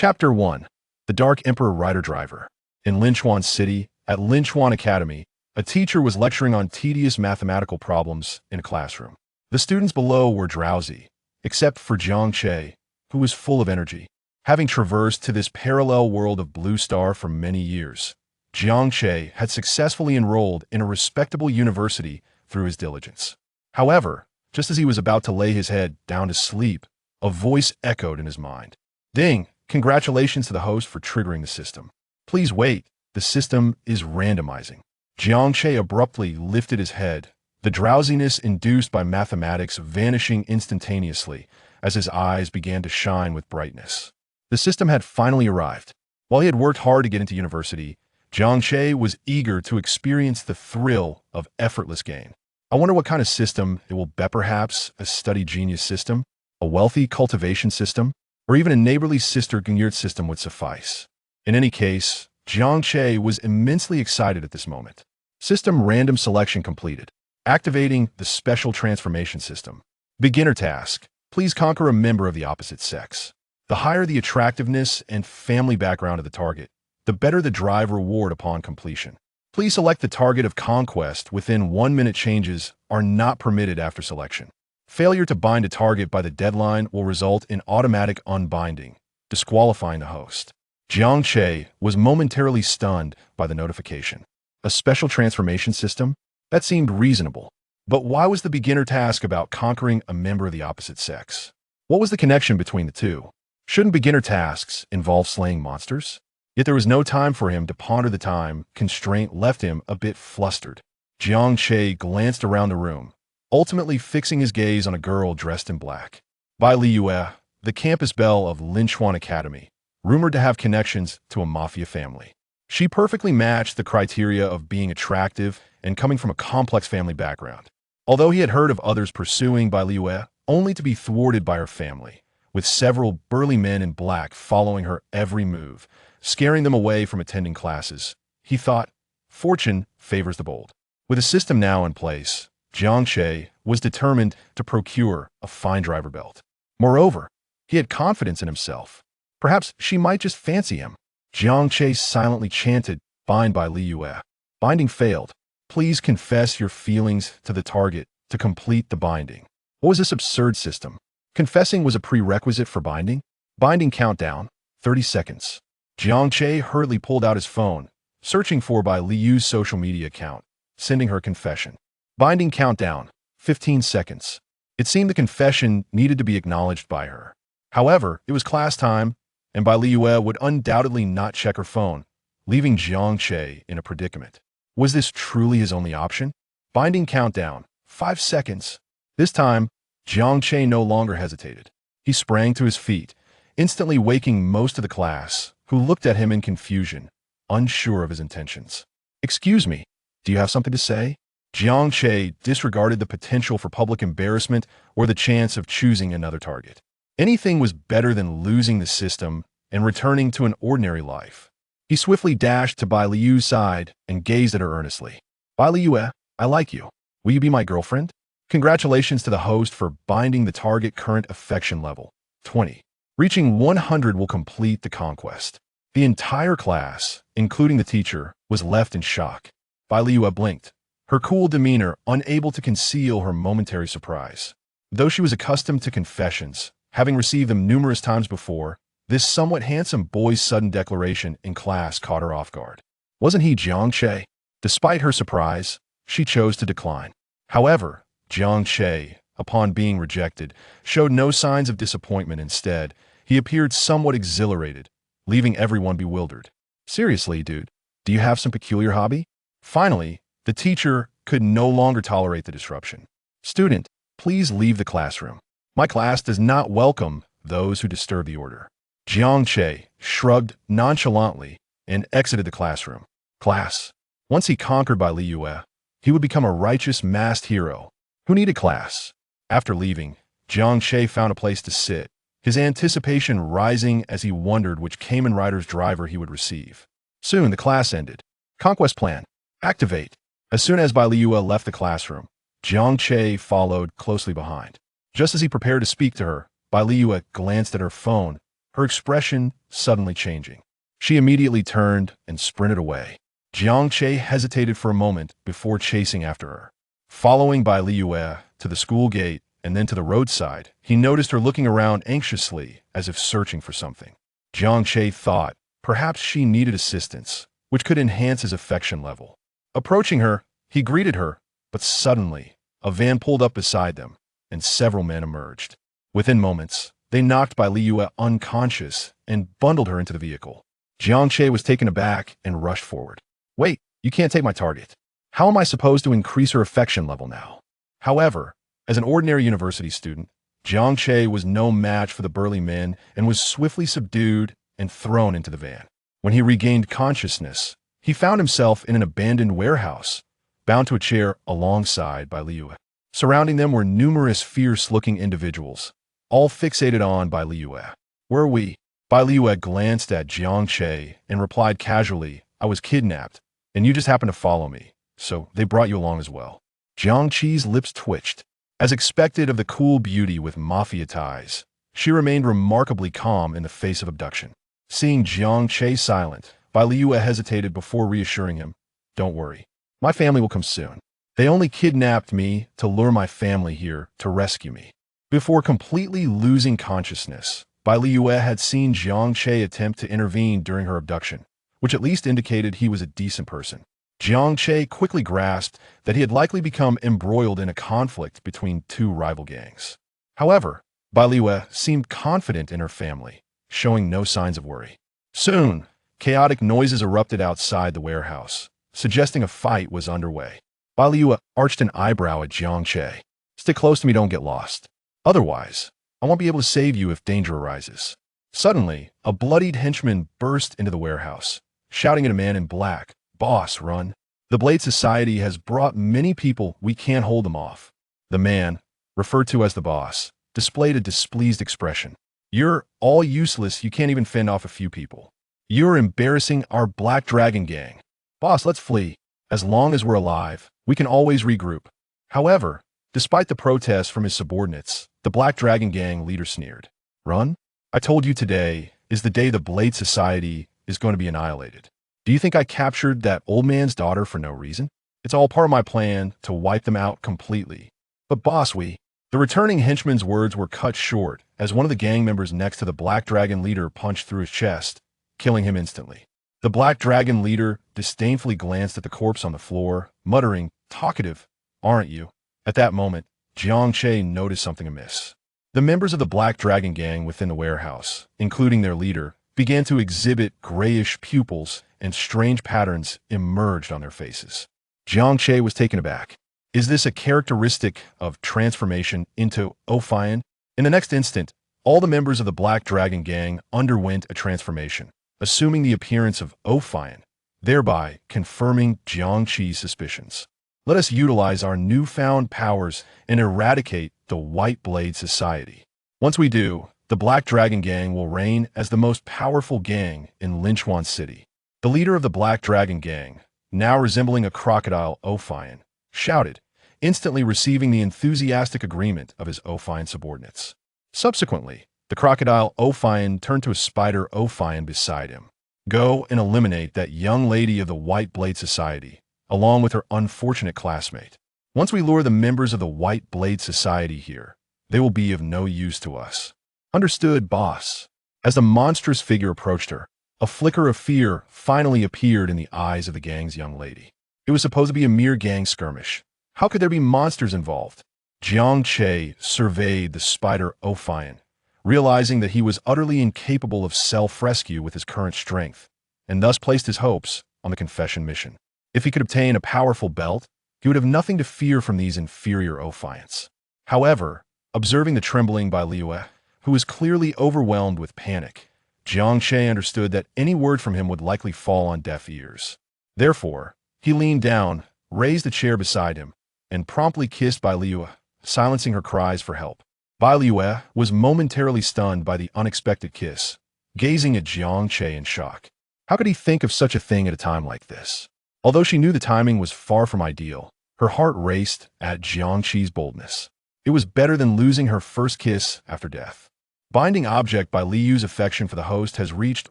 Chapter 1. The Dark Emperor Rider-Driver. In Linchuan City, at Linchuan Academy, a teacher was lecturing on tedious mathematical problems in a classroom. The students below were drowsy, except for Jiang Che, who was full of energy. Having traversed to this parallel world of Blue Star for many years, Jiang Che had successfully enrolled in a respectable university through his diligence. However, just as he was about to lay his head down to sleep, a voice echoed in his mind. Ding! Congratulations to the host for triggering the system. Please wait, the system is randomizing. Jiang Che abruptly lifted his head, the drowsiness induced by mathematics vanishing instantaneously as his eyes began to shine with brightness. The system had finally arrived. While he had worked hard to get into university, Jiang Che was eager to experience the thrill of effortless gain. I wonder what kind of system it will be, perhaps a study genius system, a wealthy cultivation system, or even a neighborly sister Gyurt system would suffice. In any case, Jiang Che was immensely excited at this moment. System random selection completed. Activating the special transformation system. Beginner task. Please conquer a member of the opposite sex. The higher the attractiveness and family background of the target, the better the drive reward upon completion. Please select the target of conquest within 1 minute. Changes are not permitted after selection. Failure to bind a target by the deadline will result in automatic unbinding, disqualifying the host. Jiang Che was momentarily stunned by the notification. A special transformation system? That seemed reasonable. But why was the beginner task about conquering a member of the opposite sex? What was the connection between the two? Shouldn't beginner tasks involve slaying monsters? Yet there was no time for him to ponder. The time constraint left him a bit flustered. Jiang Che glanced around the room, ultimately fixing his gaze on a girl dressed in black. Bai Liyue, the campus belle of Linchuan Academy, rumored to have connections to a mafia family. She perfectly matched the criteria of being attractive and coming from a complex family background. Although he had heard of others pursuing Bai Liyue, only to be thwarted by her family, with several burly men in black following her every move, scaring them away from attending classes, he thought, fortune favors the bold. With a system now in place, Jiang Che was determined to procure a fine driver belt. Moreover, he had confidence in himself. Perhaps she might just fancy him. Jiang Che silently chanted, "Bind by Liyue." Binding failed. Please confess your feelings to the target to complete the binding. What was this absurd system? Confessing was a prerequisite for binding? Binding countdown, 30 seconds. Jiang Che hurriedly pulled out his phone, searching for Bai Liyue's social media account, sending her confession. Binding countdown, 15 seconds. It seemed the confession needed to be acknowledged by her. However, it was class time, and Bai Liyue would undoubtedly not check her phone, leaving Jiang Che in a predicament. Was this truly his only option? Binding countdown, 5 seconds. This time, Jiang Che no longer hesitated. He sprang to his feet, instantly waking most of the class, who looked at him in confusion, unsure of his intentions. "Excuse me, do you have something to say?" Jiang Che disregarded the potential for public embarrassment or the chance of choosing another target. Anything was better than losing the system and returning to an ordinary life. He swiftly dashed to Bai Liyue's side and gazed at her earnestly. "Bai Liyue, I like you. Will you be my girlfriend?" Congratulations to the host for binding the target. Current affection level, 20. Reaching 100 will complete the conquest. The entire class, including the teacher, was left in shock. Bai Liyue blinked, her cool demeanor unable to conceal her momentary surprise. Though she was accustomed to confessions, having received them numerous times before, this somewhat handsome boy's sudden declaration in class caught her off guard. Wasn't he Jiang Che? Despite her surprise, she chose to decline. However, Jiang Che, upon being rejected, showed no signs of disappointment. Instead, he appeared somewhat exhilarated, leaving everyone bewildered. "Seriously, dude, do you have some peculiar hobby?" Finally, the teacher could no longer tolerate the disruption. "Student, please leave the classroom. My class does not welcome those who disturb the order." Jiang Che shrugged nonchalantly and exited the classroom. Class. Once he conquered Bai Liyue, he would become a righteous masked hero. Who needed class? After leaving, Jiang Che found a place to sit, his anticipation rising as he wondered which Kamen Rider's driver he would receive. Soon the class ended. Conquest plan. Activate. As soon as Bai Liyue left the classroom, Jiang Che followed closely behind. Just as he prepared to speak to her, Bai Liyue glanced at her phone, her expression suddenly changing. She immediately turned and sprinted away. Jiang Che hesitated for a moment before chasing after her. Following by Liyue to the school gate and then to the roadside, he noticed her looking around anxiously as if searching for something. Jiang Che thought perhaps she needed assistance, which could enhance his affection level. Approaching her, he greeted her, but suddenly, a van pulled up beside them, and several men emerged. Within moments, they knocked Bai Liyue unconscious and bundled her into the vehicle. Jiang Che was taken aback and rushed forward. Wait, you can't take my target. How am I supposed to increase her affection level now? However, as an ordinary university student, Jiang Che was no match for the burly men and was swiftly subdued and thrown into the van. When he regained consciousness, he found himself in an abandoned warehouse, bound to a chair alongside Bai Liyue. Surrounding them were numerous fierce-looking individuals, all fixated on Bai Liyue. Where are we? Bai Liyue glanced at Jiang Che and replied casually, I was kidnapped, and you just happened to follow me, so they brought you along as well. Jiang Che's lips twitched. As expected of the cool beauty with mafia ties, she remained remarkably calm in the face of abduction. Seeing Jiang Che silent, Bai Liyue hesitated before reassuring him, Don't worry, my family will come soon. They only kidnapped me to lure my family here to rescue me. Before completely losing consciousness, Bai Liyue had seen Jiang Che attempt to intervene during her abduction, which at least indicated he was a decent person. Jiang Che quickly grasped that he had likely become embroiled in a conflict between two rival gangs. However, Bai Liyue seemed confident in her family, showing no signs of worry. Soon, chaotic noises erupted outside the warehouse, suggesting a fight was underway. Bai Liyue arched an eyebrow at Jiang Che. Stick close to me, don't get lost. Otherwise, I won't be able to save you if danger arises. Suddenly, a bloodied henchman burst into the warehouse, shouting at a man in black, Boss, run. The Blade Society has brought many people, we can't hold them off. The man, referred to as the boss, displayed a displeased expression. You're all useless, you can't even fend off a few people. You're embarrassing our Black Dragon gang. Boss, let's flee. As long as we're alive, we can always regroup. However, despite the protests from his subordinates, the Black Dragon gang leader sneered. Run? I told you today is the day the Blade Society is going to be annihilated. Do you think I captured that old man's daughter for no reason? It's all part of my plan to wipe them out completely. But boss, The returning henchman's words were cut short as one of the gang members next to the Black Dragon leader punched through his chest, killing him instantly. The Black Dragon leader disdainfully glanced at the corpse on the floor, muttering, Talkative, aren't you? At that moment, Jiang Che noticed something amiss. The members of the Black Dragon gang within the warehouse, including their leader, began to exhibit grayish pupils and strange patterns emerged on their faces. Jiang Che was taken aback. Is this a characteristic of transformation into Ophion? In the next instant, all the members of the Black Dragon gang underwent a transformation, assuming the appearance of Ophion, thereby confirming Jiang Che's suspicions. Let us utilize our newfound powers and eradicate the White Blade Society. Once we do, the Black Dragon gang will reign as the most powerful gang in Linchuan City. The leader of the Black Dragon gang, now resembling a crocodile Ophion, shouted, instantly receiving the enthusiastic agreement of his Ophion subordinates. Subsequently, the crocodile Ophion turned to a spider Ophion beside him. Go and eliminate that young lady of the White Blade Society, along with her unfortunate classmate. Once we lure the members of the White Blade Society here, they will be of no use to us. Understood, boss. As the monstrous figure approached her, a flicker of fear finally appeared in the eyes of the gang's young lady. It was supposed to be a mere gang skirmish. How could there be monsters involved? Jiang Che surveyed the spider Ophion, realizing that he was utterly incapable of self-rescue with his current strength, and thus placed his hopes on the confession mission. If he could obtain a powerful belt, he would have nothing to fear from these inferior Ophions. However, observing the trembling Bai Liyue, who was clearly overwhelmed with panic, Jiang Che understood that any word from him would likely fall on deaf ears. Therefore, he leaned down, raised a chair beside him, and promptly kissed Bai Liyue, silencing her cries for help. Bai Liyue was momentarily stunned by the unexpected kiss, gazing at Jiang Che in shock. How could he think of such a thing at a time like this? Although she knew the timing was far from ideal, her heart raced at Jiang Che's boldness. It was better than losing her first kiss after death. Binding object by Liu's affection for the host has reached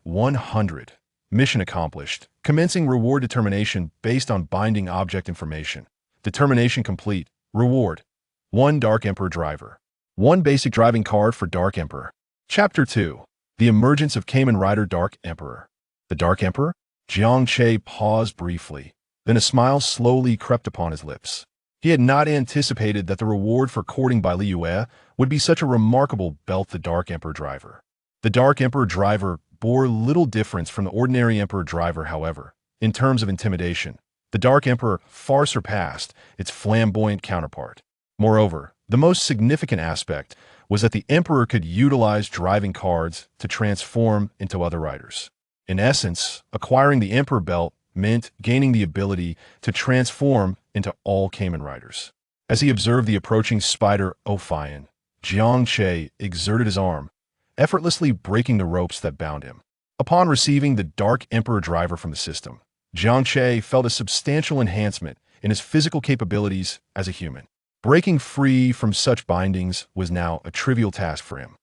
100. Mission accomplished. Commencing reward determination based on binding object information. Determination complete. Reward. 1 Dark Emperor driver. 1 basic driving card for Dark Emperor. Chapter 2. The emergence of Kamen Rider Dark Emperor. The Dark Emperor? Jiang Che paused briefly. Then a smile slowly crept upon his lips. He had not anticipated that the reward for courting by Liu would be such a remarkable belt the Dark Emperor driver. The Dark Emperor driver bore little difference from the ordinary Emperor driver, however. In terms of intimidation, the Dark Emperor far surpassed its flamboyant counterpart. Moreover, the most significant aspect was that the Emperor could utilize driving cards to transform into other riders. In essence, acquiring the Emperor belt meant gaining the ability to transform into all Kamen Riders. As he observed the approaching spider Ophion, Jiang Che exerted his arm, effortlessly breaking the ropes that bound him. Upon receiving the Dark Emperor driver from the system, Jiang Che felt a substantial enhancement in his physical capabilities as a human. Breaking free from such bindings was now a trivial task for him.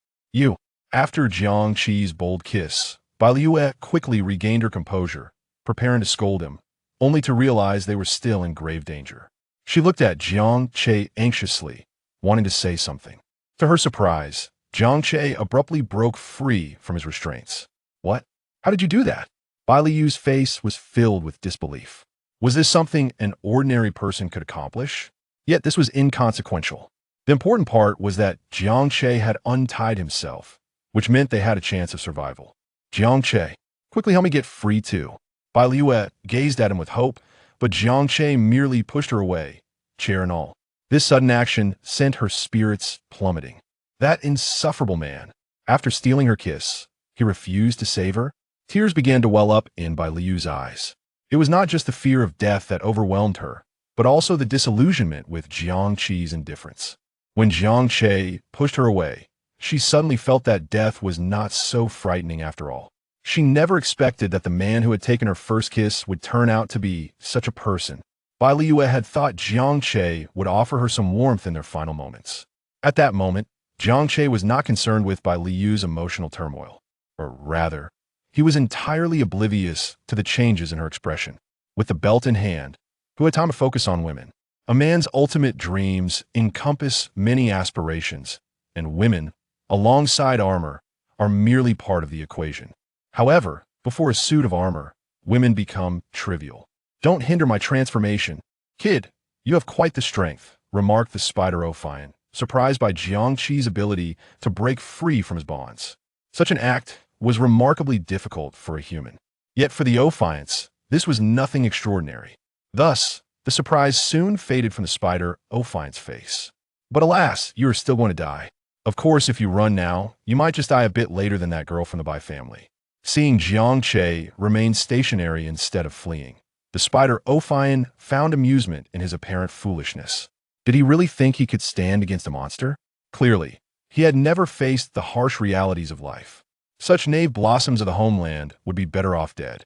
After Jiang Che's bold kiss, Liu quickly regained her composure, preparing to scold him, only to realize they were still in grave danger. She looked at Jiang Che anxiously, wanting to say something. To her surprise, Jiang Che abruptly broke free from his restraints. What? How did you do that? Liu's face was filled with disbelief. Was this something an ordinary person could accomplish? Yet this was inconsequential. The important part was that Jiang Che had untied himself, which meant they had a chance of survival. Jiang Che, quickly help me get free too. Liu gazed at him with hope, but Jiang Che merely pushed her away, chair and all. This sudden action sent her spirits plummeting. That insufferable man, after stealing her kiss, he refused to save her? Tears began to well up in Liu's eyes. It was not just the fear of death that overwhelmed her, but also the disillusionment with Jiang Che's indifference. When Jiang Che pushed her away, she suddenly felt that death was not so frightening after all. She never expected that the man who had taken her first kiss would turn out to be such a person. Liu had thought Jiang Che would offer her some warmth in their final moments. At that moment, Jiang Che was not concerned with Liu's emotional turmoil. Or rather, he was entirely oblivious to the changes in her expression. With the belt in hand, who had time to focus on women? A man's ultimate dreams encompass many aspirations, and women, alongside armor, are merely part of the equation. However, before a suit of armor, women become trivial. Don't hinder my transformation. Kid, you have quite the strength, remarked the spider Ophion, surprised by Jiang Che's ability to break free from his bonds. Such an act was remarkably difficult for a human. Yet for the Ophions, this was nothing extraordinary. Thus, the surprise soon faded from the spider Ophion's face. But alas, you are still going to die. Of course, if you run now, you might just die a bit later than that girl from the Bai family. Seeing Jiang Che remain stationary instead of fleeing, the spider Ophion found amusement in his apparent foolishness. Did he really think he could stand against a monster? Clearly, he had never faced the harsh realities of life. Such naive blossoms of the homeland would be better off dead.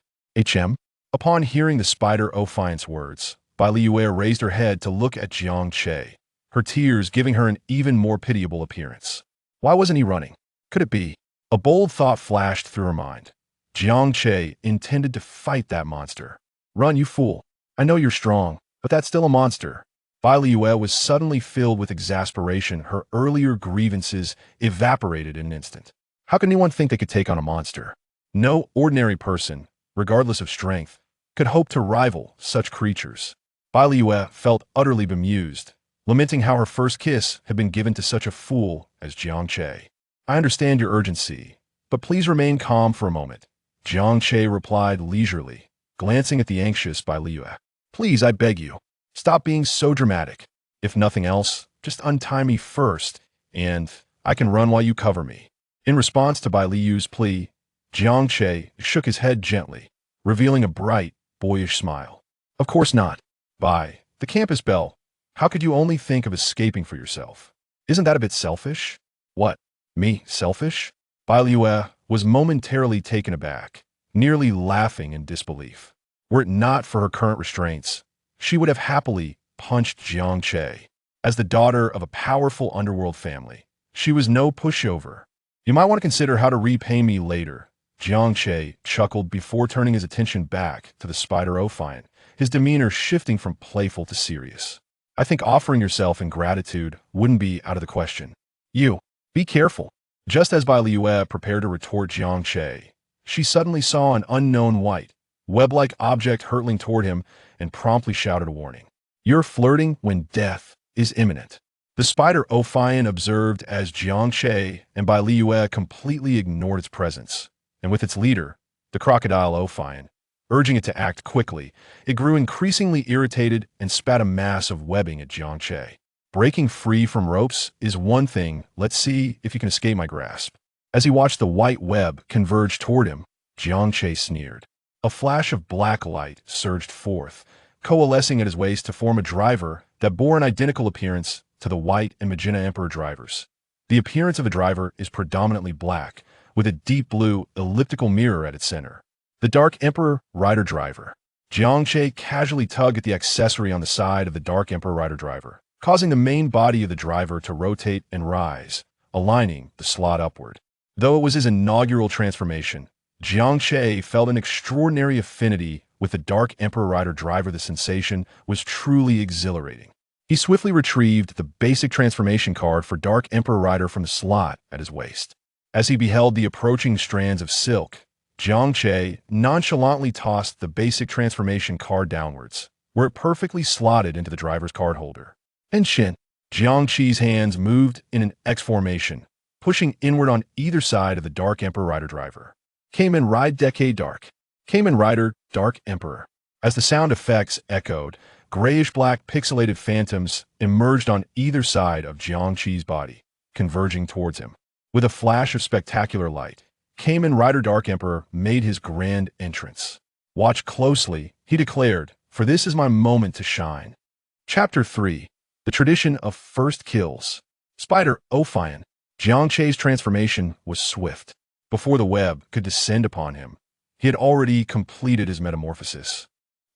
Upon hearing the spider Ophion's words, Liu raised her head to look at Jiang Che, her tears giving her an even more pitiable appearance. Why wasn't he running? Could it be? A bold thought flashed through her mind. Jiang Che intended to fight that monster. Run, you fool. I know you're strong, but that's still a monster. Liu was suddenly filled with exasperation. Her earlier grievances evaporated in an instant. How could anyone think they could take on a monster? No ordinary person, regardless of strength, could hope to rival such creatures. Liu felt utterly bemused, lamenting how her first kiss had been given to such a fool as Jiang Che. I understand your urgency, but please remain calm for a moment, Jiang Che replied leisurely, glancing at the anxious Liu. Please, I beg you, stop being so dramatic. If nothing else, just untie me first, and I can run while you cover me. In response to Liu's plea, Jiang Che shook his head gently, revealing a bright, boyish smile. Of course not. By the campus bell, how could you only think of escaping for yourself? Isn't that a bit selfish? What? Me, selfish? Liu was momentarily taken aback, nearly laughing in disbelief. Were it not for her current restraints, she would have happily punched Jiang Che. As the daughter of a powerful underworld family, she was no pushover, You might want to consider how to repay me later. Jiang Che chuckled before turning his attention back to the spider Ophion, his demeanor shifting from playful to serious. I think offering yourself in gratitude wouldn't be out of the question. You, be careful. Just as Bai Liue prepared to retort Jiang Che, she suddenly saw an unknown white, web-like object hurtling toward him and promptly shouted a warning. You're flirting when death is imminent. The spider Ophion observed as Jiang Che and Bai Liue completely ignored its presence, and with its leader, the crocodile Ophion, urging it to act quickly, it grew increasingly irritated and spat a mass of webbing at Jiang Che. Breaking free from ropes is one thing, let's see if you can escape my grasp. As he watched the white web converge toward him, Jiang Che sneered. A flash of black light surged forth, coalescing at his waist to form a driver that bore an identical appearance to the white and magenta Emperor drivers. The appearance of the driver is predominantly black, with a deep blue elliptical mirror at its center. The Dark Emperor Rider Driver. Jiang Che casually tugged at the accessory on the side of the Dark Emperor Rider Driver, causing the main body of the driver to rotate and rise, aligning the slot upward. Though it was his inaugural transformation, Jiang Che felt an extraordinary affinity with the Dark Emperor Rider Driver. The sensation was truly exhilarating. He swiftly retrieved the basic transformation card for Dark Emperor Rider from the slot at his waist. As he beheld the approaching strands of silk, Jiang Che nonchalantly tossed the basic transformation card downwards, where it perfectly slotted into the driver's card holder. Henshin. Jiang Che's hands moved in an X formation, pushing inward on either side of the Dark Emperor Rider Driver. Kamen Ride Decade Dark. Kamen Rider Dark Emperor. As the sound effects echoed, grayish-black pixelated phantoms emerged on either side of Jiang Che's body, converging towards him. With a flash of spectacular light, Kamen Rider Dark Emperor made his grand entrance. Watch closely, he declared, for this is my moment to shine. Chapter 3. The Tradition of First Kills. Spider Ophion. Jiang Che's transformation was swift. Before the web could descend upon him, he had already completed his metamorphosis.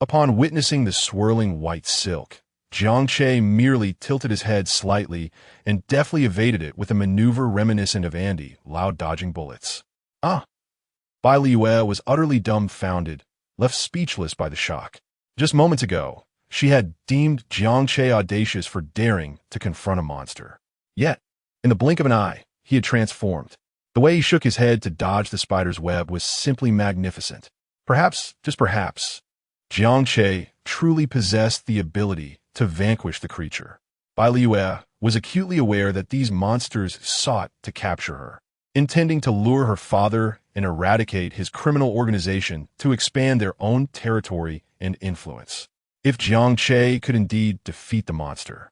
Upon witnessing the swirling white silk, Jiang Che merely tilted his head slightly and deftly evaded it with a maneuver reminiscent of Andy Lau dodging bullets. Bai Liue was utterly dumbfounded, left speechless by the shock. Just moments ago, she had deemed Jiang Che audacious for daring to confront a monster. Yet, in the blink of an eye, he had transformed. The way he shook his head to dodge the spider's web was simply magnificent. Perhaps, just perhaps, Jiang Che truly possessed the ability to vanquish the creature. Bai Liue was acutely aware that these monsters sought to capture her, intending to lure her father and eradicate his criminal organization to expand their own territory and influence. If Jiang Che could indeed defeat the monster,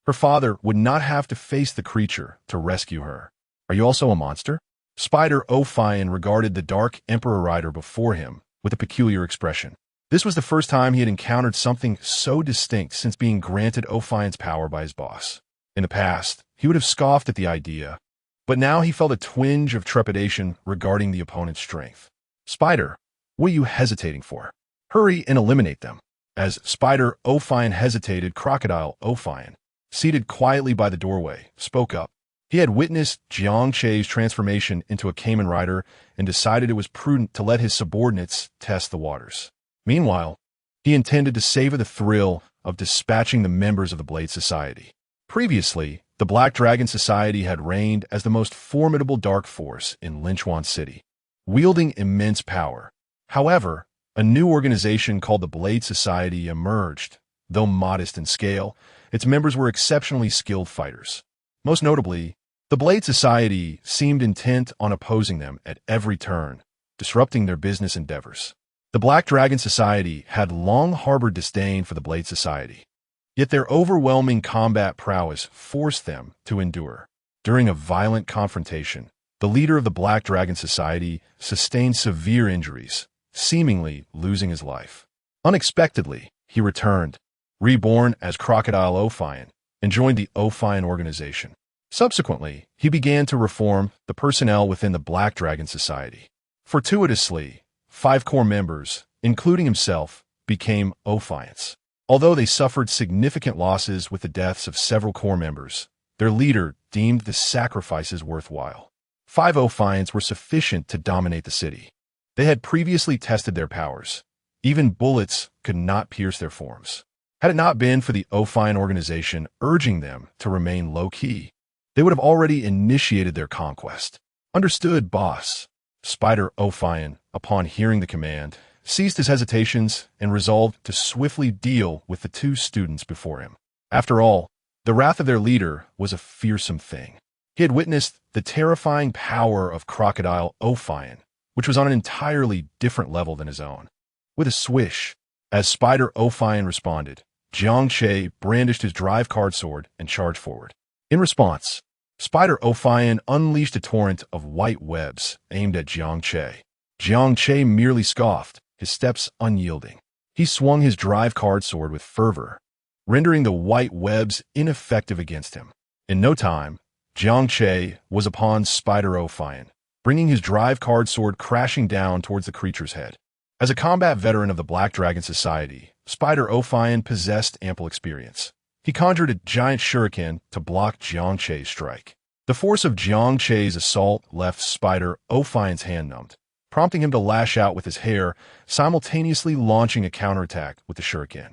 her father would not have to face the creature to rescue her. Are you also a monster? Spider Ophion regarded the Dark Emperor Rider before him with a peculiar expression. This was the first time he had encountered something so distinct since being granted Ophion's power by his boss. In the past, he would have scoffed at the idea, but now he felt a twinge of trepidation regarding the opponent's strength. Spider, what are you hesitating for? Hurry and eliminate them. As Spider Ophion hesitated, Crocodile Ophion, seated quietly by the doorway, spoke up. He had witnessed Jiang Che's transformation into a Kamen Rider and decided it was prudent to let his subordinates test the waters. Meanwhile, he intended to savor the thrill of dispatching the members of the Blade Society. Previously, the Black Dragon Society had reigned as the most formidable dark force in Linchuan City, wielding immense power. However, a new organization called the Blade Society emerged. Though modest in scale, its members were exceptionally skilled fighters. Most notably, the Blade Society seemed intent on opposing them at every turn, disrupting their business endeavors. The Black Dragon Society had long harbored disdain for the Blade Society, yet their overwhelming combat prowess forced them to endure. During a violent confrontation, the leader of the Black Dragon Society sustained severe injuries, seemingly losing his life. Unexpectedly, he returned, reborn as Crocodile Ophion, and joined the Ophion organization. Subsequently, he began to reform the personnel within the Black Dragon Society. Fortuitously, 5 core members, including himself, became Ophions. Although they suffered significant losses with the deaths of several core members, their leader deemed the sacrifices worthwhile. 5 Ophions were sufficient to dominate the city. They had previously tested their powers. Even bullets could not pierce their forms. Had it not been for the Ophion organization urging them to remain low-key, they would have already initiated their conquest. Understood, boss. Spider Ophion, upon hearing the command, ceased his hesitations and resolved to swiftly deal with the 2 students before him. After all, the wrath of their leader was a fearsome thing. He had witnessed the terrifying power of Crocodile Ophion, which was on an entirely different level than his own. With a swish, as Spider Ophion responded, Jiang Che brandished his drive card sword and charged forward. In response, Spider Ophion unleashed a torrent of white webs aimed at Jiang Che. Jiang Che merely scoffed, his steps unyielding. He swung his drive card sword with fervor, rendering the white webs ineffective against him. In no time, Jiang Che was upon Spider Ophion, bringing his drive card sword crashing down towards the creature's head. As a combat veteran of the Black Dragon Society, Spider Ophion possessed ample experience. He conjured a giant shuriken to block Jiang Che's strike. The force of Jiang Che's assault left Spider Ophion's hand numbed, prompting him to lash out with his hair, simultaneously launching a counterattack with the shuriken.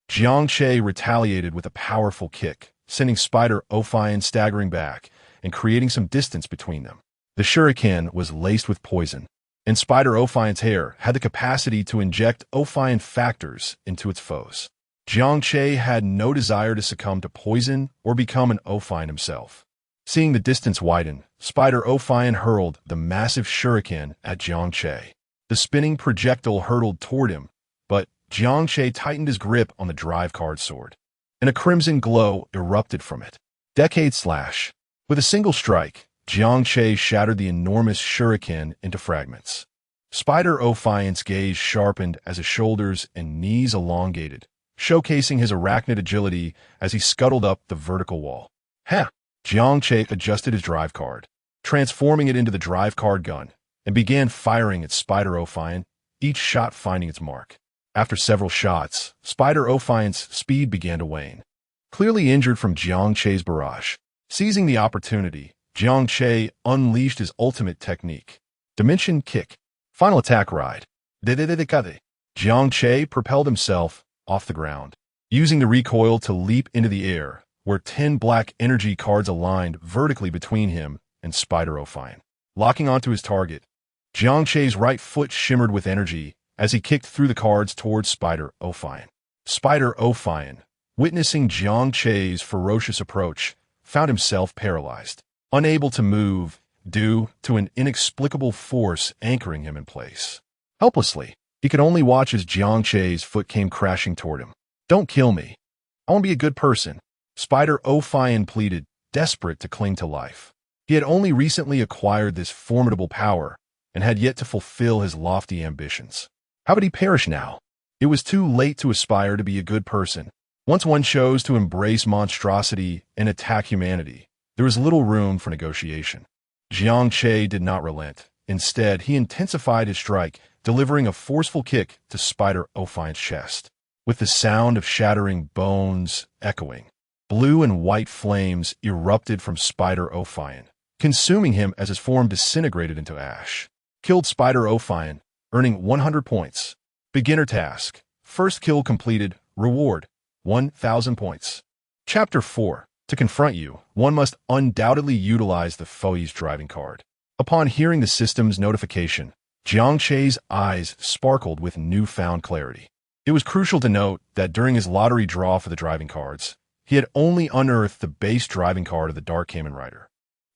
Jiang Che retaliated with a powerful kick, sending Spider Ophion staggering back and creating some distance between them. The shuriken was laced with poison, and Spider Ophion's hair had the capacity to inject Ophion factors into its foes. Jiang Che had no desire to succumb to poison or become an Ophion himself. Seeing the distance widen, Spider Ophion hurled the massive shuriken at Jiang Che. The spinning projectile hurtled toward him, but Jiang Che tightened his grip on the drive card sword, and a crimson glow erupted from it. Decade Slash. With a single strike, Jiang Che shattered the enormous shuriken into fragments. Spider Ophion's gaze sharpened as his shoulders and knees elongated, showcasing his arachnid agility as he scuttled up the vertical wall. Ha! Jiang Che adjusted his drive card, transforming it into the drive card gun, and began firing at Spider Ophion, each shot finding its mark. After several shots, Spider Ophion's speed began to wane. Clearly injured from Jiang Che's barrage, seizing the opportunity, Jiang Che unleashed his ultimate technique, Dimension Kick. Final attack ride. Jiang Che propelled himself off the ground, using the recoil to leap into the air, where 10 black energy cards aligned vertically between him and Spider Ophion. Locking onto his target, Jiang Che's right foot shimmered with energy as he kicked through the cards towards Spider Ophion. Spider Ophion, witnessing Jiang Che's ferocious approach, found himself paralyzed, unable to move due to an inexplicable force anchoring him in place. Helplessly, he could only watch as Jiang Che's foot came crashing toward him. "Don't kill me. I want to be a good person," Spider Ophion pleaded, desperate to cling to life. He had only recently acquired this formidable power and had yet to fulfill his lofty ambitions. How would he perish now? It was too late to aspire to be a good person. Once one chose to embrace monstrosity and attack humanity, there was little room for negotiation. Jiang Che did not relent. Instead, he intensified his strike, delivering a forceful kick to Spider Ophion's chest. With the sound of shattering bones echoing, blue and white flames erupted from Spider Ophion, consuming him as his form disintegrated into ash. Killed Spider Ophion, earning 100 points. Beginner task. First kill completed. Reward, 1,000 points. Chapter 4. To confront you, one must undoubtedly utilize the Foe's driving card. Upon hearing the system's notification, Jiang Che's eyes sparkled with newfound clarity. It was crucial to note that during his lottery draw for the driving cards, he had only unearthed the base driving card of the Dark Kamen Rider.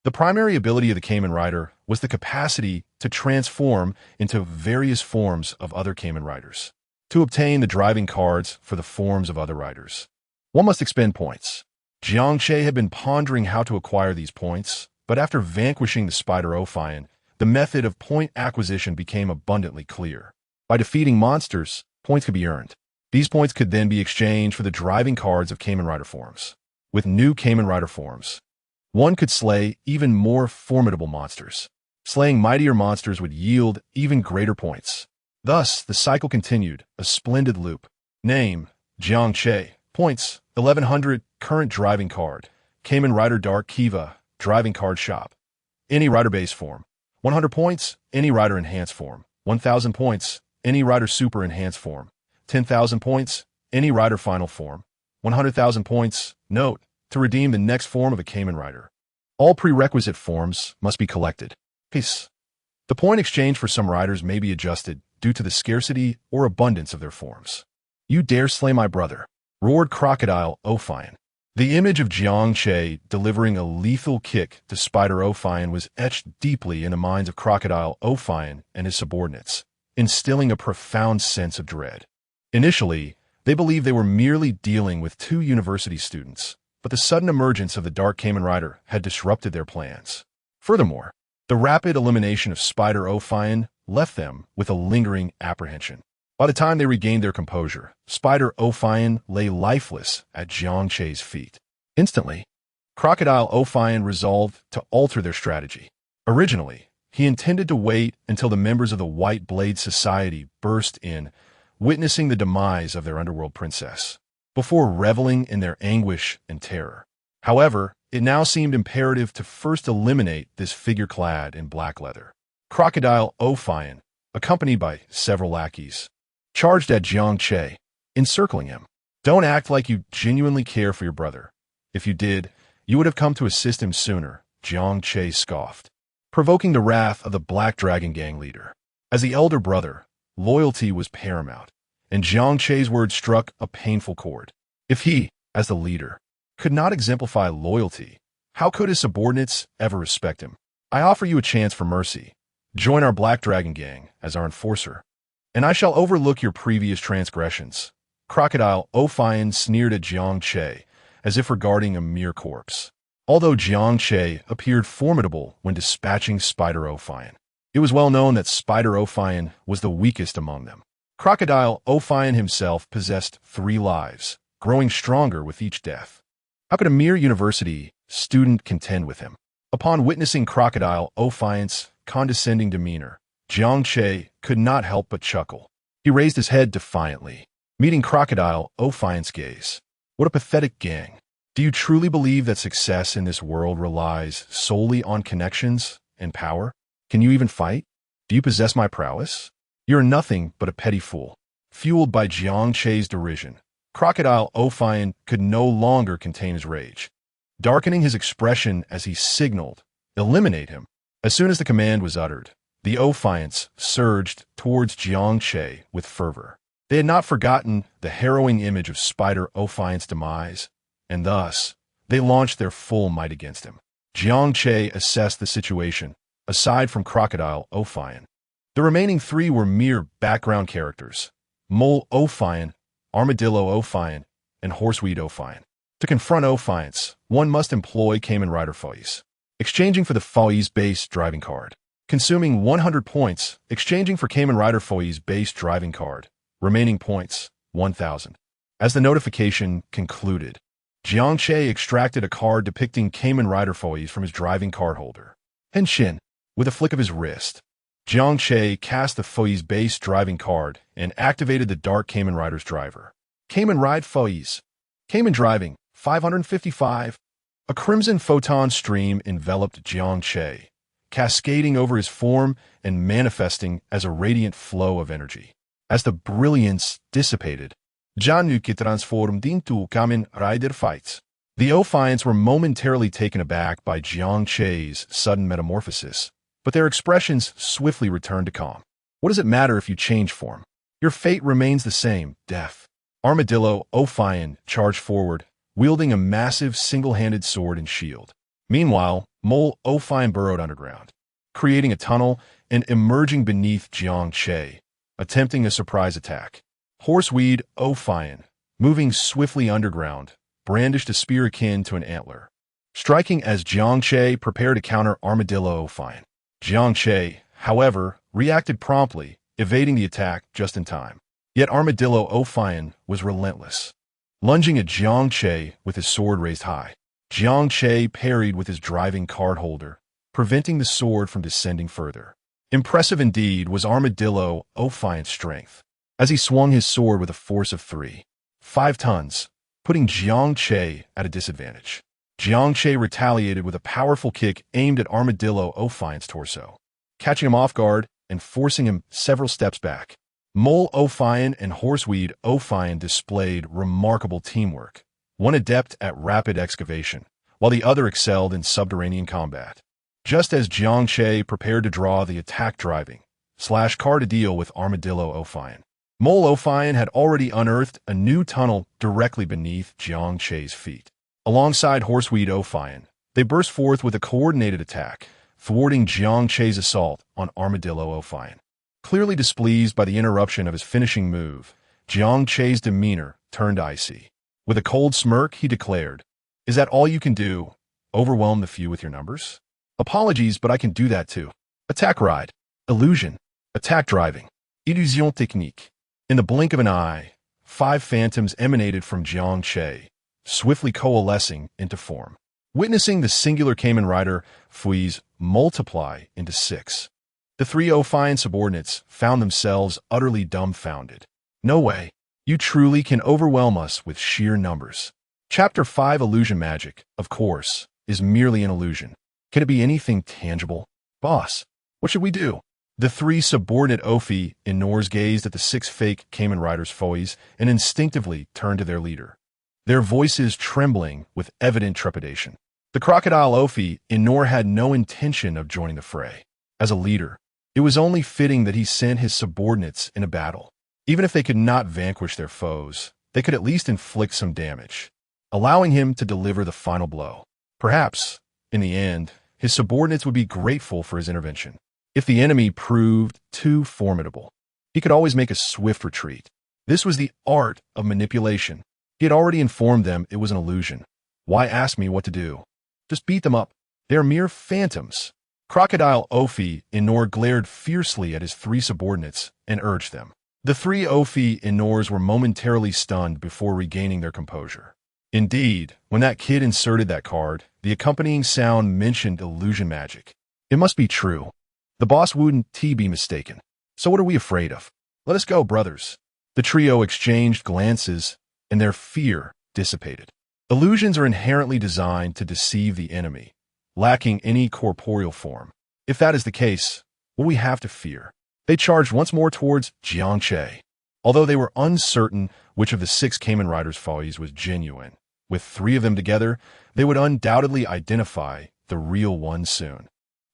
The primary ability of the Kamen Rider was the capacity to transform into various forms of other Kamen Riders. To obtain the driving cards for the forms of other riders, one must expend points. Jiang Che had been pondering how to acquire these points, but after vanquishing the Spider Ophion, the method of point acquisition became abundantly clear. By defeating monsters, points could be earned. These points could then be exchanged for the driving cards of Kamen Rider forms. With new Kamen Rider forms, one could slay even more formidable monsters. Slaying mightier monsters would yield even greater points. Thus, the cycle continued, a splendid loop. Name, Jiang Che. Points, 1100. Current driving card, Kamen Rider Dark Kiva, driving card shop. any rider base form. 100 points, any rider enhanced form. 1,000 points, any rider super enhanced form. 10,000 points, any rider final form. 100,000 points, note, to redeem the next form of a Kamen Rider. All prerequisite forms must be collected. Peace. The point exchange for some riders may be adjusted due to the scarcity or abundance of their forms. You dare slay my brother, roared Crocodile Ophion. The image of Jiang Che delivering a lethal kick to Spider Ophion was etched deeply in the minds of Crocodile Ophion and his subordinates, instilling a profound sense of dread. Initially, they believed they were merely dealing with two university students, but the sudden emergence of the Dark Kamen Rider had disrupted their plans. Furthermore, the rapid elimination of Spider Ophion left them with a lingering apprehension. By the time they regained their composure, Spider Ophion lay lifeless at Jiang Che's feet. Instantly, Crocodile Ophion resolved to alter their strategy. Originally, he intended to wait until the members of the White Blade Society burst in, witnessing the demise of their underworld princess, before reveling in their anguish and terror. However, it now seemed imperative to first eliminate this figure clad in black leather. Crocodile Ophion, accompanied by several lackeys, charged at Jiang Che, encircling him. Don't act like you genuinely care for your brother. If you did, you would have come to assist him sooner, Jiang Che scoffed, provoking the wrath of the Black Dragon Gang leader. As the elder brother, loyalty was paramount, and Jiang Che's words struck a painful chord. If he, as the leader, could not exemplify loyalty, how could his subordinates ever respect him? I offer you a chance for mercy. Join our Black Dragon Gang as our enforcer, and I shall overlook your previous transgressions. Crocodile Ophion sneered at Jiang Che, as if regarding a mere corpse. Although Jiang Che appeared formidable when dispatching Spider Ophion, it was well known that Spider Ophion was the weakest among them. Crocodile Ophion himself possessed 3 lives, growing stronger with each death. How could a mere university student contend with him? Upon witnessing Crocodile Ophion's condescending demeanor, Jiang Che could not help but chuckle. He raised his head defiantly, meeting Crocodile Ophion's gaze. What a pathetic gang. Do you truly believe that success in this world relies solely on connections and power? Can you even fight? Do you possess my prowess? You're nothing but a petty fool. Fueled by Jiang Che's derision, Crocodile Ophion could no longer contain his rage, darkening his expression as he signaled, "Eliminate him." As soon as the command was uttered, the Ophions surged towards Jiang Che with fervor. They had not forgotten the harrowing image of Spider Ophion's demise, and thus, they launched their full might against him. Jiang Che assessed the situation, aside from Crocodile Ophion. The remaining 3 were mere background characters: Mole Ophion, Armadillo Ophion, and Horseweed Ophion. To confront Ophions, one must employ Kamen Rider foes, exchanging for the foe's base driving card. Consuming 100 points, exchanging for Kamen Rider foe's base driving card. Remaining points, 1,000. As the notification concluded, Jiang Che extracted a card depicting Kamen Rider foes from his driving card holder. Henshin, with a flick of his wrist, Jiang Che cast the foe's base driving card and activated the Dark Kamen Rider's driver. Kamen Ride foes. Kamen driving, 555. A crimson photon stream enveloped Jiang Che, cascading over his form and manifesting as a radiant flow of energy. As the brilliance dissipated, Januki transformed into Kamen Rider fights. The Ophions were momentarily taken aback by Jiang Che's sudden metamorphosis, but their expressions swiftly returned to calm. What does it matter if you change form? Your fate remains the same, death. Armadillo Ophion charged forward, wielding a massive single-handed sword and shield. Meanwhile, Mole Ophion burrowed underground, creating a tunnel and emerging beneath Jiang Che, attempting a surprise attack. Horseweed Ophion, moving swiftly underground, brandished a spear akin to an antler, striking as Jiang Che prepared to counter Armadillo Ophion. Jiang Che, however, reacted promptly, evading the attack just in time. Yet Armadillo Ophion was relentless, lunging at Jiang Che with his sword raised high. Jiang Che parried with his driving card holder, preventing the sword from descending further. Impressive indeed was Armadillo Ophion's strength, as he swung his sword with a force of 5 tons, putting Jiang Che at a disadvantage. Jiang Che retaliated with a powerful kick aimed at Armadillo Ophion's torso, catching him off guard and forcing him several steps back. Mole Ophion and Horseweed Ophion displayed remarkable teamwork, one adept at rapid excavation, while the other excelled in subterranean combat. Just as Jiang Che prepared to draw the attack driving / car to deal with Armadillo Ophion, Mole Ophion had already unearthed a new tunnel directly beneath Jiang Che's feet. Alongside Horseweed Ophion, they burst forth with a coordinated attack, thwarting Jiang Che's assault on Armadillo Ophion. Clearly displeased by the interruption of his finishing move, Jiang Che's demeanor turned icy. With a cold smirk, he declared, "Is that all you can do? Overwhelm the few with your numbers? Apologies, but I can do that too. Attack ride. Illusion. Attack driving. Illusion technique." In the blink of an eye, 5 phantoms emanated from Jiang Che, swiftly coalescing into form. Witnessing the singular Kamen Rider Fui's multiply into 6, the 3 Ophion subordinates found themselves utterly dumbfounded. "No way. You truly can overwhelm us with sheer numbers." Chapter 5 Illusion Magic, of course, is merely an illusion. Can it be anything tangible? Boss, what should we do? The 3 subordinate Ophions gazed at the 6 fake Kamen Riders foes and instinctively turned to their leader, their voices trembling with evident trepidation. The crocodile Ophion had no intention of joining the fray. As a leader, it was only fitting that he sent his subordinates in a battle. Even if they could not vanquish their foes, they could at least inflict some damage, allowing him to deliver the final blow. Perhaps, in the end, his subordinates would be grateful for his intervention. If the enemy proved too formidable, he could always make a swift retreat. This was the art of manipulation. He had already informed them it was an illusion. Why ask me what to do? Just beat them up. They are mere phantoms. Crocodile Ophion glared fiercely at his 3 subordinates and urged them. The 3 Ophions were momentarily stunned before regaining their composure. Indeed, when that kid inserted that card, the accompanying sound mentioned illusion magic. It must be true. The boss wouldn't be mistaken. So what are we afraid of? Let us go, brothers. The trio exchanged glances, and their fear dissipated. Illusions are inherently designed to deceive the enemy, lacking any corporeal form. If that is the case, what we have to fear? They charged once more towards Jiang Che. Although they were uncertain which of the 6 Kamen Riders' foes was genuine, with 3 of them together, they would undoubtedly identify the real one soon.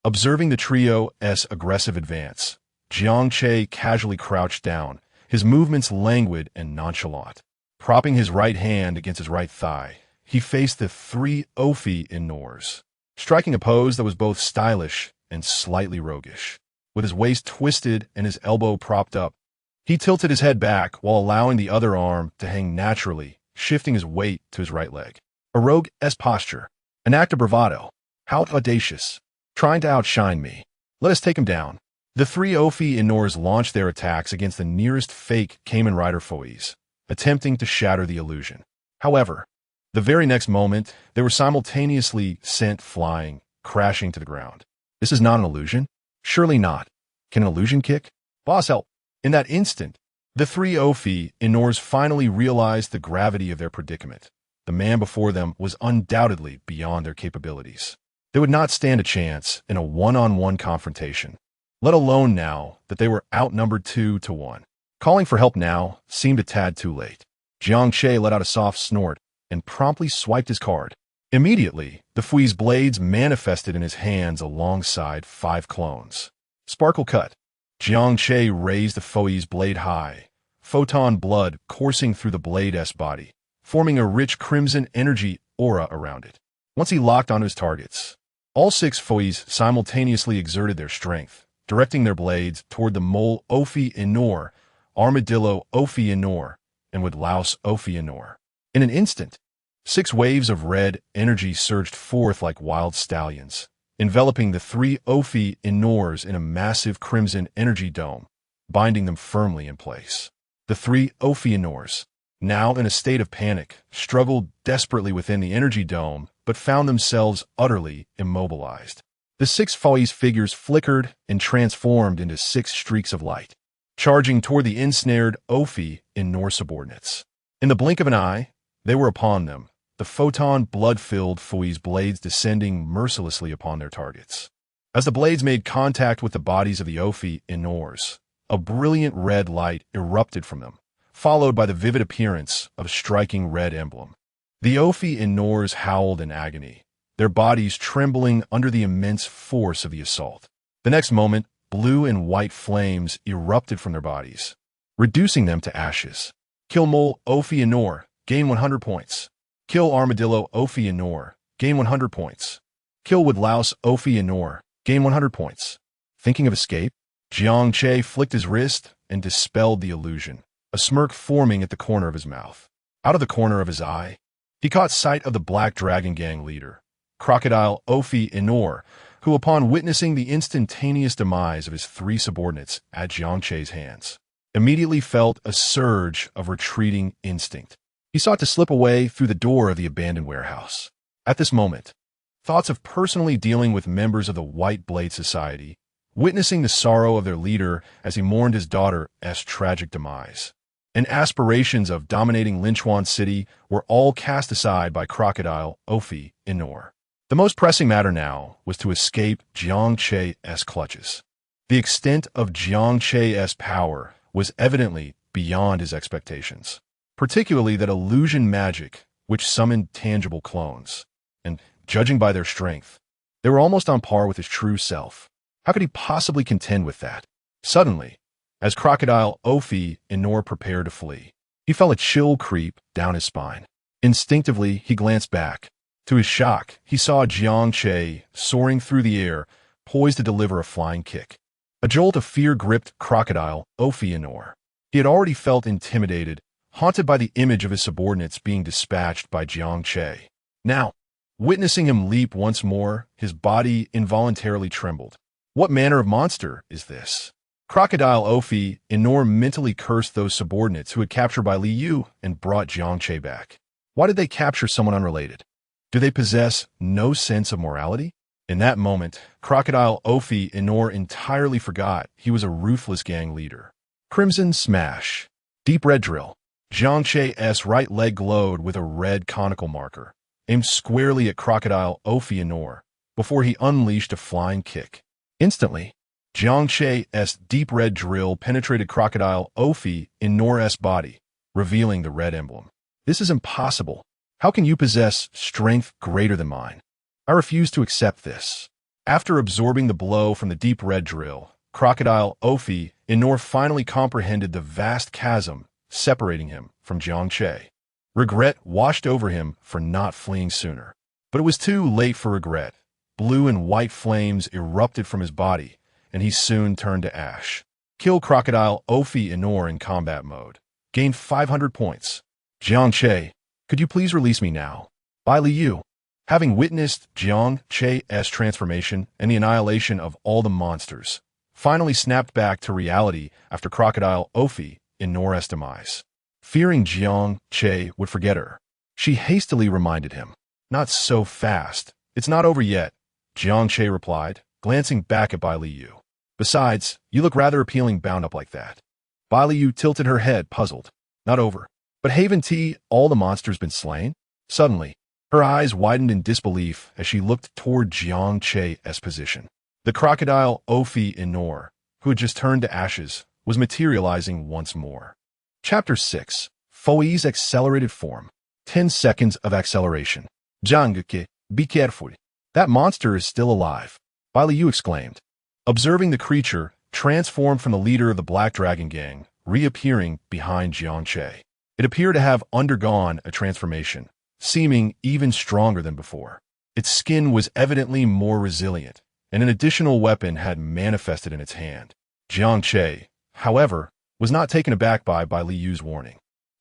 Observing the trio's aggressive advance, Jiang Che casually crouched down, his movements languid and nonchalant. Propping his right hand against his right thigh, he faced the 3 Ophions, striking a pose that was both stylish and slightly roguish. With his waist twisted and his elbow propped up, he tilted his head back while allowing the other arm to hang naturally, shifting his weight to his right leg. A rogue's posture, an act of bravado. How audacious. Trying to outshine me. Let us take him down. The 3 Ophions launched their attacks against the nearest fake Kamen Rider foes, attempting to shatter the illusion. However, the very next moment, they were simultaneously sent flying, crashing to the ground. This is not an illusion? Surely not. Can an illusion kick? Boss, help. In that instant, the 3 Ophions finally realized the gravity of their predicament. The man before them was undoubtedly beyond their capabilities. They would not stand a chance in a one-on-one confrontation, let alone now that they were outnumbered 2-1. Calling for help now seemed a tad too late. Jiang Che let out a soft snort and promptly swiped his card. Immediately, the Fui's blades manifested in his hands alongside 5 clones. Sparkle cut. Jiang Che raised the foe's blade high, photon blood coursing through the blade's body, forming a rich crimson energy aura around it. Once he locked onto his targets, all 6 foes simultaneously exerted their strength, directing their blades toward the Mole Ophion, Armadillo Ophion, and with Laos Ophion. In an instant, 6 waves of red energy surged forth like wild stallions, enveloping the 3 Ophions in a massive crimson energy dome, binding them firmly in place. The 3 Ophions, now in a state of panic, struggled desperately within the energy dome, but found themselves utterly immobilized. The 6 foes' figures flickered and transformed into 6 streaks of light, charging toward the ensnared Ophion subordinates. In the blink of an eye, they were upon them, the photon blood-filled Fui's blades descending mercilessly upon their targets. As the blades made contact with the bodies of the invaders, a brilliant red light erupted from them, followed by the vivid appearance of a striking red emblem. The invaders howled in agony, their bodies trembling under the immense force of the assault. The next moment, blue and white flames erupted from their bodies, reducing them to ashes. Kill Mole Ophion, gain 100 points. Kill Armadillo Ophion, gain 100 points. Kill Woodlouse Ophion, gain 100 points. Thinking of escape? Jiang Che flicked his wrist and dispelled the illusion, a smirk forming at the corner of his mouth. Out of the corner of his eye, he caught sight of the Black Dragon Gang leader, Crocodile Ophion, who, upon witnessing the instantaneous demise of his 3 subordinates at Jiang Che's hands, immediately felt a surge of retreating instinct. He sought to slip away through the door of the abandoned warehouse. At this moment, thoughts of personally dealing with members of the White Blade Society, witnessing the sorrow of their leader as he mourned his daughter's tragic demise, and aspirations of dominating Linchuan City were all cast aside by Crocodile Ophion. The most pressing matter now was to escape Jiang Che's clutches. The extent of Jiang Che's power was evidently beyond his expectations, particularly that illusion magic which summoned tangible clones, and, judging by their strength, they were almost on par with his true self. How could he possibly contend with that? Suddenly, as Crocodile Ophion prepared to flee, he felt a chill creep down his spine. Instinctively, he glanced back. To his shock, he saw Jiang Che soaring through the air, poised to deliver a flying kick. A jolt of fear gripped Crocodile Ophion. He had already felt intimidated, haunted by the image of his subordinates being dispatched by Jiang Che. Now, witnessing him leap once more, his body involuntarily trembled. What manner of monster is this? Crocodile Ophion mentally cursed those subordinates who had captured by Liu and brought Jiang Che back. Why did they capture someone unrelated? Do they possess no sense of morality? In that moment, Crocodile Ophion entirely forgot he was a ruthless gang leader. Crimson Smash. Deep Red Drill. Jiang Che's right leg glowed with a red conical marker, aimed squarely at Crocodile Ophion before he unleashed a flying kick. Instantly, Jiang Che's deep red drill penetrated Crocodile Ophion's body, revealing the red emblem. This is impossible. How can you possess strength greater than mine? I refuse to accept this. After absorbing the blow from the deep red drill, Crocodile Ophion finally comprehended the vast chasm separating him from Jiang Che. Regret washed over him for not fleeing sooner. But it was too late for regret. Blue and white flames erupted from his body, and he soon turned to ash. Kill Crocodile Ophion in combat mode. Gain 500 points. Jiang Che, could you please release me now? Bai Liu. Having witnessed Jiang Che's transformation and the annihilation of all the monsters, finally snapped back to reality after Crocodile Ophion's demise. Fearing Jiang Che would forget her, she hastily reminded him. Not so fast. It's not over yet, Jiang Che replied, glancing back at Bai Liu. Besides, you look rather appealing bound up like that. Bai Liu tilted her head, puzzled. Not over. But haven't all the monsters been slain? Suddenly, her eyes widened in disbelief as she looked toward Jiang Che's position. The Crocodile Ophion, who had just turned to ashes, was materializing once more. Chapter 6. Fui's Accelerated Form. 10 seconds of acceleration. Jiang Che, be careful. That monster is still alive, Bai Liu exclaimed, observing the creature transformed from the leader of the Black Dragon Gang, reappearing behind Jiang Che. It appeared to have undergone a transformation, seeming even stronger than before. Its skin was evidently more resilient, and an additional weapon had manifested in its hand. Jiang Che, however, was not taken aback by Liu's warning.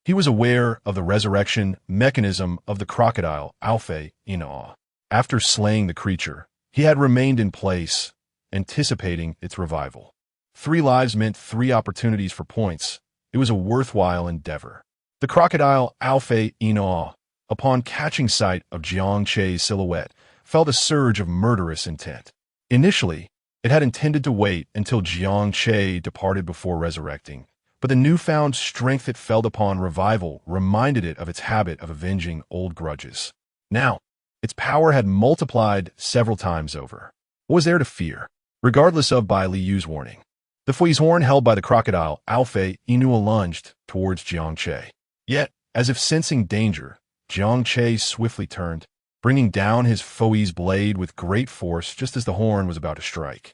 He was aware of the resurrection mechanism of the crocodile Ophion. After slaying the creature, he had remained in place, anticipating its revival. 3 lives meant 3 opportunities for points. It was a worthwhile endeavor. The crocodile Ophion, upon catching sight of Jiang Che's silhouette, felt a surge of murderous intent. Initially, it had intended to wait until Jiang Che departed before resurrecting, but the newfound strength it felt upon revival reminded it of its habit of avenging old grudges. Now, its power had multiplied several times over. What was there to fear? Regardless of Bai Liyu's warning, the Fui's horn held by the crocodile Alfei Inua lunged towards Jiang Che. Yet, as if sensing danger, Jiang Che swiftly turned, bringing down his Fui's blade with great force just as the horn was about to strike.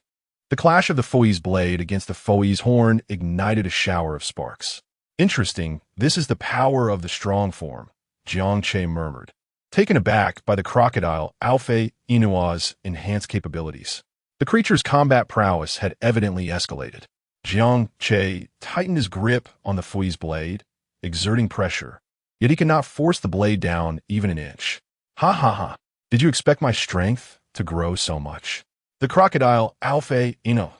The clash of the Fui's blade against the Fui's horn ignited a shower of sparks. Interesting, this is the power of the strong form, Jiang Che murmured, taken aback by the crocodile Alfei Inua's enhanced capabilities. The creature's combat prowess had evidently escalated. Jiang Che tightened his grip on the Fui's blade, exerting pressure, yet he could not force the blade down even an inch. Ha ha ha! Did you expect my strength to grow so much? The crocodile Alfei Inua,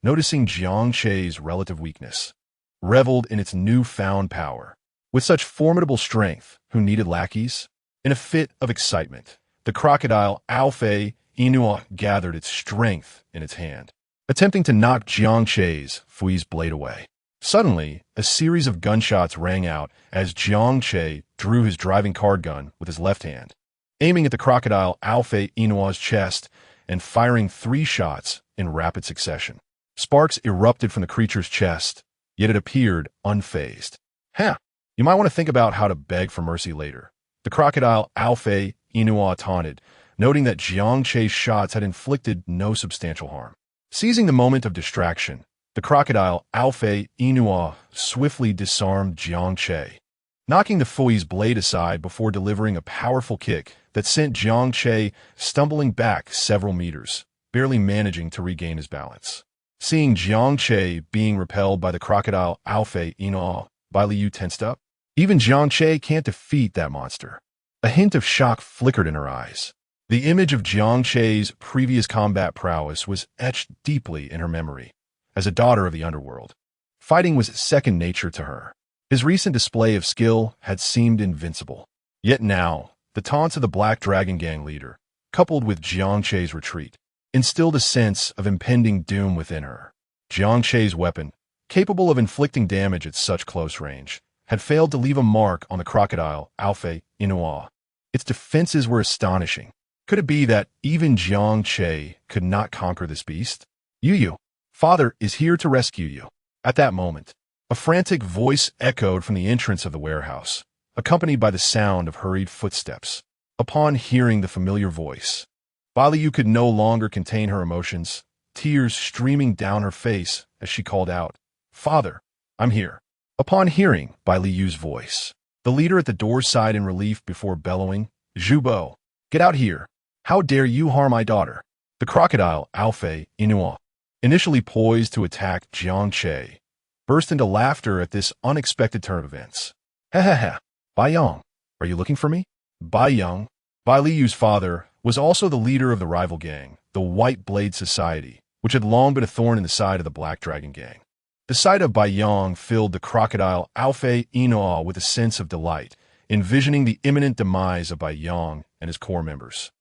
noticing Jiang Che's relative weakness, reveled in its newfound power. With such formidable strength, who needed lackeys? In a fit of excitement, the crocodile Alfei Inua gathered its strength in its hand, attempting to knock Jiang Che's Fui's blade away. Suddenly, a series of gunshots rang out as Jiang Che drew his driving card gun with his left hand, aiming at the crocodile Alfei Inua's chest and firing 3 shots in rapid succession. Sparks erupted from the creature's chest, yet it appeared unfazed. You might want to think about how to beg for mercy later, the crocodile Alfei Inua taunted, noting that Jiang Che's shots had inflicted no substantial harm. Seizing the moment of distraction, the crocodile Alfei Inua swiftly disarmed Jiang Che, knocking the Fui's blade aside before delivering a powerful kick that sent Jiang Che stumbling back several meters, barely managing to regain his balance. Seeing Jiang Che being repelled by the crocodile Alfei Inua, Bai Liyu tensed up. Even Jiang Che can't defeat that monster. A hint of shock flickered in her eyes. The image of Jiang Che's previous combat prowess was etched deeply in her memory. As a daughter of the underworld, fighting was second nature to her. His recent display of skill had seemed invincible. Yet now, the taunts of the Black Dragon Gang leader, coupled with Jiang Che's retreat, instilled a sense of impending doom within her. Jiang Che's weapon, capable of inflicting damage at such close range, had failed to leave a mark on the crocodile Alfei Inua. Its defenses were astonishing. Could it be that even Jiang Che could not conquer this beast? Yu, father is here to rescue you. At that moment, a frantic voice echoed from the entrance of the warehouse, accompanied by the sound of hurried footsteps. Upon hearing the familiar voice, Bai Liyu could no longer contain her emotions, tears streaming down her face as she called out, "Father, I'm here." Upon hearing Bai Liyu's voice, the leader at the door sighed in relief before bellowing, "Zhubo, get out here. How dare you harm my daughter?" The crocodile Alfei Inua, initially poised to attack Jiang Che, burst into laughter at this unexpected turn of events. "Ha, Bai Yang, are you looking for me?" Bai Yang, Bai Liyu's father, was also the leader of the rival gang, the White Blade Society, which had long been a thorn in the side of the Black Dragon Gang. The sight of Bai Yang filled the crocodile Alfei Inua with a sense of delight, envisioning the imminent demise of Bai Yang and his core members.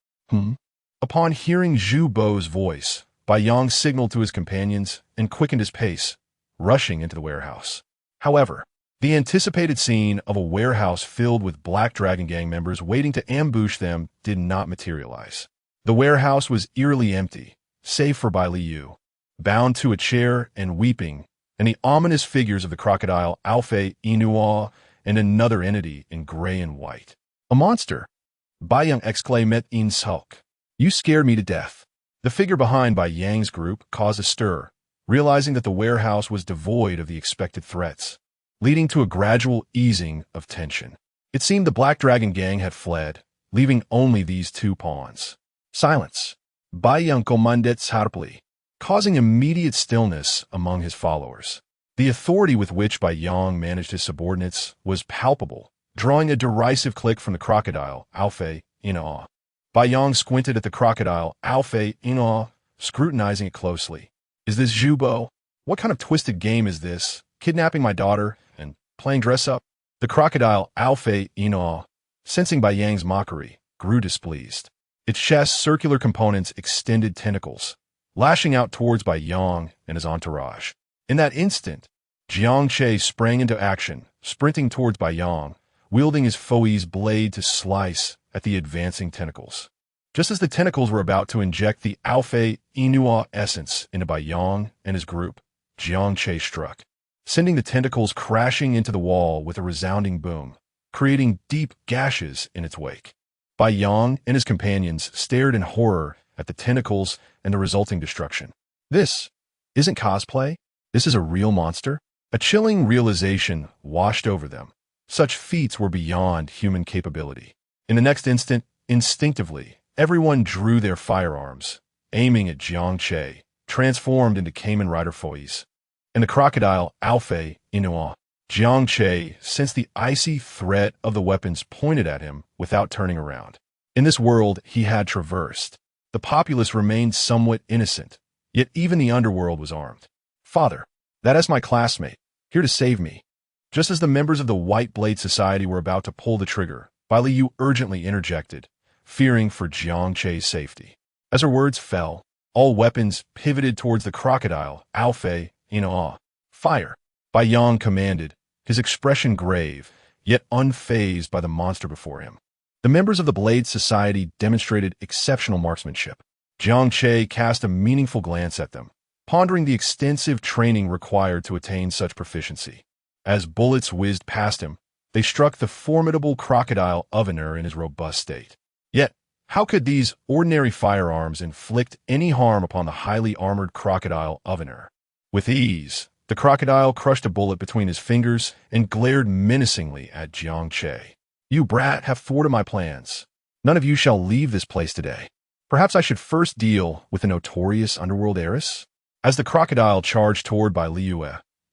Upon hearing Zhu Bo's voice, Bai Yang signaled to his companions and quickened his pace, rushing into the warehouse. However, the anticipated scene of a warehouse filled with Black Dragon Gang members waiting to ambush them did not materialize. The warehouse was eerily empty, save for Bai Liyu, bound to a chair and weeping, and the ominous figures of the crocodile Alfei Inua and another entity in gray and white. "A monster!" Bai Yang exclaimed in sulk. "You scared me to death." The figure behind Bai Yang's group caused a stir, realizing that the warehouse was devoid of the expected threats, leading to a gradual easing of tension. It seemed the Black Dragon Gang had fled, leaving only these 2 pawns. Silence. Bai Yang commanded sharply, causing immediate stillness among his followers. The authority with which Bai Yang managed his subordinates was palpable, drawing a derisive click from the crocodile Alfei Inua. Bai Yang squinted at the crocodile Alfei Inua, scrutinizing it closely. "Is this Zhubo? What kind of twisted game is this? Kidnapping my daughter and playing dress-up?" The crocodile Alfei Inua, sensing Bai Yang's mockery, grew displeased. Its chest's circular components extended tentacles, lashing out towards Bai Yang and his entourage. In that instant, Jiang Che sprang into action, sprinting towards Bai Yang, wielding his foe's blade to slice at the advancing tentacles. Just as the tentacles were about to inject the Alpha Inua essence into Bai Yang and his group, Jiang Che struck, sending the tentacles crashing into the wall with a resounding boom, creating deep gashes in its wake. Bai Yang and his companions stared in horror at the tentacles and the resulting destruction. This isn't cosplay. This is a real monster. A chilling realization washed over them. Such feats were beyond human capability. In the next instant, instinctively, everyone drew their firearms, aiming at Jiang Che, transformed into Kamen Rider foes. And the crocodile Alpha Inua, Jiang Che sensed the icy threat of the weapons pointed at him without turning around. In this world he had traversed, the populace remained somewhat innocent, yet even the underworld was armed. Father, that is my classmate, here to save me. Just as the members of the White Blade Society were about to pull the trigger, Bai Liu urgently interjected, fearing for Jiang Che's safety. As her words fell, all weapons pivoted towards the crocodile, Alpha Inua. Fire! Bai Yang commanded, his expression grave, yet unfazed by the monster before him. The members of the Blade Society demonstrated exceptional marksmanship. Jiang Che cast a meaningful glance at them, pondering the extensive training required to attain such proficiency. As bullets whizzed past him, they struck the formidable crocodile Ophion in his robust state. Yet, how could these ordinary firearms inflict any harm upon the highly armored crocodile Ophion? With ease, the crocodile crushed a bullet between his fingers and glared menacingly at Jiang Che. You brat have thwarted my plans. None of you shall leave this place today. Perhaps I should first deal with the notorious underworld heiress? As the crocodile charged toward Bai Liu,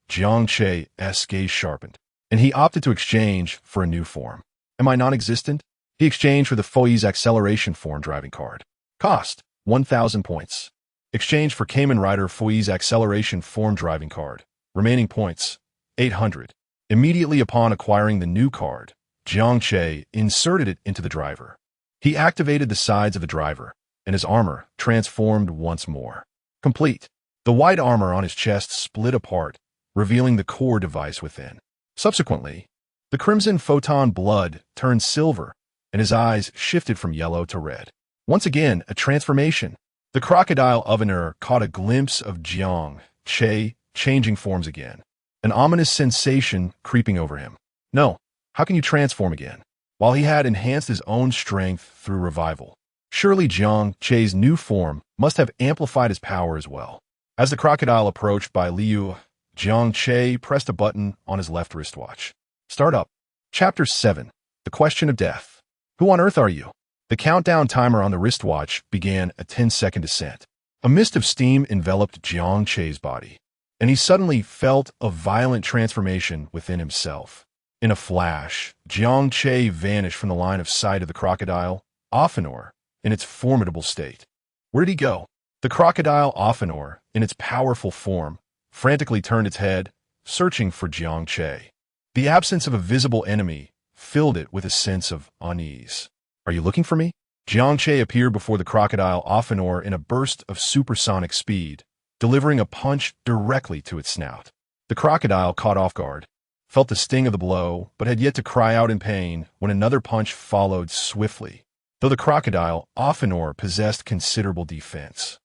Jiang Che's gaze sharpened, and he opted to exchange for a new form. Am I non-existent? He exchanged for the foe's acceleration form driving card. Cost, 1,000 points. Exchange for Kamen Rider foe's acceleration form driving card. Remaining points, 800. Immediately upon acquiring the new card, Jiang Che inserted it into the driver. He activated the sides of the driver, and his armor transformed once more. Complete. The white armor on his chest split apart, revealing the core device within. Subsequently, the crimson photon blood turned silver, and his eyes shifted from yellow to red. Once again, a transformation. The crocodile Ophion caught a glimpse of Jiang Che changing forms again, an ominous sensation creeping over him. No, how can you transform again? While he had enhanced his own strength through revival, surely Jiang Che's new form must have amplified his power as well. As the crocodile approached Bai Liu, Jiang Che pressed a button on his left wristwatch. Start up. Chapter 7. The Question of Death. Who on earth are you? The countdown timer on the wristwatch began a 10-second descent. A mist of steam enveloped Jiang Che's body, and he suddenly felt a violent transformation within himself. In a flash, Jiang Che vanished from the line of sight of the crocodile, Ophion, in its formidable state. Where did he go? The crocodile Ophion, in its powerful form, frantically turned its head, searching for Jiang Che. The absence of a visible enemy filled it with a sense of unease. Are you looking for me? Jiang Che appeared before the crocodile Ophion in a burst of supersonic speed, delivering a punch directly to its snout. The crocodile, caught off guard, felt the sting of the blow, but had yet to cry out in pain when another punch followed swiftly. Though the crocodile Ophion possessed considerable defense,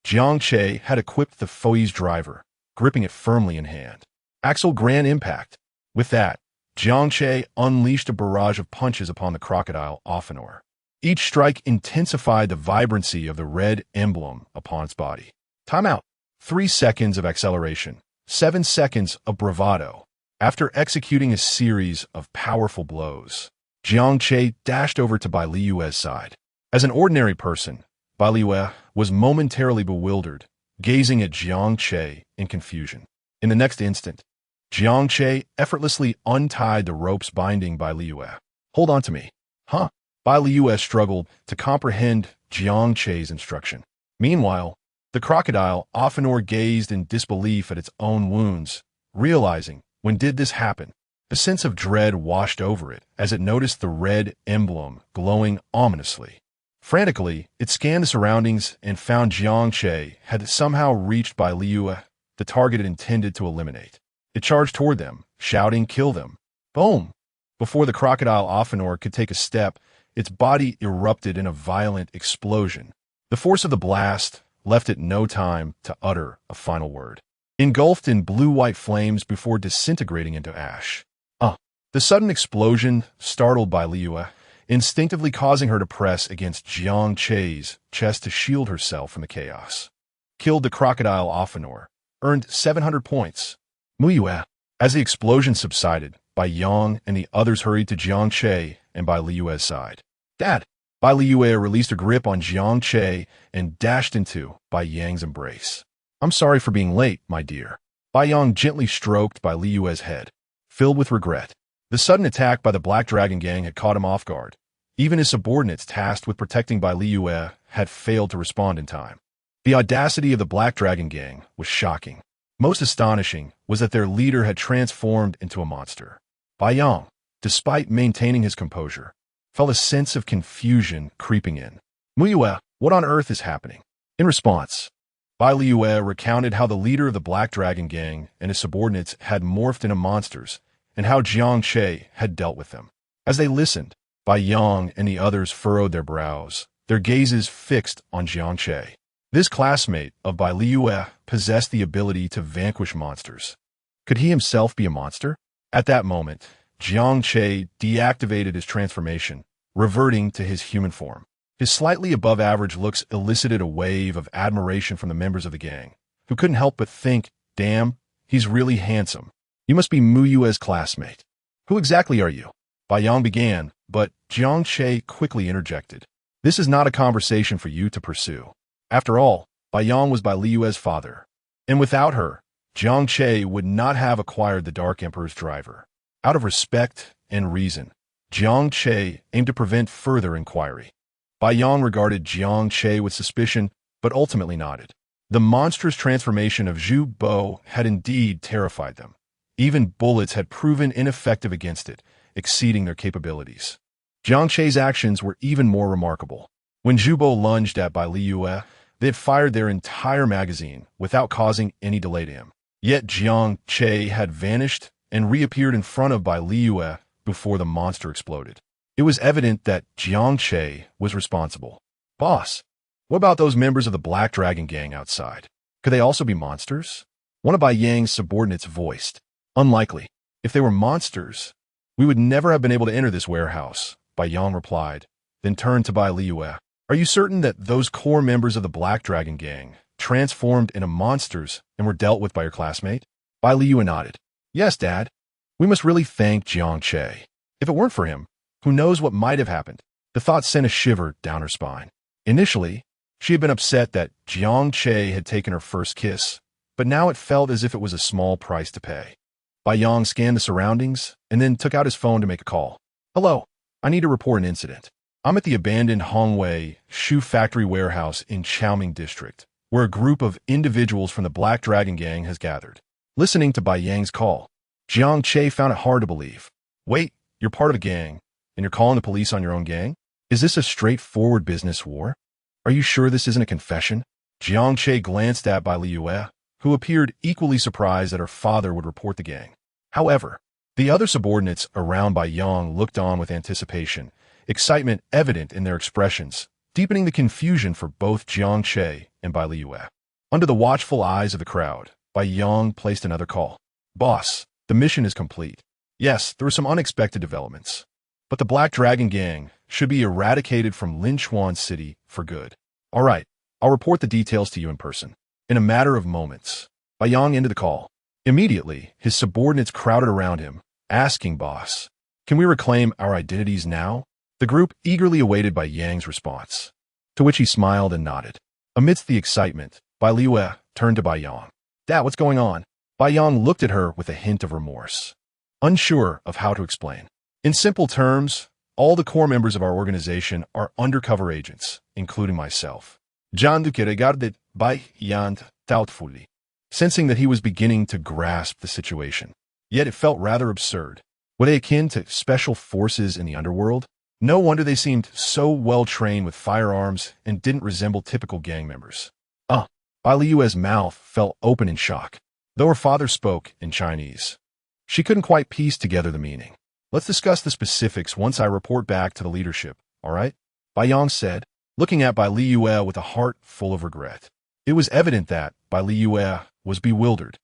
Jiang Che had equipped the foe's driver, gripping it firmly in hand. Axel Grand Impact. With that, Jiang Che unleashed a barrage of punches upon the crocodile Ophion. Each strike intensified the vibrancy of the red emblem upon its body. Time out. 3 seconds of acceleration. 7 seconds of bravado. After executing a series of powerful blows, Jiang Che dashed over to Bai Liu's side. As an ordinary person, Bai Liu was momentarily bewildered, gazing at Jiang Che in confusion. In the next instant, Jiang Che effortlessly untied the ropes binding Bai Liu. Hold on to me. Huh? Bai Liu struggled to comprehend Jiang Che's instruction. Meanwhile, the crocodile Ophion gazed in disbelief at its own wounds, realizing, when did this happen? A sense of dread washed over it as it noticed the red emblem glowing ominously. Frantically, it scanned the surroundings and found Jiang Che had somehow reached Bai Liu, the target it intended to eliminate. It charged toward them, shouting, "Kill them!" Boom! Before the crocodile Ophion could take a step, its body erupted in a violent explosion. The force of the blast left it no time to utter a final word. Engulfed in blue-white flames before disintegrating into ash. The sudden explosion startled Bai Liu, instinctively causing her to press against Jiang Che's chest to shield herself from the chaos. Killed the crocodile Ophion, earned 700 points. Muyue. As the explosion subsided, Bai Yang and the others hurried to Jiang Che and Bai Liu's side. Dad! Bai Liu released her grip on Jiang Che and dashed into Bai Yang's embrace. "I'm sorry for being late, my dear." Bai Yang gently stroked Bai Liu's head, filled with regret. The sudden attack by the Black Dragon Gang had caught him off guard. Even his subordinates tasked with protecting Bai Liu had failed to respond in time. The audacity of the Black Dragon Gang was shocking. Most astonishing was that their leader had transformed into a monster. Bai Yang, despite maintaining his composure, felt a sense of confusion creeping in. "Muyue, what on earth is happening?" In response, Bai Liu recounted how the leader of the Black Dragon Gang and his subordinates had morphed into monsters, and how Jiang Che had dealt with them. As they listened, Bai Yang and the others furrowed their brows, their gazes fixed on Jiang Che. This classmate of Bai Liu possessed the ability to vanquish monsters. Could he himself be a monster? At that moment, Jiang Che deactivated his transformation, reverting to his human form. His slightly above-average looks elicited a wave of admiration from the members of the gang, who couldn't help but think, "Damn, he's really handsome. You must be Muyue's classmate." "Who exactly are you?" Bai Yang began, but Jiang Che quickly interjected. "This is not a conversation for you to pursue." After all, Bai Yang was Bai Liu's father, and without her, Jiang Che would not have acquired the Dark Emperor's driver. Out of respect and reason, Jiang Che aimed to prevent further inquiry. Bai Yang regarded Jiang Che with suspicion, but ultimately nodded. The monstrous transformation of Zhu Bo had indeed terrified them. Even bullets had proven ineffective against it, exceeding their capabilities. Jiang Che's actions were even more remarkable. When Zhu Bo lunged at Bai Liu, they had fired their entire magazine without causing any delay to him. Yet Jiang Che had vanished and reappeared in front of Bai Liu before the monster exploded. It was evident that Jiang Che was responsible. "Boss, what about those members of the Black Dragon Gang outside? Could they also be monsters?" One of Bai Yang's subordinates voiced. "Unlikely. If they were monsters, we would never have been able to enter this warehouse," Bai Yang replied, then turned to Bai Liu. "Are you certain that those core members of the Black Dragon Gang transformed into monsters and were dealt with by your classmate?" Bai Liu nodded. "Yes, Dad. We must really thank Jiang Che. If it weren't for him, who knows what might have happened?" The thought sent a shiver down her spine. Initially, she had been upset that Jiang Che had taken her first kiss, but now it felt as if it was a small price to pay. Bai Yang scanned the surroundings and then took out his phone to make a call. "Hello, I need to report an incident. I'm at the abandoned Hongwei shoe factory warehouse in Chaoming District, where a group of individuals from the Black Dragon Gang has gathered." Listening to Bai Yang's call, Jiang Che found it hard to believe. "Wait, you're part of a gang, and you're calling the police on your own gang? Is this a straightforward business war? Are you sure this isn't a confession?" Jiang Che glanced at Bai Liu, who appeared equally surprised that her father would report the gang. However, the other subordinates around Bai Yang looked on with anticipation, excitement evident in their expressions, deepening the confusion for both Jiang Che and Bai Liu. Under the watchful eyes of the crowd, Bai Yang placed another call. "Boss, the mission is complete. Yes, there were some unexpected developments, but the Black Dragon Gang should be eradicated from Linchuan City for good. All right, I'll report the details to you in person." In a matter of moments, Bai Yang ended the call. Immediately, his subordinates crowded around him, asking, "Boss, can we reclaim our identities now?" The group eagerly awaited Bai Yang's response, to which he smiled and nodded. Amidst the excitement, Bai Liu turned to Bai Yang. "Dad, what's going on?" Bai Yang looked at her with a hint of remorse, unsure of how to explain. "In simple terms, all the core members of our organization are undercover agents, including myself." Jiang Che regarded Bai Yang doubtfully, sensing that he was beginning to grasp the situation. Yet it felt rather absurd. Were they akin to special forces in the underworld? No wonder they seemed so well-trained with firearms and didn't resemble typical gang members. Bai Liu's mouth fell open in shock. though her father spoke in Chinese. She couldn't quite piece together the meaning. Let's discuss the specifics once I report back to the leadership, all right? Bai Yang said, looking at Bai Liyue with a heart full of regret. It was evident that Bai Liyue was bewildered.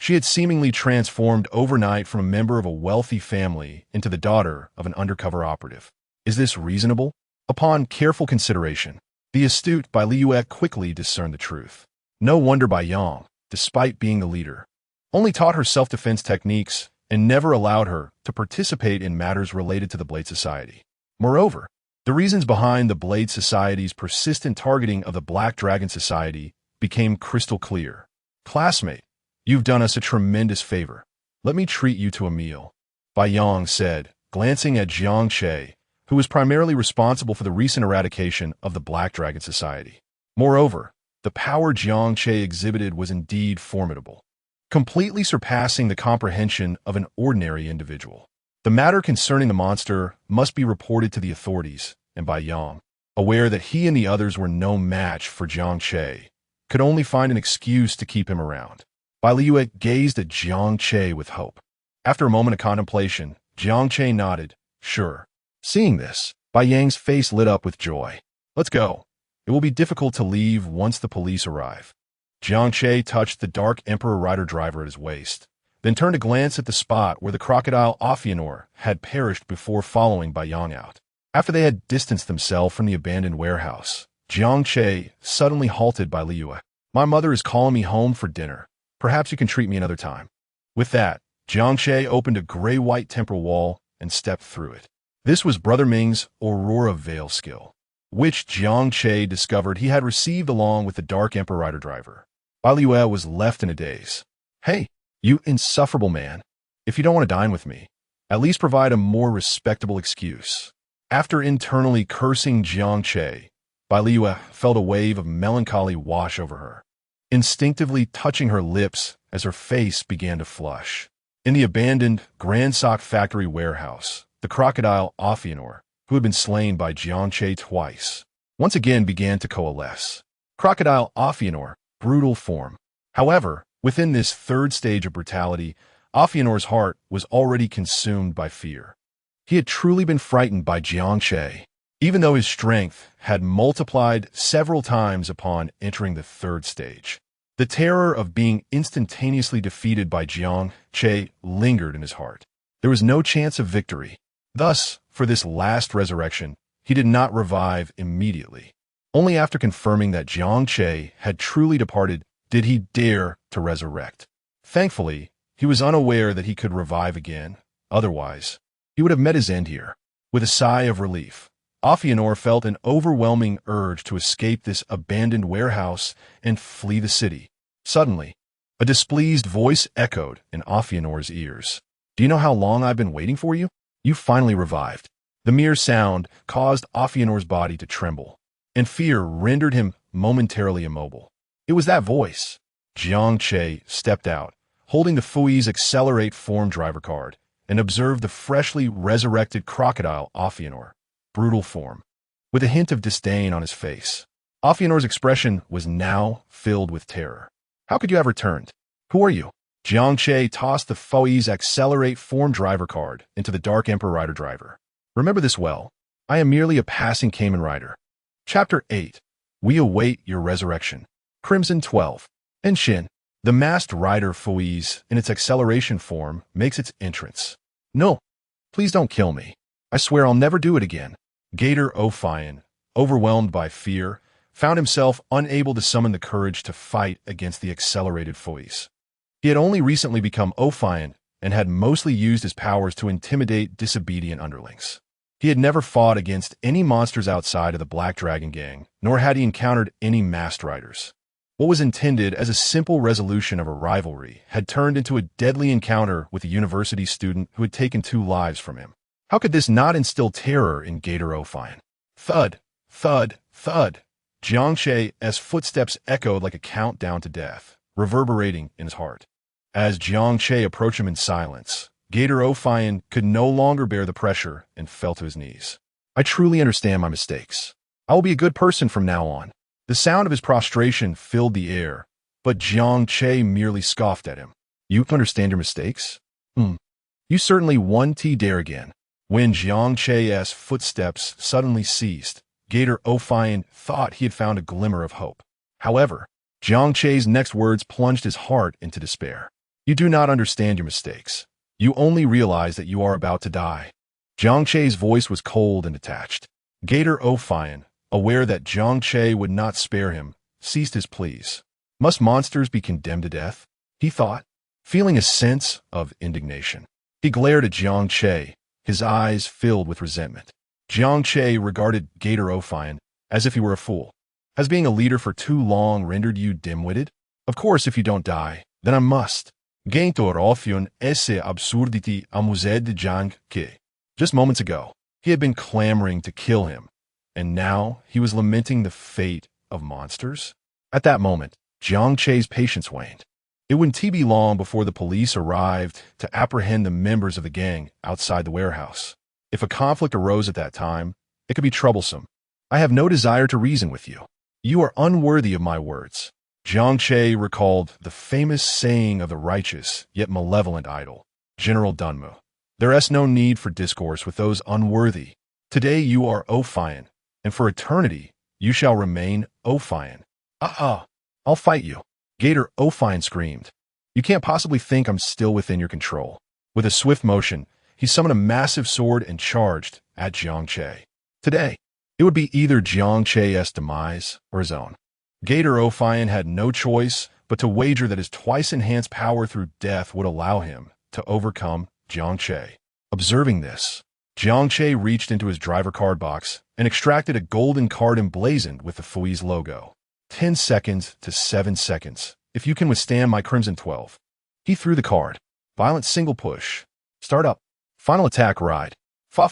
She had seemingly transformed overnight from a member of a wealthy family into the daughter of an undercover operative. Is this reasonable? Upon careful consideration, the astute Bai Liyue quickly discerned the truth. No wonder Bai Yang, despite being the leader, only taught her self-defense techniques and never allowed her to participate in matters related to the Blade Society. Moreover, the reasons behind the Blade Society's persistent targeting of the Black Dragon Society became crystal clear. Classmate, you've done us a tremendous favor. Let me treat you to a meal, Bai Yang said, glancing at Jiang Che, who was primarily responsible for the recent eradication of the Black Dragon Society. Moreover, the power Jiang Che exhibited was indeed formidable, completely surpassing the comprehension of an ordinary individual. The matter concerning the monster must be reported to the authorities, and Bai Yang, aware that he and the others were no match for Jiang Che, could only find an excuse to keep him around. Bai Liyue gazed at Jiang Che with hope. After a moment of contemplation, Jiang Che nodded, sure. Seeing this, Bai Yang's face lit up with joy. Let's go. It will be difficult to leave once the police arrive. Jiang Che touched the Dark Emperor rider driver at his waist, then turned to glance at the spot where the crocodile Ophion had perished before following Bai Yang out. After they had distanced themselves from the abandoned warehouse, Jiang Che suddenly halted Bai Liyue. My mother is calling me home for dinner. Perhaps you can treat me another time. With that, Jiang Che opened a gray-white temporal wall and stepped through it. This was Brother Ming's Aurora Veil skill, which Jiang Che discovered he had received along with the Dark Emperor rider driver. Bai Liyue was left in a daze. Hey, you insufferable man. If you don't want to dine with me, at least provide a more respectable excuse. After internally cursing Jiang Che, Bai Liyue felt a wave of melancholy wash over her, instinctively touching her lips as her face began to flush. In the abandoned Grand Sock factory warehouse, the crocodile Ophion, who had been slain by Jiang Che twice, once again began to coalesce. Crocodile Ophion, brutal form. However, within this third stage of brutality, Ophionor's heart was already consumed by fear. He had truly been frightened by Jiang Che, even though his strength had multiplied several times upon entering the third stage. The terror of being instantaneously defeated by Jiang Che lingered in his heart. There was no chance of victory. Thus, for this last resurrection, he did not revive immediately. Only after confirming that Jiang Che had truly departed did he dare to resurrect. Thankfully, he was unaware that he could revive again. Otherwise, he would have met his end here. With a sigh of relief, Ophion felt an overwhelming urge to escape this abandoned warehouse and flee the city. Suddenly, a displeased voice echoed in Ophionor's ears. Do you know how long I've been waiting for you? You finally revived. The mere sound caused Ophionor's body to tremble, and fear rendered him momentarily immobile. It was that voice. Jiang Che stepped out, holding the Fui's Accelerate Form driver card, and observed the freshly resurrected crocodile Ophion, brutal form, with a hint of disdain on his face. Ophionor's expression was now filled with terror. How could you have returned? Who are you? Jiang Che tossed the Fui's Accelerate Form driver card into the Dark Emperor rider driver. Remember this well. I am merely a passing Cayman rider. Chapter 8. We await your resurrection. Crimson 12. Enshin. The masked rider Fui's, in its acceleration form, makes its entrance. No, please don't kill me. I swear I'll never do it again. Gator Ophion, overwhelmed by fear, found himself unable to summon the courage to fight against the accelerated Fui's. He had only recently become Ophion and had mostly used his powers to intimidate disobedient underlings. He had never fought against any monsters outside of the Black Dragon Gang, nor had he encountered any masked riders. What was intended as a simple resolution of a rivalry had turned into a deadly encounter with a university student who had taken 2 lives from him. How could this not instill terror in Gator Ophion? Thud, thud, thud. Jiang Che's footsteps echoed like a countdown to death, reverberating in his heart. As Jiang Che approached him in silence, Gator Ophion could no longer bear the pressure and fell to his knees. I truly understand my mistakes. I will be a good person from now on. The sound of his prostration filled the air, but Jiang Che merely scoffed at him. You understand your mistakes? Hmm. You certainly won't dare again. When Jiang Che's footsteps suddenly ceased, Gator Ophion thought he had found a glimmer of hope. However, Jiang Che's next words plunged his heart into despair. You do not understand your mistakes. You only realize that you are about to die. Jiang Che's voice was cold and detached. Gator Ophion, aware that Jiang Che would not spare him, ceased his pleas. Must monsters be condemned to death? He thought, feeling a sense of indignation. He glared at Jiang Che, his eyes filled with resentment. Jiang Che regarded Gator Ophion as if he were a fool. Has being a leader for too long rendered you dim-witted? Of course, if you don't die, then I must. Gator Ophion esse absurdity amused Jiang Che. Just moments ago, he had been clamoring to kill him, and now he was lamenting the fate of monsters? At that moment, Jiang Che's patience waned. It wouldn't be long before the police arrived to apprehend the members of the gang outside the warehouse. If a conflict arose at that time, it could be troublesome. I have no desire to reason with you. You are unworthy of my words. Jiang Che recalled the famous saying of the righteous yet malevolent idol, General Dunmu. There is no need for discourse with those unworthy. Today you are Ophion, and for eternity you shall remain Ophion. I'll fight you. Gator Ophion screamed. You can't possibly think I'm still within your control. With a swift motion, he summoned a massive sword and charged at Jiang Che. Today, it would be either Jiang Che's demise or his own. Gator Ophion had no choice but to wager that his twice-enhanced power through death would allow him to overcome Jiang Che. Observing this, Jiang Che reached into his driver card box and extracted a golden card emblazoned with the Fui's logo. 10 seconds to 7 seconds, if you can withstand my Crimson 12. He threw the card. Violent single push. Start up. Final attack ride. Fa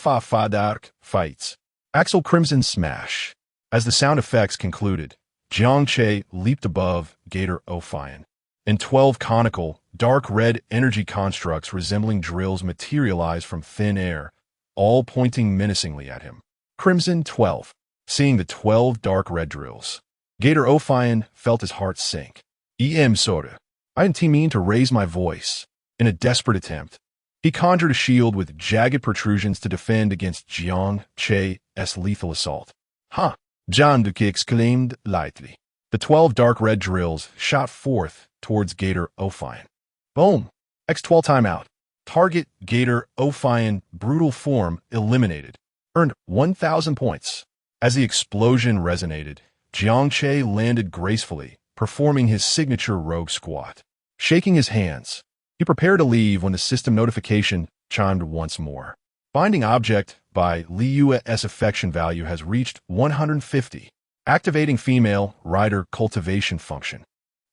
dark fights. Axel Crimson smash. As the sound effects concluded, Jiang Che leaped above Gator Ophion, and 12 conical, dark red energy constructs resembling drills materialized from thin air, all pointing menacingly at him. Crimson 12. Seeing the 12 dark red drills, Gator Ophion felt his heart sink. Soda. I didn't mean to raise my voice. In a desperate attempt, he conjured a shield with jagged protrusions to defend against Jiang Che's lethal assault. Ha! Jiang Che exclaimed lightly. The 12 dark red drills shot forth towards Gator Ophion. Boom! X12 timeout. Target Gator Ophion brutal form eliminated. Earned 1,000 points. As the explosion resonated, Jiang Che landed gracefully, performing his signature rogue squat. Shaking his hands, he prepared to leave when the system notification chimed once more. Binding object by Liu's affection value has reached 150. Activating female rider cultivation function.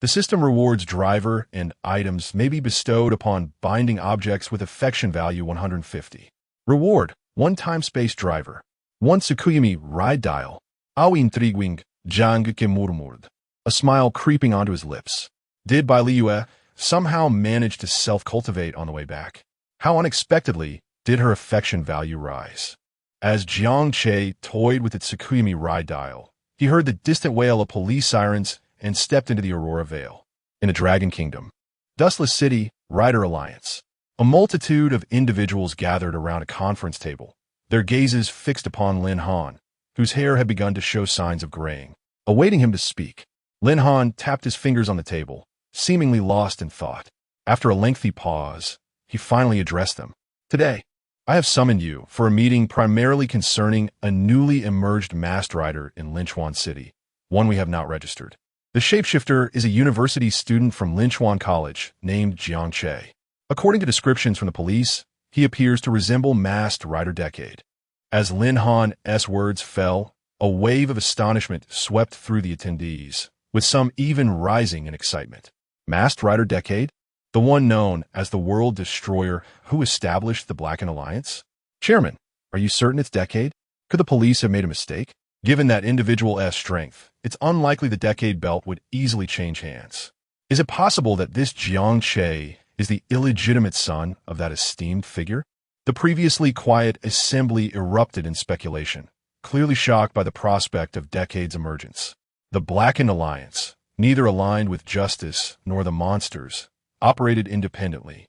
The system rewards driver and items may be bestowed upon binding objects with affection value 150. Reward, 1 time space driver. 1 Tsukuyomi ride dial. Au intriguing, Jiang Che murmured. A smile creeping onto his lips. Did by Liu somehow manage to self-cultivate on the way back? How unexpectedly did her affection value rise? As Jiang Che toyed with its Tsukuyomi ride dial, he heard the distant wail of police sirens and stepped into the Aurora Vale. In the Dragon Kingdom, Dustless City, Rider Alliance. A multitude of individuals gathered around a conference table, their gazes fixed upon Lin Han, whose hair had begun to show signs of graying. Awaiting him to speak, Lin Han tapped his fingers on the table, seemingly lost in thought. After a lengthy pause, he finally addressed them. Today, I have summoned you for a meeting primarily concerning a newly emerged masked rider in Linchuan City, one we have not registered. The shapeshifter is a university student from Linchuan College named Jiang Che. According to descriptions from the police, he appears to resemble masked rider Decade. As Lin Han's words fell, a wave of astonishment swept through the attendees, with some even rising in excitement. Masked rider Decade? The one known as the World Destroyer who established the Blackened Alliance? Chairman, are you certain it's Decade? Could the police have made a mistake? Given that individual's strength, it's unlikely the Decade belt would easily change hands. Is it possible that this Jiang Che is the illegitimate son of that esteemed figure? The previously quiet assembly erupted in speculation, clearly shocked by the prospect of Decade's emergence. The Blackened Alliance, neither aligned with justice nor the monsters, operated independently,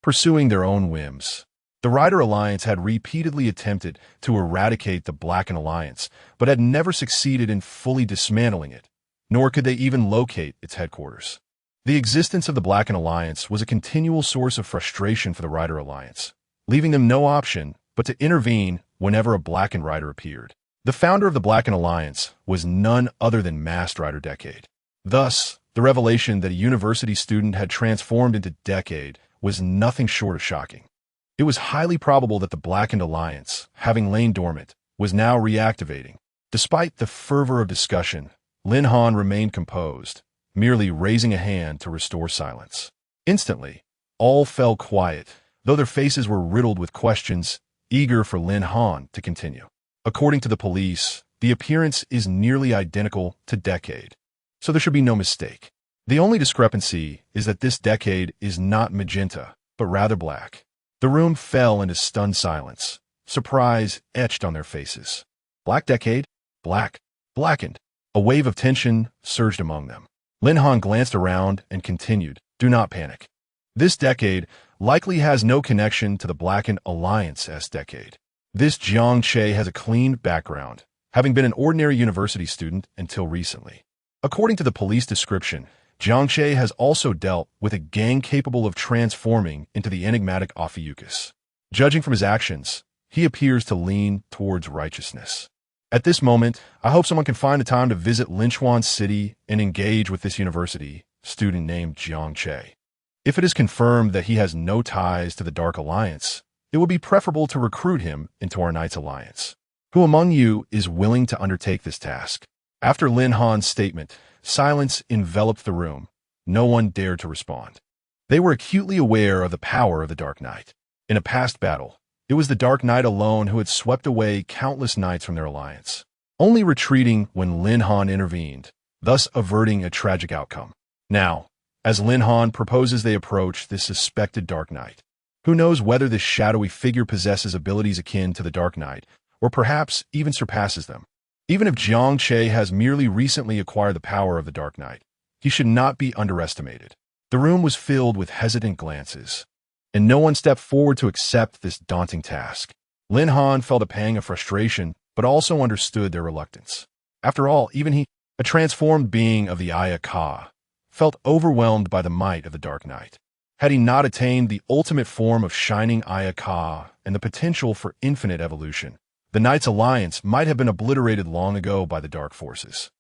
pursuing their own whims. The Rider Alliance had repeatedly attempted to eradicate the Blackened Alliance, but had never succeeded in fully dismantling it, nor could they even locate its headquarters. The existence of the Blackened Alliance was a continual source of frustration for the Rider Alliance, leaving them no option but to intervene whenever a Blackened Rider appeared. The founder of the Blackened Alliance was none other than Masked Rider Decade. Thus, the revelation that a university student had transformed into Decade was nothing short of shocking. It was highly probable that the Blackened Alliance, having lain dormant, was now reactivating. Despite the fervor of discussion, Lin Han remained composed, merely raising a hand to restore silence. Instantly, all fell quiet, though their faces were riddled with questions, eager for Lin Han to continue. According to the police, the appearance is nearly identical to Decade, so there should be no mistake. The only discrepancy is that this Decade is not magenta, but rather black. The room fell into stunned silence, surprise etched on their faces. Black Decade? Black. Blackened. A wave of tension surged among them. Lin Han glanced around and continued, "Do not panic. This Decade likely has no connection to the Blackened Alliance-S Decade. This Jiang Che has a clean background, having been an ordinary university student until recently. According to the police description, Jiang Che has also dealt with a gang capable of transforming into the enigmatic Ophion. Judging from his actions, he appears to lean towards righteousness. At this moment, I hope someone can find the time to visit Linchuan City and engage with this university student named Jiang Che. If it is confirmed that he has no ties to the Dark Alliance, it would be preferable to recruit him into our Knights Alliance. Who among you is willing to undertake this task?" After Lin Han's statement, silence enveloped the room. No one dared to respond. They were acutely aware of the power of the Dark Knight. In a past battle, it was the Dark Knight alone who had swept away countless knights from their alliance, only retreating when Lin Han intervened, thus averting a tragic outcome. Now, as Lin Han proposes they approach this suspected Dark Knight, who knows whether this shadowy figure possesses abilities akin to the Dark Knight, or perhaps even surpasses them. Even if Jiang Che has merely recently acquired the power of the Dark Knight, he should not be underestimated. The room was filled with hesitant glances, and no one stepped forward to accept this daunting task. Lin Han felt a pang of frustration, but also understood their reluctance. After all, even he, a transformed being of the Aya Ka, felt overwhelmed by the might of the Dark Knight. Had he not attained the ultimate form of shining Aya Ka and the potential for infinite evolution, the Knights Alliance might have been obliterated long ago by the Dark Forces.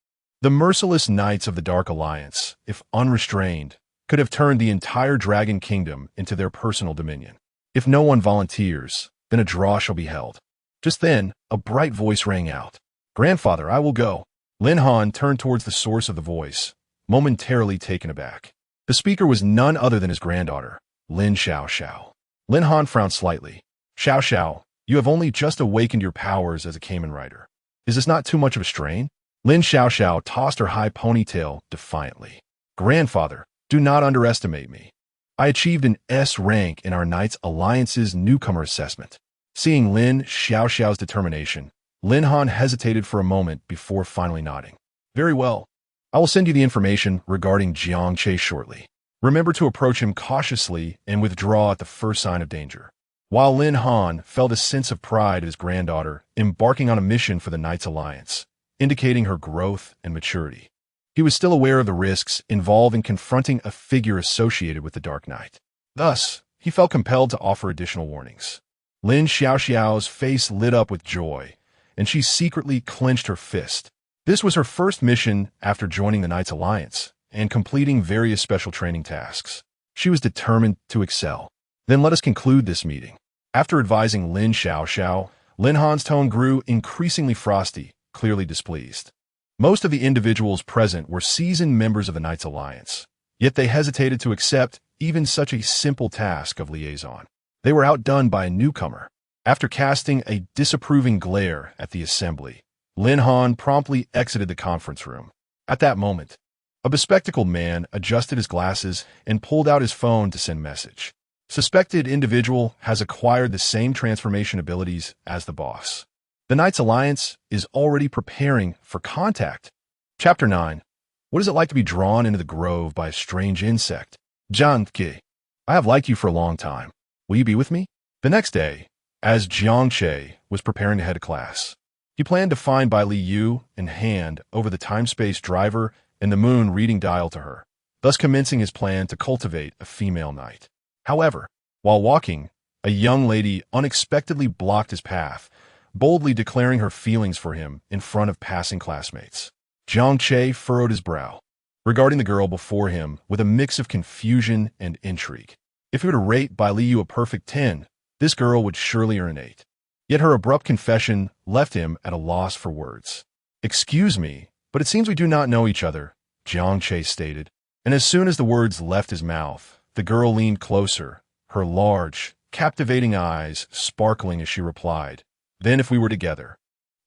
The merciless Knights of the Dark Alliance, if unrestrained, could have turned the entire Dragon Kingdom into their personal dominion. If no one volunteers, then a draw shall be held. Just then, a bright voice rang out. "Grandfather, I will go." Lin Han turned towards the source of the voice, momentarily taken aback. The speaker was none other than his granddaughter, Lin Xiao. Lin Han frowned slightly. Xiao, you have only just awakened your powers as a Kamen Rider. Is this not too much of a strain?" Lin Xiao tossed her high ponytail defiantly. "Grandfather, do not underestimate me. I achieved an S rank in our Knights Alliance's newcomer assessment." Seeing Lin Xiao's determination, Lin Han hesitated for a moment before finally nodding. "Very well. I will send you the information regarding Jiang Che shortly. Remember to approach him cautiously and withdraw at the first sign of danger." While Lin Han felt a sense of pride at his granddaughter embarking on a mission for the Knights Alliance, indicating her growth and maturity, he was still aware of the risks involved in confronting a figure associated with the Dark Knight. Thus, he felt compelled to offer additional warnings. Lin Xiao's face lit up with joy, and she secretly clenched her fist. This was her first mission after joining the Knights Alliance and completing various special training tasks. She was determined to excel. "Then let us conclude this meeting." After advising Lin Xiao, Lin Han's tone grew increasingly frosty, clearly displeased. Most of the individuals present were seasoned members of the Knights Alliance, yet they hesitated to accept even such a simple task of liaison. They were outdone by a newcomer. After casting a disapproving glare at the assembly, Lin Han promptly exited the conference room. At that moment, a bespectacled man adjusted his glasses and pulled out his phone to send message. Suspected individual has acquired the same transformation abilities as the boss. The Knights Alliance is already preparing for contact. Chapter 9. What is it like to be drawn into the grove by a strange insect? Jiang Che, I have liked you for a long time. Will you be with me? The next day, as Jiang Che was preparing to head to class, he planned to find Bai Li Yu and hand over the time-space driver and the moon reading dial to her, thus commencing his plan to cultivate a female knight. However, while walking, a young lady unexpectedly blocked his path, boldly declaring her feelings for him in front of passing classmates. Jiang Che furrowed his brow, regarding the girl before him with a mix of confusion and intrigue. If he were to rate Bai Li Yu a perfect 10, this girl would surely earn an 8. Yet her abrupt confession left him at a loss for words. "Excuse me, but it seems we do not know each other," Jiang Che stated, and as soon as the words left his mouth, the girl leaned closer, her large, captivating eyes sparkling as she replied, "Then if we were together,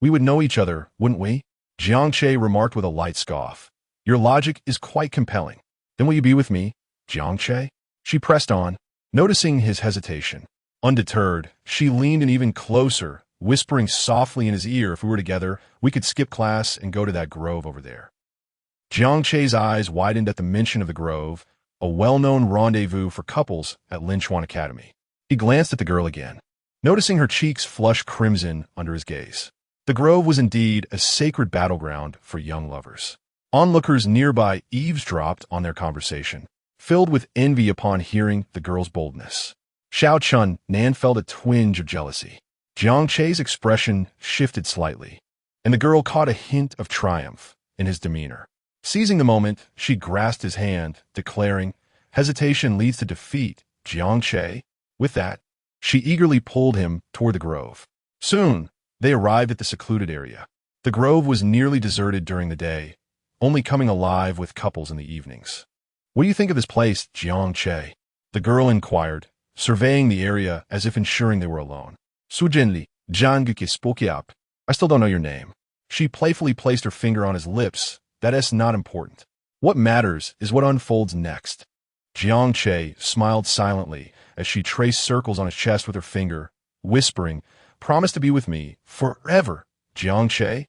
we would know each other, wouldn't we?" Jiang Che remarked with a light scoff. "Your logic is quite compelling. Then will you be with me, Jiang Che?" She pressed on, noticing his hesitation. Undeterred, she leaned in even closer, whispering softly in his ear, "If we were together, we could skip class and go to that grove over there." Jiang Che's eyes widened at the mention of the grove, a well-known rendezvous for couples at Linchuan Academy. He glanced at the girl again, noticing her cheeks flush crimson under his gaze. The grove was indeed a sacred battleground for young lovers. Onlookers nearby eavesdropped on their conversation, filled with envy upon hearing the girl's boldness. Xiao Chun Nan felt a twinge of jealousy. Jiang Che's expression shifted slightly, and the girl caught a hint of triumph in his demeanor. Seizing the moment, she grasped his hand, declaring, "Hesitation leads to defeat, Jiang Che." With that, she eagerly pulled him toward the grove. Soon, they arrived at the secluded area. The grove was nearly deserted during the day, only coming alive with couples in the evenings. "What do you think of this place, Jiang Che?" the girl inquired, surveying the area as if ensuring they were alone. "Sujinli, Jiang spoke up. I still don't know your name." She playfully placed her finger on his lips. "That is not important. What matters is what unfolds next." Jiang Che smiled silently as she traced circles on his chest with her finger, whispering, "Promise to be with me forever, Jiang Che?"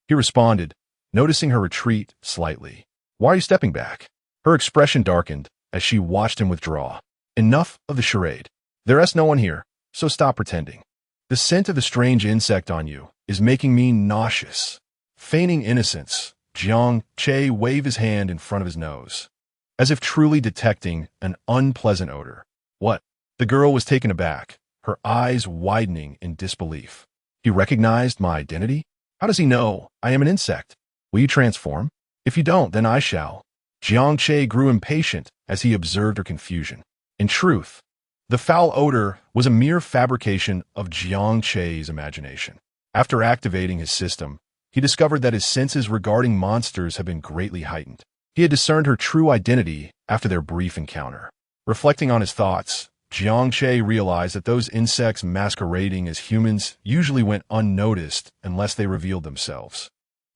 He responded, noticing her retreat slightly. "Why are you stepping back?" Her expression darkened as she watched him withdraw. "Enough of the charade. There is no one here, so stop pretending. The scent of the strange insect on you is making me nauseous." Feigning innocence, Jiang Che waved his hand in front of his nose, as if truly detecting an unpleasant odor. "What?" The girl was taken aback, her eyes widening in disbelief. "He recognized my identity? How does he know I am an insect? Will you transform? If you don't, then I shall." Jiang Che grew impatient as he observed her confusion. In truth, the foul odor was a mere fabrication of Jiang Che's imagination. After activating his system, he discovered that his senses regarding monsters had been greatly heightened. He had discerned her true identity after their brief encounter. Reflecting on his thoughts, Jiang Che realized that those insects masquerading as humans usually went unnoticed unless they revealed themselves.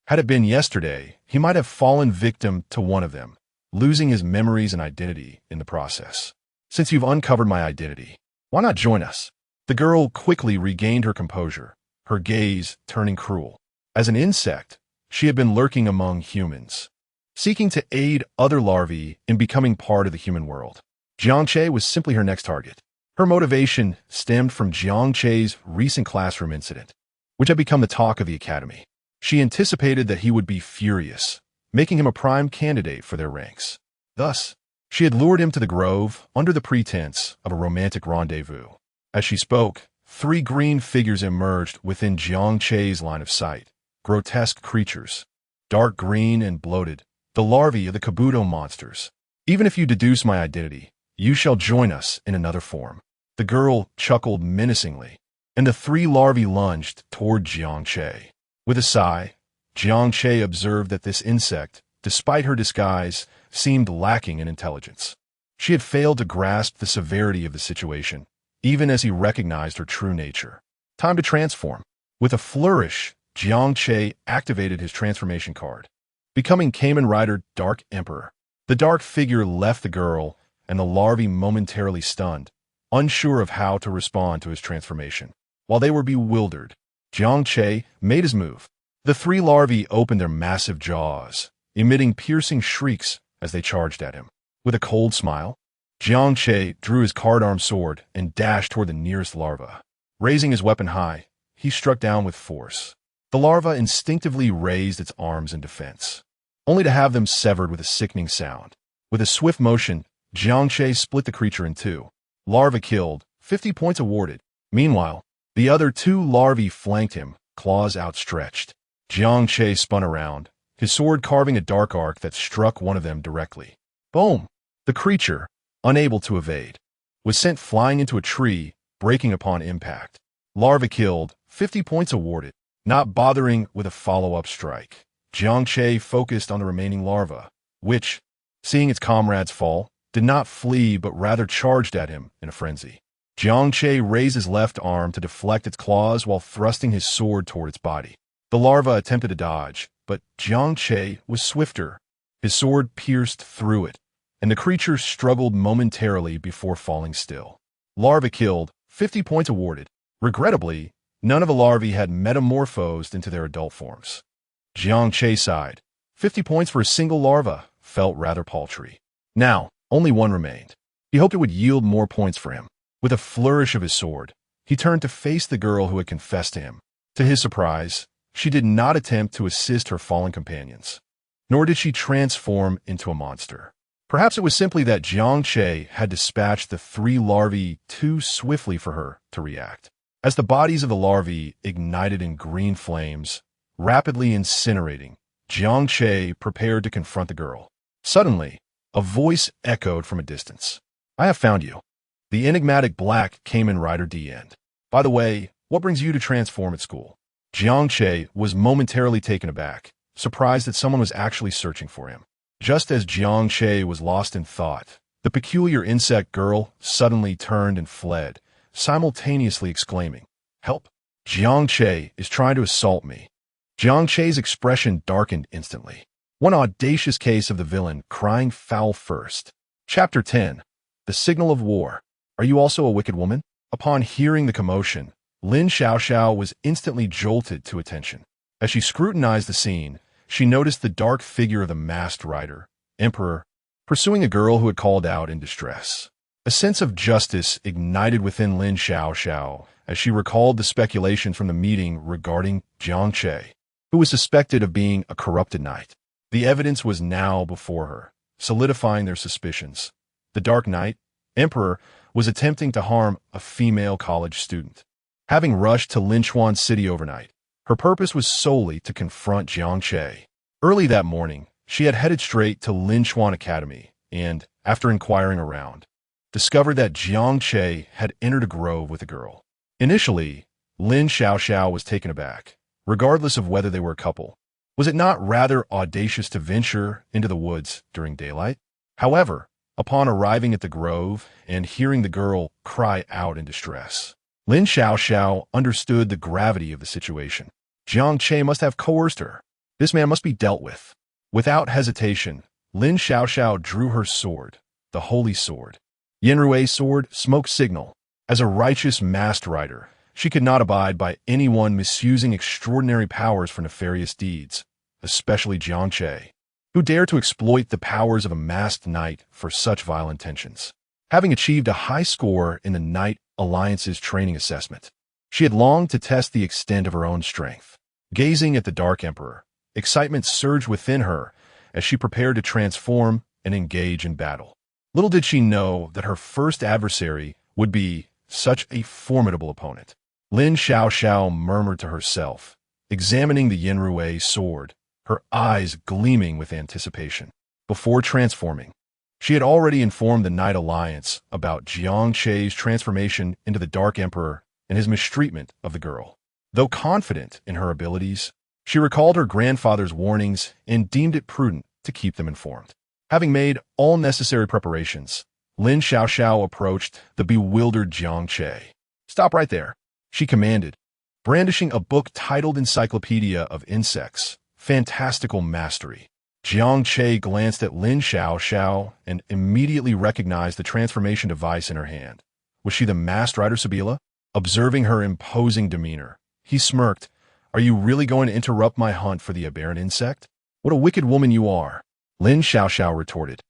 Had it been yesterday, he might have fallen victim to one of them, losing his memories and identity in the process. "Since you've uncovered my identity, why not join us?" The girl quickly regained her composure, her gaze turning cruel. As an insect, she had been lurking among humans, seeking to aid other larvae in becoming part of the human world. Jiang Che was simply her next target. Her motivation stemmed from Jiang Che's recent classroom incident, which had become the talk of the academy. She anticipated that he would be furious, making him a prime candidate for their ranks. Thus, she had lured him to the grove under the pretense of a romantic rendezvous. As she spoke, 3 green figures emerged within Jiang Che's line of sight, grotesque creatures, dark green and bloated, the larvae of the Kabuto monsters. "Even if you deduce my identity, you shall join us in another form." The girl chuckled menacingly, and the 3 larvae lunged toward Jiang Che. With a sigh, Jiang Che observed that this insect, despite her disguise, seemed lacking in intelligence. She had failed to grasp the severity of the situation, even as he recognized her true nature. Time to transform. With a flourish, Jiang Che activated his transformation card, becoming Kamen Rider Dark Emperor. The dark figure left the girl, and the larvae momentarily stunned, unsure of how to respond to his transformation. While they were bewildered, Jiang Che made his move. The 3 larvae opened their massive jaws, emitting piercing shrieks as they charged at him. With a cold smile, Jiang Che drew his card-armed sword and dashed toward the nearest larva. Raising his weapon high, he struck down with force. The larva instinctively raised its arms in defense, only to have them severed with a sickening sound. With a swift motion, Jiang Che split the creature in two. Larva killed, 50 points awarded. Meanwhile, the other two larvae flanked him, claws outstretched. Jiang Che spun around, his sword carving a dark arc that struck one of them directly. Boom! The creature, unable to evade, was sent flying into a tree, breaking upon impact. Larva killed, 50 points awarded. Not bothering with a follow-up strike, Jiang Che focused on the remaining larva, which, seeing its comrades fall, did not flee but rather charged at him in a frenzy. Jiang Che raised his left arm to deflect its claws while thrusting his sword toward its body. The larva attempted to dodge, but Jiang Che was swifter. His sword pierced through it, and the creature struggled momentarily before falling still. Larva killed, 50 points awarded. Regrettably, none of the larvae had metamorphosed into their adult forms. Jiang Che sighed. 50 points for a single larva felt rather paltry. Now, only one remained. He hoped it would yield more points for him. With a flourish of his sword, he turned to face the girl who had confessed to him. To his surprise, she did not attempt to assist her fallen companions, nor did she transform into a monster. Perhaps it was simply that Jiang Che had dispatched the three larvae too swiftly for her to react. As the bodies of the larvae ignited in green flames, rapidly incinerating, Jiang Che prepared to confront the girl. Suddenly, a voice echoed from a distance. "I have found you." The enigmatic black Kamen Rider D end. "By the way, what brings you to transform at school?" Jiang Che was momentarily taken aback, surprised that someone was actually searching for him. Just as Jiang Che was lost in thought, the peculiar insect girl suddenly turned and fled, simultaneously exclaiming, "Help! Jiang Che is trying to assault me." Jiang Che's expression darkened instantly. One audacious case of the villain crying foul first. Chapter 10. The Signal of War. Are you also a wicked woman? Upon hearing the commotion, Lin Xiaoxiao was instantly jolted to attention. As she scrutinized the scene, she noticed the dark figure of the masked rider, Emperor, pursuing a girl who had called out in distress. A sense of justice ignited within Lin Xiaoxiao as she recalled the speculations from the meeting regarding Jiang Che, who was suspected of being a corrupted knight. The evidence was now before her, solidifying their suspicions. The Dark Knight, Emperor, was attempting to harm a female college student. Having rushed to Linchuan City overnight, her purpose was solely to confront Jiang Che. Early that morning, she had headed straight to Linchuan Academy and, after inquiring around, discovered that Jiang Che had entered a grove with a girl. Initially, Lin Xiaoxiao was taken aback, regardless of whether they were a couple. Was it not rather audacious to venture into the woods during daylight? However, upon arriving at the grove and hearing the girl cry out in distress, Lin Xiaoxiao understood the gravity of the situation. Jiang Che must have coerced her. This man must be dealt with. Without hesitation, Lin Xiaoxiao drew her sword, the holy sword. Yenrui's sword, smoke signal. As a righteous masked rider, she could not abide by anyone misusing extraordinary powers for nefarious deeds, especially Jiang Che, who dared to exploit the powers of a masked knight for such vile intentions. Having achieved a high score in the Knight Alliance's training assessment, she had longed to test the extent of her own strength. Gazing at the Dark Emperor, excitement surged within her as she prepared to transform and engage in battle. Little did she know that her first adversary would be such a formidable opponent. Lin Xiaoxiao murmured to herself, examining the Yenrui sword, her eyes gleaming with anticipation. Before transforming, she had already informed the Knight Alliance about Jiang Che's transformation into the Dark Emperor and his mistreatment of the girl. Though confident in her abilities, she recalled her grandfather's warnings and deemed it prudent to keep them informed. Having made all necessary preparations, Lin Xiaoxiao approached the bewildered Jiang Che. "Stop right there," she commanded, brandishing a book titled Encyclopedia of Insects, Fantastical Mastery. Jiang Che glanced at Lin Xiaoxiao and immediately recognized the transformation device in her hand. Was she the masked rider Sabila? Observing her imposing demeanor, he smirked. "Are you really going to interrupt my hunt for the aberrant insect? What a wicked woman you are," Lin Xiaoxiao retorted.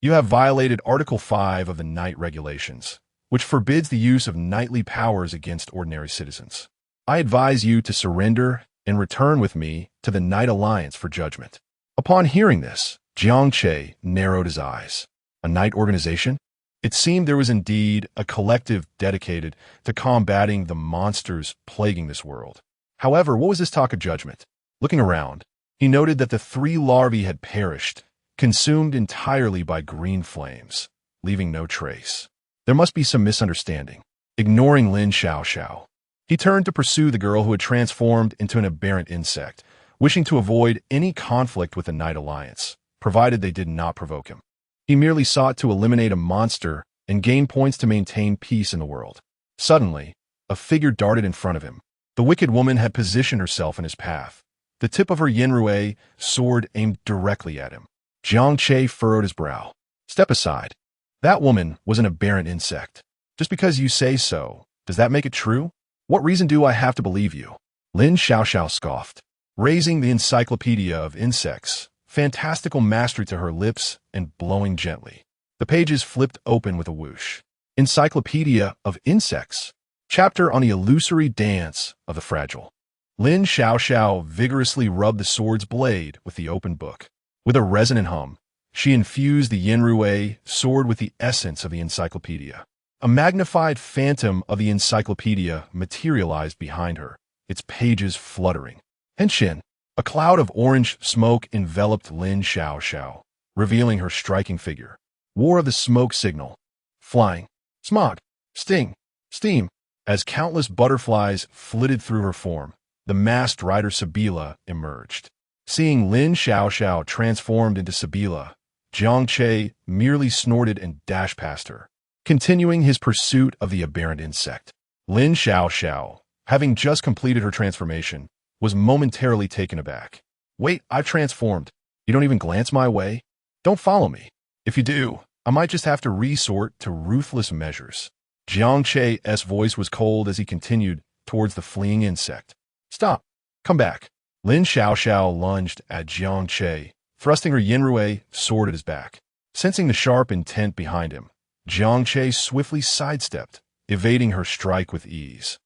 You have violated Article 5 of the Knight Regulations, which forbids the use of knightly powers against ordinary citizens. I advise you to surrender and return with me to the Knight Alliance for judgment." Upon hearing this, Jiang Che narrowed his eyes. A Knight organization? It seemed there was indeed a collective dedicated to combating the monsters plaguing this world. However, what was this talk of judgment? Looking around, he noted that the 3 larvae had perished, consumed entirely by green flames, leaving no trace. There must be some misunderstanding. Ignoring Lin Xiaoxiao, he turned to pursue the girl who had transformed into an aberrant insect, wishing to avoid any conflict with the Knight Alliance, provided they did not provoke him. He merely sought to eliminate a monster and gain points to maintain peace in the world. Suddenly, a figure darted in front of him. The wicked woman had positioned herself in his path, the tip of her Yinrui sword aimed directly at him. Jiang Che furrowed his brow. "Step aside. That woman was an aberrant insect. Just because you say so, does that make it true? What reason do I have to believe you?" Lin Xiaoxiao scoffed, raising the Encyclopedia of Insects, fantastical mastery to her lips and blowing gently. The pages flipped open with a whoosh. Encyclopedia of Insects. Chapter on the illusory dance of the fragile. Lin Xiaoxiao vigorously rubbed the sword's blade with the open book. With a resonant hum, she infused the Yinrui sword with the essence of the encyclopedia. A magnified phantom of the encyclopedia materialized behind her, its pages fluttering. Henshin. A cloud of orange smoke enveloped Lin Xiaoxiao, revealing her striking figure. War of the smoke signal. Flying. Smog. Sting. Steam. As countless butterflies flitted through her form, the masked rider Sabila emerged. Seeing Lin Xiaoxiao transformed into Sabila, Jiang Che merely snorted and dashed past her, continuing his pursuit of the aberrant insect. Lin Xiaoxiao, having just completed her transformation, was momentarily taken aback. "Wait, I've transformed. You don't even glance my way? Don't follow me. If you do, I might just have to resort to ruthless measures." Jiang Che's voice was cold as he continued towards the fleeing insect. "Stop. Come back." Lin Xiaoxiao lunged at Jiang Che, thrusting her Yinrui sword at his back. Sensing the sharp intent behind him, Jiang Che swiftly sidestepped, evading her strike with ease.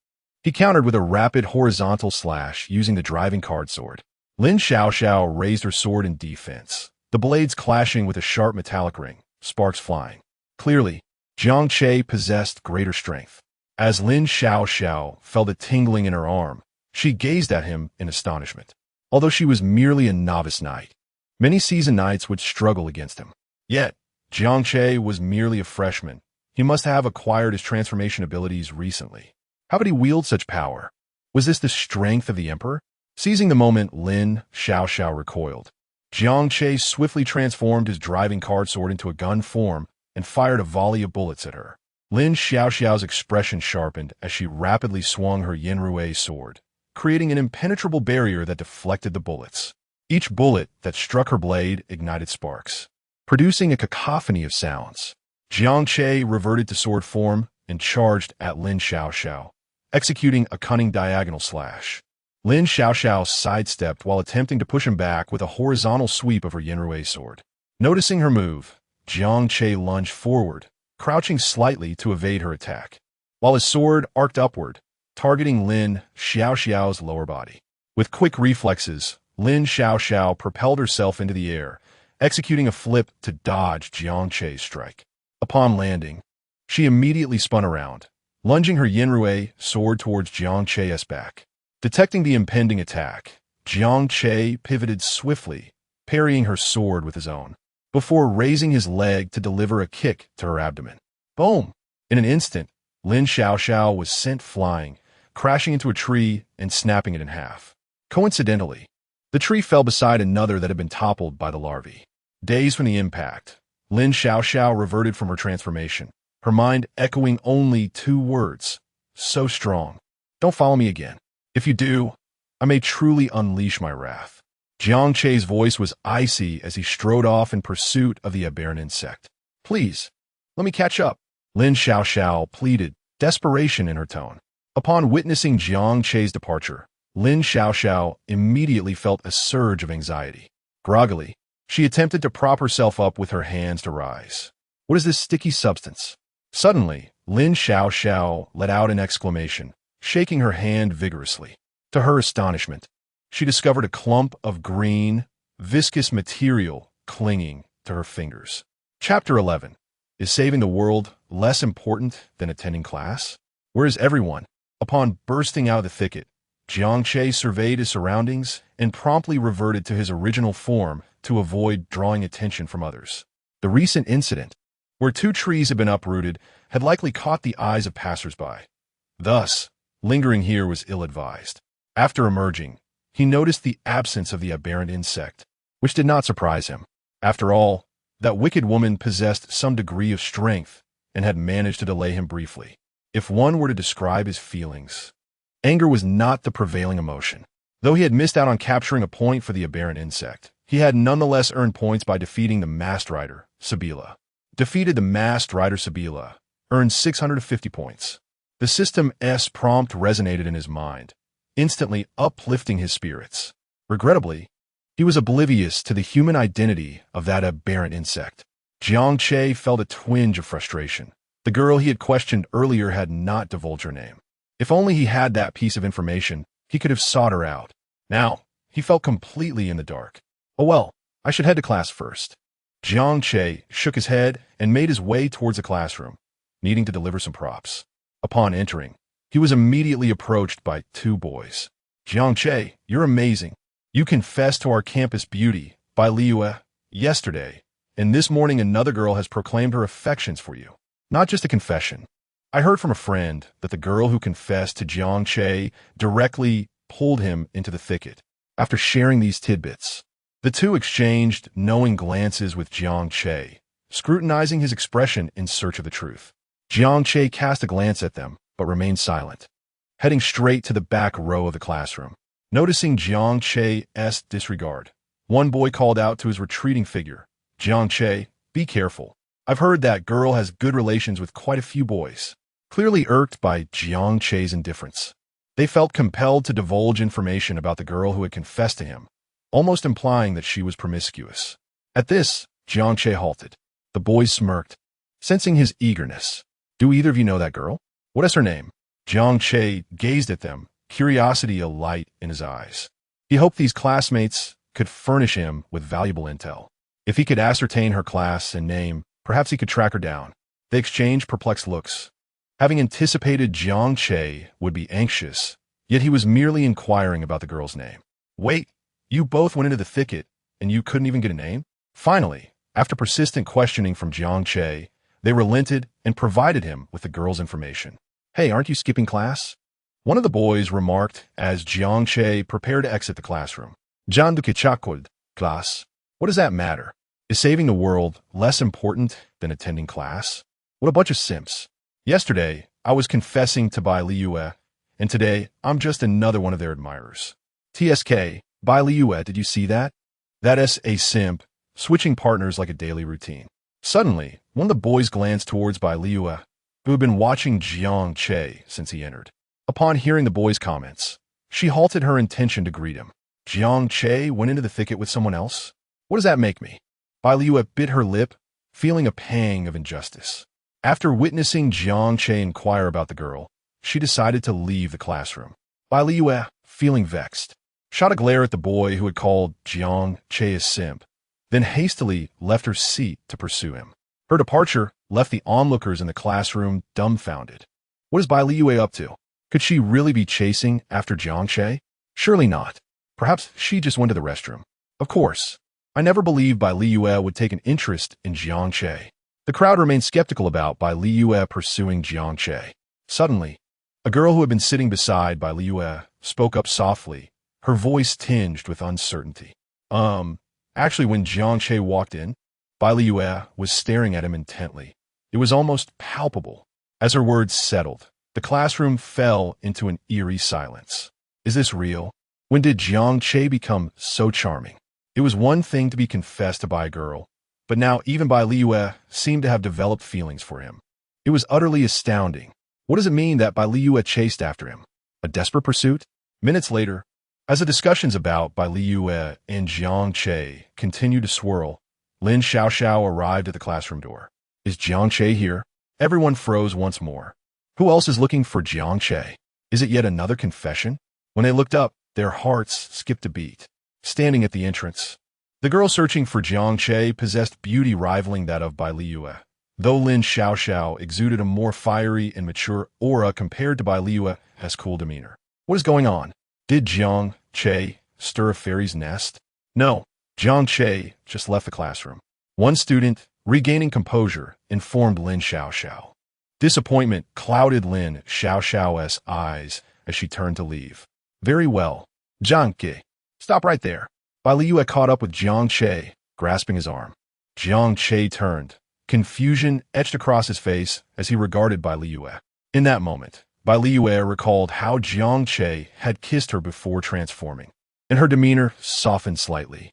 He countered with a rapid horizontal slash using the driving card sword. Lin Xiaoxiao raised her sword in defense, the blades clashing with a sharp metallic ring, sparks flying. Clearly, Jiang Che possessed greater strength. As Lin Xiaoxiao felt a tingling in her arm, she gazed at him in astonishment. Although she was merely a novice knight, many seasoned knights would struggle against him. Yet, Jiang Che was merely a freshman. He must have acquired his transformation abilities recently. How could he wield such power? Was this the strength of the emperor? Seizing the moment, Lin Xiaoxiao recoiled. Jiang Che swiftly transformed his driving card sword into a gun form and fired a volley of bullets at her. Lin Xiaoxiao's expression sharpened as she rapidly swung her Yinrui sword, creating an impenetrable barrier that deflected the bullets. Each bullet that struck her blade ignited sparks, producing a cacophony of sounds. Jiang Che reverted to sword form and charged at Lin Xiaoxiao, executing a cunning diagonal slash. Lin Xiaoxiao sidestepped while attempting to push him back with a horizontal sweep of her Yinrui sword. Noticing her move, Jiang Che lunged forward, crouching slightly to evade her attack, while his sword arced upward, targeting Lin Xiaoxiao's lower body. With quick reflexes, Lin Xiaoxiao propelled herself into the air, executing a flip to dodge Jiang Che's strike. Upon landing, she immediately spun around, lunging her Yinrui sword towards Jiang Che's back. Detecting the impending attack, Jiang Che pivoted swiftly, parrying her sword with his own, before raising his leg to deliver a kick to her abdomen. Boom! In an instant, Lin Xiaoxiao was sent flying, crashing into a tree and snapping it in half. Coincidentally, the tree fell beside another that had been toppled by the larvae. Dazed from the impact, Lin Xiaoxiao reverted from her transformation, her mind echoing only 2 words, so strong. "Don't follow me again. If you do, I may truly unleash my wrath." Jiang Che's voice was icy as he strode off in pursuit of the aberrant insect. "Please, let me catch up," Lin Xiaoxiao pleaded, desperation in her tone. Upon witnessing Jiang Che's departure, Lin Xiaoxiao immediately felt a surge of anxiety. Groggily, She attempted to prop herself up with her hands to rise. What is this sticky substance? Suddenly, Lin Xiao let out an exclamation, shaking her hand vigorously. To her astonishment, she discovered a clump of green, viscous material clinging to her fingers. Chapter 11. Is saving the world less important than attending class? Where is everyone? Upon bursting out of the thicket, Jiang Che surveyed his surroundings and promptly reverted to his original form to avoid drawing attention from others. The recent incident, where 2 trees had been uprooted, had likely caught the eyes of passers-by. Thus, lingering here was ill-advised. After emerging, he noticed the absence of the aberrant insect, which did not surprise him. After all, that wicked woman possessed some degree of strength and had managed to delay him briefly. If one were to describe his feelings, anger was not the prevailing emotion. Though he had missed out on capturing a point for the aberrant insect, he had nonetheless earned points by defeating the masked rider, Sabila. Defeated the masked rider Sabila, earned 650 points. The system's prompt resonated in his mind, instantly uplifting his spirits. Regrettably, he was oblivious to the human identity of that aberrant insect. Jiang Che felt a twinge of frustration. The girl he had questioned earlier had not divulged her name. If only he had that piece of information, he could have sought her out. Now, he felt completely in the dark. Oh well, I should head to class first. Jiang Che shook his head and made his way towards the classroom, needing to deliver some props. Upon entering, he was immediately approached by 2 boys. Jiang Che, you're amazing. You confessed to our campus beauty by Liu yesterday, and this morning another girl has proclaimed her affections for you. Not just a confession. I heard from a friend that the girl who confessed to Jiang Che directly pulled him into the thicket. After sharing these tidbits, the 2 exchanged knowing glances with Jiang Che, scrutinizing his expression in search of the truth. Jiang Che cast a glance at them, but remained silent, heading straight to the back row of the classroom. Noticing Jiang Che's disregard, one boy called out to his retreating figure, Jiang Che, be careful. I've heard that girl has good relations with quite a few boys. Clearly irked by Jiang Che's indifference, they felt compelled to divulge information about the girl who had confessed to him, almost implying that she was promiscuous. At this, Jiang Che halted. The boys smirked, sensing his eagerness. Do either of you know that girl? What is her name? Jiang Che gazed at them, curiosity alight in his eyes. He hoped these classmates could furnish him with valuable intel. If he could ascertain her class and name, perhaps he could track her down. They exchanged perplexed looks. Having anticipated Jiang Che would be anxious, yet he was merely inquiring about the girl's name. Wait, you both went into the thicket, and you couldn't even get a name? Finally, after persistent questioning from Jiang Che, they relented and provided him with the girl's information. Hey, aren't you skipping class? One of the boys remarked as Jiang Che prepared to exit the classroom. Jan du Kichakud, class. What does that matter? Is saving the world less important than attending class? What a bunch of simps. Yesterday, I was confessing to Bai Liu, and today, I'm just another one of their admirers. TSK, Bai Liu, did you see that? That is a simp, switching partners like a daily routine. Suddenly, one of the boys glanced towards Bai Liu, who had been watching Jiang Che since he entered. Upon hearing the boy's comments, she halted her intention to greet him. Jiang Che went into the thicket with someone else? What does that make me? Bai Liu bit her lip, feeling a pang of injustice. After witnessing Jiang Che inquire about the girl, she decided to leave the classroom. Bai Liu, feeling vexed, shot a glare at the boy who had called Jiang Che a simp, then hastily left her seat to pursue him. Her departure left the onlookers in the classroom dumbfounded. What is Bai Liu up to? Could she really be chasing after Jiang Che? Surely not. Perhaps she just went to the restroom. Of course, I never believed Bai Liu would take an interest in Jiang Che. The crowd remained skeptical about Bai Liu pursuing Jiang Che. Suddenly, a girl who had been sitting beside Bai Liu spoke up softly, her voice tinged with uncertainty. Actually, when Jiang Che walked in, Bai Liu was staring at him intently. It was almost palpable. As her words settled, the classroom fell into an eerie silence. Is this real? When did Jiang Che become so charming? It was one thing to be confessed to by a girl, but now even Bai Liu seemed to have developed feelings for him. It was utterly astounding. What does it mean that Bai Liu chased after him? A desperate pursuit? Minutes later, As the discussions about Bai Liyue and Jiang Che continued to swirl, Lin Xiaoxiao arrived at the classroom door. Is Jiang Che here? Everyone froze once more. Who else is looking for Jiang Che? Is it yet another confession? When they looked up, their hearts skipped a beat. Standing at the entrance, the girl searching for Jiang Che possessed beauty rivaling that of Bai Liyue, though Lin Xiaoxiao exuded a more fiery and mature aura compared to Bai Liyue's cool demeanor. What is going on? Did Jiang Che stir a fairy's nest? No, Jiang Che just left the classroom. One student, regaining composure, informed Lin Xiaoxiao. Disappointment clouded Lin Xiaoxiao's eyes as she turned to leave. Very well. Jiang Che, stop right there. Bai Liyue caught up with Jiang Che, grasping his arm. Jiang Che turned. Confusion etched across his face as he regarded Bai Liyue. In that moment, Bai Liyue recalled how Jiang Che had kissed her before transforming, and her demeanor softened slightly.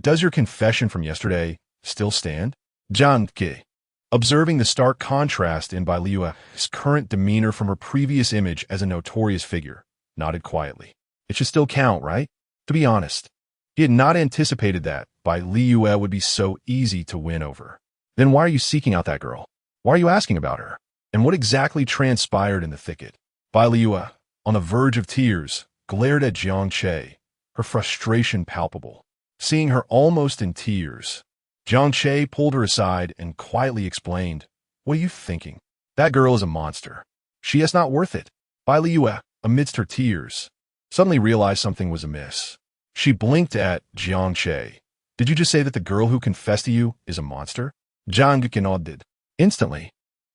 Does your confession from yesterday still stand? Jiang Che, observing the stark contrast in Bai Liyue's current demeanor from her previous image as a notorious figure, nodded quietly. It should still count, right? To be honest, he had not anticipated that Bai Liyue would be so easy to win over. Then why are you seeking out that girl? Why are you asking about her? And what exactly transpired in the thicket? Bai Liyue, on the verge of tears, glared at Jiang Che, her frustration palpable. Seeing her almost in tears, Jiang Che pulled her aside and quietly explained, "What are you thinking? That girl is a monster. She is not worth it." Bai Liyue, amidst her tears, suddenly realized something was amiss. She blinked at Jiang Che. "Did you just say that the girl who confessed to you is a monster?" Jiang Che nodded. Instantly,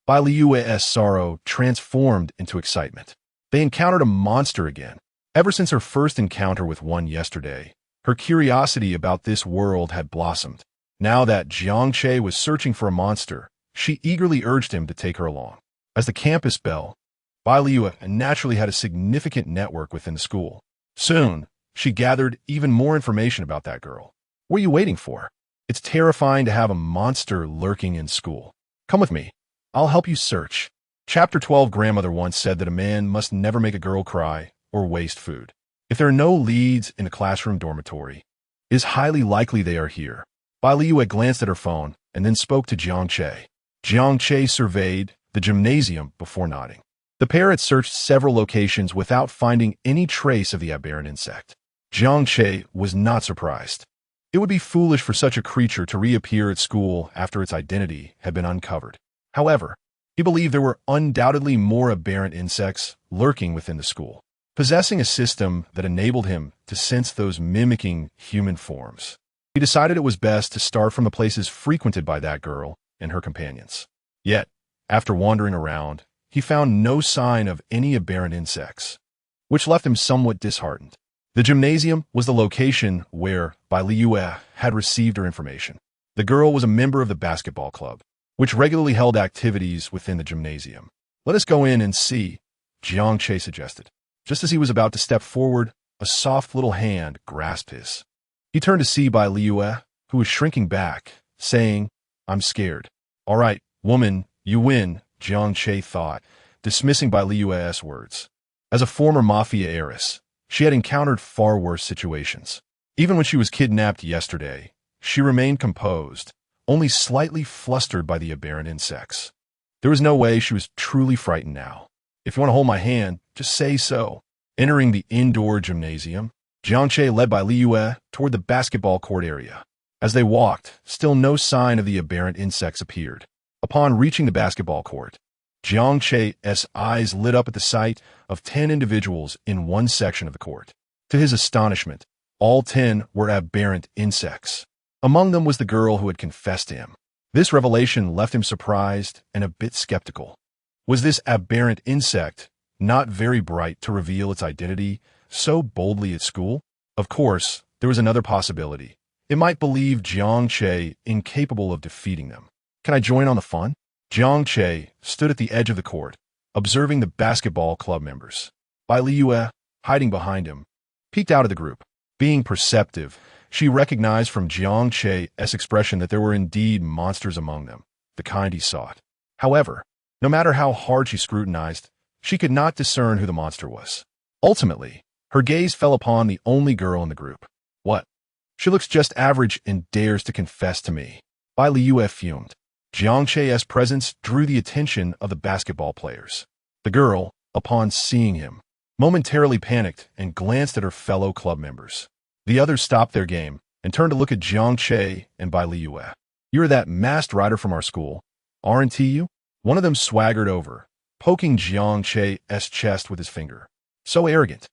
Bai Liyue's sorrow transformed into excitement. They encountered a monster again. Ever since her first encounter with one yesterday, her curiosity about this world had blossomed. Now that Jiang Che was searching for a monster, she eagerly urged him to take her along. As the campus belle, Bai Liyue naturally had a significant network within the school. Soon, she gathered even more information about that girl. What are you waiting for? It's terrifying to have a monster lurking in school. Come with me. I'll help you search. Chapter 12. Grandmother once said that a man must never make a girl cry or waste food. If there are no leads in a classroom dormitory, it is highly likely they are here. Bai Liyue glanced at her phone and then spoke to Jiang Che. Jiang Che surveyed the gymnasium before nodding. The pair had searched several locations without finding any trace of the aberrant insect. Jiang Che was not surprised. It would be foolish for such a creature to reappear at school after its identity had been uncovered. However, he believed there were undoubtedly more aberrant insects lurking within the school, possessing a system that enabled him to sense those mimicking human forms. He decided it was best to start from the places frequented by that girl and her companions. Yet, after wandering around, he found no sign of any aberrant insects, which left him somewhat disheartened. The gymnasium was the location where Bai Liyue had received her information. The girl was a member of the basketball club, which regularly held activities within the gymnasium. "Let us go in and see," Jiang Che suggested. Just as he was about to step forward, a soft little hand grasped his. He turned to see Bai Liyue, who was shrinking back, saying, "I'm scared." "All right, woman, you win," Jiang Che thought, dismissing Bai Liyue's words. As a former mafia heiress, she had encountered far worse situations. Even when she was kidnapped yesterday, she remained composed, only slightly flustered by the aberrant insects. There was no way she was truly frightened now. "If you want to hold my hand, just say so." Entering the indoor gymnasium, Jiang Che led Bai Liyue toward the basketball court area. As they walked, still no sign of the aberrant insects appeared. Upon reaching the basketball court, Jiang Che's eyes lit up at the sight of 10 individuals in one section of the court. To his astonishment, all 10 were aberrant insects. Among them was the girl who had confessed to him. This revelation left him surprised and a bit skeptical. Was this aberrant insect not very bright to reveal its identity so boldly at school? Of course, there was another possibility. It might believe Jiang Che incapable of defeating them. "Can I join on the fun?" Jiang Che stood at the edge of the court, observing the basketball club members. Bai Liyue, hiding behind him, peeked out of the group. Being perceptive, she recognized from Jiang Che's expression that there were indeed monsters among them, the kind he sought. However, no matter how hard she scrutinized, she could not discern who the monster was. Ultimately, Her gaze fell upon the only girl in the group. What? She looks just average and dares to confess to me. Bai Liu fumed. Jiang Che's presence drew the attention of the basketball players. The girl, upon seeing him, momentarily panicked and glanced at her fellow club members. The others stopped their game and turned to look at Jiang Che and Bai Liu. You're that masked rider from our school, aren't you? One of them swaggered over, poking Jiang Che's chest with his finger. So arrogant.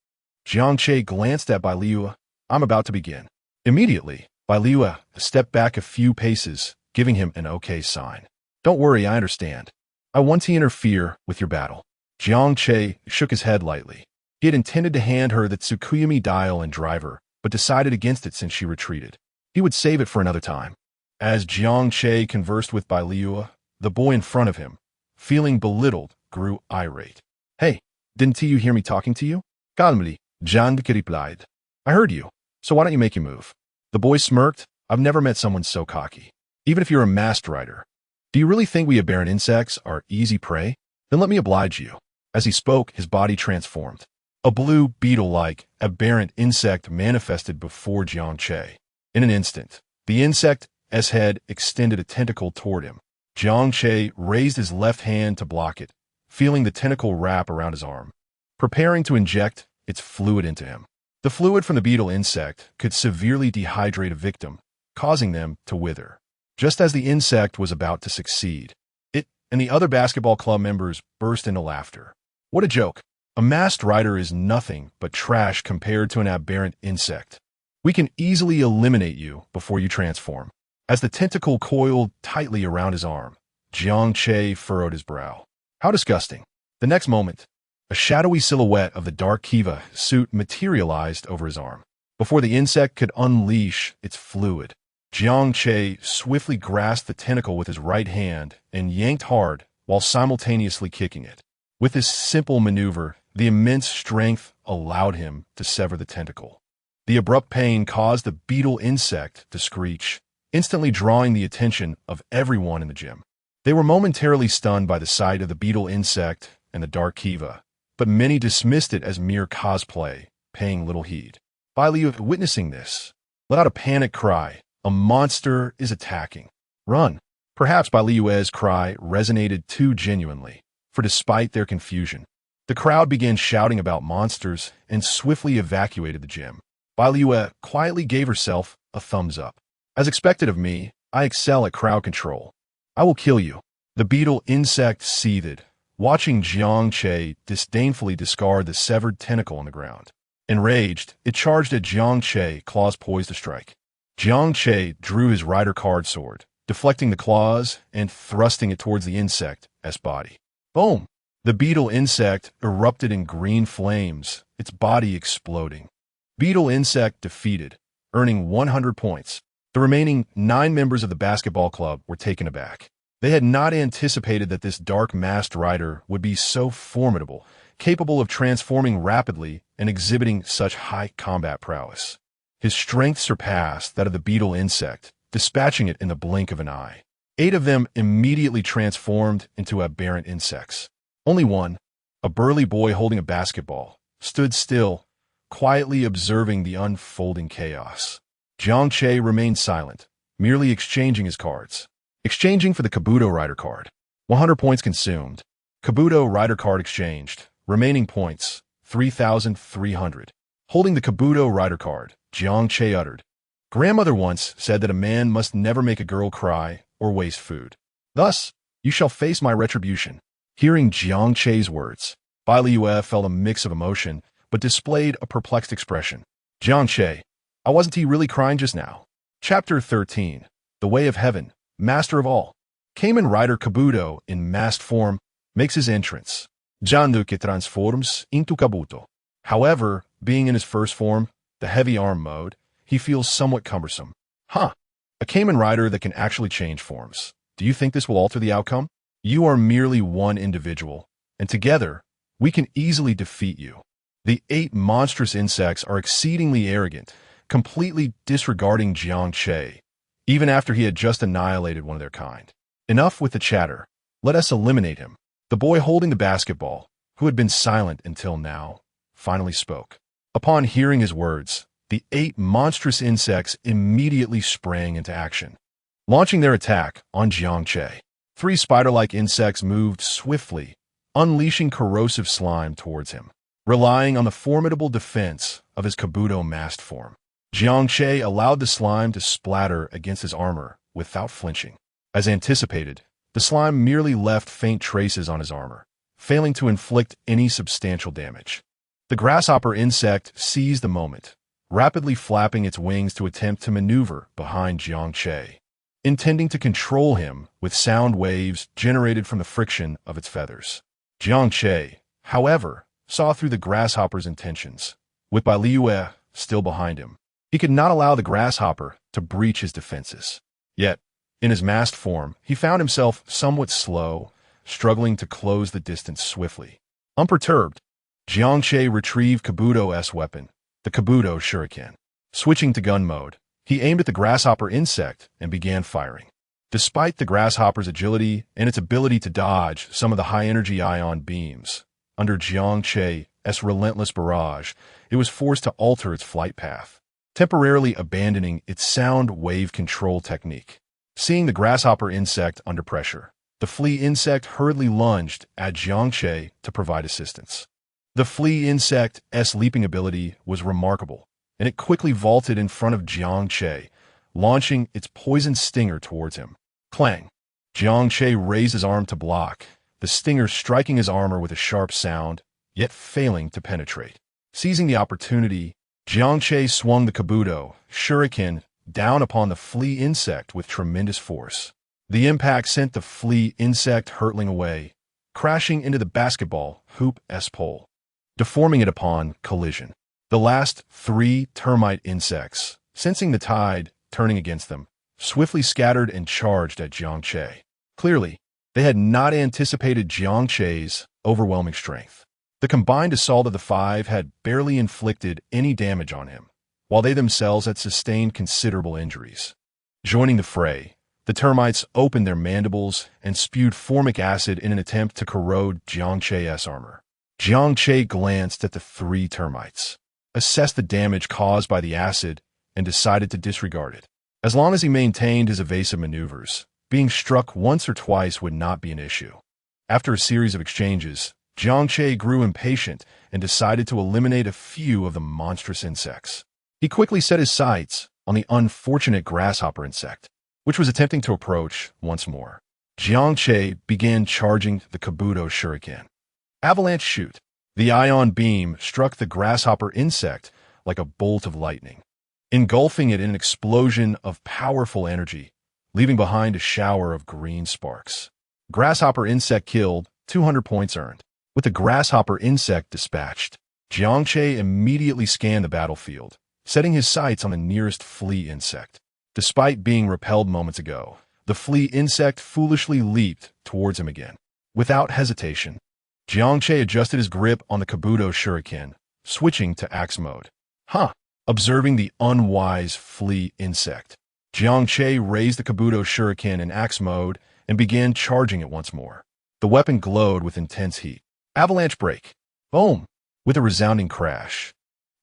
Jiang Che glanced at Bai Liu. I'm about to begin. Immediately, Bai Liu stepped back a few paces, giving him an okay sign. Don't worry, I understand. I want to interfere with your battle. Jiang Che shook his head lightly. He had intended to hand her the Tsukuyomi dial and driver, but decided against it since she retreated. He would save it for another time. As Jiang Che conversed with Bai Liu, the boy in front of him, feeling belittled, grew irate. Hey, didn't you hear me talking to you? Calmly, Jiang Che replied. I heard you, so why don't you make your move? The boy smirked. I've never met someone so cocky. Even if you're a masked rider. Do you really think we aberrant insects are easy prey? Then let me oblige you. As he spoke, his body transformed. A blue, beetle-like, aberrant insect manifested before Jiang Che. In an instant, the insect's head extended a tentacle toward him. Jiang Che raised his left hand to block it, feeling the tentacle wrap around his arm, preparing to inject its fluid into him. The fluid from the beetle insect could severely dehydrate a victim, causing them to wither. Just as the insect was about to succeed, it and the other basketball club members burst into laughter. What a joke. A masked rider is nothing but trash compared to an aberrant insect. We can easily eliminate you before you transform. As the tentacle coiled tightly around his arm, Jiang Che furrowed his brow. How disgusting. The next moment, a shadowy silhouette of the dark Kiva suit materialized over his arm. Before the insect could unleash its fluid, Jiang Che swiftly grasped the tentacle with his right hand and yanked hard while simultaneously kicking it. With this simple maneuver, the immense strength allowed him to sever the tentacle. The abrupt pain caused the beetle insect to screech, instantly drawing the attention of everyone in the gym. They were momentarily stunned by the sight of the beetle insect and the dark Kiva, but many dismissed it as mere cosplay, paying little heed. Bai Liu, witnessing this, let out a panic cry. A monster is attacking. Run. Perhaps Bai Liu's cry resonated too genuinely, for despite their confusion, the crowd began shouting about monsters and swiftly evacuated the gym. Bai Liu quietly gave herself a thumbs up. As expected of me, I excel at crowd control. I will kill you. The beetle insect seethed, watching Jiang Che disdainfully discard the severed tentacle on the ground. Enraged, it charged at Jiang Che, claws poised to strike. Jiang Che drew his rider card sword, deflecting the claws and thrusting it towards the insect's body. Boom! The beetle insect erupted in green flames, its body exploding. Beetle insect defeated, earning 100 points. The remaining 9 members of the basketball club were taken aback. They had not anticipated that this dark masked rider would be so formidable, capable of transforming rapidly and exhibiting such high combat prowess. His strength surpassed that of the beetle insect, dispatching it in the blink of an eye. 8 of them immediately transformed into aberrant insects. Only one, a burly boy holding a basketball, stood still, quietly observing the unfolding chaos. Jiang Che remained silent, merely exchanging his cards. Exchanging for the Kabuto rider card. 100 points consumed. Kabuto rider card exchanged. Remaining points, 3,300. Holding the Kabuto rider card, Jiang Che uttered. Grandmother once said that a man must never make a girl cry or waste food. Thus, you shall face my retribution. Hearing Jiang Che's words, Bai Liu felt a mix of emotion, but displayed a perplexed expression. Jiang Che, wasn't he really crying just now? Chapter 13. The Way of Heaven, Master of All. Kamen Rider Kabuto, in masked form, makes his entrance. Jiang Che transforms into Kabuto. However, being in his first form, the heavy arm mode, he feels somewhat cumbersome. A Kamen Rider that can actually change forms. Do you think this will alter the outcome? You are merely one individual, and together, we can easily defeat you. The 8 monstrous insects are exceedingly arrogant, completely disregarding Jiang Che, even after he had just annihilated one of their kind. Enough with the chatter. Let us eliminate him. The boy holding the basketball, who had been silent until now, finally spoke. Upon hearing his words, the 8 monstrous insects immediately sprang into action, launching their attack on Jiang Che. 3 spider-like insects moved swiftly, unleashing corrosive slime towards him. Relying on the formidable defense of his kabuto masked form, Jiang Che allowed the slime to splatter against his armor without flinching. As anticipated, the slime merely left faint traces on his armor, failing to inflict any substantial damage. The grasshopper insect seized the moment, rapidly flapping its wings to attempt to maneuver behind Jiang Che, intending to control him with sound waves generated from the friction of its feathers. Jiang Che, however, saw through the grasshopper's intentions. With Bai Liue still behind him, he could not allow the grasshopper to breach his defenses. Yet, in his masked form, he found himself somewhat slow, struggling to close the distance swiftly. Unperturbed, Jiang Che retrieved Kabuto's weapon, the Kabuto Shuriken. Switching to gun mode, he aimed at the grasshopper insect and began firing. Despite the grasshopper's agility and its ability to dodge some of the high-energy ion beams, under Jiang Che's relentless barrage, it was forced to alter its flight path, temporarily abandoning its sound wave control technique. Seeing the grasshopper insect under pressure, the flea insect hurriedly lunged at Jiang Che to provide assistance. The flea insect's leaping ability was remarkable, and it quickly vaulted in front of Jiang Che, launching its poison stinger towards him. Clang! Jiang Che raised his arm to block, the stinger striking his armor with a sharp sound, yet failing to penetrate. Seizing the opportunity, Jiang Che swung the Kabuto Shuriken down upon the flea insect with tremendous force. The impact sent the flea insect hurtling away, crashing into the basketball hoop's pole, deforming it upon collision. The last 3 termite insects, sensing the tide turning against them, swiftly scattered and charged at Jiang Che. Clearly, they had not anticipated Jiang Che's overwhelming strength. The combined assault of the 5 had barely inflicted any damage on him, while they themselves had sustained considerable injuries. Joining the fray, the termites opened their mandibles and spewed formic acid in an attempt to corrode Jiang Che's armor. Jiang Che glanced at the 3 termites, assessed the damage caused by the acid, and decided to disregard it. As long as he maintained his evasive maneuvers, being struck once or twice would not be an issue. After a series of exchanges, Jiang Che grew impatient and decided to eliminate a few of the monstrous insects. He quickly set his sights on the unfortunate grasshopper insect, which was attempting to approach once more. Jiang Che began charging the Kabuto Shuriken. Avalanche shoot. The ion beam struck the grasshopper insect like a bolt of lightning, engulfing it in an explosion of powerful energy, leaving behind a shower of green sparks. Grasshopper insect killed, 200 points earned. With the grasshopper insect dispatched, Jiang Che immediately scanned the battlefield, setting his sights on the nearest flea insect. Despite being repelled moments ago, the flea insect foolishly leaped towards him again. Without hesitation, Jiang Che adjusted his grip on the Kabuto Shuriken, switching to axe mode. Observing the unwise flea insect, Jiang Che raised the Kabuto Shuriken in axe mode and began charging it once more. The weapon glowed with intense heat. Avalanche break. Boom! With a resounding crash,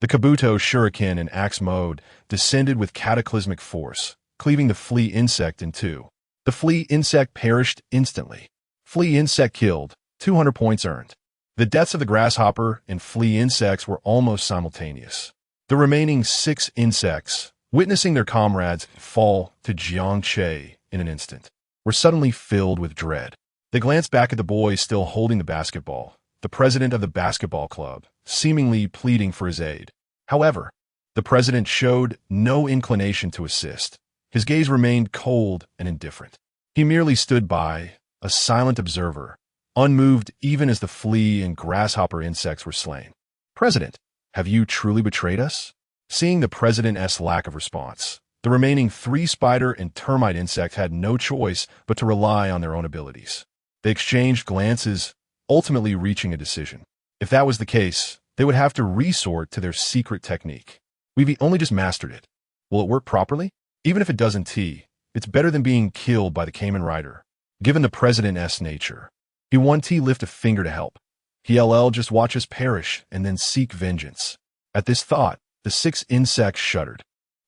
the Kabuto Shuriken in axe mode descended with cataclysmic force, cleaving the flea insect in 2. The flea insect perished instantly. Flea insect killed, 200 points earned. The deaths of the grasshopper and flea insects were almost simultaneous. The remaining 6 insects, witnessing their comrades fall to Jiang Che in an instant, were suddenly filled with dread. They glanced back at the boy still holding the basketball, the president of the basketball club, seemingly pleading for his aid. However, the president showed no inclination to assist. His gaze remained cold and indifferent. He merely stood by, a silent observer, unmoved even as the flea and grasshopper insects were slain. President, have you truly betrayed us? Seeing the president's lack of response, the remaining 3 spider and termite insects had no choice but to rely on their own abilities. They exchanged glances, ultimately reaching a decision. If that was the case, they would have to resort to their secret technique. We've only just mastered it. Will it work properly? Even if it doesn't, it's better than being killed by the Cayman Rider. Given the president's nature, he won't lift a finger to help. He'll just watch us perish and then seek vengeance. At this thought, the 6 insects shuddered.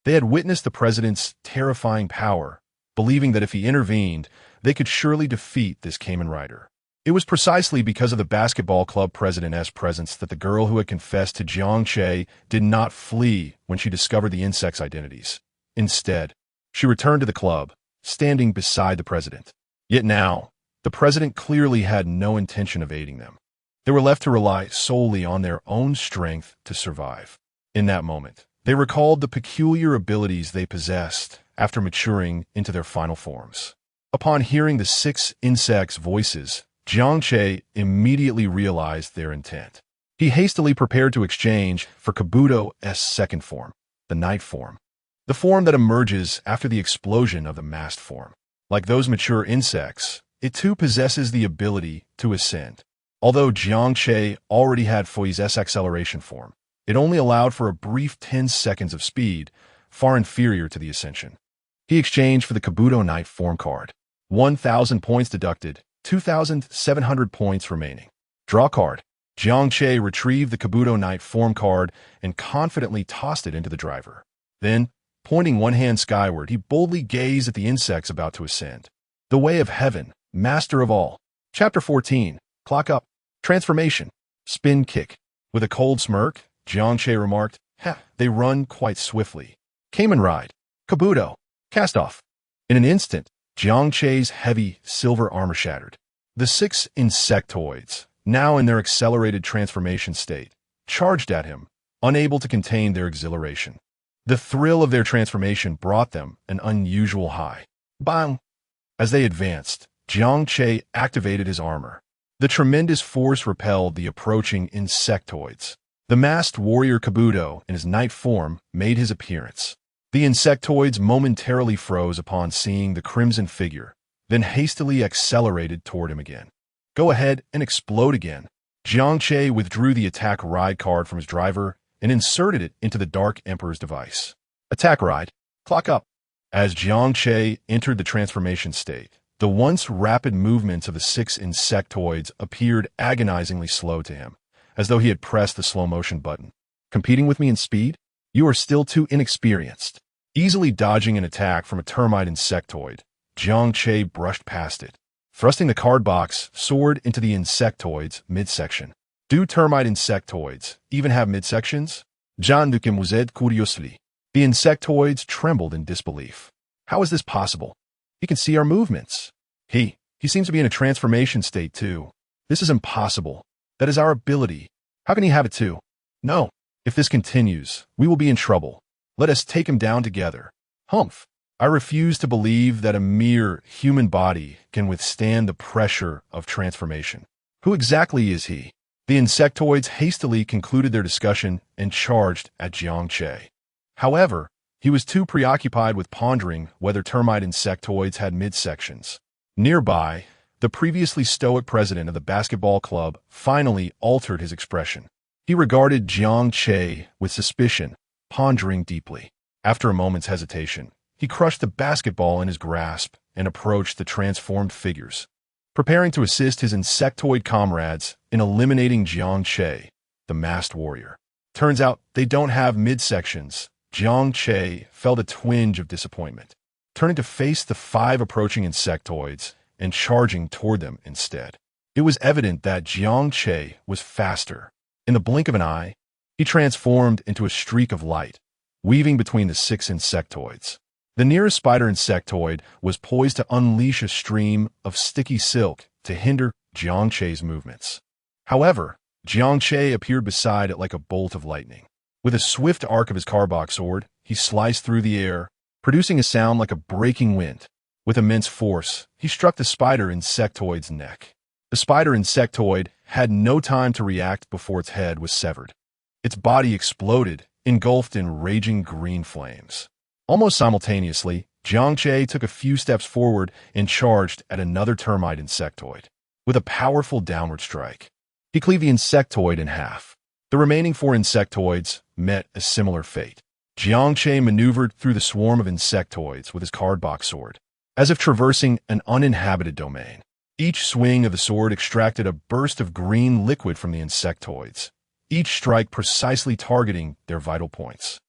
They had witnessed the president's terrifying power, believing that if he intervened, they could surely defeat this Kamen Rider. It was precisely because of the basketball club president's presence that the girl who had confessed to Jiang Che did not flee when she discovered the insects' identities. Instead, she returned to the club, standing beside the president. Yet now, the president clearly had no intention of aiding them. They were left to rely solely on their own strength to survive. In that moment, they recalled the peculiar abilities they possessed after maturing into their final forms. Upon hearing the 6 insects' voices, Jiang Che immediately realized their intent. He hastily prepared to exchange for Kabuto's second form, the night form, the form that emerges after the explosion of the masked form. Like those mature insects, it too possesses the ability to ascend. Although Jiang Che already had Foi's acceleration form, it only allowed for a brief 10 seconds of speed, far inferior to the ascension. He exchanged for the Kabuto Night form card. 1,000 points deducted, 2,700 points remaining. Draw card. Jiang Che retrieved the Kabuto Night form card and confidently tossed it into the driver. Then, pointing one hand skyward, he boldly gazed at the insects about to ascend. The way of heaven, master of all. Chapter 14. Clock up. Transformation. Spin kick. With a cold smirk, Jiang Che remarked, they run quite swiftly. Kamen Ride. Kabuto. Cast off. In an instant, Jiang Che's heavy silver armor shattered. The 6 insectoids, now in their accelerated transformation state, charged at him, unable to contain their exhilaration. The thrill of their transformation brought them an unusual high. Bang! As they advanced, Jiang Che activated his armor. The tremendous force repelled the approaching insectoids. The masked warrior Kabuto, in his night form, made his appearance. The insectoids momentarily froze upon seeing the crimson figure, then hastily accelerated toward him again. Go ahead and explode again. Jiang Che withdrew the attack ride card from his driver and inserted it into the Dark Emperor's device. Attack ride. Clock up. As Jiang Che entered the transformation state, the once rapid movements of the 6 insectoids appeared agonizingly slow to him, as though he had pressed the slow-motion button. Competing with me in speed? You are still too inexperienced. Easily dodging an attack from a termite insectoid, Jiang Che brushed past it, thrusting the card box sword into the insectoid's midsection. Do termite insectoids even have midsections? Jean Dukim was curiously. The insectoids trembled in disbelief. How is this possible? He can see our movements. He seems to be in a transformation state too. This is impossible. That is our ability. How can he have it too? No. If this continues, we will be in trouble. Let us take him down together. Humph. I refuse to believe that a mere human body can withstand the pressure of transformation. Who exactly is he? The insectoids hastily concluded their discussion and charged at Jiang Che. However, he was too preoccupied with pondering whether termite insectoids had midsections. Nearby, the previously stoic president of the basketball club finally altered his expression. He regarded Jiang Che with suspicion, pondering deeply. After a moment's hesitation, he crushed the basketball in his grasp and approached the transformed figures, preparing to assist his insectoid comrades in eliminating Jiang Che, the masked warrior. Turns out they don't have midsections. Jiang Che felt a twinge of disappointment, turning to face the 5 approaching insectoids and charging toward them instead. It was evident that Jiang Che was faster. In the blink of an eye, he transformed into a streak of light, weaving between the 6 insectoids. The nearest spider insectoid was poised to unleash a stream of sticky silk to hinder Jiang Che's movements. However, Jiang Che appeared beside it like a bolt of lightning. With a swift arc of his carbach sword, he sliced through the air, producing a sound like a breaking wind. With immense force, he struck the spider insectoid's neck. The spider insectoid had no time to react before its head was severed. Its body exploded, engulfed in raging green flames. Almost simultaneously, Jiang Che took a few steps forward and charged at another termite insectoid. With a powerful downward strike, he cleaved the insectoid in half. The remaining 4 insectoids met a similar fate. Jiang Che maneuvered through the swarm of insectoids with his cardbox sword, as if traversing an uninhabited domain. Each swing of the sword extracted a burst of green liquid from the insectoids, each strike precisely targeting their vital points.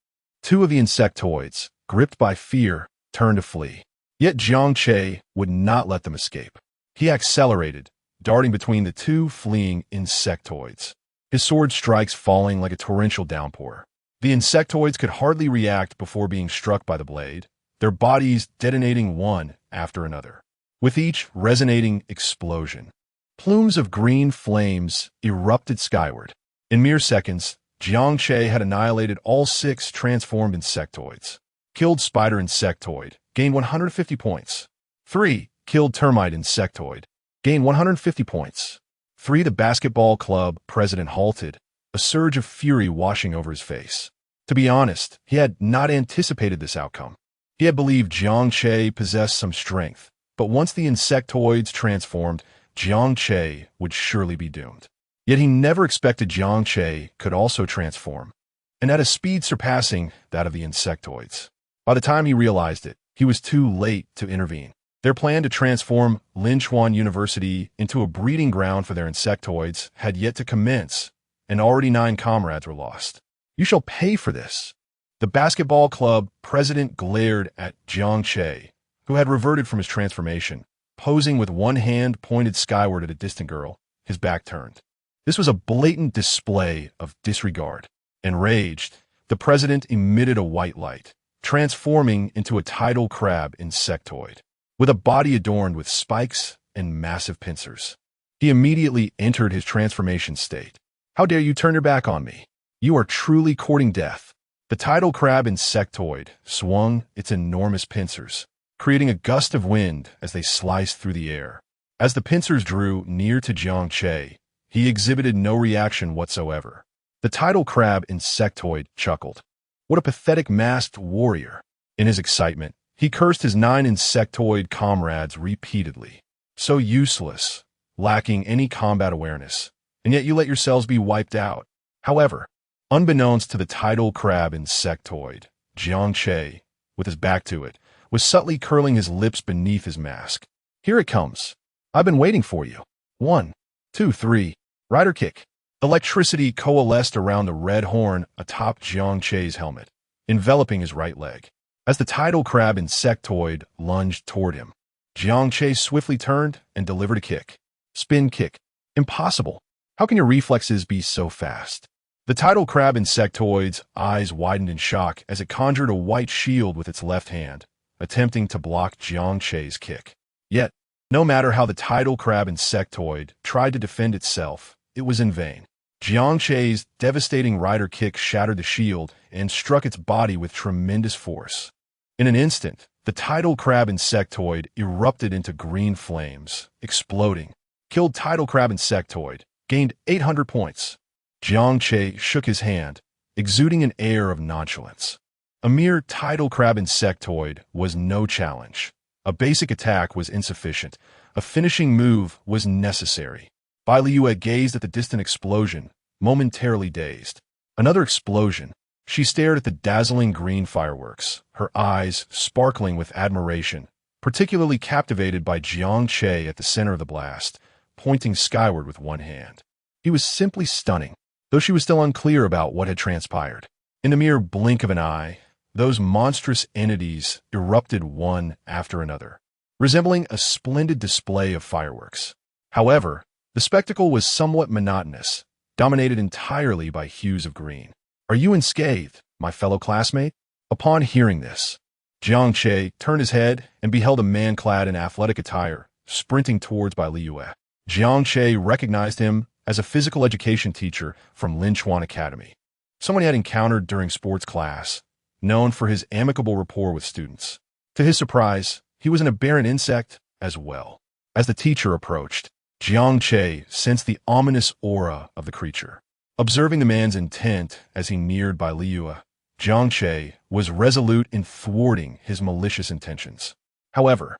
Two of the insectoids, gripped by fear, turned to flee. Yet Jiang Che would not let them escape. He accelerated, darting between the two fleeing insectoids, his sword strikes falling like a torrential downpour. The insectoids could hardly react before being struck by the blade, their bodies detonating one after another, with each resonating explosion. Plumes of green flames erupted skyward. In mere seconds, Jiang Che had annihilated all 6 transformed insectoids. Killed spider insectoid, gained 150 points. 3. Killed termite insectoid, gained 150 points. 3. The basketball club president halted, a surge of fury washing over his face. To be honest, he had not anticipated this outcome. He had believed Jiang Che possessed some strength, but once the insectoids transformed, Jiang Che would surely be doomed. Yet he never expected Jiang Che could also transform, and at a speed surpassing that of the insectoids. By the time he realized it, he was too late to intervene. Their plan to transform Linchuan University into a breeding ground for their insectoids had yet to commence, and already 9 comrades were lost. "You shall pay for this." The basketball club president glared at Jiang Che, who had reverted from his transformation, posing with one hand pointed skyward at a distant girl, his back turned. This was a blatant display of disregard. Enraged, the president emitted a white light, transforming into a tidal crab insectoid, with a body adorned with spikes and massive pincers. He immediately entered his transformation state. "How dare you turn your back on me? You are truly courting death." The tidal crab insectoid swung its enormous pincers, creating a gust of wind as they sliced through the air. As the pincers drew near to Jiang Che, he exhibited no reaction whatsoever. The tidal crab insectoid chuckled. What a pathetic masked warrior. In his excitement, he cursed his 9 insectoid comrades repeatedly. So useless, lacking any combat awareness, and yet you let yourselves be wiped out. However, unbeknownst to the tidal crab insectoid, Jiang Che, with his back to it, was subtly curling his lips beneath his mask. "Here it comes. I've been waiting for you. 1, 2, 3. Rider kick." Electricity coalesced around the red horn atop Jiang Che's helmet, enveloping his right leg. As the tidal crab insectoid lunged toward him, Jiang Che swiftly turned and delivered a kick. Spin kick. Impossible. How can your reflexes be so fast? The tidal crab insectoid's eyes widened in shock as it conjured a white shield with its left hand, attempting to block Jiang Che's kick. Yet, no matter how the tidal crab insectoid tried to defend itself, it was in vain. Jiang Che's devastating rider kick shattered the shield and struck its body with tremendous force. In an instant, the tidal crab insectoid erupted into green flames, exploding. Killed tidal crab insectoid, gained 800 points. Jiang Che shook his hand, exuding an air of nonchalance. A mere tidal crab insectoid was no challenge. A basic attack was insufficient. A finishing move was necessary. Bai Liu gazed at the distant explosion, momentarily dazed. Another explosion. She stared at the dazzling green fireworks, her eyes sparkling with admiration, particularly captivated by Jiang Che at the center of the blast, pointing skyward with one hand. He was simply stunning, though she was still unclear about what had transpired. In the mere blink of an eye, those monstrous entities erupted one after another, resembling a splendid display of fireworks. However, the spectacle was somewhat monotonous, dominated entirely by hues of green. "Are you unscathed, my fellow classmate?" Upon hearing this, Jiang Che turned his head and beheld a man clad in athletic attire, sprinting towards Bai Liu. Jiang Che recognized him as a physical education teacher from Linchuan Academy, someone he had encountered during sports class, known for his amicable rapport with students. To his surprise, he was an aberrant insect as well. As the teacher approached, Jiang Che sensed the ominous aura of the creature. Observing the man's intent as he neared Bai Liu, Jiang Che was resolute in thwarting his malicious intentions. However,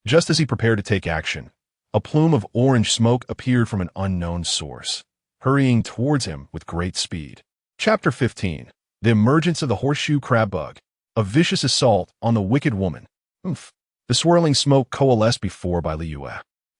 just as he prepared to take action, a plume of orange smoke appeared from an unknown source, hurrying towards him with great speed. Chapter 15. The Emergence of the Horseshoe Crab Bug. A vicious assault on the wicked woman. Oomph. The swirling smoke coalesced before Bai Liu,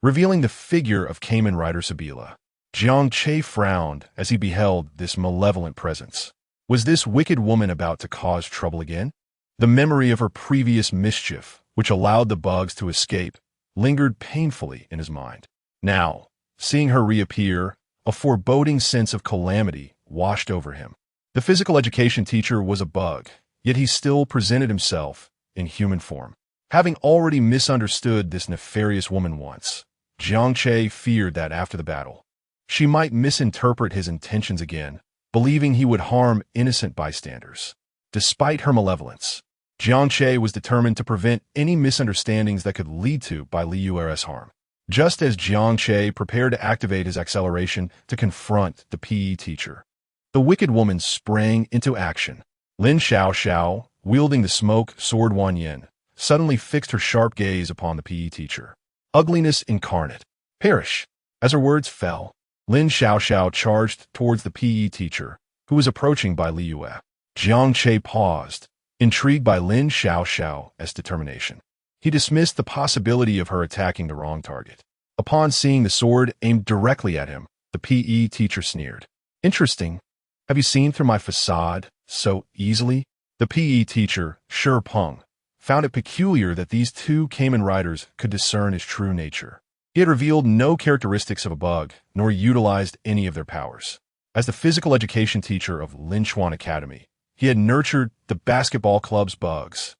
revealing the figure of Kamen Rider Sabila. Jiang Che frowned as he beheld this malevolent presence. Was this wicked woman about to cause trouble again? The memory of her previous mischief, which allowed the bugs to escape, lingered painfully in his mind. Now, seeing her reappear, a foreboding sense of calamity washed over him. The physical education teacher was a bug, yet he still presented himself in human form. Having already misunderstood this nefarious woman once, Jiang Che feared that after the battle, she might misinterpret his intentions again, believing he would harm innocent bystanders. Despite her malevolence, Jiang Che was determined to prevent any misunderstandings that could lead to by heiress harm. Just as Jiang Che prepared to activate his acceleration to confront the PE teacher, the wicked woman sprang into action. Lin Xiaoxiao, wielding the smoke sword Wan Yin, suddenly fixed her sharp gaze upon the PE teacher. Ugliness incarnate. Perish. As her words fell, Lin Xiaoxiao charged towards the PE teacher, who was approaching by Liyue. Jiang Che paused, intrigued by Lin Xiaoxiao's determination. He dismissed the possibility of her attacking the wrong target. Upon seeing the sword aimed directly at him, the PE teacher sneered. Interesting. Have you seen through my facade so easily? The PE teacher, Shi Peng, found it peculiar that these two Kamen Riders could discern his true nature. He had revealed no characteristics of a bug, nor utilized any of their powers. As the physical education teacher of Linchuan Academy, he had nurtured the basketball club's bugs,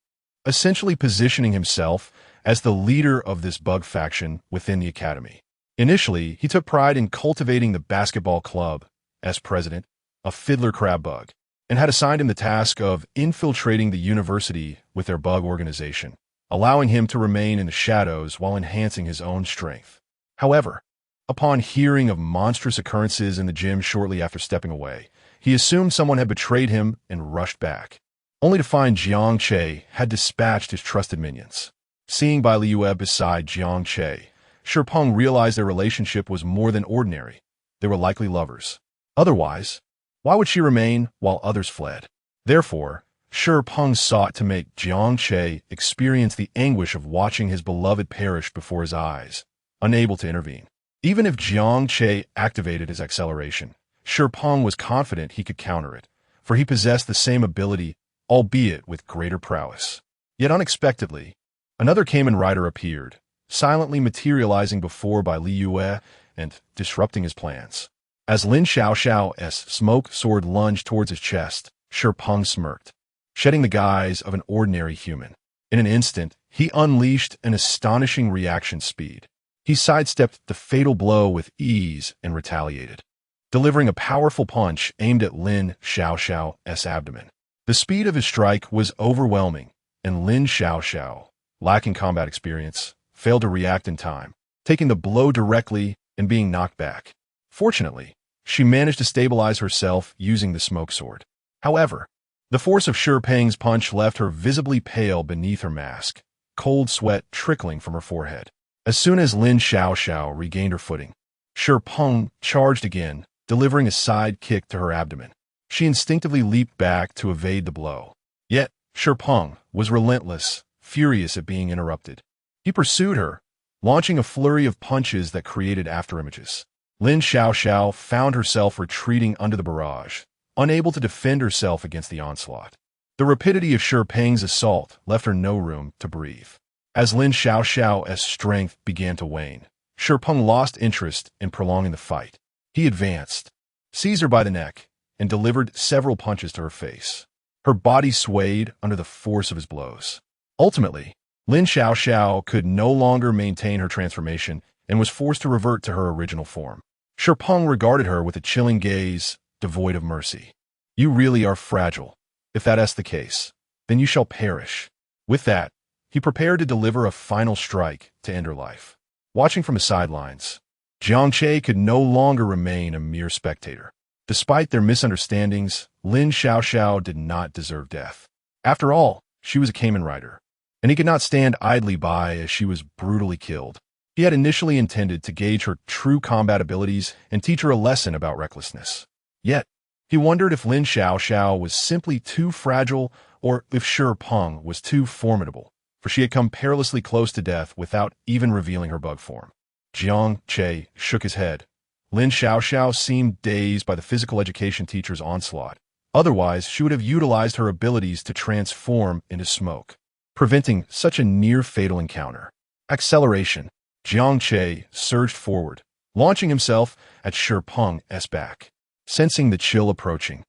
essentially positioning himself as the leader of this bug faction within the academy. Initially, he took pride in cultivating the basketball club as president, a fiddler crab bug, and had assigned him the task of infiltrating the university with their bug organization, allowing him to remain in the shadows while enhancing his own strength. However, upon hearing of monstrous occurrences in the gym shortly after stepping away, he assumed someone had betrayed him and rushed back, only to find Jiang Che had dispatched his trusted minions. Seeing Bai Liyue beside Jiang Che, Shi Peng realized their relationship was more than ordinary. They were likely lovers. Otherwise, why would she remain while others fled? Therefore, Shi Peng sought to make Jiang Che experience the anguish of watching his beloved perish before his eyes, unable to intervene. Even if Jiang Che activated his acceleration, Shi Peng was confident he could counter it, for he possessed the same ability, albeit with greater prowess. Yet unexpectedly, another Kamen Rider appeared, silently materializing before Bai Liyue and disrupting his plans. As Lin Xiaoxiao's smoke sword lunged towards his chest, Shi Peng smirked, shedding the guise of an ordinary human. In an instant, he unleashed an astonishing reaction speed. He sidestepped the fatal blow with ease and retaliated, delivering a powerful punch aimed at Lin Xiaoxiao's abdomen. The speed of his strike was overwhelming, and Lin Xiaoxiao, lacking combat experience, failed to react in time, taking the blow directly and being knocked back. Fortunately, she managed to stabilize herself using the smoke sword. However, the force of Shi Peng's punch left her visibly pale beneath her mask, cold sweat trickling from her forehead. As soon as Lin Xiaoxiao regained her footing, Shi Peng charged again, delivering a side kick to her abdomen. She instinctively leaped back to evade the blow. Yet, Shi Peng was relentless, furious at being interrupted. He pursued her, launching a flurry of punches that created afterimages. Lin Xiaoxiao found herself retreating under the barrage, unable to defend herself against the onslaught. The rapidity of Shi Peng's assault left her no room to breathe. As Lin Xiaoxiao's strength began to wane, Shi Peng lost interest in prolonging the fight. He advanced, seized her by the neck, and delivered several punches to her face. Her body swayed under the force of his blows. Ultimately, Lin Xiaoxiao could no longer maintain her transformation and was forced to revert to her original form. Shi Peng regarded her with a chilling gaze, devoid of mercy. You really are fragile. If that's the case, then you shall perish. With that, he prepared to deliver a final strike to end her life. Watching from the sidelines, Jiang Che could no longer remain a mere spectator. Despite their misunderstandings, Lin Xiaoxiao did not deserve death. After all, she was a Kamen Rider, and he could not stand idly by as she was brutally killed. He had initially intended to gauge her true combat abilities and teach her a lesson about recklessness. Yet, he wondered if Lin Xiaoxiao was simply too fragile or if Shi Peng was too formidable, for she had come perilously close to death without even revealing her bug form. Jiang Che shook his head, Lin Xiaoxiao seemed dazed by the physical education teacher's onslaught. Otherwise, she would have utilized her abilities to transform into smoke, preventing such a near-fatal encounter. Acceleration. Jiang Che surged forward, launching himself at Shi Peng's back. Sensing the chill approaching,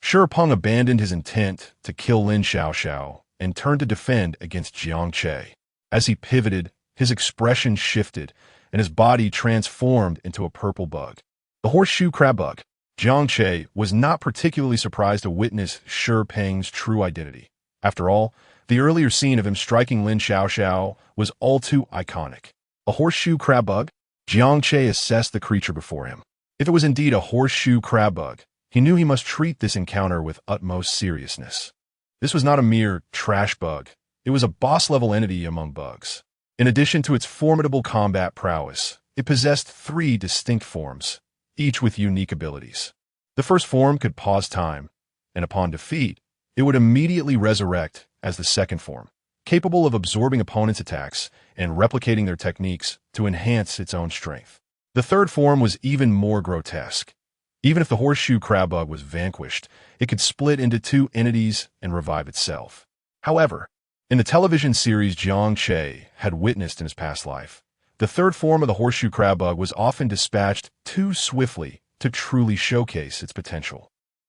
Shi Peng abandoned his intent to kill Lin Xiaoxiao and turned to defend against Jiang Che. As he pivoted, his expression shifted, and his body transformed into a purple bug. The horseshoe crab bug. Jiang Che was not particularly surprised to witness Shi Peng's true identity. After all, the earlier scene of him striking Lin Xiaoxiao was all too iconic. A horseshoe crab bug? Jiang Che assessed the creature before him. If it was indeed a horseshoe crab bug, he knew he must treat this encounter with utmost seriousness. This was not a mere trash bug. It was a boss-level entity among bugs. In addition to its formidable combat prowess, it possessed 3 distinct forms, each with unique abilities. The first form could pause time, and upon defeat, it would immediately resurrect as the second form, capable of absorbing opponents' attacks and replicating their techniques to enhance its own strength. The third form was even more grotesque. Even if the horseshoe crab bug was vanquished, it could split into 2 entities and revive itself. However, in the television series Jiang Che had witnessed in his past life, the third form of the horseshoe crab bug was often dispatched too swiftly to truly showcase its potential.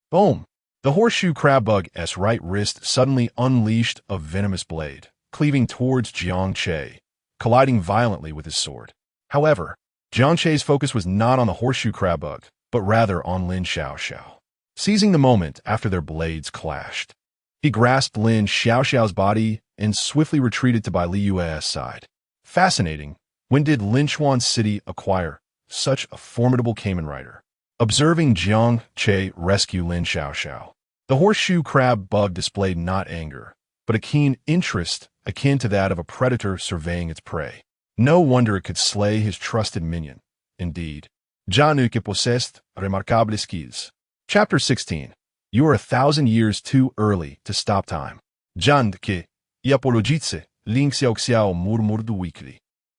Boom! The horseshoe crab bug's right wrist suddenly unleashed a venomous blade, cleaving towards Jiang Che, colliding violently with his sword. However, Jiang Che's focus was not on the horseshoe crab bug, but rather on Lin Xiaoxiao. Seizing the moment after their blades clashed, he grasped Lin Xiaoxiao's body and swiftly retreated to Bai Liyue's side. Fascinating. When did Linchuan City acquire such a formidable Kamen Rider? Observing Jiang Che rescue Lin Xiaoxiao, the horseshoe crab bug displayed not anger, but a keen interest akin to that of a predator surveying its prey. No wonder it could slay his trusted minion. Indeed, Jiang que possessed remarquable skills. Chapter 16. You are 1,000 years too early to stop time. Jiang que y apologitse Ling Xiaoxiao murmured weakly,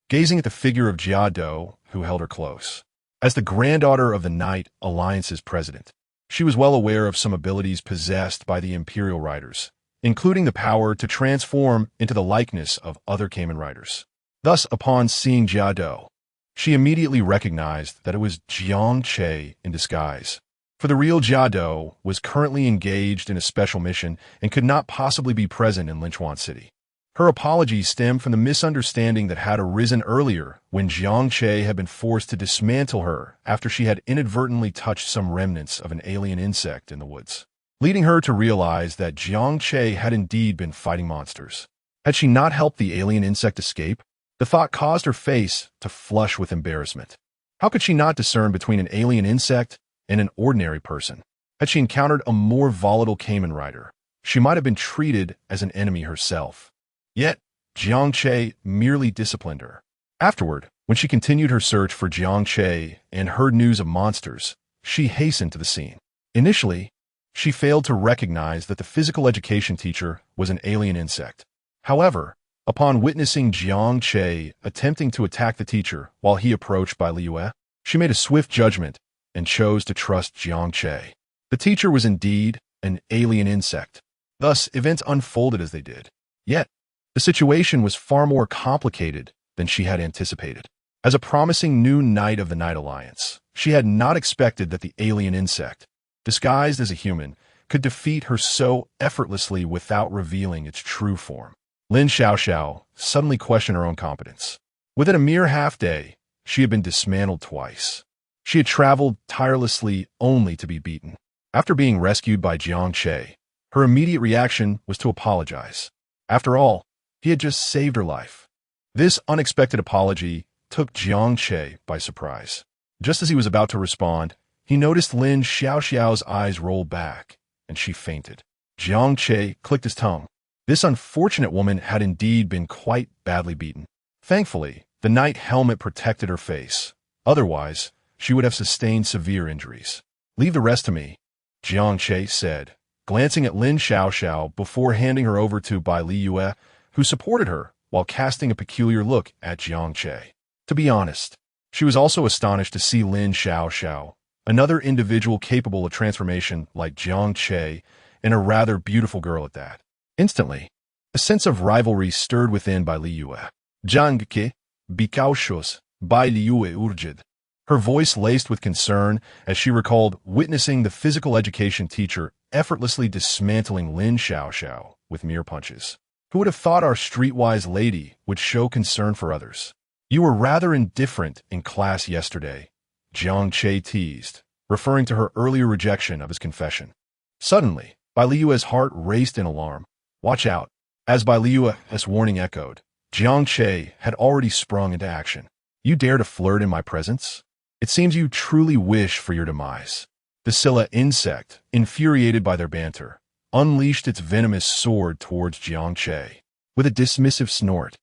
gazing at the figure of Agito, who held her close. As the granddaughter of the Knight Alliance's president, she was well aware of some abilities possessed by the Imperial Riders, including the power to transform into the likeness of other Kamen Riders. Thus, upon seeing Agito, she immediately recognized that it was Jiang Che in disguise. For the real Agito was currently engaged in a special mission and could not possibly be present in Linchuan City. Her apology stemmed from the misunderstanding that had arisen earlier when Jiang Che had been forced to dismantle her after she had inadvertently touched some remnants of an alien insect in the woods, leading her to realize that Jiang Che had indeed been fighting monsters. Had she not helped the alien insect escape? The thought caused her face to flush with embarrassment. How could she not discern between an alien insect and an ordinary person? Had she encountered a more volatile Kamen Rider, she might have been treated as an enemy herself. Yet, Jiang Che merely disciplined her. Afterward, when she continued her search for Jiang Che and heard news of monsters, she hastened to the scene. Initially, she failed to recognize that the physical education teacher was an alien insect. However, upon witnessing Jiang Che attempting to attack the teacher while he approached Bai Liyue, she made a swift judgment and chose to trust Jiang Che. The teacher was indeed an alien insect. Thus, events unfolded as they did. Yet, the situation was far more complicated than she had anticipated. As a promising new knight of the Knight Alliance, she had not expected that the alien insect, disguised as a human, could defeat her so effortlessly without revealing its true form. Lin Xiaoxiao suddenly questioned her own competence. Within a mere half-day, she had been dismantled twice. She had traveled tirelessly only to be beaten. After being rescued by Jiang Che, her immediate reaction was to apologize. After all, he had just saved her life. This unexpected apology took Jiang Che by surprise. Just as he was about to respond, he noticed Lin Xiaoxiao's eyes roll back, and she fainted. Jiang Che clicked his tongue. This unfortunate woman had indeed been quite badly beaten. Thankfully, the knight helmet protected her face. Otherwise, she would have sustained severe injuries. Leave the rest to me, Jiang Che said, glancing at Lin Xiaoxiao before handing her over to Bai Liyue, who supported her while casting a peculiar look at Jiang Che. To be honest, She was also astonished to see Lin Xiao, another individual capable of transformation like Jiang Che, and a rather beautiful girl at that. Instantly, a sense of rivalry stirred within by Liyue. Jiang Che, bikaoshos, by Liyue urged. Her voice laced with concern as she recalled witnessing the physical education teacher effortlessly dismantling Lin Xiao with mere punches. Who would have thought our streetwise lady would show concern for others? You were rather indifferent in class yesterday, Jiang Che teased, referring to her earlier rejection of his confession. Suddenly, Bai Liyue's heart raced in alarm. Watch out. As Bai Liyue's warning echoed, Jiang Che had already sprung into action. You dare to flirt in my presence? It seems you truly wish for your demise. The Scylla insect, infuriated by their banter, unleashed its venomous sword towards Jiang Che. With a dismissive snort,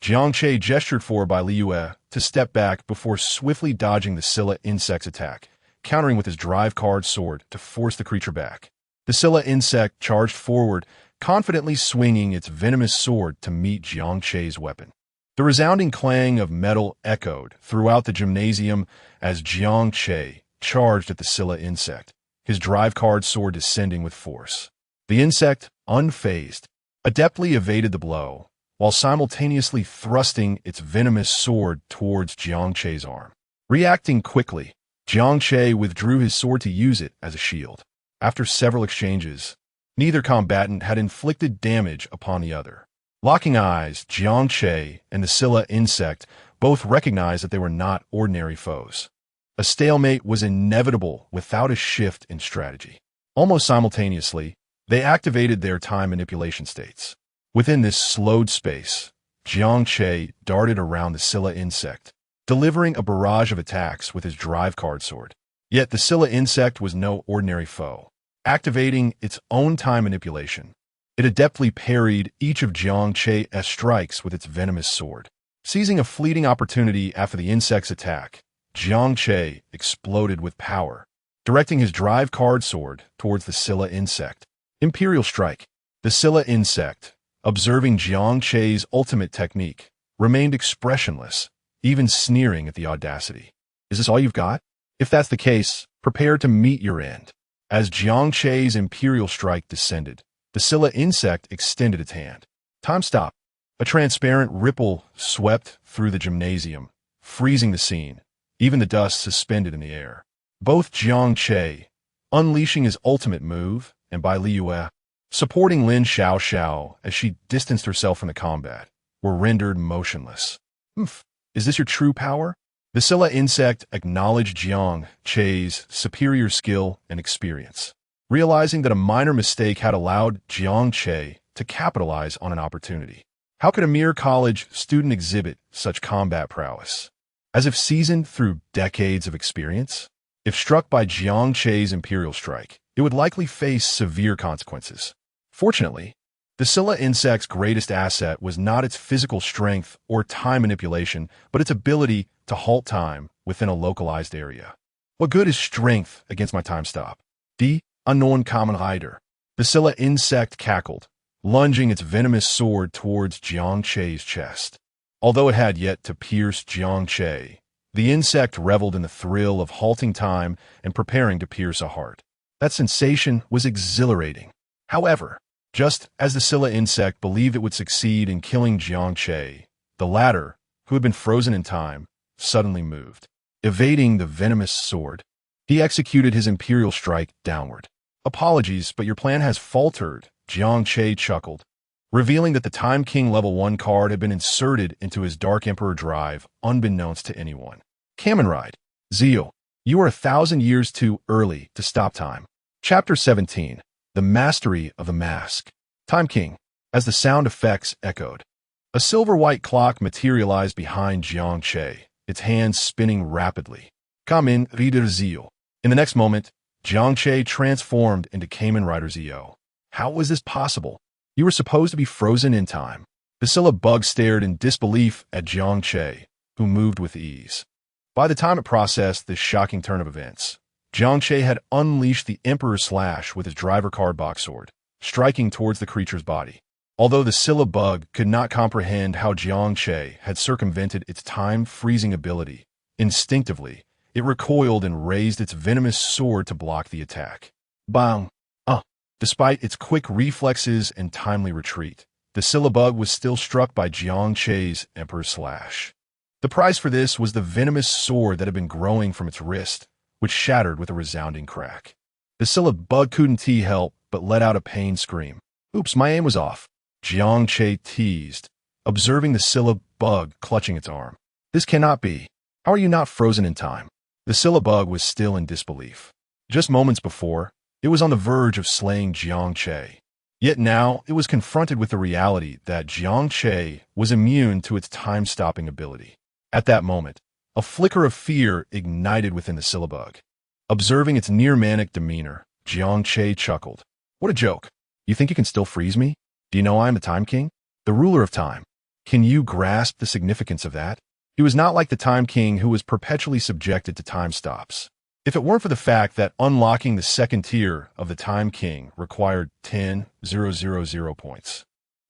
Jiang Che gestured for Bai Liyue to step back before swiftly dodging the Scylla insect's attack, countering with his drive card sword to force the creature back. The Scylla insect charged forward, confidently swinging its venomous sword to meet Jiang Che's weapon. The resounding clang of metal echoed throughout the gymnasium as Jiang Che charged at the Scylla insect, his drive card sword descending with force. The insect, unfazed, adeptly evaded the blow, while simultaneously thrusting its venomous sword towards Jiang Che's arm. Reacting quickly, Jiang Che withdrew his sword to use it as a shield. After several exchanges, neither combatant had inflicted damage upon the other. Locking eyes, Jiang Che and the Scylla insect both recognized that they were not ordinary foes. A stalemate was inevitable without a shift in strategy. Almost simultaneously, they activated their time manipulation states. Within this slowed space, Jiang Che darted around the Scylla insect, delivering a barrage of attacks with his drive card sword. Yet the Scylla insect was no ordinary foe. Activating its own time manipulation, it adeptly parried each of Jiang Che's strikes with its venomous sword. Seizing a fleeting opportunity after the insect's attack, Jiang Che exploded with power, directing his drive card sword towards the Scylla insect. Imperial Strike. The Scylla insect, observing Jiang Che's ultimate technique, remained expressionless, even sneering at the audacity. Is this all you've got? If that's the case, prepare to meet your end. As Jiang Che's Imperial Strike descended, the Scylla insect extended its hand. Time stop. A transparent ripple swept through the gymnasium, freezing the scene, even the dust suspended in the air. Both Jiang Che, unleashing his ultimate move, and Bai Liyue, supporting Lin Xiao as she distanced herself from the combat, were rendered motionless. Is this your true power? The Scylla insect acknowledged Jiang Che's superior skill and experience, realizing that a minor mistake had allowed Jiang Che to capitalize on an opportunity. How could a mere college student exhibit such combat prowess? As if seasoned through decades of experience? If struck by Jiang Che's Imperial Strike, it would likely face severe consequences. Fortunately, the Scylla insect's greatest asset was not its physical strength or time manipulation, but its ability to halt time within a localized area. What good is strength against my time stop? The unknown Kamen Rider. The Scylla insect cackled, lunging its venomous sword towards Jiang Che's chest. Although it had yet to pierce Jiang Che, the insect reveled in the thrill of halting time and preparing to pierce a heart. That sensation was exhilarating. However, just as the Scylla insect believed it would succeed in killing Jiang Che, the latter, who had been frozen in time, suddenly moved. Evading the venomous sword, he executed his Imperial Strike downward. Apologies, but your plan has faltered, Jiang Che chuckled, revealing that the Time King Level 1 card had been inserted into his Dark Emperor drive, unbeknownst to anyone. Kamen Ride. Zeal, you are 1,000 years too early to stop time. Chapter 17. The Mastery of the Mask. Time King. As the sound effects echoed, a silver-white clock materialized behind Jiang Che, its hands spinning rapidly. Kamen Rider Zeal. In the next moment, Jiang Che transformed into Kamen Rider Zio. How was this possible? You were supposed to be frozen in time. The Scylla bug stared in disbelief at Jiang Che, who moved with ease. By the time it processed this shocking turn of events, Jiang Che had unleashed the Emperor's Slash with his driver card box sword, striking towards the creature's body. Although the Scylla bug could not comprehend how Jiang Che had circumvented its time-freezing ability, Instinctively, it recoiled and raised its venomous sword to block the attack. Bang! Despite its quick reflexes and timely retreat, the syllabug was still struck by Jiang Che's Emperor's Slash. The price for this was the venomous sword that had been growing from its wrist, which shattered with a resounding crack. The syllabug couldn't help but let out a pained scream. Oops, my aim was off, Jiang Che teased, observing the syllabug clutching its arm. This cannot be. How are you not frozen in time? The syllabug was still in disbelief. Just moments before, it was on the verge of slaying Jiang Che. Yet now it was confronted with the reality that Jiang Che was immune to its time-stopping ability. At that moment, a flicker of fear ignited within the syllabug. Observing its near-manic demeanor, Jiang Che chuckled. What a joke. You think you can still freeze me? Do you know I am the Time King? The ruler of time. Can you grasp the significance of that? He was not like the Time King who was perpetually subjected to time stops. If it weren't for the fact that unlocking the second tier of the Time King required 10,000 points,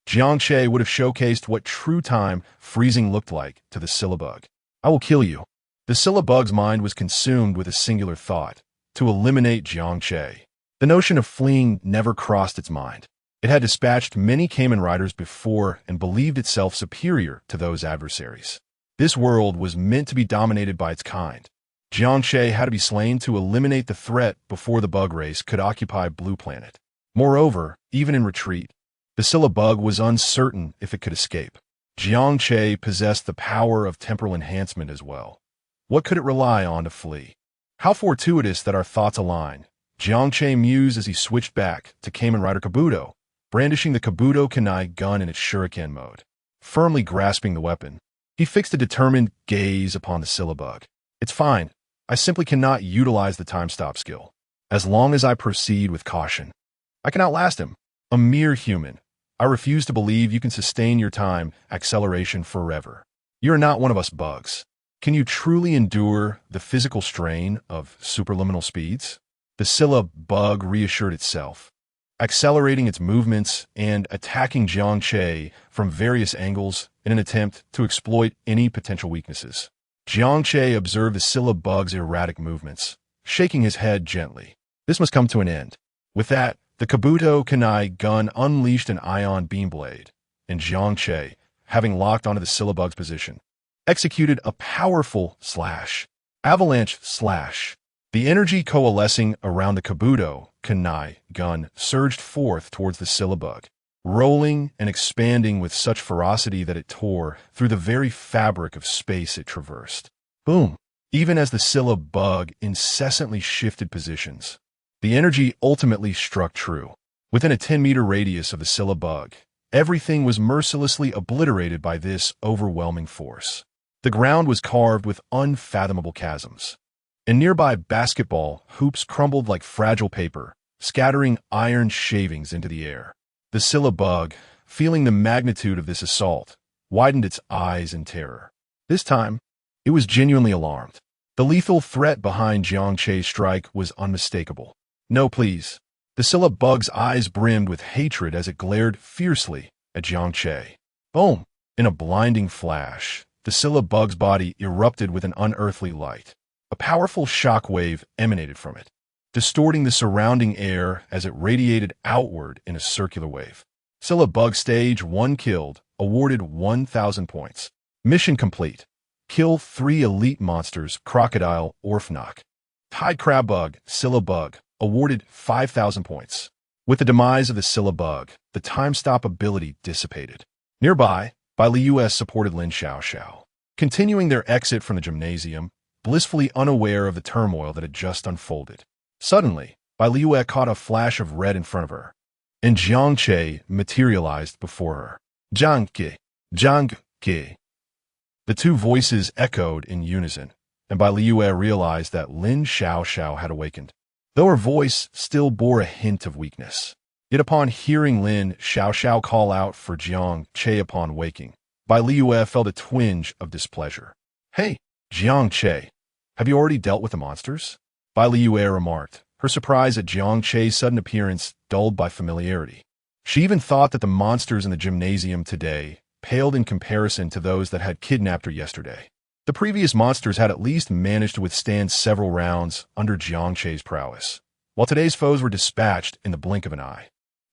Jiang Che would have showcased what true time freezing looked like to the syllabug. I will kill you. The syllabug's mind was consumed with a singular thought, to eliminate Jiang Che. The notion of fleeing never crossed its mind. It had dispatched many Kamen Riders before and believed itself superior to those adversaries. This world was meant to be dominated by its kind. Jiang Che had to be slain to eliminate the threat before the bug race could occupy Blue Planet. Moreover, even in retreat, the syllabug was uncertain if it could escape. Jiang Che possessed the power of temporal enhancement as well. What could it rely on to flee? How fortuitous that our thoughts align, Jiang Che mused as he switched back to Kamen Rider Kabuto, brandishing the Kabuto Kunai gun in its shuriken mode. Firmly grasping the weapon, he fixed a determined gaze upon the syllabug. It's fine. I simply cannot utilize the time stop skill. As long as I proceed with caution, I can outlast him. A mere human. I refuse to believe you can sustain your time acceleration forever. You're not one of us bugs. Can you truly endure the physical strain of superliminal speeds? The syllabug reassured itself, accelerating its movements and attacking Jiang Che from various angles in an attempt to exploit any potential weaknesses. Jiang Che observed the syllabug's erratic movements, shaking his head gently. This must come to an end. With that, the Kabuto Kunai gun unleashed an ion beam blade, and Jiang Che, having locked onto the syllabug's position, executed a powerful avalanche slash. The energy coalescing around the Kabuto Kunai gun surged forth towards the syllabug, rolling and expanding with such ferocity that it tore through the very fabric of space it traversed. Boom! Even as the syllabug incessantly shifted positions, the energy ultimately struck true. Within a 10-meter radius of the syllabug, everything was mercilessly obliterated by this overwhelming force. The ground was carved with unfathomable chasms, and nearby basketball hoops crumbled like fragile paper, scattering iron shavings into the air. The syllabug, feeling the magnitude of this assault, widened its eyes in terror. This time, it was genuinely alarmed. The lethal threat behind Jiang Che's strike was unmistakable. No, please. The syllabug's eyes brimmed with hatred as it glared fiercely at Jiang Che. Boom! In a blinding flash, the syllabug's body erupted with an unearthly light. A powerful shock wave emanated from it, distorting the surrounding air as it radiated outward in a circular wave. Syllabug Stage 1 killed, awarded 1,000 points. Mission complete. Kill 3 elite monsters, Crocodile, Orphnok. Tide Crabbug, Syllabug, awarded 5,000 points. With the demise of the syllabug, the time stop ability dissipated. Nearby, Bai Liu supported Lin Xiaoxiao, continuing their exit from the gymnasium, blissfully unaware of the turmoil that had just unfolded. Suddenly, Bai Liu caught a flash of red in front of her, and Jiang Che materialized before her. Jiang Che, Jiang Che. The two voices echoed in unison, and Bai Liu realized that Lin Xiaoxiao had awakened, though her voice still bore a hint of weakness. Yet upon hearing Lin Xiaoxiao call out for Jiang Che upon waking, Bai Liu felt a twinge of displeasure. Hey, Jiang Che, have you already dealt with the monsters? Bai Liu remarked, her surprise at Jiang Che's sudden appearance dulled by familiarity. She even thought that the monsters in the gymnasium today paled in comparison to those that had kidnapped her yesterday. The previous monsters had at least managed to withstand several rounds under Jiang Che's prowess, while today's foes were dispatched in the blink of an eye.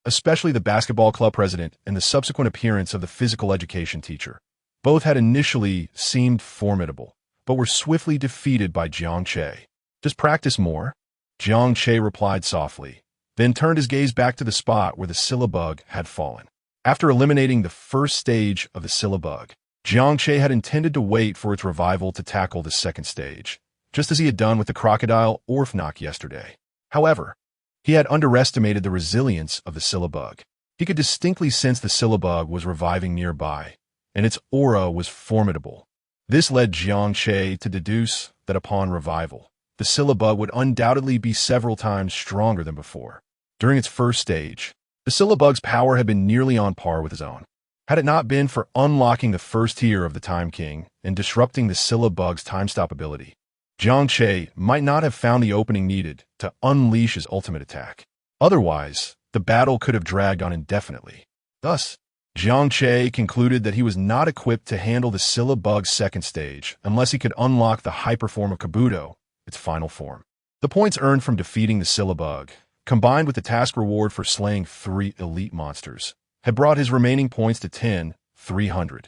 Especially the basketball club president and the subsequent appearance of the physical education teacher. Both had initially seemed formidable, but were swiftly defeated by Jiang Che. Just practice more, Jiang Che replied softly, then turned his gaze back to the spot where the syllabug had fallen. After eliminating the first stage of the syllabug, Jiang Che had intended to wait for its revival to tackle the second stage, just as he had done with the crocodile Orphnok yesterday. However, he had underestimated the resilience of the syllabug. He could distinctly sense the syllabug was reviving nearby, and its aura was formidable. This led Jiang Che to deduce that upon revival, the syllabug would undoubtedly be several times stronger than before. During its first stage, the syllabug's power had been nearly on par with his own. Had it not been for unlocking the first tier of the Time King and disrupting the syllabug's time-stop ability, Jiang Che might not have found the opening needed to unleash his ultimate attack. Otherwise, the battle could have dragged on indefinitely. Thus, Jiang Che concluded that he was not equipped to handle the syllabug's second stage unless he could unlock the hyperform of Kabuto, its final form. The points earned from defeating the syllabug, combined with the task reward for slaying 3 elite monsters, had brought his remaining points to 10,300.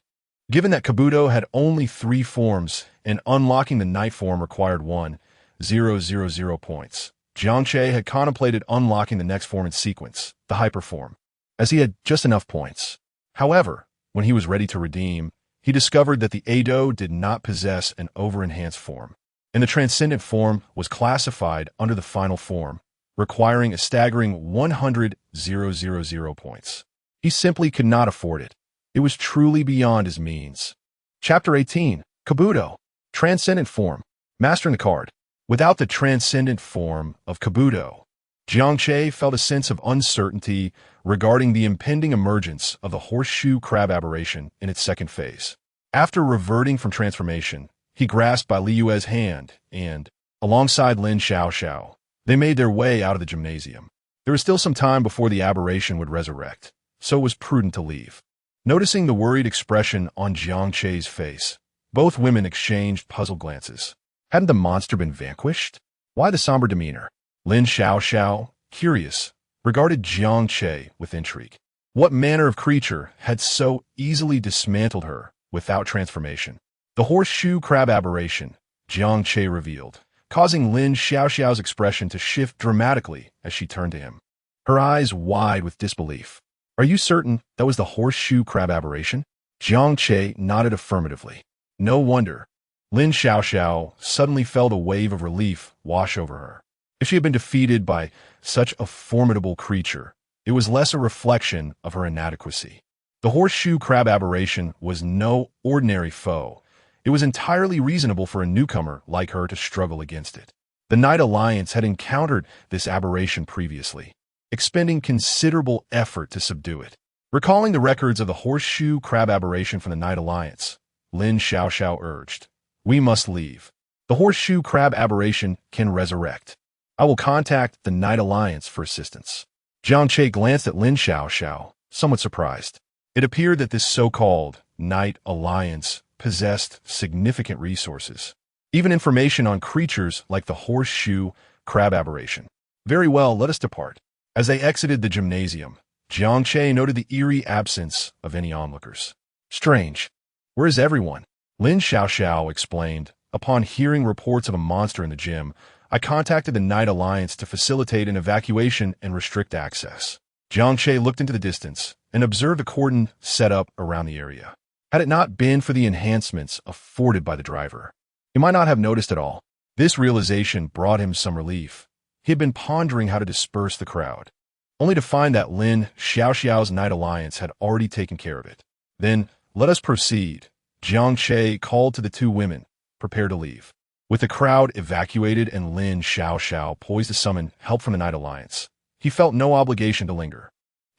Given that Kabuto had only 3 forms and unlocking the night form required 1,000 points, Jiang Che had contemplated unlocking the next form in sequence, the hyperform, as he had just enough points. However, when he was ready to redeem, he discovered that the Agito did not possess an over-enhanced form, and the transcendent form was classified under the final form, requiring a staggering 100,000 points. He simply could not afford it. It was truly beyond his means. Chapter 18, Kabuto, Transcendent Form, Mastering the Card. Without the transcendent form of Kabuto, Jiang Che felt a sense of uncertainty regarding the impending emergence of the horseshoe crab aberration in its second phase. After reverting from transformation, he grasped by Li Yue's hand and, alongside Lin Xiaoxiao, they made their way out of the gymnasium. There was still some time before the aberration would resurrect, so it was prudent to leave. Noticing the worried expression on Jiang Che's face, both women exchanged puzzled glances. Hadn't the monster been vanquished? Why the somber demeanor? Lin Xiaoxiao, curious, regarded Jiang Che with intrigue. What manner of creature had so easily dismantled her without transformation? The horseshoe crab aberration, Jiang Che revealed, causing Lin Xiaoxiao's expression to shift dramatically as she turned to him. Her eyes wide with disbelief. Are you certain that was the horseshoe crab aberration? Jiang Che nodded affirmatively. No wonder. Lin Xiaoxiao suddenly felt a wave of relief wash over her. If she had been defeated by such a formidable creature, it was less a reflection of her inadequacy. The horseshoe crab aberration was no ordinary foe. It was entirely reasonable for a newcomer like her to struggle against it. The Knight Alliance had encountered this aberration previously, expending considerable effort to subdue it. Recalling the records of the horseshoe crab aberration from the Knight Alliance, Lin Xiaoxiao urged, "We must leave. The horseshoe crab aberration can resurrect. I will contact the Knight Alliance for assistance." Jiang Che glanced at Lin Xiaoxiao, somewhat surprised. It appeared that this so-called Knight Alliance possessed significant resources, even information on creatures like the horseshoe crab aberration. Very well, let us depart. As they exited the gymnasium, Jiang Che noted the eerie absence of any onlookers. Strange. Where is everyone? Lin Xiaoxiao explained. Upon hearing reports of a monster in the gym, I contacted the Knight Alliance to facilitate an evacuation and restrict access. Jiang Che looked into the distance and observed a cordon set up around the area. Had it not been for the enhancements afforded by the driver, he might not have noticed at all. This realization brought him some relief. He had been pondering how to disperse the crowd, only to find that Lin Xiaoxiao's Knight Alliance had already taken care of it. Then, let us proceed. Jiang Che called to the 2 women, prepare to leave. With the crowd evacuated and Lin Xiaoxiao poised to summon help from the Knight Alliance, he felt no obligation to linger.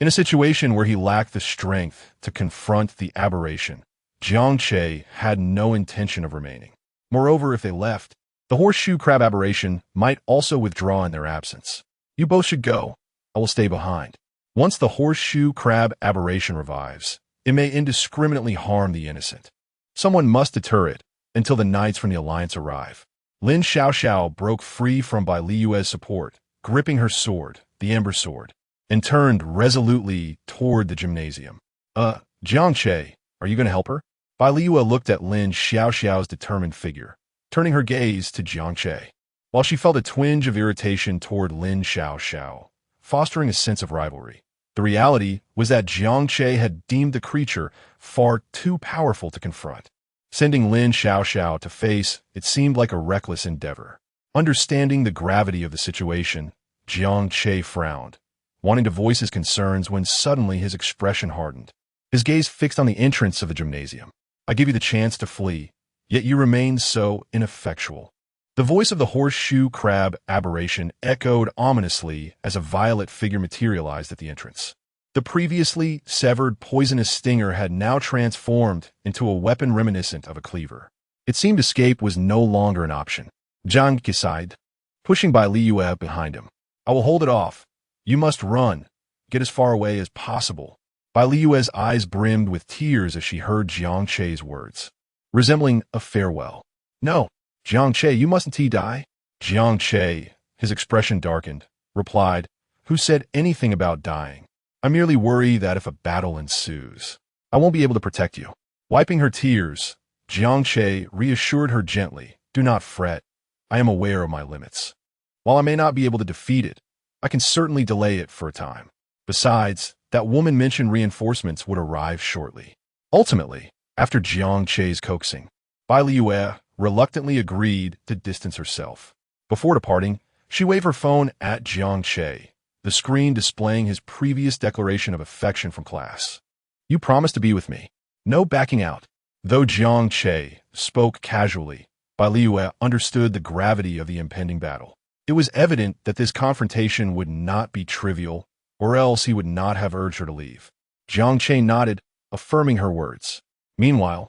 In a situation where he lacked the strength to confront the aberration, Jiang Che had no intention of remaining. Moreover, if they left, the horseshoe crab aberration might also withdraw in their absence. You both should go. I will stay behind. Once the horseshoe crab aberration revives, it may indiscriminately harm the innocent. Someone must deter it, until the knights from the Alliance arrive. Lin Xiaoxiao broke free from Bai Liyue's support, gripping her sword, the Ember Sword, and turned resolutely toward the gymnasium. Jiang Che, are you going to help her? Bai Liyue looked at Lin Xiaoxiao's determined figure, turning her gaze to Jiang Che. While she felt a twinge of irritation toward Lin Xiaoxiao, fostering a sense of rivalry, the reality was that Jiang Che had deemed the creature far too powerful to confront. Sending Lin Xiaoxiao to face it seemed like a reckless endeavor. Understanding the gravity of the situation, Jiang Che frowned, wanting to voice his concerns when suddenly his expression hardened. His gaze fixed on the entrance of the gymnasium. I give you the chance to flee, yet you remain so ineffectual. The voice of the horseshoe crab aberration echoed ominously as a violet figure materialized at the entrance. The previously severed poisonous stinger had now transformed into a weapon reminiscent of a cleaver. It seemed escape was no longer an option. Jiang Che sighed, pushing Bai Liyue behind him. I will hold it off. You must run. Get as far away as possible. Bai Liyue's eyes brimmed with tears as she heard Jiang Che's words, resembling a farewell. No, Jiang Che, you mustn't die. Jiang Che, his expression darkened, replied, Who said anything about dying? I merely worry that if a battle ensues, I won't be able to protect you. Wiping her tears, Jiang Che reassured her gently, Do not fret. I am aware of my limits. While I may not be able to defeat it, I can certainly delay it for a time. Besides, that woman mentioned reinforcements would arrive shortly. Ultimately, after Jiang Che's coaxing, Bai Liyue reluctantly agreed to distance herself. Before departing, she waved her phone at Jiang Che, the screen displaying his previous declaration of affection from class. You promised to be with me. No backing out. Though Jiang Che spoke casually, Bai Liyue understood the gravity of the impending battle. It was evident that this confrontation would not be trivial, or else he would not have urged her to leave. Jiang Che nodded, affirming her words. Meanwhile,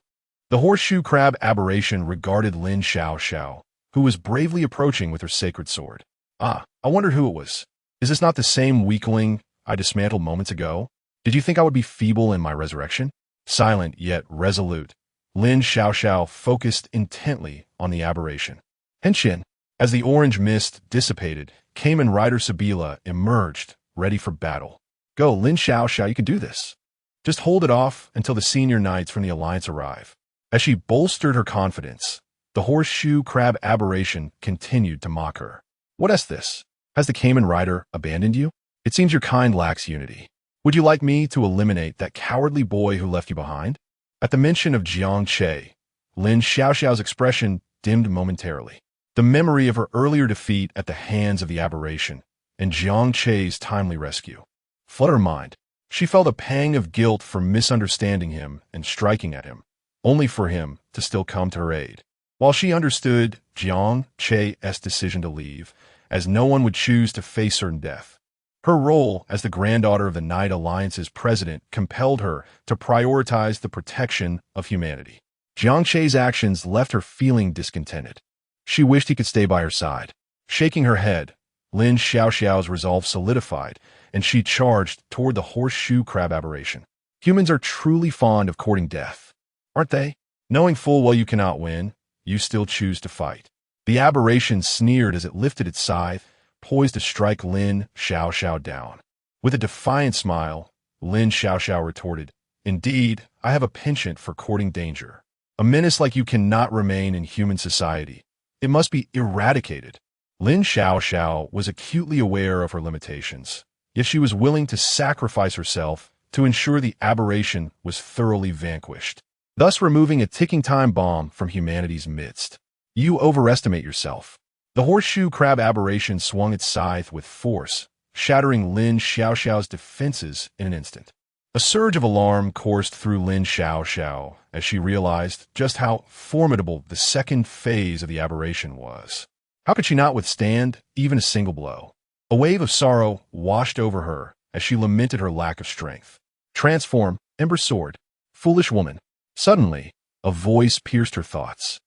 the horseshoe crab aberration regarded Lin Xiaoxiao, who was bravely approaching with her sacred sword. I wondered who it was. Is this not the same weakling I dismantled moments ago? Did you think I would be feeble in my resurrection? Silent yet resolute, Lin Xiaoxiao focused intently on the aberration. Henshin, as the orange mist dissipated, Kamen Rider Sabila emerged, ready for battle. Go, Lin Xiaoxiao, you can do this. Just hold it off until the senior knights from the Alliance arrive. As she bolstered her confidence, the horseshoe crab aberration continued to mock her. What is this? Has the Kamen Rider abandoned you? It seems your kind lacks unity. Would you like me to eliminate that cowardly boy who left you behind? At the mention of Jiang Che, Lin Xiaoxiao's expression dimmed momentarily. The memory of her earlier defeat at the hands of the aberration and Jiang Che's timely rescue flooded her mind. She felt a pang of guilt for misunderstanding him and striking at him, only for him to still come to her aid. While she understood Jiang Che's decision to leave, as no one would choose to face certain death, her role as the granddaughter of the Knight Alliance's president compelled her to prioritize the protection of humanity. Jiang Che's actions left her feeling discontented. She wished he could stay by her side. Shaking her head, Lin Xiaoxiao's resolve solidified, and she charged toward the horseshoe crab aberration. Humans are truly fond of courting death, aren't they? Knowing full well you cannot win, you still choose to fight. The aberration sneered as it lifted its scythe, poised to strike Lin Xiaoxiao down. With a defiant smile, Lin Xiaoxiao retorted, Indeed, I have a penchant for courting danger. A menace like you cannot remain in human society. It must be eradicated. Lin Xiaoxiao was acutely aware of her limitations, yet she was willing to sacrifice herself to ensure the aberration was thoroughly vanquished, thus removing a ticking time bomb from humanity's midst. You overestimate yourself. The horseshoe crab aberration swung its scythe with force, shattering Lin Xiaoxiao's defenses in an instant. A surge of alarm coursed through Lin Xiaoxiao as she realized just how formidable the second phase of the aberration was. How could she not withstand even a single blow? A wave of sorrow washed over her as she lamented her lack of strength. Transform, Ember Sword. Foolish woman. Suddenly, a voice pierced her thoughts,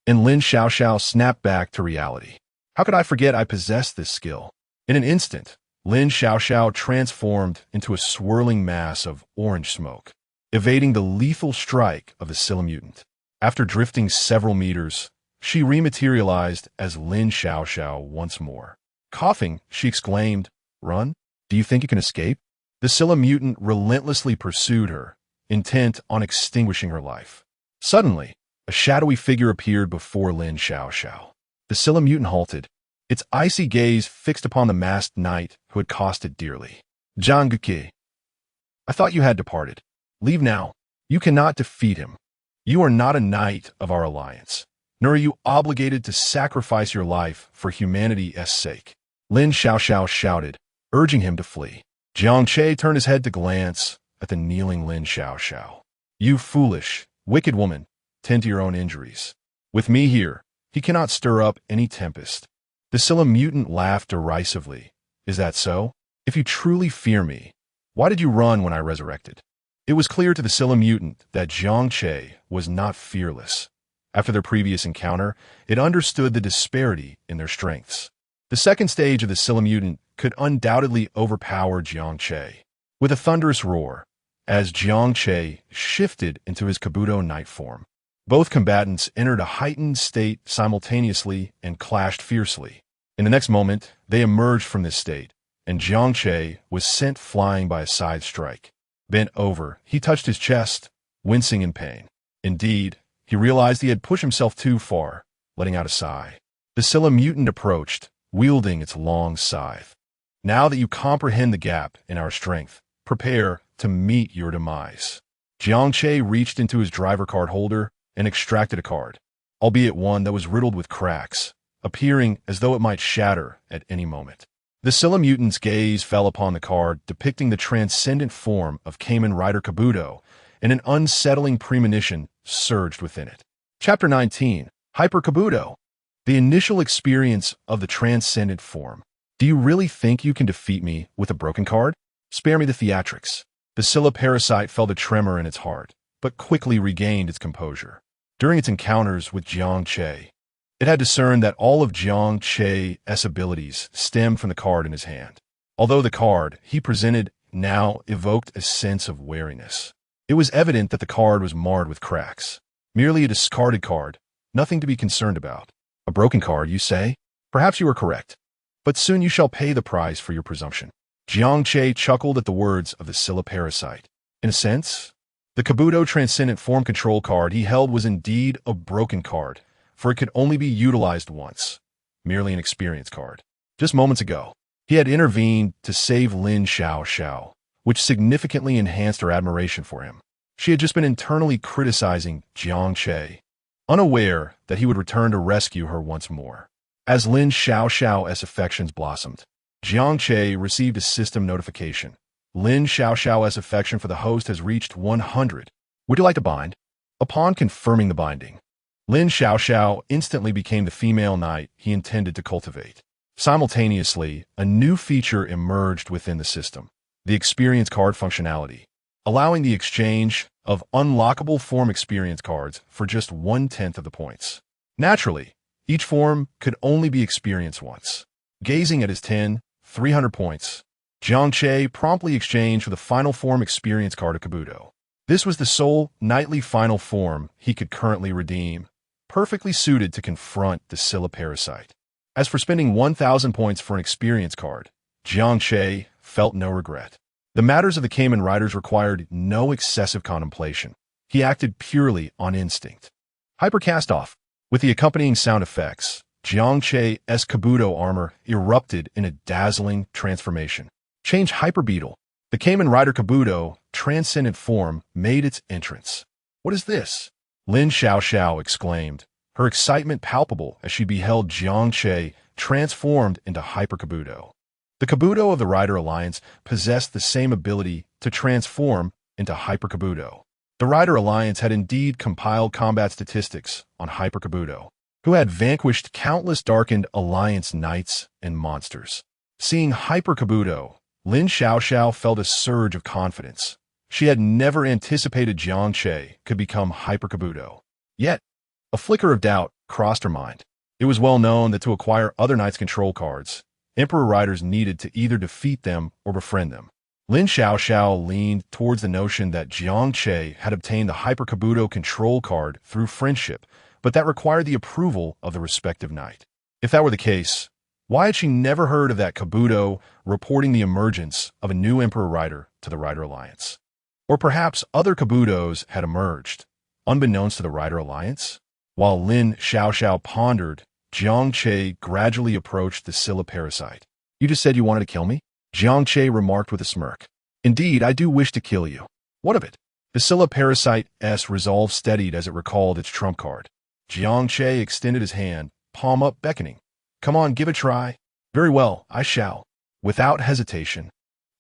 and Lin Xiaoxiao snapped back to reality. How could I forget I possessed this skill? In an instant, Lin Xiaoxiao transformed into a swirling mass of orange smoke, evading the lethal strike of the Scylla mutant. After drifting several meters, she rematerialized as Lin Xiaoxiao once more. Coughing, she exclaimed, "Run? Do you think you can escape?" The Scylla mutant relentlessly pursued her, intent on extinguishing her life. Suddenly, a shadowy figure appeared before Lin Xiaoxiao. The Scylla mutant halted, its icy gaze fixed upon the masked knight who had cost it dearly. Jiang Che, I thought you had departed. Leave now. You cannot defeat him. You are not a knight of our alliance, nor are you obligated to sacrifice your life for humanity's sake. Lin Xiaoxiao shouted, urging him to flee. Jiang Che turned his head to glance at the kneeling Lin Xiaoxiao. You foolish, wicked woman, tend to your own injuries. With me here, he cannot stir up any tempest. The Scylla mutant laughed derisively. Is that so? If you truly fear me, why did you run when I resurrected? It was clear to the Scylla mutant that Jiang Che was not fearless. After their previous encounter, it understood the disparity in their strengths. The second stage of the Scylla mutant could undoubtedly overpower Jiang Che. With a thunderous roar, as Jiang Che shifted into his Kabuto knight form, both combatants entered a heightened state simultaneously and clashed fiercely. In the next moment, they emerged from this state, and Jiang Che was sent flying by a side strike. Bent over, he touched his chest, wincing in pain. Indeed, he realized he had pushed himself too far, letting out a sigh. The Scylla mutant approached, wielding its long scythe. Now that you comprehend the gap in our strength, prepare to meet your demise. Jiang Che reached into his driver card holder and extracted a card, albeit one that was riddled with cracks, appearing as though it might shatter at any moment. The Scylla mutant's gaze fell upon the card depicting the transcendent form of Kamen Rider Kabuto, and an unsettling premonition surged within it. Chapter 19, Hyper Kabuto. The initial experience of the transcendent form. Do you really think you can defeat me with a broken card? Spare me the theatrics. The Scylla parasite felt a tremor in its heart, but quickly regained its composure. During its encounters with Jiang Che, it had discerned that all of Jiang Che's abilities stemmed from the card in his hand. Although the card he presented now evoked a sense of wariness. It was evident that the card was marred with cracks. Merely a discarded card, nothing to be concerned about. A broken card, you say? Perhaps you are correct. But soon you shall pay the price for your presumption. Jiang Che chuckled at the words of the Scylla parasite. In a sense, the Kabuto transcendent form control card he held was indeed a broken card, for it could only be utilized once, merely an experience card. Just moments ago, he had intervened to save Lin Xiaoxiao, which significantly enhanced her admiration for him. She had just been internally criticizing Jiang Che, unaware that he would return to rescue her once more. As Lin Xiaoxiao's affections blossomed, Jiang Che received a system notification. Lin Xiaoxiao's affection for the host has reached 100. Would you like to bind? Upon confirming the binding, Lin Xiaoxiao instantly became the female knight he intended to cultivate. Simultaneously, a new feature emerged within the system, the experience card functionality, allowing the exchange of unlockable form experience cards for just 1/10 of the points. Naturally, each form could only be experienced once. Gazing at his 300 points, Jiang Che promptly exchanged for the final form experience card of Kabuto. This was the sole knightly final form he could currently redeem, perfectly suited to confront the Scylla parasite. As for spending 1,000 points for an experience card, Jiang Che felt no regret. The matters of the Kamen Riders required no excessive contemplation. He acted purely on instinct. Hyper cast-off. With the accompanying sound effects, Jiang Che's Kabuto armor erupted in a dazzling transformation. Change Hyper Beetle. The Kamen Rider Kabuto transcendent form made its entrance. What is this? Lin Xiaoxiao exclaimed, her excitement palpable as she beheld Jiang Che transformed into Hyper Kabuto. The Kabuto of the Rider Alliance possessed the same ability to transform into Hyper Kabuto. The Rider Alliance had indeed compiled combat statistics on Hyper Kabuto, who had vanquished countless darkened Alliance knights and monsters. Seeing Hyper Kabuto, Lin Xiaoxiao felt a surge of confidence. She had never anticipated Jiang Che could become Hyper Kabuto. Yet, a flicker of doubt crossed her mind. It was well known that to acquire other knights' control cards, Emperor Riders needed to either defeat them or befriend them. Lin Xiaoxiao leaned towards the notion that Jiang Che had obtained the Hyper Kabuto control card through friendship, but that required the approval of the respective knight. If that were the case, why had she never heard of that Kabuto reporting the emergence of a new Emperor Rider to the Rider Alliance? Or perhaps other Kabutos had emerged, unbeknownst to the Rider Alliance? While Lin Xiaoxiao pondered, Jiang Che gradually approached the Scylla parasite. You just said you wanted to kill me? Jiang Che remarked with a smirk. Indeed, I do wish to kill you. What of it? The Scylla parasite's resolve steadied as it recalled its trump card. Jiang Che extended his hand, palm up, beckoning. Come on, give it a try. Very well, I shall. Without hesitation,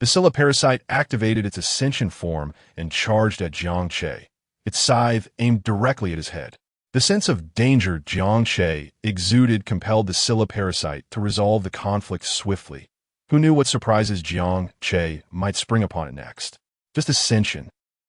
the Scylla parasite activated its ascension form and charged at Jiang Che, its scythe aimed directly at his head. The sense of danger Jiang Che exuded compelled the Scylla parasite to resolve the conflict swiftly. Who knew what surprises Jiang Che might spring upon it next? Just ascension,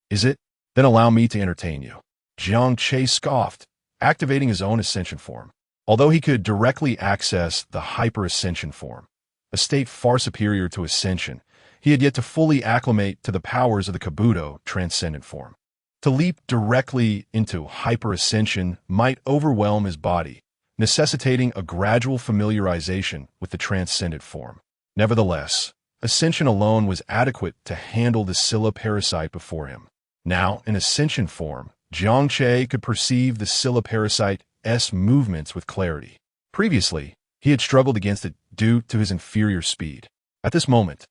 is it? Then allow me to entertain you. Jiang Che scoffed, activating his own ascension form. Although he could directly access the hyper-ascension form, a state far superior to ascension, he had yet to fully acclimate to the powers of the Kabuto transcendent form. To leap directly into hyper-ascension might overwhelm his body, necessitating a gradual familiarization with the transcendent form. Nevertheless, ascension alone was adequate to handle the Scylla parasite before him. Now, in ascension form, Jiang Che could perceive the Scylla parasite's movements with clarity. Previously, he had struggled against it due to his inferior speed. At this moment,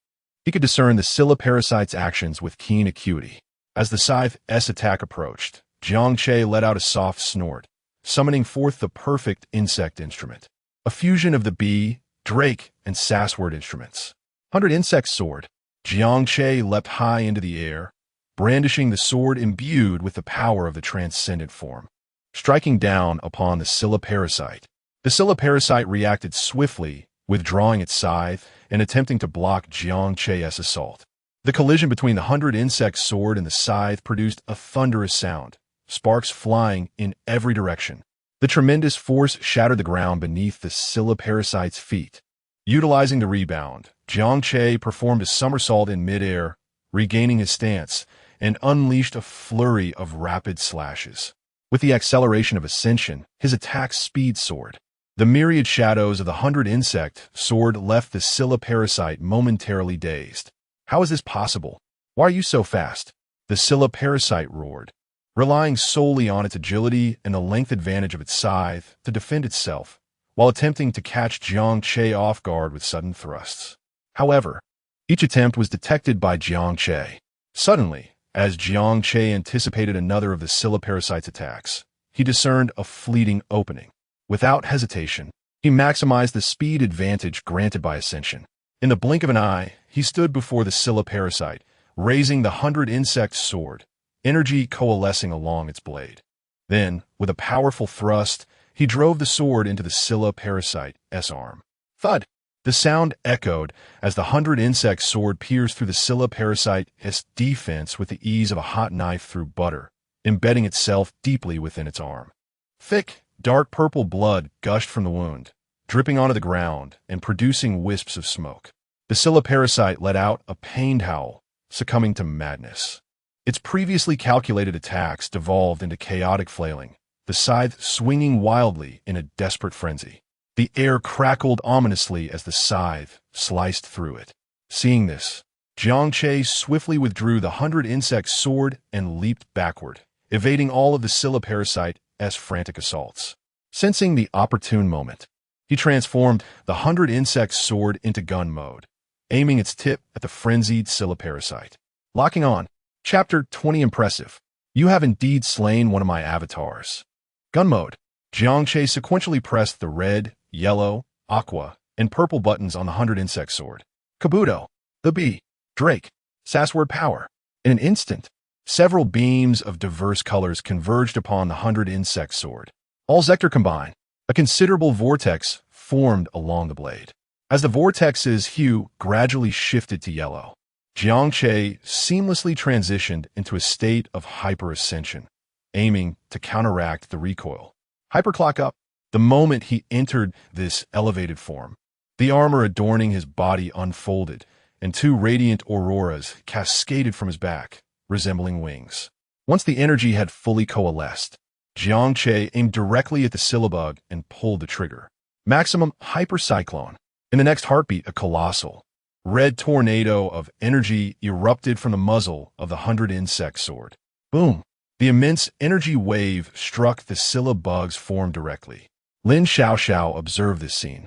he could discern the Scylla parasite's actions with keen acuity. As the scythe's attack approached, Jiang Che let out a soft snort, summoning forth the perfect insect instrument, a fusion of the bee, drake, and sassword instruments. 100 Insect Sword. Jiang Che leapt high into the air, brandishing the sword imbued with the power of the transcendent form, striking down upon the Scylla parasite. The Scylla parasite reacted swiftly, withdrawing its scythe and attempting to block Jiang Che's assault. The collision between the 100 Insect Sword and the scythe produced a thunderous sound, sparks flying in every direction. The tremendous force shattered the ground beneath the Scylla parasite's feet. Utilizing the rebound, Jiang Che performed a somersault in midair, regaining his stance, and unleashed a flurry of rapid slashes. With the acceleration of ascension, his attack speed soared. The myriad shadows of the 100 Insect Sword left the Scylla parasite momentarily dazed. How is this possible? Why are you so fast? The Scylla parasite roared, relying solely on its agility and the length advantage of its scythe to defend itself, while attempting to catch Jiang Che off guard with sudden thrusts. However, each attempt was detected by Jiang Che. Suddenly, as Jiang Che anticipated another of the Scylla parasite's attacks, he discerned a fleeting opening. Without hesitation, he maximized the speed advantage granted by ascension. In the blink of an eye, he stood before the Scylla parasite, raising the 100 Insect Sword, energy coalescing along its blade. Then, with a powerful thrust, he drove the sword into the Scylla parasite's arm. Thud! The sound echoed as the 100 Insect Sword pierced through the Scylla parasite's defense with the ease of a hot knife through butter, embedding itself deeply within its arm. Thick, dark purple blood gushed from the wound, dripping onto the ground and producing wisps of smoke. The Scylla parasite let out a pained howl, succumbing to madness. Its previously calculated attacks devolved into chaotic flailing, the scythe swinging wildly in a desperate frenzy. The air crackled ominously as the scythe sliced through it. Seeing this, Jiang Che swiftly withdrew the 100 Insect Sword and leaped backward, evading all of the Scylla parasite's frantic assaults. Sensing the opportune moment, he transformed the 100 Insect Sword into gun mode, aiming its tip at the frenzied Scylla parasite. Locking on. Chapter 20 Impressive. You have indeed slain one of my avatars. Gun mode. Jiang Che sequentially pressed the red, yellow, aqua, and purple buttons on the 100 Insect Sword. Kabuto, the bee, drake, sassword power. In an instant, several beams of diverse colors converged upon the 100 Insect Sword. All Zector combined. A considerable vortex formed along the blade. As the vortex's hue gradually shifted to yellow, Jiang Che seamlessly transitioned into a state of hyper-ascension, aiming to counteract the recoil. Hyperclock up. The moment he entered this elevated form, the armor adorning his body unfolded, and two radiant auroras cascaded from his back, resembling wings. Once the energy had fully coalesced, Jiang Che aimed directly at the syllabug and pulled the trigger. Maximum hypercyclone. In the next heartbeat, a colossal, red tornado of energy erupted from the muzzle of the 100-insect sword. Boom! The immense energy wave struck the syllabug's form directly. Lin Xiaoxiao observed this scene,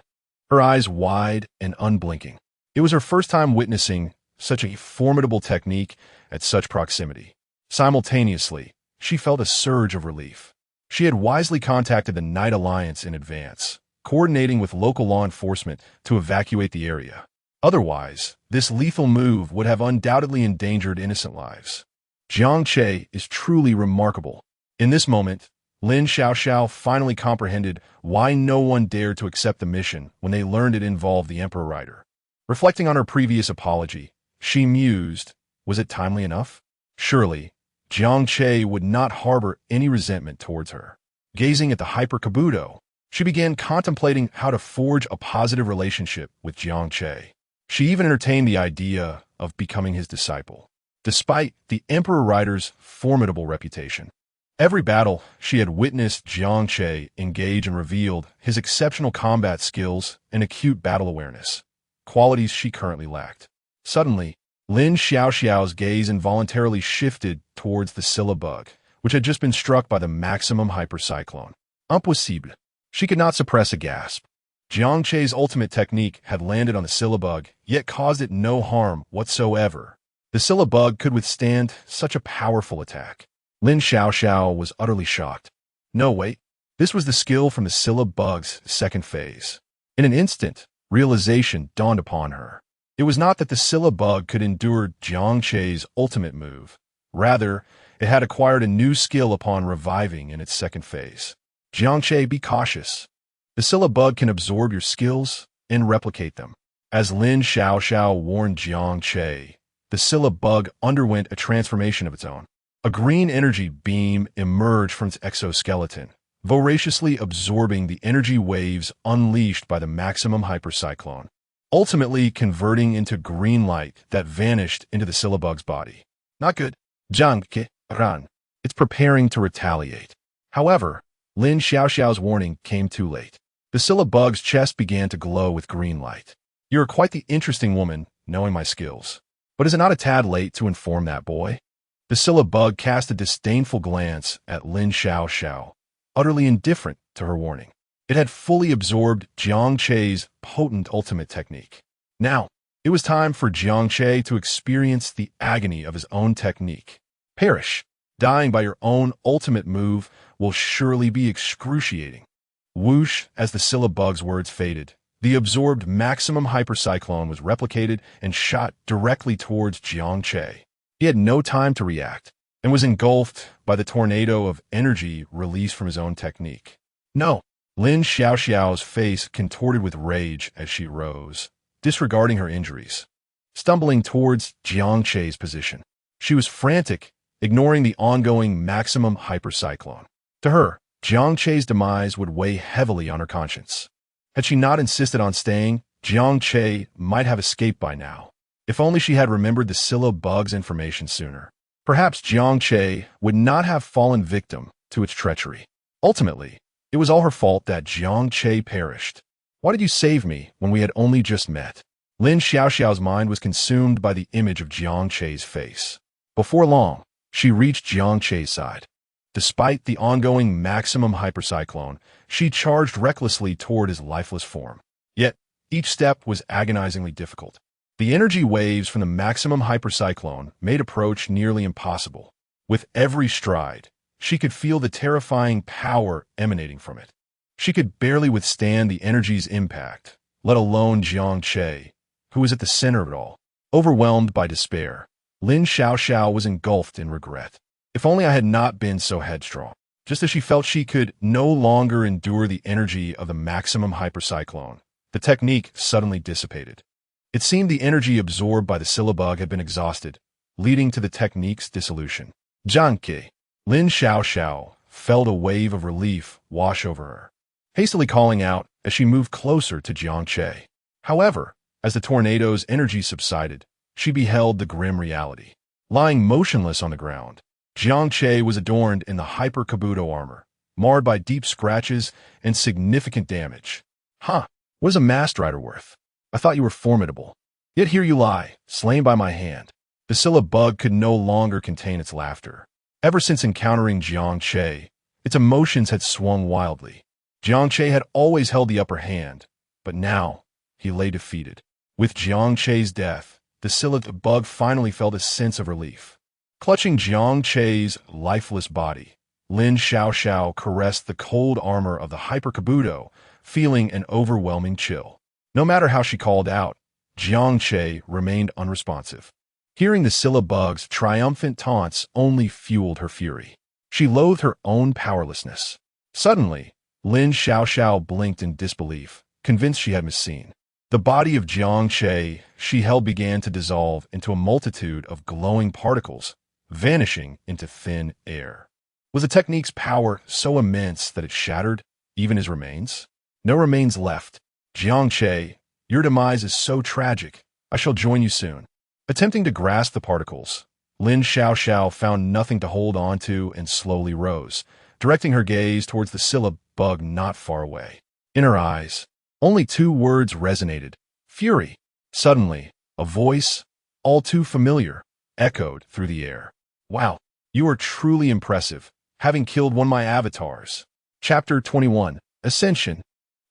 her eyes wide and unblinking. It was her first time witnessing such a formidable technique at such proximity. Simultaneously, she felt a surge of relief. She had wisely contacted the Night Alliance in advance, coordinating with local law enforcement to evacuate the area. Otherwise, this lethal move would have undoubtedly endangered innocent lives. Jiang Che is truly remarkable. In this moment, Lin Xiaoxiao finally comprehended why no one dared to accept the mission when they learned it involved the Emperor Rider. Reflecting on her previous apology, she mused, was it timely enough? Surely, Jiang Che would not harbor any resentment towards her. Gazing at the hyper-kabuto, she began contemplating how to forge a positive relationship with Jiang Che. She even entertained the idea of becoming his disciple, despite the Emperor Rider's formidable reputation. Every battle she had witnessed Jiang Che engage and revealed his exceptional combat skills and acute battle awareness, qualities she currently lacked. Suddenly, Lin Xiaoxiao's gaze involuntarily shifted towards the syllabug, which had just been struck by the maximum hypercyclone. Impossible. She could not suppress a gasp. Jiang Che's ultimate technique had landed on the syllabug, yet caused it no harm whatsoever. The syllabug could withstand such a powerful attack. Lin Xiaoxiao was utterly shocked. No, wait. This was the skill from the syllabug's second phase. In an instant, realization dawned upon her. It was not that the syllabug could endure Jiang Che's ultimate move. Rather, it had acquired a new skill upon reviving in its second phase. Jiang Che, be cautious. The syllabug can absorb your skills and replicate them. As Lin Xiaoxiao warned Jiang Che, the syllabug underwent a transformation of its own. A green energy beam emerged from its exoskeleton, voraciously absorbing the energy waves unleashed by the maximum hypercyclone, ultimately converting into green light that vanished into the syllabug's body. Not good. Jiang Che, run. It's preparing to retaliate. However, Lin Xiaoxiao's warning came too late. The syllabug's chest began to glow with green light. You are quite the interesting woman, knowing my skills. But is it not a tad late to inform that boy? The syllabug cast a disdainful glance at Lin Xiaoxiao, utterly indifferent to her warning. It had fully absorbed Jiang Che's potent ultimate technique. Now, it was time for Jiang Che to experience the agony of his own technique. Perish. Dying by your own ultimate move will surely be excruciating. Whoosh, as the syllabug's words faded, the absorbed maximum hypercyclone was replicated and shot directly towards Jiang Che. He had no time to react, and was engulfed by the tornado of energy released from his own technique. No! Lin Xiaoxiao's face contorted with rage as she rose, disregarding her injuries. Stumbling towards Jiang Che's position, she was frantic, ignoring the ongoing maximum hypercyclone. To her, Jiang Che's demise would weigh heavily on her conscience. Had she not insisted on staying, Jiang Che might have escaped by now. If only she had remembered the syllabug's information sooner. Perhaps Jiang Che would not have fallen victim to its treachery. Ultimately, it was all her fault that Jiang Che perished. Why did you save me when we had only just met? Lin Xiaoxiao's mind was consumed by the image of Jiang Che's face. Before long, she reached Jiang Che's side. Despite the ongoing maximum hypercyclone, she charged recklessly toward his lifeless form. Yet, each step was agonizingly difficult. The energy waves from the maximum hypercyclone made approach nearly impossible. With every stride, she could feel the terrifying power emanating from it. She could barely withstand the energy's impact, let alone Jiang Che, who was at the center of it all. Overwhelmed by despair, Lin Xiaoxiao was engulfed in regret. If only I had not been so headstrong. Just as she felt she could no longer endure the energy of the maximum hypercyclone, the technique suddenly dissipated. It seemed the energy absorbed by the syllabug had been exhausted, leading to the technique's dissolution. Jiang Che. Lin Xiaoxiao felt a wave of relief wash over her, hastily calling out as she moved closer to Jiang Che. However, As the tornado's energy subsided, she beheld the grim reality. Lying motionless on the ground, Jiang Che was adorned in the hyper-kabuto armor, marred by deep scratches and significant damage. Huh, what is a masked rider worth? I thought you were formidable. Yet here you lie, slain by my hand. The Scylla bug could no longer contain its laughter. Ever since encountering Jiang Che, its emotions had swung wildly. Jiang Che had always held the upper hand, but now he lay defeated. With Jiang Che's death, the Scylla bug finally felt a sense of relief. Clutching Jiang Che's lifeless body, Lin Xiaoxiao caressed the cold armor of the hyper-kabuto, feeling an overwhelming chill. No matter how she called out, Jiang Che remained unresponsive. Hearing the Scylla bug's triumphant taunts only fueled her fury. She loathed her own powerlessness. Suddenly, Lin Xiaoxiao blinked in disbelief, convinced she had misseen. The body of Jiang Che she held began to dissolve into a multitude of glowing particles, vanishing into thin air. Was the technique's power so immense that it shattered even his remains? No remains left. Jiang Che, your demise is so tragic. I shall join you soon. Attempting to grasp the particles, Lin Xiaoxiao found nothing to hold on to and slowly rose, directing her gaze towards the Scylla bug not far away. In her eyes, only two words resonated: fury. Suddenly, a voice, all too familiar, echoed through the air. Wow, you are truly impressive, having killed one of my avatars. Chapter 21, Ascension.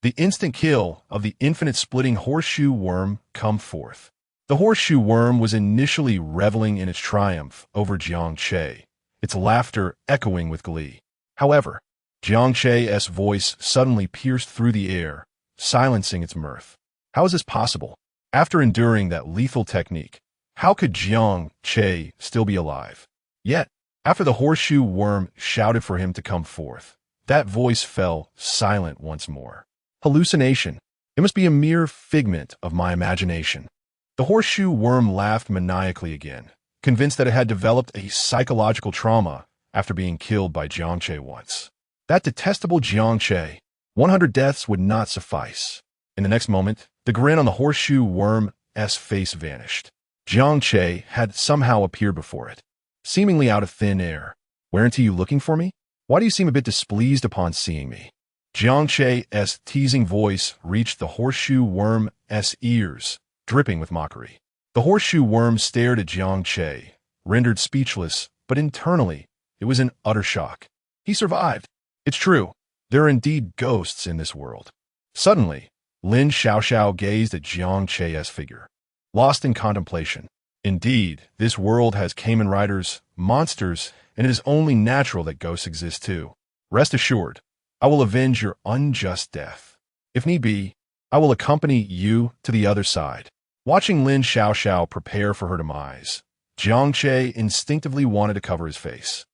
The instant kill of the infinite-splitting horseshoe worm come forth. The horseshoe worm was initially reveling in its triumph over Jiang Che, its laughter echoing with glee. However, Jiang Che's voice suddenly pierced through the air, silencing its mirth. How is this possible? After enduring that lethal technique, how could Jiang Che still be alive? Yet, after the horseshoe worm shouted for him to come forth, that voice fell silent once more. Hallucination. It must be a mere figment of my imagination. The horseshoe worm laughed maniacally again, convinced that it had developed a psychological trauma after being killed by Jiang Che once. That detestable Jiang Che. 100 deaths would not suffice. In the next moment, the grin on the horseshoe worm's face vanished. Jiang Che had somehow appeared before it, seemingly out of thin air. Weren't you looking for me? Why do you seem a bit displeased upon seeing me? Jiang Che's teasing voice reached the horseshoe worm's ears, dripping with mockery. The horseshoe worm stared at Jiang Che, rendered speechless, but internally, it was in utter shock. He survived. It's true. There are indeed ghosts in this world. Suddenly, Lin Xiaoxiao gazed at Jiang Che's figure, lost in contemplation. Indeed, this world has Kamen Riders, monsters, and it is only natural that ghosts exist too. Rest assured, I will avenge your unjust death. If need be, I will accompany you to the other side. Watching Lin Xiaoxiao prepare for her demise, Jiang Che instinctively wanted to cover his face.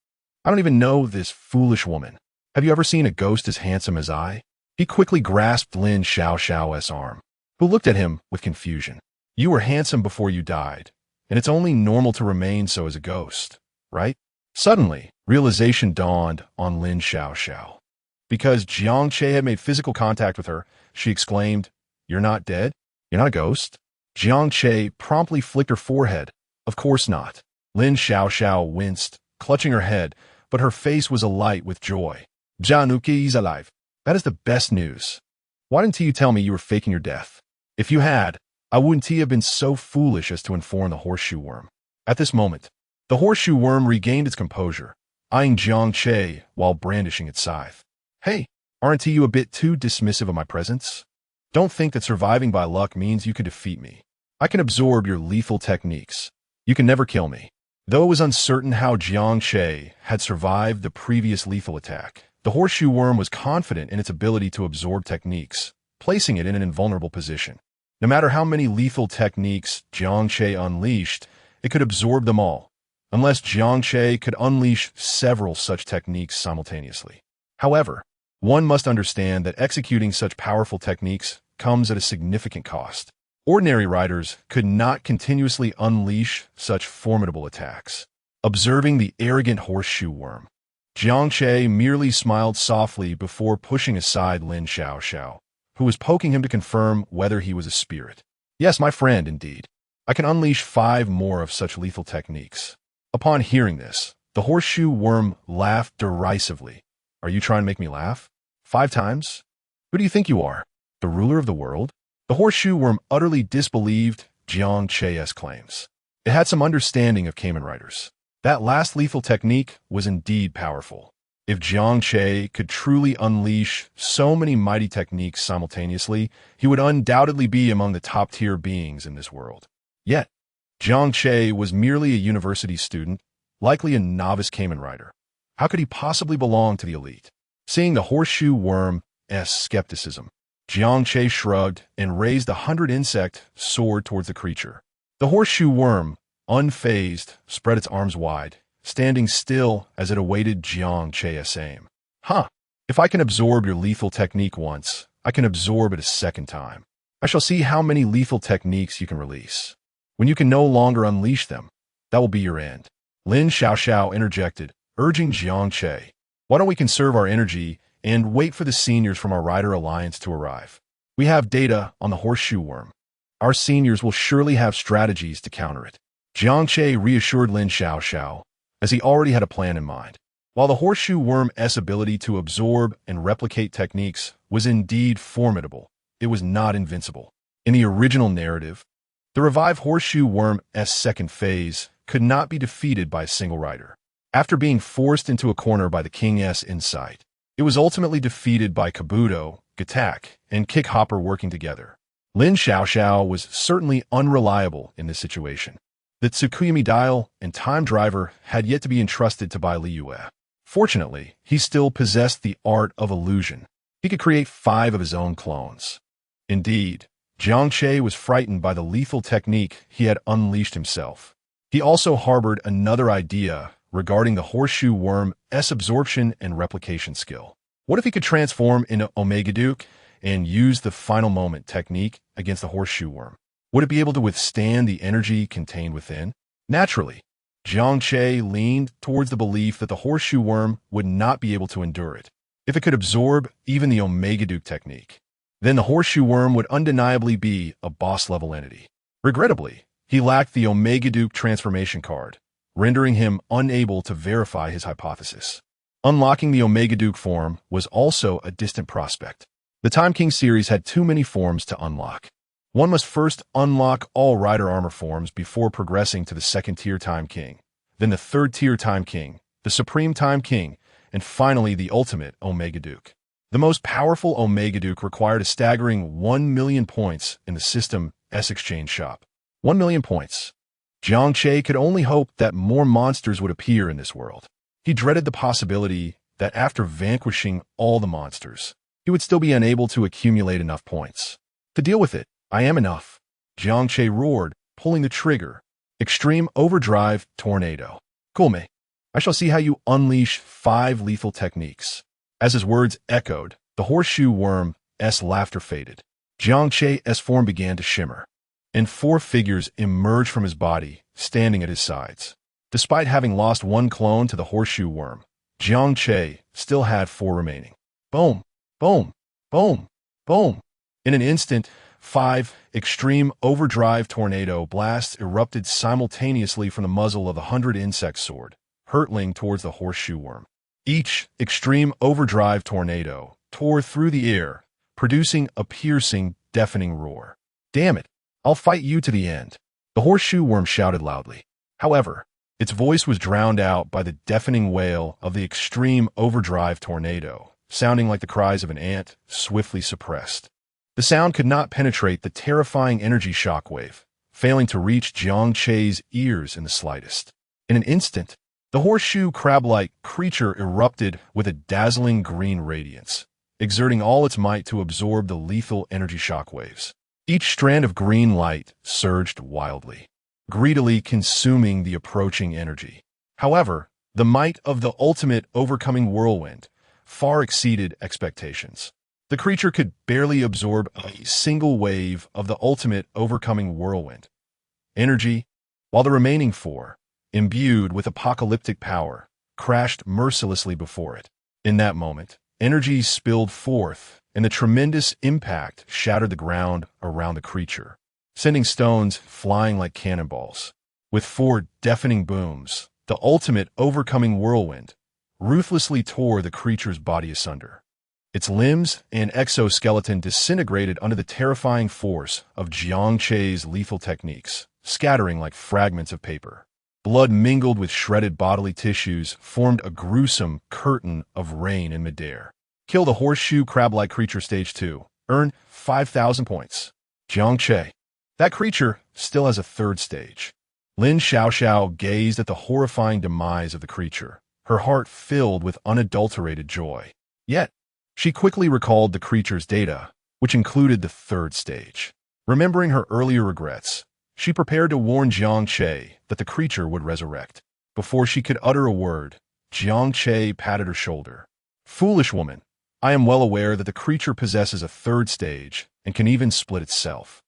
I don't even know this foolish woman. Have you ever seen a ghost as handsome as I? He quickly grasped Lin Xiaoxiao's arm, who looked at him with confusion. You were handsome before you died, and it's only normal to remain so as a ghost, right? Suddenly, realization dawned on Lin Xiaoxiao. Because Jiang Che had made physical contact with her, she exclaimed, "You're not dead? You're not a ghost?" Jiang Che promptly flicked her forehead. Of course not. Lin Xiaoxiao winced, clutching her head, but her face was alight with joy. Januki is alive. That is the best news. Why didn't you tell me you were faking your death? If you had, I wouldn't have been so foolish as to inform the horseshoe worm. At this moment, the horseshoe worm regained its composure, eyeing Jiang Che while brandishing its scythe. Hey, aren't you a bit too dismissive of my presence? Don't think that surviving by luck means you can defeat me. I can absorb your lethal techniques. You can never kill me. Though it was uncertain how Jiang Che had survived the previous lethal attack, the horseshoe worm was confident in its ability to absorb techniques, placing it in an invulnerable position. No matter how many lethal techniques Jiang Che unleashed, it could absorb them all, unless Jiang Che could unleash several such techniques simultaneously. However, one must understand that executing such powerful techniques comes at a significant cost. Ordinary riders could not continuously unleash such formidable attacks. Observing the arrogant horseshoe worm, Jiang Che merely smiled softly before pushing aside Lin Xiaoxiao, who was poking him to confirm whether he was a spirit. Yes, my friend, indeed. I can unleash 5 more of such lethal techniques. Upon hearing this, the horseshoe worm laughed derisively. Are you trying to make me laugh? 5 times? Who do you think you are? The ruler of the world? The horseshoe worm utterly disbelieved Jiang Che's claims. It had some understanding of Kamen Riders. That last lethal technique was indeed powerful. If Jiang Che could truly unleash so many mighty techniques simultaneously, he would undoubtedly be among the top-tier beings in this world. Yet, Jiang Che was merely a university student, likely a novice Kamen Rider. How could he possibly belong to the elite? Seeing the horseshoe worm's skepticism, Jiang Che shrugged and raised the 100-insect sword towards the creature. The horseshoe worm, unfazed, spread its arms wide, standing still as it awaited Jiang Che's aim. Huh. If I can absorb your lethal technique once, I can absorb it a second time. I shall see how many lethal techniques you can release. When you can no longer unleash them, that will be your end. Lin Xiaoxiao interjected, urging Jiang Che. Why don't we conserve our energy and wait for the seniors from our Rider Alliance to arrive? We have data on the horseshoe worm. Our seniors will surely have strategies to counter it. Jiang Che reassured Lin Xiaoxiao, as he already had a plan in mind. While the horseshoe worm's ability to absorb and replicate techniques was indeed formidable, it was not invincible. In the original narrative, the revived horseshoe worm's second phase could not be defeated by a single rider. After being forced into a corner by the king's insight, it was ultimately defeated by Kabuto, Gatak, and Kickhopper working together. Lin Xiaoxiao was certainly unreliable in this situation. The Tsukuyomi dial and time driver had yet to be entrusted to Bai Liyue. Fortunately, he still possessed the art of illusion. He could create 5 of his own clones. Indeed, Jiang Che was frightened by the lethal technique he had unleashed himself. He also harbored another idea regarding the horseshoe worm's absorption and replication skill. What if he could transform into Omega Duke and use the final moment technique against the horseshoe worm? Would it be able to withstand the energy contained within? Naturally, Jiang Che leaned towards the belief that the horseshoe worm would not be able to endure it. If it could absorb even the Omega Duke technique, then the horseshoe worm would undeniably be a boss-level entity. Regrettably, he lacked the Omega Duke transformation card, rendering him unable to verify his hypothesis. Unlocking the Omega Duke form was also a distant prospect. The Time King series had too many forms to unlock. One must first unlock all Rider Armor forms before progressing to the second-tier Time King, then the third-tier Time King, the Supreme Time King, and finally the ultimate Omega Duke. The most powerful Omega Duke required a staggering 1 million points in the system's exchange shop. 1 million points. Jiang Che could only hope that more monsters would appear in this world. He dreaded the possibility that after vanquishing all the monsters, he would still be unable to accumulate enough points. To deal with it, I am enough, Jiang Che roared, pulling the trigger. Extreme Overdrive Tornado. Kulme, I shall see how you unleash 5 lethal techniques. As his words echoed, the horseshoe worm's laughter faded. Jiang Che's form began to shimmer, and 4 figures emerged from his body, standing at his sides. Despite having lost 1 clone to the horseshoe worm, Jiang Che still had 4 remaining. Boom, boom, boom, boom. In an instant, 5 extreme overdrive tornado blasts erupted simultaneously from the muzzle of the 100-insect sword, hurtling towards the horseshoe worm. Each extreme overdrive tornado tore through the air, producing a piercing, deafening roar. Damn it, I'll fight you to the end, the horseshoe worm shouted loudly. However, its voice was drowned out by the deafening wail of the extreme overdrive tornado, sounding like the cries of an ant swiftly suppressed. The sound could not penetrate the terrifying energy shockwave, failing to reach Jiang Che's ears in the slightest. In an instant, the horseshoe crab-like creature erupted with a dazzling green radiance, exerting all its might to absorb the lethal energy shockwaves. Each strand of green light surged wildly, greedily consuming the approaching energy. However, the might of the ultimate overcoming whirlwind far exceeded expectations. The creature could barely absorb a single wave of the ultimate overcoming whirlwind energy, while the remaining 4, imbued with apocalyptic power, crashed mercilessly before it. In that moment, energy spilled forth, and the tremendous impact shattered the ground around the creature. sending stones flying like cannonballs. With 4 deafening booms, the ultimate overcoming whirlwind ruthlessly tore the creature's body asunder. Its limbs and exoskeleton disintegrated under the terrifying force of Jiang Che's lethal techniques, scattering like fragments of paper. Blood mingled with shredded bodily tissues formed a gruesome curtain of rain in midair. Kill the horseshoe crab-like creature stage 2. Earn 5,000 points. Jiang Che. That creature still has a 3rd stage. Lin Xiaoxiao gazed at the horrifying demise of the creature, her heart filled with unadulterated joy. Yet, she quickly recalled the creature's data, which included the 3rd stage. Remembering her earlier regrets, she prepared to warn Jiang Che that the creature would resurrect. Before she could utter a word, Jiang Che patted her shoulder. Foolish woman, I am well aware that the creature possesses a 3rd stage and can even split itself.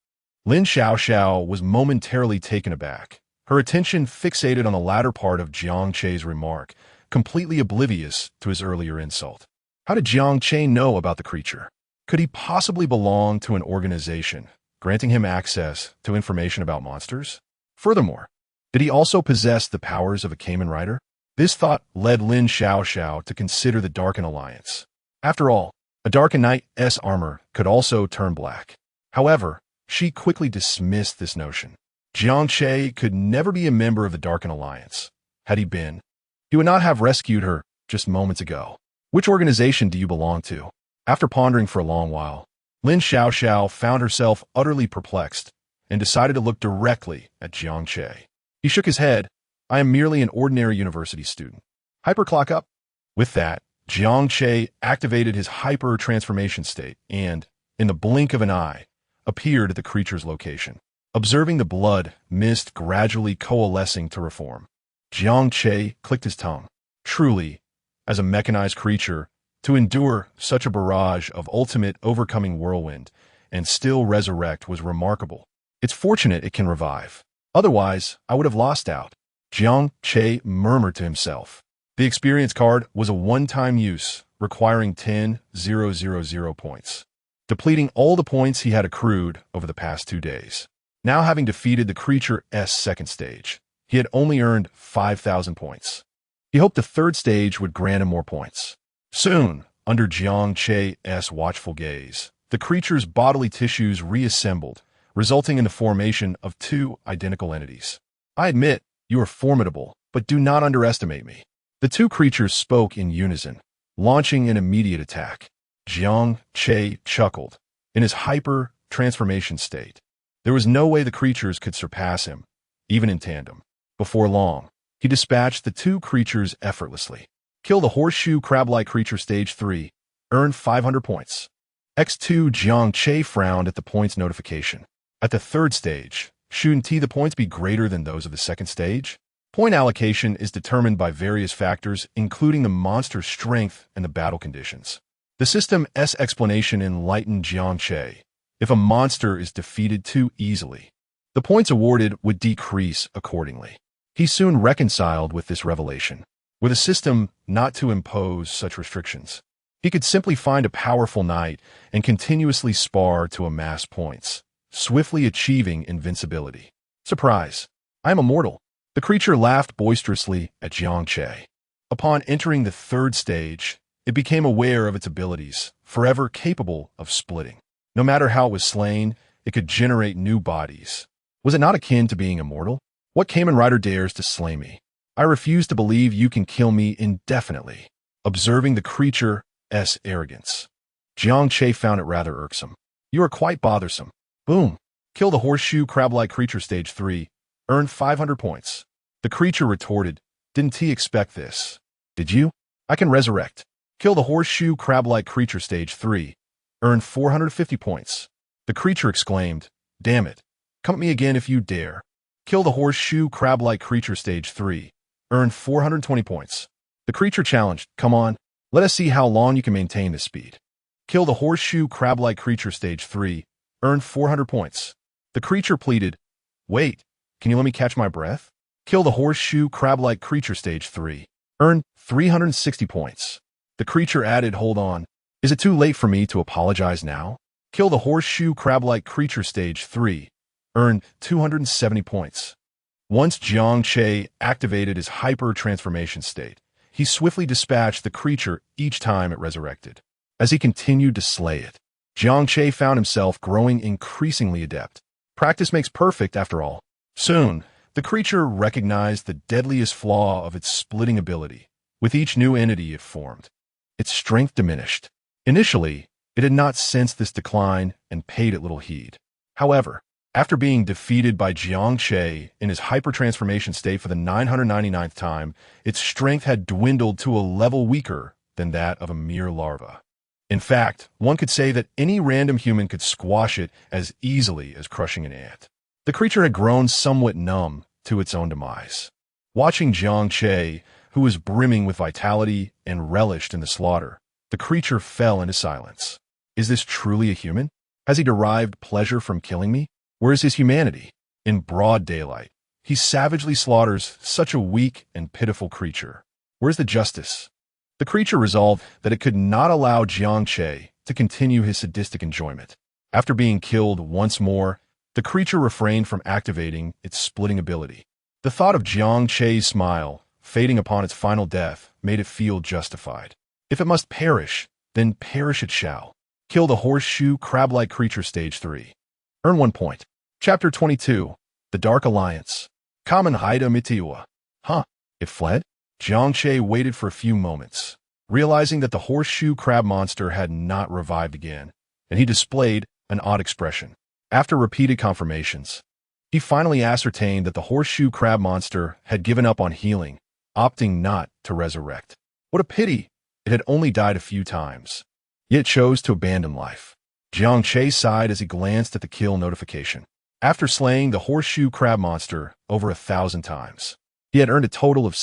Lin Xiaoxiao was momentarily taken aback, her attention fixated on the latter part of Jiang Che's remark, completely oblivious to his earlier insult. How did Jiang Che know about the creature? Could he possibly belong to an organization, granting him access to information about monsters? Furthermore, did he also possess the powers of a Kamen Rider? This thought led Lin Xiaoxiao to consider the Darken Alliance. After all, a Darken Knight's armor could also turn black. However, she quickly dismissed this notion. Jiang Che could never be a member of the Darken Alliance. Had he been, he would not have rescued her just moments ago. Which organization do you belong to? After pondering for a long while, Lin Xiaoxiao found herself utterly perplexed and decided to look directly at Jiang Che. He shook his head. I am merely an ordinary university student. Hyperclock up. With that, Jiang Che activated his hyper-transformation state and, in the blink of an eye, appeared at the creature's location. Observing the blood mist gradually coalescing to reform, Jiang Che clicked his tongue. Truly, as a mechanized creature, to endure such a barrage of ultimate overcoming whirlwind and still resurrect was remarkable. It's fortunate it can revive. Otherwise, I would have lost out. Jiang Che murmured to himself. The experience card was a one-time use, requiring 10,000 points, depleting all the points he had accrued over the past 2 days. Now having defeated the creature's 2nd stage, he had only earned 5,000 points. He hoped the 3rd stage would grant him more points. Soon, under Jiang Che's watchful gaze, the creature's bodily tissues reassembled, resulting in the formation of 2 identical entities. I admit, you are formidable, but do not underestimate me. The 2 creatures spoke in unison, launching an immediate attack. Jiang Che chuckled. In his hyper-transformation state, there was no way the creatures could surpass him, even in tandem. Before long, he dispatched the 2 creatures effortlessly. Kill the horseshoe crab-like creature stage 3. Earn 500 points. X2 Jiang Che frowned at the points notification. At the 3rd stage, shouldn't the points be greater than those of the 2nd stage? Point allocation is determined by various factors, including the monster's strength and the battle conditions. The system's explanation enlightened Jiang Che. If a monster is defeated too easily, the points awarded would decrease accordingly. He soon reconciled with this revelation. With a system not to impose such restrictions, he could simply find a powerful knight and continuously spar to amass points, swiftly achieving invincibility. Surprise! I am immortal. The creature laughed boisterously at Jiang Che. Upon entering the 3rd stage, it became aware of its abilities, forever capable of splitting. No matter how it was slain, it could generate new bodies. Was it not akin to being immortal? What Kamen Rider dares to slay me? I refuse to believe you can kill me indefinitely. Observing the creature's arrogance, Jiang Che found it rather irksome. You are quite bothersome. Boom. Kill the horseshoe crab-like creature stage 3. Earn 500 points. The creature retorted, didn't he expect this? Did you? I can resurrect. Kill the horseshoe crab-like creature stage 3. Earn 450 points. The creature exclaimed, damn it. Come at me again if you dare. Kill the horseshoe crab-like creature stage 3. Earn 420 points. The creature challenged, come on, let us see how long you can maintain this speed. Kill the horseshoe crab-like creature stage 3. Earn 400 points. The creature pleaded, wait, can you let me catch my breath? Kill the horseshoe crab-like creature stage 3. Earn 360 points. The creature added, hold on. Is it too late for me to apologize now? Kill the horseshoe crab-like creature stage 3. earned 270 points. Once Jiang Che activated his hyper-transformation state, he swiftly dispatched the creature each time it resurrected. As he continued to slay it, Jiang Che found himself growing increasingly adept. Practice makes perfect, after all. Soon, the creature recognized the deadliest flaw of its splitting ability. With each new entity it formed, its strength diminished. Initially, it had not sensed this decline and paid it little heed. However, after being defeated by Jiang Che in his hyper-transformation state for the 999th time, its strength had dwindled to a level weaker than that of a mere larva. In fact, one could say that any random human could squash it as easily as crushing an ant. The creature had grown somewhat numb to its own demise. Watching Jiang Che, who was brimming with vitality and relished in the slaughter, the creature fell into silence. Is this truly a human? Has he derived pleasure from killing me? Where is his humanity? In broad daylight, he savagely slaughters such a weak and pitiful creature. Where's the justice? The creature resolved that it could not allow Jiang Che to continue his sadistic enjoyment. After being killed once more, the creature refrained from activating its splitting ability. The thought of Jiang Che's smile fading upon its final death made it feel justified. If it must perish, then perish it shall. Kill the horseshoe crab-like creature stage 3. Earn 1 point. Chapter 22. The Dark Alliance. Kamen Haida Mitiwa. Huh? It fled? Jiang Che waited for a few moments, realizing that the horseshoe crab monster had not revived again, and he displayed an odd expression. After repeated confirmations, he finally ascertained that the horseshoe crab monster had given up on healing, opting not to resurrect. What a pity! It had only died a few times, yet chose to abandon life. Jiang Che sighed as he glanced at the kill notification. After slaying the horseshoe crab monster over 1,000 times, he had earned a total of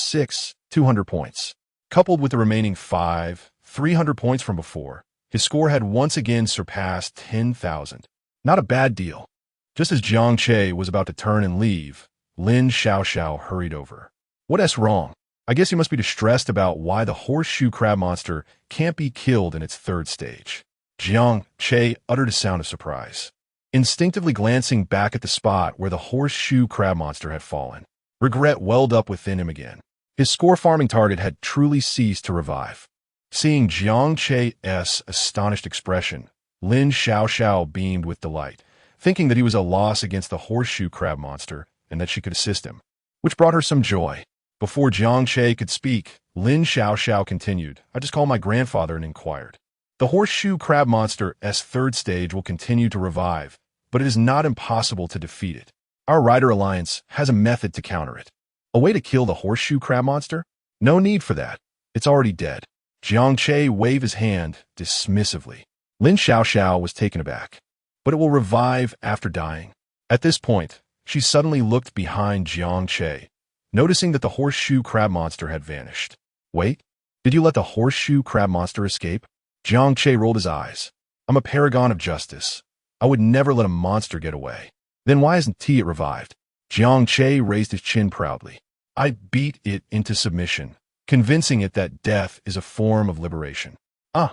200 points. Coupled with the remaining 300 points from before, his score had once again surpassed 10,000. Not a bad deal. Just as Jiang Che was about to turn and leave, Lin Xiaoxiao hurried over. What's wrong? I guess you must be distressed about why the horseshoe crab monster can't be killed in its 3rd stage. Jiang Che uttered a sound of surprise, instinctively glancing back at the spot where the horseshoe crab monster had fallen. Regret welled up within him again. His score-farming target had truly ceased to revive. Seeing Jiang Che's astonished expression, Lin Xiaoxiao beamed with delight, thinking that he was a loss against the horseshoe crab monster and that she could assist him, which brought her some joy. Before Jiang Che could speak, Lin Xiaoxiao continued, I just called my grandfather and inquired. The horseshoe crab monster's 3rd stage will continue to revive, but it is not impossible to defeat it. Our Rider Alliance has a method to counter it. A way to kill the horseshoe crab monster? No need for that. It's already dead. Jiang Che waved his hand dismissively. Lin Xiaoxiao was taken aback. But it will revive after dying. At this point, she suddenly looked behind Jiang Che, noticing that the horseshoe crab monster had vanished. Wait, did you let the horseshoe crab monster escape? Jiang Che rolled his eyes. I'm a paragon of justice. I would never let a monster get away. Then why isn't it revived? Jiang Che raised his chin proudly. I beat it into submission, convincing it that death is a form of liberation. Ah,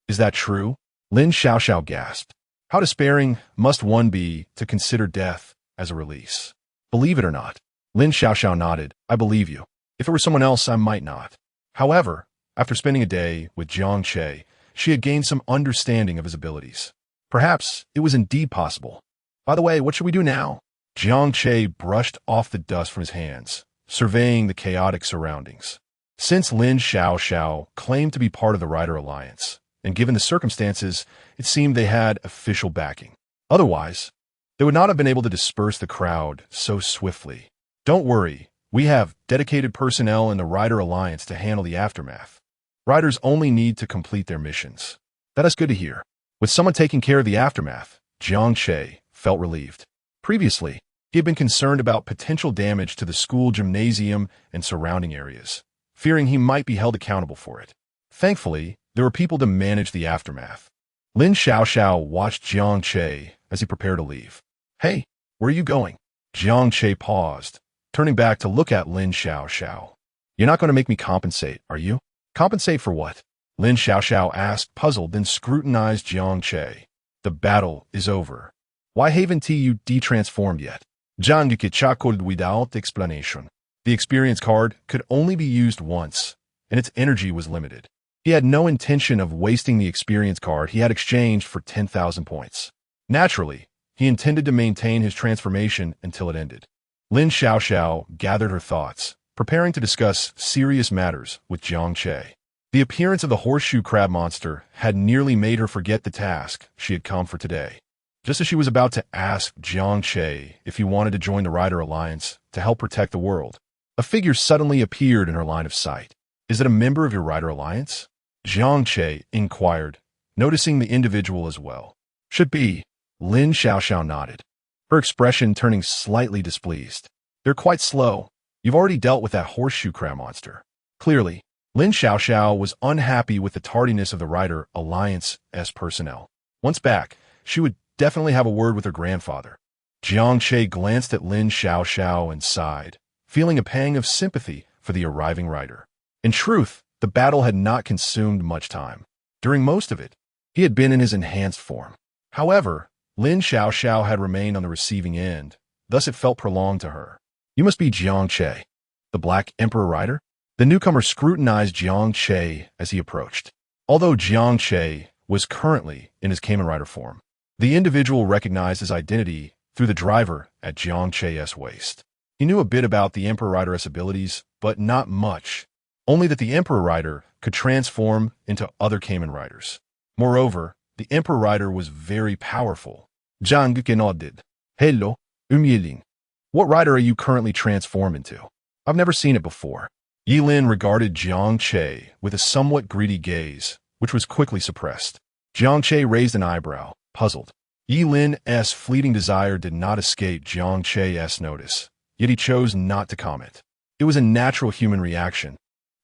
is that true? Lin Xiaoxiao gasped. How despairing must one be to consider death as a release? Believe it or not. Lin Xiaoxiao nodded. I believe you. If it were someone else, I might not. However, after spending a day with Jiang Che, she had gained some understanding of his abilities. Perhaps it was indeed possible. By the way, what should we do now? Jiang Che brushed off the dust from his hands, surveying the chaotic surroundings. Since Lin Xiaoxiao claimed to be part of the Rider Alliance, and given the circumstances, it seemed they had official backing. Otherwise, they would not have been able to disperse the crowd so swiftly. Don't worry, we have dedicated personnel in the Rider Alliance to handle the aftermath. Riders only need to complete their missions. That is good to hear. With someone taking care of the aftermath, Jiang Che felt relieved. Previously, he had been concerned about potential damage to the school gymnasium and surrounding areas, fearing he might be held accountable for it. Thankfully, there were people to manage the aftermath. Lin Xiaoxiao watched Jiang Che as he prepared to leave. Hey, where are you going? Jiang Che paused, turning back to look at Lin Xiaoxiao. You're not going to make me compensate, are you? Compensate for what? Lin Xiaoxiao asked, puzzled, then scrutinized Jiang Che. The battle is over. Why haven't you de-transformed yet? Jiang Che chuckled without explanation. The experience card could only be used once, and its energy was limited. He had no intention of wasting the experience card he had exchanged for 10,000 points. Naturally, he intended to maintain his transformation until it ended. Lin Xiaoxiao gathered her thoughts, preparing to discuss serious matters with Jiang Che. The appearance of the horseshoe crab monster had nearly made her forget the task she had come for today. Just as she was about to ask Jiang Che if he wanted to join the Rider Alliance to help protect the world, a figure suddenly appeared in her line of sight. Is it a member of your Rider Alliance? Jiang Che inquired, noticing the individual as well. Should be. Lin Xiaoxiao nodded, her expression turning slightly displeased. They're quite slow. You've already dealt with that horseshoe crab monster. Clearly, Lin Xiaoxiao was unhappy with the tardiness of the Rider Alliance's personnel. Once back, she would definitely have a word with her grandfather. Jiang Che glanced at Lin Xiaoxiao and sighed, feeling a pang of sympathy for the arriving rider. In truth, the battle had not consumed much time. During most of it, he had been in his enhanced form. However, Lin Xiaoxiao had remained on the receiving end, thus it felt prolonged to her. You must be Jiang Che, the Black Emperor Rider? The newcomer scrutinized Jiang Che as he approached. Although Jiang Che was currently in his Kamen Rider form, the individual recognized his identity through the driver at Jiang Che's waist. He knew a bit about the Emperor Rider's abilities, but not much. Only that the Emperor Rider could transform into other Kamen Riders. Moreover, the Emperor Rider was very powerful. Jiang Che nodded. Hello, Yilin. What rider are you currently transformed into? I've never seen it before. Yilin regarded Jiang Che with a somewhat greedy gaze, which was quickly suppressed. Jiang Che raised an eyebrow, puzzled. Yilin's fleeting desire did not escape Jiang Che's notice, yet he chose not to comment. It was a natural human reaction.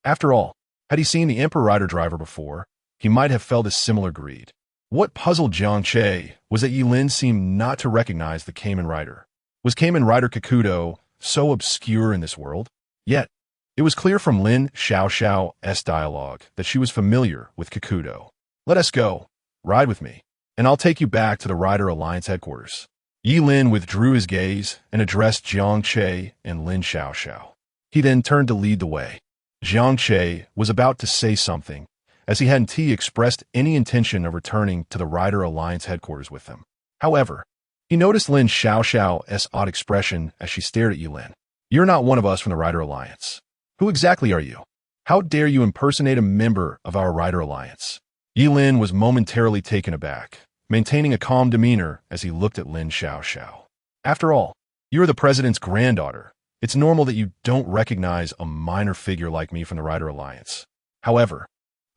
After all, had he seen the Emperor Rider driver before, he might have felt a similar greed. What puzzled Jiang Che was that Yilin seemed not to recognize the Kamen Rider. Was Kamen Rider Kikudo so obscure in this world? Yet, it was clear from Lin Xiaoxiao's dialogue that she was familiar with Kikudo. Let us go. Ride with me, and I'll take you back to the Rider Alliance headquarters. Yilin withdrew his gaze and addressed Jiang Che and Lin Xiaoxiao. He then turned to lead the way. Jiang Che was about to say something, as he hadn't expressed any intention of returning to the Rider Alliance headquarters with them. However, he noticed Lin Xiaoxiao's odd expression as she stared at Yilin. You're not one of us from the Rider Alliance. Who exactly are you? How dare you impersonate a member of our Rider Alliance? Yilin was momentarily taken aback, maintaining a calm demeanor as he looked at Lin Xiaoxiao. After all, you're the president's granddaughter. It's normal that you don't recognize a minor figure like me from the Rider Alliance. However,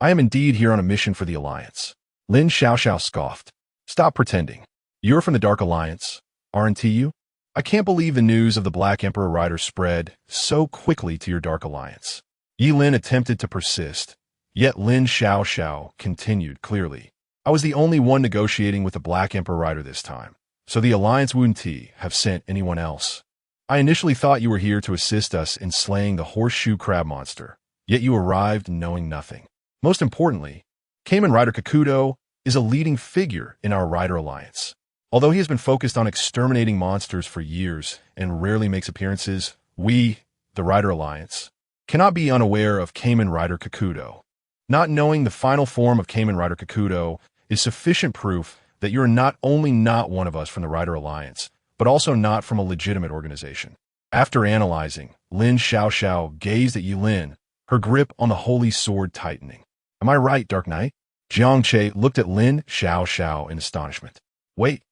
I am indeed here on a mission for the Alliance. Lin Xiaoxiao scoffed. Stop pretending. You're from the Dark Alliance, aren't you? I can't believe the news of the Black Emperor Rider spread so quickly to your Dark Alliance. Yilin attempted to persist, yet Lin Xiaoxiao continued clearly. I was the only one negotiating with the Black Emperor Rider this time, so the Alliance wouldn't have sent anyone else. I initially thought you were here to assist us in slaying the horseshoe crab monster, yet you arrived knowing nothing. Most importantly, Kamen Rider Kikudo is a leading figure in our Rider Alliance. Although he has been focused on exterminating monsters for years and rarely makes appearances, we, the Rider Alliance, cannot be unaware of Kamen Rider Kikudo. Not knowing the final form of Kamen Rider Kikudo is sufficient proof that you're not only not one of us from the Rider Alliance, but also not from a legitimate organization. After analyzing, Lin Xiaoxiao gazed at Yilin, her grip on the holy sword tightening. Am I right, Dark Knight? Jiang Che looked at Lin Xiaoxiao in astonishment. Wait,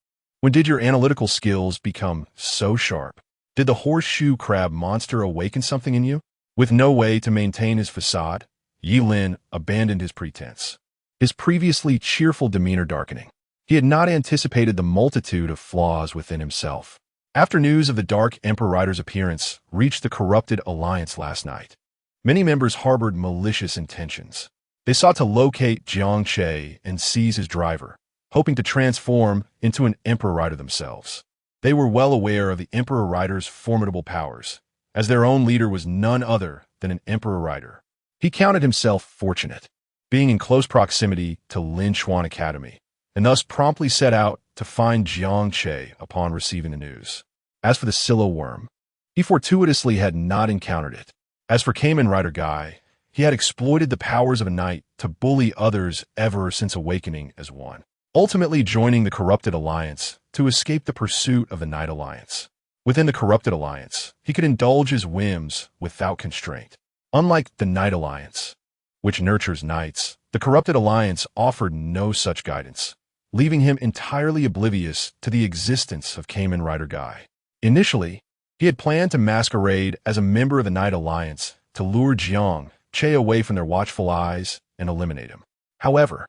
when did your analytical skills become so sharp? Did the horseshoe crab monster awaken something in you? With no way to maintain his facade, Yilin abandoned his pretense, his previously cheerful demeanor darkening. He had not anticipated the multitude of flaws within himself. After news of the Dark Emperor Rider's appearance reached the corrupted Alliance last night, many members harbored malicious intentions. They sought to locate Jiang Che and seize his driver, hoping to transform into an Emperor Rider themselves. They were well aware of the Emperor Rider's formidable powers, as their own leader was none other than an Emperor Rider. He counted himself fortunate, being in close proximity to Linchuan Academy, and thus promptly set out to find Jiang Che upon receiving the news. As for the Silo worm, he fortuitously had not encountered it. As for Kamen Rider Guy, he had exploited the powers of a knight to bully others ever since awakening as one, ultimately joining the Corrupted Alliance to escape the pursuit of the Knight Alliance. Within the Corrupted Alliance, he could indulge his whims without constraint. Unlike the Knight Alliance, which nurtures knights, the Corrupted Alliance offered no such guidance, leaving him entirely oblivious to the existence of Kamen Rider Guy. Initially, he had planned to masquerade as a member of the Knight Alliance to lure Jiang Che away from their watchful eyes and eliminate him. However,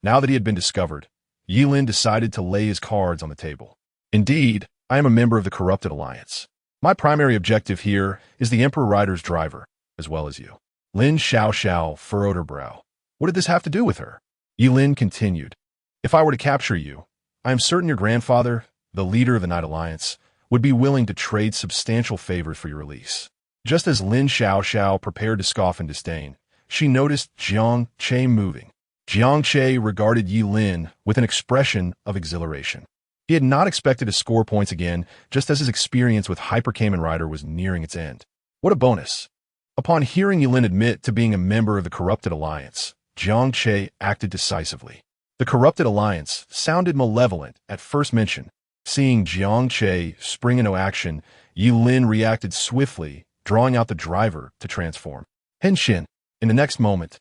now that he had been discovered, Yilin decided to lay his cards on the table. Indeed, I am a member of the Corrupted Alliance. My primary objective here is the Emperor Rider's driver, as well as you. Lin Xiaoxiao furrowed her brow. What did this have to do with her? Yilin continued. If I were to capture you, I am certain your grandfather, the leader of the Knight Alliance, would be willing to trade substantial favors for your release. Just as Lin Xiaoxiao prepared to scoff in disdain, she noticed Jiang Che moving. Jiang Che regarded Yilin with an expression of exhilaration. He had not expected to score points again, just as his experience with Hyper Kamen Rider was nearing its end. What a bonus! Upon hearing Yilin admit to being a member of the Corrupted Alliance, Jiang Che acted decisively. The Corrupted Alliance sounded malevolent at first mention. Seeing Jiang Che spring into action, Yilin reacted swiftly, drawing out the driver to transform. Henshin. In the next moment,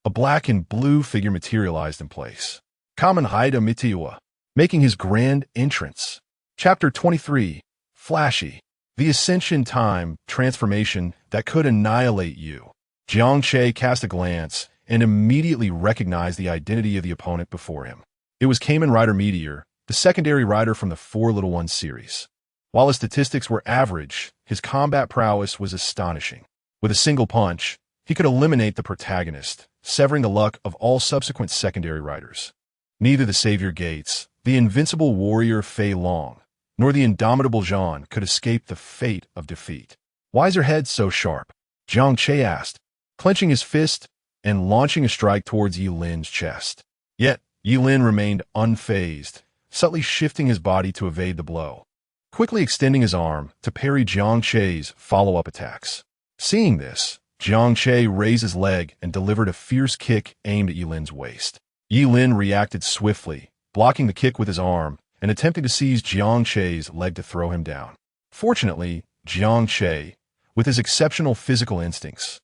a black and blue figure materialized in place. Kamen Rider Mitiwa, making his grand entrance. Chapter 23, Flashy. The Ascension Time transformation that could annihilate you. Jiang Che cast a glance and immediately recognized the identity of the opponent before him. It was Kamen Rider Meteor, the secondary rider from the Four Little Ones series. While his statistics were average, his combat prowess was astonishing. With a single punch, he could eliminate the protagonist, severing the luck of all subsequent secondary riders. Neither the Savior Gates, the invincible warrior Fei Long, nor the indomitable Jean could escape the fate of defeat. Why is your head so sharp? Jiang Che asked, clenching his fist and launching a strike towards Yilin's chest. Yet, Yilin remained unfazed, subtly shifting his body to evade the blow, quickly extending his arm to parry Jiang Che's follow-up attacks. Seeing this, Jiang Che raised his leg and delivered a fierce kick aimed at Yilin's waist. Yilin reacted swiftly, blocking the kick with his arm and attempting to seize Jiang Che's leg to throw him down. Fortunately, Jiang Che, with his exceptional physical instincts,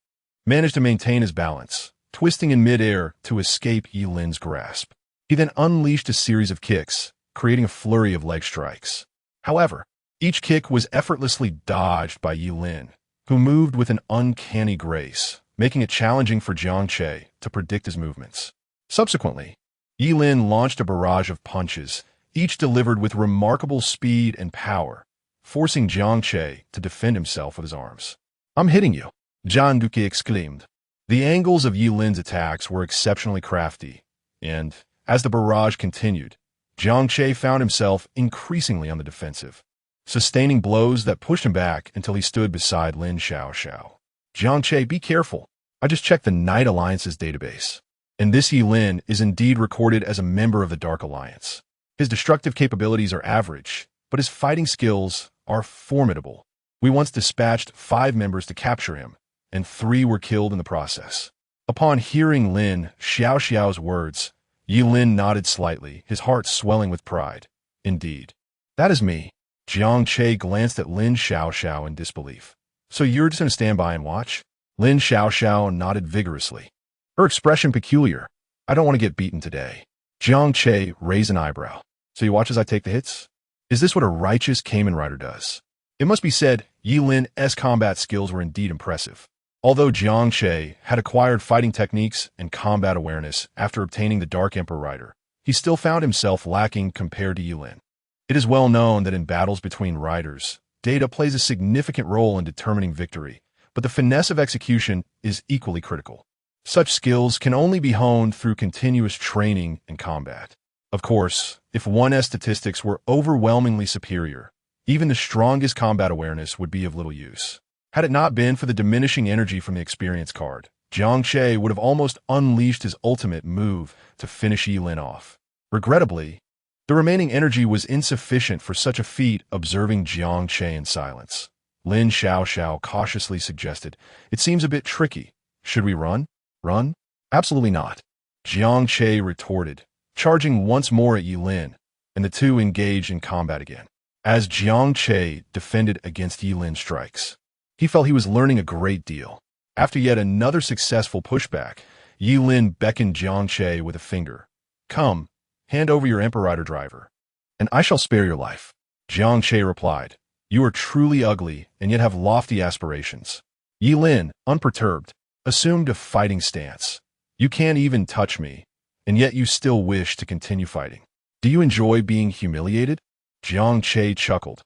managed to maintain his balance, twisting in midair to escape Yilin's grasp. He then unleashed a series of kicks, creating a flurry of leg strikes. However, each kick was effortlessly dodged by Yilin, who moved with an uncanny grace, making it challenging for Jiang Che to predict his movements. Subsequently, Yilin launched a barrage of punches, each delivered with remarkable speed and power, forcing Jiang Che to defend himself with his arms. I'm hitting you, Jiang Duque exclaimed. The angles of Yilin's attacks were exceptionally crafty, and, as the barrage continued, Jiang Che found himself increasingly on the defensive, sustaining blows that pushed him back until he stood beside Lin Xiaoxiao. Jiang Che, be careful. I just checked the Knight Alliance's database, and this Yilin is indeed recorded as a member of the Dark Alliance. His destructive capabilities are average, but his fighting skills are formidable. We once dispatched 5 members to capture him, and 3 were killed in the process. Upon hearing Lin Xiaoxiao's words, Yilin nodded slightly, his heart swelling with pride. Indeed. That is me. Jiang Che glanced at Lin Xiaoxiao in disbelief. So you're just going to stand by and watch? Lin Xiaoxiao nodded vigorously, her expression peculiar. I don't want to get beaten today. Jiang Che raised an eyebrow. So you watch as I take the hits? Is this what a righteous Kamen Rider does? It must be said, Yilin's combat skills were indeed impressive. Although Jiang Che had acquired fighting techniques and combat awareness after obtaining the Dark Emperor Rider, he still found himself lacking compared to Yilin. It is well known that in battles between riders, data plays a significant role in determining victory, but the finesse of execution is equally critical. Such skills can only be honed through continuous training and combat. Of course, if one's statistics were overwhelmingly superior, even the strongest combat awareness would be of little use. Had it not been for the diminishing energy from the experience card, Jiang Che would have almost unleashed his ultimate move to finish Yilin off. Regrettably, the remaining energy was insufficient for such a feat. Observing Jiang Che in silence, Lin Xiaoxiao cautiously suggested, "It seems a bit tricky. Should we run?" "Run? Absolutely not," Jiang Che retorted, charging once more at Yi Lin, and the two engaged in combat again. As Jiang Che defended against Yi Lin's strikes, he felt he was learning a great deal. After yet another successful pushback, Yi Lin beckoned Jiang Che with a finger. "Come, hand over your Emperor Rider driver, and I shall spare your life." Jiang Che replied, "You are truly ugly and yet have lofty aspirations." Yi Lin, unperturbed, assumed a fighting stance. "You can't even touch me, and yet you still wish to continue fighting. Do you enjoy being humiliated?" Jiang Che chuckled.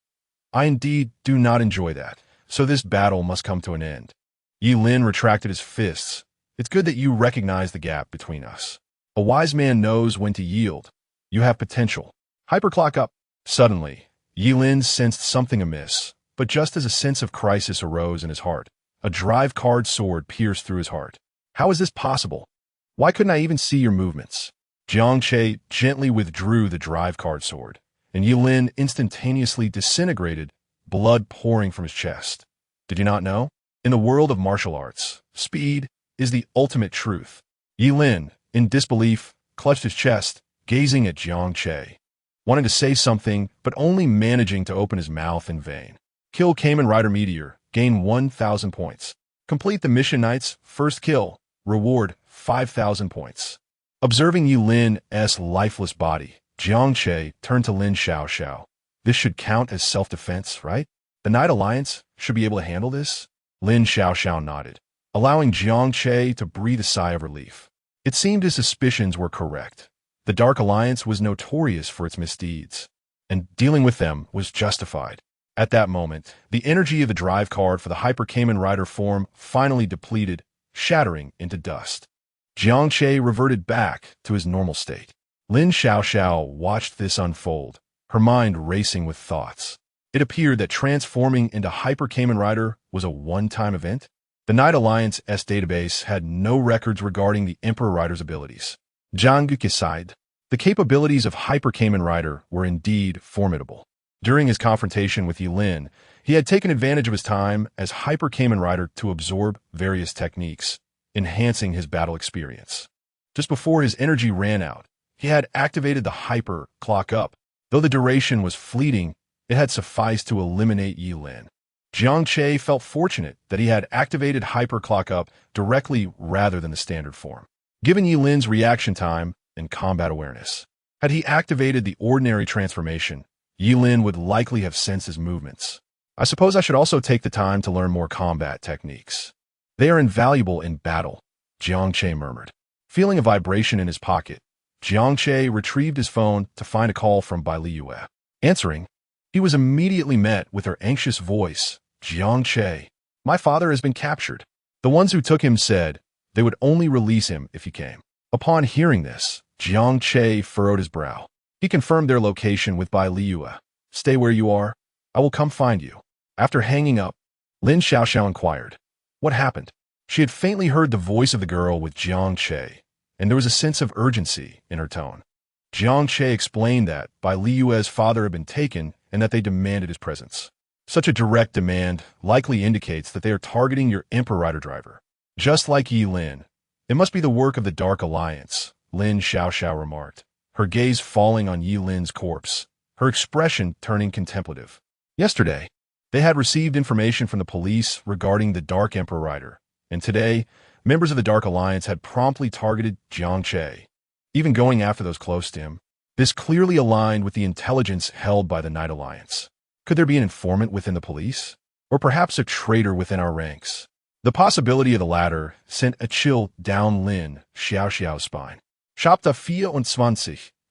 "I indeed do not enjoy that, so this battle must come to an end." Yi Lin retracted his fists. "It's good that you recognize the gap between us. A wise man knows when to yield. You have potential. Hyperclock up." Suddenly, Yi Lin sensed something amiss, but just as a sense of crisis arose in his heart, a drive card sword pierced through his heart. "How is this possible? Why couldn't I even see your movements?" Jiang Che gently withdrew the drive card sword, and Yi Lin instantaneously disintegrated, blood pouring from his chest. Did you not know? In the world of martial arts, speed is the ultimate truth. Yi Lin, in disbelief, clutched his chest, gazing at Jiang Che, wanting to say something, but only managing to open his mouth in vain. Kill Kamen Rider Meteor, gain 1,000 points. Complete the Mission Knight's first kill, reward 5,000 points. Observing Yi Lin's lifeless body, Jiang Che turned to Lin Xiaoxiao. "This should count as self-defense, right? The Knight Alliance should be able to handle this?" Lin Xiaoxiao nodded, allowing Jiang Che to breathe a sigh of relief. It seemed his suspicions were correct. The Dark Alliance was notorious for its misdeeds, and dealing with them was justified. At that moment, the energy of the drive card for the Hyper Kamen Rider form finally depleted, shattering into dust. Jiang Che reverted back to his normal state. Lin Xiaoxiao watched this unfold, her mind racing with thoughts. It appeared that transforming into Hyper Kamen Rider was a one-time event. The Knight Alliance's database had no records regarding the Emperor Rider's abilities. Jiang Che sighed. The capabilities of Hyper Kamen Rider were indeed formidable. During his confrontation with Yi Lin, he had taken advantage of his time as Hyper Kamen Rider to absorb various techniques, enhancing his battle experience. Just before his energy ran out, he had activated the Hyper Clock Up. Though the duration was fleeting, it had sufficed to eliminate Yi Lin. Jiang Che felt fortunate that he had activated Hyper Clock Up directly rather than the standard form. Given Yi Lin's reaction time and combat awareness, had he activated the ordinary transformation, Yi Lin would likely have sensed his movements. "I suppose I should also take the time to learn more combat techniques. They are invaluable in battle," Jiang Che murmured. Feeling a vibration in his pocket, Jiang Che retrieved his phone to find a call from Bai Liyue. Answering, he was immediately met with her anxious voice. "Jiang Che, my father has been captured. The ones who took him said they would only release him if he came." Upon hearing this, Jiang Che furrowed his brow. He confirmed their location with Bai Liyue. "Stay where you are. I will come find you." After hanging up, Lin Xiaoxiao inquired, "What happened?" She had faintly heard the voice of the girl with Jiang Che, and there was a sense of urgency in her tone. Jiang Che explained that Bai Liyue's father had been taken and that they demanded his presence. Such a direct demand likely indicates that they are targeting your Emperor Rider driver. Just like Yi Lin, it must be the work of the Dark Alliance, Lin Xiaoxiao remarked, her gaze falling on Yi Lin's corpse, her expression turning contemplative. Yesterday, they had received information from the police regarding the Dark Emperor Rider, and today, members of the Dark Alliance had promptly targeted Jiang Che, even going after those close to him. This clearly aligned with the intelligence held by the Knight Alliance. Could there be an informant within the police? Or perhaps a traitor within our ranks? The possibility of the latter sent a chill down Lin Xiaoxiao's spine. Chapter 24,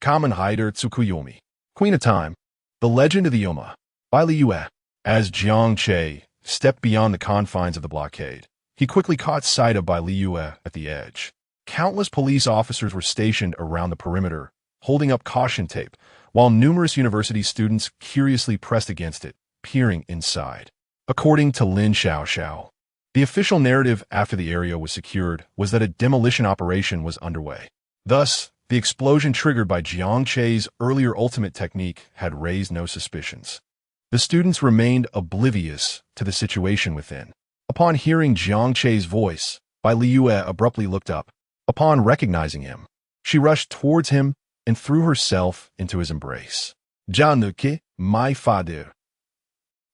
Kamen Rider Tsukuyomi. Queen of Time. The Legend of the Yoma. Bai Liyue. As Jiang Che stepped beyond the confines of the blockade, he quickly caught sight of Bai Liyue at the edge. Countless police officers were stationed around the perimeter, holding up caution tape, while numerous university students curiously pressed against it, peering inside. According to Lin Xiaoxiao, the official narrative after the area was secured was that a demolition operation was underway. Thus, The explosion triggered by Jiang Che's earlier ultimate technique had raised no suspicions. The students remained oblivious to the situation within. Upon hearing Jiang Che's voice, Bai Liyue abruptly looked up. Upon recognizing him, she rushed towards him and threw herself into his embrace. Jiang Che, my father.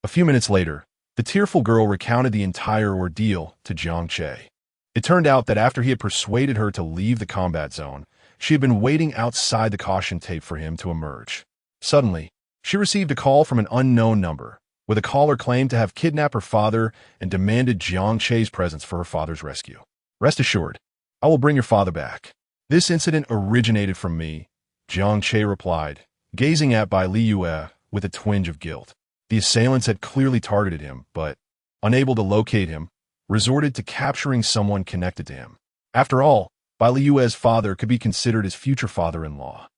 A few minutes later, the tearful girl recounted the entire ordeal to Jiang Che. It turned out that after he had persuaded her to leave the combat zone, she had been waiting outside the caution tape for him to emerge. Suddenly, she received a call from an unknown number, where the caller claimed to have kidnapped her father and demanded Jiang Che's presence for her father's rescue. Rest assured, I will bring your father back. This incident originated from me, Jiang Che replied, gazing at Bai Liyue with a twinge of guilt. The assailants had clearly targeted him, but, unable to locate him, resorted to capturing someone connected to him. After all, Bai Liyue's father could be considered his future father-in-law.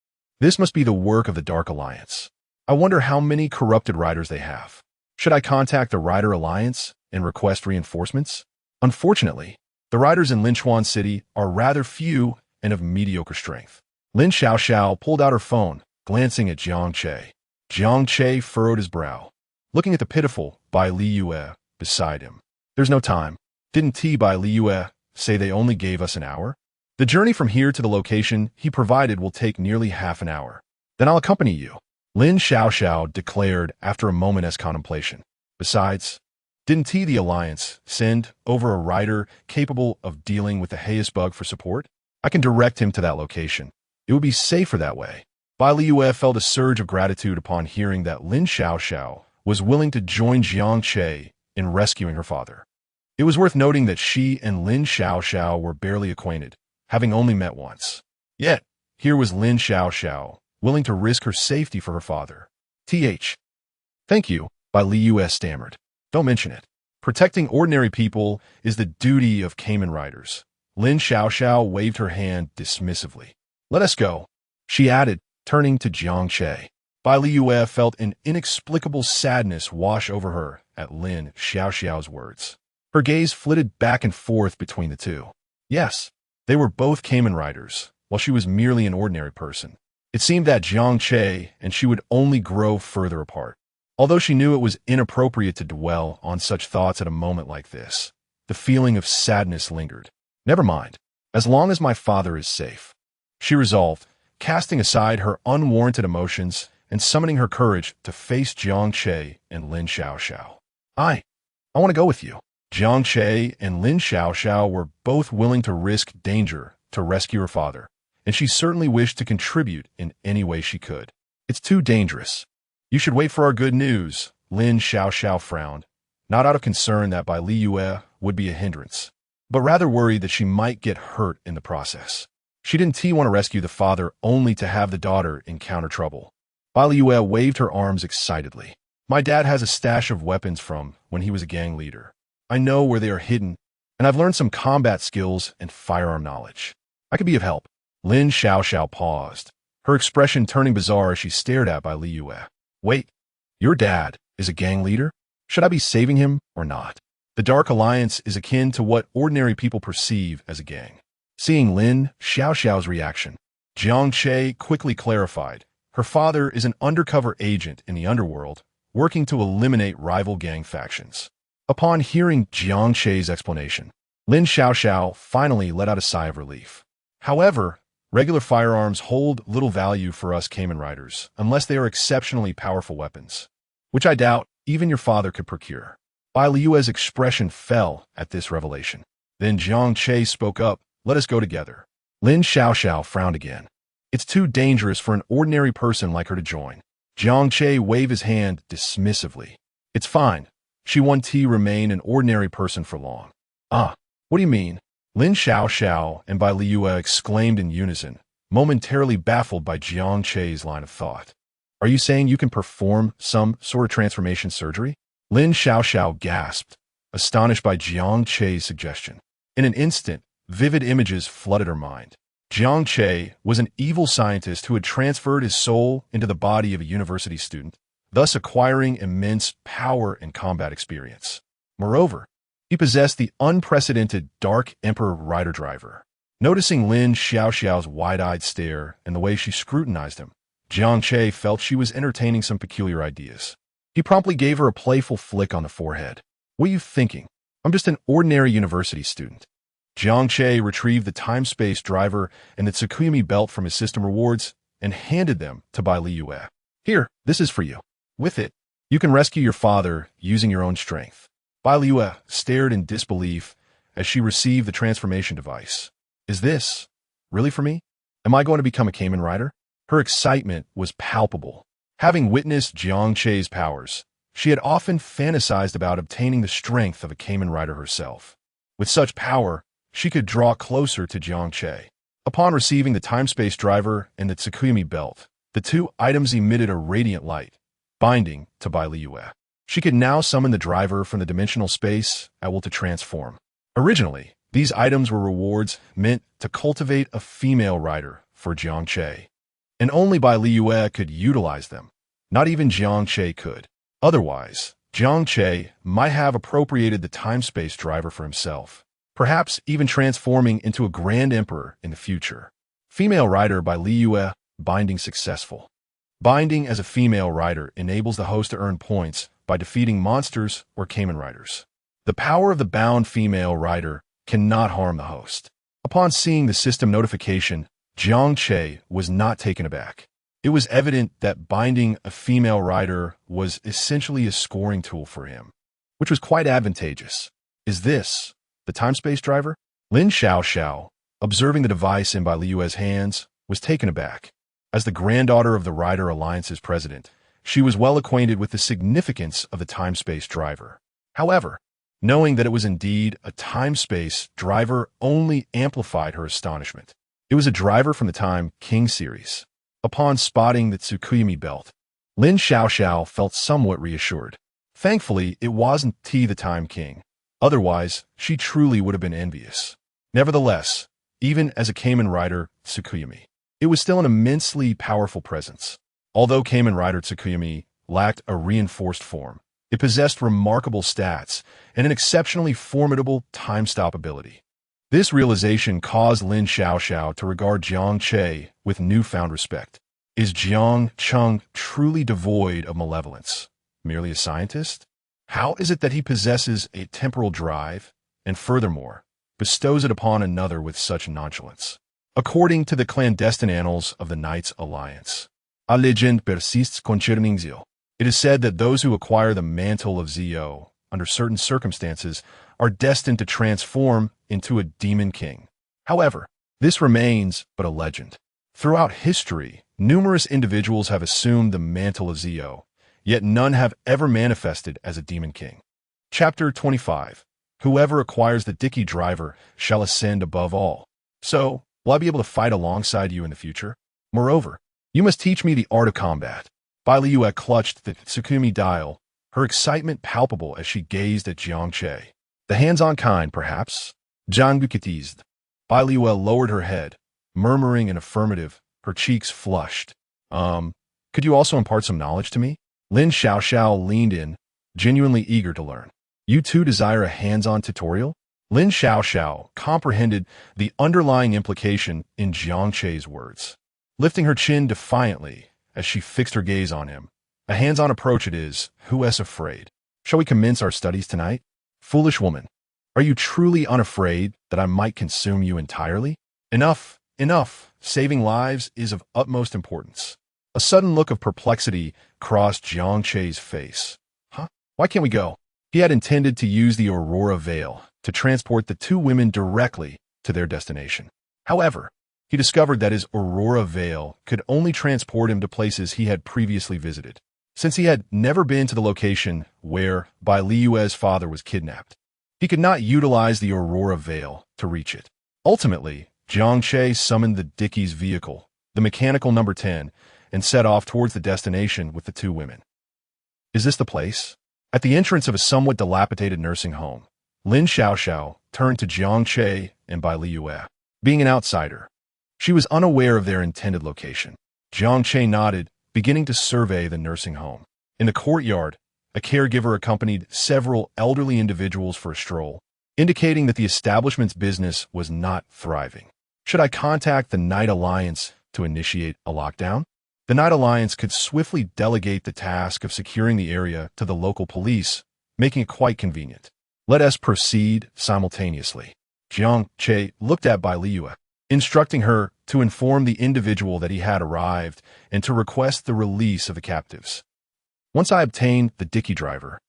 This must be the work of the Dark Alliance. I wonder how many corrupted riders they have. Should I contact the Rider Alliance and request reinforcements? Unfortunately, the riders in Linchuan City are rather few and of mediocre strength. Lin Xiaoxiao pulled out her phone, glancing at Jiang Che. Jiang Che furrowed his brow, looking at the pitiful Bai Liyue beside him. There's no time. Didn't Bai Liyue say they only gave us an hour? The journey from here to the location he provided will take nearly half an hour. Then I'll accompany you, Lin Xiaoxiao declared after a moment's contemplation. Besides, didn't the Alliance send over a rider capable of dealing with the heiress bug for support? I can direct him to that location. It would be safer that way. Bai Liyue felt a surge of gratitude upon hearing that Lin Xiaoxiao was willing to join Jiang Che in rescuing her father. It was worth noting that she and Lin Xiaoxiao were barely acquainted, having only met once. Yet, here was Lin Xiaoxiao, willing to risk her safety for her father. Thank you, Bai Liyue stammered. Don't mention it. Protecting ordinary people is the duty of Kamen Riders. Lin Xiaoxiao waved her hand dismissively. Let us go, she added, turning to Jiang Che. Bai Liyue felt an inexplicable sadness wash over her at Lin Xiaoxiao's words. Her gaze flitted back and forth between the two. Yes, they were both Kamen Riders, while she was merely an ordinary person. It seemed that Jiang Che and she would only grow further apart. Although she knew it was inappropriate to dwell on such thoughts at a moment like this, the feeling of sadness lingered. Never mind, as long as my father is safe, she resolved, casting aside her unwarranted emotions and summoning her courage to face Jiang Che and Lin Xiaoxiao. I want to go with you. Jiang Che and Lin Xiaoxiao were both willing to risk danger to rescue her father, and she certainly wished to contribute in any way she could. It's too dangerous. You should wait for our good news, Lin Xiaoxiao frowned, not out of concern that Bai Liyue would be a hindrance, but rather worried that she might get hurt in the process. She didn't want to rescue the father only to have the daughter encounter trouble. Bai Liyue waved her arms excitedly. My dad has a stash of weapons from when he was a gang leader. I know where they are hidden, and I've learned some combat skills and firearm knowledge. I could be of help. Lin Xiaoxiao paused, her expression turning bizarre as she stared at Bai Liyue. Wait, your dad is a gang leader? Should I be saving him or not? The Dark Alliance is akin to what ordinary people perceive as a gang. Seeing Lin Xiaoxiao's reaction, Jiang Che quickly clarified. Her father is an undercover agent in the underworld, working to eliminate rival gang factions. Upon hearing Jiang Che's explanation, Lin Xiaoxiao finally let out a sigh of relief. However, regular firearms hold little value for us Kamen Riders, unless they are exceptionally powerful weapons, which I doubt even your father could procure. Bai Liyue's expression fell at this revelation. Then Jiang Che spoke up, let us go together. Lin Xiaoxiao frowned again. It's too dangerous for an ordinary person like her to join. Jiang Che waved his hand dismissively. It's fine. She won't remain an ordinary person for long. Ah, what do you mean? Lin Xiaoxiao and Bai Liyue exclaimed in unison, momentarily baffled by Jiang Che's line of thought. Are you saying you can perform some sort of transformation surgery? Lin Xiaoxiao gasped, astonished by Jiang Che's suggestion. In an instant, vivid images flooded her mind. Jiang Che was an evil scientist who had transferred his soul into the body of a university student, thus acquiring immense power and combat experience. Moreover, he possessed the unprecedented Dark Emperor Rider Driver. Noticing Lin Xiaoxiao's wide-eyed stare and the way she scrutinized him, Jiang Che felt she was entertaining some peculiar ideas. He promptly gave her a playful flick on the forehead. "What are you thinking? I'm just an ordinary university student." Jiang Che retrieved the time-space driver and the Tsukuyomi belt from his system rewards and handed them to Bai Liyue. "Here, this is for you. With it, you can rescue your father using your own strength." Bai Liyue stared in disbelief as she received the transformation device. "Is this really for me? Am I going to become a Kamen Rider?" Her excitement was palpable. Having witnessed Jiang Che's powers, she had often fantasized about obtaining the strength of a Kamen Rider herself. With such power, she could draw closer to Jiang Che. Upon receiving the time-space driver and the Tsukuyomi belt, the two items emitted a radiant light, binding to Bai Liyue. She could now summon the driver from the dimensional space at will to transform. Originally, these items were rewards meant to cultivate a female rider for Jiang Che, and only Bai Liyue could utilize them. Not even Jiang Che could. Otherwise, Jiang Che might have appropriated the time-space driver for himself, perhaps even transforming into a Grand Emperor in the future. Female rider Bai Liyue, binding successful. Binding as a female rider enables the host to earn points by defeating monsters or Kamen Riders. The power of the bound female rider cannot harm the host. Upon seeing the system notification, Jiang Che was not taken aback. It was evident that binding a female rider was essentially a scoring tool for him, which was quite advantageous. "Is this the time-space driver?" Lin Xiaoxiao, observing the device in Bai Liyue's hands, was taken aback. As the granddaughter of the Rider Alliance's president, she was well acquainted with the significance of the time-space driver. However, knowing that it was indeed a time-space driver only amplified her astonishment. It was a driver from the Time King series. Upon spotting the Tsukuyomi belt, Lin Xiaoxiao felt somewhat reassured. Thankfully, it wasn't the Time King. Otherwise, she truly would have been envious. Nevertheless, even as a Kamen Rider Tsukuyomi, it was still an immensely powerful presence. Although Kamen Rider Tsukuyomi lacked a reinforced form, it possessed remarkable stats and an exceptionally formidable time-stop ability. This realization caused Lin Xiaoxiao to regard Jiang Che with newfound respect. Is Jiang Che truly devoid of malevolence? Merely a scientist? How is it that he possesses a temporal drive, and furthermore, bestows it upon another with such nonchalance? According to the clandestine annals of the Knights Alliance, a legend persists concerning Zio. It is said that those who acquire the mantle of Zio, under certain circumstances, are destined to transform into a demon king. However, this remains but a legend. Throughout history, numerous individuals have assumed the mantle of Zio, yet none have ever manifested as a demon king. Chapter 25. Whoever acquires the Dicky driver shall ascend above all. So, will I be able to fight alongside you in the future? Moreover, you must teach me the art of combat. Bai Liyue clutched the Tsukuyomi dial, her excitement palpable as she gazed at Jiang Che. The hands-on kind, perhaps? Jiang teased. Bai Liyue lowered her head, murmuring an affirmative, her cheeks flushed. Could you also impart some knowledge to me? Lin Xiaoxiao leaned in, genuinely eager to learn. You too desire a hands-on tutorial? Lin Xiaoxiao comprehended the underlying implication in Jiang Che's words. Lifting her chin defiantly as she fixed her gaze on him. A hands-on approach it is, who is afraid? Shall we commence our studies tonight? Foolish woman, are you truly unafraid that I might consume you entirely? Enough, enough. Saving lives is of utmost importance. A sudden look of perplexity crossed Jiang Che's face. Huh? Why can't we go? He had intended to use the Aurora Veil to transport the two women directly to their destination. However, he discovered that his Aurora Veil could only transport him to places he had previously visited, since he had never been to the location where Bai Liyue's father was kidnapped. He could not utilize the Aurora Veil to reach it. Ultimately, Jiang Che summoned the Dickie's vehicle, the mechanical number 10, and set off towards the destination with the two women. Is this the place? At the entrance of a somewhat dilapidated nursing home, Lin Xiaoxiao turned to Jiang Che and Bai Liyue. Being an outsider, she was unaware of their intended location. Jiang Che nodded, beginning to survey the nursing home. In the courtyard, a caregiver accompanied several elderly individuals for a stroll, indicating that the establishment's business was not thriving. Should I contact the Night Alliance to initiate a lockdown? The Night Alliance could swiftly delegate the task of securing the area to the local police, making it quite convenient. Let us proceed simultaneously. Jiang Che looked at Bai Liu, instructing her to inform the individual that he had arrived and to request the release of the captives. Once I obtain the dicky driver,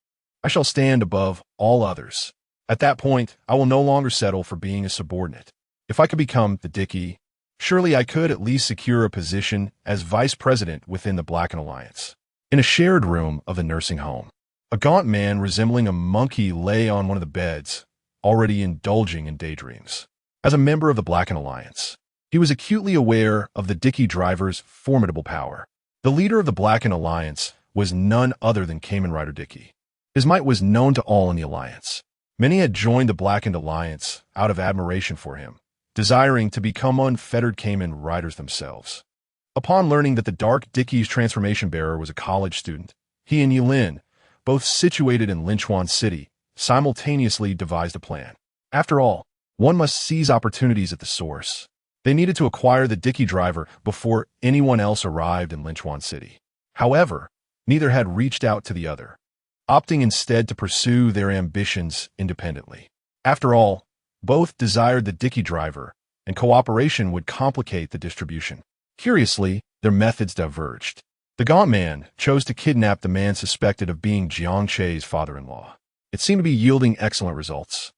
I shall stand above all others. At that point, I will no longer settle for being a subordinate. If I could become the dicky, surely I could at least secure a position as vice president within the Blacken Alliance. In a shared room of the nursing home, a gaunt man resembling a monkey lay on one of the beds, already indulging in daydreams. As a member of the Blacken Alliance, he was acutely aware of the dicky driver's formidable power. The leader of the Blacken Alliance was none other than Kamen Rider Dicky. His might was known to all in the Alliance. Many had joined the Blackened Alliance out of admiration for him, desiring to become unfettered Kamen Riders themselves. Upon learning that the Dark Dicky's transformation bearer was a college student, he and Yulin, both situated in Linchuan City, simultaneously devised a plan. After all, one must seize opportunities at the source. They needed to acquire the Dicky driver before anyone else arrived in Linchuan City. However, neither had reached out to the other, opting instead to pursue their ambitions independently. After all, both desired the Dicky driver, and cooperation would complicate the distribution. Curiously, their methods diverged. The gaunt man chose to kidnap the man suspected of being Jiang Che's father-in-law. It seemed to be yielding excellent results,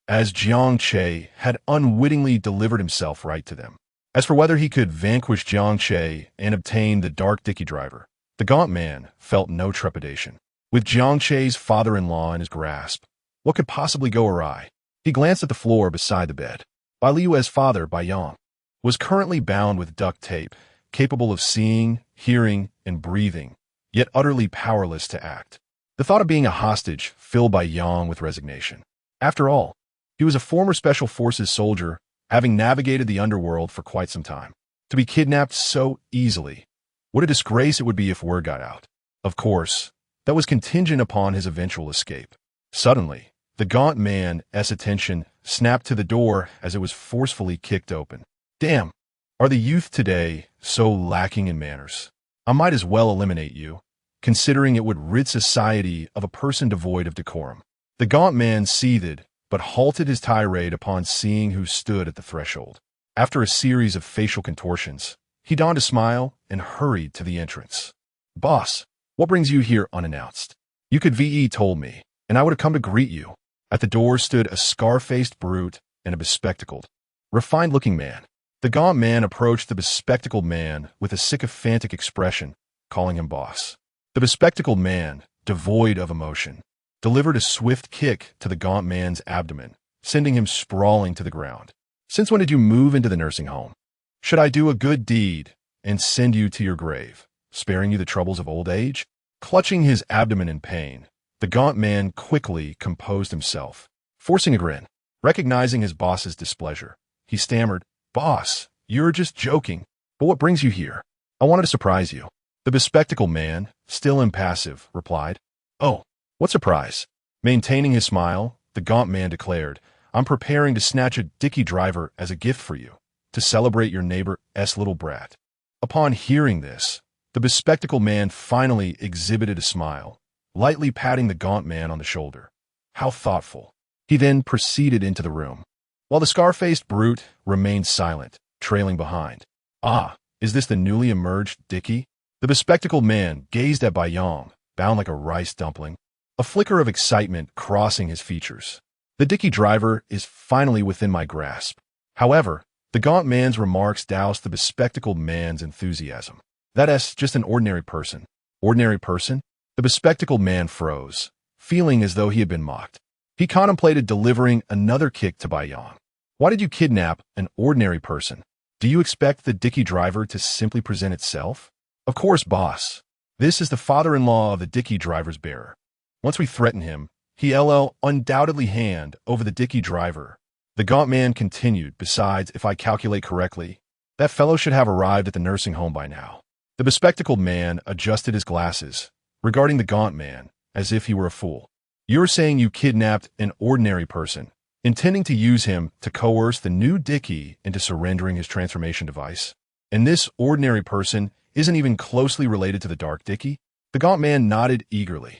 as Jiang Che had unwittingly delivered himself right to them. As for whether he could vanquish Jiang Che and obtain the Dark Dicky driver, the gaunt man felt no trepidation. With Jiang Che's father-in-law in his grasp, what could possibly go awry? He glanced at the floor beside the bed. Bai Liu's father, Bai Yang, was currently bound with duct tape, capable of seeing, hearing, and breathing, yet utterly powerless to act. The thought of being a hostage filled Bai Yang with resignation. After all, he was a former Special Forces soldier, having navigated the underworld for quite some time. To be kidnapped so easily, what a disgrace it would be if word got out. Of course, that was contingent upon his eventual escape. Suddenly, the gaunt man's attention snapped to the door as it was forcefully kicked open. Damn, are the youth today so lacking in manners? I might as well eliminate you, considering it would rid society of a person devoid of decorum. The gaunt man seethed, but halted his tirade upon seeing who stood at the threshold. After a series of facial contortions, he donned a smile and hurried to the entrance. Boss, what brings you here unannounced? You could VE told me, and I would have come to greet you. At the door stood a scar-faced brute and a bespectacled, refined-looking man. The gaunt man approached the bespectacled man with a sycophantic expression, calling him boss. The bespectacled man, devoid of emotion, delivered a swift kick to the gaunt man's abdomen, sending him sprawling to the ground. Since when did you move into the nursing home? Should I do a good deed and send you to your grave, sparing you the troubles of old age? Clutching his abdomen in pain, the gaunt man quickly composed himself, forcing a grin. Recognizing his boss's displeasure, he stammered, Boss, you're just joking, but what brings you here? I wanted to surprise you. The bespectacled man, still impassive, replied, Oh, what surprise? Maintaining his smile, the gaunt man declared, I'm preparing to snatch a Dicky driver as a gift for you, to celebrate your neighbor's little brat. Upon hearing this, the bespectacled man finally exhibited a smile, lightly patting the gaunt man on the shoulder. How thoughtful. He then proceeded into the room, while the scar-faced brute remained silent, trailing behind. Ah, is this the newly emerged Dicky? The bespectacled man gazed at Bai Yang, bound like a rice dumpling, a flicker of excitement crossing his features. The Dicky driver is finally within my grasp. However, the gaunt man's remarks doused the bespectacled man's enthusiasm. That's just an ordinary person. Ordinary person? The bespectacled man froze, feeling as though he had been mocked. He contemplated delivering another kick to Bai Yang. Why did you kidnap an ordinary person? Do you expect the Dicky driver to simply present itself? Of course, boss. This is the father-in-law of the Dicky driver's bearer. Once we threaten him, he'll undoubtedly hand over the Dicky driver. The gaunt man continued, besides, if I calculate correctly, that fellow should have arrived at the nursing home by now. The bespectacled man adjusted his glasses, regarding the gaunt man, as if he were a fool. You're saying you kidnapped an ordinary person, intending to use him to coerce the new Dicky into surrendering his transformation device. And this ordinary person isn't even closely related to the Dark Dicky? The gaunt man nodded eagerly.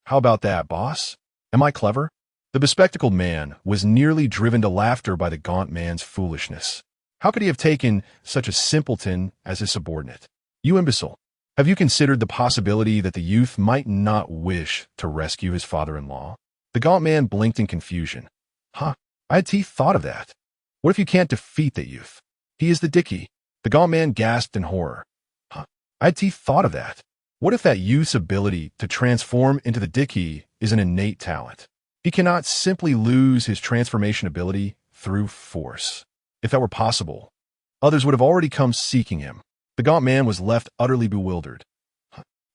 How about that, boss? Am I clever? The bespectacled man was nearly driven to laughter by the gaunt man's foolishness. How could he have taken such a simpleton as his subordinate? You imbecile. Have you considered the possibility that the youth might not wish to rescue his father-in-law? The gaunt man blinked in confusion. Huh, I had thought of that. What if you can't defeat that youth? He is the Dicky. The gaunt man gasped in horror. Huh, I had thought of that. What if that youth's ability to transform into the Dicky is an innate talent? He cannot simply lose his transformation ability through force. If that were possible, others would have already come seeking him. The gaunt man was left utterly bewildered.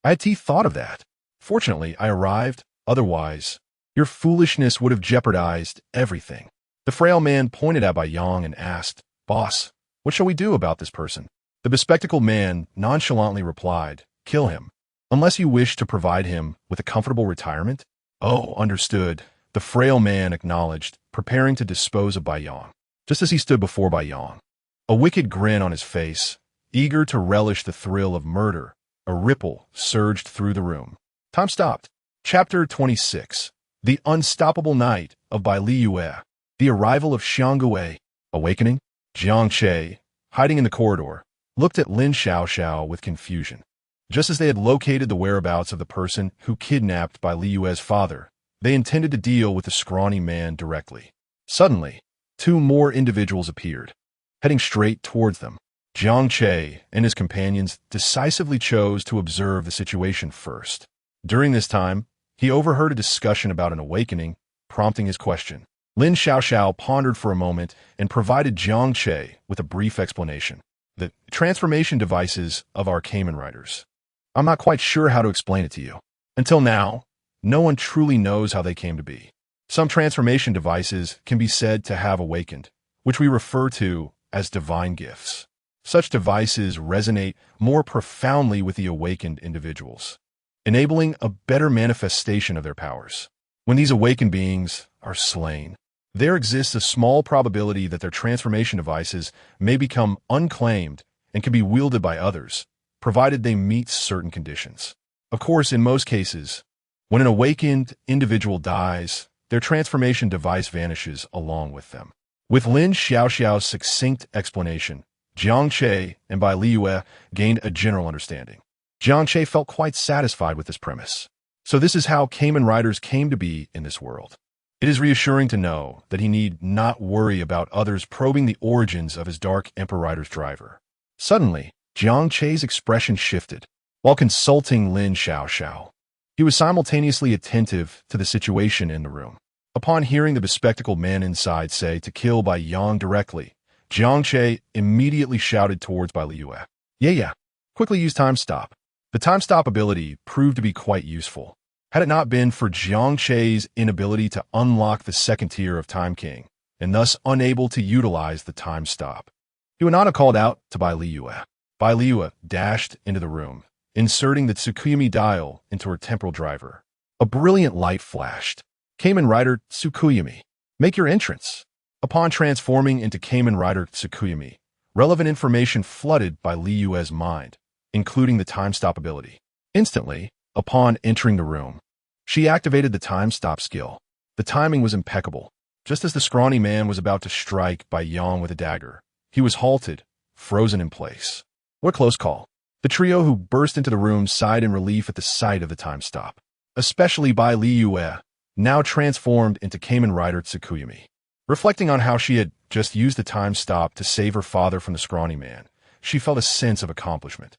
I had thought of that. Fortunately, I arrived. Otherwise, your foolishness would have jeopardized everything. The frail man pointed at Bai Yang and asked, Boss, what shall we do about this person? The bespectacled man nonchalantly replied, Kill him, unless you wish to provide him with a comfortable retirement. Oh, understood. The frail man acknowledged, preparing to dispose of Bai Yang. Just as he stood before Bai Yang, a wicked grin on his face, eager to relish the thrill of murder, a ripple surged through the room. Time stopped. Chapter 26. The Unstoppable Night of Bai Liyue. The Arrival of Xianggui. Awakening? Jiang Che, hiding in the corridor, looked at Lin Xiaoxiao with confusion. Just as they had located the whereabouts of the person who kidnapped Bai Liyue's father, they intended to deal with the scrawny man directly. Suddenly, two more individuals appeared. Heading straight towards them, Jiang Che and his companions decisively chose to observe the situation first. During this time, he overheard a discussion about an awakening, prompting his question. Lin Xiaoxiao pondered for a moment and provided Jiang Che with a brief explanation. The transformation devices of our Kamen Riders. I'm not quite sure how to explain it to you. Until now, no one truly knows how they came to be. Some transformation devices can be said to have awakened, which we refer to as divine gifts. Such devices resonate more profoundly with the awakened individuals, enabling a better manifestation of their powers. When these awakened beings are slain, there exists a small probability that their transformation devices may become unclaimed and can be wielded by others, provided they meet certain conditions. Of course, in most cases, when an awakened individual dies, their transformation device vanishes along with them. With Lin Xiaoxiao's succinct explanation, Jiang Che and Bai Liyue gained a general understanding. Jiang Che felt quite satisfied with this premise. So this is how Kamen Riders came to be in this world. It is reassuring to know that he need not worry about others probing the origins of his Dark Emperor Rider's driver. Suddenly, Jiang Che's expression shifted. While consulting Lin Xiaoxiao, he was simultaneously attentive to the situation in the room. Upon hearing the bespectacled man inside say to kill Bai Yang directly, Jiang Che immediately shouted towards Bai Liyue. Yeah. Quickly use time stop. The time stop ability proved to be quite useful. Had it not been for Jiang Che's inability to unlock the second tier of Time King, and thus unable to utilize the time stop, he would not have called out to Bai Liyue. Bai Liyue dashed into the room, inserting the Tsukuyomi dial into her temporal driver. A brilliant light flashed. Kamen Rider Tsukuyomi, make your entrance. Upon transforming into Kamen Rider Tsukuyomi, relevant information flooded Bai Liyue's mind, including the time stop ability. Instantly, upon entering the room, she activated the time stop skill. The timing was impeccable. Just as the scrawny man was about to strike Bai Yang with a dagger, he was halted, frozen in place. What a close call. The trio who burst into the room sighed in relief at the sight of the time stop. Especially Bai Liyue, now transformed into Kamen Rider Tsukuyomi. Reflecting on how she had just used the time stop to save her father from the scrawny man, she felt a sense of accomplishment.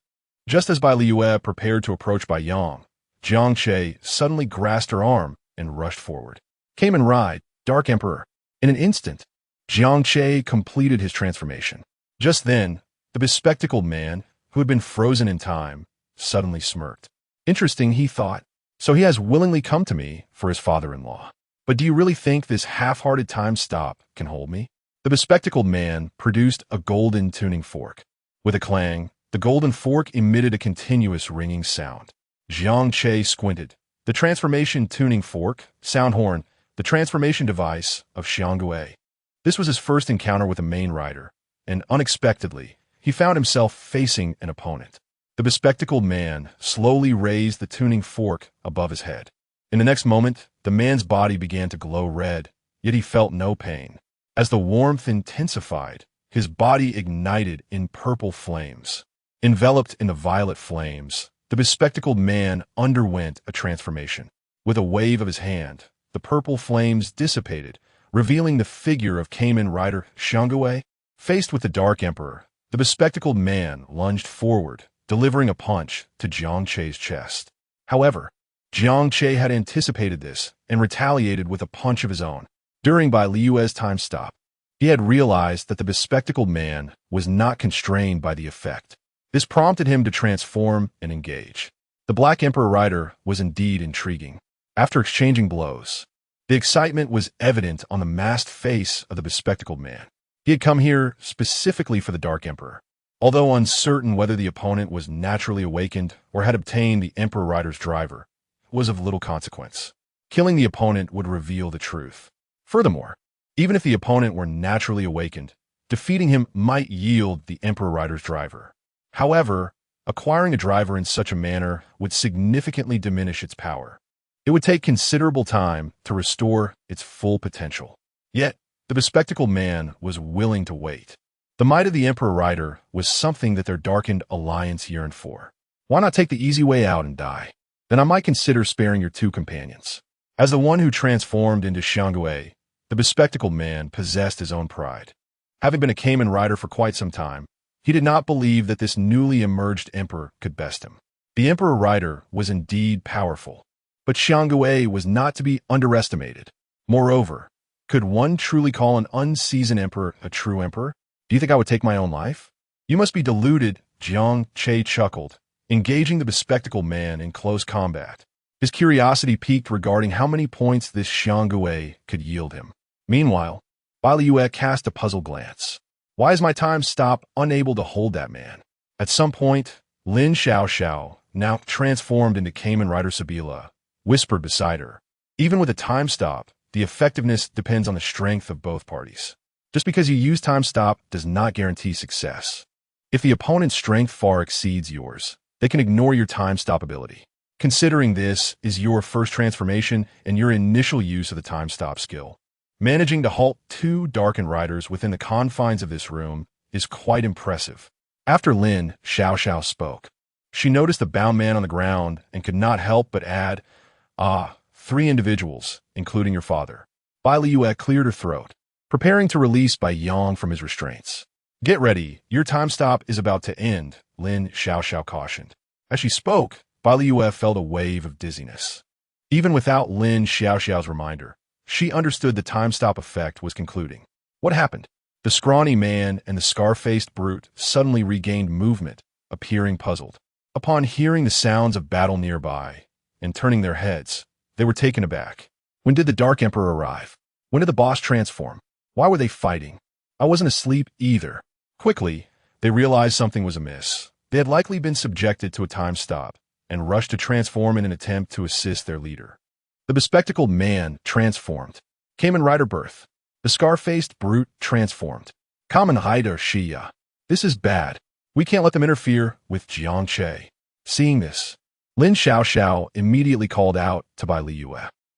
Just as Bai Liyue prepared to approach Bai Yang, Jiang Che suddenly grasped her arm and rushed forward. Kamen Ride, Dark Emperor. In an instant, Jiang Che completed his transformation. Just then, the bespectacled man, who had been frozen in time, suddenly smirked. Interesting, he thought. So he has willingly come to me for his father-in-law. But do you really think this half-hearted time stop can hold me? The bespectacled man produced a golden tuning fork. With a clang, the golden fork emitted a continuous ringing sound. Jiang Che squinted. The transformation tuning fork, sound horn, the transformation device of Xiangwei. This was his first encounter with a main rider, and unexpectedly, he found himself facing an opponent. The bespectacled man slowly raised the tuning fork above his head. In the next moment, the man's body began to glow red, yet he felt no pain. As the warmth intensified, his body ignited in purple flames. Enveloped in the violet flames, the bespectacled man underwent a transformation. With a wave of his hand, the purple flames dissipated, revealing the figure of Kamen Rider Xiangwei. Faced with the Dark Emperor, the bespectacled man lunged forward, delivering a punch to Jiang Che's chest. However, Jiang Che had anticipated this and retaliated with a punch of his own. During Bai Liu's time stop, he had realized that the bespectacled man was not constrained by the effect. This prompted him to transform and engage. The Black Emperor rider was indeed intriguing. After exchanging blows, the excitement was evident on the masked face of the bespectacled man. He had come here specifically for the Dark Emperor. Although uncertain whether the opponent was naturally awakened or had obtained the Emperor Rider's driver, it was of little consequence. Killing the opponent would reveal the truth. Furthermore, even if the opponent were naturally awakened, defeating him might yield the Emperor Rider's driver. However, acquiring a driver in such a manner would significantly diminish its power. It would take considerable time to restore its full potential. Yet, the bespectacled man was willing to wait. The might of the Emperor Rider was something that their darkened alliance yearned for. Why not take the easy way out and die? Then I might consider sparing your two companions. As the one who transformed into Xiangwei, the bespectacled man possessed his own pride. Having been a Kamen Rider for quite some time, he did not believe that this newly emerged emperor could best him. The Emperor Rider was indeed powerful, but Xiangwei was not to be underestimated. Moreover, could one truly call an unseasoned emperor a true emperor? Do you think I would take my own life? You must be deluded, Jiang Che chuckled, engaging the bespectacled man in close combat. His curiosity piqued regarding how many points this Xiangwei could yield him. Meanwhile, Bai Liu cast a puzzled glance. Why is my time stop unable to hold that man? At some point, Lin Xiaoxiao, now transformed into Kamen Rider Sabila, whispered beside her. Even with a time stop, the effectiveness depends on the strength of both parties. Just because you use time stop does not guarantee success. If the opponent's strength far exceeds yours, they can ignore your time stop ability. Considering this is your first transformation and your initial use of the time stop skill, managing to halt two darkened riders within the confines of this room is quite impressive. After Lin Xiaoxiao spoke, she noticed the bound man on the ground and could not help but add, three individuals, including your father. Bai Liu cleared her throat, preparing to release Bai Yang from his restraints. Get ready, your time stop is about to end, Lin Xiaoxiao cautioned. As she spoke, Bai Liu felt a wave of dizziness. Even without Lin Xiaoxiao's reminder, she understood the time stop effect was concluding. What happened? The scrawny man and the scar-faced brute suddenly regained movement, appearing puzzled. Upon hearing the sounds of battle nearby and turning their heads, they were taken aback. When did the Dark Emperor arrive? When did the boss transform? Why were they fighting? I wasn't asleep either. Quickly, they realized something was amiss. They had likely been subjected to a time stop and rushed to transform in an attempt to assist their leader. The bespectacled man transformed. Kamen Rider birth. The scar-faced brute transformed. Kamen Rider Shia. This is bad. We can't let them interfere with Jiang Che. Seeing this, Lin Xiaoxiao immediately called out to Bai Liu.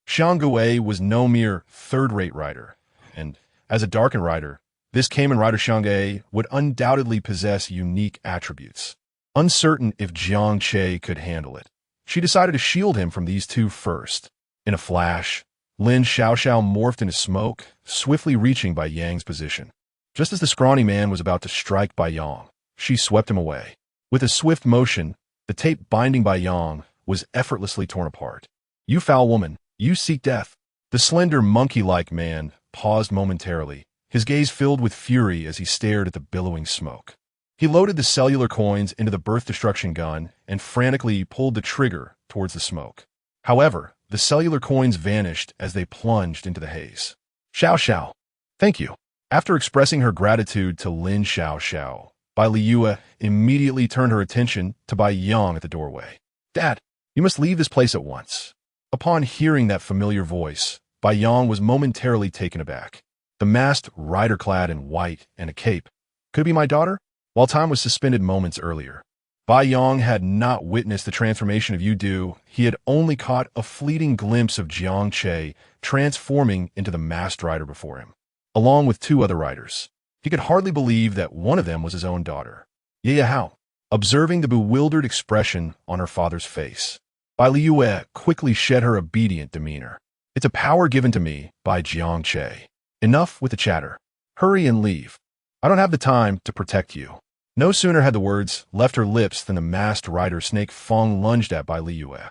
Xiangwei was no mere third-rate rider, and as a darkened rider, this Kamen Rider Xiangwei would undoubtedly possess unique attributes. Uncertain if Jiang Che could handle it, she decided to shield him from these two first. In a flash, Lin Xiaoxiao morphed into smoke, swiftly reaching Bai Yang's position. Just as the scrawny man was about to strike Bai Yang, she swept him away. With a swift motion, the tape binding Bai Yang was effortlessly torn apart. You foul woman, you seek death. The slender monkey-like man paused momentarily, his gaze filled with fury as he stared at the billowing smoke. He loaded the cellular coins into the birth destruction gun and frantically pulled the trigger towards the smoke. However, the cellular coins vanished as they plunged into the haze. Xiao. Thank you. After expressing her gratitude to Lin Xiaoxiao, Bai Liu immediately turned her attention to Bai Yang at the doorway. Dad, you must leave this place at once. Upon hearing that familiar voice, Bai Yang was momentarily taken aback. The masked rider clad in white and a cape. Could it be my daughter? While time was suspended moments earlier, Bai Yang had not witnessed the transformation of Yudu. He had only caught a fleeting glimpse of Jiang Che transforming into the masked rider before him, along with two other riders. He could hardly believe that one of them was his own daughter. Yeah, how? Observing the bewildered expression on her father's face, Bai Liyue quickly shed her obedient demeanor. It's a power given to me by Jiang Che. Enough with the chatter. Hurry and leave. I don't have the time to protect you. No sooner had the words left her lips than the masked rider Snake Fong lunged at Bai Liyue.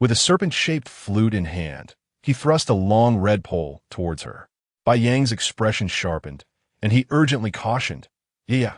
With a serpent-shaped flute in hand, he thrust a long red pole towards her. Bai Yang's expression sharpened, and he urgently cautioned, Yeah,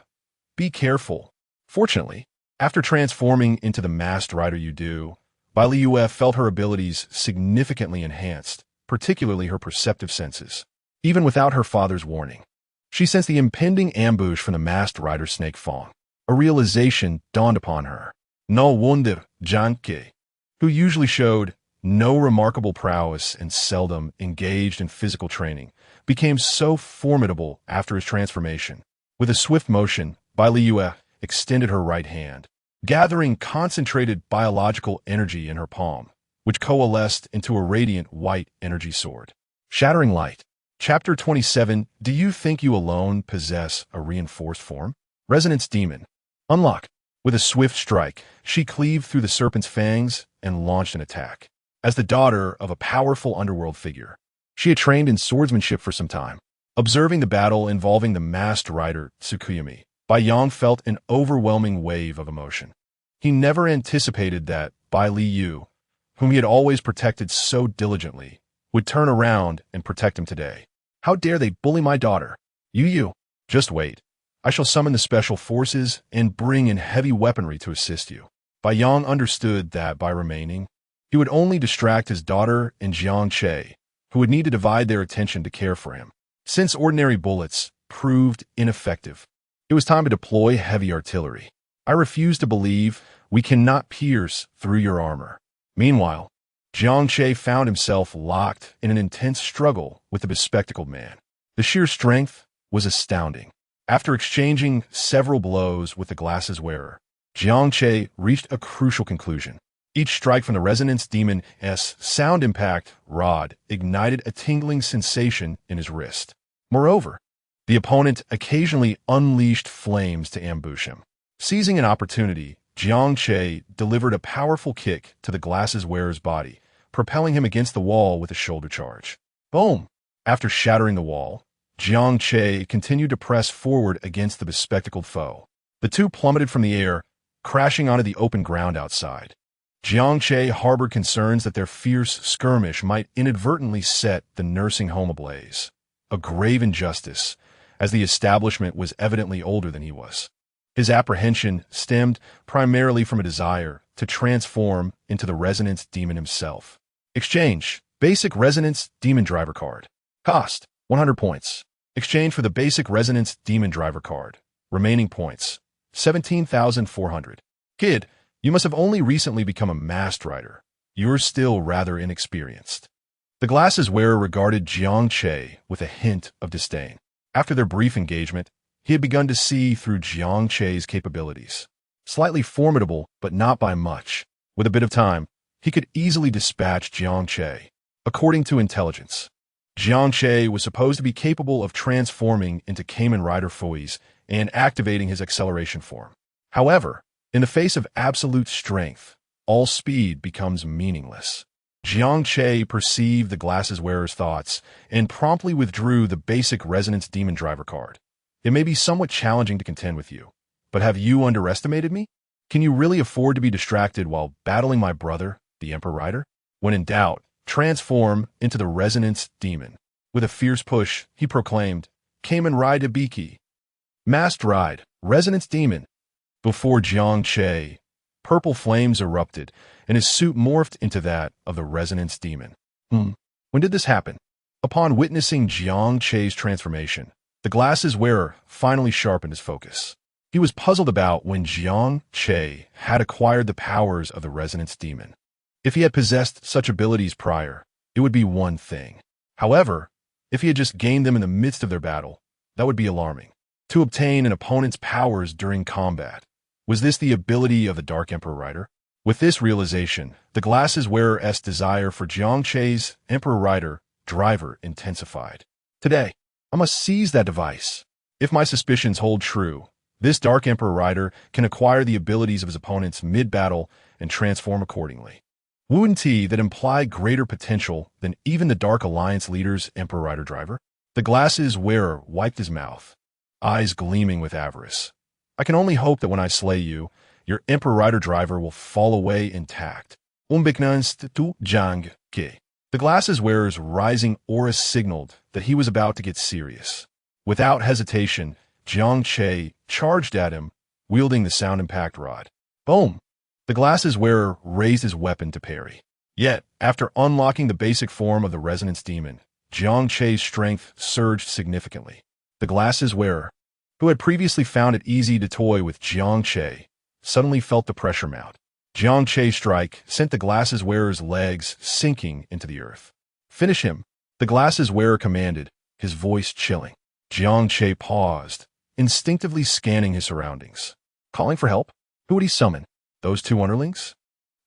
be careful. Fortunately, after transforming into the masked rider Yudu, Bai Liyue felt her abilities significantly enhanced, particularly her perceptive senses. Even without her father's warning, she sensed the impending ambush from the masked rider Snake Fong. A realization dawned upon her. No wonder Jiang Che, who usually showed no remarkable prowess and seldom engaged in physical training, became so formidable after his transformation. With a swift motion, Bai Liyue extended her right hand, gathering concentrated biological energy in her palm, which coalesced into a radiant white energy sword. Shattering light. Chapter 27. Do you think you alone possess a reinforced form? Resonance Demon. Unlock. With a swift strike, she cleaved through the serpent's fangs and launched an attack. As the daughter of a powerful underworld figure, she had trained in swordsmanship for some time. Observing the battle involving the masked rider Tsukuyomi, Bai Yang felt an overwhelming wave of emotion. He never anticipated that Bai Liyu, whom he had always protected so diligently, would turn around and protect him today. How dare they bully my daughter? You. Just wait. I shall summon the special forces and bring in heavy weaponry to assist you. Bai Yang understood that by remaining, he would only distract his daughter and Jiang Che, who would need to divide their attention to care for him. Since ordinary bullets proved ineffective, it was time to deploy heavy artillery. I refuse to believe we cannot pierce through your armor. Meanwhile, Jiang Che found himself locked in an intense struggle with the bespectacled man. The sheer strength was astounding. After exchanging several blows with the glasses wearer, Jiang Che reached a crucial conclusion. Each strike from the Resonance Demon's sound impact rod ignited a tingling sensation in his wrist. Moreover, the opponent occasionally unleashed flames to ambush him. Seizing an opportunity, Jiang Che delivered a powerful kick to the glasses wearer's body, propelling him against the wall with a shoulder charge. Boom! After shattering the wall, Jiang Che continued to press forward against the bespectacled foe. The two plummeted from the air, crashing onto the open ground outside. Jiang Che harbored concerns that their fierce skirmish might inadvertently set the nursing home ablaze. A grave injustice, as the establishment was evidently older than he was. His apprehension stemmed primarily from a desire to transform into the Resonance Demon himself. Exchange. Basic Resonance Demon Driver Card. Cost, 100 points. Exchange for the basic Resonance Demon Driver Card. Remaining points, 17,400. Kid, you must have only recently become a masked rider. You're still rather inexperienced. The glasses wearer regarded Jiang Che with a hint of disdain. After their brief engagement, he had begun to see through Jiang Che's capabilities. Slightly formidable, but not by much. With a bit of time, he could easily dispatch Jiang Che. According to intelligence, Jiang Che was supposed to be capable of transforming into Kamen Rider Fui's and activating his acceleration form. However, in the face of absolute strength, all speed becomes meaningless. Jiang Che perceived the glasses wearer's thoughts and promptly withdrew the basic Resonance Demon Driver Card. It may be somewhat challenging to contend with you, but have you underestimated me? Can you really afford to be distracted while battling my brother, the Emperor Rider? When in doubt, transform into the Resonance Demon. With a fierce push, he proclaimed, Kamen Rider Biki. Masked Ride, Resonance Demon. Before Jiang Che, purple flames erupted, and his suit morphed into that of the Resonance Demon. When did this happen? Upon witnessing Jiang Che's transformation, the glasses wearer finally sharpened his focus. He was puzzled about when Jiang Che had acquired the powers of the Resonance Demon. If he had possessed such abilities prior, it would be one thing. However, if he had just gained them in the midst of their battle, that would be alarming. To obtain an opponent's powers during combat. Was this the ability of the Dark Emperor Rider? With this realization, the glasses wearer's desire for Jiang Che's Emperor Rider driver intensified. Today, I must seize that device. If my suspicions hold true, this Dark Emperor Rider can acquire the abilities of his opponents mid-battle and transform accordingly. Wuanti that imply greater potential than even the Dark Alliance leader's Emperor Rider driver? The glasses wearer wiped his mouth, eyes gleaming with avarice. I can only hope that when I slay you, your Emperor Rider driver will fall away intact. Jiang Che. The glasses wearer's rising aura signaled that he was about to get serious. Without hesitation, Jiang Che charged at him, wielding the sound impact rod. Boom! The glasses wearer raised his weapon to parry. Yet, after unlocking the basic form of the resonance demon, Jiang Che's strength surged significantly. The glasses wearer, who had previously found it easy to toy with Jiang Che, suddenly felt the pressure mount. Jiang Che's strike sent the glasses wearer's legs sinking into the earth. Finish him, the glasses wearer commanded, his voice chilling. Jiang Che paused, instinctively scanning his surroundings. Calling for help? Who would he summon? Those two underlings?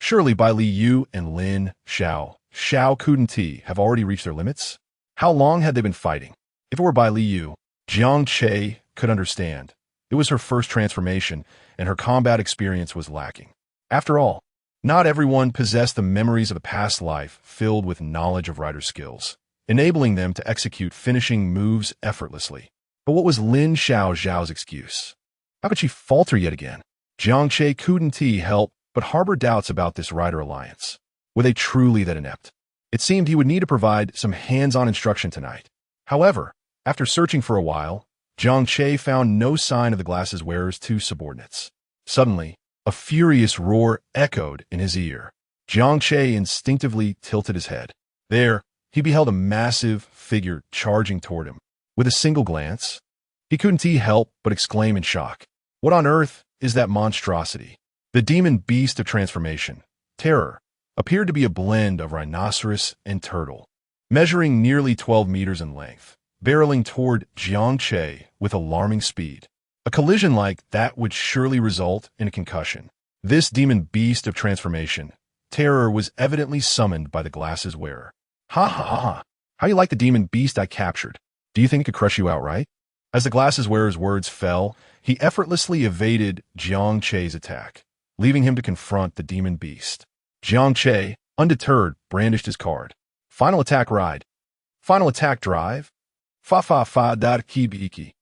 Surely Bai Li Yu and Lin Xiao Kudanti have already reached their limits? How long had they been fighting? If it were Bai Li Yu, Jiang Che could understand. It was her first transformation, and her combat experience was lacking. After all, not everyone possessed the memories of a past life filled with knowledge of rider skills, enabling them to execute finishing moves effortlessly. But what was Lin Xiao's excuse? How could she falter yet again? Jiang Che couldn't help but harbor doubts about this rider alliance. Were they truly that inept? It seemed he would need to provide some hands-on instruction tonight. However, after searching for a while, Jiang Che found no sign of the glasses wearer's two subordinates. Suddenly, a furious roar echoed in his ear. Jiang Che instinctively tilted his head. There, he beheld a massive figure charging toward him. With a single glance, he couldn't help but exclaim in shock. What on earth is that monstrosity? The demon beast of transformation, Terror, appeared to be a blend of rhinoceros and turtle, measuring nearly 12 meters in length, barreling toward Jiang Che with alarming speed. A collision like that would surely result in a concussion. This demon beast of transformation, Terror, was evidently summoned by the glasses wearer. Ha ha ha ha. How you like the demon beast I captured? Do you think it could crush you outright? As the glasses wearer's words fell, he effortlessly evaded Jiang Che's attack, leaving him to confront the demon beast. Jiang Che, undeterred, brandished his card. Final attack ride. Final attack drive. Kibiki.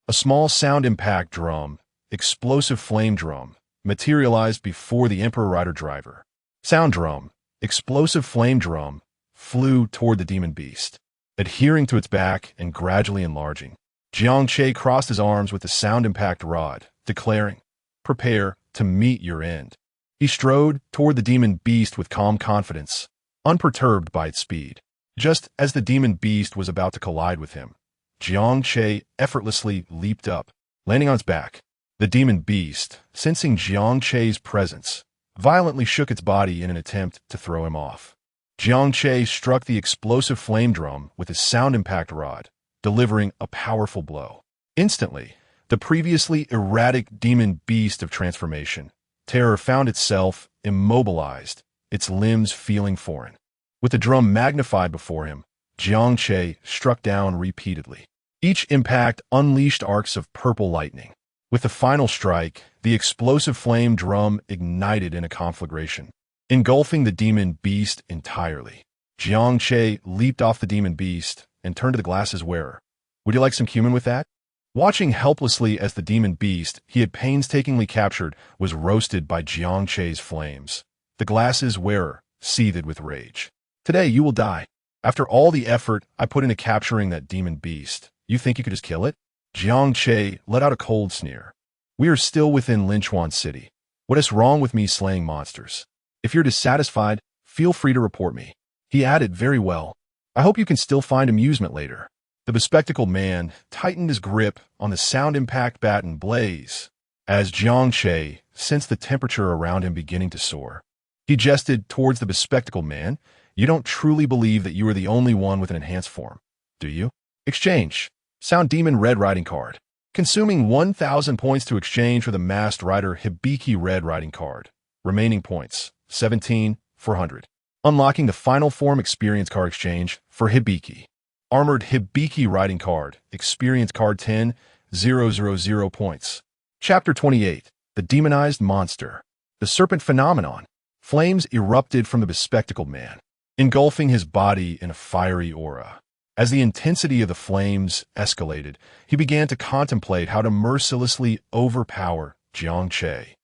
A small sound impact drum, explosive flame drum, materialized before the Emperor Rider driver. Sound drum, explosive flame drum, flew toward the demon beast, adhering to its back and gradually enlarging. Jiang Che crossed his arms with the sound impact rod, declaring, "Prepare to meet your end." He strode toward the demon beast with calm confidence, unperturbed by its speed. Just as the demon beast was about to collide with him, Jiang Che effortlessly leaped up, landing on its back. The demon beast, sensing Jiang Che's presence, violently shook its body in an attempt to throw him off. Jiang Che struck the explosive flame drum with his sound impact rod, delivering a powerful blow. Instantly, the previously erratic demon beast of transformation, Terror, found itself immobilized, its limbs feeling foreign. With the drum magnified before him, Jiang Che struck down repeatedly. Each impact unleashed arcs of purple lightning. With the final strike, the explosive flame drum ignited in a conflagration, engulfing the demon beast entirely. Jiang Che leaped off the demon beast and turned to the glasses wearer. Would you like some cumin with that? Watching helplessly as the demon beast he had painstakingly captured was roasted by Jiang Che's flames, the glasses wearer seethed with rage. Today you will die. After all the effort I put into capturing that demon beast, you think you could just kill it? Jiang Che let out a cold sneer. We are still within Linchuan City. What is wrong with me slaying monsters? If you're dissatisfied, feel free to report me. He added, very well. I hope you can still find amusement later. The bespectacled man tightened his grip on the sound impact baton blaze. As Jiang Che sensed the temperature around him beginning to soar, he gestured towards the bespectacled man, You don't truly believe that you are the only one with an enhanced form, do you? Exchange. Sound Demon Red Riding Card. Consuming 1,000 points to exchange for the Masked Rider Hibiki Red Riding Card. Remaining points, 17,400. Unlocking the final form experience card exchange for Hibiki. Armored Hibiki Riding Card. Experience card 10,000 points. Chapter 28. The Demonized Monster. The Serpent Phenomenon. Flames erupted from the bespectacled man, engulfing his body in a fiery aura. As the intensity of the flames escalated, he began to contemplate how to mercilessly overpower Jiang Che,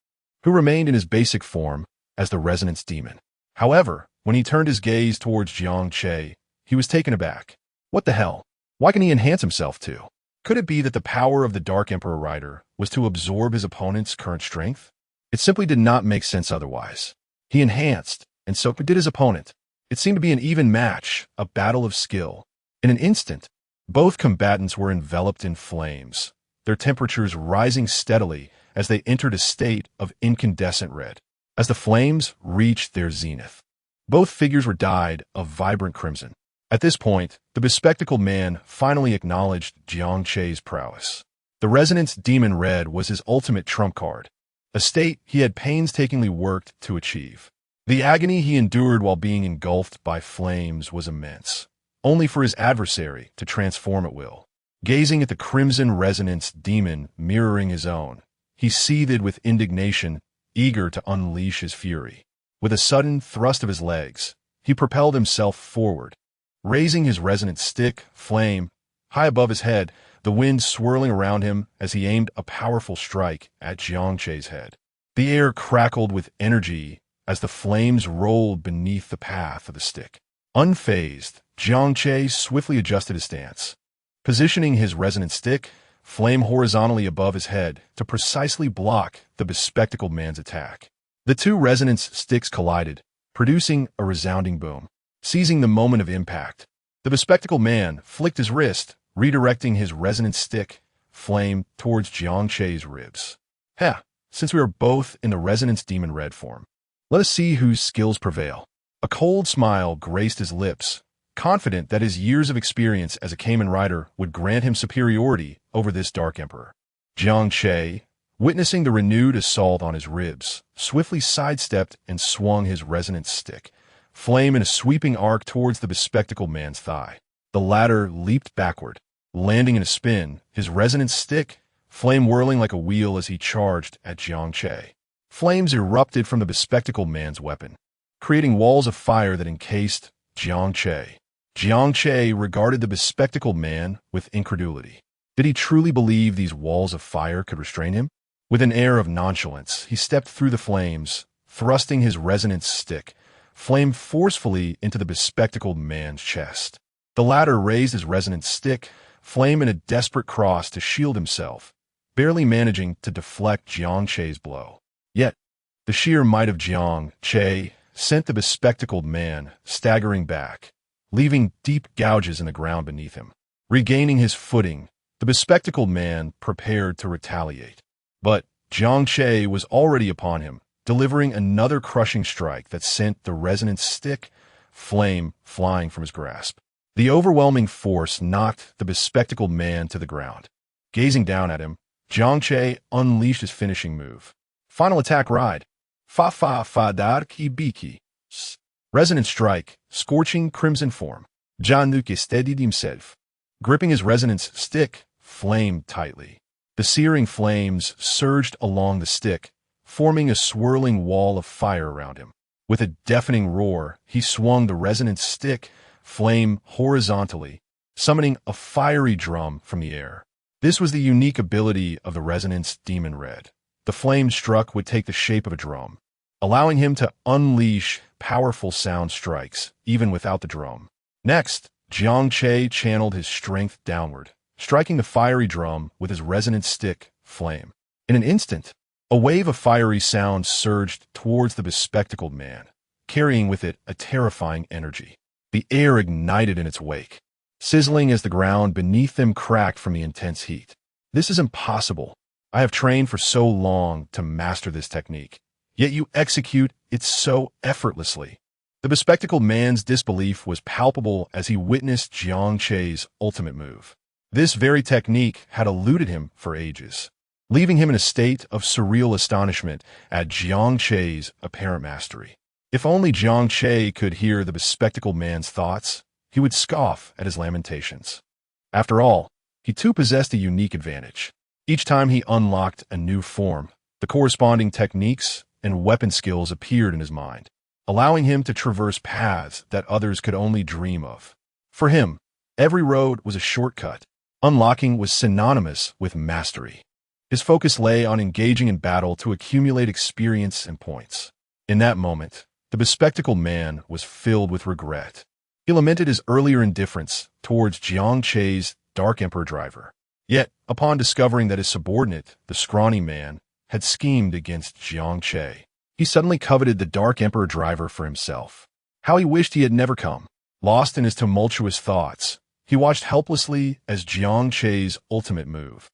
who remained in his basic form as the Resonance Demon. However, when he turned his gaze towards Jiang Che, he was taken aback. What the hell? Why can he enhance himself too? Could it be that the power of the Dark Emperor Rider was to absorb his opponent's current strength? It simply did not make sense otherwise. He enhanced, and so did his opponent. It seemed to be an even match, a battle of skill. In an instant, both combatants were enveloped in flames, their temperatures rising steadily as they entered a state of incandescent red. As the flames reached their zenith, both figures were dyed a vibrant crimson. At this point, the bespectacled man finally acknowledged Jiang Che's prowess. The Resonance Demon Red was his ultimate trump card, a state he had painstakingly worked to achieve. The agony he endured while being engulfed by flames was immense, only for his adversary to transform at will. Gazing at the crimson resonance demon mirroring his own, he seethed with indignation, eager to unleash his fury. With a sudden thrust of his legs, he propelled himself forward, raising his resonant stick, flame, high above his head, the wind swirling around him as he aimed a powerful strike at Jiang Che's head. The air crackled with energy as the flames rolled beneath the path of the stick. Unfazed, Jiang Che swiftly adjusted his stance, positioning his resonant stick, flame horizontally above his head to precisely block the bespectacled man's attack. The two resonance sticks collided, producing a resounding boom. Seizing the moment of impact, the bespectacled man flicked his wrist, redirecting his resonant stick, flame, towards Jiang Che's ribs. Since we are both in the Resonance Demon Red form, let us see whose skills prevail. A cold smile graced his lips, confident that his years of experience as a Kamen Rider would grant him superiority over this Dark Emperor. Jiang Che, witnessing the renewed assault on his ribs, swiftly sidestepped and swung his resonance stick, flame in a sweeping arc towards the bespectacled man's thigh. The latter leaped backward, landing in a spin, his resonance stick, flame whirling like a wheel as he charged at Jiang Che. Flames erupted from the bespectacled man's weapon, creating walls of fire that encased Jiang Che. Jiang Che regarded the bespectacled man with incredulity. Did he truly believe these walls of fire could restrain him? With an air of nonchalance, he stepped through the flames, thrusting his resonance stick, flame forcefully into the bespectacled man's chest. The latter raised his resonance stick, flame in a desperate cross to shield himself, barely managing to deflect Jiang Che's blow. Yet, the sheer might of Jiang Che sent the bespectacled man staggering back, leaving deep gouges in the ground beneath him. Regaining his footing, the bespectacled man prepared to retaliate. But Jiang Che was already upon him, delivering another crushing strike that sent the resonance stick, flame, flying from his grasp. The overwhelming force knocked the bespectacled man to the ground. Gazing down at him, Jiang Che unleashed his finishing move. Final attack ride. Fa-fa-fa-dar ki-biki. Resonant strike, scorching crimson form. Januke steadied himself, gripping his resonance stick, flame tightly. The searing flames surged along the stick, forming a swirling wall of fire around him. With a deafening roar, he swung the resonance stick, flame horizontally, summoning a fiery drum from the air. This was the unique ability of the Resonance Demon Red. The flame struck would take the shape of a drum, allowing him to unleash powerful sound strikes, even without the drum. Next, Jiang Che channeled his strength downward, striking the fiery drum with his resonance stick, flame. In an instant, a wave of fiery sound surged towards the bespectacled man, carrying with it a terrifying energy. The air ignited in its wake, sizzling as the ground beneath them cracked from the intense heat. This is impossible. I have trained for so long to master this technique, yet you execute it so effortlessly. The bespectacled man's disbelief was palpable as he witnessed Jiang Che's ultimate move. This very technique had eluded him for ages, leaving him in a state of surreal astonishment at Jiang Che's apparent mastery. If only Jiang Che could hear the bespectacled man's thoughts, he would scoff at his lamentations. After all, he too possessed a unique advantage. Each time he unlocked a new form, the corresponding techniques and weapon skills appeared in his mind, allowing him to traverse paths that others could only dream of. For him, every road was a shortcut. Unlocking was synonymous with mastery. His focus lay on engaging in battle to accumulate experience and points. In that moment, the bespectacled man was filled with regret. He lamented his earlier indifference towards Jiang Che's Dark Emperor driver. Yet, upon discovering that his subordinate, the scrawny man, had schemed against Jiang Che, he suddenly coveted the Dark Emperor driver for himself. How he wished he had never come. Lost in his tumultuous thoughts, he watched helplessly as Jiang Che's ultimate move,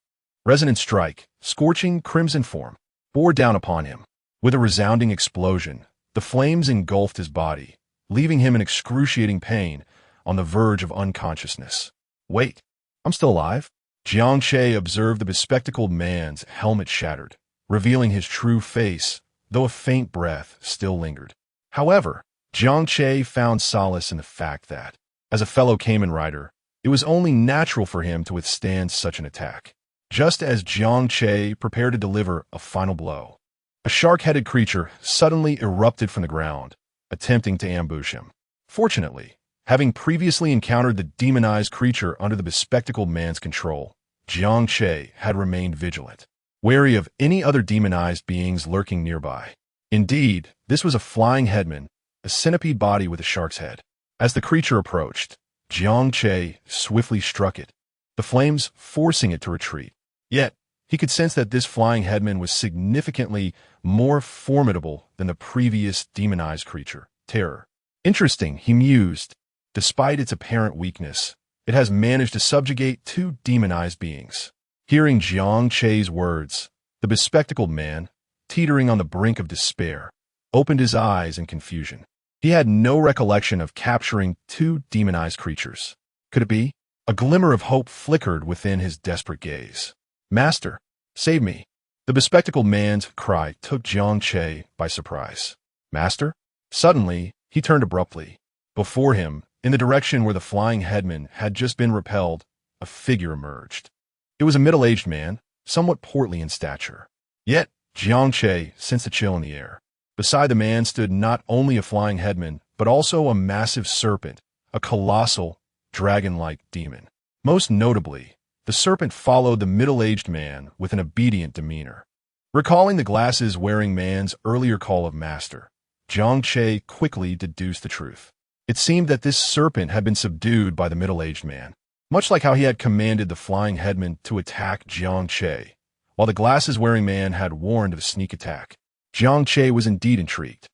Resonant Strike, scorching crimson form, bore down upon him. With a resounding explosion, the flames engulfed his body, leaving him in excruciating pain on the verge of unconsciousness. Wait, I'm still alive? Jiang Che observed the bespectacled man's helmet shattered, revealing his true face, though a faint breath still lingered. However, Jiang Che found solace in the fact that, as a fellow Kamen Rider, it was only natural for him to withstand such an attack. Just as Jiang Che prepared to deliver a final blow, a shark-headed creature suddenly erupted from the ground, attempting to ambush him. Fortunately, having previously encountered the demonized creature under the bespectacled man's control, Jiang Che had remained vigilant, wary of any other demonized beings lurking nearby. Indeed, this was a flying headman, a centipede body with a shark's head. As the creature approached, Jiang Che swiftly struck it, the flames forcing it to retreat. Yet, he could sense that this flying headman was significantly more formidable than the previous demonized creature, Terror. Interesting, he mused. Despite its apparent weakness, it has managed to subjugate two demonized beings. Hearing Jiang Che's words, the bespectacled man, teetering on the brink of despair, opened his eyes in confusion. He had no recollection of capturing two demonized creatures. Could it be? A glimmer of hope flickered within his desperate gaze. Master, save me. The bespectacled man's cry took Jiang Che by surprise. Master? Suddenly, he turned abruptly. Before him, in the direction where the flying headman had just been repelled, a figure emerged. It was a middle-aged man, somewhat portly in stature. Yet, Jiang Che sensed a chill in the air. Beside the man stood not only a flying headman, but also a massive serpent, a colossal, dragon-like demon. Most notably, the serpent followed the middle-aged man with an obedient demeanor. Recalling the glasses-wearing man's earlier call of master, Jiang Che quickly deduced the truth. It seemed that this serpent had been subdued by the middle-aged man, much like how he had commanded the flying headman to attack Jiang Che, while the glasses-wearing man had warned of a sneak attack. Jiang Che was indeed intrigued.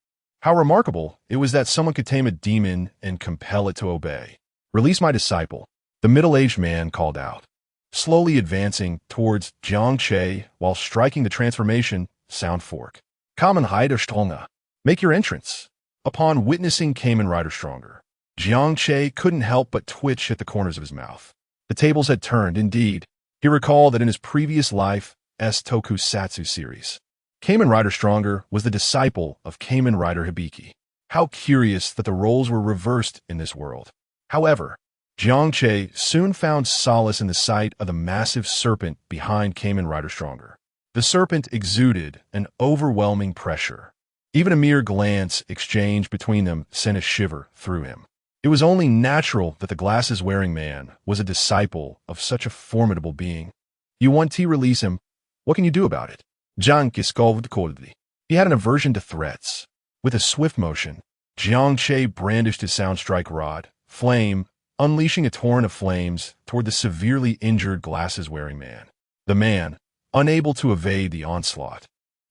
How remarkable it was that someone could tame a demon and compel it to obey. Release my disciple, the middle-aged man called out, slowly advancing towards Jiang Che while striking the transformation sound fork. Kamen Rider Stronger, make your entrance. Upon witnessing Kamen Rider Stronger, Jiang Che couldn't help but twitch at the corners of his mouth. The tables had turned, indeed. He recalled that in his previous life's tokusatsu series, Kamen Rider Stronger was the disciple of Kamen Rider Hibiki. How curious that the roles were reversed in this world. However, Jiang Che soon found solace in the sight of the massive serpent behind Kamen Rider Stronger. The serpent exuded an overwhelming pressure. Even a mere glance exchanged between them sent a shiver through him. It was only natural that the glasses-wearing man was a disciple of such a formidable being. You want to release him? What can you do about it? Jiang Che scolded coldly. He had an aversion to threats. With a swift motion, Jiang Che brandished his sound strike rod, Flame, unleashing a torrent of flames toward the severely injured glasses-wearing man. The man, unable to evade the onslaught,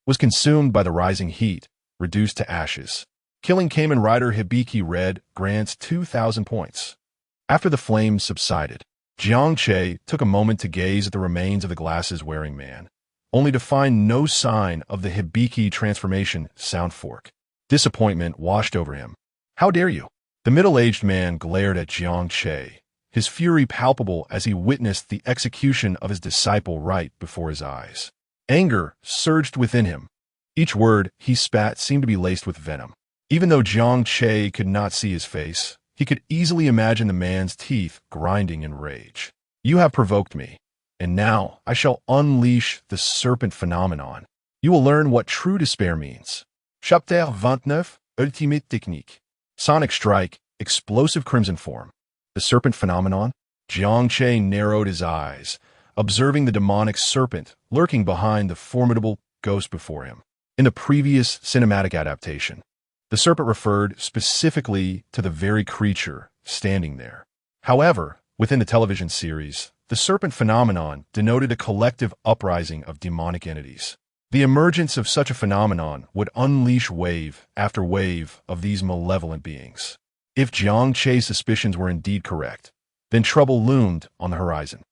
was consumed by the rising heat, reduced to ashes. Killing Kamen Rider Hibiki Red grants 2,000 points. After the flames subsided, Jiang Che took a moment to gaze at the remains of the glasses-wearing man, only to find no sign of the Hibiki transformation sound fork. Disappointment washed over him. How dare you? The middle-aged man glared at Jiang Che, his fury palpable as he witnessed the execution of his disciple right before his eyes. Anger surged within him. Each word he spat seemed to be laced with venom. Even though Jiang Che could not see his face, he could easily imagine the man's teeth grinding in rage. You have provoked me, and now I shall unleash the serpent phenomenon. You will learn what true despair means. Chapter 29, Ultimate Technique. Sonic Strike, Explosive Crimson Form. The serpent phenomenon? Jiang Che narrowed his eyes, observing the demonic serpent lurking behind the formidable ghost before him. In the previous cinematic adaptation, the serpent referred specifically to the very creature standing there. However, within the television series, the serpent phenomenon denoted a collective uprising of demonic entities. The emergence of such a phenomenon would unleash wave after wave of these malevolent beings. If Jiang Che's suspicions were indeed correct, then trouble loomed on the horizon.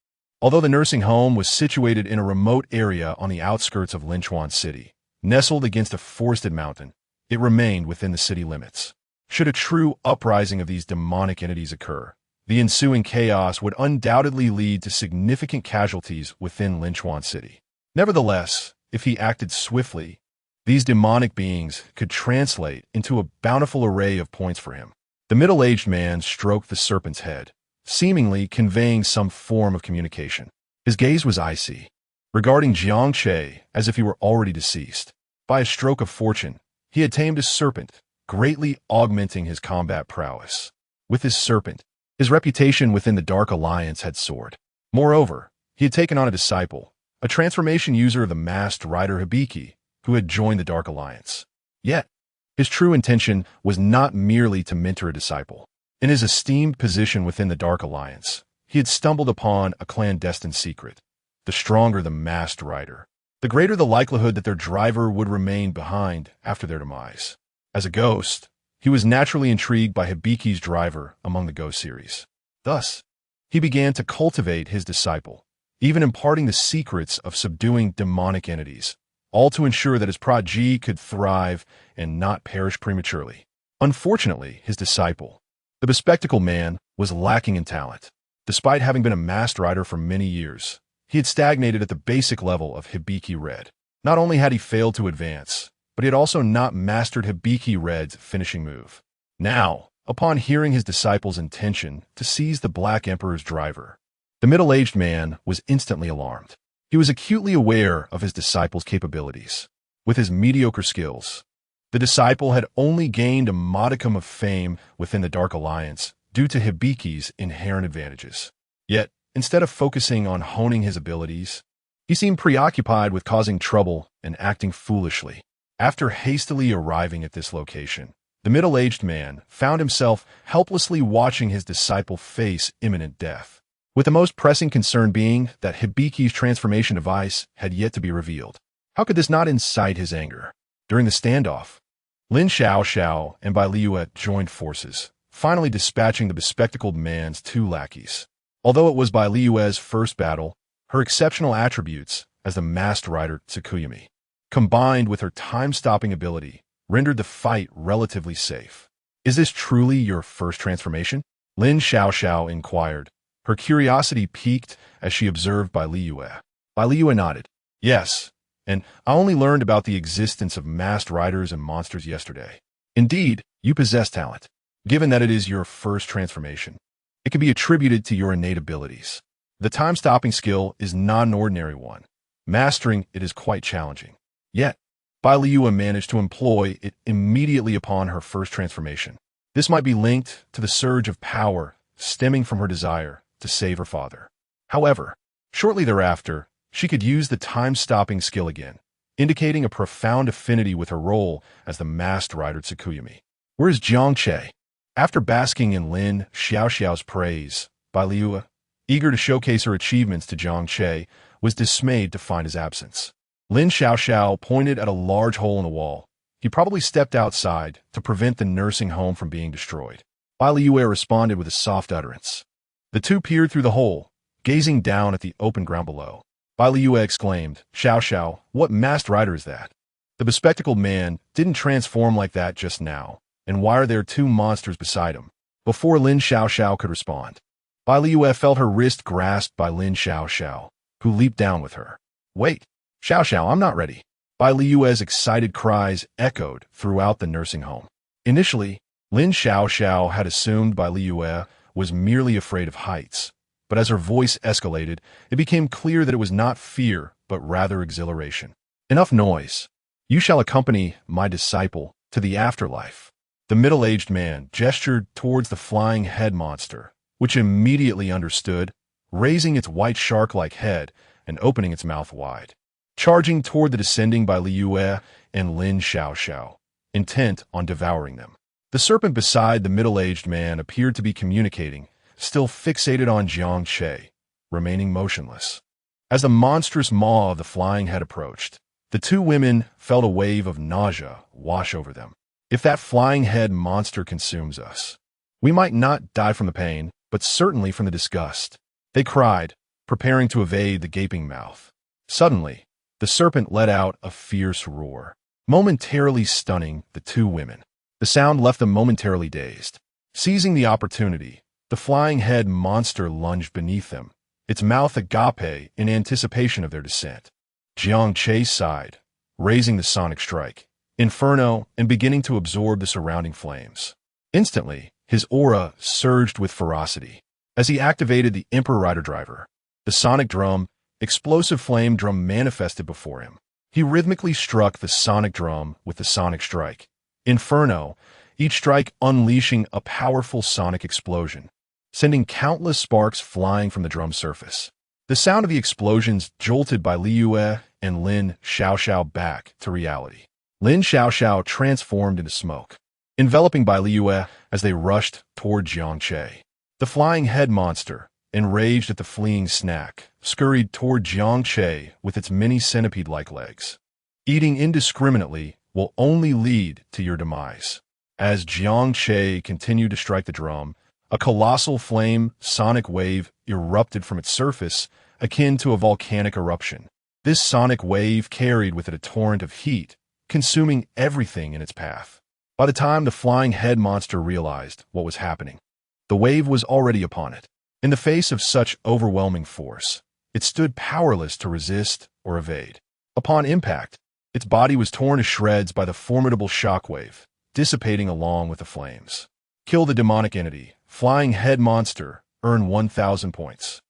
Although the nursing home was situated in a remote area on the outskirts of Linchuan City, nestled against a forested mountain, it remained within the city limits. Should a true uprising of these demonic entities occur, the ensuing chaos would undoubtedly lead to significant casualties within Linchuan City. Nevertheless, if he acted swiftly, these demonic beings could translate into a bountiful array of points for him. The middle-aged man stroked the serpent's head, seemingly conveying some form of communication. His gaze was icy, regarding Jiang Che as if he were already deceased. By a stroke of fortune, he had tamed a serpent, greatly augmenting his combat prowess. With his serpent, his reputation within the Dark Alliance had soared. Moreover, he had taken on a disciple, a transformation user of the masked rider Hibiki, who had joined the Dark Alliance. Yet, his true intention was not merely to mentor a disciple. In his esteemed position within the Dark Alliance, he had stumbled upon a clandestine secret. The stronger the masked rider, the greater the likelihood that their driver would remain behind after their demise. As a ghost, he was naturally intrigued by Hibiki's driver among the Ghost series. Thus, he began to cultivate his disciple, even imparting the secrets of subduing demonic entities, all to ensure that his prodigy could thrive and not perish prematurely. Unfortunately, his disciple, the bespectacled man, was lacking in talent. Despite having been a masked rider for many years, he had stagnated at the basic level of Hibiki Red. Not only had he failed to advance, but he had also not mastered Hibiki Red's finishing move. Now, upon hearing his disciple's intention to seize the Black Emperor's driver, the middle-aged man was instantly alarmed. He was acutely aware of his disciple's capabilities. With his mediocre skills, the disciple had only gained a modicum of fame within the Dark Alliance due to Hibiki's inherent advantages. Yet, instead of focusing on honing his abilities, he seemed preoccupied with causing trouble and acting foolishly. After hastily arriving at this location, the middle-aged man found himself helplessly watching his disciple face imminent death, with the most pressing concern being that Hibiki's transformation device had yet to be revealed. How could this not incite his anger? During the standoff, Lin Xiaoxiao and Bai Liue joined forces, finally dispatching the bespectacled man's two lackeys. Although it was Bai Liue's first battle, her exceptional attributes as the masked rider Tsukuyomi, combined with her time-stopping ability, rendered the fight relatively safe. "Is this truly your first transformation?" Lin Xiaoxiao inquired, her curiosity piqued as she observed Bai Liue. Bai Liue nodded. "Yes, and I only learned about the existence of masked riders and monsters yesterday." "Indeed, you possess talent. Given that it is your first transformation, it can be attributed to your innate abilities. The time-stopping skill is not an ordinary one. Mastering it is quite challenging. Yet, Bai Liue managed to employ it immediately upon her first transformation. This might be linked to the surge of power stemming from her desire to save her father. However, shortly thereafter, she could use the time-stopping skill again, indicating a profound affinity with her role as the masked rider Tsukuyomi. Where is Jiang Che? After basking in Lin Xiaoxiao's praise, Bai Liue, eager to showcase her achievements to Jiang Che, was dismayed to find his absence. Lin Xiaoxiao pointed at a large hole in the wall. He probably stepped outside to prevent the nursing home from being destroyed. Bai Liue responded with a soft utterance. The two peered through the hole, gazing down at the open ground below. Bai Liue exclaimed, "Xiaoxiao, what masked rider is that? The bespectacled man didn't transform like that just now. And why are there two monsters beside him? Before Lin Xiaoxiao could respond, Bai Liyue felt her wrist grasped by Lin Xiaoxiao, who leaped down with her. Wait, Xiaoxiao, I'm not ready. Bai Liyue's excited cries echoed throughout the nursing home. Initially, Lin Xiaoxiao had assumed Bai Liyue was merely afraid of heights, but as her voice escalated, it became clear that it was not fear, but rather exhilaration. Enough noise. You shall accompany my disciple to the afterlife. The middle-aged man gestured towards the flying head monster, which immediately understood, raising its white shark-like head and opening its mouth wide, charging toward the descending Bai Liyue and Lin Xiaoxiao, intent on devouring them. The serpent beside the middle-aged man appeared to be communicating, still fixated on Jiang Che, remaining motionless. As the monstrous maw of the flying head approached, the two women felt a wave of nausea wash over them. If that flying head monster consumes us, we might not die from the pain, but certainly from the disgust. They cried, preparing to evade the gaping mouth. Suddenly, the serpent let out a fierce roar, momentarily stunning the two women. The sound left them momentarily dazed. Seizing the opportunity, the flying head monster lunged beneath them, its mouth agape in anticipation of their descent. Jiang Che sighed, raising the sonic strike, Inferno, and beginning to absorb the surrounding flames. Instantly, his aura surged with ferocity. As he activated the Emperor Rider Driver, the sonic drum, explosive flame drum manifested before him. He rhythmically struck the sonic drum with the sonic strike, Inferno, each strike unleashing a powerful sonic explosion, sending countless sparks flying from the drum surface. The sound of the explosions jolted Bai Liyue and Lin Xiaoxiao back to reality. Lin Xiaoxiao transformed into smoke, enveloping Bai Liyue as they rushed toward Jiang Che. The flying head monster, enraged at the fleeing snack, scurried toward Jiang Che with its many centipede-like legs. Eating indiscriminately will only lead to your demise. As Jiang Che continued to strike the drum, a colossal flame sonic wave erupted from its surface, akin to a volcanic eruption. This sonic wave carried with it a torrent of heat, consuming everything in its path. By the time the flying head monster realized what was happening, the wave was already upon it. In the face of such overwhelming force, it stood powerless to resist or evade. Upon impact, its body was torn to shreds by the formidable shockwave, dissipating along with the flames. Kill the demonic entity. Flying head monster. Earn 1,000 points.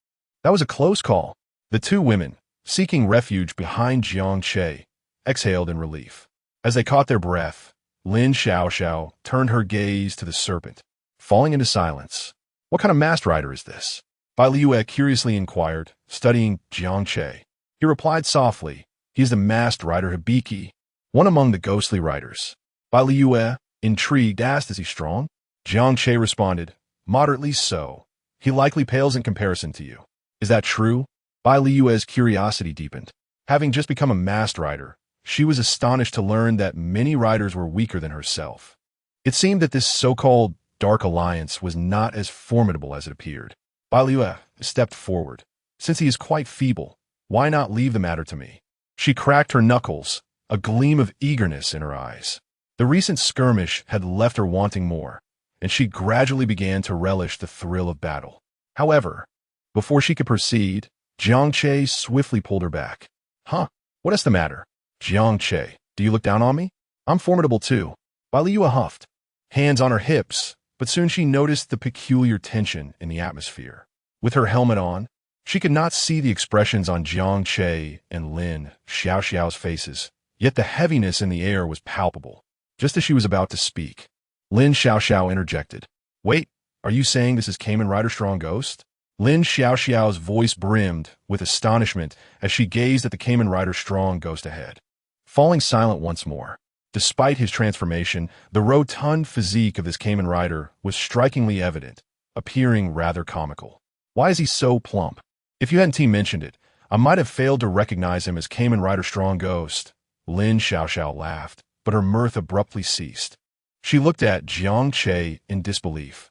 That was a close call. The two women, seeking refuge behind Jiang Che, exhaled in relief. As they caught their breath, Lin Xiaoxiao turned her gaze to the serpent, falling into silence. What kind of masked rider is this? Bai Liyue curiously inquired, studying Jiang Che. He replied softly, he is the masked rider Hibiki, one among the ghostly riders. Bai Liyue, intrigued, asked, is he strong? Jiang Che responded, moderately so. He likely pales in comparison to you. Is that true? Bai Liyue's curiosity deepened. Having just become a masked rider, she was astonished to learn that many riders were weaker than herself. It seemed that this so-called Dark Alliance was not as formidable as it appeared. Bai Liyue stepped forward. Since he is quite feeble, why not leave the matter to me? She cracked her knuckles, a gleam of eagerness in her eyes. The recent skirmish had left her wanting more, and she gradually began to relish the thrill of battle. However, before she could proceed, Jiang Che swiftly pulled her back. Huh? What is the matter? Jiang Che, do you look down on me? I'm formidable too. Bai Liyue huffed, hands on her hips, but soon she noticed the peculiar tension in the atmosphere. With her helmet on, she could not see the expressions on Jiang Che and Lin Xiaoxiao's faces, yet the heaviness in the air was palpable. Just as she was about to speak, Lin Xiaoxiao interjected. Wait, are you saying this is Kamen Rider Strong Ghost? Lin Xiaoxiao's voice brimmed with astonishment as she gazed at the Kamen Rider Strong Ghost ahead. Falling silent once more, despite his transformation, the rotund physique of this Kamen Rider was strikingly evident, appearing rather comical. Why is he so plump? If you hadn't mentioned it, I might have failed to recognize him as Kamen Rider Strong Ghost. Lin Xiaoxiao laughed, but her mirth abruptly ceased. She looked at Jiang Che in disbelief.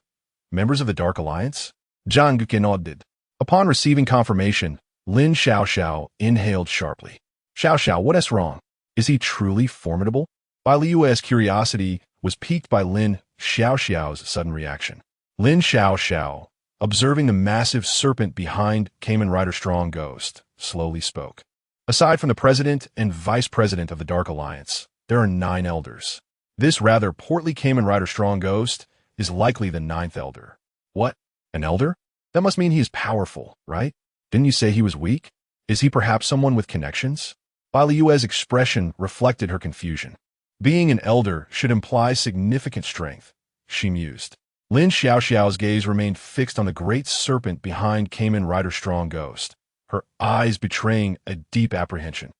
Members of the Dark Alliance? Jiang Che nodded. Upon receiving confirmation, Lin Xiaoxiao inhaled sharply. Xiaoxiao, what is wrong? Is he truly formidable? Bai Liyue's curiosity was piqued by Lin Xiaoxiao's sudden reaction. Lin Xiaoxiao, observing the massive serpent behind Kamen Rider Strong Ghost, slowly spoke. Aside from the president and vice president of the Dark Alliance, there are 9 elders. This rather portly Kamen Rider Strong Ghost is likely the 9th elder. What? An elder? That must mean he is powerful, right? Didn't you say he was weak? Is he perhaps someone with connections? Bai Liyue's expression reflected her confusion. Being an elder should imply significant strength, she mused. Lin Xiaoxiao's gaze remained fixed on the great serpent behind Kamen Rider Strong Ghost, her eyes betraying a deep apprehension.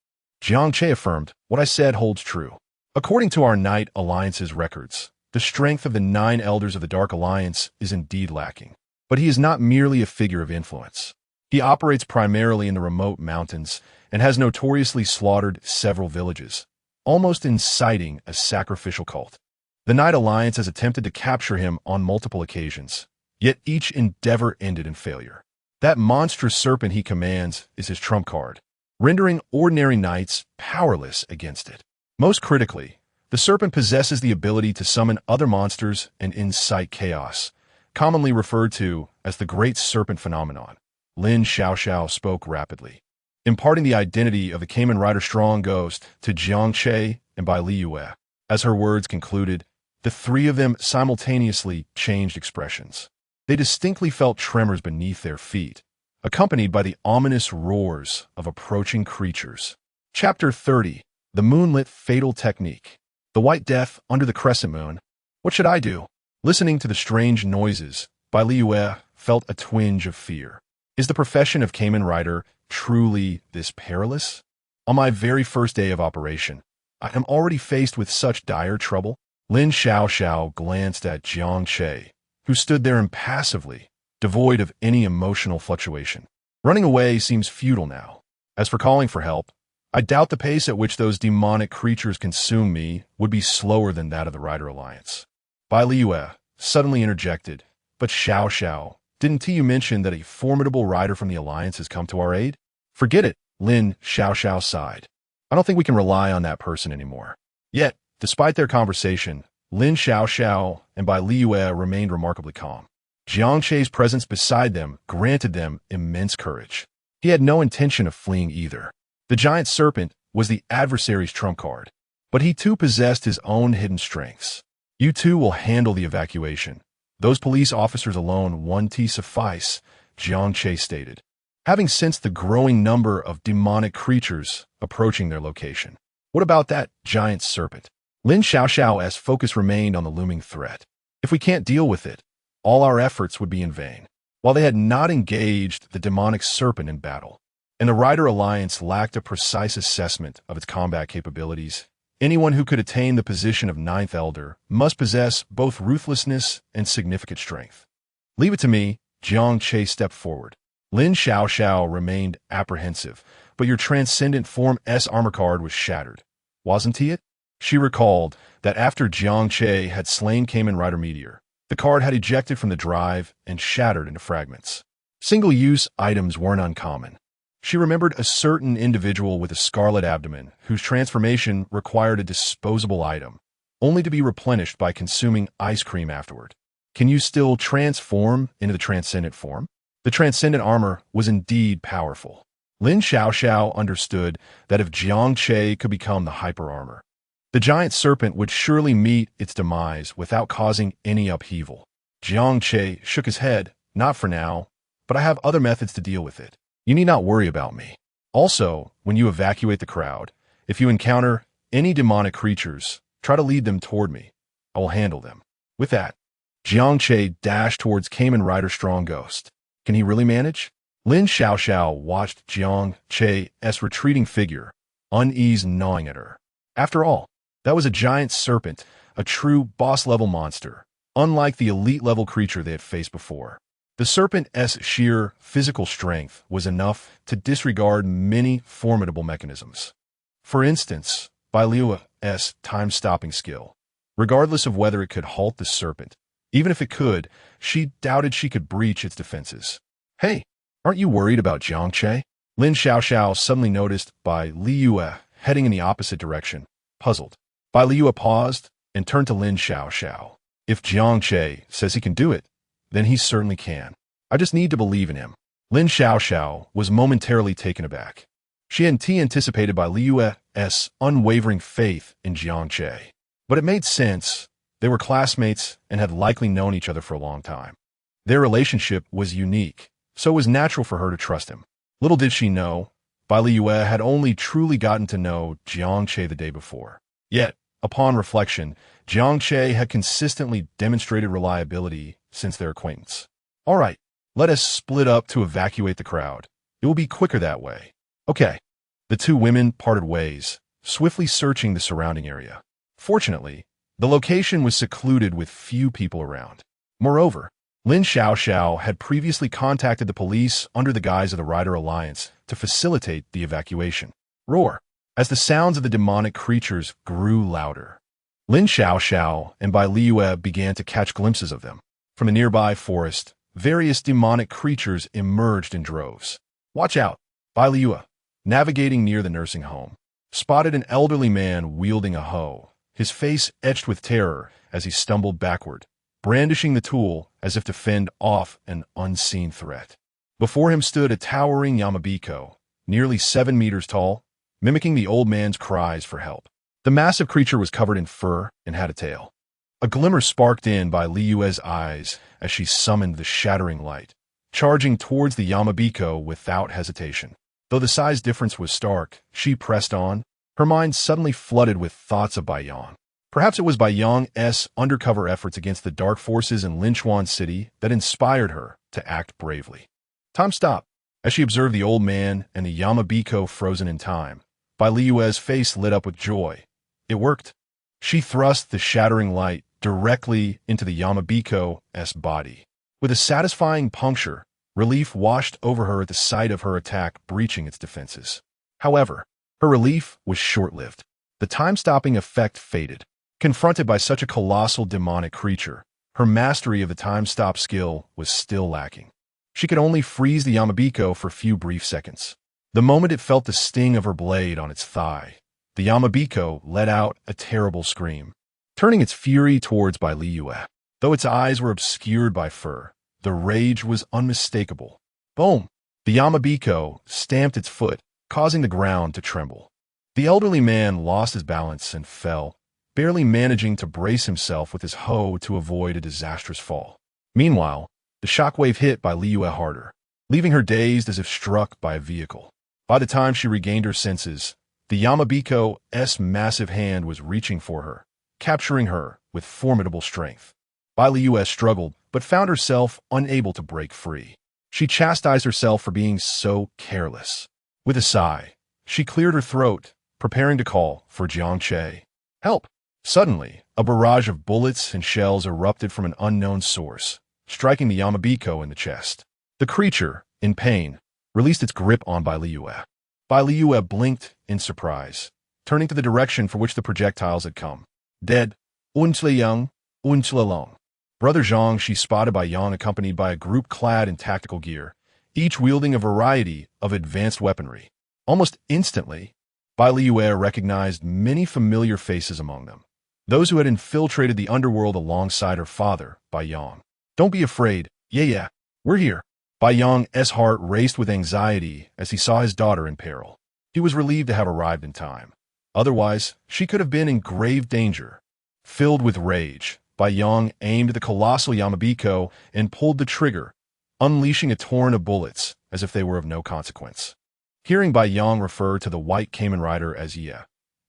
Jiang Che affirmed, "What I said holds true. According to our Night Alliance's records, the strength of the 9 elders of the Dark Alliance is indeed lacking. But he is not merely a figure of influence. He operates primarily in the remote mountains and has notoriously slaughtered several villages, almost inciting a sacrificial cult. The Night Alliance has attempted to capture him on multiple occasions, yet each endeavor ended in failure. That monstrous serpent he commands is his trump card, rendering ordinary knights powerless against it. Most critically, the serpent possesses the ability to summon other monsters and incite chaos, commonly referred to as the Great Serpent Phenomenon." Lin Xiaoxiao spoke rapidly, imparting the identity of the Kamen Rider Strong Ghost to Jiang Che and Bai Liyue. As her words concluded, the 3 of them simultaneously changed expressions. They distinctly felt tremors beneath their feet, accompanied by the ominous roars of approaching creatures. Chapter 30. The Moonlit Fatal Technique. The White Death under the Crescent Moon. What should I do? Listening to the strange noises, Bai Liyue felt a twinge of fear. Is the profession of Kamen Rider truly this perilous? On my very first day of operation, I am already faced with such dire trouble. Lin Xiaoxiao glanced at Jiang Che, who stood there impassively, devoid of any emotional fluctuation. Running away seems futile now. As for calling for help, I doubt the pace at which those demonic creatures consume me would be slower than that of the Rider Alliance. Bai Liyue suddenly interjected, "But Xiaoxiao, didn't you mention that a formidable rider from the Alliance has come to our aid?" "Forget it," Lin Xiaoxiao sighed. "I don't think we can rely on that person anymore." Yet, despite their conversation, Lin Xiaoxiao and Bai Liyue remained remarkably calm. Jiang Che's presence beside them granted them immense courage. He had no intention of fleeing either. The giant serpent was the adversary's trump card, but he too possessed his own hidden strengths. "You two will handle the evacuation. Those police officers alone won't suffice," Jiang Che stated, having sensed the growing number of demonic creatures approaching their location. "What about that giant serpent?" Lin Xiaoxiao's focus remained on the looming threat. "If we can't deal with it, all our efforts would be in vain." While they had not engaged the demonic serpent in battle, and the Rider Alliance lacked a precise assessment of its combat capabilities, anyone who could attain the position of 9th Elder must possess both ruthlessness and significant strength. "Leave it to me," Jiang Che stepped forward. Lin Xiaoxiao remained apprehensive, "But your Transcendent Form S armor card was shattered, wasn't it?" She recalled that after Jiang Che had slain Kamen Rider Meteor, the card had ejected from the drive and shattered into fragments. Single-use items weren't uncommon. She remembered a certain individual with a scarlet abdomen whose transformation required a disposable item, only to be replenished by consuming ice cream afterward. Can you still transform into the Transcendent form? The Transcendent armor was indeed powerful. Lin Xiaoxiao understood that if Jiang Che could become the hyper armor, the giant serpent would surely meet its demise without causing any upheaval. Jiang Che shook his head. "Not for now, but I have other methods to deal with it. You need not worry about me. Also, when you evacuate the crowd, if you encounter any demonic creatures, try to lead them toward me. I will handle them." With that, Jiang Che dashed towards Kamen Rider Strong Ghost. Can he really manage? Lin Xiaoxiao watched Jiang Che's retreating figure, unease gnawing at her. After all, that was a giant serpent, a true boss-level monster, unlike the elite-level creature they had faced before. The serpent's sheer physical strength was enough to disregard many formidable mechanisms. For instance, Bai Liyue's time-stopping skill. Regardless of whether it could halt the serpent, even if it could, she doubted she could breach its defenses. "Hey, aren't you worried about Jiang Che?" Lin Xiaoxiao suddenly noticed Bai Liyue heading in the opposite direction, puzzled. Bai Liyue paused and turned to Lin Xiao. If Jiang Che says he can do it, then he certainly can. I just need to believe in him. Lin Xiao was momentarily taken aback. She hadn't anticipated by Liyue's unwavering faith in Jiang Che. But it made sense. They were classmates and had likely known each other for a long time. Their relationship was unique, so it was natural for her to trust him. Little did she know, Bai Liyue had only truly gotten to know Jiang Che the day before. Yet, upon reflection, Jiang Che had consistently demonstrated reliability since their acquaintance. All right, let us split up to evacuate the crowd. It will be quicker that way. Okay. The two women parted ways, swiftly searching the surrounding area. Fortunately, the location was secluded with few people around. Moreover, Lin Xiao had previously contacted the police under the guise of the Rider Alliance to facilitate the evacuation. Roar! As the sounds of the demonic creatures grew louder, Lin Xiao and Bai Liyue began to catch glimpses of them. From a nearby forest, various demonic creatures emerged in droves. Watch out! Bai Liyue, navigating near the nursing home, spotted an elderly man wielding a hoe, his face etched with terror as he stumbled backward, brandishing the tool as if to fend off an unseen threat. Before him stood a towering Yamabiko, nearly 7 meters tall, mimicking the old man's cries for help. The massive creature was covered in fur and had a tail. A glimmer sparked in by Liyue's eyes as she summoned the shattering light, charging towards the Yamabiko without hesitation. Though the size difference was stark, she pressed on, her mind suddenly flooded with thoughts of Bai Yang. Perhaps it was Bai Yang's undercover efforts against the dark forces in Linchuan City that inspired her to act bravely. Time stopped. As she observed the old man and the Yamabiko frozen in time, Bai Liyue's face lit up with joy. It worked. She thrust the shattering light directly into the Yamabiko's body. With a satisfying puncture, relief washed over her at the sight of her attack breaching its defenses. However, her relief was short-lived. The time-stopping effect faded. Confronted by such a colossal demonic creature, her mastery of the time-stop skill was still lacking. She could only freeze the Yamabiko for a few brief seconds. The moment it felt the sting of her blade on its thigh, the Yamabiko let out a terrible scream, turning its fury towards Bai Liyue. Though its eyes were obscured by fur, the rage was unmistakable. Boom! The Yamabiko stamped its foot, causing the ground to tremble. The elderly man lost his balance and fell, barely managing to brace himself with his hoe to avoid a disastrous fall. Meanwhile, the shockwave hit Bai Liyue harder, leaving her dazed as if struck by a vehicle. By the time she regained her senses, the Yamabiko's massive hand was reaching for her, capturing her with formidable strength. Bai Liyue struggled, but found herself unable to break free. She chastised herself for being so careless. With a sigh, she cleared her throat, preparing to call for Jiang Che. Help! Suddenly, a barrage of bullets and shells erupted from an unknown source, striking the Yamabiko in the chest. The creature, in pain, released its grip on Bai Liyue. Bai Liyue blinked in surprise, turning to the direction for which the projectiles had come. Dead, Uncle Yang, Uncle Long. Brother Zhang she spotted Bai Yang accompanied by a group clad in tactical gear, each wielding a variety of advanced weaponry. Almost instantly, Bai Liyue recognized many familiar faces among them, those who had infiltrated the underworld alongside her father, Bai Yang. Don't be afraid. Yeah, we're here. Bai Yang's heart raced with anxiety as he saw his daughter in peril. He was relieved to have arrived in time. Otherwise, she could have been in grave danger. Filled with rage, Bai Yang aimed at the colossal Yamabiko and pulled the trigger, unleashing a torrent of bullets as if they were of no consequence. Hearing Bai Yang refer to the white Kamen Rider as Ye,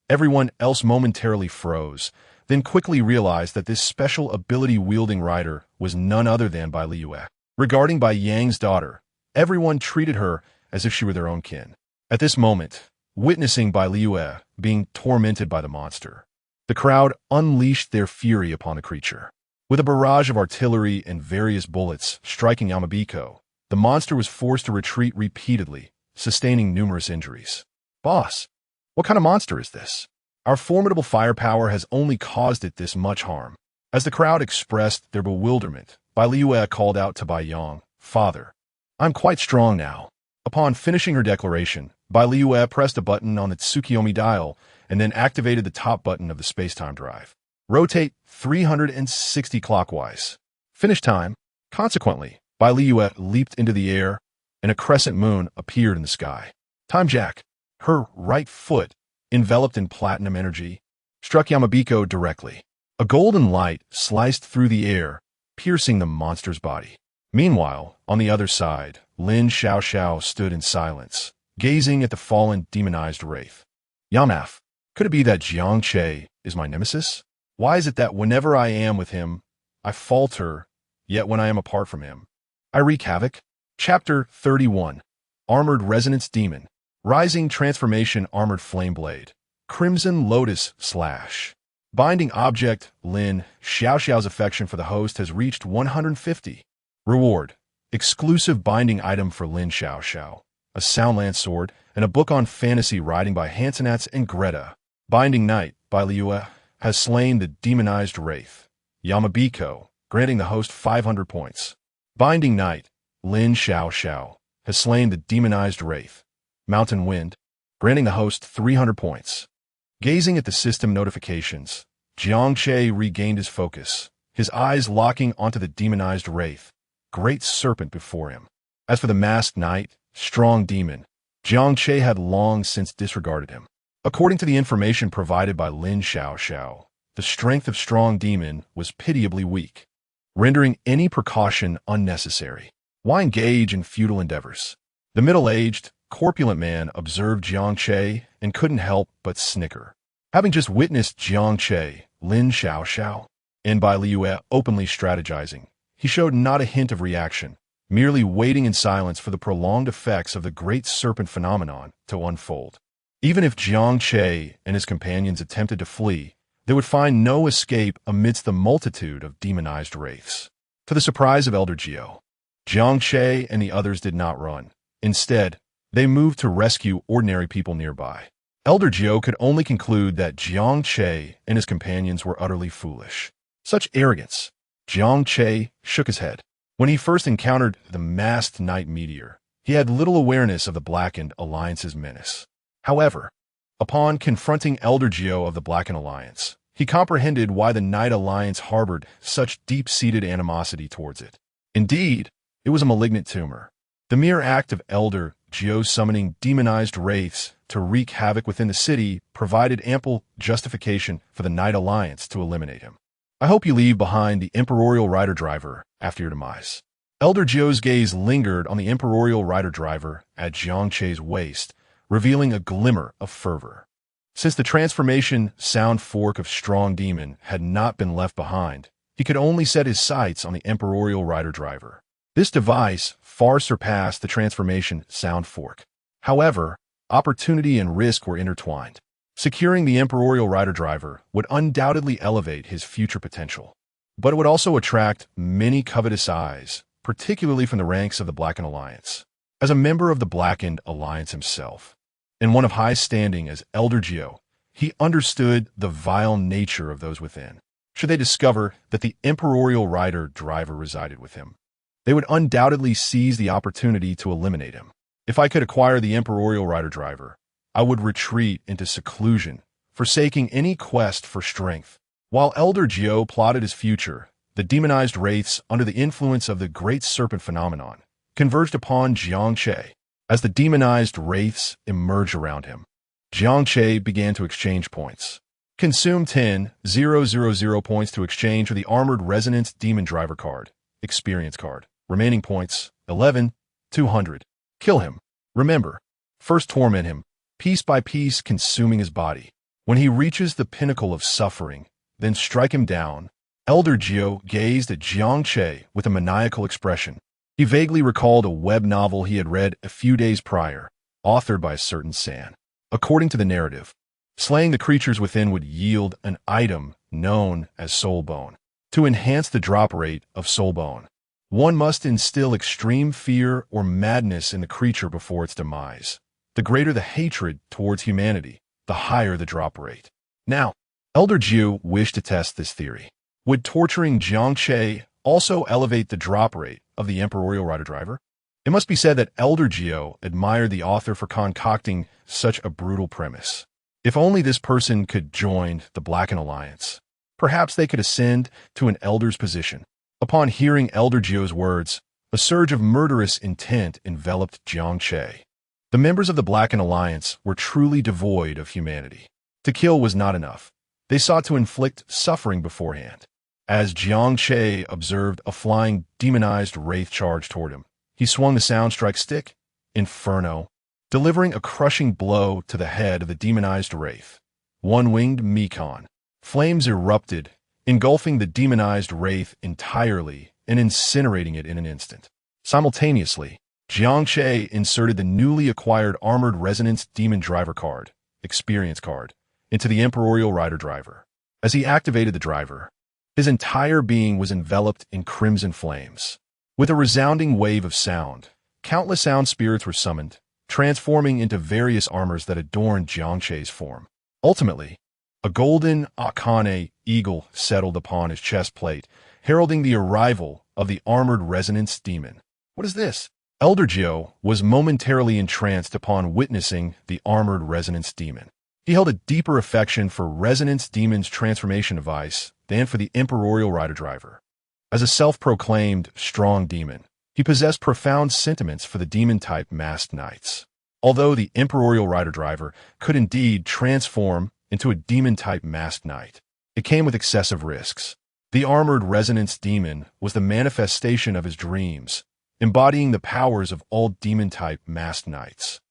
everyone else momentarily froze, then quickly realized that this special ability-wielding rider was none other than Bai Liyue. Regarding Bai Yang's daughter, everyone treated her as if she were their own kin. At this moment, witnessing Bai Liyue being tormented by the monster, the crowd unleashed their fury upon the creature. With a barrage of artillery and various bullets striking Yamabiko, the monster was forced to retreat repeatedly, sustaining numerous injuries. Boss, what kind of monster is this? Our formidable firepower has only caused it this much harm. As the crowd expressed their bewilderment, Bai Liyue called out to Bai Yang, Father, I'm quite strong now. Upon finishing her declaration, Bai Liyue pressed a button on the Tsukuyomi dial and then activated the top button of the space-time drive. Rotate 360 clockwise. Finish time. Consequently, Bai Liue leaped into the air, and a crescent moon appeared in the sky. Time Jack, her right foot, enveloped in platinum energy, struck Yamabiko directly. A golden light sliced through the air, piercing the monster's body. Meanwhile, on the other side, Lin Xiaoxiao stood in silence, gazing at the fallen demonized wraith. Yamaf, could it be that Jiang Che is my nemesis? Why is it that whenever I am with him, I falter, yet when I am apart from him, I wreak havoc? Chapter 31. Armored Resonance Demon. Rising Transformation Armored Flame Blade. Crimson Lotus Slash. Binding Object, Lin Xiaoxiao's affection for the host has reached 150. Reward. Exclusive binding item for Lin Xiaoxiao. A Soundland sword and a book on fantasy writing by Hansenatz and Greta. Binding Knight, by Liue, has slain the demonized wraith. Yamabiko, granting the host 500 points. Binding Knight, Lin Xiaoxiao, has slain the demonized wraith. Mountain Wind, granting the host 300 points. Gazing at the system notifications, Jiang Che regained his focus, his eyes locking onto the demonized wraith, great serpent before him. As for the masked knight, strong demon, Jiang Che had long since disregarded him. According to the information provided by Lin Xiaoxiao, the strength of strong demon was pitiably weak, rendering any precaution unnecessary. Why engage in futile endeavors? The middle-aged, corpulent man observed Jiang Che and couldn't help but snicker. Having just witnessed Jiang Che, Lin Xiaoxiao, and Bai Liue openly strategizing, he showed not a hint of reaction, merely waiting in silence for the prolonged effects of the great serpent phenomenon to unfold. Even if Jiang Che and his companions attempted to flee, they would find no escape amidst the multitude of demonized wraiths. To the surprise of Elder Gio, Jiang Che and the others did not run. Instead, they moved to rescue ordinary people nearby. Elder Gio could only conclude that Jiang Che and his companions were utterly foolish. Such arrogance! Jiang Che shook his head. When he first encountered the masked night meteor, he had little awareness of the Blackened Alliance's menace. However, upon confronting Elder Gio of the Blackened Alliance, he comprehended why the Night Alliance harbored such deep-seated animosity towards it. Indeed, it was a malignant tumor. The mere act of Elder Gio summoning demonized wraiths to wreak havoc within the city provided ample justification for the Night Alliance to eliminate him. I hope you leave behind the Imperial Rider Driver after your demise. Elder Gio's gaze lingered on the Imperial Rider Driver at Jiang Che's waist, revealing a glimmer of fervor. Since the transformation sound fork of Strong Demon had not been left behind, he could only set his sights on the Imperial Rider Driver. This device far surpassed the transformation sound fork. However, opportunity and risk were intertwined. Securing the Imperial Rider Driver would undoubtedly elevate his future potential, but it would also attract many covetous eyes, particularly from the ranks of the Blackened Alliance. As a member of the Blackened Alliance himself, and one of high standing as Elder Gio, he understood the vile nature of those within. Should they discover that the Imperial Rider Driver resided with him, they would undoubtedly seize the opportunity to eliminate him. If I could acquire the Imperial Rider Driver, I would retreat into seclusion, forsaking any quest for strength. While Elder Gio plotted his future, the demonized wraiths under the influence of the Great Serpent phenomenon converged upon Jiang Che. As the demonized wraiths emerged around him, Jiang Che began to exchange points. Consume 10,000 points to exchange for the Armored Resonance Demon Driver card, Experience card. Remaining points, 11,200. Kill him. Remember, first torment him, piece by piece consuming his body. When he reaches the pinnacle of suffering, then strike him down. Elder Gio gazed at Jiang Che with a maniacal expression. He vaguely recalled a web novel he had read a few days prior, authored by a certain San. According to the narrative, slaying the creatures within would yield an item known as soul bone. To enhance the drop rate of soul bone, one must instill extreme fear or madness in the creature before its demise. The greater the hatred towards humanity, the higher the drop rate. Now, Elder Gio wished to test this theory. Would torturing Jiang Che also elevate the drop rate of the Imperial Rider Driver? It must be said that Elder Gio admired the author for concocting such a brutal premise. If only this person could join the Blackened Alliance. Perhaps they could ascend to an elder's position. Upon hearing Elder Jio's words, a surge of murderous intent enveloped Jiang Che. The members of the Blackened Alliance were truly devoid of humanity. To kill was not enough. They sought to inflict suffering beforehand. As Jiang Che observed a flying, demonized wraith charge toward him, he swung the sound strike stick, Inferno, delivering a crushing blow to the head of the demonized wraith. One-winged Mekon. Flames erupted, engulfing the demonized wraith entirely and incinerating it in an instant. Simultaneously, Jiang Che inserted the newly acquired Armored Resonance Demon Driver card, Experience card, into the Imperial Rider Driver. As he activated the driver, his entire being was enveloped in crimson flames. With a resounding wave of sound, countless sound spirits were summoned, transforming into various armors that adorned Jiang Che's form. Ultimately, a golden Akane eagle settled upon his chest plate, heralding the arrival of the Armored Resonance Demon. What is this? Elder Jio was momentarily entranced upon witnessing the Armored Resonance Demon. He held a deeper affection for Resonance Demon's transformation device than for the Imperial Rider Driver. As a self-proclaimed strong demon, he possessed profound sentiments for the demon-type masked knights. Although the Imperial Rider Driver could indeed transform into a demon-type masked knight, it came with excessive risks. The Armored Resonance Demon was the manifestation of his dreams, embodying the powers of all demon-type masked knights.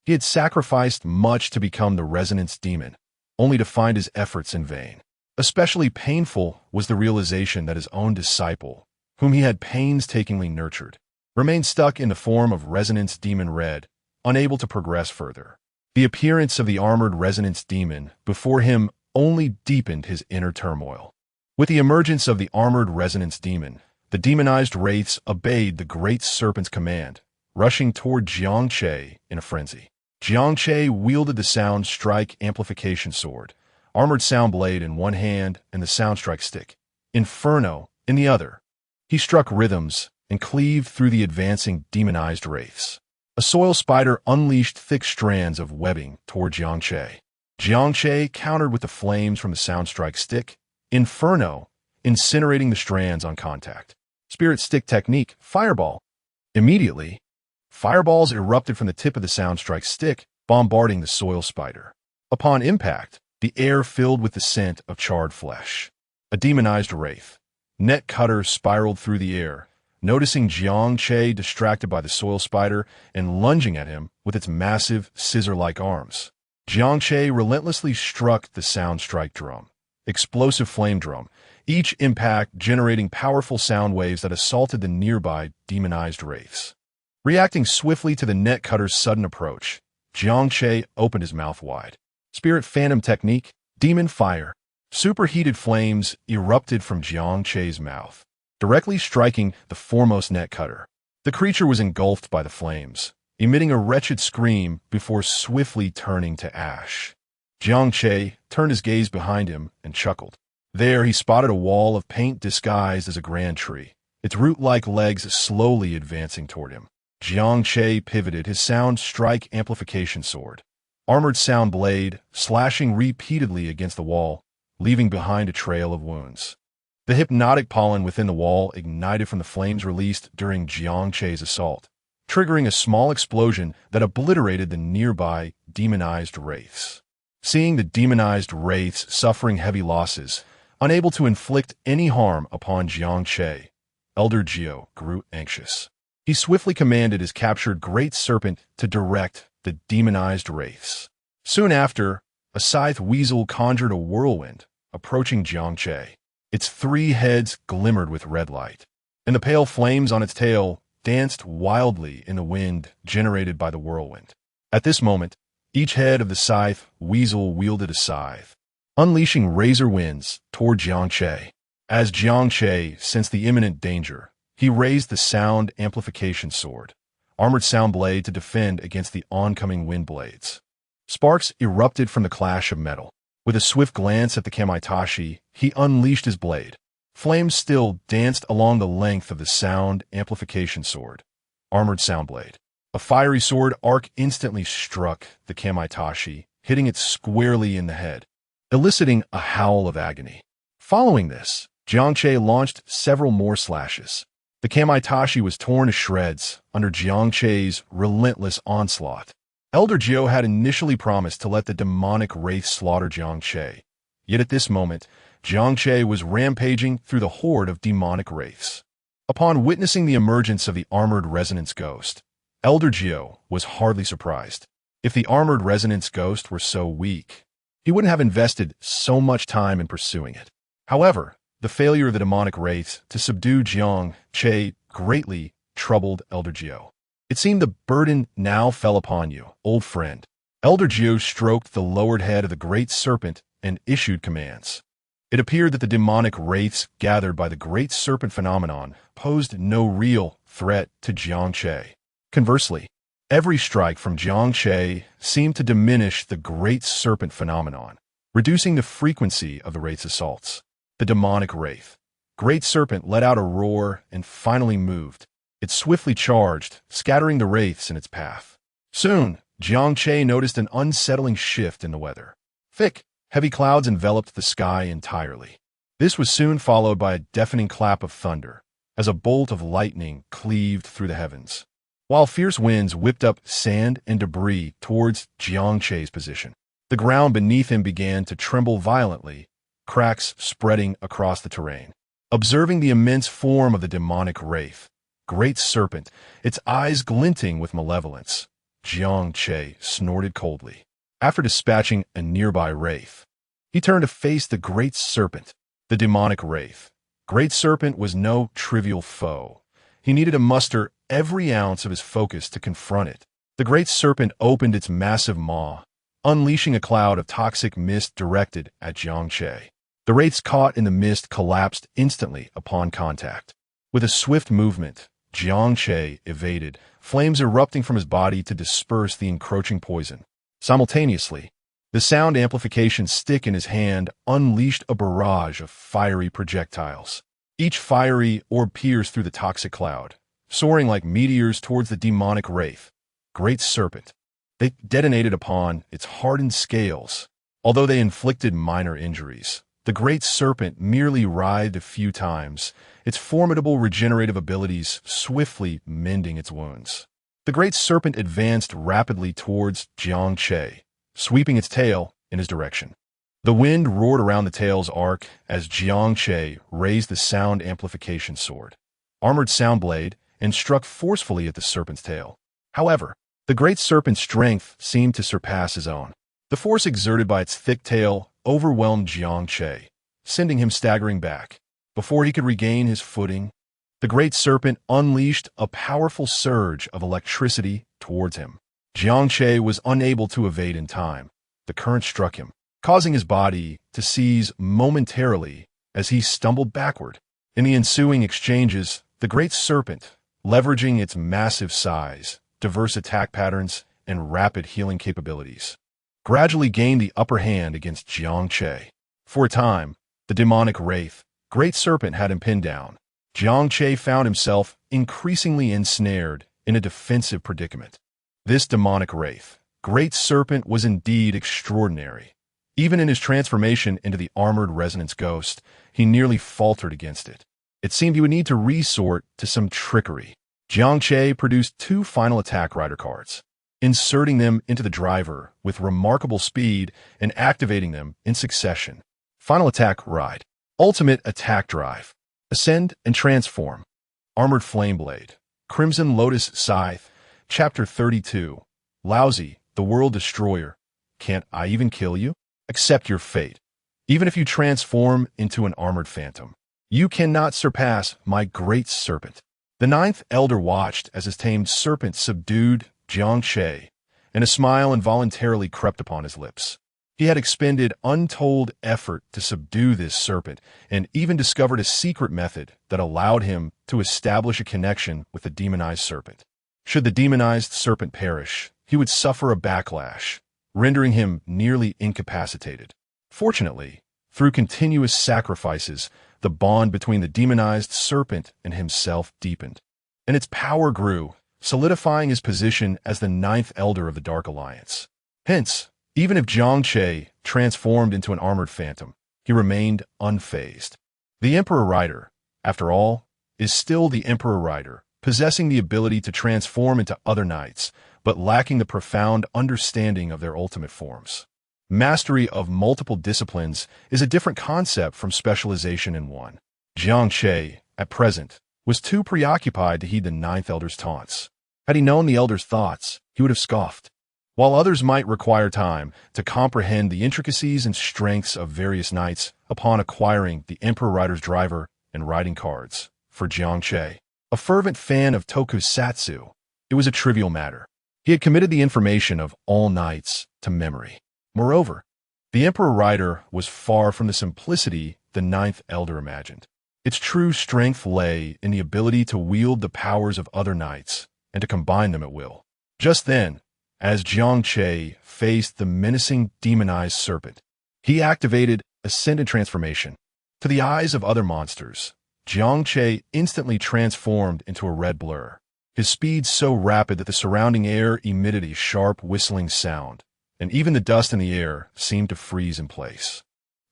He had sacrificed much to become the Resonance Demon, only to find his efforts in vain. Especially painful was the realization that his own disciple, whom he had painstakingly nurtured, remained stuck in the form of Resonance Demon Red, unable to progress further. The appearance of the Armored Resonance Demon before him only deepened his inner turmoil. With the emergence of the Armored Resonance Demon, the demonized wraiths obeyed the Great Serpent's command, rushing toward Jiang Che in a frenzy. Jiang Che wielded the Sound Strike Amplification Sword, Armored Sound Blade in one hand and the Sound Strike Stick, Inferno in the other. He struck rhythms and cleaved through the advancing demonized wraiths. A soil spider unleashed thick strands of webbing toward Jiang Che. Jiang Che countered with the flames from the Sound Strike Stick, Inferno, incinerating the strands on contact. Spirit Stick Technique, Fireball. Immediately, fireballs erupted from the tip of the Sound Strike Stick, bombarding the soil spider. Upon impact, the air filled with the scent of charred flesh. A demonized wraith, Net Cutter, spiraled through the air, noticing Jiang Che distracted by the soil spider and lunging at him with its massive, scissor-like arms. Jiang Che relentlessly struck the Sound Strike Drum, Explosive Flame Drum, each impact generating powerful sound waves that assaulted the nearby demonized wraiths. Reacting swiftly to the Net Cutter's sudden approach, Jiang Che opened his mouth wide. Spirit Phantom Technique, Demon Fire. Superheated flames erupted from Jiang Che's mouth, directly striking the foremost Net Cutter. The creature was engulfed by the flames, emitting a wretched scream before swiftly turning to ash. Jiang Che turned his gaze behind him and chuckled. There he spotted a wall of paint disguised as a grand tree, its root-like legs slowly advancing toward him. Jiang Che pivoted his Sound Strike Amplification Sword, Armored Sound Blade, slashing repeatedly against the wall, leaving behind a trail of wounds. The hypnotic pollen within the wall ignited from the flames released during Jiang Che's assault, triggering a small explosion that obliterated the nearby demonized wraiths. Seeing the demonized wraiths suffering heavy losses, unable to inflict any harm upon Jiang Che, Elder Jio grew anxious. He swiftly commanded his captured Great Serpent to direct the demonized wraiths. Soon after, a scythe weasel conjured a whirlwind, approaching Jiang Che. Its 3 heads glimmered with red light, and the pale flames on its tail danced wildly in the wind generated by the whirlwind. At this moment, each head of the scythe weasel wielded a scythe, unleashing razor winds toward Jiang Che. As Jiang Che sensed the imminent danger, he raised the Sound Amplification Sword, Armored Sound Blade, to defend against the oncoming wind blades. Sparks erupted from the clash of metal. With a swift glance at the Kamaitachi, he unleashed his blade. Flames still danced along the length of the Sound Amplification Sword, Armored Sound Blade. A fiery sword arc instantly struck the Kamaitachi, hitting it squarely in the head, eliciting a howl of agony. Following this, Jiang Che launched several more slashes. The Kamaitachi was torn to shreds under Jiang Che's relentless onslaught. Elder Gio had initially promised to let the demonic wraith slaughter Jiang Che. Yet at this moment, Jiang Che was rampaging through the horde of demonic wraiths. Upon witnessing the emergence of the armored resonance ghost, Elder Gio was hardly surprised. If the armored resonance ghost were so weak, he wouldn't have invested so much time in pursuing it. However, the failure of the demonic wraiths to subdue Jiang Che greatly troubled Elder Gio. It seemed the burden now fell upon you, old friend. Elder Gio stroked the lowered head of the great serpent and issued commands. It appeared that the demonic wraiths gathered by the great serpent phenomenon posed no real threat to Jiang Che. Conversely, every strike from Jiang Che seemed to diminish the great serpent phenomenon, reducing the frequency of the wraith's assaults. The demonic wraith, great serpent, let out a roar and finally moved. It swiftly charged, scattering the wraiths in its path. Soon, Jiang Che noticed an unsettling shift in the weather. Thick, heavy clouds enveloped the sky entirely. This was soon followed by a deafening clap of thunder, as a bolt of lightning cleaved through the heavens, while fierce winds whipped up sand and debris towards Jiang Che's position. The ground beneath him began to tremble violently, cracks spreading across the terrain. Observing the immense form of the demonic wraith, great serpent, its eyes glinting with malevolence, Jiang Che snorted coldly. After dispatching a nearby wraith, he turned to face the great serpent, the demonic wraith. Great serpent was no trivial foe. He needed to muster every ounce of his focus to confront it. The great serpent opened its massive maw, unleashing a cloud of toxic mist directed at Jiang Che. The wraiths caught in the mist collapsed instantly upon contact. With a swift movement, Jiang Che evaded, flames erupting from his body to disperse the encroaching poison. Simultaneously, the sound amplification stick in his hand unleashed a barrage of fiery projectiles. Each fiery orb pierced through the toxic cloud, soaring like meteors towards the demonic wraith, great serpent. They detonated upon its hardened scales. Although they inflicted minor injuries, the great serpent merely writhed a few times, its formidable regenerative abilities swiftly mending its wounds. The great serpent advanced rapidly towards Jiang Che, sweeping its tail in his direction. The wind roared around the tail's arc as Jiang Che raised the sound amplification sword, armored sound blade, and struck forcefully at the serpent's tail. However, the great serpent's strength seemed to surpass his own. The force exerted by its thick tail overwhelmed Jiang Che, sending him staggering back. Before he could regain his footing, the great serpent unleashed a powerful surge of electricity towards him. Jiang Che was unable to evade in time. The current struck him, causing his body to seize momentarily as he stumbled backward. In the ensuing exchanges, the great serpent, leveraging its massive size, diverse attack patterns, and rapid healing capabilities, gradually gained the upper hand against Jiang Che. For a time, the demonic wraith, great serpent, had him pinned down. Jiang Che found himself increasingly ensnared in a defensive predicament. This demonic wraith, great serpent, was indeed extraordinary. Even in his transformation into the armored resonance ghost, he nearly faltered against it. It seemed he would need to resort to some trickery. Jiang Che produced 2 final attack rider cards, inserting them into the driver with remarkable speed and activating them in succession. Final attack ride, ultimate attack drive, ascend and transform, armored flame blade, crimson lotus scythe, chapter 32, lousy, the world destroyer. Can't I even kill you? Accept your fate. Even if you transform into an armored phantom, you cannot surpass my great serpent. The 9th elder watched as his tamed serpent subdued Jiang Che, and a smile involuntarily crept upon his lips. He had expended untold effort to subdue this serpent, and even discovered a secret method that allowed him to establish a connection with the demonized serpent. Should the demonized serpent perish, he would suffer a backlash, rendering him nearly incapacitated. Fortunately, through continuous sacrifices, the bond between the demonized serpent and himself deepened, and its power grew, solidifying his position as the 9th elder of the Dark Alliance. Hence, even if Jiang Che transformed into an armored phantom, he he remained unfazed. The Emperor Rider, after all, is still the Emperor Rider, possessing the ability to transform into other knights, but lacking the profound understanding of their ultimate forms. Mastery of multiple disciplines is a different concept from specialization in one. Jiang Che, at present, was too preoccupied to heed the Ninth Elder's taunts. Had he known the Elder's thoughts, he would have scoffed. While others might require time to comprehend the intricacies and strengths of various knights upon acquiring the Emperor Rider's driver and riding cards, for Jiang Che, a fervent fan of tokusatsu, it was a trivial matter. He had committed the information of all knights to memory. Moreover, the Emperor Rider was far from the simplicity the Ninth Elder imagined. Its true strength lay in the ability to wield the powers of other knights and to combine them at will. Just then, as Jiang Che faced the menacing demonized serpent, he activated Ascendant Transformation. To the eyes of other monsters, Jiang Che instantly transformed into a red blur, his speed so rapid that the surrounding air emitted a sharp whistling sound, and even the dust in the air seemed to freeze in place.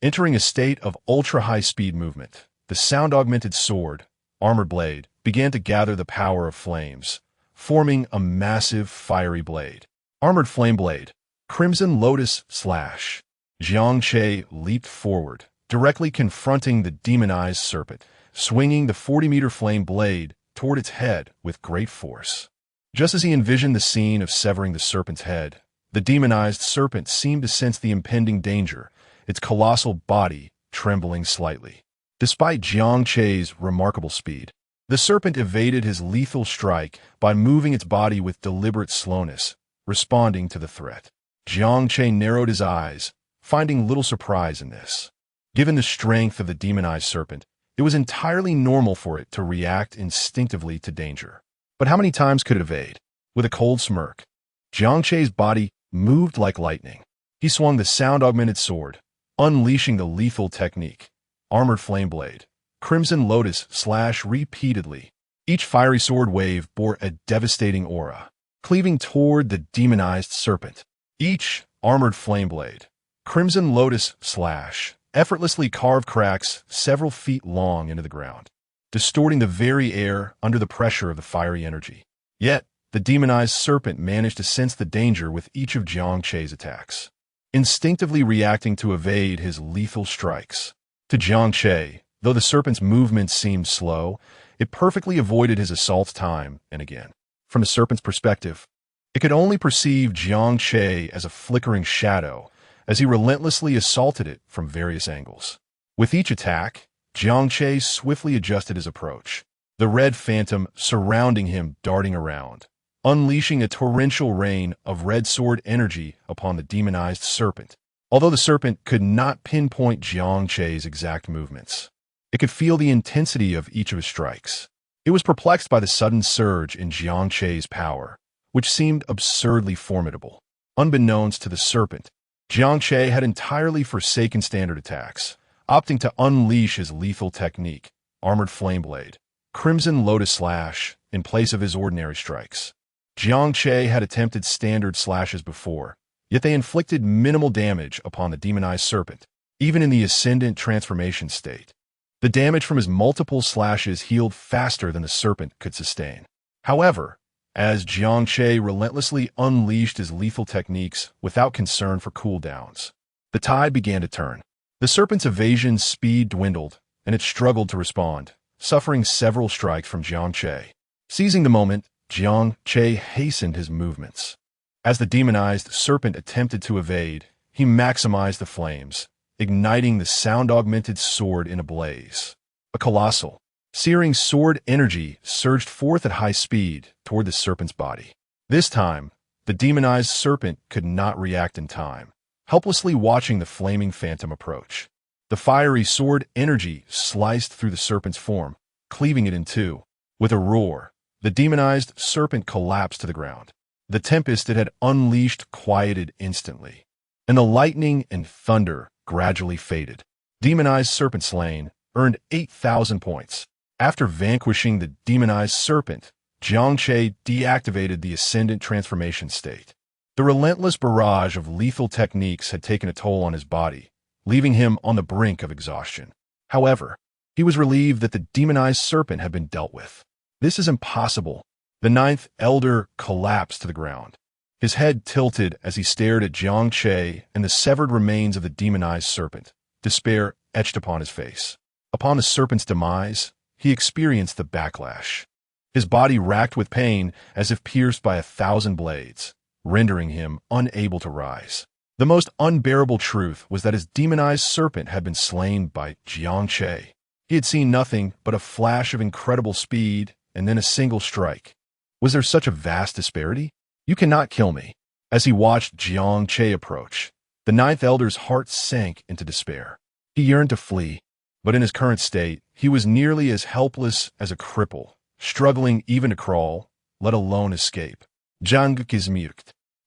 Entering a state of ultra-high-speed movement, the sound-augmented sword, armored blade, began to gather the power of flames, forming a massive fiery blade. Armored flame blade, Crimson Lotus Slash. Jiang Che leaped forward, directly confronting the demonized serpent, swinging the 40-meter flame blade toward its head with great force. Just as he envisioned the scene of severing the serpent's head, the demonized serpent seemed to sense the impending danger, its colossal body trembling slightly. Despite Jiang Che's remarkable speed, the serpent evaded his lethal strike by moving its body with deliberate slowness, responding to the threat. Jiang Che narrowed his eyes, finding little surprise in this. Given the strength of the demonized serpent, it was entirely normal for it to react instinctively to danger. But how many times could it evade? With a cold smirk, Jiang Che's body moved like lightning. He swung the sound-augmented sword, unleashing the lethal technique, Armored Flame Blade, Crimson Lotus Slash repeatedly. Each fiery sword wave bore a devastating aura, cleaving toward the demonized serpent. Each Armored Flame Blade, Crimson Lotus Slash, effortlessly carved cracks several feet long into the ground, distorting the very air under the pressure of the fiery energy. Yet, the demonized serpent managed to sense the danger with each of Jiang Che's attacks, instinctively reacting to evade his lethal strikes. To Jiang Che, though the serpent's movements seemed slow, it perfectly avoided his assaults time and again. From the serpent's perspective, it could only perceive Jiang Che as a flickering shadow as he relentlessly assaulted it from various angles. With each attack, Jiang Che swiftly adjusted his approach, the red phantom surrounding him darting around, unleashing a torrential rain of red sword energy upon the demonized serpent. Although the serpent could not pinpoint Jiang Che's exact movements, it could feel the intensity of each of his strikes. It was perplexed by the sudden surge in Jiang Che's power, which seemed absurdly formidable. Unbeknownst to the serpent, Jiang Che had entirely forsaken standard attacks, opting to unleash his lethal technique, Armored Flame Blade, Crimson Lotus Slash, in place of his ordinary strikes. Jiang Che had attempted standard slashes before, yet they inflicted minimal damage upon the demonized serpent, even in the Ascendant Transformation state. The damage from his multiple slashes healed faster than the serpent could sustain. However, as Jiang Che relentlessly unleashed his lethal techniques without concern for cooldowns, the tide began to turn. The serpent's evasion speed dwindled, and it struggled to respond, suffering several strikes from Jiang Che. Seizing the moment, Jiang Che hastened his movements. As the demonized serpent attempted to evade, he maximized the flames, igniting the sound-augmented sword in a blaze. A colossal, searing sword energy surged forth at high speed toward the serpent's body. This time, the demonized serpent could not react in time, helplessly watching the flaming phantom approach. The fiery sword energy sliced through the serpent's form, cleaving it in two. With a roar, the demonized serpent collapsed to the ground. The tempest it had unleashed quieted instantly, and the lightning and thunder gradually faded. Demonized Serpent Slain earned 8,000 points. After vanquishing the demonized serpent, Jiang Che deactivated the Ascendant Transformation state. The relentless barrage of lethal techniques had taken a toll on his body, leaving him on the brink of exhaustion. However, he was relieved that the demonized serpent had been dealt with. This is impossible. The ninth elder collapsed to the ground. His head tilted as he stared at Jiang Che and the severed remains of the demonized serpent, despair etched upon his face. Upon the serpent's demise, he experienced the backlash. His body racked with pain as if pierced by 1,000 blades, rendering him unable to rise. The most unbearable truth was that his demonized serpent had been slain by Jiang Che. He had seen nothing but a flash of incredible speed and then a single strike. Was there such a vast disparity? You cannot kill me. As he watched Jiang Che approach, the ninth elder's heart sank into despair. He yearned to flee, but in his current state, he was nearly as helpless as a cripple, struggling even to crawl, let alone escape. Jiang Che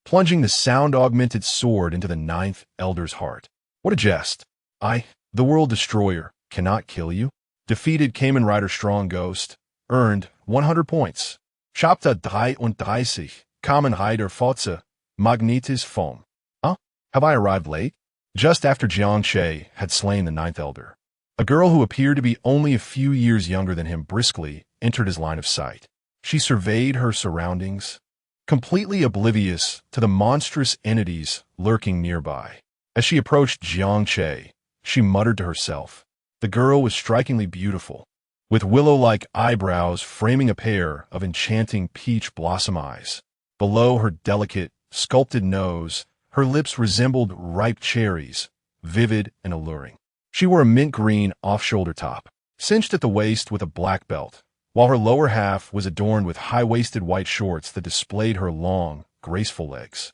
plunging the sound-augmented sword into the ninth elder's heart. What a jest. I, the world destroyer, cannot kill you? Defeated Kamen Rider Strong Ghost, earned 100 points. Chapter 33, Kamen Rider Forza, Magnetis Foam. Huh? Have I arrived late? Just after Jiang Che had slain the ninth elder, a girl who appeared to be only a few years younger than him briskly entered his line of sight. She surveyed her surroundings, completely oblivious to the monstrous entities lurking nearby. As she approached Jiang Che, she muttered to herself. The girl was strikingly beautiful, with willow-like eyebrows framing a pair of enchanting peach blossom eyes. Below her delicate, sculpted nose, her lips resembled ripe cherries, vivid and alluring. She wore a mint-green off-shoulder top, cinched at the waist with a black belt, while her lower half was adorned with high-waisted white shorts that displayed her long, graceful legs.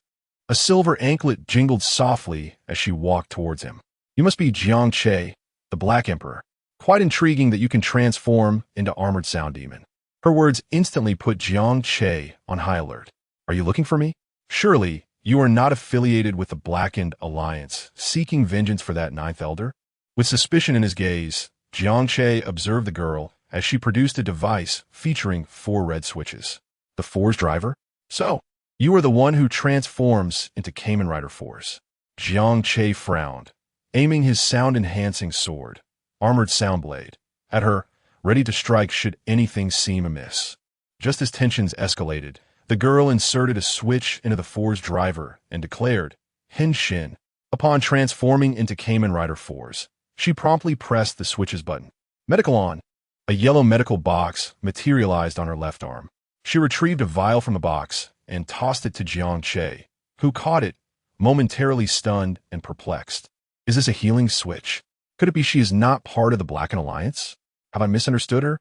A silver anklet jingled softly as she walked towards him. You must be Jiang Che, the Black Emperor. Quite intriguing that you can transform into armored sound demon. Her words instantly put Jiang Che on high alert. Are you looking for me? Surely, you are not affiliated with the Blackened Alliance, seeking vengeance for that ninth elder? With suspicion in his gaze, Jiang Che observed the girl as she produced a device featuring 4 red switches. The Force driver? So, you are the one who transforms into Kamen Rider Force. Jiang Che frowned, aiming his sound-enhancing sword, armored sound blade, at her, ready to strike should anything seem amiss. Just as tensions escalated, the girl inserted a switch into the Force driver and declared, Henshin. Upon transforming into Kamen Rider Force, she promptly pressed the switch's button. Medical on. A yellow medical box materialized on her left arm. She retrieved a vial from the box and tossed it to Jiang Che, who caught it, momentarily stunned and perplexed. Is this a healing switch? Could it be she is not part of the Blackened Alliance? Have I misunderstood her?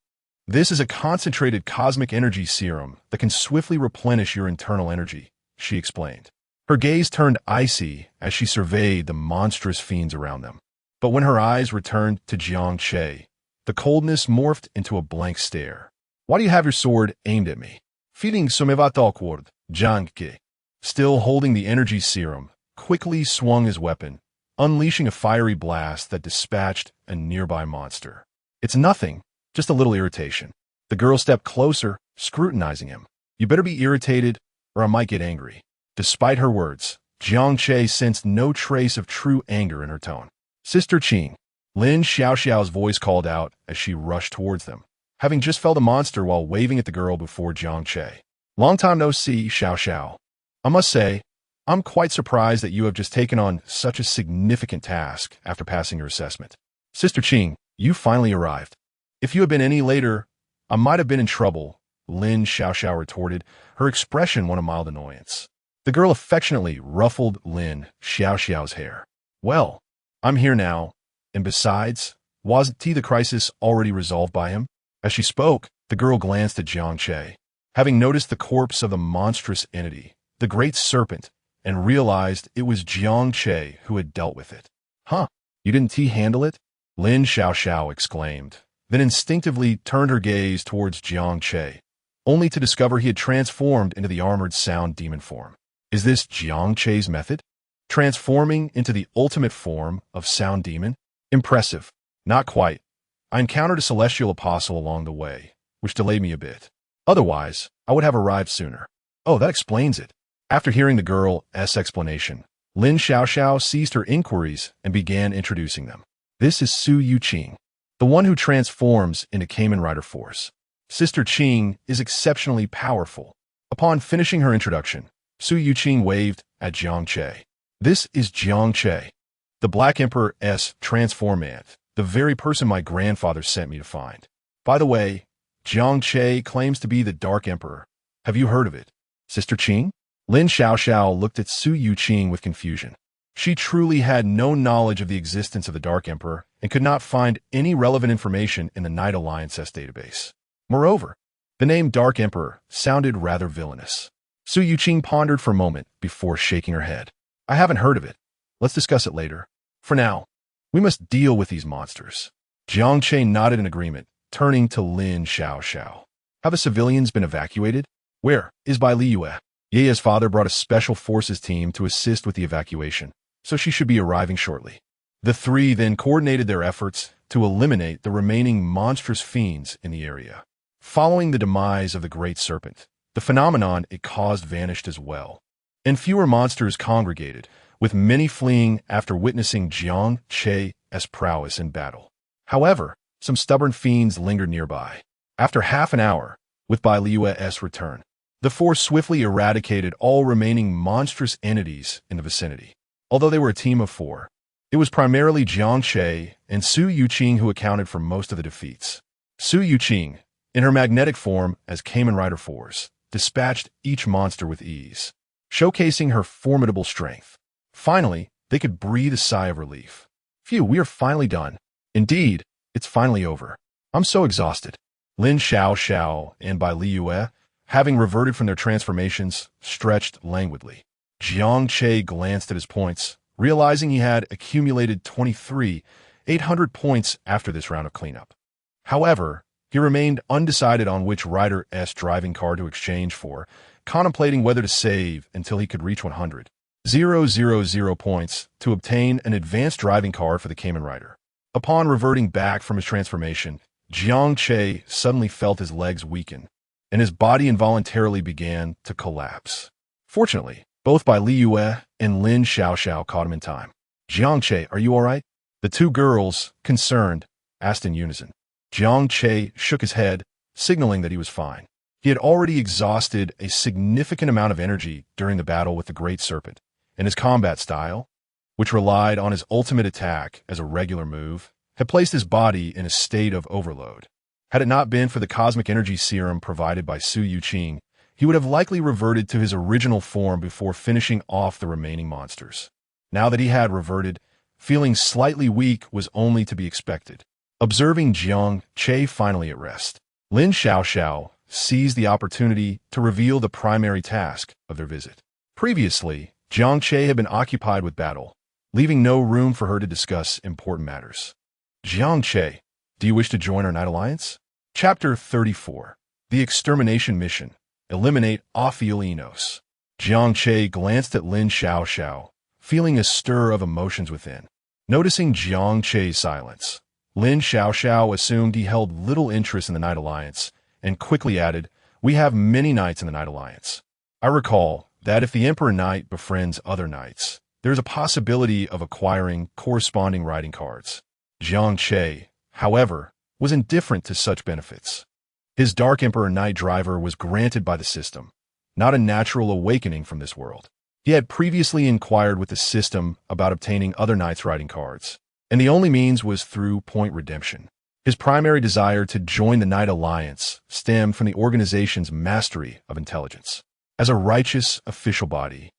This is a concentrated cosmic energy serum that can swiftly replenish your internal energy, she explained. Her gaze turned icy as she surveyed the monstrous fiends around them. But when her eyes returned to Jiang Che, the coldness morphed into a blank stare. Why do you have your sword aimed at me? Feeling somewhat awkward, Jiang Che, still holding the energy serum, quickly swung his weapon, unleashing a fiery blast that dispatched a nearby monster. It's nothing, just a little irritation. The girl stepped closer, scrutinizing him. You better be irritated, or I might get angry. Despite her words, Jiang Che sensed no trace of true anger in her tone. Sister Qing, Lin Xiaoxiao's voice called out as she rushed towards them, having just felled a monster while waving at the girl before Jiang Che. Long time no see, Xiaoxiao. I must say, I'm quite surprised that you have just taken on such a significant task after passing your assessment. Sister Qing, you finally arrived. If you had been any later, I might have been in trouble, Lin Xiaoxiao retorted, her expression one of mild annoyance. The girl affectionately ruffled Lin Xiaoxiao's hair. Well, I'm here now, and besides, wasn't the crisis already resolved by him? As she spoke, the girl glanced at Jiang Che, having noticed the corpse of the monstrous entity, the great serpent, and realized it was Jiang Che who had dealt with it. Huh, you didn't handle it? Lin Xiaoxiao exclaimed, then instinctively turned her gaze towards Jiang Che, only to discover he had transformed into the armored sound demon form. Is this Jiang Che's method? Transforming into the ultimate form of sound demon? Impressive. Not quite. I encountered a celestial apostle along the way, which delayed me a bit. Otherwise, I would have arrived sooner. Oh, that explains it. After hearing the girl's explanation, Lin Xiaoxiao ceased her inquiries and began introducing them. This is Su Yuqing, the one who transforms into Kamen Rider Force. Sister Qing is exceptionally powerful. Upon finishing her introduction, Su Yuqing waved at Jiang Che. This is Jiang Che, the Black Emperor's transformant, the very person my grandfather sent me to find. By the way, Jiang Che claims to be the Dark Emperor. Have you heard of it, Sister Qing? Lin Xiaoxiao looked at Su Yuqing with confusion. She truly had no knowledge of the existence of the Dark Emperor and could not find any relevant information in the Night Alliance's database. Moreover, the name Dark Emperor sounded rather villainous. Su Yuqing pondered for a moment before shaking her head. I haven't heard of it. Let's discuss it later. For now, we must deal with these monsters. Jiang Che nodded in agreement, turning to Lin Xiaoxiao. Have the civilians been evacuated? Where is Bai Liyue? Ye's father brought a special forces team to assist with the evacuation, so she should be arriving shortly. The three then coordinated their efforts to eliminate the remaining monstrous fiends in the area. Following the demise of the Great Serpent, the phenomenon it caused vanished as well, and fewer monsters congregated, with many fleeing after witnessing Jiang Che's prowess in battle. However, some stubborn fiends lingered nearby. After half an hour, with Bai Liyue's return, the force swiftly eradicated all remaining monstrous entities in the vicinity. Although they were a team of 4, it was primarily Jiang Che and Su Yuqing who accounted for most of the defeats. Su Yuqing, in her magnetic form as Kamen Rider Force, dispatched each monster with ease, showcasing her formidable strength. Finally, they could breathe a sigh of relief. Phew, we are finally done. Indeed, it's finally over. I'm so exhausted. Lin Xiaoxiao and Bai Liyue, having reverted from their transformations, stretched languidly. Jiang Che glanced at his points, realizing he had accumulated 800 points after this round of cleanup. However, he remained undecided on which rider's driving car to exchange for, contemplating whether to save until he could reach 100,000 points to obtain an advanced driving car for the Kamen Rider. Upon reverting back from his transformation, Jiang Che suddenly felt his legs weaken, and his body involuntarily began to collapse. Fortunately, both Bai Liyue and Lin Xiaoxiao caught him in time. Jiang Che, are you all right? The two girls, concerned, asked in unison. Jiang Che shook his head, signaling that he was fine. He had already exhausted a significant amount of energy during the battle with the Great Serpent, and his combat style, which relied on his ultimate attack as a regular move, had placed his body in a state of overload. Had it not been for the cosmic energy serum provided by Su Yuqing, he would have likely reverted to his original form before finishing off the remaining monsters. Now that he had reverted, feeling slightly weak was only to be expected. Observing Jiang Che finally at rest, Lin Xiaoxiao seized the opportunity to reveal the primary task of their visit. Previously, Jiang Che had been occupied with battle, leaving no room for her to discuss important matters. Jiang Che, do you wish to join our Night Alliance? Chapter 34. The Extermination Mission. Eliminate Ophion. Jiang Che glanced at Lin Xiaoxiao, feeling a stir of emotions within. Noticing Jiang Che's silence, Lin Xiaoxiao assumed he held little interest in the Night Alliance, and quickly added, we have many knights in the Night Alliance. I recall that if the Emperor Knight befriends other knights, there is a possibility of acquiring corresponding riding cards. Jiang Che, however, was indifferent to such benefits. His Dark Emperor Knight driver was granted by the system, not a natural awakening from this world. He had previously inquired with the system about obtaining other knights' riding cards, and the only means was through point redemption. His primary desire to join the Night Alliance stemmed from the organization's mastery of intelligence. As a righteous official body,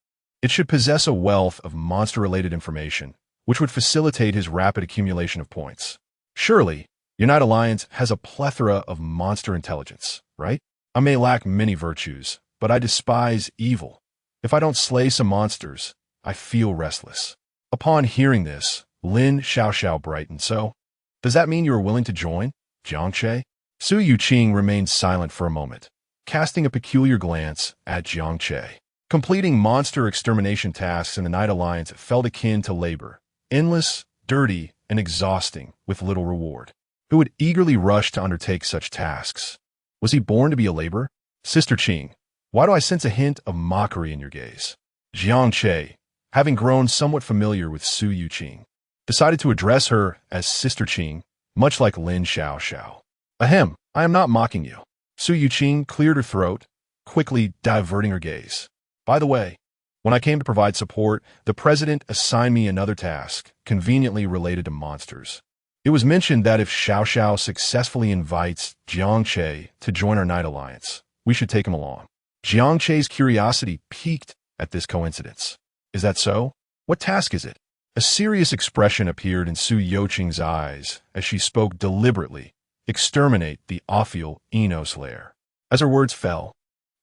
it should possess a wealth of monster-related information, which would facilitate his rapid accumulation of points. Surely, your Night Alliance has a plethora of monster intelligence, right? I may lack many virtues, but I despise evil. If I don't slay some monsters, I feel restless. Upon hearing this, Lin Xiaoxiao brightened. So, does that mean you are willing to join, Jiang Che? Su Yuqing remained silent for a moment, casting a peculiar glance at Jiang Che. Completing monster extermination tasks in the Night Alliance felt akin to labor, endless, dirty, and exhausting, with little reward. Who would eagerly rush to undertake such tasks? Was he born to be a laborer? Sister Qing, why do I sense a hint of mockery in your gaze? Jiang Che, having grown somewhat familiar with Su Yuqing, decided to address her as Sister Qing, much like Lin Xiaoxiao. Ahem, I am not mocking you. Su Yuqing cleared her throat, quickly diverting her gaze. By the way, when I came to provide support, the president assigned me another task, conveniently related to monsters. It was mentioned that if Xiaoxiao successfully invites Jiang Che to join our Night Alliance, we should take him along. Jiang Che's curiosity piqued at this coincidence. Is that so? What task is it? A serious expression appeared in Su Yuqing's eyes as she spoke deliberately. Exterminate the Ophion Enos lair. As her words fell,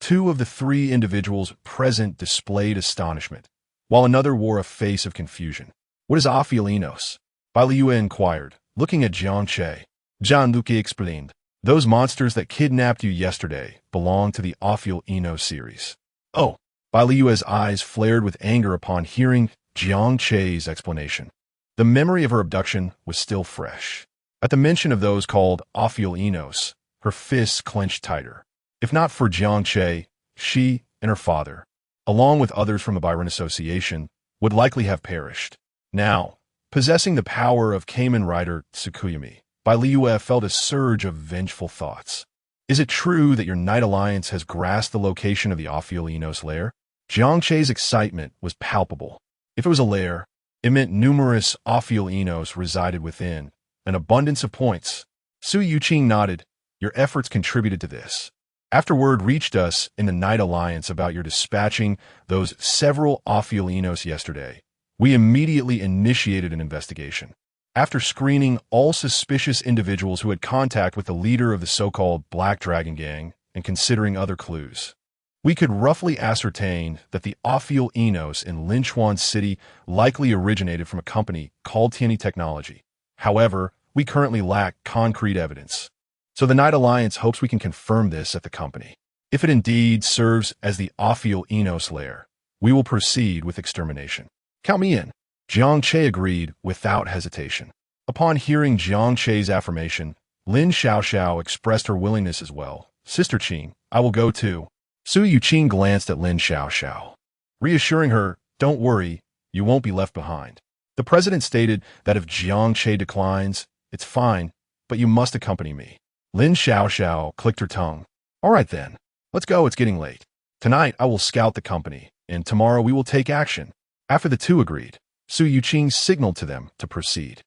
2 of the 3 individuals present displayed astonishment, while another wore a face of confusion. What is Ophion Enos? Liu inquired, looking at Jiang Che. Jean-Luc explained. Those monsters that kidnapped you yesterday belong to the Ophion Enos series. Oh, Liu's eyes flared with anger upon hearing Jiang Che's explanation. The memory of her abduction was still fresh. At the mention of those called Ophion Enos, her fists clenched tighter. If not for Jiang Che, she and her father, along with others from the Byron Association, would likely have perished. Now, possessing the power of Kamen Rider Tsukuyomi, Liu felt a surge of vengeful thoughts. Is it true that your Night Alliance has grasped the location of the Ophion Enos lair? Jiang Che's excitement was palpable. If it was a lair, it meant numerous Ophion Enos resided within, an abundance of points. Su Yuqing nodded. Your efforts contributed to this. After word reached us in the Night Alliance about your dispatching those several Ophion Enos yesterday, we immediately initiated an investigation. After screening all suspicious individuals who had contact with the leader of the so-called Black Dragon Gang and considering other clues, we could roughly ascertain that the Ophion Enos in Linchuan City likely originated from a company called Tianyi Technology. However, we currently lack concrete evidence. So the Night Alliance hopes we can confirm this at the company. If it indeed serves as the Ophion Enos lair, we will proceed with extermination. Count me in. Jiang Che agreed without hesitation. Upon hearing Jiang Che's affirmation, Lin Xiaoxiao expressed her willingness as well. Sister Qing, I will go too. Su Yuqing glanced at Lin Xiaoxiao, reassuring her, don't worry, you won't be left behind. The president stated that if Jiang Che declines, it's fine, but you must accompany me. Lin Xiaoxiao clicked her tongue. All right then, let's go, it's getting late. Tonight I will scout the company, and tomorrow we will take action. After the 2 agreed, Su Yuqing signaled to them to proceed.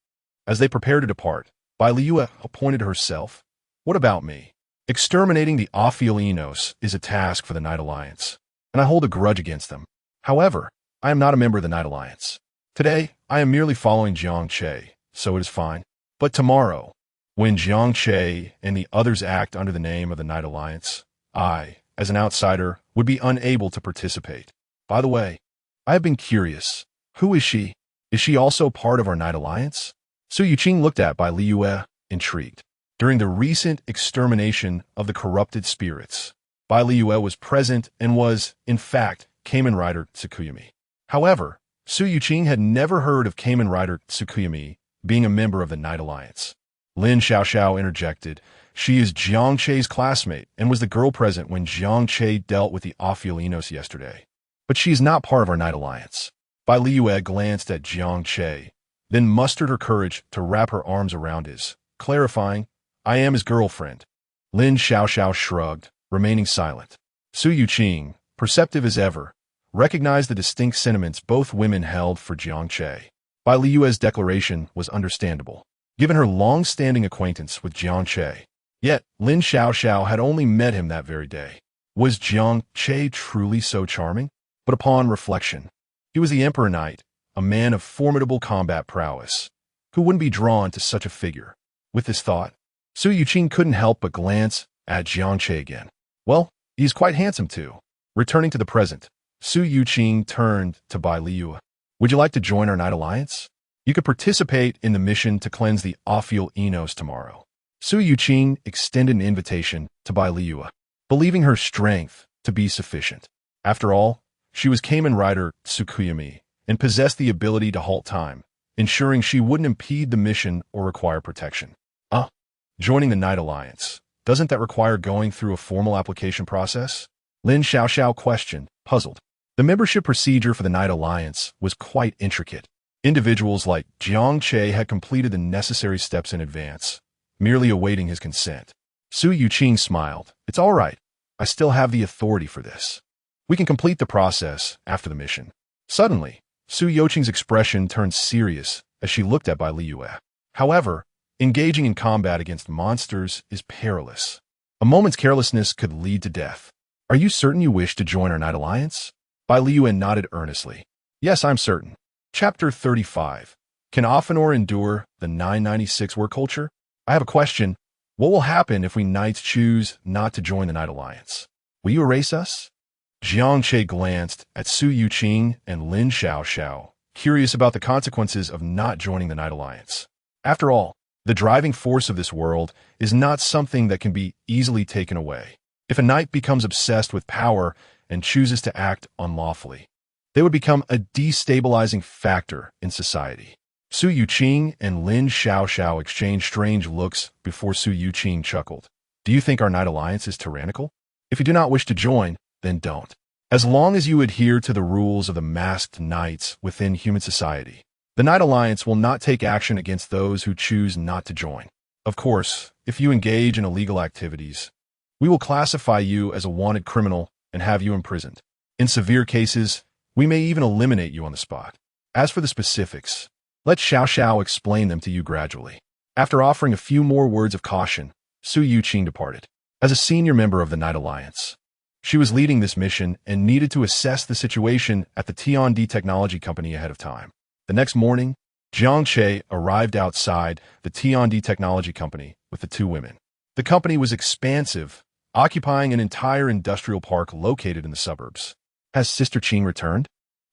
As they prepared to depart, Liu appointed herself. What about me? Exterminating the Ophion Enos is a task for the Night Alliance, and I hold a grudge against them. However, I am not a member of the Night Alliance. Today, I am merely following Jiang Che, so it is fine. But tomorrow, when Jiang Che and the others act under the name of the Night Alliance, I, as an outsider, would be unable to participate. By the way, I have been curious. Who is she? Is she also part of our Night Alliance? Su Yuqing looked at Liu, intrigued. During the recent extermination of the corrupted spirits, Liu was present and was, in fact, Kamen Rider Tsukuyomi. However, Su Yuqing had never heard of Kamen Rider Tsukuyomi being a member of the Night Alliance. Lin Xiaoxiao interjected. She is Jiang Che's classmate and was the girl present when Jiang Che dealt with the Ophion Enos yesterday. But she is not part of our Night Alliance. Liu glanced at Jiang Che, then mustered her courage to wrap her arms around his, clarifying, I am his girlfriend. Lin Xiaoxiao shrugged, remaining silent. Su Yuqing, perceptive as ever, recognized the distinct sentiments both women held for Jiang Che. Liu's declaration was understandable, given her long-standing acquaintance with Jiang Che. Yet, Lin Xiaoxiao had only met him that very day. Was Jiang Che truly so charming? But upon reflection, he was the Emperor Knight, a man of formidable combat prowess. Who wouldn't be drawn to such a figure? With this thought, Su Yuqing couldn't help but glance at Jiang Che again. Well, he's quite handsome too. Returning to the present, Su Yuqing turned to Liu. Would you like to join our Night Alliance? You could participate in the mission to cleanse the Ophion Enos tomorrow. Su Yuqing extended an invitation to Liu, believing her strength to be sufficient. After all, she was Kamen Rider Tsukuyomi and possessed the ability to halt time, ensuring she wouldn't impede the mission or require protection. Joining the Night Alliance, doesn't that require going through a formal application process? Lin Xiaoxiao questioned, puzzled. The membership procedure for the Night Alliance was quite intricate. Individuals like Jiang Che had completed the necessary steps in advance, merely awaiting his consent. Su Yuqing smiled. It's all right. I still have the authority for this. We can complete the process after the mission. Suddenly, Su Yuqing's expression turned serious as she looked at Bai Liyue. However, engaging in combat against monsters is perilous. A moment's carelessness could lead to death. Are you certain you wish to join our Night Alliance? Bai Liyue nodded earnestly. Yes, I'm certain. Chapter 35. Can Ophion endure the 996 war culture? I have a question. What will happen if we knights choose not to join the Night Alliance? Will you erase us? Jiang Che glanced at Su Yuqing and Lin Xiaoxiao, curious about the consequences of not joining the Night Alliance. After all, the driving force of this world is not something that can be easily taken away. If a knight becomes obsessed with power and chooses to act unlawfully, they would become a destabilizing factor in society. Su Yuqing and Lin Xiaoxiao exchanged strange looks before Su Yuqing chuckled. Do you think our Night Alliance is tyrannical? If you do not wish to join, then don't. As long as you adhere to the rules of the masked knights within human society, the Night Alliance will not take action against those who choose not to join. Of course, if you engage in illegal activities, we will classify you as a wanted criminal and have you imprisoned. In severe cases, we may even eliminate you on the spot. As for the specifics, let Xiaoxiao explain them to you gradually. After offering a few more words of caution, Su Yuqing departed. As a senior member of the Night Alliance, she was leading this mission and needed to assess the situation at the T&D Technology Company ahead of time. The next morning, Jiang Che arrived outside the T&D Technology Company with the two women. The company was expansive, occupying an entire industrial park located in the suburbs. Has Sister Qing returned?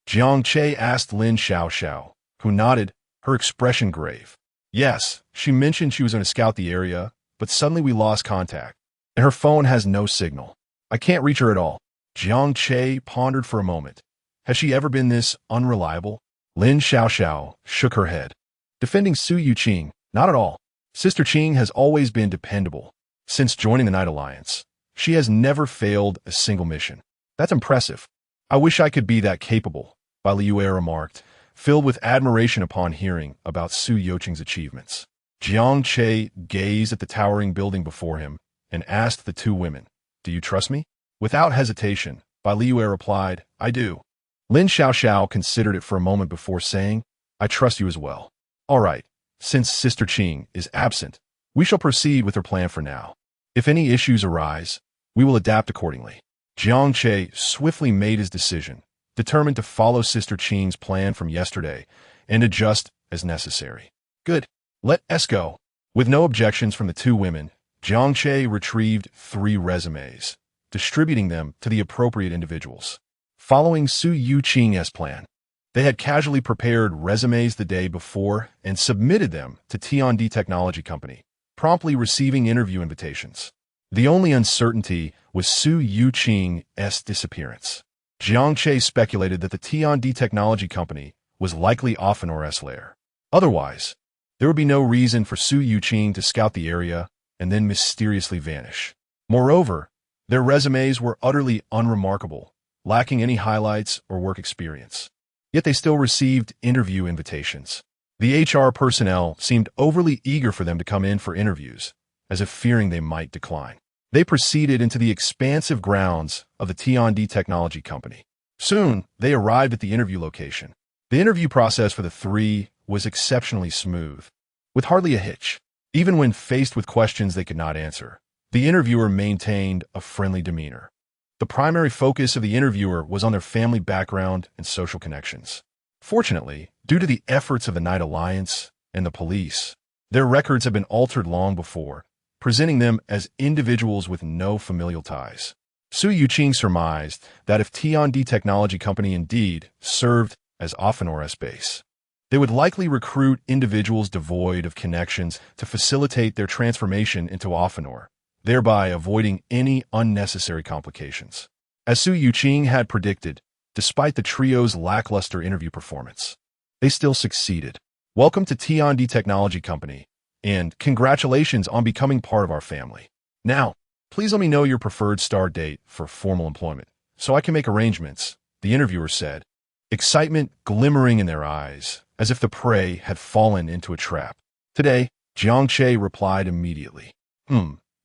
Jiang Che asked Lin Xiaoxiao, who nodded, her expression grave. Yes, she mentioned she was going to scout the area, but suddenly we lost contact, and her phone has no signal. I can't reach her at all. Jiang Che pondered for a moment. Has she ever been this unreliable? Lin Xiaoxiao shook her head. Defending Su Yuqing, not at all. Sister Qing has always been dependable. Since joining the Night Alliance, she has never failed a single mission. That's impressive. I wish I could be that capable, Bai Liyue remarked, filled with admiration upon hearing about Su Yuqing's achievements. Jiang Che gazed at the towering building before him and asked the two women, Do you trust me? Without hesitation, Bai Liyue replied, I do. Lin Xiaoxiao considered it for a moment before saying, I trust you as well. All right, since Sister Qing is absent, we shall proceed with her plan for now. If any issues arise, we will adapt accordingly. Jiang Che swiftly made his decision, determined to follow Sister Qing's plan from yesterday and adjust as necessary. Good. Let us go. With no objections from the two women, Jiang Che retrieved 3 resumes, distributing them to the appropriate individuals. Following Su Yuqing's plan, they had casually prepared resumes the day before and submitted them to T&D Technology Company, promptly receiving interview invitations. The only uncertainty was Su Yuqing's disappearance. Jiang Che speculated that the T&D Technology Company was likely Ophion's lair. Otherwise, there would be no reason for Su Yuqing to scout the area and then mysteriously vanish. Moreover, their resumes were utterly unremarkable, lacking any highlights or work experience. Yet they still received interview invitations. The HR personnel seemed overly eager for them to come in for interviews, as if fearing they might decline. They proceeded into the expansive grounds of the T&D Technology Company. Soon, they arrived at the interview location. The interview process for the 3 was exceptionally smooth, with hardly a hitch. Even when faced with questions they could not answer, the interviewer maintained a friendly demeanor. The primary focus of the interviewer was on their family background and social connections. Fortunately, due to the efforts of the Night Alliance and the police, their records had been altered long before, presenting them as individuals with no familial ties. Su Yuqing surmised that if T&D Technology Company indeed served as Ophion's base, they would likely recruit individuals devoid of connections to facilitate their transformation into Ophion, thereby avoiding any unnecessary complications. As Su Yuqing had predicted, despite the trio's lackluster interview performance, they still succeeded. Welcome to T&D Technology Company, and congratulations on becoming part of our family. Now, please let me know your preferred start date for formal employment, so I can make arrangements, the interviewer said, excitement glimmering in their eyes, as if the prey had fallen into a trap. Today, Jiang Che replied immediately.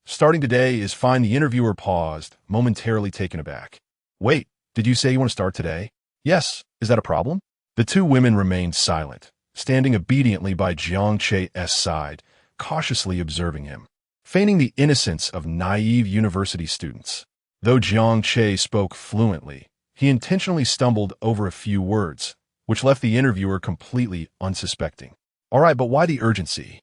Starting today is fine. The interviewer paused, momentarily taken aback. Wait, did you say you want to start today? Yes, is that a problem? The two women remained silent, standing obediently by Jiang Che's side, cautiously observing him, feigning the innocence of naive university students. Though Jiang Che spoke fluently, he intentionally stumbled over a few words, which left the interviewer completely unsuspecting. All right, but why the urgency?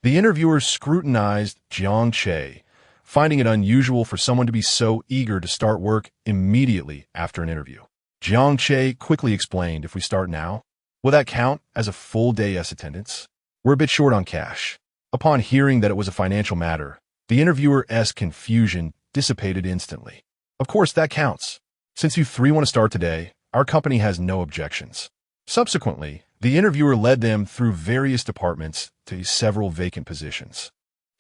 The interviewer scrutinized Jiang Che, finding it unusual for someone to be so eager to start work immediately after an interview. Jiang Che quickly explained, if we start now, will that count as a full day's attendance? We're a bit short on cash. Upon hearing that it was a financial matter, the interviewer's confusion dissipated instantly. Of course, that counts. Since you three want to start today, our company has no objections. Subsequently, the interviewer led them through various departments to several vacant positions.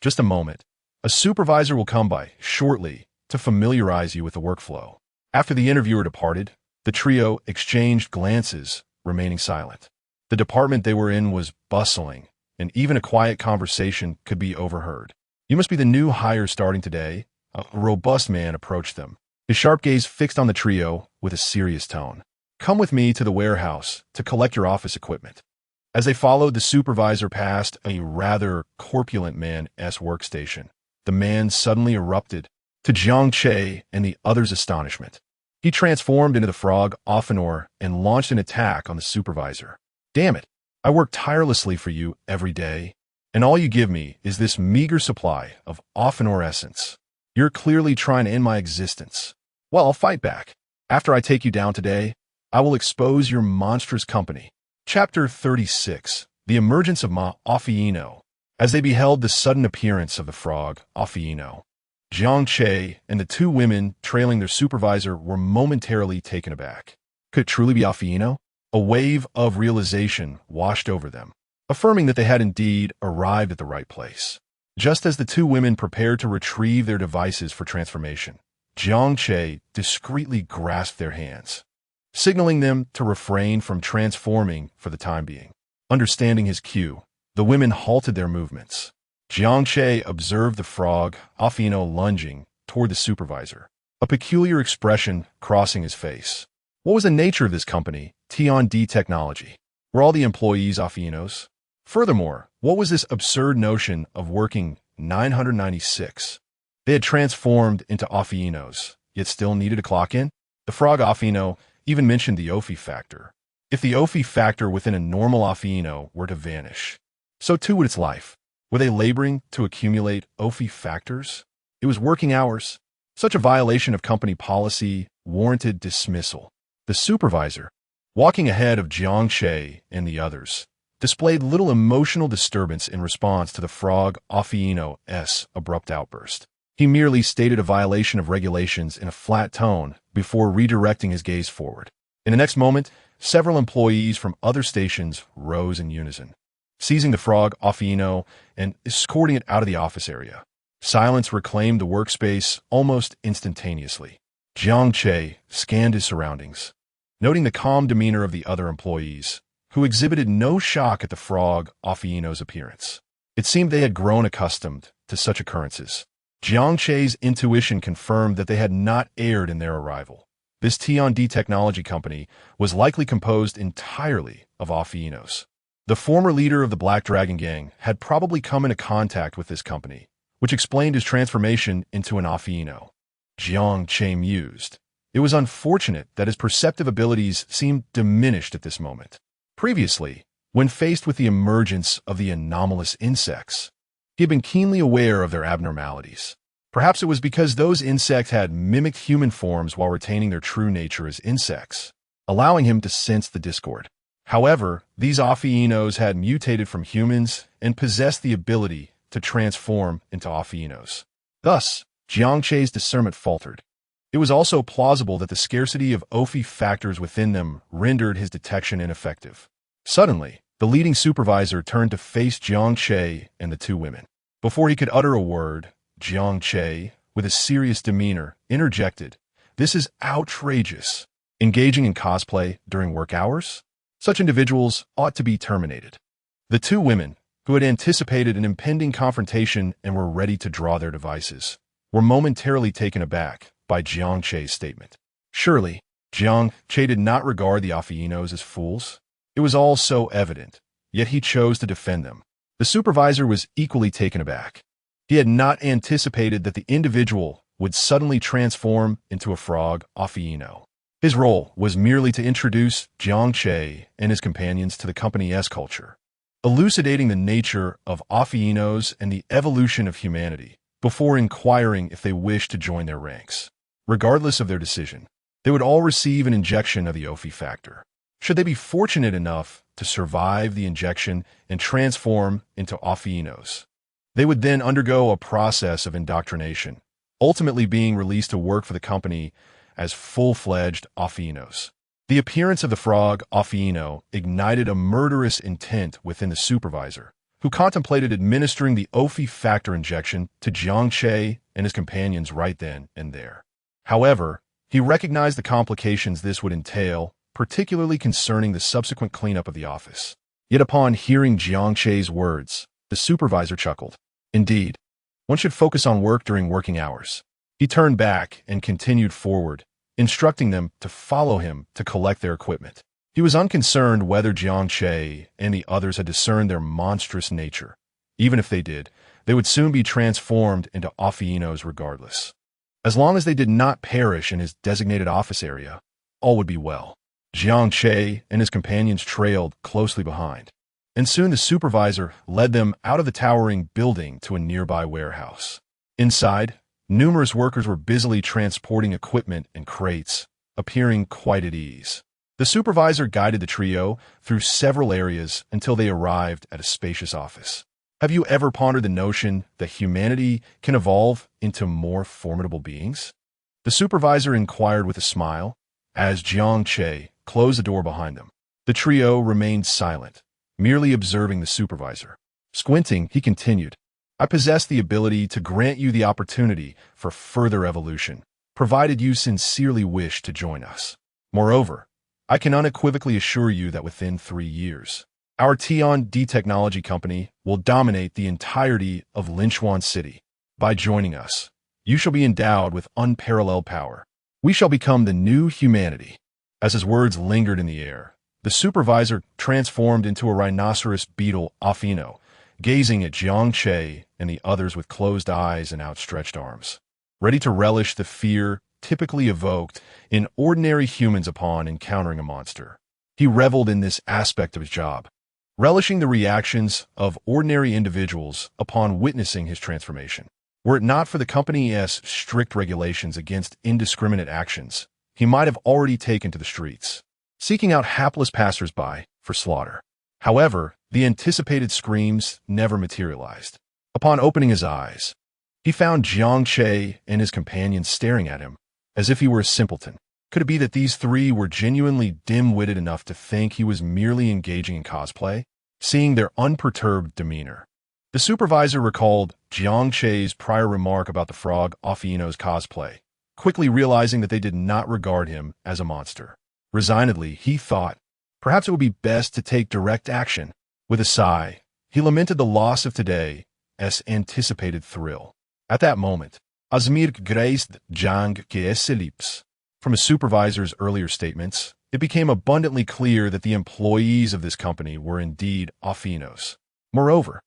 Just a moment. A supervisor will come by shortly to familiarize you with the workflow. After the interviewer departed, the trio exchanged glances, remaining silent. The department they were in was bustling, and even a quiet conversation could be overheard. You must be the new hire starting today. A robust man approached them, his sharp gaze fixed on the trio with a serious tone. Come with me to the warehouse to collect your office equipment. As they followed, the supervisor passed a rather corpulent man's workstation. The man suddenly erupted, to Jiang Che and the others' astonishment. He transformed into the frog Ophion and launched an attack on the supervisor. Damn it, I work tirelessly for you every day, and all you give me is this meager supply of Ophion essence. You're clearly trying to end my existence. Well, I'll fight back. After I take you down today, I will expose your monstrous company. Chapter 36. The Emergence of Ophion. As they beheld the sudden appearance of the frog Ophion, Jiang Che and the two women trailing their supervisor were momentarily taken aback. Could it truly be Ophion? A wave of realization washed over them, affirming that they had indeed arrived at the right place. Just as the two women prepared to retrieve their devices for transformation, Jiang Che discreetly grasped their hands, signaling them to refrain from transforming for the time being. Understanding his cue, the women halted their movements. Jiang Che observed the frog Ophion lunging toward the supervisor, a peculiar expression crossing his face. What was the nature of this company, T&D Technology? Were all the employees Ophionos? Furthermore, what was this absurd notion of working 996? They had transformed into Ophionos, yet still needed a clock in? The frog Ophion even mentioned the Ophi factor. If the Ophi factor within a normal Ophion were to vanish, so too would its life. Were they laboring to accumulate Ophi factors? It was working hours. Such a violation of company policy warranted dismissal. The supervisor, walking ahead of Jiang Che and the others, displayed little emotional disturbance in response to the frog Ophion's abrupt outburst. He merely stated a violation of regulations in a flat tone before redirecting his gaze forward. In the next moment, several employees from other stations rose in unison, seizing the frog Ophion and escorting it out of the office area. Silence reclaimed the workspace almost instantaneously. Jiang Che scanned his surroundings, noting the calm demeanor of the other employees, who exhibited no shock at the frog Ophion's appearance. It seemed they had grown accustomed to such occurrences. Jiang Che's intuition confirmed that they had not erred in their arrival. This T&D Technology company was likely composed entirely of Ophionos. The former leader of the Black Dragon Gang had probably come into contact with this company, which explained his transformation into an Ophion. Jiang Che mused. It was unfortunate that his perceptive abilities seemed diminished at this moment. Previously, when faced with the emergence of the anomalous insects, he had been keenly aware of their abnormalities. Perhaps it was because those insects had mimicked human forms while retaining their true nature as insects, allowing him to sense the discord. However, these Ophionos had mutated from humans and possessed the ability to transform into Ophionos. Thus, Jiang Che's discernment faltered. It was also plausible that the scarcity of Ophi factors within them rendered his detection ineffective. Suddenly, the leading supervisor turned to face Jiang Che and the two women. Before he could utter a word, Jiang Che, with a serious demeanor, interjected, "This is outrageous. engaging in cosplay during work hours? Such individuals ought to be terminated. The two women, who had anticipated an impending confrontation and were ready to draw their devices, were momentarily taken aback by Jiang Che's statement. Surely, Jiang Che did not regard the Ophianos as fools. It was all so evident, yet he chose to defend them. The supervisor was equally taken aback. He had not anticipated that the individual would suddenly transform into a frog Ophiano. His role was merely to introduce Jiang Che and his companions to the company's culture, elucidating the nature of Ophianos and the evolution of humanity before inquiring if they wished to join their ranks. Regardless of their decision, they would all receive an injection of the Ophi factor. Should they be fortunate enough to survive the injection and transform into Ophianos, they would then undergo a process of indoctrination, ultimately being released to work for the company as full-fledged Ophianos. The appearance of the frog Ophiano ignited a murderous intent within the supervisor, who contemplated administering the Ophi factor injection to Jiang Che and his companions right then and there. However, he recognized the complications this would entail, particularly concerning the subsequent cleanup of the office. Yet upon hearing Jiang Che's words, the supervisor chuckled. Indeed, one should focus on work during working hours. He turned back and continued forward, instructing them to follow him to collect their equipment. He was unconcerned whether Jiang Che and the others had discerned their monstrous nature. Even if they did, they would soon be transformed into Ophianos regardless. As long as they did not perish in his designated office area, all would be well. Jiang Che and his companions trailed closely behind, and soon the supervisor led them out of the towering building to a nearby warehouse. Inside, numerous workers were busily transporting equipment and crates, appearing quite at ease. The supervisor guided the trio through several areas until they arrived at a spacious office. Have you ever pondered the notion that humanity can evolve into more formidable beings? The supervisor inquired with a smile as Jiang Che closed the door behind them. The trio remained silent, merely observing the supervisor. Squinting, he continued, I possess the ability to grant you the opportunity for further evolution, provided you sincerely wish to join us. Moreover, I can unequivocally assure you that within 3 years, our T&D technology company will dominate the entirety of Linchuan City. By joining us, you shall be endowed with unparalleled power. We shall become the new humanity. As his words lingered in the air, the supervisor transformed into a rhinoceros beetle Ophiano, gazing at Jiang Che and the others with closed eyes and outstretched arms, ready to relish the fear typically evoked in ordinary humans upon encountering a monster. He reveled in this aspect of his job, relishing the reactions of ordinary individuals upon witnessing his transformation. Were it not for the company's strict regulations against indiscriminate actions, he might have already taken to the streets, seeking out hapless passers-by for slaughter. However, the anticipated screams never materialized. Upon opening his eyes, he found Jiang Che and his companions staring at him, as if he were a simpleton. Could it be that these three were genuinely dim-witted enough to think he was merely engaging in cosplay? Seeing their unperturbed demeanor, the supervisor recalled Jiang Che's prior remark about the frog Ophiano's cosplay, quickly realizing that they did not regard him as a monster. Resignedly, he thought, perhaps it would be best to take direct action. With a sigh, he lamented the loss of today's anticipated thrill. At that moment, Azmir graced Jiang Che's lips. From his supervisor's earlier statements, it became abundantly clear that the employees of this company were indeed Ophianos. Moreover,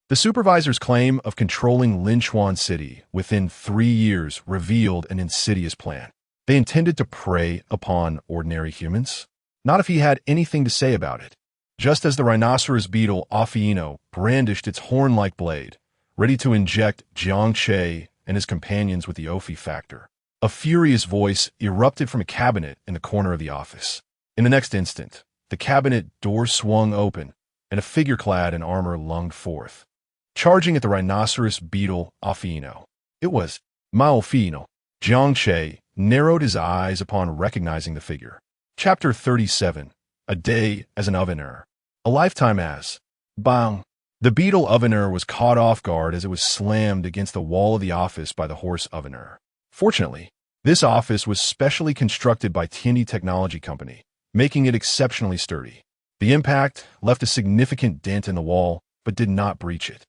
the supervisor's claim of controlling Linchuan City within 3 years revealed an insidious plan. They intended to prey upon ordinary humans? Not if he had anything to say about it. Just as the rhinoceros beetle Ophiano brandished its horn-like blade, ready to inject Jiang Che and his companions with the Ophi factor, a furious voice erupted from a cabinet in the corner of the office. In the next instant, the cabinet door swung open, and a figure clad in armor lunged forth, charging at the rhinoceros beetle Ophiano. It was Ophiano. Jiang Che narrowed his eyes upon recognizing the figure. Chapter 37. A Day as an Ovener. A Lifetime as. Bang! The beetle ovener was caught off guard as it was slammed against the wall of the office by the horse ovener. Fortunately, This office was specially constructed by Tiandi Technology Company, making it exceptionally sturdy. The impact left a significant dent in the wall, but did not breach it.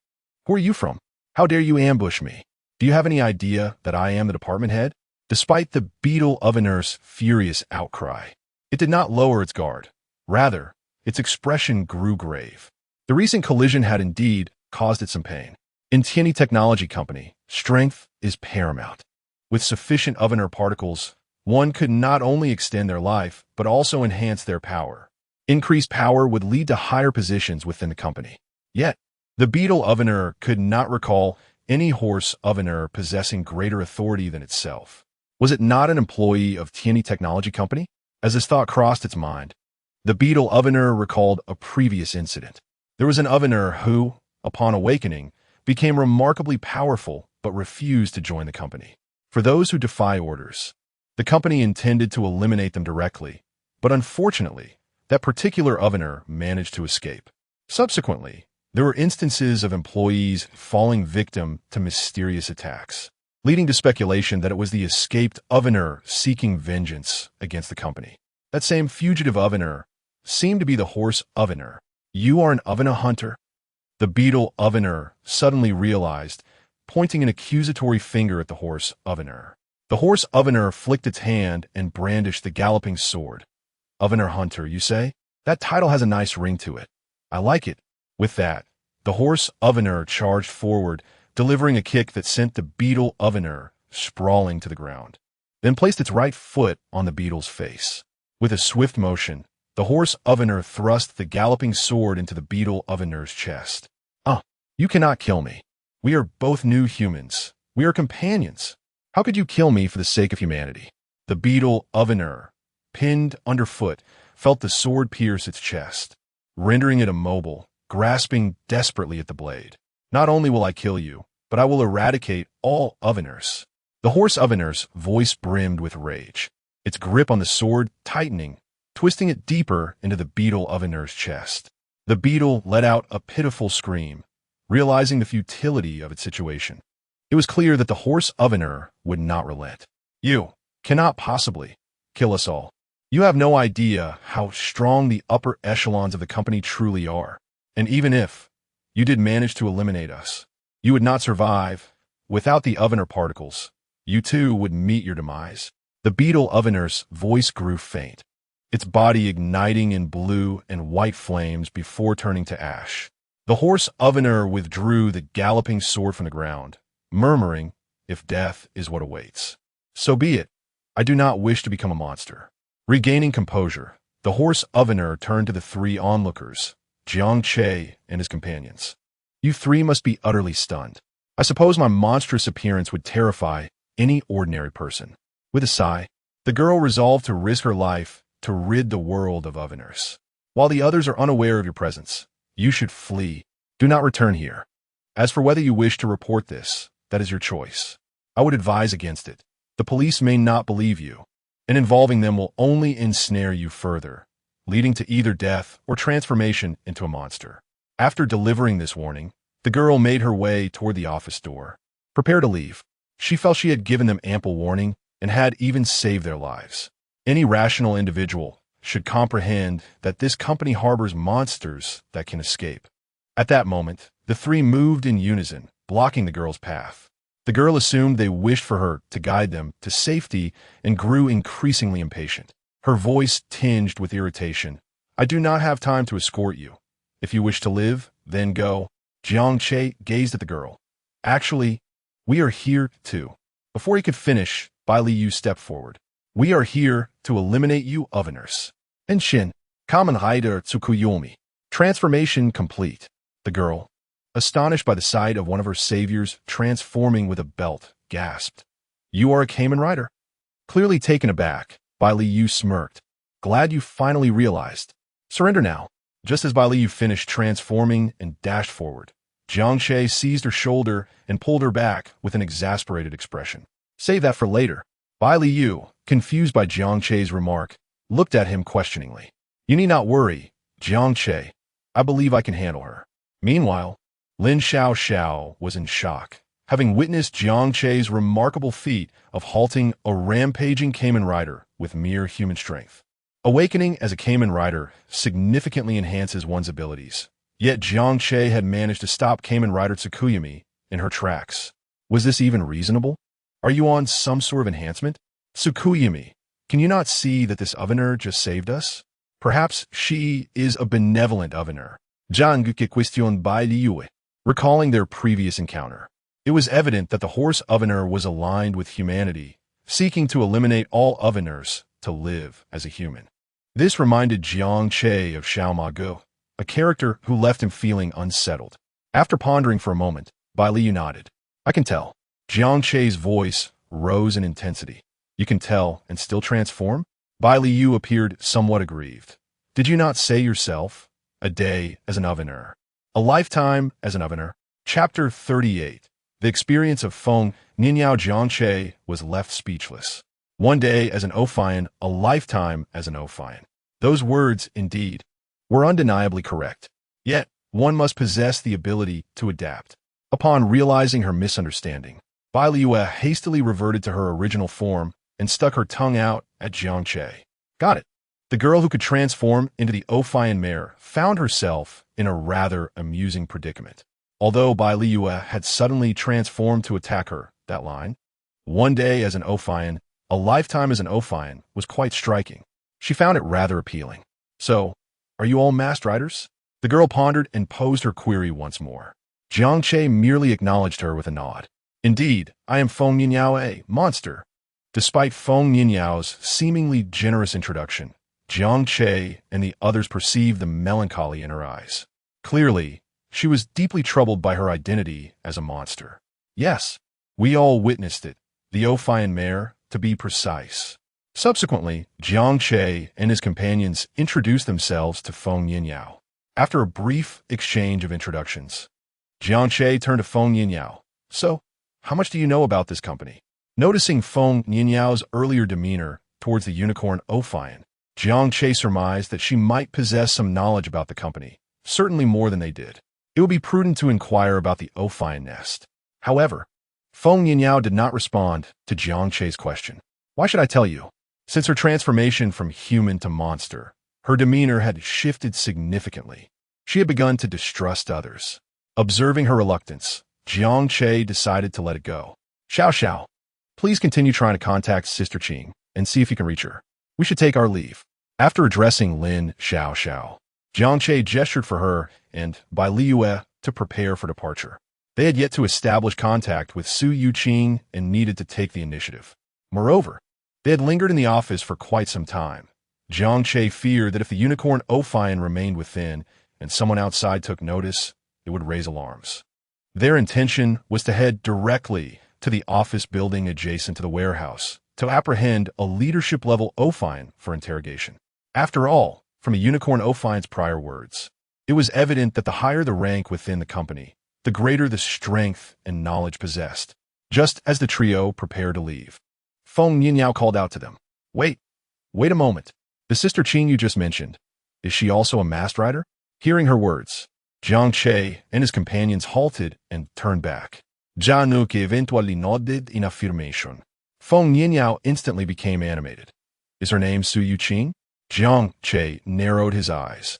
Who are you from? How dare you ambush me? Do you have any idea that I am the department head? Despite the beetle ovener's furious outcry, it did not lower its guard. Rather, its expression grew grave. The recent collision had indeed caused it some pain. In Tiandi Technology Company, strength is paramount. With sufficient ovener particles, one could not only extend their life, but also enhance their power. Increased power would lead to higher positions within the company. Yet, the beetle ovener could not recall any horse ovener possessing greater authority than itself. Was it not an employee of Tiandi Technology Company? As this thought crossed its mind, the beetle ovener recalled a previous incident. There was an ovener who, upon awakening, became remarkably powerful but refused to join the company. For those who defy orders, the company intended to eliminate them directly, but unfortunately, that particular ovener managed to escape. Subsequently, there were instances of employees falling victim to mysterious attacks, leading to speculation that it was the escaped ovener seeking vengeance against the company. That same fugitive ovener seemed to be the horse ovener. You are an ovener hunter? The beetle ovener suddenly realized, pointing an accusatory finger at the horse ovener. The horse ovener flicked its hand and brandished the galloping sword. Ovener hunter, you say? That title has a nice ring to it. I like it. With that, the horse ovener charged forward, delivering a kick that sent the beetle ovener sprawling to the ground, then placed its right foot on the beetle's face. With a swift motion, the horse ovener thrust the galloping sword into the beetle ovener's chest. You cannot kill me. We are both new humans. We are companions. How could you kill me for the sake of humanity? The beetle ovener, pinned underfoot, felt the sword pierce its chest, rendering it immobile, grasping desperately at the blade. Not only will I kill you, but I will eradicate all oveners. The horse ovener's voice brimmed with rage, its grip on the sword tightening, twisting it deeper into the beetle ovener's chest. The beetle let out a pitiful scream, realizing the futility of its situation. It was clear that the horse ovener would not relent. You cannot possibly kill us all. You have no idea how strong the upper echelons of the company truly are. And even if you did manage to eliminate us, you would not survive. Without the ovener particles, you too would meet your demise. The beetle ovener's voice grew faint, its body igniting in blue and white flames before turning to ash. The horse ovener withdrew the galloping sword from the ground, murmuring, "If death is what awaits, so be it. I do not wish to become a monster." Regaining composure, the horse ovener turned to the three onlookers, Jiang Che and his companions. You three must be utterly stunned. I suppose my monstrous appearance would terrify any ordinary person. With a sigh, the girl resolved to risk her life to rid the world of oveners. While the others are unaware of your presence, you should flee. Do not return here. As for whether you wish to report this, that is your choice. I would advise against it. The police may not believe you, and involving them will only ensnare you further, leading to either death or transformation into a monster. After delivering this warning, the girl made her way toward the office door. Prepared to leave, she felt she had given them ample warning and had even saved their lives. Any rational individual should comprehend that this company harbors monsters that can escape. At that moment, the three moved in unison, blocking the girl's path. The girl assumed they wished for her to guide them to safety and grew increasingly impatient. Her voice tinged with irritation. I do not have time to escort you. If you wish to live, then go. Jiang Che gazed at the girl. Actually, we are here too. Before he could finish, Bai Liu stepped forward. We are here to eliminate you oveners. Enshin, Kamen Rider Tsukuyomi. Transformation complete. The girl, astonished by the sight of one of her saviors transforming with a belt, gasped. You are a Kamen Rider? Clearly taken aback, Bai Liu smirked. Glad you finally realized. Surrender now. Just as Bai Liu finished transforming and dashed forward, Jiang Che seized her shoulder and pulled her back with an exasperated expression. Save that for later. Bai Liu, confused by Jiang Che's remark, looked at him questioningly. You need not worry, Jiang Che. I believe I can handle her. Meanwhile, Lin Xiao Xiao was in shock, having witnessed Jiang Che's remarkable feat of halting a rampaging Kamen Rider with mere human strength. Awakening as a Kamen Rider significantly enhances one's abilities. Yet Jiang Che had managed to stop Kamen Rider Tsukuyomi in her tracks. Was this even reasonable? Are you on some sort of enhancement? Tsukuyomi, can you not see that this ovener just saved us? Perhaps she is a benevolent ovener. Jiang Che question by Liu. Recalling their previous encounter, it was evident that the horse ovener was aligned with humanity, seeking to eliminate all oveners to live as a human. This reminded Jiang Che of Xiao Ma Go, a character who left him feeling unsettled. After pondering for a moment, Bai Liu nodded. I can tell. Jiang Che's voice rose in intensity. You can tell and still transform? Bai Liu appeared somewhat aggrieved. Did you not say yourself? A day as an ovener. A lifetime as an ovener. Chapter 38. The experience of Feng Ninyao. Jiang Che was left speechless. One day as an Ophion, a lifetime as an Ophion. Those words, indeed, were undeniably correct. Yet, one must possess the ability to adapt. Upon realizing her misunderstanding, Bai Liu hastily reverted to her original form and stuck her tongue out at Jiang Che. Got it. The girl who could transform into the Ophion mare found herself in a rather amusing predicament. Although Bai Liu had suddenly transformed to attack her, that line, one day as an Ophion, a lifetime as an Ophion, was quite striking. She found it rather appealing. So, are you all masked riders? The girl pondered and posed her query once more. Jiang Che merely acknowledged her with a nod. Indeed, I am Feng Ninyao, a monster. Despite Feng Ninyao's seemingly generous introduction, Jiang Che and the others perceived the melancholy in her eyes. Clearly, she was deeply troubled by her identity as a monster. Yes, we all witnessed it, the Ophion mare, to be precise. Subsequently, Jiang Che and his companions introduced themselves to Feng Ninyao. After a brief exchange of introductions, Jiang Che turned to Feng Ninyao. So, how much do you know about this company? Noticing Feng Ninyao's earlier demeanor towards the unicorn Ophion, Jiang Che surmised that she might possess some knowledge about the company, certainly more than they did. It would be prudent to inquire about the Ophion nest. However, Feng Ninyao did not respond to Jiang Che's question. Why should I tell you? Since her transformation from human to monster, her demeanor had shifted significantly. She had begun to distrust others. Observing her reluctance, Jiang Che decided to let it go. Xiao, please continue trying to contact Sister Qing and see if you can reach her. We should take our leave. After addressing Lin Xiao, Jiang Che gestured for her and Bai Liu to prepare for departure. They had yet to establish contact with Su Yuqing and needed to take the initiative. Moreover, they had lingered in the office for quite some time. Jiang Che feared that if the unicorn Ophion remained within and someone outside took notice, it would raise alarms. Their intention was to head directly to the office building adjacent to the warehouse to apprehend a leadership-level Ophion for interrogation. After all, from a unicorn Ophion's prior words, it was evident that the higher the rank within the company, the greater the strength and knowledge possessed. Just as the trio prepared to leave, Feng Ninyao called out to them. Wait a moment. The Sister Qing you just mentioned, is she also a masked rider? Hearing her words, Jiang Che and his companions halted and turned back. Jiang Che eventually nodded in affirmation. Feng Ninyao instantly became animated. Is her name Su Yuqing? Jiang Che narrowed his eyes,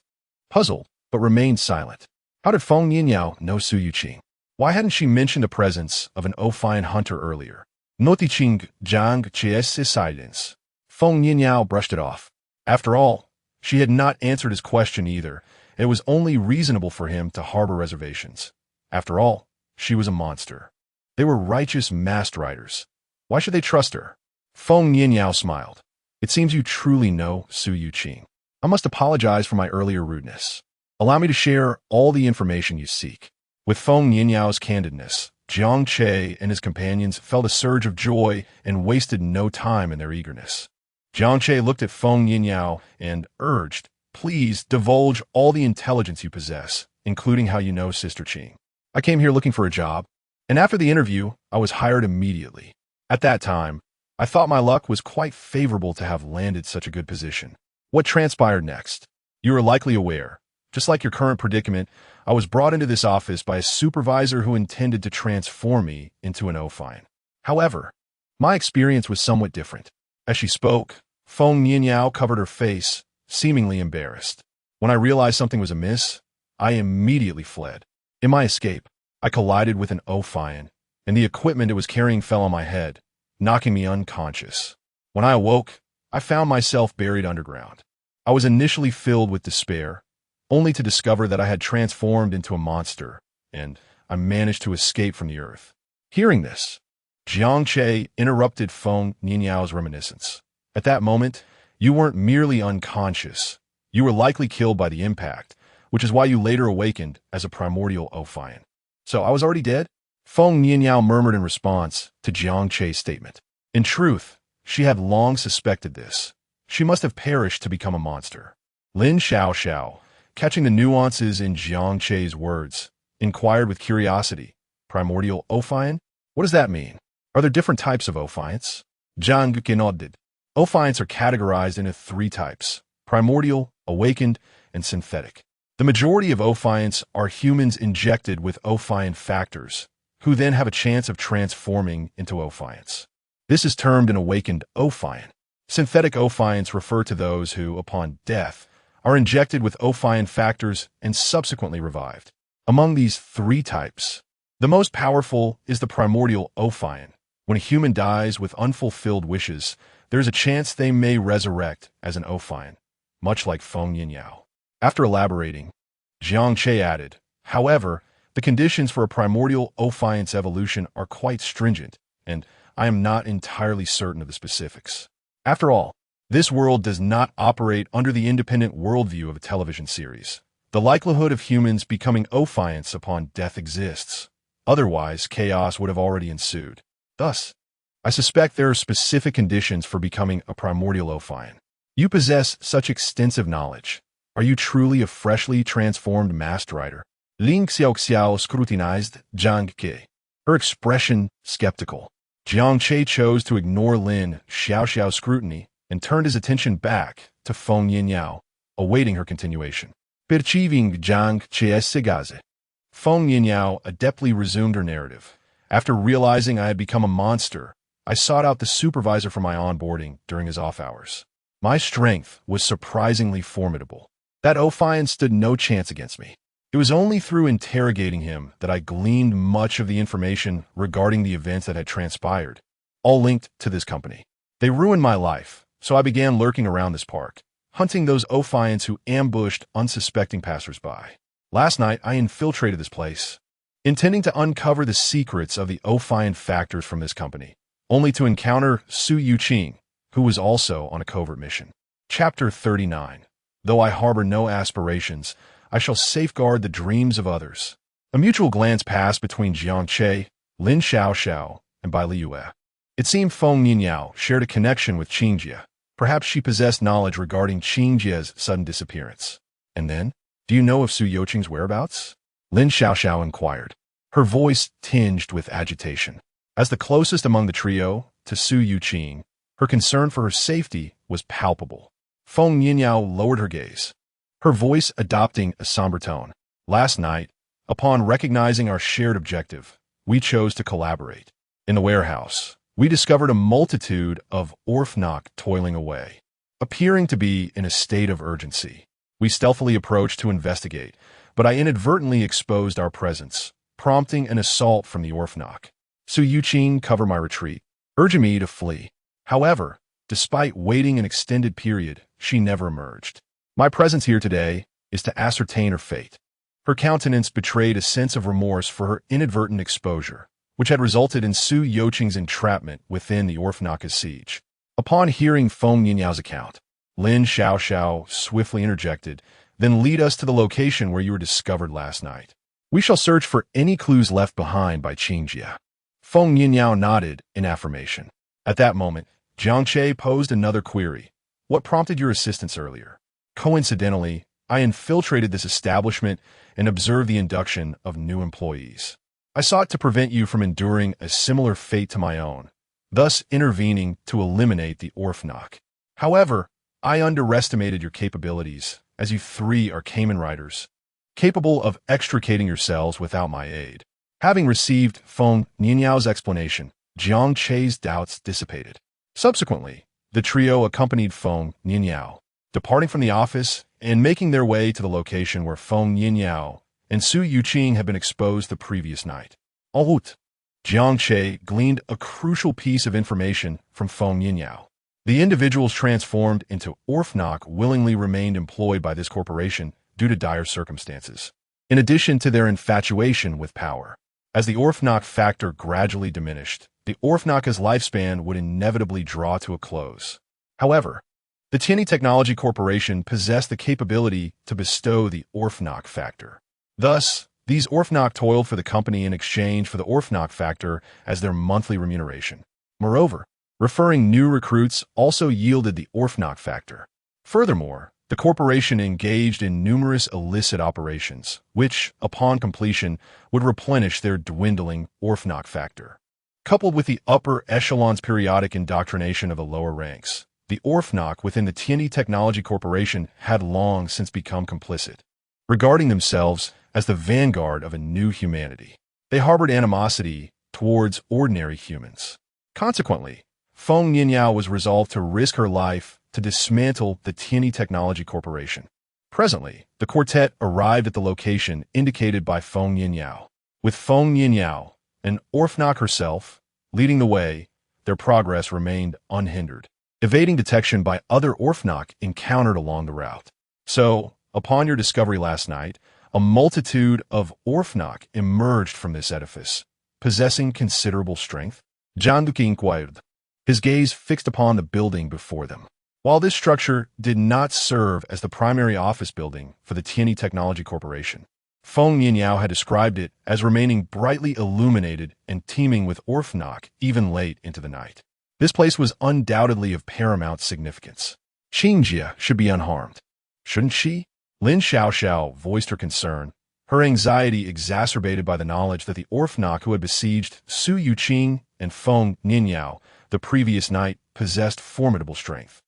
puzzled, but remained silent. How did Feng Ninyao know Su Yuqing? Why hadn't she mentioned the presence of an Ophion hunter earlier? Noticing Jiang Che's silence, Feng Ninyao brushed it off. After all, she had not answered his question either. It was only reasonable for him to harbor reservations. After all, she was a monster. They were righteous masked riders. Why should they trust her? Feng Ninyao smiled. It seems you truly know Su Yuqing. I must apologize for my earlier rudeness. Allow me to share all the information you seek. With Feng Ninyao's candidness, Jiang Che and his companions felt a surge of joy and wasted no time in their eagerness. Jiang Che looked at Feng Ninyao and urged, please divulge all the intelligence you possess, including how you know Sister Qing. I came here looking for a job, and after the interview, I was hired immediately. At that time, I thought my luck was quite favorable to have landed such a good position. What transpired next? You are likely aware. Just like your current predicament, I was brought into this office by a supervisor who intended to transform me into an Ophion. However, my experience was somewhat different. As she spoke, Feng Nianyao covered her face, seemingly embarrassed. When I realized something was amiss, I immediately fled. In my escape, I collided with an Ophion, and the equipment it was carrying fell on my head, knocking me unconscious. When I awoke, I found myself buried underground. I was initially filled with despair, only to discover that I had transformed into a monster, and I managed to escape from the earth. Hearing this, Jiang Che interrupted Feng Nianyao's reminiscence. At that moment, you weren't merely unconscious. You were likely killed by the impact, which is why you later awakened as a primordial Ophion. So I was already dead? Feng Nianyao murmured in response to Jiang Che's statement. In truth, she had long suspected this. She must have perished to become a monster. Lin Xiaoxiao, catching the nuances in Jiang Che's words, inquired with curiosity. Primordial Ophion? What does that mean? Are there different types of Ophions? Zhang Che nodded. Ophions are categorized into 3 types: primordial, awakened, and synthetic. The majority of Ophions are humans injected with Ophion factors, who then have a chance of transforming into Ophions. This is termed an awakened Ophion. Synthetic Ophions refer to those who, upon death, are injected with Ophion factors and subsequently revived. Among these 3 types, the most powerful is the primordial Ophion. When a human dies with unfulfilled wishes, there is a chance they may resurrect as an Ophion, much like Feng Nianyao. After elaborating, Jiang Che added, however, the conditions for a primordial Ophion's evolution are quite stringent, and I am not entirely certain of the specifics. After all, this world does not operate under the independent worldview of a television series. The likelihood of humans becoming Ophions upon death exists. Otherwise, chaos would have already ensued. Thus, I suspect there are specific conditions for becoming a primordial Ophion. You possess such extensive knowledge. Are you truly a freshly transformed masked rider? Ling Xiaoxiao scrutinized Jiang Che, her expression skeptical. Jiang Che chose to ignore Lin Xiaoxiao's scrutiny and turned his attention back to Feng Nianyao, awaiting her continuation. Perceiving Jiang Che's segaze, Feng Nianyao adeptly resumed her narrative. After realizing I had become a monster, I sought out the supervisor for my onboarding during his off hours. My strength was surprisingly formidable. That Ophion stood no chance against me. It was only through interrogating him that I gleaned much of the information regarding the events that had transpired, all linked to this company. They ruined my life, so I began lurking around this park, hunting those Ophions who ambushed unsuspecting passersby. Last night, I infiltrated this place, intending to uncover the secrets of the Ophion factors from this company, only to encounter Su Yuqing, who was also on a covert mission. Chapter 39. Though I harbor no aspirations, I shall safeguard the dreams of others. A mutual glance passed between Jiang Che, Lin Xiaoxiao, and Bai Liyue. It seemed Feng Nianyao shared a connection with Qingjie. Perhaps she possessed knowledge regarding Qingjie's sudden disappearance. And then, do you know of Su Yuqing's whereabouts? Lin Xiaoxiao inquired, her voice tinged with agitation. As the closest among the trio to Su Yuqing, her concern for her safety was palpable. Feng Nianyao lowered her gaze, her voice adopting a somber tone. Last night, upon recognizing our shared objective, we chose to collaborate. In the warehouse, we discovered a multitude of Orphnok toiling away, appearing to be in a state of urgency. We stealthily approached to investigate, but I inadvertently exposed our presence, prompting an assault from the Orphnok. Su Yuqing covered my retreat, urging me to flee. However, despite waiting an extended period, she never emerged. My presence here today is to ascertain her fate. Her countenance betrayed a sense of remorse for her inadvertent exposure, which had resulted in Su Yuqing's entrapment within the Orphnok's siege. Upon hearing Feng Nianyao's account, Lin Xiaoxiao swiftly interjected, then lead us to the location where you were discovered last night. We shall search for any clues left behind by Qingjie. Feng Nianyao nodded in affirmation. At that moment, Jiang Che posed another query. What prompted your assistance earlier? Coincidentally, I infiltrated this establishment and observed the induction of new employees. I sought to prevent you from enduring a similar fate to my own, thus intervening to eliminate the Orphnok. However, I underestimated your capabilities as you three are Kamen Riders, capable of extricating yourselves without my aid. Having received Feng Nianyao's explanation, Jiang Che's doubts dissipated. Subsequently, the trio accompanied Feng Nianyao, departing from the office and making their way to the location where Feng Nianyao and Su Yuqing had been exposed the previous night. En route, Jiang Che gleaned a crucial piece of information from Feng Nianyao. The individuals transformed into Orphnok willingly remained employed by this corporation due to dire circumstances, in addition to their infatuation with power. As the Orphnok factor gradually diminished, the Orphnok's lifespan would inevitably draw to a close. However, the Tianyi Technology Corporation possessed the capability to bestow the Orphnok factor. Thus, these Orphnok toiled for the company in exchange for the Orphnok factor as their monthly remuneration. Moreover, referring new recruits also yielded the Orphnok factor. Furthermore, the corporation engaged in numerous illicit operations, which, upon completion, would replenish their dwindling Orphnok factor. Coupled with the upper echelon's periodic indoctrination of the lower ranks, the Orphnok within the Tianyi Technology Corporation had long since become complicit, regarding themselves as the vanguard of a new humanity. They harbored animosity towards ordinary humans. Consequently, Feng Nianyao was resolved to risk her life to dismantle the Tianyi Technology Corporation. Presently, the quartet arrived at the location indicated by Feng Nianyao. With Feng Nianyao and Orphnok herself leading the way, their progress remained unhindered, evading detection by other Orphnok encountered along the route. So, upon your discovery last night, a multitude of Orphnok emerged from this edifice, possessing considerable strength. Jiang Che inquired, his gaze fixed upon the building before them. While this structure did not serve as the primary office building for the Tianyi Technology Corporation, Feng Nianyao had described it as remaining brightly illuminated and teeming with Orphnok even late into the night. This place was undoubtedly of paramount significance. Qingjia should be unharmed. Shouldn't she? Lin Xiaoxiao voiced her concern, her anxiety exacerbated by the knowledge that the Orphnok who had besieged Su Yuqing and Feng Nianyao the previous night possessed formidable strength.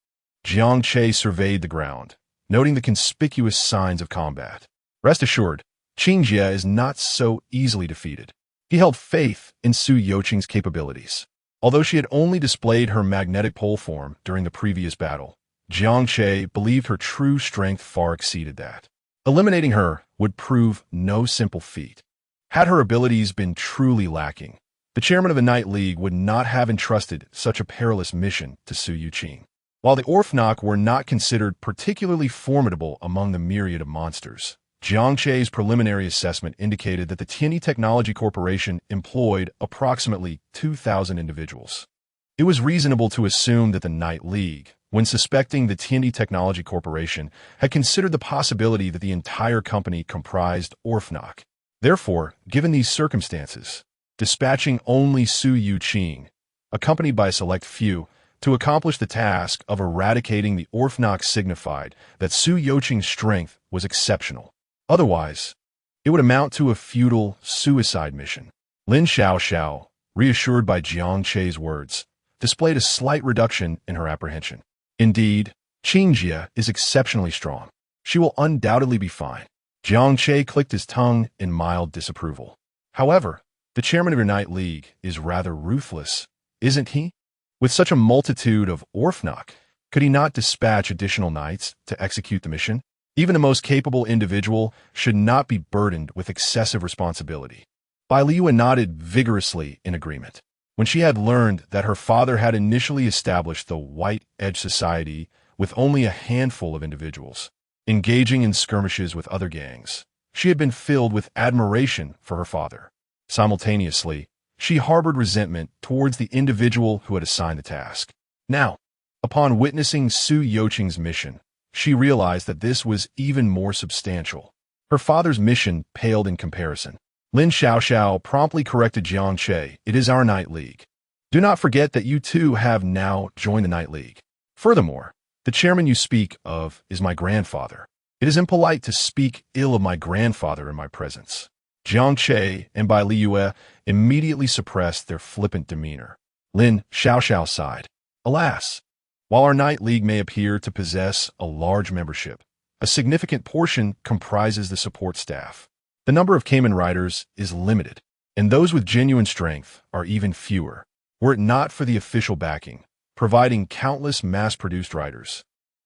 Jiang Che surveyed the ground, noting the conspicuous signs of combat. Rest assured, Qingjia is not so easily defeated. He held faith in Su Yuqing's capabilities. Although she had only displayed her magnetic pole form during the previous battle, Jiang Che believed her true strength far exceeded that. Eliminating her would prove no simple feat. Had her abilities been truly lacking, the chairman of the Night League would not have entrusted such a perilous mission to Su Yuqing. While the Orphnok were not considered particularly formidable among the myriad of monsters, Jiang Che's preliminary assessment indicated that the Tianyi Technology Corporation employed approximately 2,000 individuals. It was reasonable to assume that the Night League, when suspecting the Tianyi Technology Corporation, had considered the possibility that the entire company comprised Orphnok. Therefore, given these circumstances, dispatching only Su Yuqing, accompanied by a select few, to accomplish the task of eradicating the Orphnok signified that Su Yuqing's strength was exceptional. Otherwise, it would amount to a futile suicide mission. Lin Xiaoxiao, reassured by Jiang Che's words, displayed a slight reduction in her apprehension. Indeed, Qingjia is exceptionally strong. She will undoubtedly be fine. Jiang Che clicked his tongue in mild disapproval. However, the chairman of your Night League is rather ruthless, isn't he? With such a multitude of Orphnok, could he not dispatch additional knights to execute the mission? Even the most capable individual should not be burdened with excessive responsibility. Bai Liu nodded vigorously in agreement. When she had learned that her father had initially established the White Edge Society with only a handful of individuals, engaging in skirmishes with other gangs, she had been filled with admiration for her father. Simultaneously, she harbored resentment towards the individual who had assigned the task. Now, upon witnessing Su Yuqing's mission, she realized that this was even more substantial. Her father's mission paled in comparison. Lin Xiaoxiao promptly corrected Jiang Che, "It is our Night League. Do not forget that you too have now joined the Night League. Furthermore, the chairman you speak of is my grandfather. It is impolite to speak ill of my grandfather in my presence." Jiang Che and Bai Liu immediately suppressed their flippant demeanor. Lin Xiaoxiao sighed. "Alas, while our Night League may appear to possess a large membership, A significant portion comprises the support staff. The number of Kamen riders is limited, and those with genuine strength are even fewer, were it not for the official backing, providing countless mass-produced riders.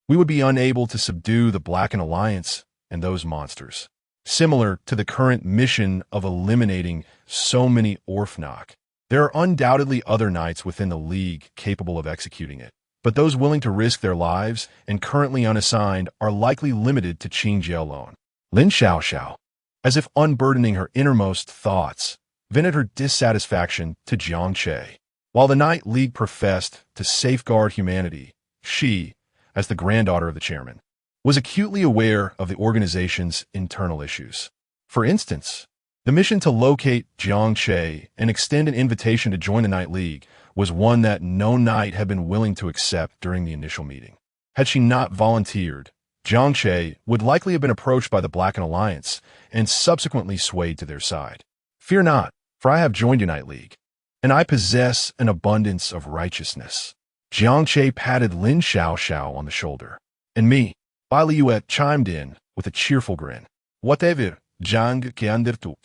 We would be unable to subdue the Blackened Alliance and those monsters. Similar to the current mission of eliminating so many Orphnok, there are undoubtedly other knights within the League capable of executing it, but those willing to risk their lives and currently unassigned are likely limited to Qingjie alone. Lin Xiaoxiao, as if unburdening her innermost thoughts, vented her dissatisfaction to Jiang Che. While the Knight League professed to safeguard humanity, she, as the granddaughter of the chairman, was acutely aware of the organization's internal issues. For instance, the mission to locate Jiang Che and extend an invitation to join the Knight League was one that no knight had been willing to accept during the initial meeting. Had she not volunteered, Jiang Che would likely have been approached by the Blackened Alliance and subsequently swayed to their side. Fear not, for I have joined your Knight League, and I possess an abundance of righteousness. Jiang Che patted Lin Xiaoxiao on the shoulder. And me, Bai Liyue chimed in with a cheerful grin. Whatever, Jiang Che.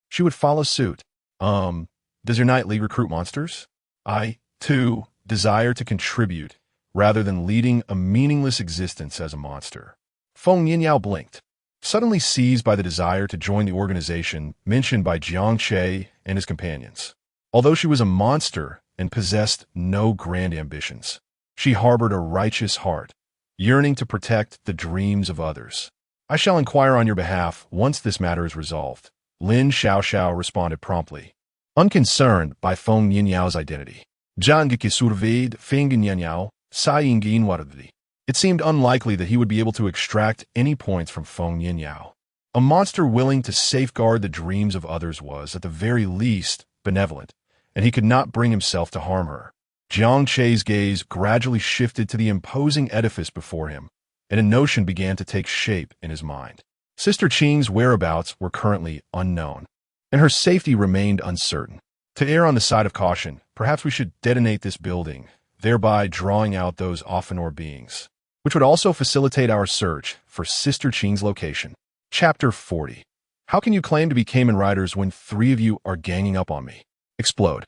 She would follow suit. Does your Knight League recruit monsters? I, too, desire to contribute, rather than leading a meaningless existence as a monster. Feng Yinyao blinked, suddenly seized by the desire to join the organization mentioned by Jiang Che and his companions. Although she was a monster and possessed no grand ambitions, she harbored a righteous heart, yearning to protect the dreams of others. I shall inquire on your behalf once this matter is resolved, Lin Xiaoxiao responded promptly, unconcerned by Feng Yinyao's identity. Zhang surveyed Feng Yinyao, Saiyingin Wadadi. It seemed unlikely that he would be able to extract any points from Feng Yinyao. A monster willing to safeguard the dreams of others was, at the very least, benevolent, and he could not bring himself to harm her. Jiang Che's gaze gradually shifted to the imposing edifice before him, and a notion began to take shape in his mind. Sister Qing's whereabouts were currently unknown, and her safety remained uncertain. To err on the side of caution, perhaps we should detonate this building, thereby drawing out those Ophion beings, which would also facilitate our search for Sister Qing's location. Chapter 40. How can you claim to be Kamen Riders when 3 of you are ganging up on me? Explode.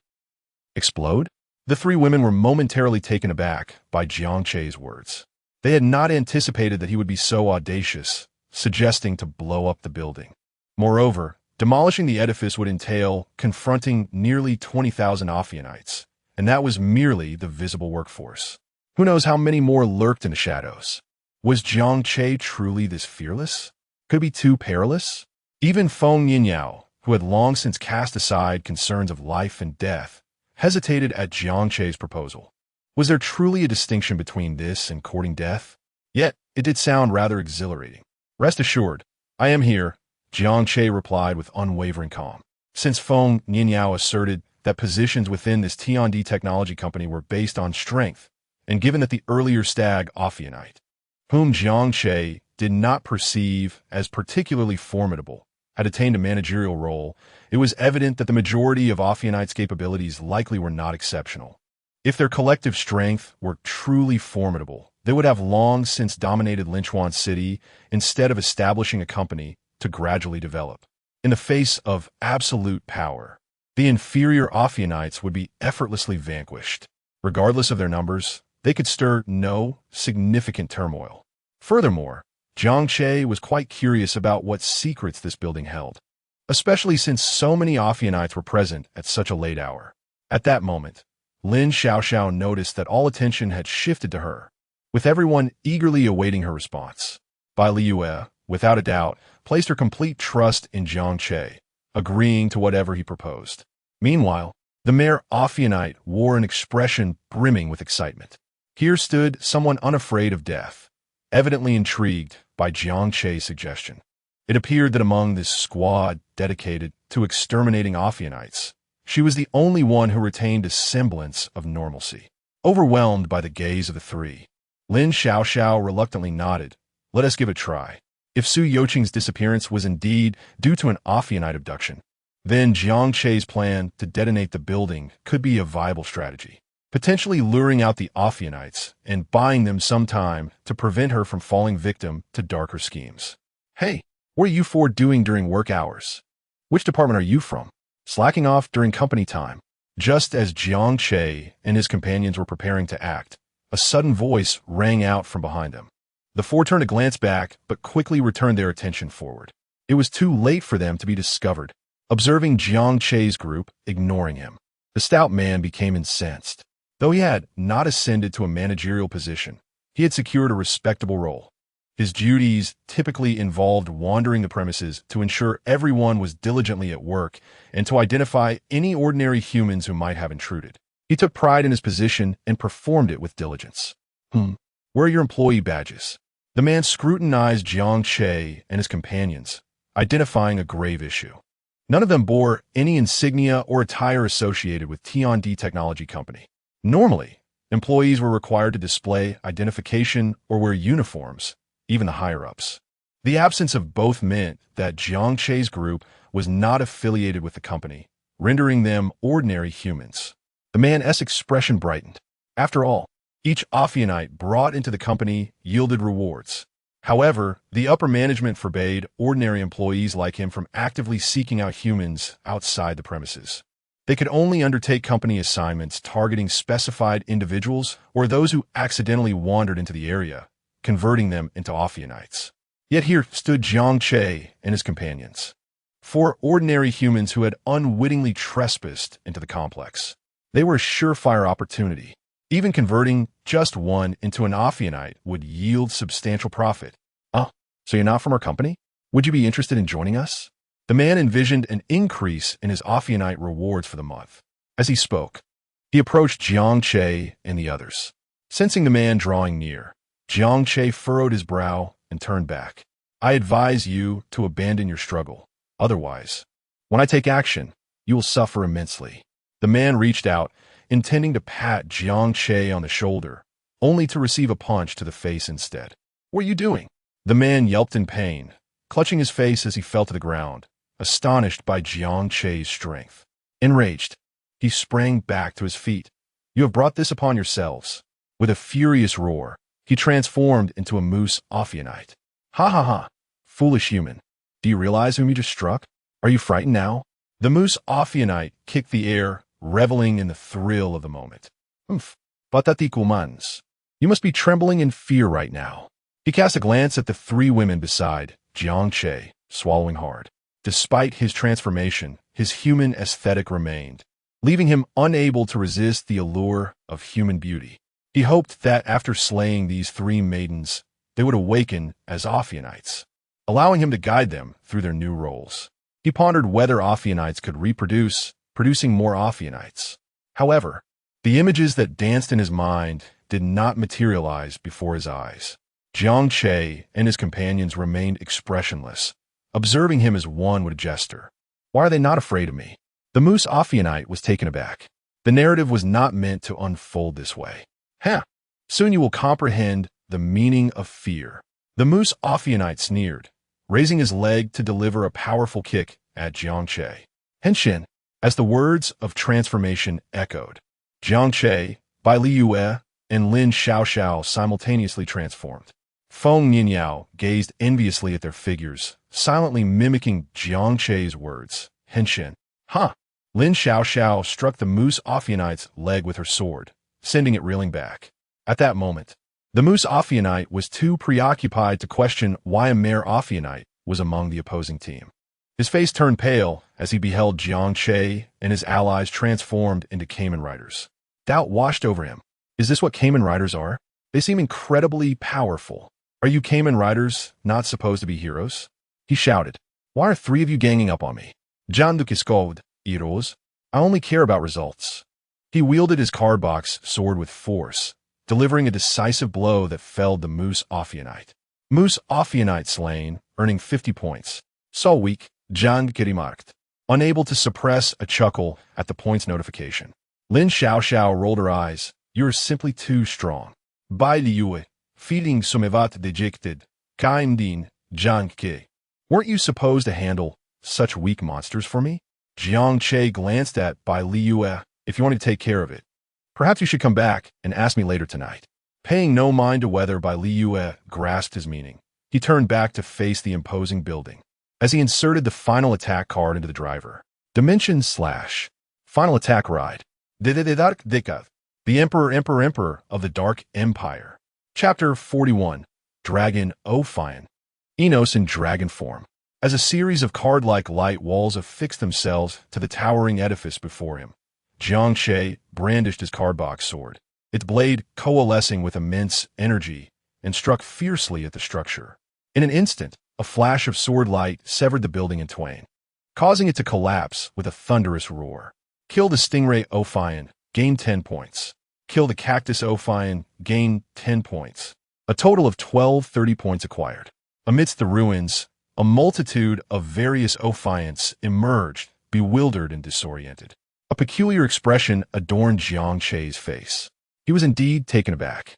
Explode? The 3 women were momentarily taken aback by Jiang Che's words. They had not anticipated that he would be so audacious, suggesting to blow up the building. Moreover, demolishing the edifice would entail confronting nearly 20,000 Ophionites, and that was merely the visible workforce. Who knows how many more lurked in the shadows? Was Jiang Che truly this fearless? Could it be too perilous? Even Feng Yinyao, who had long since cast aside concerns of life and death, hesitated at Jiang Che's proposal. Was there truly a distinction between this and courting death? Yet, it did sound rather exhilarating. Rest assured, I am here, Jiang Che replied with unwavering calm. Since Feng Yinyao asserted that positions within this T&D technology company were based on strength, and given that the earlier stag Ophionite, whom Jiang Che did not perceive as particularly formidable, had attained a managerial role, it was evident that the majority of Ophionites' capabilities likely were not exceptional. If their collective strength were truly formidable, they would have long since dominated Linchuan City instead of establishing a company to gradually develop. In the face of absolute power, the inferior Ophionites would be effortlessly vanquished. Regardless of their numbers, they could stir no significant turmoil. Furthermore, Jiang Che was quite curious about what secrets this building held, especially since so many Ophionites were present at such a late hour. At that moment, Lin Xiaoxiao noticed that all attention had shifted to her, with everyone eagerly awaiting her response. Bai Liyue, without a doubt, placed her complete trust in Jiang Che, agreeing to whatever he proposed. Meanwhile, the Mayor Ophionite wore an expression brimming with excitement. Here stood someone unafraid of death, evidently intrigued by Jiang Che's suggestion. It appeared that among this squad dedicated to exterminating Ophionites, she was the only one who retained a semblance of normalcy. Overwhelmed by the gaze of the 3, Lin Xiaoxiao reluctantly nodded. Let us give it a try. If Su Yoqing's disappearance was indeed due to an Ophionite abduction, then Jiang Che's plan to detonate the building could be a viable strategy. potentially luring out the Ophionites and buying them some time to prevent her from falling victim to darker schemes. Hey, what are you four doing during work hours? Which department are you from? Slacking off during company time. Just as Jiang Che and his companions were preparing to act, a sudden voice rang out from behind them. The four turned to glance back, but quickly returned their attention forward. It was too late for them to be discovered, observing Jiang Che's group ignoring him. The stout man became incensed. Though he had not ascended to a managerial position, he had secured a respectable role. His duties typically involved wandering the premises to ensure everyone was diligently at work and to identify any ordinary humans who might have intruded. He took pride in his position and performed it with diligence. Where are your employee badges? The man scrutinized Jiang Che and his companions, identifying a grave issue. None of them bore any insignia or attire associated with T&D Technology Company. Normally, employees were required to display identification or wear uniforms, even the higher-ups. The absence of both meant that Jiang Che's group was not affiliated with the company, rendering them ordinary humans. The man's expression brightened. After all, each Ophionite brought into the company yielded rewards. However, the upper management forbade ordinary employees like him from actively seeking out humans outside the premises. They could only undertake company assignments targeting specified individuals or those who accidentally wandered into the area, converting them into Ophionites. Yet here stood Jiang Che and his companions, four ordinary humans who had unwittingly trespassed into the complex. They were a surefire opportunity. Even converting just one into an Ophionite would yield substantial profit. Oh, so you're not from our company? Would you be interested in joining us? The man envisioned an increase in his Ophionite rewards for the month. As he spoke, he approached Jiang Che and the others. Sensing the man drawing near, Jiang Che furrowed his brow and turned back. I advise you to abandon your struggle. Otherwise, when I take action, you will suffer immensely. The man reached out, intending to pat Jiang Che on the shoulder, only to receive a punch to the face instead. What are you doing? The man yelped in pain, clutching his face as he fell to the ground, astonished by Jiang Che's strength. Enraged, he sprang back to his feet. You have brought this upon yourselves. With a furious roar, he transformed into a moose Ophionite. Ha ha ha, foolish human. Do you realize whom you just struck? Are you frightened now? The moose Ophionite kicked the air, reveling in the thrill of the moment. Patatikumans. You must be trembling in fear right now. He cast a glance at the three women beside Jiang Che, swallowing hard. Despite his transformation, his human aesthetic remained, leaving him unable to resist the allure of human beauty. He hoped that after slaying these three maidens, they would awaken as Ophionites, allowing him to guide them through their new roles. He pondered whether Ophionites could reproduce, producing more Ophionites. However, the images that danced in his mind did not materialize before his eyes. Jiang Che and his companions remained expressionless, observing him as one would gesture. Why are they not afraid of me? The moose Ophionite was taken aback. The narrative was not meant to unfold this way. Soon you will comprehend the meaning of fear. The moose Ophionite sneered, raising his leg to deliver a powerful kick at Jiang Che. Henshin, as the words of transformation echoed, Jiang Che, Bai Liyue, and Lin Xiaoxiao simultaneously transformed. Feng Ninyao gazed enviously at their figures, silently mimicking Jiang Che's words. Henshin. Lin Xiaoxiao struck the moose Ophionite's leg with her sword, sending it reeling back. At that moment, the moose Ophionite was too preoccupied to question why a mere Ophionite was among the opposing team. His face turned pale as he beheld Jiang Che and his allies transformed into Kamen Riders. Doubt washed over him. Is this what Kamen Riders are? They seem incredibly powerful. Are you Kamen Riders not supposed to be heroes? He shouted. Why are three of you ganging up on me? Jan Dukiskod, heroes. I only care about results. He wielded his card box sword with force, delivering a decisive blow that felled the moose Ophionite. Moose Ophionite slain, earning 50 points. So weak, Jan Kirimarkt, unable to suppress a chuckle at the points notification. Lin Xiaoxiao rolled her eyes. You're simply too strong. Bai Liyue, feeling sumevat dejected, Kaimdin, Jiang Che. Weren't you supposed to handle such weak monsters for me? Jiang Che glanced at Bai Liyue. If you want to take care of it, Perhaps you should come back and ask me later tonight. Paying no mind to whether Bai Liyue grasped his meaning, he turned back to face the imposing building. As he inserted the final attack card into the driver, Dimension Slash, Final Attack Ride, the Emperor of the Dark Empire. Chapter 41, Dragon Ophion, Enos in dragon form. As a series of card-like light walls affixed themselves to the towering edifice before him, Jiang Che brandished his cardbox sword, its blade coalescing with immense energy, and struck fiercely at the structure. In an instant, a flash of sword light severed the building in twain, causing it to collapse with a thunderous roar. Kill the Stingray Ophion, gain 10 points. Kill the Cactus Ophion, gain 10 points. A total of 30 points acquired. Amidst the ruins, a multitude of various Ophions emerged, bewildered and disoriented. A peculiar expression adorned Jiang Che's face. He was indeed taken aback.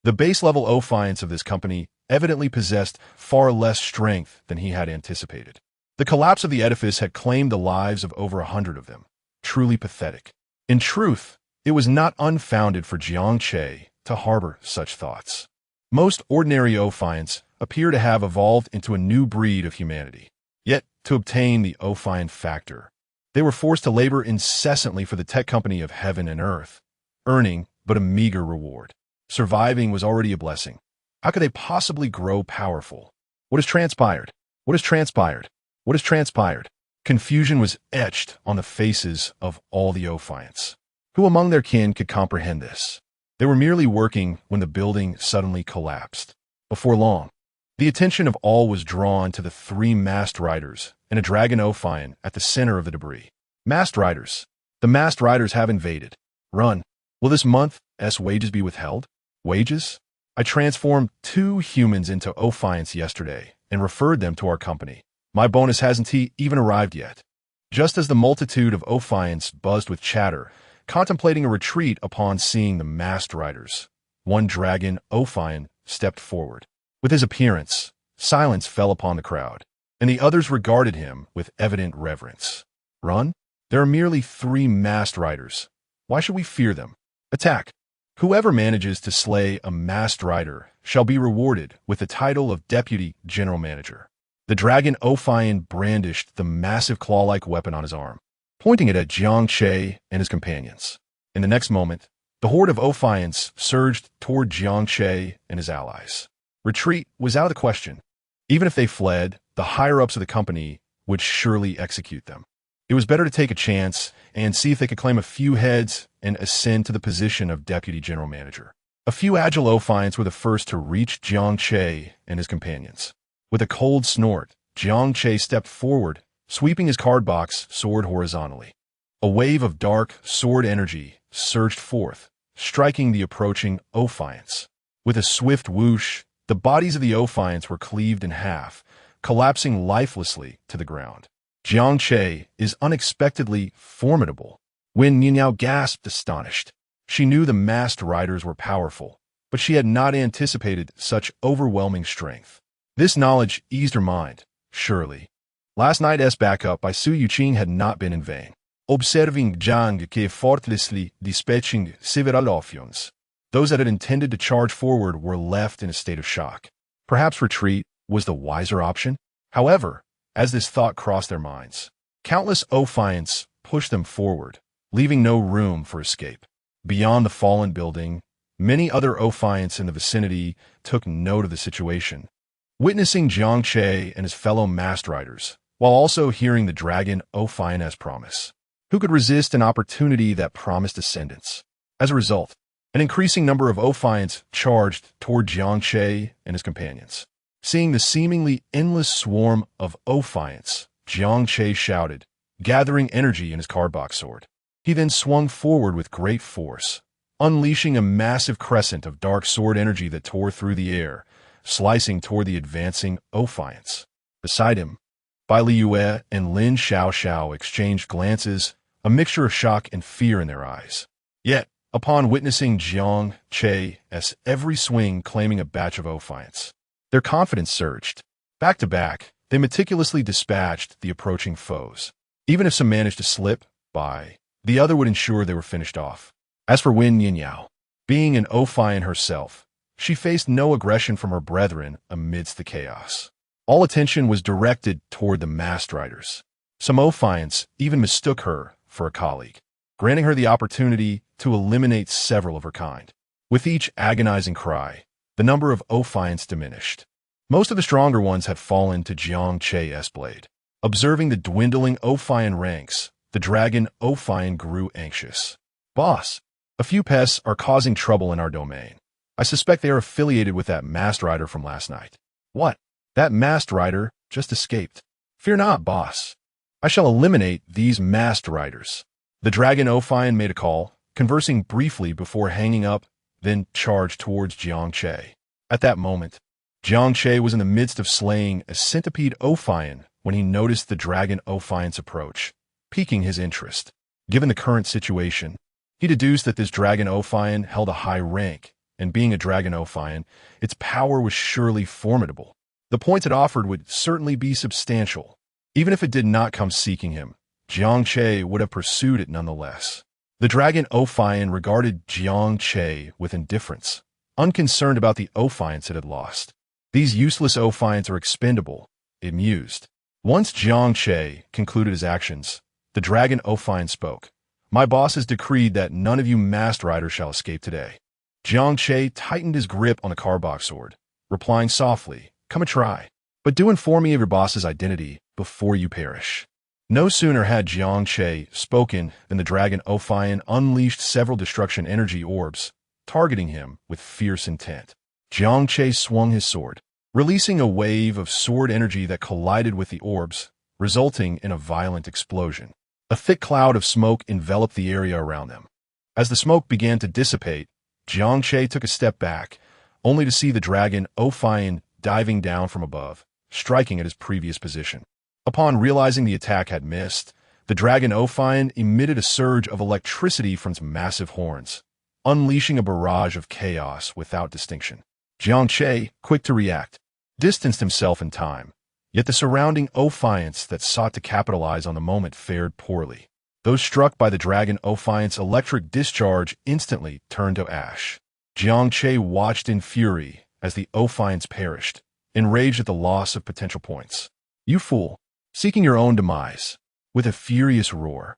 The base-level Ophions of this company evidently possessed far less strength than he had anticipated. The collapse of the edifice had claimed the lives of over 100 of them. Truly pathetic. In truth, it was not unfounded for Jiang Che to harbor such thoughts. Most ordinary Ophions appear to have evolved into a new breed of humanity. Yet, to obtain the Ophion factor, they were forced to labor incessantly for the tech company of heaven and earth, earning but a meager reward. Surviving was already a blessing. How could they possibly grow powerful? What has transpired? What has transpired? What has transpired? Confusion was etched on the faces of all the Ophions. Who among their kin could comprehend this? They were merely working when the building suddenly collapsed. Before long, the attention of all was drawn to the 3 masked riders and a dragon Ophion at the center of the debris. Masked riders. The masked riders have invaded. Run. Will this month's wages be withheld? Wages? I transformed 2 humans into Ophions yesterday and referred them to our company. My bonus hasn't even arrived yet. Just as the multitude of Ophions buzzed with chatter, contemplating a retreat upon seeing the masked riders, one dragon Ophion stepped forward. With his appearance, silence fell upon the crowd, and the others regarded him with evident reverence. Run? There are merely 3 masked riders. Why should we fear them? Attack! Whoever manages to slay a masked rider shall be rewarded with the title of Deputy General Manager. The dragon Ophion brandished the massive claw-like weapon on his arm, pointing it at Jiang Che and his companions. In the next moment, the horde of Ophions surged toward Jiang Che and his allies. Retreat was out of the question. Even if they fled, the higher-ups of the company would surely execute them. It was better to take a chance and see if they could claim a few heads and ascend to the position of Deputy General Manager. A few agile Ophions were the first to reach Jiang Che and his companions. With a cold snort, Jiang Che stepped forward, sweeping his cardbox sword horizontally. A wave of dark sword energy surged forth, striking the approaching Ophions. With a swift whoosh, the bodies of the Ophions were cleaved in half, collapsing lifelessly to the ground. Jiang Che is unexpectedly formidable. Wen Ninyao gasped, astonished. She knew the masked riders were powerful, but she had not anticipated such overwhelming strength. This knowledge eased her mind, surely. Last night's backup by Su Yuqing had not been in vain. Observing Jiang Che effortlessly dispatching several Ophions, those that had intended to charge forward were left in a state of shock. Perhaps retreat was the wiser option? However, as this thought crossed their minds, countless Ophions pushed them forward, leaving no room for escape. Beyond the fallen building, many other Ophions in the vicinity took note of the situation. Witnessing Jiang Che and his fellow masked riders, while also hearing the dragon Ophion as promise. Who could resist an opportunity that promised ascendance? As a result, an increasing number of Ophions charged toward Jiang Che and his companions. Seeing the seemingly endless swarm of Ophions, Jiang Che shouted, gathering energy in his cardbox sword. He then swung forward with great force, unleashing a massive crescent of dark sword energy that tore through the air, slicing toward the advancing Ophions. Beside him, Bai Liyue and Lin Xiaoxiao exchanged glances, a mixture of shock and fear in their eyes. Yet, upon witnessing Jiang Che's every swing claiming a batch of Ophions, their confidence surged. Back to back, they meticulously dispatched the approaching foes. Even if some managed to slip by, the other would ensure they were finished off. As for Wen Yinyao, being an Ophion herself, she faced no aggression from her brethren amidst the chaos. All attention was directed toward the masked riders. Some Ophions even mistook her for a colleague, granting her the opportunity to eliminate several of her kind. With each agonizing cry, the number of Ophions diminished. Most of the stronger ones had fallen to Jiang Che's blade. Observing the dwindling Ophion ranks, the dragon Ophion grew anxious. Boss, a few pests are causing trouble in our domain. I suspect they are affiliated with that masked rider from last night. What? That masked rider just escaped. Fear not, boss. I shall eliminate these masked riders. The dragon Ophion made a call, conversing briefly before hanging up, then charged towards Jiang Che. At that moment, Jiang Che was in the midst of slaying a centipede Ophion when he noticed the dragon Ophion's approach, piquing his interest. Given the current situation, he deduced that this dragon Ophion held a high rank, and being a dragon Ophion, its power was surely formidable. The points it offered would certainly be substantial. Even if it did not come seeking him, Jiang Che would have pursued it nonetheless. The dragon Ophion regarded Jiang Che with indifference, unconcerned about the Ophions it had lost. These useless Ophions are expendable, it mused. Once Jiang Che concluded his actions, the dragon Ophion spoke. My boss has decreed that none of you masked riders shall escape today. Jiang Che tightened his grip on the carbach sword, replying softly, Come and try, but do inform me of your boss's identity before you perish. No sooner had Jiang Che spoken than the dragon Ophion unleashed several destruction energy orbs, targeting him with fierce intent. Jiang Che swung his sword, releasing a wave of sword energy that collided with the orbs, resulting in a violent explosion. A thick cloud of smoke enveloped the area around them. As the smoke began to dissipate, Jiang Che took a step back, only to see the dragon Ophion diving down from above, striking at his previous position. Upon realizing the attack had missed, the dragon Ophion emitted a surge of electricity from its massive horns, unleashing a barrage of chaos without distinction. Jiang Che, quick to react, distanced himself in time, yet the surrounding Ophions that sought to capitalize on the moment fared poorly. Those struck by the dragon Ophion's electric discharge instantly turned to ash. Jiang Che watched in fury as the Ophions perished, enraged at the loss of potential points. You fool, seeking your own demise. With a furious roar,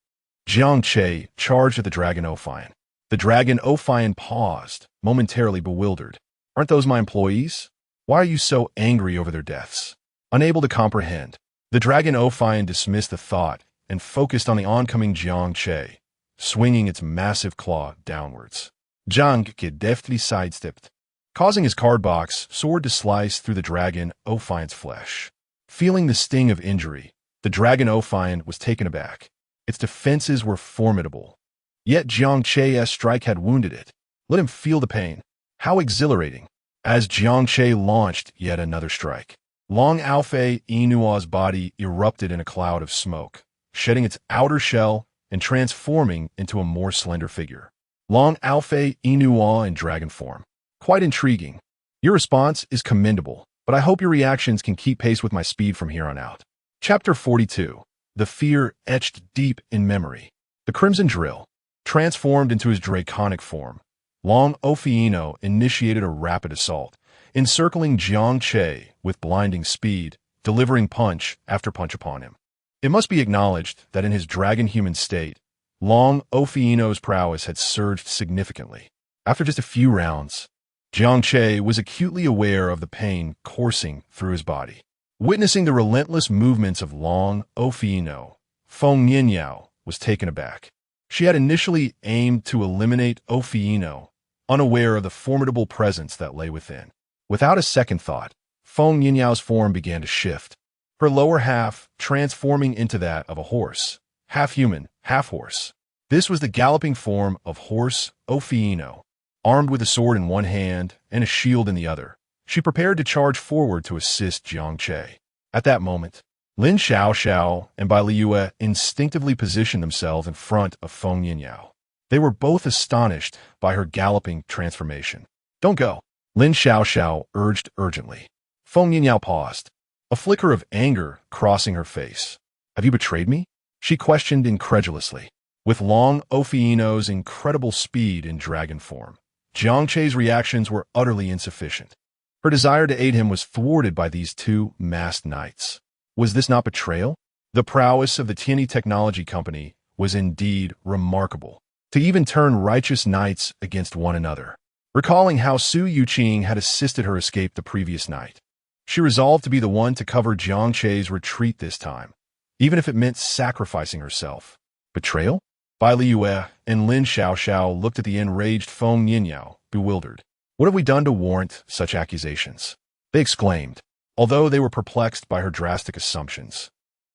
Jiang Che charged at the dragon Ophion. The dragon Ophion paused, momentarily bewildered. Aren't those my employees? Why are you so angry over their deaths? Unable to comprehend, the dragon Ophion dismissed the thought and focused on the oncoming Jiang Che, swinging its massive claw downwards. Jiang Che deftly sidestepped, causing his cardbox sword to slice through the dragon Ophion's flesh. Feeling the sting of injury, the dragon Ophion was taken aback. Its defenses were formidable. Yet Jiang Che's strike had wounded it. Let him feel the pain. How exhilarating. As Jiang Che launched yet another strike, Long Alfei Inua's body erupted in a cloud of smoke, shedding its outer shell and transforming into a more slender figure. Long Alfei Inua in dragon form. Quite intriguing. Your response is commendable, but I hope your reactions can keep pace with my speed from here on out. Chapter 42. The fear etched deep in memory. The Crimson Drill. Transformed into his draconic form, Long Ophion initiated a rapid assault, encircling Jiang Che with blinding speed, delivering punch after punch upon him. It must be acknowledged that in his dragon-human state, Long Ophion's prowess had surged significantly. After just a few rounds, Jiang Che was acutely aware of the pain coursing through his body. Witnessing the relentless movements of Long Ophion, Feng Yinyao was taken aback. She had initially aimed to eliminate Ophion, unaware of the formidable presence that lay within. Without a second thought, Feng Yinyao's form began to shift, her lower half transforming into that of a horse, half human, half horse. This was the galloping form of horse Ophion. Armed with a sword in one hand and a shield in the other, she prepared to charge forward to assist Jiang Che. At that moment, Lin Xiaoxiao and Bai Liyue instinctively positioned themselves in front of Feng Yinyao. They were both astonished by her galloping transformation. Don't go, Lin Xiaoxiao urged urgently. Feng Yinyao paused, a flicker of anger crossing her face. Have you betrayed me? She questioned incredulously. With Long Ophieno's incredible speed in dragon form, Jiang Che's reactions were utterly insufficient. Her desire to aid him was thwarted by these two masked knights. Was this not betrayal? The prowess of the Tianyi Technology Company was indeed remarkable, to even turn righteous knights against one another. Recalling how Su Yuqing had assisted her escape the previous night, she resolved to be the one to cover Jiang Che's retreat this time, even if it meant sacrificing herself. Betrayal? Bai Liyue and Lin Xiaoxiao looked at the enraged Feng Yinyao, bewildered. What have we done to warrant such accusations? They exclaimed, although they were perplexed by her drastic assumptions.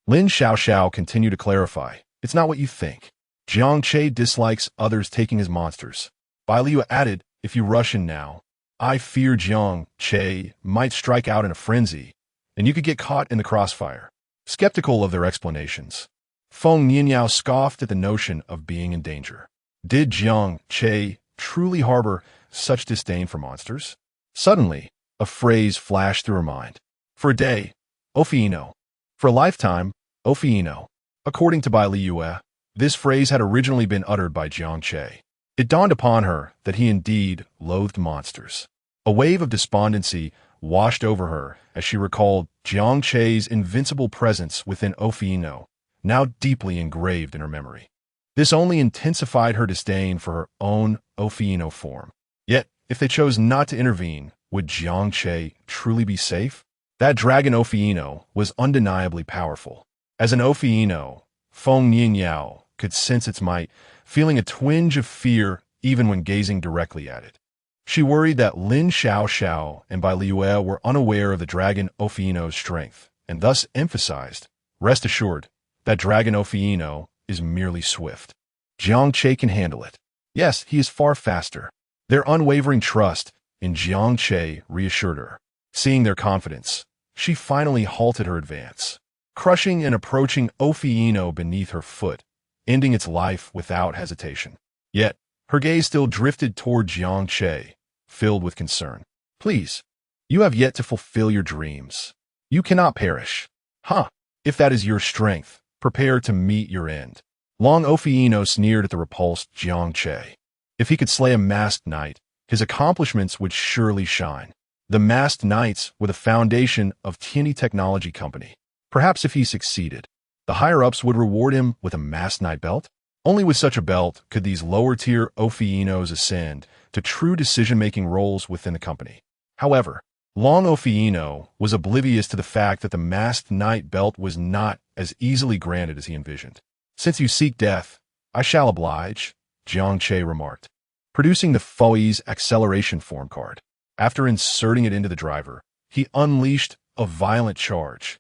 Lin Xiaoxiao continued to clarify, it's not what you think. Jiang Che dislikes others taking his monsters. Bai Liyue added, if you rush in now, I fear Jiang Che might strike out in a frenzy, and you could get caught in the crossfire. Skeptical of their explanations, Feng Yinyao scoffed at the notion of being in danger. Did Jiang Che truly harbor such disdain for monsters? Suddenly, a phrase flashed through her mind. For a day, Ophieno. For a lifetime, Ophieno. According to Bai Liyue, this phrase had originally been uttered by Jiang Che. It dawned upon her that he indeed loathed monsters. A wave of despondency washed over her as she recalled Jiang Che's invincible presence within Ophieno, now deeply engraved in her memory. This only intensified her disdain for her own Ophieno form. Yet, if they chose not to intervene, would Jiang Che truly be safe? That dragon Ophieno was undeniably powerful. As an Ophieno, Feng Yinyao could sense its might, feeling a twinge of fear even when gazing directly at it. She worried that Lin Xiaoxiao and Bai Liyue were unaware of the dragon Ophieno's strength, and thus emphasized, rest assured, that dragon Ophieno is merely swift. Jiang Che can handle it. Yes, he is far faster. Their unwavering trust in Jiang Che reassured her. Seeing their confidence, she finally halted her advance, crushing and approaching Ophieno beneath her foot, ending its life without hesitation. Yet, her gaze still drifted toward Jiang Che, filled with concern. Please, you have yet to fulfill your dreams. You cannot perish. If that is your strength, prepare to meet your end. Long Ophieno sneered at the repulsed Jiang Che. If he could slay a masked knight, his accomplishments would surely shine. The masked knights were the foundation of Tianyi Technology Company. Perhaps if he succeeded, the higher-ups would reward him with a masked knight belt? Only with such a belt could these lower-tier Ophienos ascend to true decision-making roles within the company. However, Long Ophieno was oblivious to the fact that the masked knight belt was not as easily granted as he envisioned. Since you seek death, I shall oblige, Jiang Che remarked, producing the Foi's acceleration form card. After inserting it into the driver, he unleashed a violent charge.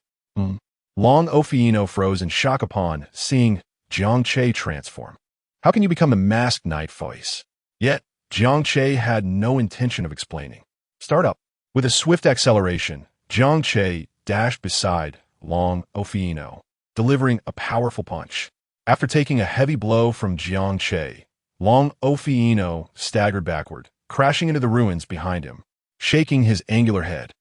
Long Ophieno froze in shock upon seeing Jiang Che transform. How can you become the masked knight voice? Yet, Jiang Che had no intention of explaining. Start up. With a swift acceleration, Jiang Che dashed beside Long Ophieno, delivering a powerful punch. After taking a heavy blow from Jiang Che, Long Ophieno staggered backward, crashing into the ruins behind him, shaking his angular head.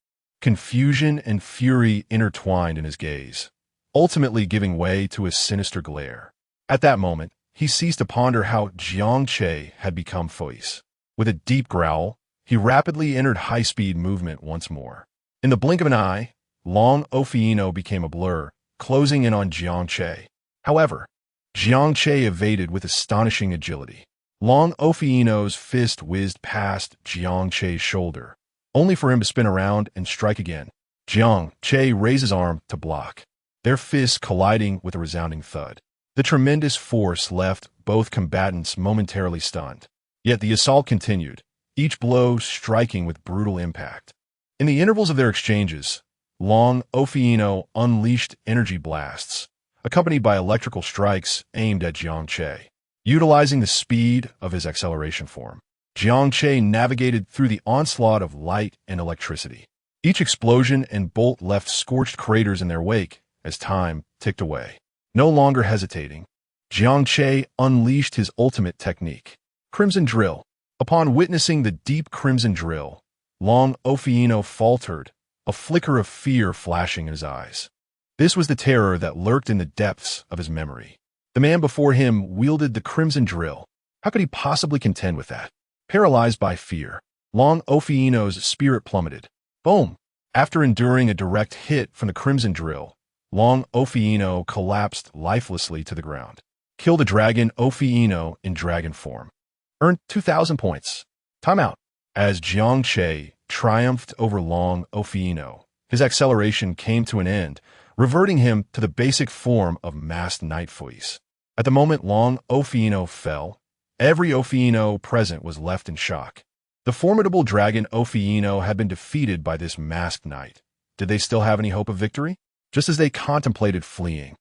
Confusion and fury intertwined in his gaze, ultimately giving way to a sinister glare. At that moment, he ceased to ponder how Jiang Che had become voice. With a deep growl, he rapidly entered high-speed movement once more. In the blink of an eye, Long Ophieno became a blur, closing in on Jiang Che. However, Jiang Che evaded with astonishing agility. Long Ophieno's fist whizzed past Jiang Che's shoulder, only for him to spin around and strike again. Jiang Che raised his arm to block, their fists colliding with a resounding thud. The tremendous force left both combatants momentarily stunned. Yet the assault continued, each blow striking with brutal impact. In the intervals of their exchanges, Long Ophieno unleashed energy blasts, accompanied by electrical strikes aimed at Jiang Che. Utilizing the speed of his acceleration form, Jiang Che navigated through the onslaught of light and electricity. Each explosion and bolt left scorched craters in their wake as time ticked away. No longer hesitating, Jiang Che unleashed his ultimate technique, Crimson Drill. Upon witnessing the deep crimson drill, Long Ophieno faltered, a flicker of fear flashing in his eyes. This was the terror that lurked in the depths of his memory. The man before him wielded the crimson drill. How could he possibly contend with that? Paralyzed by fear, Long Ophieno's spirit plummeted. Boom! After enduring a direct hit from the crimson drill, Long Ophieno collapsed lifelessly to the ground. Kill the dragon Ophieno in dragon form. Earned 2,000 points. Timeout. As Jiang Che triumphed over Long Ophieno, his acceleration came to an end, reverting him to the basic form of masked night fuis. At the moment Long Ophieno fell, every Ophieno present was left in shock. The formidable dragon Ophieno had been defeated by this masked knight. Did they still have any hope of victory? Just as they contemplated fleeing,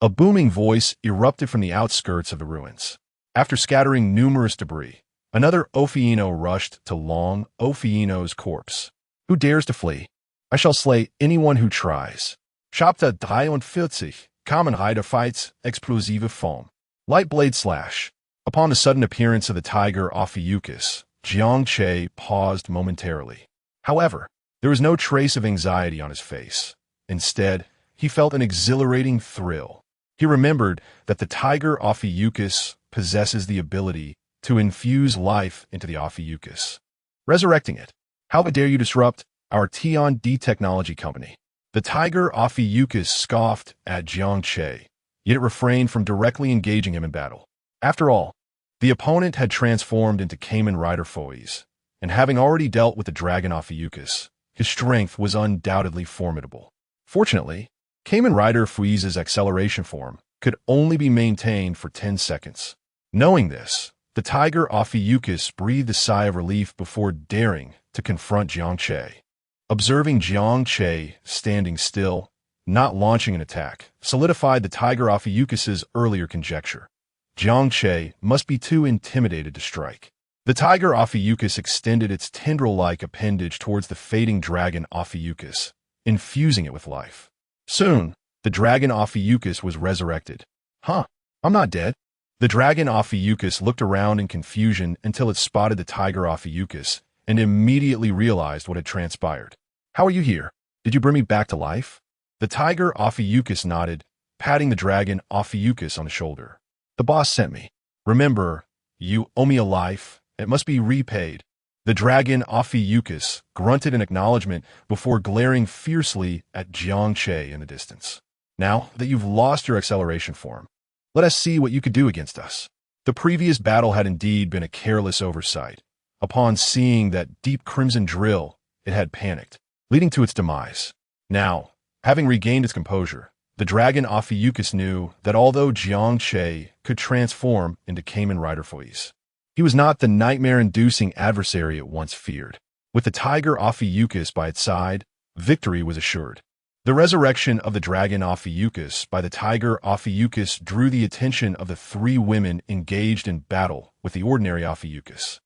a booming voice erupted from the outskirts of the ruins. After scattering numerous debris, another Ophieno rushed to Long Ophieno's corpse. Who dares to flee? I shall slay anyone who tries. Chapter 43, Kamen Rider fights, explosive form. Light blade slash. Upon the sudden appearance of the tiger Ophiuchus, Jiang Che paused momentarily. However, there was no trace of anxiety on his face. Instead, he felt an exhilarating thrill. He remembered that the tiger Ophiuchus possesses the ability to infuse life into the Ophiuchus, resurrecting it. How dare you disrupt our T&D technology company? The tiger Ophiuchus scoffed at Jiang Che, yet it refrained from directly engaging him in battle. After all, the opponent had transformed into Kamen Rider foes, and having already dealt with the dragon Ophiuchus, his strength was undoubtedly formidable. Fortunately, Kamen Rider Fui's acceleration form could only be maintained for 10 seconds. Knowing this, the tiger Ophiuchus breathed a sigh of relief before daring to confront Jiang Che. Observing Jiang Che standing still, not launching an attack, solidified the tiger Ophiuchus's earlier conjecture. Jiang Che must be too intimidated to strike. The tiger Ophiuchus extended its tendril-like appendage towards the fading dragon Ophiuchus, infusing it with life. Soon, the dragon Ophiuchus was resurrected. Huh, I'm not dead. The dragon Ophiuchus looked around in confusion until it spotted the tiger Ophiuchus and immediately realized what had transpired. How are you here? Did you bring me back to life? The tiger Ophiuchus nodded, patting the dragon Ophiuchus on the shoulder. The boss sent me. Remember, you owe me a life. It must be repaid. The dragon Ophiuchus grunted in acknowledgement before glaring fiercely at Jiang Che in the distance. Now that you've lost your acceleration form, let us see what you could do against us. The previous battle had indeed been a careless oversight. Upon seeing that deep crimson drill, it had panicked, leading to its demise. Now, having regained its composure, the dragon Ophiuchus knew that although Jiang Che could transform into Kamen Rider foes, he was not the nightmare-inducing adversary it once feared. With the tiger Ophiuchus by its side, victory was assured. The resurrection of the dragon Ophiuchus by the tiger Ophiuchus drew the attention of the three women engaged in battle with the ordinary Ophiuchus,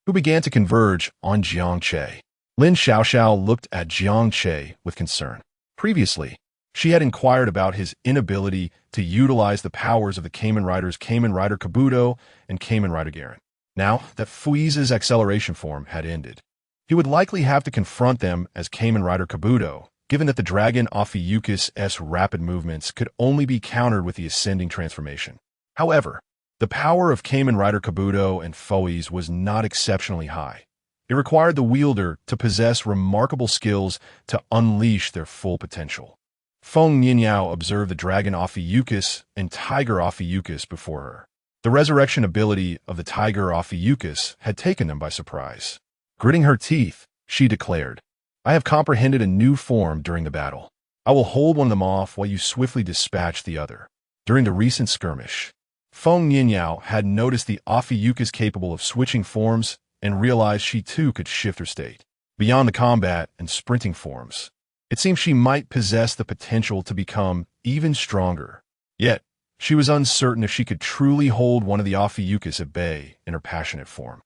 who began to converge on Jiang Che. Lin Xiaoxiao looked at Jiang Che with concern. Previously, she had inquired about his inability to utilize the powers of the Kamen Riders Kamen Rider Kabuto and Kamen Rider Garen. Now that Fui's acceleration form had ended, he would likely have to confront them as Kamen Rider Kabuto, given that the dragon Ophiuchus' rapid movements could only be countered with the ascending transformation. However, the power of Kamen Rider Kabuto and Fui's was not exceptionally high. It required the wielder to possess remarkable skills to unleash their full potential. Feng Ninyao observed the dragon Ophiuchus and tiger Ophiuchus before her. The resurrection ability of the tiger Ophiuchus had taken them by surprise. Gritting her teeth, she declared, I have comprehended a new form during the battle. I will hold one of them off while you swiftly dispatch the other. During the recent skirmish, Feng Ninyao had noticed the Ophiuchus capable of switching forms and realized she too could shift her state. Beyond the combat and sprinting forms, it seemed she might possess the potential to become even stronger. Yet, she was uncertain if she could truly hold one of the Ophiuchus at bay in her passionate form.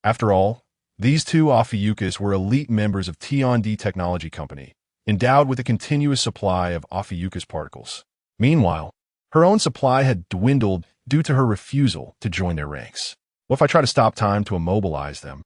After all, these two Ophiuchus were elite members of T&D Technology Company, endowed with a continuous supply of Ophiuchus particles. Meanwhile, her own supply had dwindled due to her refusal to join their ranks. What if I try to stop time to immobilize them,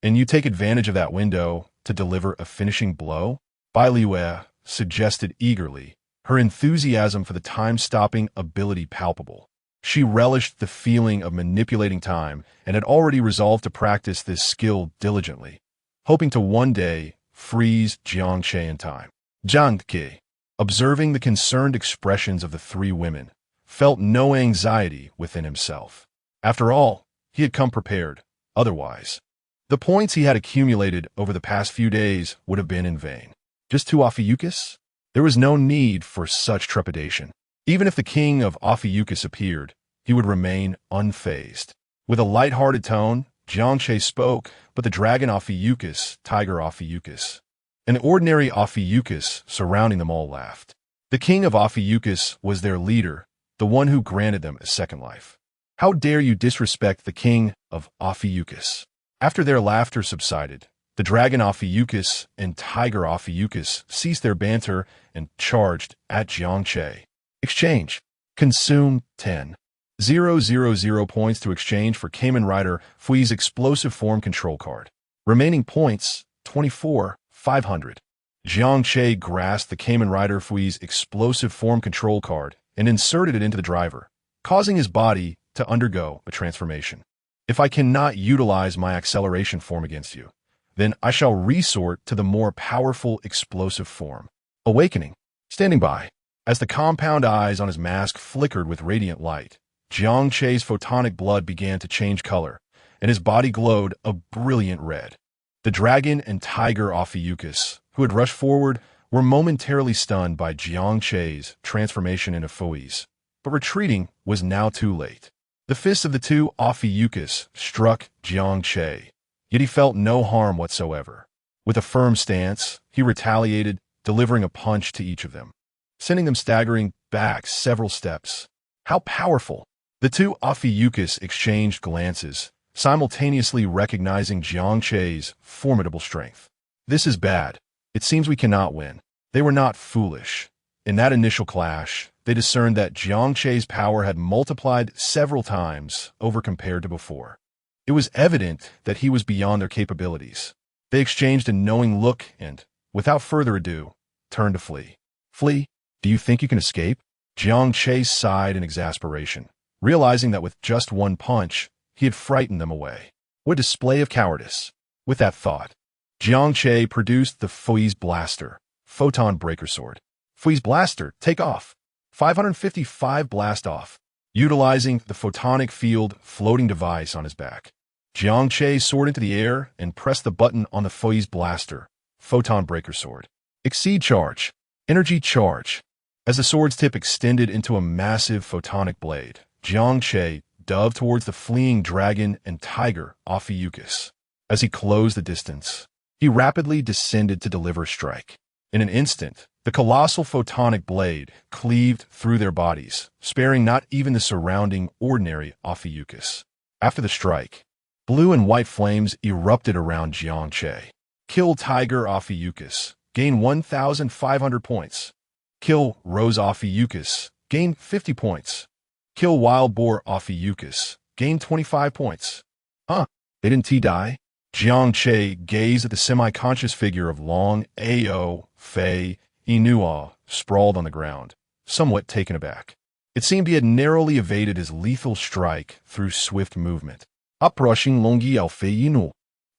and you take advantage of that window to deliver a finishing blow? Bai Liwei suggested eagerly, her enthusiasm for the time-stopping ability palpable. She relished the feeling of manipulating time and had already resolved to practice this skill diligently, hoping to one day freeze Jiang Che in time. Jiang Che, observing the concerned expressions of the three women, felt no anxiety within himself. After all, he had come prepared. Otherwise, the points he had accumulated over the past few days would have been in vain. Just two Ophiuchus? There was no need for such trepidation. Even if the king of Ophiuchus appeared, he would remain unfazed. With a light-hearted tone, Jiang Che spoke, but the dragon Ophiuchus, tiger Ophiuchus, and the ordinary Ophiuchus surrounding them all laughed. The king of Ophiuchus was their leader, the one who granted them a second life. How dare you disrespect the king of Ophiuchus? After their laughter subsided, the dragon Ophiuchus and tiger Ophiuchus ceased their banter and charged at Jiang Che. Exchange. Consume 10,000 points to exchange for Kamen Rider Fui's explosive form control card. Remaining points, 24,500. Jiang Che grasped the Kamen Rider Fui's explosive form control card and inserted it into the driver, causing his body to undergo a transformation. If I cannot utilize my acceleration form against you, then I shall resort to the more powerful explosive form. Awakening. Standing by. As the compound eyes on his mask flickered with radiant light, Jiang Che's photonic blood began to change color, and his body glowed a brilliant red. The dragon and tiger Ophiuchus, who had rushed forward, were momentarily stunned by Jiang Che's transformation into Fui's, but retreating was now too late. The fists of the two Ophiuchus struck Jiang Che, yet he felt no harm whatsoever. With a firm stance, he retaliated, delivering a punch to each of them, sending them staggering back several steps. How powerful! The two Ophiuchus exchanged glances, simultaneously recognizing Jiang Che's formidable strength. This is bad. It seems we cannot win. They were not foolish. In that initial clash, they discerned that Jiang Che's power had multiplied several times over compared to before. It was evident that he was beyond their capabilities. They exchanged a knowing look and, without further ado, turned to flee. Flee? Do you think you can escape? Jiang Che sighed in exasperation, realizing that with just one punch, he had frightened them away. What a display of cowardice! With that thought, Jiang Che produced the Fui's blaster, photon breaker sword. Fui's blaster, take off. 555 blast off. Utilizing the photonic field floating device on his back, Jiang Che soared into the air and pressed the button on the Fui's blaster, photon breaker sword. Exceed charge. Energy charge. As the sword's tip extended into a massive photonic blade, Jiang Che dove towards the fleeing dragon and tiger Ophiuchus. As he closed the distance, he rapidly descended to deliver a strike. In an instant, the colossal photonic blade cleaved through their bodies, sparing not even the surrounding ordinary Ophiuchus. After the strike, blue and white flames erupted around Jiang Che. Kill Tiger Ophiuchus. Gain 1,500 points. Kill Rose Ophiuchus. Gain 50 points. Kill Wild Boar Ophiuchus. Gain 25 points. Huh? They didn't die? Jiang Che gazed at the semi-conscious figure of Long Ao Fei Inua sprawled on the ground, somewhat taken aback. It seemed he had narrowly evaded his lethal strike through swift movement. Uprushing Long Ao Fei Inu.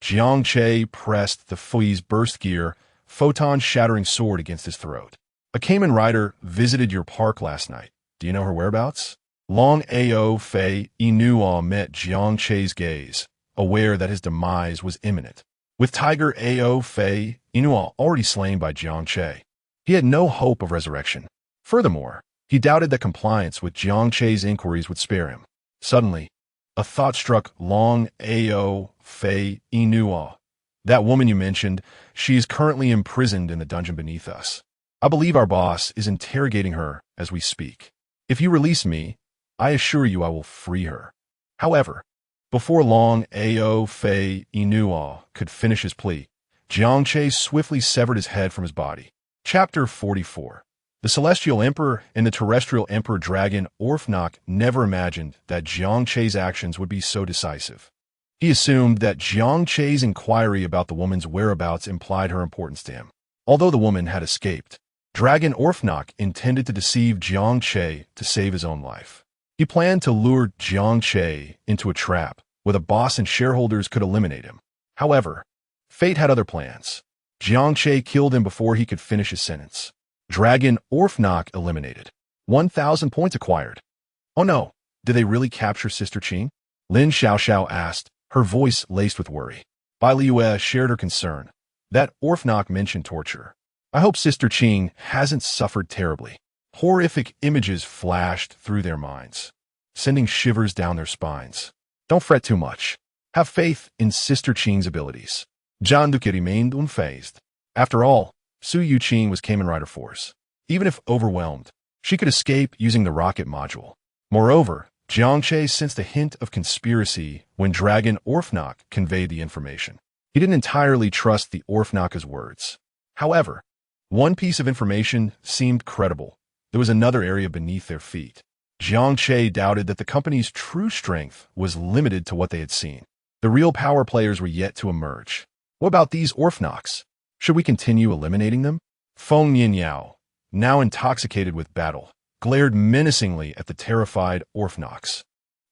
Jiang Che pressed the Fui's burst gear, photon-shattering sword against his throat. A Kamen Rider visited your park last night. Do you know her whereabouts? Long Ao Fei Inua met Jiang Che's gaze, aware that his demise was imminent. With Tiger Ao Fei Inua already slain by Jiang Che, he had no hope of resurrection. Furthermore, he doubted that compliance with Jiang Che's inquiries would spare him. Suddenly, a thought struck Long Ao Fei Inua. That woman you mentioned, she is currently imprisoned in the dungeon beneath us. I believe our boss is interrogating her as we speak. If you release me, I assure you I will free her. However, before Long Ao Fei Inua could finish his plea, Jiang Che swiftly severed his head from his body. Chapter 44. The Celestial Emperor and the Terrestrial Emperor Dragon Orphnock never imagined that Jiang Che's actions would be so decisive. He assumed that Jiang Che's inquiry about the woman's whereabouts implied her importance to him. Although the woman had escaped, Dragon Orphnock intended to deceive Jiang Che to save his own life. He He planned to lure Jiang Che into a trap where the boss and shareholders could eliminate him. However, fate had other plans. Jiang Che killed him before he could finish his sentence. Dragon Orphnok eliminated. 1,000 points acquired. Oh no, did they really capture Sister Qing? Lin Xiaoxiao asked, her voice laced with worry. Bai Liue shared her concern. That Orphnok mentioned torture. I hope Sister Qing hasn't suffered terribly. Horrific images flashed through their minds, sending shivers down their spines. Don't fret too much. Have faith in Sister Qing's abilities. Zhang Duke remained unfazed. After all, Su Yuqing was Kamen Rider Force. Even if overwhelmed, she could escape using the rocket module. Moreover, Jiang Che sensed a hint of conspiracy when Dragon Orphnok conveyed the information. He didn't entirely trust the Orphnok's words. However, one piece of information seemed credible. There was another area beneath their feet. Jiang Che doubted that the company's true strength was limited to what they had seen. The real power players were yet to emerge. What about these Orphnoks? Should we continue eliminating them? Feng Yinyao, now intoxicated with battle, glared menacingly at the terrified Orphnoks.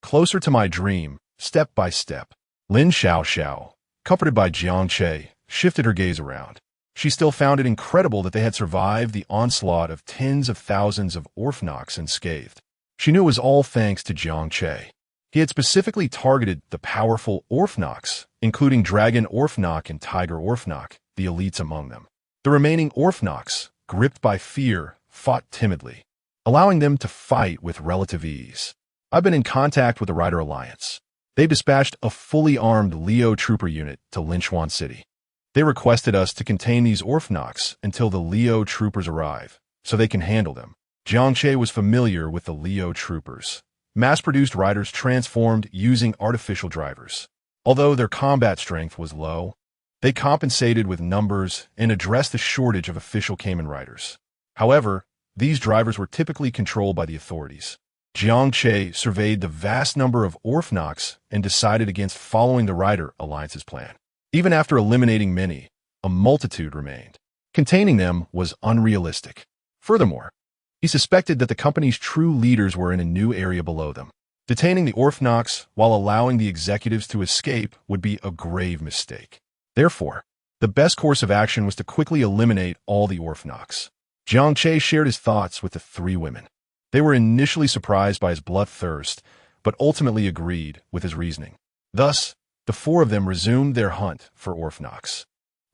Closer to my dream, step by step. Lin Xiaoxiao, comforted by Jiang Che, shifted her gaze around. She still found it incredible that they had survived the onslaught of tens of thousands of Orphnoks unscathed. She knew it was all thanks to Jiang Che. He had specifically targeted the powerful Orphnoks, including Dragon Orphnok and Tiger Orphnok, the elites among them. The remaining Orphnoks, gripped by fear, fought timidly, allowing them to fight with relative ease. I've been in contact with the Rider Alliance. They dispatched a fully armed Leo trooper unit to Linchuan City. They requested us to contain these Orphnoks until the Leo troopers arrive, so they can handle them. Jiang Che was familiar with the Leo troopers, mass-produced riders transformed using artificial drivers. Although their combat strength was low, they compensated with numbers and addressed the shortage of official Kamen Riders. However, these drivers were typically controlled by the authorities. Jiang Che surveyed the vast number of Orphnoks and decided against following the Rider Alliance's plan. Even after eliminating many, a multitude remained. Containing them was unrealistic. Furthermore, he suspected that the company's true leaders were in a new area below them. Detaining the Orphnoks while allowing the executives to escape would be a grave mistake. Therefore, the best course of action was to quickly eliminate all the Orphnoks. Jiang Che shared his thoughts with the three women. They were initially surprised by his bloodthirst, but ultimately agreed with his reasoning. Thus, the four of them resumed their hunt for Orphnoks.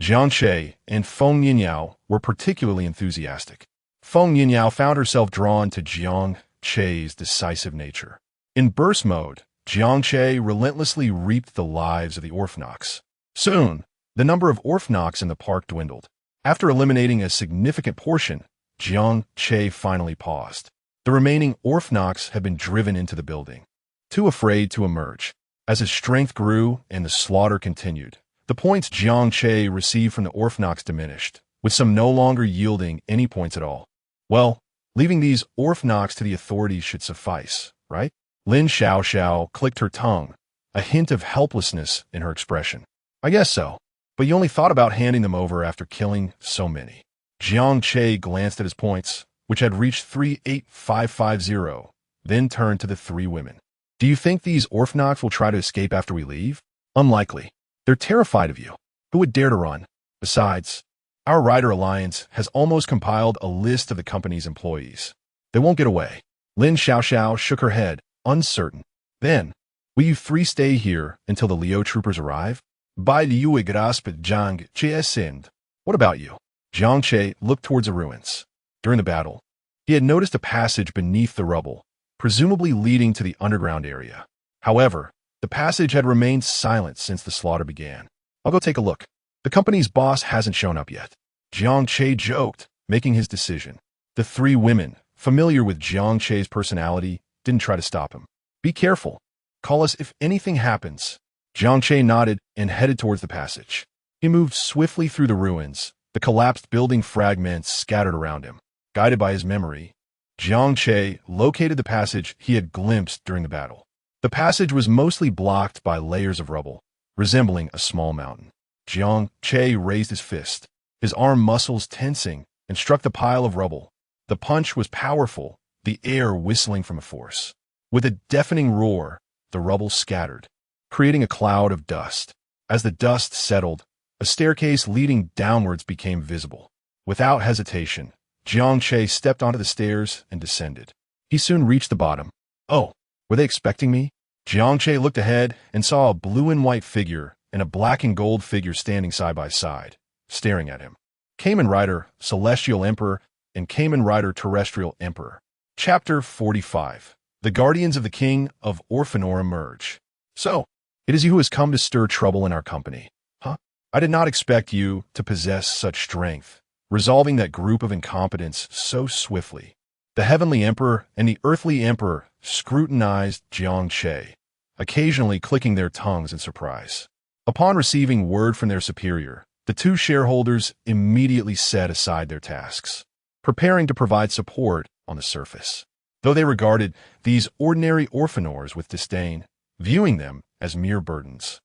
Jiang Che and Feng Yinyao were particularly enthusiastic. Feng Yinyao found herself drawn to Jiang Che's decisive nature. In burst mode, Jiang Che relentlessly reaped the lives of the Orphnoks. Soon, the number of Orphnoks in the park dwindled. After eliminating a significant portion, Jiang Che finally paused. The remaining Orphnoks had been driven into the building, too afraid to emerge. As his strength grew and the slaughter continued, the points Jiang Che received from the Orphnoks diminished, with some no longer yielding any points at all. Well, leaving these Orphnoks to the authorities should suffice, right? Lin Xiaoxiao clicked her tongue, a hint of helplessness in her expression. I guess so, but you only thought about handing them over after killing so many. Jiang Che glanced at his points, which had reached 38550, then turned to the three women. Do you think these Orphnoks will try to escape after we leave? Unlikely. They're terrified of you. Who would dare to run? Besides, our Rider Alliance has almost compiled a list of the company's employees. They won't get away. Lin Xiaoxiao shook her head, uncertain. Then, will you three stay here until the Leo troopers arrive? Bai Liue grasped Jiang Che's hand. What about you? Jiang Che looked towards the ruins. During the battle, he had noticed a passage beneath the rubble, presumably leading to the underground area. However, the passage had remained silent since the slaughter began. I'll go take a look. The company's boss hasn't shown up yet. Jiang Che joked, making his decision. The three women, familiar with Jiang Che's personality, didn't try to stop him. Be careful. Call us if anything happens. Jiang Che nodded and headed towards the passage. He moved swiftly through the ruins, the collapsed building fragments scattered around him. Guided by his memory, Jiang Che located the passage he had glimpsed during the battle. The passage was mostly blocked by layers of rubble, resembling a small mountain. Jiang Che raised his fist, his arm muscles tensing, and struck the pile of rubble. The punch was powerful, the air whistling from a force. With a deafening roar, the rubble scattered, creating a cloud of dust. As the dust settled, a staircase leading downwards became visible. Without hesitation, Jiang Che stepped onto the stairs and descended. He soon reached the bottom. Oh, were they expecting me? Jiang Che looked ahead and saw a blue and white figure and a black and gold figure standing side by side, staring at him. Kamen Rider, Celestial Emperor, and Kamen Rider, Terrestrial Emperor. Chapter 45. The Guardians of the King of Orphanor emerge. So, it is you who has come to stir trouble in our company, huh? I did not expect you to possess such strength, resolving that group of incompetents so swiftly. The Heavenly Emperor and the Earthly Emperor scrutinized Jiang Che, occasionally clicking their tongues in surprise. Upon receiving word from their superior, the two shareholders immediately set aside their tasks, preparing to provide support on the surface. Though they regarded these ordinary orphanors with disdain, viewing them as mere burdens.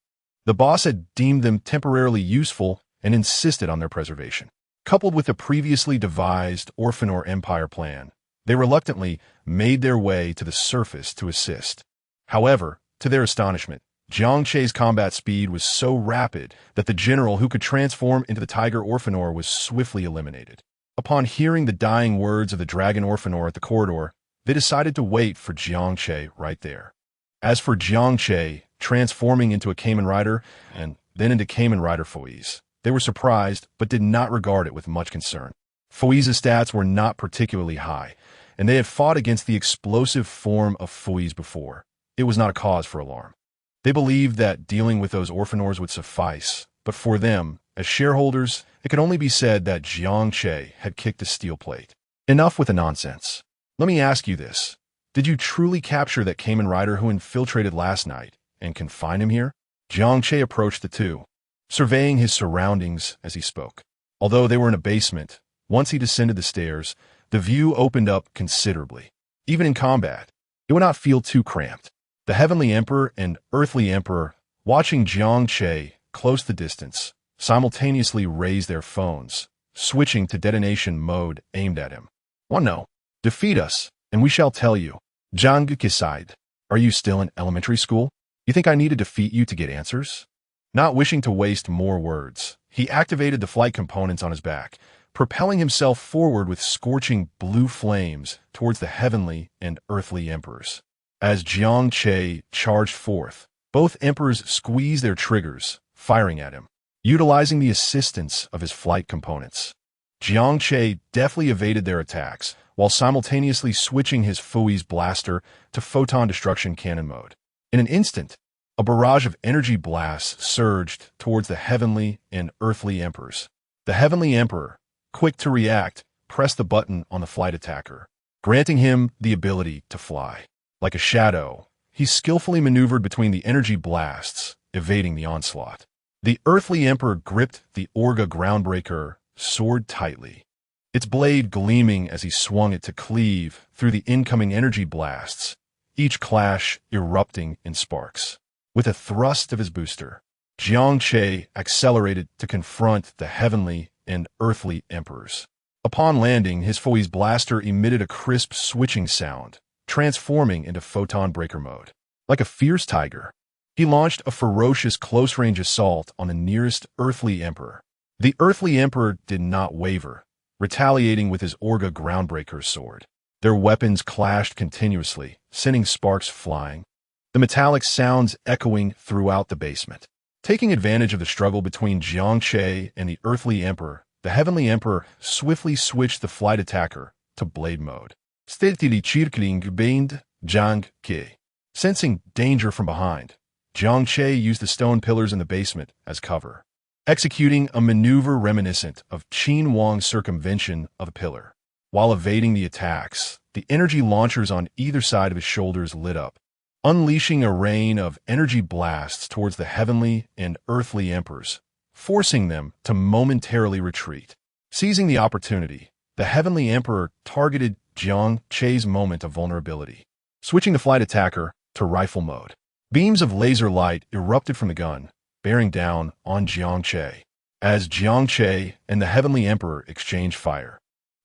The boss had deemed them temporarily useful and insisted on their preservation. Coupled with the previously devised Orphanor Empire plan, they reluctantly made their way to the surface to assist. However, to their astonishment, Jiang Che's combat speed was so rapid that the general who could transform into the Tiger Orphanor was swiftly eliminated. Upon hearing the dying words of the Dragon Orphanor at the corridor, they decided to wait for Jiang Che right there. As for Jiang Che transforming into a Kamen Rider and then into Kamen Rider Fouise, they were surprised but did not regard it with much concern. Fouise's stats were not particularly high, and they had fought against the explosive form of Fouise before. It was not a cause for alarm. They believed that dealing with those orphanors would suffice, but for them, as shareholders, it could only be said that Jiang Che had kicked a steel plate. Enough with the nonsense. Let me ask you this. Did you truly capture that Kamen Rider who infiltrated last night and confine him here? Jiang Che approached the two, surveying his surroundings as he spoke. Although they were in a basement, once he descended the stairs, the view opened up considerably. Even in combat, it would not feel too cramped. The Heavenly Emperor and Earthly Emperor, watching Jiang Che close the distance, simultaneously raised their phones, switching to detonation mode aimed at him. One no. Defeat us, and we shall tell you. Jiang Che sighed. Are you still in elementary school? You think I need to defeat you to get answers? Not wishing to waste more words, he activated the flight components on his back, propelling himself forward with scorching blue flames towards the Heavenly and Earthly Emperors. As Jiang Che charged forth, both emperors squeezed their triggers, firing at him, utilizing the assistance of his flight components. Jiang Che deftly evaded their attacks, while simultaneously switching his Fouise blaster to photon destruction cannon mode. In an instant, a barrage of energy blasts surged towards the Heavenly and Earthly Emperors. The Heavenly Emperor, quick to react, pressed the button on the flight attacker, granting him the ability to fly. Like a shadow, he skillfully maneuvered between the energy blasts, evading the onslaught. The Earthly Emperor gripped the Orga Groundbreaker sword tightly, its blade gleaming as he swung it to cleave through the incoming energy blasts, each clash erupting in sparks. With a thrust of his booster, Jiang Che accelerated to confront the Heavenly and Earthly Emperors. Upon landing, his Fouise blaster emitted a crisp switching sound, transforming into photon breaker mode. Like a fierce tiger, he launched a ferocious close-range assault on the nearest Earthly Emperor. The Earthly Emperor did not waver, retaliating with his Orga Groundbreaker sword. Their weapons clashed continuously, sending sparks flying, the metallic sounds echoing throughout the basement. Taking advantage of the struggle between Jiang Che and the Earthly Emperor, the Heavenly Emperor swiftly switched the flight attacker to blade mode. Steadily circling behind Jiang Che. Sensing danger from behind, Jiang Che used the stone pillars in the basement as cover, executing a maneuver reminiscent of Qin Wang's circumvention of a pillar. While evading the attacks, the energy launchers on either side of his shoulders lit up, unleashing a rain of energy blasts towards the Heavenly and Earthly Emperors, forcing them to momentarily retreat. Seizing the opportunity, the Heavenly Emperor targeted Jiang Che's moment of vulnerability, switching the flight attacker to rifle mode. Beams of laser light erupted from the gun, bearing down on Jiang Che. As Jiang Che and the Heavenly Emperor exchanged fire,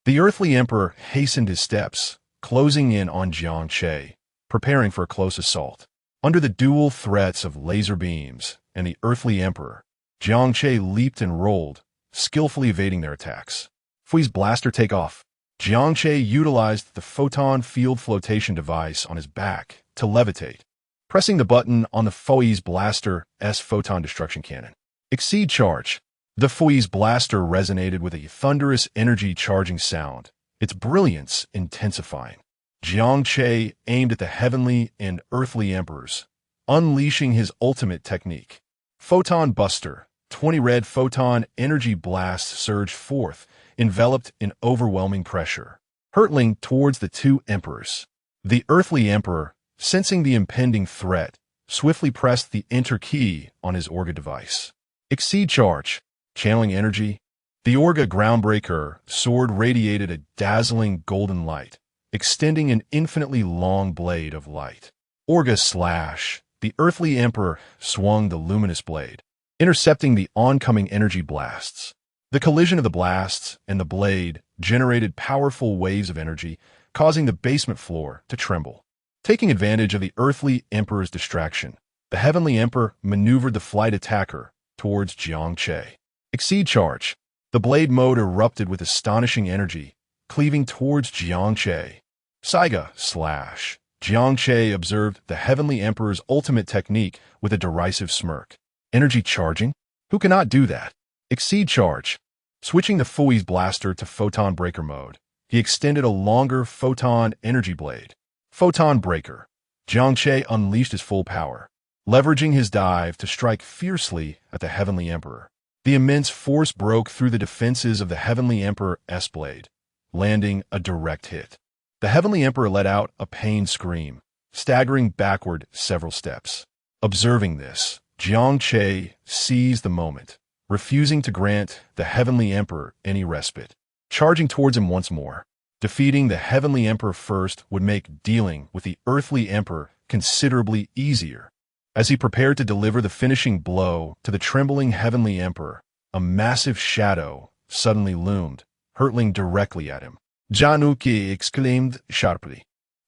the Earthly Emperor hastened his steps, closing in on Jiang Che, preparing for a close assault. Under the dual threats of laser beams and the earthly emperor, Jiang Che leaped and rolled, skillfully evading their attacks. Fui's blaster take off. Jiang Che utilized the photon field flotation device on his back to levitate, pressing the button on the Fui's blaster's photon destruction cannon. Exceed charge. The Fui's blaster resonated with a thunderous energy charging sound, its brilliance intensifying. Jiang Che aimed at the heavenly and earthly emperors, unleashing his ultimate technique. Photon Buster. 20 red photon energy blasts surged forth, enveloped in overwhelming pressure, hurtling towards the two emperors. The earthly emperor, sensing the impending threat, swiftly pressed the enter key on his Orga device. Exceed charge. Channeling energy. The Orga groundbreaker sword radiated a dazzling golden light, extending an infinitely long blade of light. Orga slash. The earthly emperor swung the luminous blade, intercepting the oncoming energy blasts. The collision of the blasts and the blade generated powerful waves of energy, causing the basement floor to tremble. Taking advantage of the earthly emperor's distraction, the heavenly emperor maneuvered the flight attacker towards Jiang Che. Exceed charge. The blade mode erupted with astonishing energy, cleaving towards Jiang Che. Saiga slash. Jiang Che observed the heavenly emperor's ultimate technique with a derisive smirk. Energy charging? Who cannot do that? Exceed charge. Switching the Fui's blaster to photon breaker mode, he extended a longer photon energy blade. Photon breaker. Jiang Che unleashed his full power, leveraging his dive to strike fiercely at the heavenly emperor. The immense force broke through the defenses of the heavenly emperor's blade, landing a direct hit. The heavenly emperor let out a pained scream, staggering backward several steps. Observing this, Jiang Che seized the moment, refusing to grant the heavenly emperor any respite. Charging towards him once more, defeating the heavenly emperor first would make dealing with the earthly emperor considerably easier. As he prepared to deliver the finishing blow to the trembling heavenly emperor, a massive shadow suddenly loomed, hurtling directly at him. Jiang Che exclaimed sharply,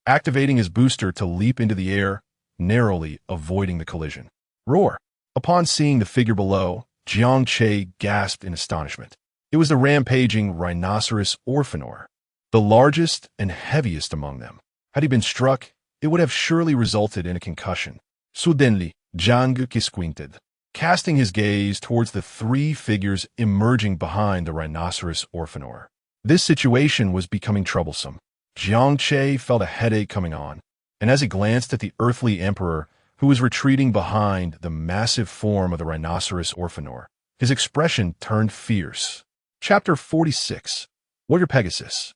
activating his booster to leap into the air, narrowly avoiding the collision. Roar! Upon seeing the figure below, Jiang Che gasped in astonishment. It was the rampaging rhinoceros Ophion, the largest and heaviest among them. Had he been struck, it would have surely resulted in a concussion. Suddenly, Jiang Che squinted, casting his gaze towards the three figures emerging behind the rhinoceros Ophion. This situation was becoming troublesome. Jiang Che felt a headache coming on, and as he glanced at the earthly emperor, who was retreating behind the massive form of the rhinoceros Ophion, his expression turned fierce. Chapter 46. Warrior Pegasus.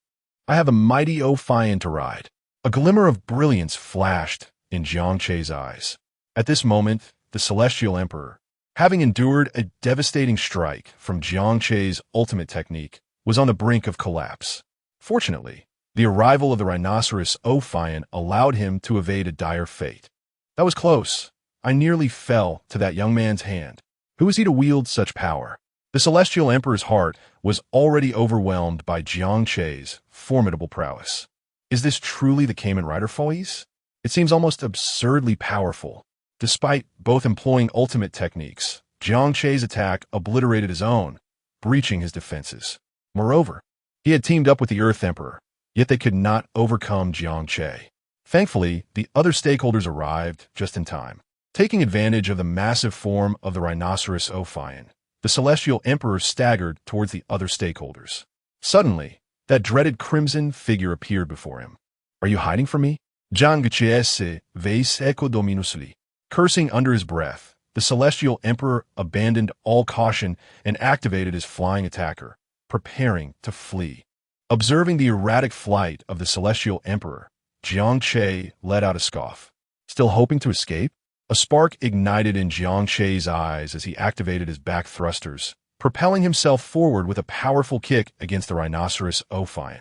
I have a mighty Ophion to ride. A glimmer of brilliance flashed in Jiang Che's eyes. At this moment, the celestial emperor, having endured a devastating strike from Jiang Che's ultimate technique, was on the brink of collapse. Fortunately, the arrival of the rhinoceros Ophion allowed him to evade a dire fate. That was close. I nearly fell to that young man's hand. Who is he to wield such power? The celestial emperor's heart was already overwhelmed by Jiang Che's formidable prowess. Is this truly the Kamen Rider Fui's? It seems almost absurdly powerful. Despite both employing ultimate techniques, Jiang Che's attack obliterated his own, breaching his defenses. Moreover, he had teamed up with the Earth Emperor, yet they could not overcome Jiang Che. Thankfully, the other stakeholders arrived just in time. Taking advantage of the massive form of the rhinoceros Ophion, the celestial emperor staggered towards the other stakeholders. Suddenly, that dreaded crimson figure appeared before him. Are you hiding from me? Jiang Che se veis echo dominously. Cursing under his breath, the celestial emperor abandoned all caution and activated his flying attacker, preparing to flee. Observing the erratic flight of the celestial emperor, Jiang Che let out a scoff. Still hoping to escape? A spark ignited in Jiang Che's eyes as he activated his back thrusters, propelling himself forward with a powerful kick against the rhinoceros Ophion,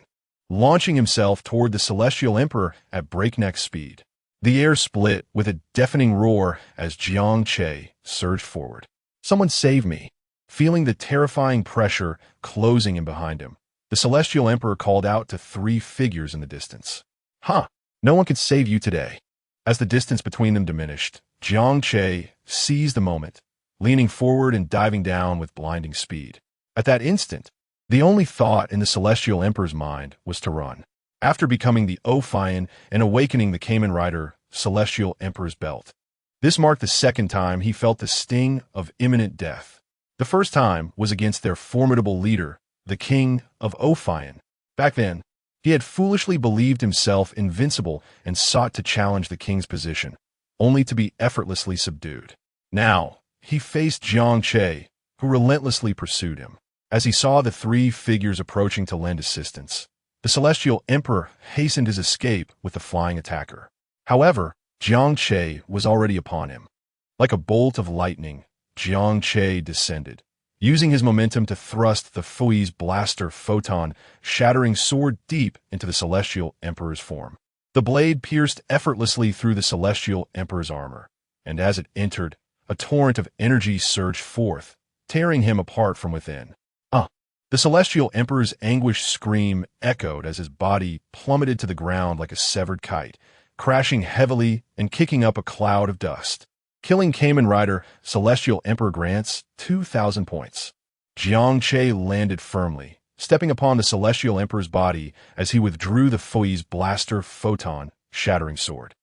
launching himself toward the celestial emperor at breakneck speed. The air split with a deafening roar as Jiang Che surged forward. Someone save me! Feeling the terrifying pressure closing in behind him, the celestial emperor called out to three figures in the distance. Huh! No one can save you today. As the distance between them diminished, Jiang Che seized the moment, leaning forward and diving down with blinding speed. At that instant, the only thought in the Celestial Emperor's mind was to run. After becoming the Ophion and awakening the Kamen Rider Celestial Emperor's belt, this marked the second time he felt the sting of imminent death. The first time was against their formidable leader, the King of Ophion. Back then, he had foolishly believed himself invincible and sought to challenge the king's position, only to be effortlessly subdued. Now, he faced Jiang Che, who relentlessly pursued him. As he saw the three figures approaching to lend assistance, the Celestial Emperor hastened his escape with the flying attacker. However, Jiang Che was already upon him. Like a bolt of lightning, Jiang Che descended, using his momentum to thrust the Fui's blaster photon shattering sword deep into the Celestial Emperor's form. The blade pierced effortlessly through the Celestial Emperor's armor, and as it entered, a torrent of energy surged forth, tearing him apart from within. The Celestial Emperor's anguished scream echoed as his body plummeted to the ground like a severed kite, crashing heavily and kicking up a cloud of dust. Killing Kamen Rider Celestial Emperor grants 2,000 points. Jiang Che landed firmly, stepping upon the Celestial Emperor's body as he withdrew the Fui's blaster photon shattering sword.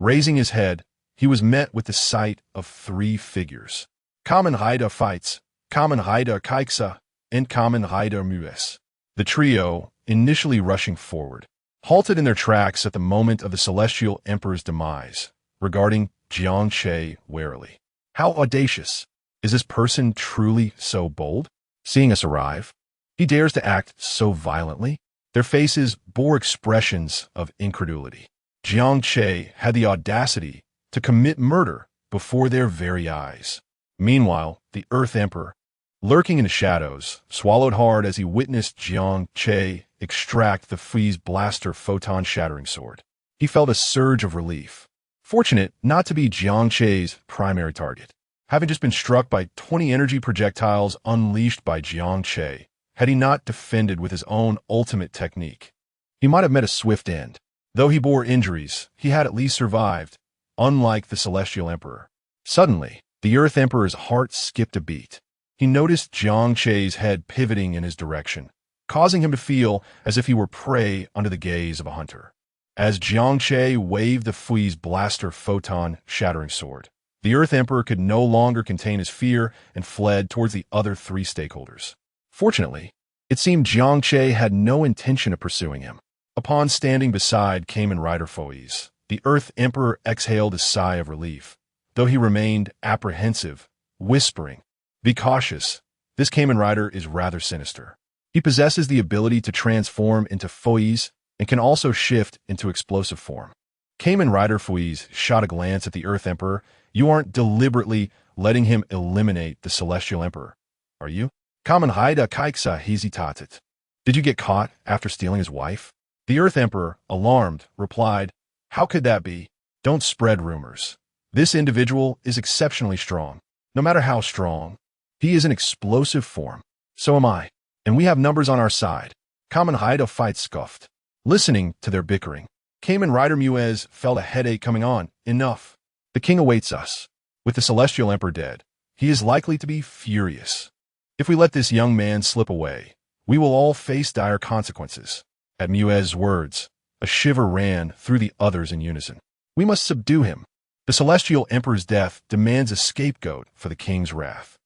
Raising his head, he was met with the sight of three figures. Kamen Rider fights, Kamen Rider Kiva, and Kamen Rider Mues. The trio, initially rushing forward, halted in their tracks at the moment of the Celestial Emperor's demise, regarding Jiang Che warily. How audacious! Is this person truly so bold? Seeing us arrive, he dares to act so violently? Their faces bore expressions of incredulity. Jiang Che had the audacity to commit murder before their very eyes. Meanwhile, the Earth Emperor, lurking in the shadows, swallowed hard as he witnessed Jiang Che extract the Fui's blaster photon shattering sword. He felt a surge of relief. Fortunate not to be Jiang Che's primary target. Having just been struck by 20 energy projectiles unleashed by Jiang Che, had he not defended with his own ultimate technique, he might have met a swift end. Though he bore injuries, he had at least survived, unlike the Celestial Emperor. Suddenly, the Earth Emperor's heart skipped a beat. He noticed Jiang Che's head pivoting in his direction, causing him to feel as if he were prey under the gaze of a hunter. As Jiang Che waved the Fui's blaster photon shattering sword, the Earth Emperor could no longer contain his fear and fled towards the other three stakeholders. Fortunately, it seemed Jiang Che had no intention of pursuing him. Upon standing beside Kamen Rider Fui's, the Earth Emperor exhaled a sigh of relief, though he remained apprehensive, whispering, "Be cautious, this Kamen Rider is rather sinister. He possesses the ability to transform into Fui's and can also shift into explosive form." Kamen Rider Fui's shot a glance at the Earth Emperor. "You aren't deliberately letting him eliminate the Celestial Emperor, are you?" Kamen Rider Kiva hesitated. "Did you get caught after stealing his wife?" The Earth Emperor, alarmed, replied, "How could that be? Don't spread rumors. This individual is exceptionally strong. No matter how strong, he is an explosive form. So am I, and we have numbers on our side." Kamen Rider Fight scoffed. Listening to their bickering, Kamen Rider Mues felt a headache coming on. Enough. The king awaits us. With the Celestial Emperor dead, he is likely to be furious. If we let this young man slip away, we will all face dire consequences. At Mues' words, a shiver ran through the others in unison. We must subdue him. The Celestial Emperor's death demands a scapegoat for the king's wrath.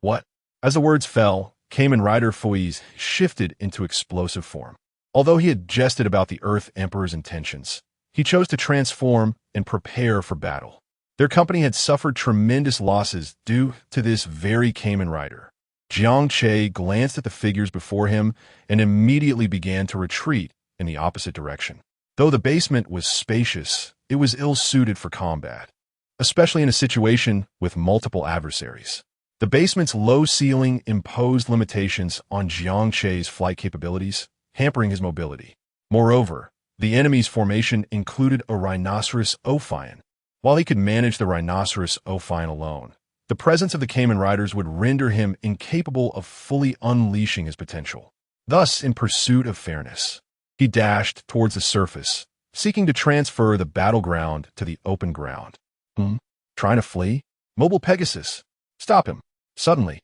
What? As the words fell, Kamen Rider Fui's shifted into explosive form. Although he had jested about the Earth Emperor's intentions, he chose to transform and prepare for battle. Their company had suffered tremendous losses due to this very Kamen Rider. Jiang Che glanced at the figures before him and immediately began to retreat in the opposite direction. Though the basement was spacious, it was ill-suited for combat, especially in a situation with multiple adversaries. The basement's low ceiling imposed limitations on Jiang Che's flight capabilities, hampering his mobility. Moreover, the enemy's formation included a rhinoceros Ophion. While he could manage the rhinoceros Ophion alone, the presence of the Kamen Riders would render him incapable of fully unleashing his potential. Thus, in pursuit of fairness, he dashed towards the surface, seeking to transfer the battleground to the open ground. Trying to flee? Mobile Pegasus. Stop him. Suddenly,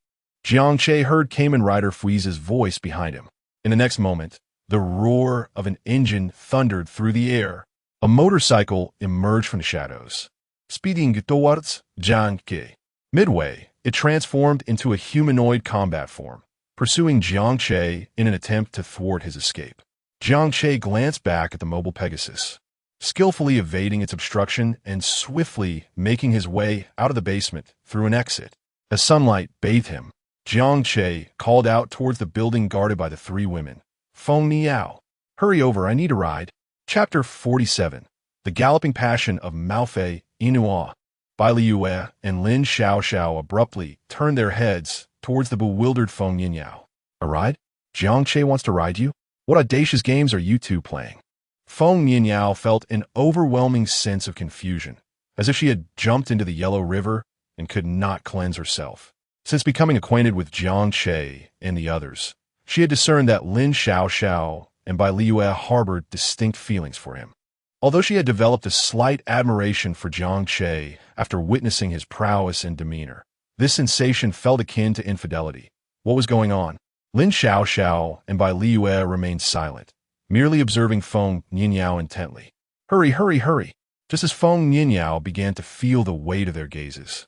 Jiang Che heard Kamen Rider Fui's voice behind him. In the next moment, the roar of an engine thundered through the air. A motorcycle emerged from the shadows, speeding towards Jiang Che. Midway, it transformed into a humanoid combat form, pursuing Jiang Che in an attempt to thwart his escape. Jiang Che glanced back at the mobile Pegasus, skillfully evading its obstruction and swiftly making his way out of the basement through an exit. As sunlight bathed him, Jiang Che called out towards the building guarded by the three women. Feng Niao. Hurry over, I need a ride. Chapter 47. The Galloping Passion of Malfei Inua. Bai Liue and Lin Xiaoxiao abruptly turned their heads towards the bewildered Feng Niao. A ride? Jiang Che wants to ride you? What audacious games are you two playing? Feng Niao felt an overwhelming sense of confusion, as if she had jumped into the Yellow River and could not cleanse herself. Since becoming acquainted with Jiang Che and the others, she had discerned that Lin Xiaoxiao and Bai Liue harbored distinct feelings for him. Although she had developed a slight admiration for Jiang Che after witnessing his prowess and demeanor, this sensation felt akin to infidelity. What was going on? Lin Xiaoxiao and Bai Liue remained silent, merely observing Feng Niao intently. Hurry, hurry, hurry! Just as Feng Niao began to feel the weight of their gazes,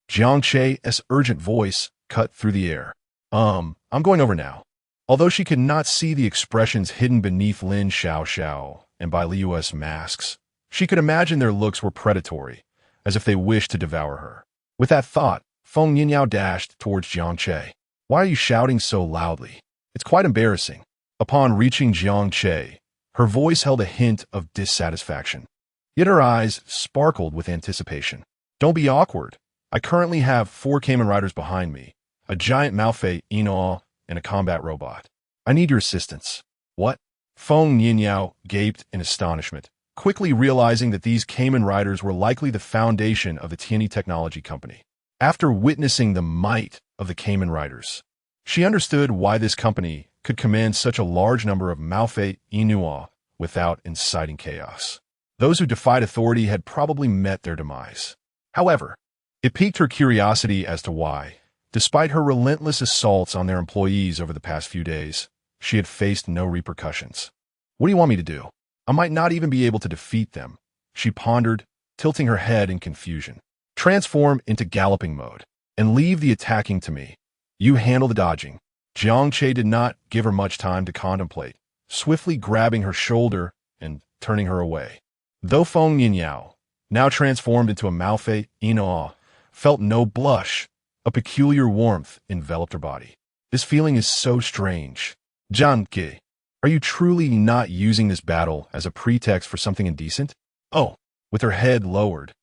Jiang Che's urgent voice cut through the air. I'm going over now. Although she could not see the expressions hidden beneath Lin Xiaoxiao and Bai Liue's masks, she could imagine their looks were predatory, as if they wished to devour her. With that thought, Feng Niao dashed towards Jiang Che. Why are you shouting so loudly? It's quite embarrassing. Upon reaching Jiang Che, her voice held a hint of dissatisfaction. Yet her eyes sparkled with anticipation. Don't be awkward. I currently have 4 Kamen Riders behind me, a giant Malfei Inua, and a combat robot. I need your assistance. What? Feng Niao gaped in astonishment, quickly realizing that these Kamen Riders were likely the foundation of the Tianyi Technology Company. After witnessing the might of the Kamen Riders, she understood why this company could command such a large number of Malfei Inua without inciting chaos. Those who defied authority had probably met their demise. However, it piqued her curiosity as to why, despite her relentless assaults on their employees over the past few days, she had faced no repercussions. What do you want me to do? I might not even be able to defeat them, she pondered, tilting her head in confusion. Transform into galloping mode, and leave the attacking to me. You handle the dodging. Jiang Che did not give her much time to contemplate, swiftly grabbing her shoulder and turning her away. Though Feng Niao, now transformed into a Malfei Inua, felt no blush, a peculiar warmth enveloped her body. This feeling is so strange. Jiang Che, are you truly not using this battle as a pretext for something indecent? Oh, with her head lowered,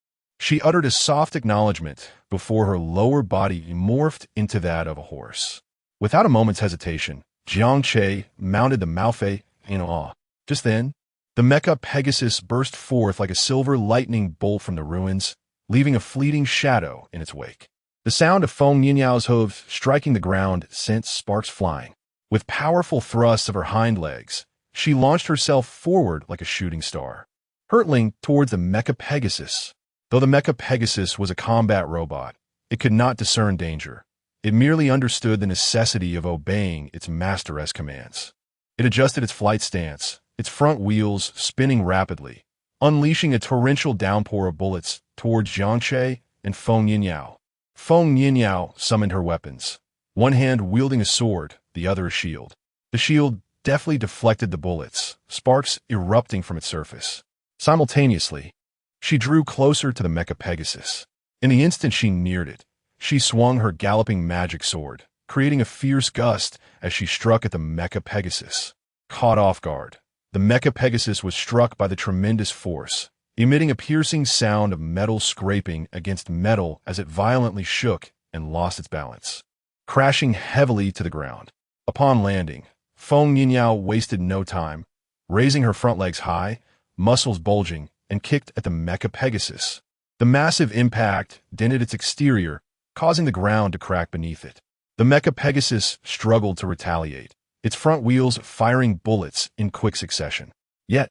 she uttered a soft acknowledgement before her lower body morphed into that of a horse. Without a moment's hesitation, Jiang Che mounted the Malfei Inua. Just then, the mecha Pegasus burst forth like a silver lightning bolt from the ruins, leaving a fleeting shadow in its wake. The sound of Feng Niao's hooves striking the ground sent sparks flying. With powerful thrusts of her hind legs, she launched herself forward like a shooting star, hurtling towards the mecha Pegasus. Though the mecha Pegasus was a combat robot, it could not discern danger. It merely understood the necessity of obeying its master's commands. It adjusted its flight stance, its front wheels spinning rapidly, unleashing a torrential downpour of bullets towards Jiang Che and Feng Niao. Feng Niao summoned her weapons, one hand wielding a sword, the other a shield. The shield deftly deflected the bullets, sparks erupting from its surface. Simultaneously, she drew closer to the mecha Pegasus. In the instant she neared it, she swung her galloping magic sword, creating a fierce gust as she struck at the mecha Pegasus. Caught off guard, the mecha Pegasus was struck by the tremendous force, emitting a piercing sound of metal scraping against metal as it violently shook and lost its balance, crashing heavily to the ground. Upon landing, Feng Niao wasted no time, raising her front legs high, muscles bulging, and kicked at the mecha Pegasus. The massive impact dented its exterior, causing the ground to crack beneath it. The mecha Pegasus struggled to retaliate, its front wheels firing bullets in quick succession. Yet,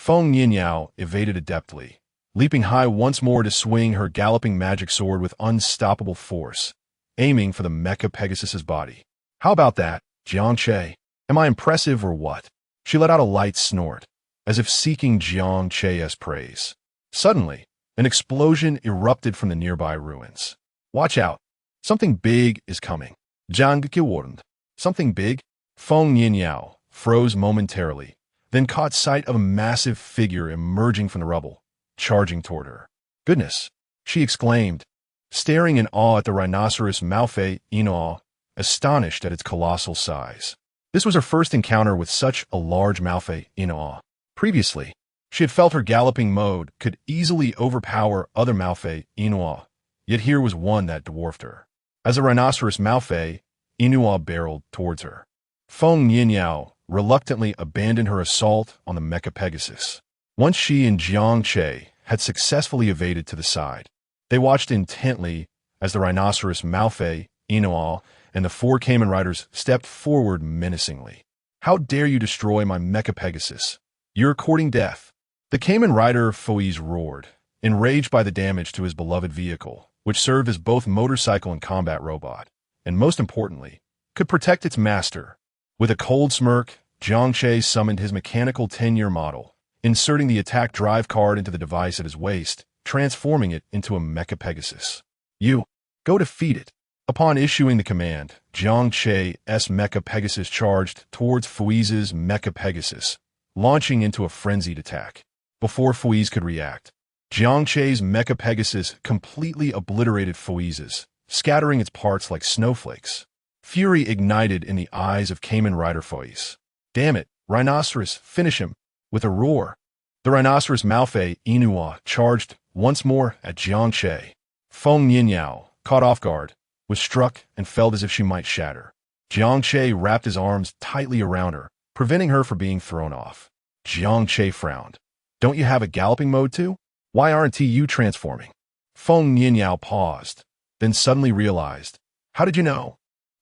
Feng Yinyao evaded adeptly, leaping high once more to swing her galloping magic sword with unstoppable force, aiming for the Mecha Pegasus's body. How about that, Jiang Che? Am I impressive or what? She let out a light snort, as if seeking Jiang Che's praise. Suddenly, an explosion erupted from the nearby ruins. Watch out! Something big is coming. Jiang Che warned. Something big? Feng Yinyao froze momentarily, then caught sight of a massive figure emerging from the rubble, charging toward her. Goodness! She exclaimed, staring in awe at the rhinoceros mafia Inoa, astonished at its colossal size. This was her first encounter with such a large mafia Inoa. Previously, she had felt her galloping mode could easily overpower other mafia Inoa, yet here was one that dwarfed her. As a rhinoceros mafia Inoa barreled towards her, Feng Yinyao reluctantly abandoned her assault on the Mecha Pegasus. Once she and Jiang Che had successfully evaded to the side, they watched intently as the rhinoceros mafia Inoa and the 4 Kamen Riders stepped forward menacingly. How dare you destroy my Mecha Pegasus? You're courting death. The Kamen Rider Foiz roared, enraged by the damage to his beloved vehicle, which served as both motorcycle and combat robot, and most importantly, could protect its master. With a cold smirk, Jiang Che summoned his mechanical 10-year model, inserting the attack drive card into the device at his waist, transforming it into a Mecha Pegasus. You, go defeat it. Upon issuing the command, Jiang Che's Mecha Pegasus charged towards Foiz's Mecha Pegasus, launching into a frenzied attack. Before Foiz could react, Jiang Che's Mecha Pegasus completely obliterated Foiz's, scattering its parts like snowflakes. Fury ignited in the eyes of Kamen Rider Foiz. Damn it, Rhinoceros, finish him! With a roar, the Rhinoceros mafia Inua charged once more at Jiang Che. Feng Yinyao, caught off guard, was struck and felt as if she might shatter. Jiang Che wrapped his arms tightly around her, preventing her from being thrown off. Jiang Che frowned. Don't you have a galloping mode too? Why aren't you transforming? Feng Yinyao paused, then suddenly realized. How did you know?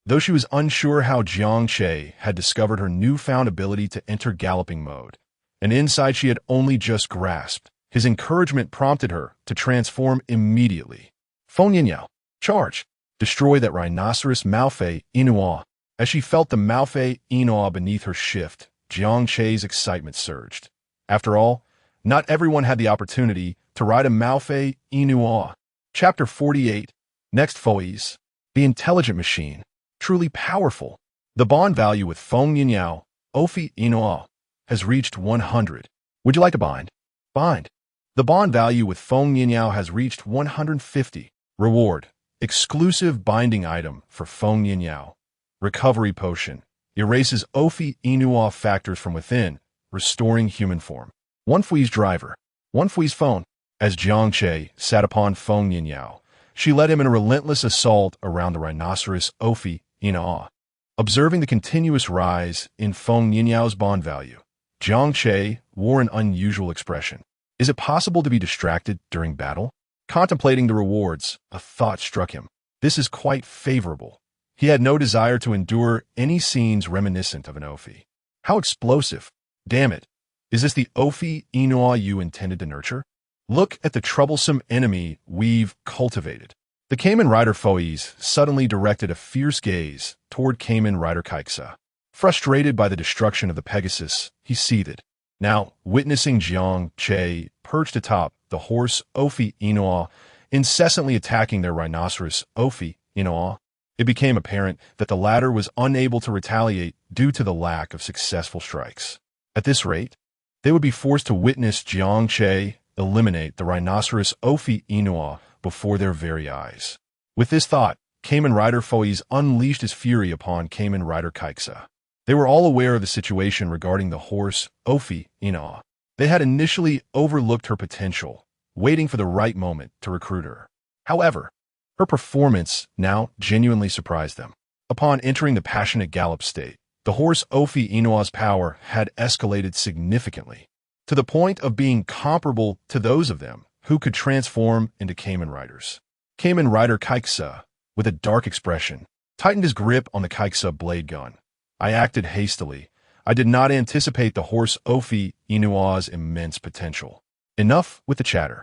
Though she was unsure how Jiang Che had discovered her newfound ability to enter galloping mode, an insight she had only just grasped, his encouragement prompted her to transform immediately. Feng Yinyao, charge! Destroy that rhinoceros mafia Inua. As she felt the mafia Inua beneath her shift, Jiang Che's excitement surged. After all, not everyone had the opportunity to ride a mafia Inua. Chapter 48. Next Foiz. The intelligent machine. Truly powerful. The bond value with Feng Yinyao, Ophi Inua, has reached 100. Would you like to bind? Bind. The bond value with Feng Yinyao has reached 150. Reward. Exclusive binding item for Feng Yinyao. Recovery potion. Erases Ophi Inua factors from within, restoring human form. One Fui's driver. One Fui's phone. As Jiang Che sat upon Feng Yinyao, she led him in a relentless assault around the rhinoceros Ophi Inua. Observing the continuous rise in Feng Yinyao's bond value, Jiang Che wore an unusual expression. Is it possible to be distracted during battle? Contemplating the rewards, a thought struck him. This is quite favorable. He had no desire to endure any scenes reminiscent of an Ophi. How explosive! Damn it! Is this the Ophi Inua you intended to nurture? Look at the troublesome enemy we've cultivated. The Kamen Rider Foiz suddenly directed a fierce gaze toward Kamen Rider Kaiksa. Frustrated by the destruction of the Pegasus, he seethed. Now, witnessing Jiang Che perched atop the horse Ophi Inua, incessantly attacking their rhinoceros Ophi Inua, it became apparent that the latter was unable to retaliate due to the lack of successful strikes. At this rate, they would be forced to witness Jiang Che eliminate the rhinoceros Ophi Inua before their very eyes. With this thought, Kamen Rider Foiz unleashed his fury upon Kamen Rider Kaiksa. They were all aware of the situation regarding the horse Ophi Inua. They had initially overlooked her potential, waiting for the right moment to recruit her. However, her performance now genuinely surprised them. Upon entering the passionate gallop state, the horse Ophi Inua's power had escalated significantly, to the point of being comparable to those of them who could transform into Kamen Riders. Kamen Rider Kaiksa, with a dark expression, tightened his grip on the Kaiksa blade gun. I acted hastily. I did not anticipate the horse Ophi Inua's immense potential. Enough with the chatter.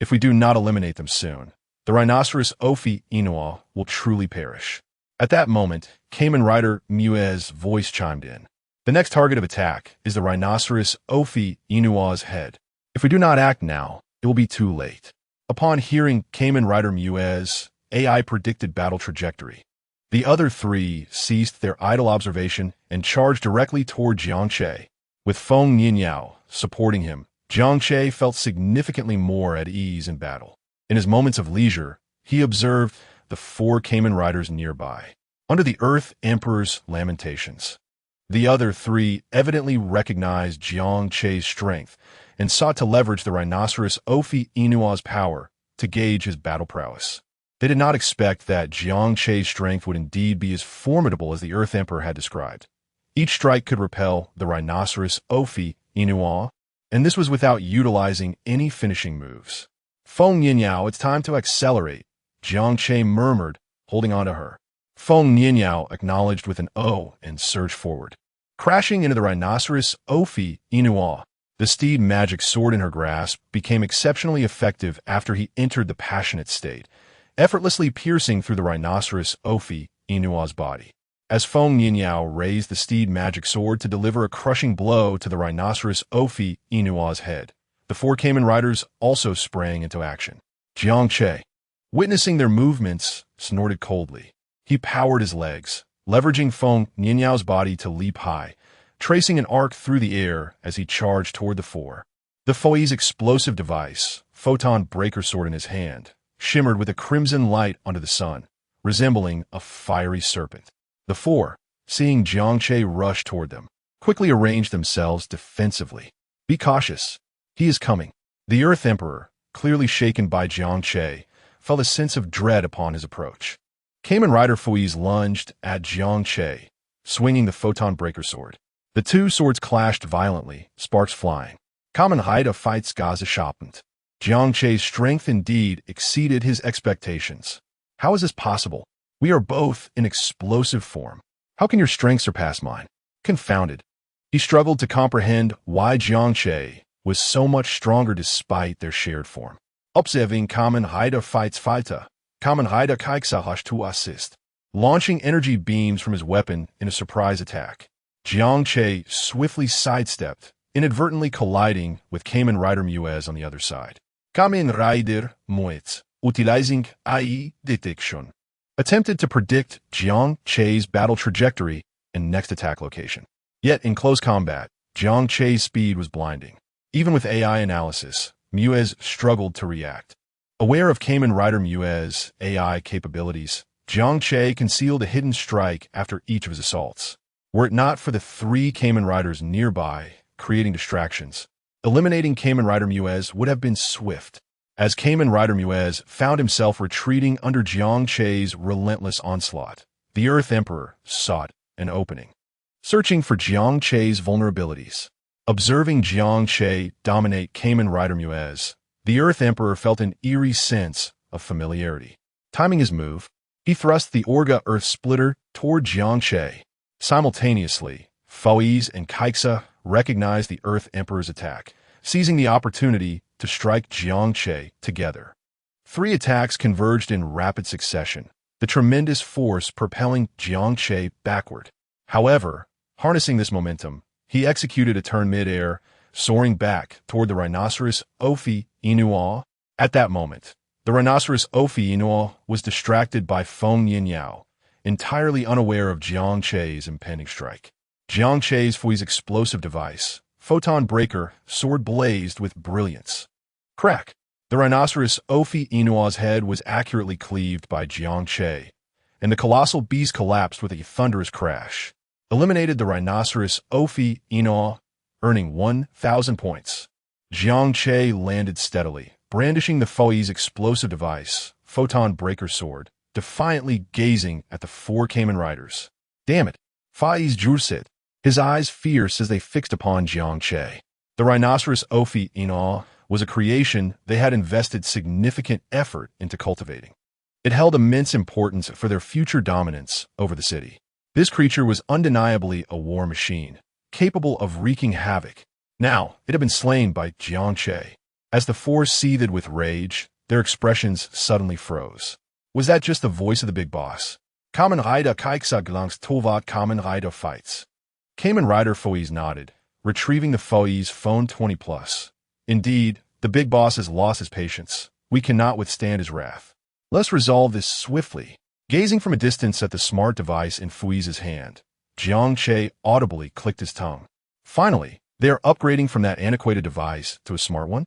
If we do not eliminate them soon, the rhinoceros Ophi Inua will truly perish. At that moment, Kamen Rider Mue's voice chimed in. The next target of attack is the rhinoceros Ophi Inua's head. If we do not act now, it will be too late. Upon hearing Kamen Rider Mue's AI predicted battle trajectory, the other three ceased their idle observation and charged directly toward Jiang Che. With Feng Nianyao supporting him, Jiang Che felt significantly more at ease in battle. In his moments of leisure, he observed the four Kamen Riders nearby, under the Earth Emperor's lamentations. The other three evidently recognized Jiang Che's strength and sought to leverage the rhinoceros Ophi Inua's power to gauge his battle prowess. They did not expect that Jiang Che's strength would indeed be as formidable as the Earth Emperor had described. Each strike could repel the rhinoceros Ophi Inua, and this was without utilizing any finishing moves. Feng Nianyao, it's time to accelerate, Jiang Che murmured, holding on to her. Feng Nianyao acknowledged with an "oh" and surged forward, crashing into the rhinoceros Ophi Inua. The steed magic sword in her grasp became exceptionally effective after he entered the passionate state, effortlessly piercing through the rhinoceros Ophi Inua's body. As Feng Nianyao raised the steed magic sword to deliver a crushing blow to the rhinoceros Ophi Inua's head, the four Kamen Riders also sprang into action. Jiang Che, witnessing their movements, snorted coldly. He powered his legs, leveraging Feng Nianyao's body to leap high, tracing an arc through the air as he charged toward the four. The Foi's explosive device, photon breaker sword in his hand, shimmered with a crimson light under the sun, resembling a fiery serpent. The four, seeing Jiang Che rush toward them, quickly arranged themselves defensively. Be cautious. He is coming. The Earth Emperor, clearly shaken by Jiang Che, felt a sense of dread upon his approach. Kamen Rider Fui's lunged at Jiang Che, swinging the photon breaker sword. The two swords clashed violently, sparks flying. Kamen Rider fights Gaza sharpened. Jiang Che's strength indeed exceeded his expectations. How is this possible? We are both in explosive form. How can your strength surpass mine? Confounded. He struggled to comprehend why Jiang Che was so much stronger despite their shared form. Observing Kamen Rider fights Fighter, Kamen Rider Kaiksahash to assist, launching energy beams from his weapon in a surprise attack. Jiang Che swiftly sidestepped, inadvertently colliding with Kamen Rider Muez on the other side. Kamen Rider Muez, utilizing AI detection, attempted to predict Jiang Che's battle trajectory and next attack location. Yet in close combat, Jiang Che's speed was blinding. Even with AI analysis, Muez struggled to react. Aware of Kamen Rider Muez's AI capabilities, Jiang Che concealed a hidden strike after each of his assaults. Were it not for the three Kamen Riders nearby, creating distractions, eliminating Kamen Rider Muez would have been swift. As Kamen Rider Muez found himself retreating under Jiang Che's relentless onslaught, the Earth Emperor sought an opening, searching for Jiang Che's vulnerabilities. Observing Jiang Che dominate Kamen Rider Muez, the Earth Emperor felt an eerie sense of familiarity. Timing his move, he thrust the Orga Earth Splitter toward Jiang Che. Simultaneously, Foi's and Kaiksa recognized the Earth Emperor's attack, seizing the opportunity to strike Jiang Che together. Three attacks converged in rapid succession, the tremendous force propelling Jiang Che backward. However, harnessing this momentum, he executed a turn mid-air, soaring back toward the rhinoceros Ophi Inua. At that moment, the rhinoceros Ophi Inua was distracted by Feng Nianyao, entirely unaware of Jiang Che's impending strike. Jiang Che's Fui's explosive device, photon breaker, sword blazed with brilliance. Crack! The rhinoceros Ophi Inua's head was accurately cleaved by Jiang Che, and the colossal beast collapsed with a thunderous crash. Eliminated the rhinoceros Ophi Inua, earning 1,000 points. Jiang Che landed steadily, brandishing the Foi's explosive device, photon breaker sword, defiantly gazing at the four Kamen Riders. Damn it! Foi's Jursit, his eyes fierce as they fixed upon Jiang Che. The rhinoceros Ophi Inua was a creation they had invested significant effort into cultivating. It held immense importance for their future dominance over the city. This creature was undeniably a war machine, capable of wreaking havoc. Now, it had been slain by Jiang Che. As the four seethed with rage, their expressions suddenly froze. Was that just the voice of the big boss? Kamen Rider Kaiksa gelangs Tovat Kamen Rider fights. Kamen Rider Foiz nodded, retrieving the Foiz phone 20+. Indeed, the big boss has lost his patience. We cannot withstand his wrath. Let's resolve this swiftly. Gazing from a distance at the smart device in Foiz's hand, Jiang Che audibly clicked his tongue. Finally, they are upgrading from that antiquated device to a smart one.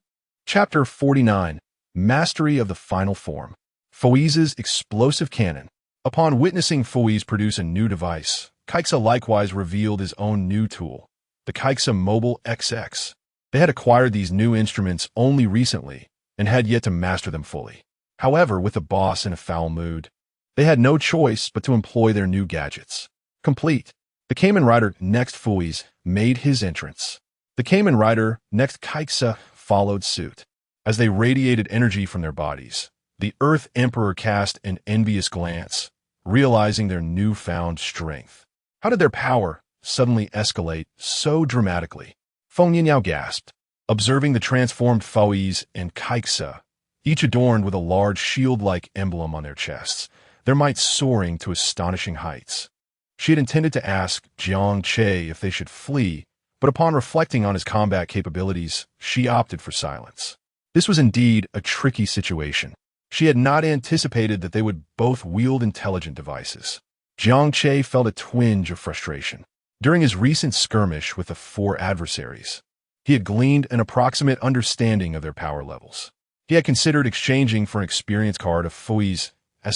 Chapter 49. Mastery of the Final Form. Foiz's explosive cannon. Upon witnessing Foiz produce a new device, Kaiksa likewise revealed his own new tool, the Kaiksa Mobile XX. They had acquired these new instruments only recently and had yet to master them fully. However, with the boss in a foul mood, they had no choice but to employ their new gadgets. Complete. The Kamen Rider next Foiz made his entrance. The Kamen Rider next Kaiksa followed suit. As they radiated energy from their bodies, the Earth Emperor cast an envious glance, realizing their newfound strength. How did their power suddenly escalate so dramatically? Feng Yinyao gasped, observing the transformed Foiz and Kaiksa, each adorned with a large shield-like emblem on their chests, their might soaring to astonishing heights. She had intended to ask Jiang Che if they should flee, but upon reflecting on his combat capabilities, she opted for silence. This was indeed a tricky situation. She had not anticipated that they would both wield intelligent devices. Jiang Che felt a twinge of frustration. During his recent skirmish with the four adversaries, he had gleaned an approximate understanding of their power levels. He had considered exchanging for an experience card of Foiz's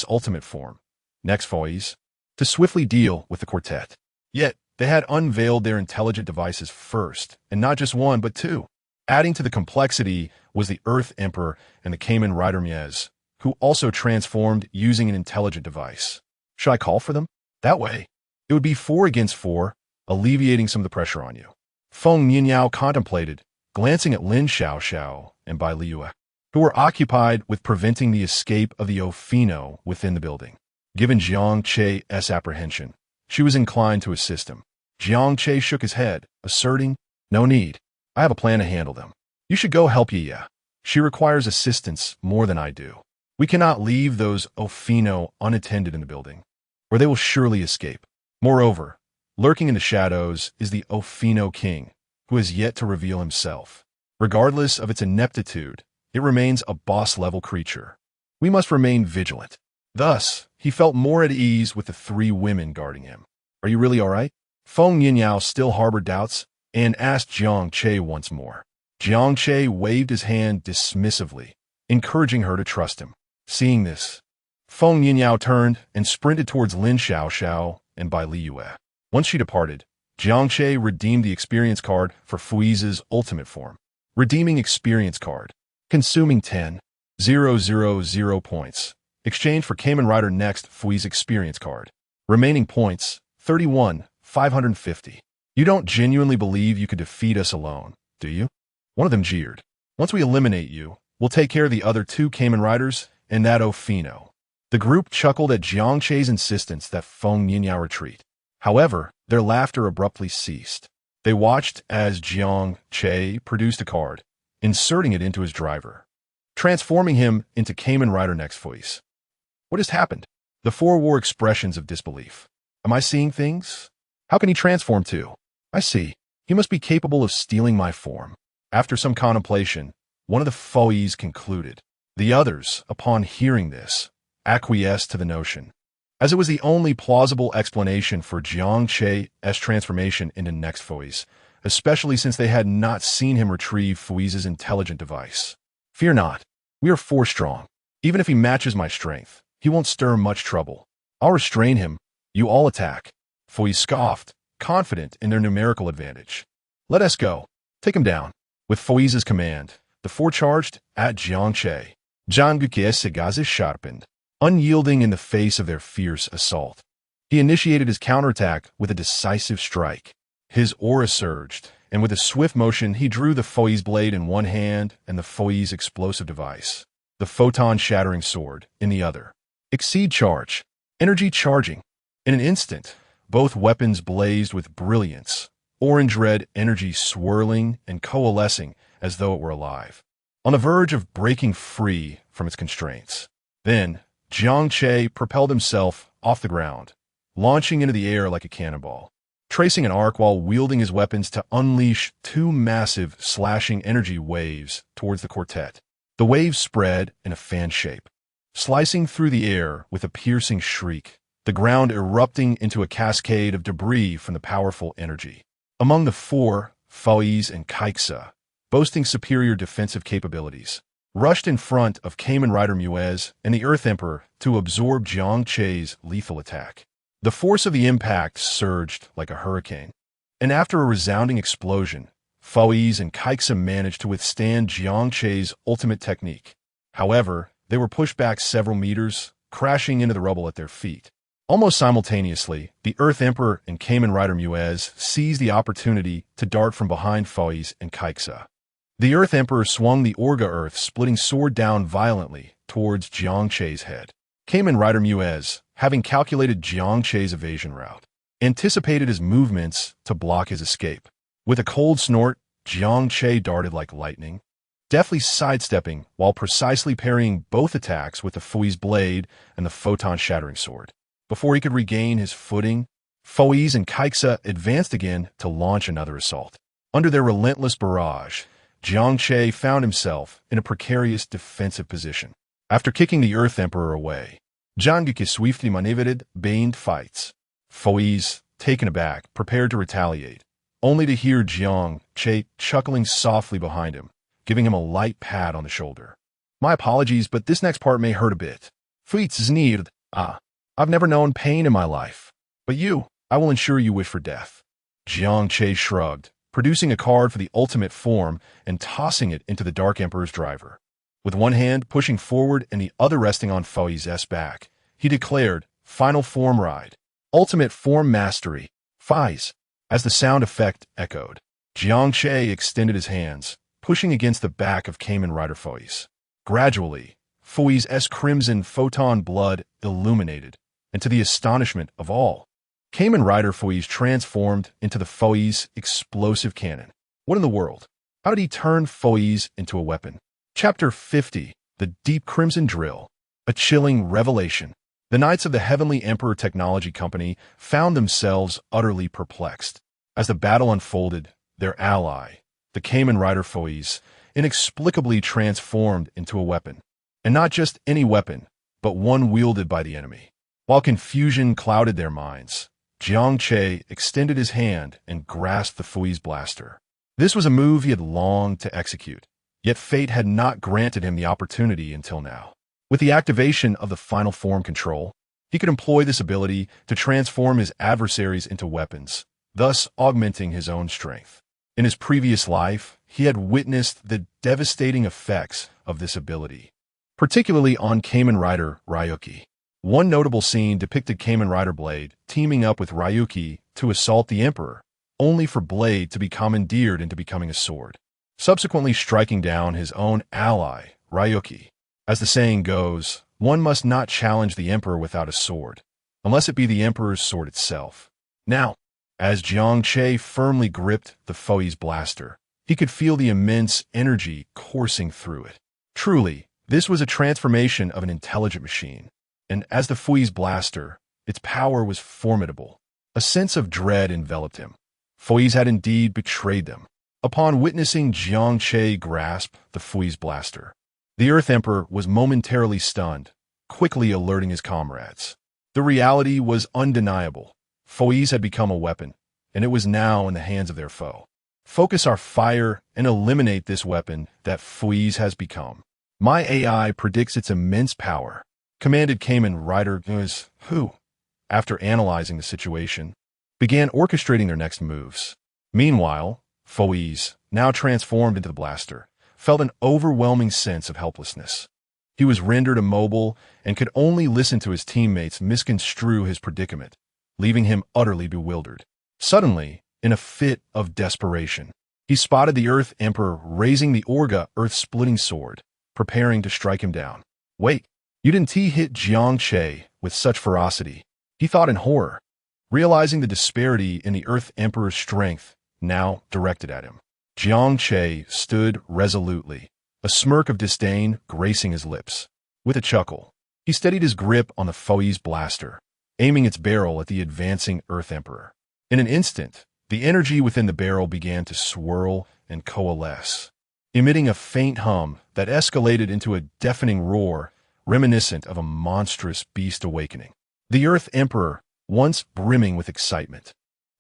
ultimate form, next Foiz, to swiftly deal with the quartet. Yet, they had unveiled their intelligent devices first, and not just one, but two. Adding to the complexity was the Earth Emperor and the Kamen Rider Mies, who also transformed using an intelligent device. Should I call for them? That way, it would be 4 against 4, alleviating some of the pressure on you. Feng Yinyao contemplated, glancing at Lin Xiaoxiao and Bai Liyue, who were occupied with preventing the escape of the Ophion within the building. Given Jiang Che's apprehension, she was inclined to assist him. Jiang Che shook his head, asserting, "No need. I have a plan to handle them. You should go help Yiya. She requires assistance more than I do. We cannot leave those Ophion unattended in the building, or they will surely escape. Moreover, lurking in the shadows is the Ophion King, who has yet to reveal himself. Regardless of its ineptitude, it remains a boss-level creature. We must remain vigilant." Thus, he felt more at ease with the 3 women guarding him. "Are you really all right?" Feng Yinyao still harbored doubts and asked Jiang Che once more. Jiang Che waved his hand dismissively, encouraging her to trust him. Seeing this, Feng Yinyao turned and sprinted towards Lin Xiaoxiao and Bai Liyue. Once she departed, Jiang Che redeemed the experience card for Foiz's ultimate form. Redeeming experience card. Consuming 10,000 points. Exchange for Kamen Rider next Foiz experience card. Remaining points, 31,550. "You don't genuinely believe you could defeat us alone, do you?" One of them jeered. "Once we eliminate you, we'll take care of the other 2 Kamen Riders and that Ophion." The group chuckled at Jiang Che's insistence that Feng Yinyao retreat. However, their laughter abruptly ceased. They watched as Jiang Che produced a card, inserting it into his driver, transforming him into Kamen Rider next Foiz. What has happened? The 4 wore expressions of disbelief. Am I seeing things? How can he transform too? I see. He must be capable of stealing my form. After some contemplation, one of the Foiz concluded. The others, upon hearing this, acquiesced to the notion, as it was the only plausible explanation for Jiang Che's transformation into next Foiz, especially since they had not seen him retrieve Foiz's intelligent device. "Fear not. We are 4 strong. Even if he matches my strength, he won't stir much trouble. I'll restrain him. You all attack." Foiz scoffed, confident in their numerical advantage. "Let us go. Take him down." With Foiz's command, the 4 charged at Jiang Che. Jiang Che's sharpened, unyielding in the face of their fierce assault. He initiated his counterattack with a decisive strike. His aura surged, and with a swift motion he drew the Foiz blade in one hand and the Foiz explosive device, the photon-shattering sword, in the other. Exceed charge. Energy charging. In an instant, both weapons blazed with brilliance, orange-red energy swirling and coalescing as though it were alive, on the verge of breaking free from its constraints. Then, Jiang Che propelled himself off the ground, launching into the air like a cannonball, tracing an arc while wielding his weapons to unleash two massive, slashing energy waves towards the quartet. The waves spread in a fan shape, slicing through the air with a piercing shriek, the ground erupting into a cascade of debris from the powerful energy. Among the four, Fawis and Kaiksa, boasting superior defensive capabilities, rushed in front of Kamen Rider Muez and the Earth Emperor to absorb Jiang Che's lethal attack. The force of the impact surged like a hurricane, and after a resounding explosion, Fawis and Kaiksa managed to withstand Jiang Che's ultimate technique. However, they were pushed back several meters, crashing into the rubble at their feet. Almost simultaneously, the Earth Emperor and Kamen Rider Muez seized the opportunity to dart from behind Fawis and Kaiksa. The Earth Emperor swung the Orga Earth-splitting sword down violently towards Jiang Che's head. Kamen Rider Muez, having calculated Jiang Che's evasion route, anticipated his movements to block his escape. With a cold snort, Jiang Che darted like lightning, deftly sidestepping while precisely parrying both attacks with the Fui's blade and the photon-shattering sword. Before he could regain his footing, Fawis and Kaiksa advanced again to launch another assault. Under their relentless barrage, Jiang Che found himself in a precarious defensive position. After kicking the Earth Emperor away, Jiang Che swiftly maneuvered between fights. Fawis, taken aback, prepared to retaliate, only to hear Jiang Che chuckling softly behind him, giving him a light pat on the shoulder. "My apologies, but this next part may hurt a bit. Fuits need. I've never known pain in my life. But you, I will ensure you wish for death." Jiang Che shrugged, producing a card for the ultimate form and tossing it into the Dark Emperor's driver. With one hand pushing forward and the other resting on Fawis' back, he declared, "Final form ride. Ultimate form mastery. Fais." As the sound effect echoed, Jiang Che extended his hands, pushing against the back of Kamen Rider Fawis. Gradually, Fawis' crimson photon blood illuminated, and to the astonishment of all, Kamen Rider Fawis transformed into the Fawis explosive cannon. What in the world? How did he turn Fawis into a weapon? Chapter 50, The Deep Crimson Drill. A chilling revelation. The Knights of the Heavenly Emperor Technology Company found themselves utterly perplexed. As the battle unfolded, their ally, the Kamen Rider Fawis, inexplicably transformed into a weapon. And not just any weapon, but one wielded by the enemy. While confusion clouded their minds, Jiang Che extended his hand and grasped the Fawis blaster. This was a move he had longed to execute, yet fate had not granted him the opportunity until now. With the activation of the final form control, he could employ this ability to transform his adversaries into weapons, thus augmenting his own strength. In his previous life, he had witnessed the devastating effects of this ability, particularly on Kamen Rider Ryuki. One notable scene depicted Kamen Rider Blade teaming up with Ryuki to assault the Emperor, only for Blade to be commandeered into becoming a sword, subsequently striking down his own ally, Ryuki. As the saying goes, one must not challenge the Emperor without a sword, unless it be the Emperor's sword itself. Now, as Jiang Che firmly gripped the Fawis blaster, he could feel the immense energy coursing through it. Truly, this was a transformation of an intelligent machine. And as the Fawis blaster, its power was formidable. A sense of dread enveloped him. Fawis had indeed betrayed them. Upon witnessing Jiang Che grasp the Fawis blaster, the Earth Emperor was momentarily stunned, quickly alerting his comrades. The reality was undeniable. Fawis had become a weapon, and it was now in the hands of their foe. Focus our fire and eliminate this weapon that Fawis has become. My AI predicts its immense power, commanded Kamen Rider Muez, who, after analyzing the situation, began orchestrating their next moves. Meanwhile, Fawis, now transformed into the blaster, felt an overwhelming sense of helplessness. He was rendered immobile and could only listen to his teammates misconstrue his predicament, leaving him utterly bewildered. Suddenly, in a fit of desperation, he spotted the Earth Emperor raising the Orga Earth-splitting sword, preparing to strike him down. Wait, you didn't hit Jiang Che with such ferocity, he thought in horror. Realizing the disparity in the Earth Emperor's strength, now directed at him. Jiang Che stood resolutely, a smirk of disdain gracing his lips. With a chuckle, he steadied his grip on the foe's blaster, aiming its barrel at the advancing Earth Emperor. In an instant, the energy within the barrel began to swirl and coalesce, emitting a faint hum that escalated into a deafening roar reminiscent of a monstrous beast awakening. The Earth Emperor, once brimming with excitement,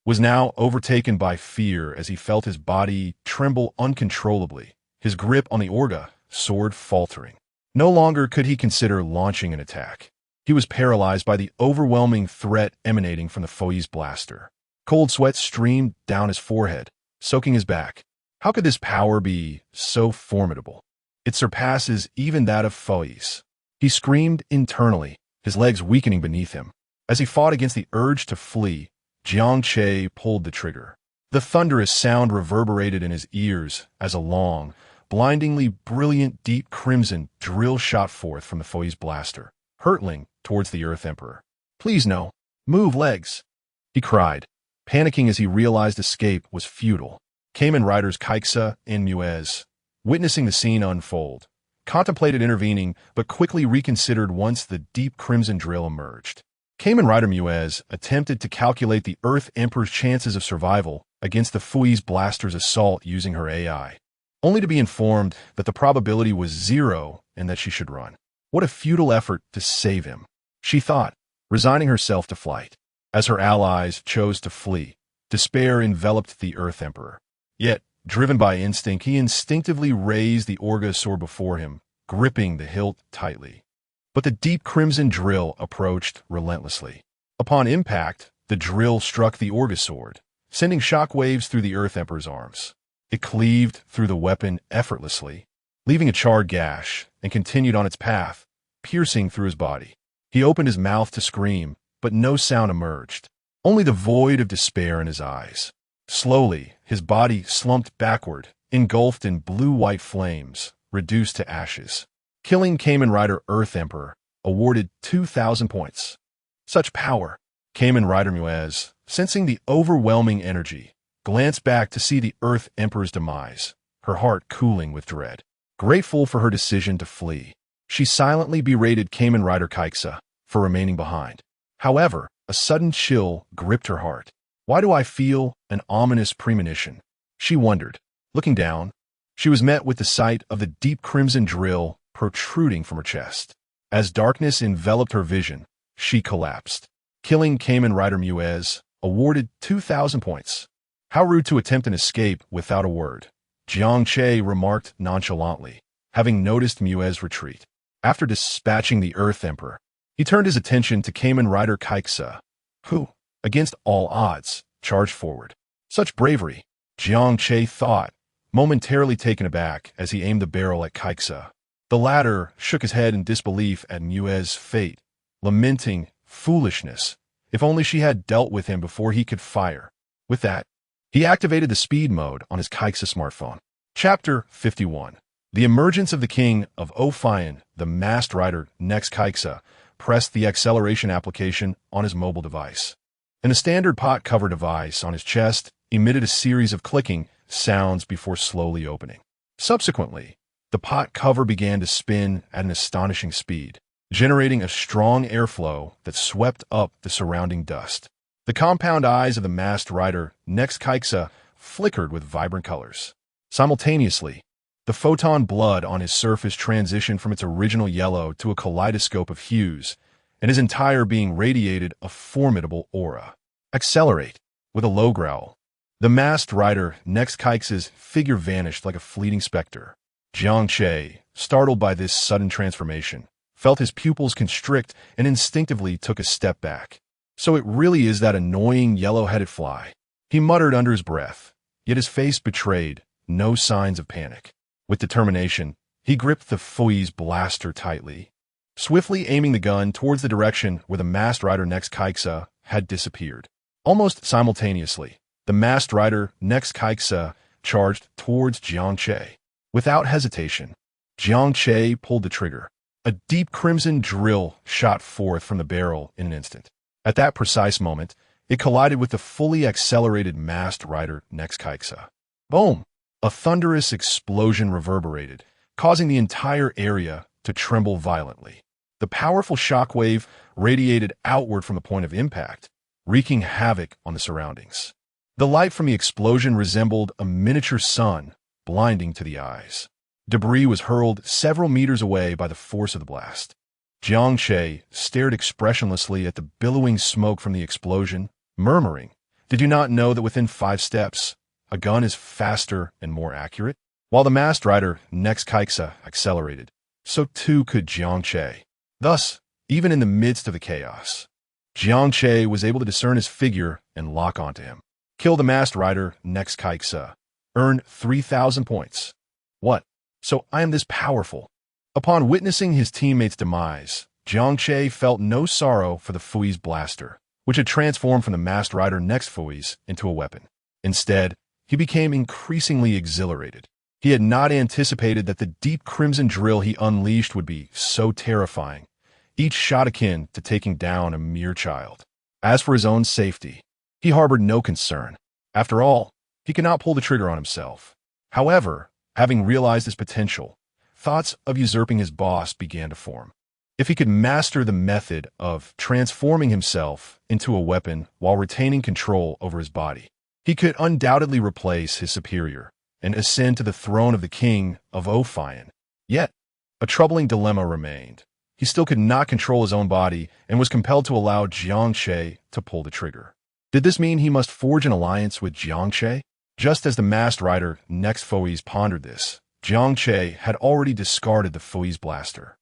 was now overtaken by fear as he felt his body tremble uncontrollably, his grip on the orga sword faltering. No longer could he consider launching an attack. He was paralyzed by the overwhelming threat emanating from the foe's blaster. Cold sweat streamed down his forehead, soaking his back. How could this power be so formidable? It surpasses even that of foes. He screamed internally, his legs weakening beneath him. As he fought against the urge to flee, Jiang Che pulled the trigger. The thunderous sound reverberated in his ears as a long, blindingly brilliant deep crimson drill shot forth from the foe's blaster, hurtling towards the Earth Emperor. "Please no. Move, legs," he cried, panicking as he realized escape was futile. Kamen Riders Kaiksa and Muez, witnessing the scene unfold, contemplated intervening but quickly reconsidered once the deep crimson drill emerged. Kamen Rider Muez attempted to calculate the Earth Emperor's chances of survival against the foe's blaster's assault using her AI, only to be informed that the probability was 0 and that she should run. What a futile effort to save him, she thought, resigning herself to flight. As her allies chose to flee, despair enveloped the Earth Emperor. Yet, driven by instinct, he instinctively raised the orga sword before him, gripping the hilt tightly. But the deep crimson drill approached relentlessly. Upon impact, the drill struck the orga sword, sending shockwaves through the Earth Emperor's arms. It cleaved through the weapon effortlessly, leaving a charred gash, and continued on its path, piercing through his body. He opened his mouth to scream, but no sound emerged, only the void of despair in his eyes. Slowly, his body slumped backward, engulfed in blue-white flames, reduced to ashes. Killing Kamen Rider Earth Emperor, awarded 2,000 points. Such power! Kamen Rider Muez, sensing the overwhelming energy, glanced back to see the Earth Emperor's demise, her heart cooling with dread. Grateful for her decision to flee, she silently berated Kamen Rider Kaiksa for remaining behind. However, a sudden chill gripped her heart. Why do I feel an ominous premonition? She wondered. Looking down, she was met with the sight of the deep crimson drill protruding from her chest. As darkness enveloped her vision, she collapsed. Killing Kamen Rider Muez, awarded 2,000 points. How rude to attempt an escape without a word, Jiang Che remarked nonchalantly, having noticed Muez's retreat. After dispatching the Earth Emperor, he turned his attention to Kamen Rider Kaiksa, who, against all odds, charged forward. Such bravery, Jiang Che thought, momentarily taken aback as he aimed the barrel at Kaiksa. The latter shook his head in disbelief at Muez's fate, lamenting foolishness. If only she had dealt with him before he could fire. With that, he activated the speed mode on his Kaiksa smartphone. Chapter 51. The emergence of the king of Ophion, the masked rider next Kaiksa, pressed the acceleration application on his mobile device. And a standard pot cover device on his chest emitted a series of clicking sounds before slowly opening. Subsequently, the pot cover began to spin at an astonishing speed, generating a strong airflow that swept up the surrounding dust. The compound eyes of the masked rider next Kaiksa flickered with vibrant colors. Simultaneously, the photon blood on his surface transitioned from its original yellow to a kaleidoscope of hues, and his entire being radiated a formidable aura. Accelerate! With a low growl, the masked rider next Kaiksa's figure vanished like a fleeting specter. Jiang Che, startled by this sudden transformation, felt his pupils constrict and instinctively took a step back. So it really is that annoying yellow-headed fly, he muttered under his breath, yet his face betrayed no signs of panic. With determination, he gripped the foe's blaster tightly, swiftly aiming the gun towards the direction where the masked rider next Kaiksa had disappeared. Almost simultaneously, the masked rider next Kaiksa charged towards Jiang Che. Without hesitation, Jiang Che pulled the trigger. A deep crimson drill shot forth from the barrel in an instant. At that precise moment, it collided with the fully accelerated masked rider next Kaiksa. Boom! A thunderous explosion reverberated, causing the entire area to tremble violently. The powerful shockwave radiated outward from the point of impact, wreaking havoc on the surroundings. The light from the explosion resembled a miniature sun, blinding to the eyes. Debris was hurled several meters away by the force of the blast. Jiang Che stared expressionlessly at the billowing smoke from the explosion, murmuring, "Did you not know that within 5 steps, a gun is faster and more accurate?" While the masked rider next Kaiksa accelerated, so too could Jiang Che. Thus, even in the midst of the chaos, Jiang Che was able to discern his figure and lock onto him. Kill the masked rider next Kaiksa. Earn 3,000 points. What? So I am this powerful? Upon witnessing his teammate's demise, Jiang Che felt no sorrow for the Fui's blaster, which had transformed from the masked rider next Fui's into a weapon. Instead, he became increasingly exhilarated. He had not anticipated that the deep crimson drill he unleashed would be so terrifying, each shot akin to taking down a mere child. As for his own safety, he harbored no concern. After all, he could not pull the trigger on himself. However, having realized his potential, thoughts of usurping his boss began to form. If he could master the method of transforming himself into a weapon while retaining control over his body, he could undoubtedly replace his superior and ascend to the throne of the king of Ophion. Yet, a troubling dilemma remained. He still could not control his own body and was compelled to allow Jiang Che to pull the trigger. Did this mean he must forge an alliance with Jiang Che? Just as the masked rider next Fui's pondered this, Jiang Che had already discarded the Fui's blaster.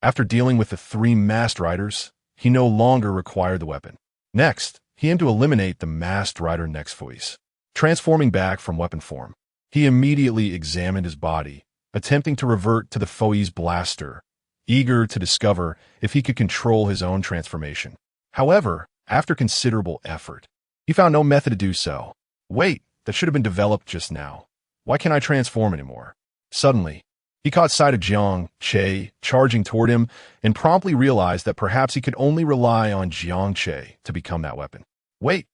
After dealing with the 3 masked riders, he no longer required the weapon. Next, he aimed to eliminate the masked rider next Fui's. Transforming back from weapon form, he immediately examined his body, attempting to revert to the Fui's blaster, eager to discover if he could control his own transformation. However, after considerable effort, he found no method to do so. Wait, that should have been developed just now. Why can't I transform anymore? Suddenly, he caught sight of Jiang Che charging toward him and promptly realized that perhaps he could only rely on Jiang Che to become that weapon. Wait!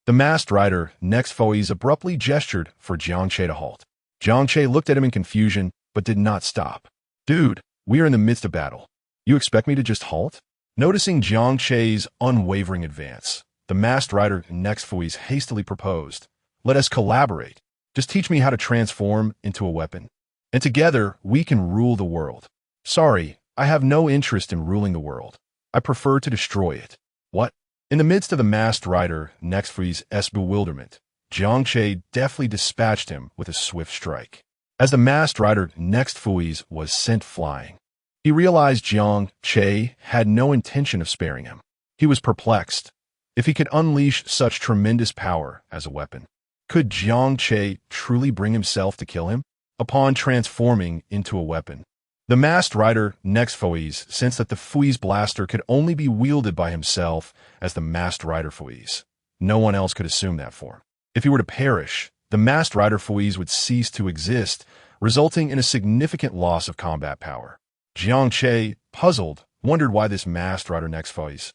The masked rider next Fui's abruptly gestured for Jiang Che to halt. Jiang Che looked at him in confusion, but did not stop. "Dude, we are in the midst of battle. You expect me to just halt?" Noticing Jiang Che's unwavering advance, the masked rider next Fui's hastily proposed, "Let us collaborate. Just teach me how to transform into a weapon, and together we can rule the world." "Sorry, I have no interest in ruling the world. I prefer to destroy it." "What?" In the midst of the masked rider next Fui's bewilderment, Jiang Che deftly dispatched him with a swift strike. As the masked rider next Fui's was sent flying, he realized Jiang Che had no intention of sparing him. He was perplexed. If he could unleash such tremendous power as a weapon, could Jiang Che truly bring himself to kill him? Upon transforming into a weapon, the masked rider next Fui's sensed that the Fui's blaster could only be wielded by himself as the masked rider Fui's. No one else could assume that form. If he were to perish, the masked rider Fui's would cease to exist, resulting in a significant loss of combat power. Jiang Che, puzzled, wondered why this masked rider next Fui's,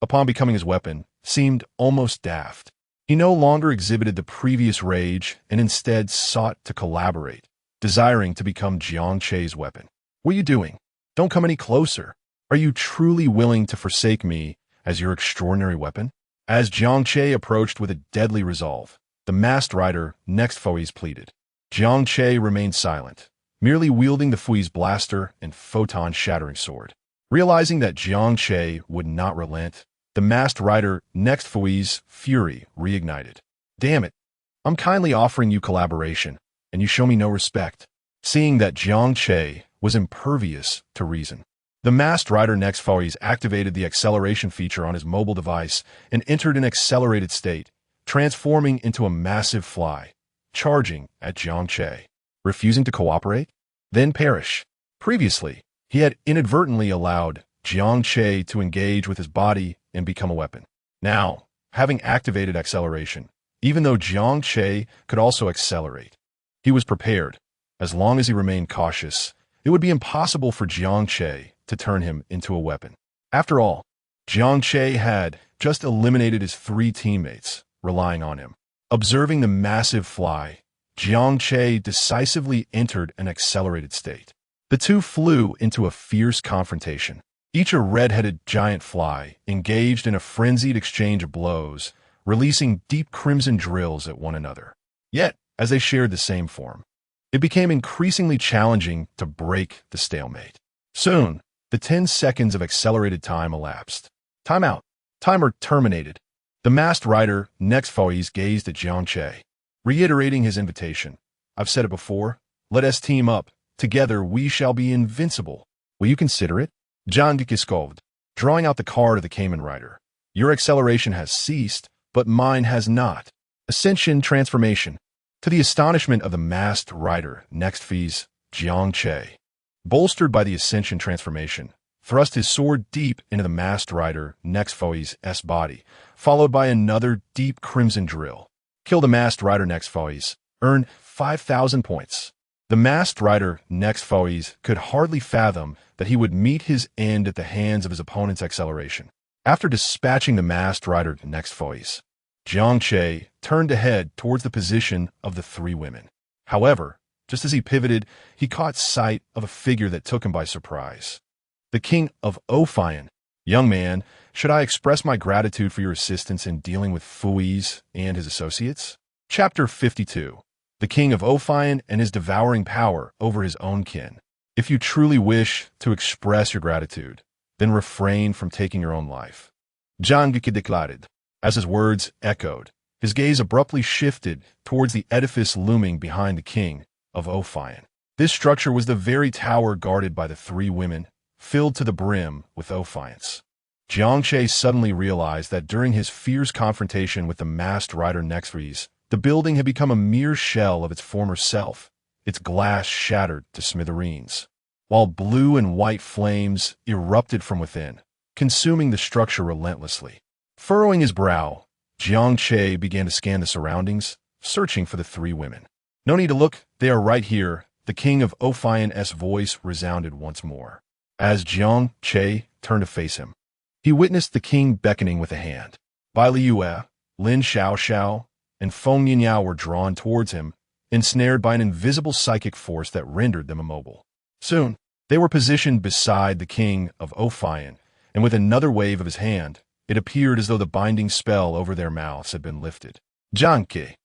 upon becoming his weapon, seemed almost daft. He no longer exhibited the previous rage and instead sought to collaborate, desiring to become Jiang Che's weapon. "What are you doing? Don't come any closer. Are you truly willing to forsake me as your extraordinary weapon?" As Jiang Che approached with a deadly resolve, the masked rider next Fui's pleaded. Jiang Che remained silent, merely wielding the Fui's blaster and photon-shattering sword. Realizing that Jiang Che would not relent, the masked rider next Fui's fury reignited. "Damn it, I'm kindly offering you collaboration, and you show me no respect." Seeing that Jiang Che was impervious to reason, the masked rider next Fui's activated the acceleration feature on his mobile device and entered an accelerated state, transforming into a massive fly, charging at Jiang Che. Refusing to cooperate? Then perish. Previously, he had inadvertently allowed Jiang Che to engage with his body and become a weapon. Now, having activated acceleration, even though Jiang Che could also accelerate, he was prepared. As long as he remained cautious, it would be impossible for Jiang Che to turn him into a weapon. After all, Jiang Che had just eliminated his 3 teammates, relying on him. Observing the massive fly, Jiang Che decisively entered an accelerated state. The two flew into a fierce confrontation. Each a red-headed giant fly, engaged in a frenzied exchange of blows, releasing deep crimson drills at one another. Yet, as they shared the same form, it became increasingly challenging to break the stalemate. Soon, the 10 seconds of accelerated time elapsed. Time out. Timer terminated. The masked rider, next phase, gazed at Jiang Che, reiterating his invitation. I've said it before. Let us team up. Together we shall be invincible. Will you consider it? Jiang Che scoffed, drawing out the card of the Kamen Rider. Your acceleration has ceased, but mine has not. Ascension transformation. To the astonishment of the masked rider, next phase, Jiang Che, bolstered by the ascension transformation, thrust his sword deep into the masked rider, next phase's body, followed by another deep crimson drill. Kill the masked rider, next phase. Earn 5,000 points. The masked rider, next phase, could hardly fathom that he would meet his end at the hands of his opponent's acceleration. After dispatching the masked rider, next phase, Jiang Che turned to head towards the position of the 3 women. However, just as he pivoted, he caught sight of a figure that took him by surprise. The king of Ophion. Young man, should I express my gratitude for your assistance in dealing with Fui's and his associates? Chapter 52. The king of Ophion and his devouring power over his own kin. If you truly wish to express your gratitude, then refrain from taking your own life. Jiang Che declared. As his words echoed, his gaze abruptly shifted towards the edifice looming behind the king of Ophion. This structure was the very tower guarded by the 3 women, filled to the brim with Ophions. Jiang Che suddenly realized that during his fierce confrontation with the masked rider Nextries, the building had become a mere shell of its former self, its glass shattered to smithereens, while blue and white flames erupted from within, consuming the structure relentlessly. Furrowing his brow, Jiang Che began to scan the surroundings, searching for the 3 women. No need to look, they are right here, the king of Ophion's voice resounded once more. As Jiang Che turned to face him, he witnessed the king beckoning with a hand. Bai Liue, Lin Xiaoxiao, and Feng Yinyao were drawn towards him, ensnared by an invisible psychic force that rendered them immobile. Soon, they were positioned beside the king of Ophion, and with another wave of his hand, it appeared as though the binding spell over their mouths had been lifted. Jiang Che.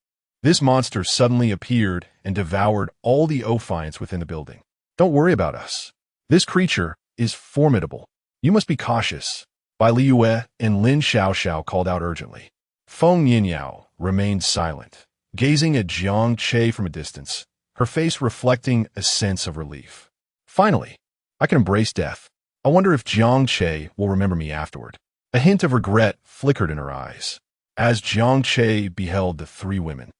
This monster suddenly appeared and devoured all the Ophions within the building. Don't worry about us. This creature is formidable. You must be cautious. Bai Liue and Lin Xiaoxiao called out urgently. Feng Yinyao remained silent, gazing at Jiang Che from a distance, her face reflecting a sense of relief. Finally, I can embrace death. I wonder if Jiang Che will remember me afterward. A hint of regret flickered in her eyes. As Jiang Che beheld the 3 women,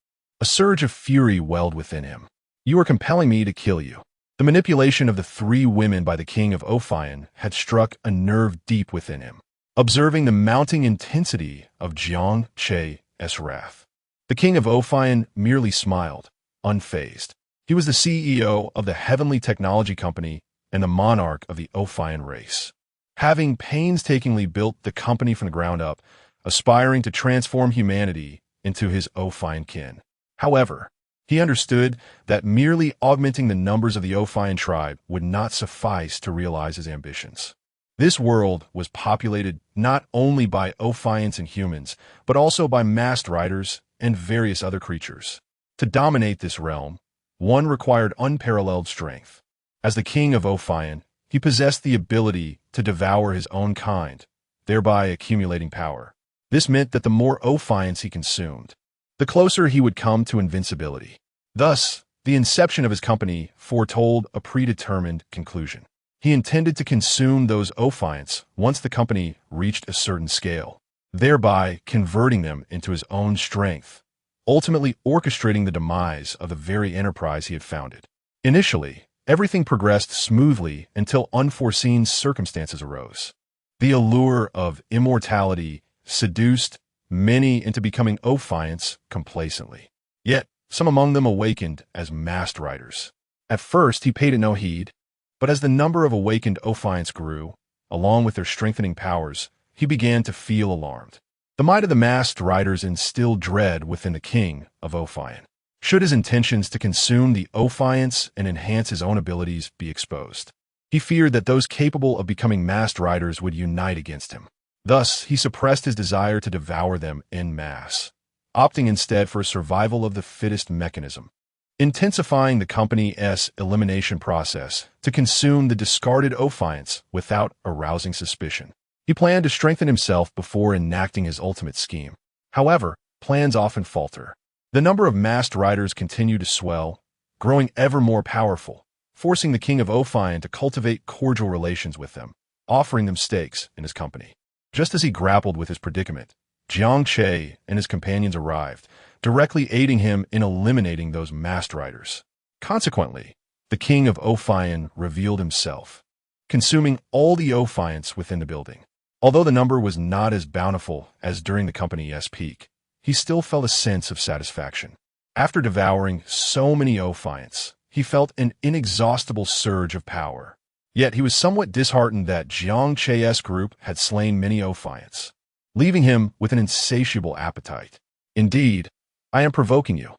a surge of fury welled within him. You are compelling me to kill you. The manipulation of the 3 women by the king of Ophion had struck a nerve deep within him. Observing the mounting intensity of Jiang Che's wrath, the king of Ophion merely smiled, unfazed. He was the CEO of the Heavenly Technology Company and the monarch of the Ophion race. Having painstakingly built the company from the ground up, aspiring to transform humanity into his Ophion kin. However, he understood that merely augmenting the numbers of the Ophion tribe would not suffice to realize his ambitions. This world was populated not only by Ophions and humans, but also by masked riders and various other creatures. To dominate this realm, one required unparalleled strength. As the king of Ophion, he possessed the ability to devour his own kind, thereby accumulating power. This meant that the more Ophions he consumed, the closer he would come to invincibility. Thus, the inception of his company foretold a predetermined conclusion. He intended to consume those Ophions once the company reached a certain scale, thereby converting them into his own strength, ultimately orchestrating the demise of the very enterprise he had founded. Initially, everything progressed smoothly until unforeseen circumstances arose. The allure of immortality seduced many into becoming Ophions complacently. Yet, some among them awakened as masked riders. At first, he paid it no heed, but as the number of awakened Ophions grew, along with their strengthening powers, he began to feel alarmed. The might of the masked riders instilled dread within the king of Ophion. Should his intentions to consume the Ophions and enhance his own abilities be exposed, he feared that those capable of becoming masked riders would unite against him. Thus, he suppressed his desire to devour them en masse, opting instead for a survival of the fittest mechanism, intensifying the company's elimination process to consume the discarded Ophions without arousing suspicion. He planned to strengthen himself before enacting his ultimate scheme. However, plans often falter. The number of masked riders continued to swell, growing ever more powerful, forcing the king of Ophion to cultivate cordial relations with them, offering them stakes in his company. Just as he grappled with his predicament, Jiang Che and his companions arrived, directly aiding him in eliminating those masked riders. Consequently, the king of Ophion revealed himself, consuming all the Ophions within the building. Although the number was not as bountiful as during the company's peak, he still felt a sense of satisfaction. After devouring so many Ophions, he felt an inexhaustible surge of power. Yet he was somewhat disheartened that Jiang Che's group had slain many Ophions, leaving him with an insatiable appetite. Indeed, I am provoking you.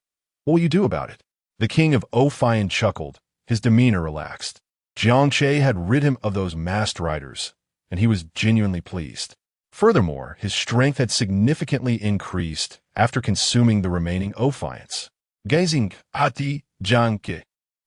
What will you do about it? The king of Ophion chuckled, his demeanor relaxed. Jiang Che had rid him of those masked riders, and he was genuinely pleased. Furthermore, his strength had significantly increased after consuming the remaining Ophions. Gazing at the Jiang Che,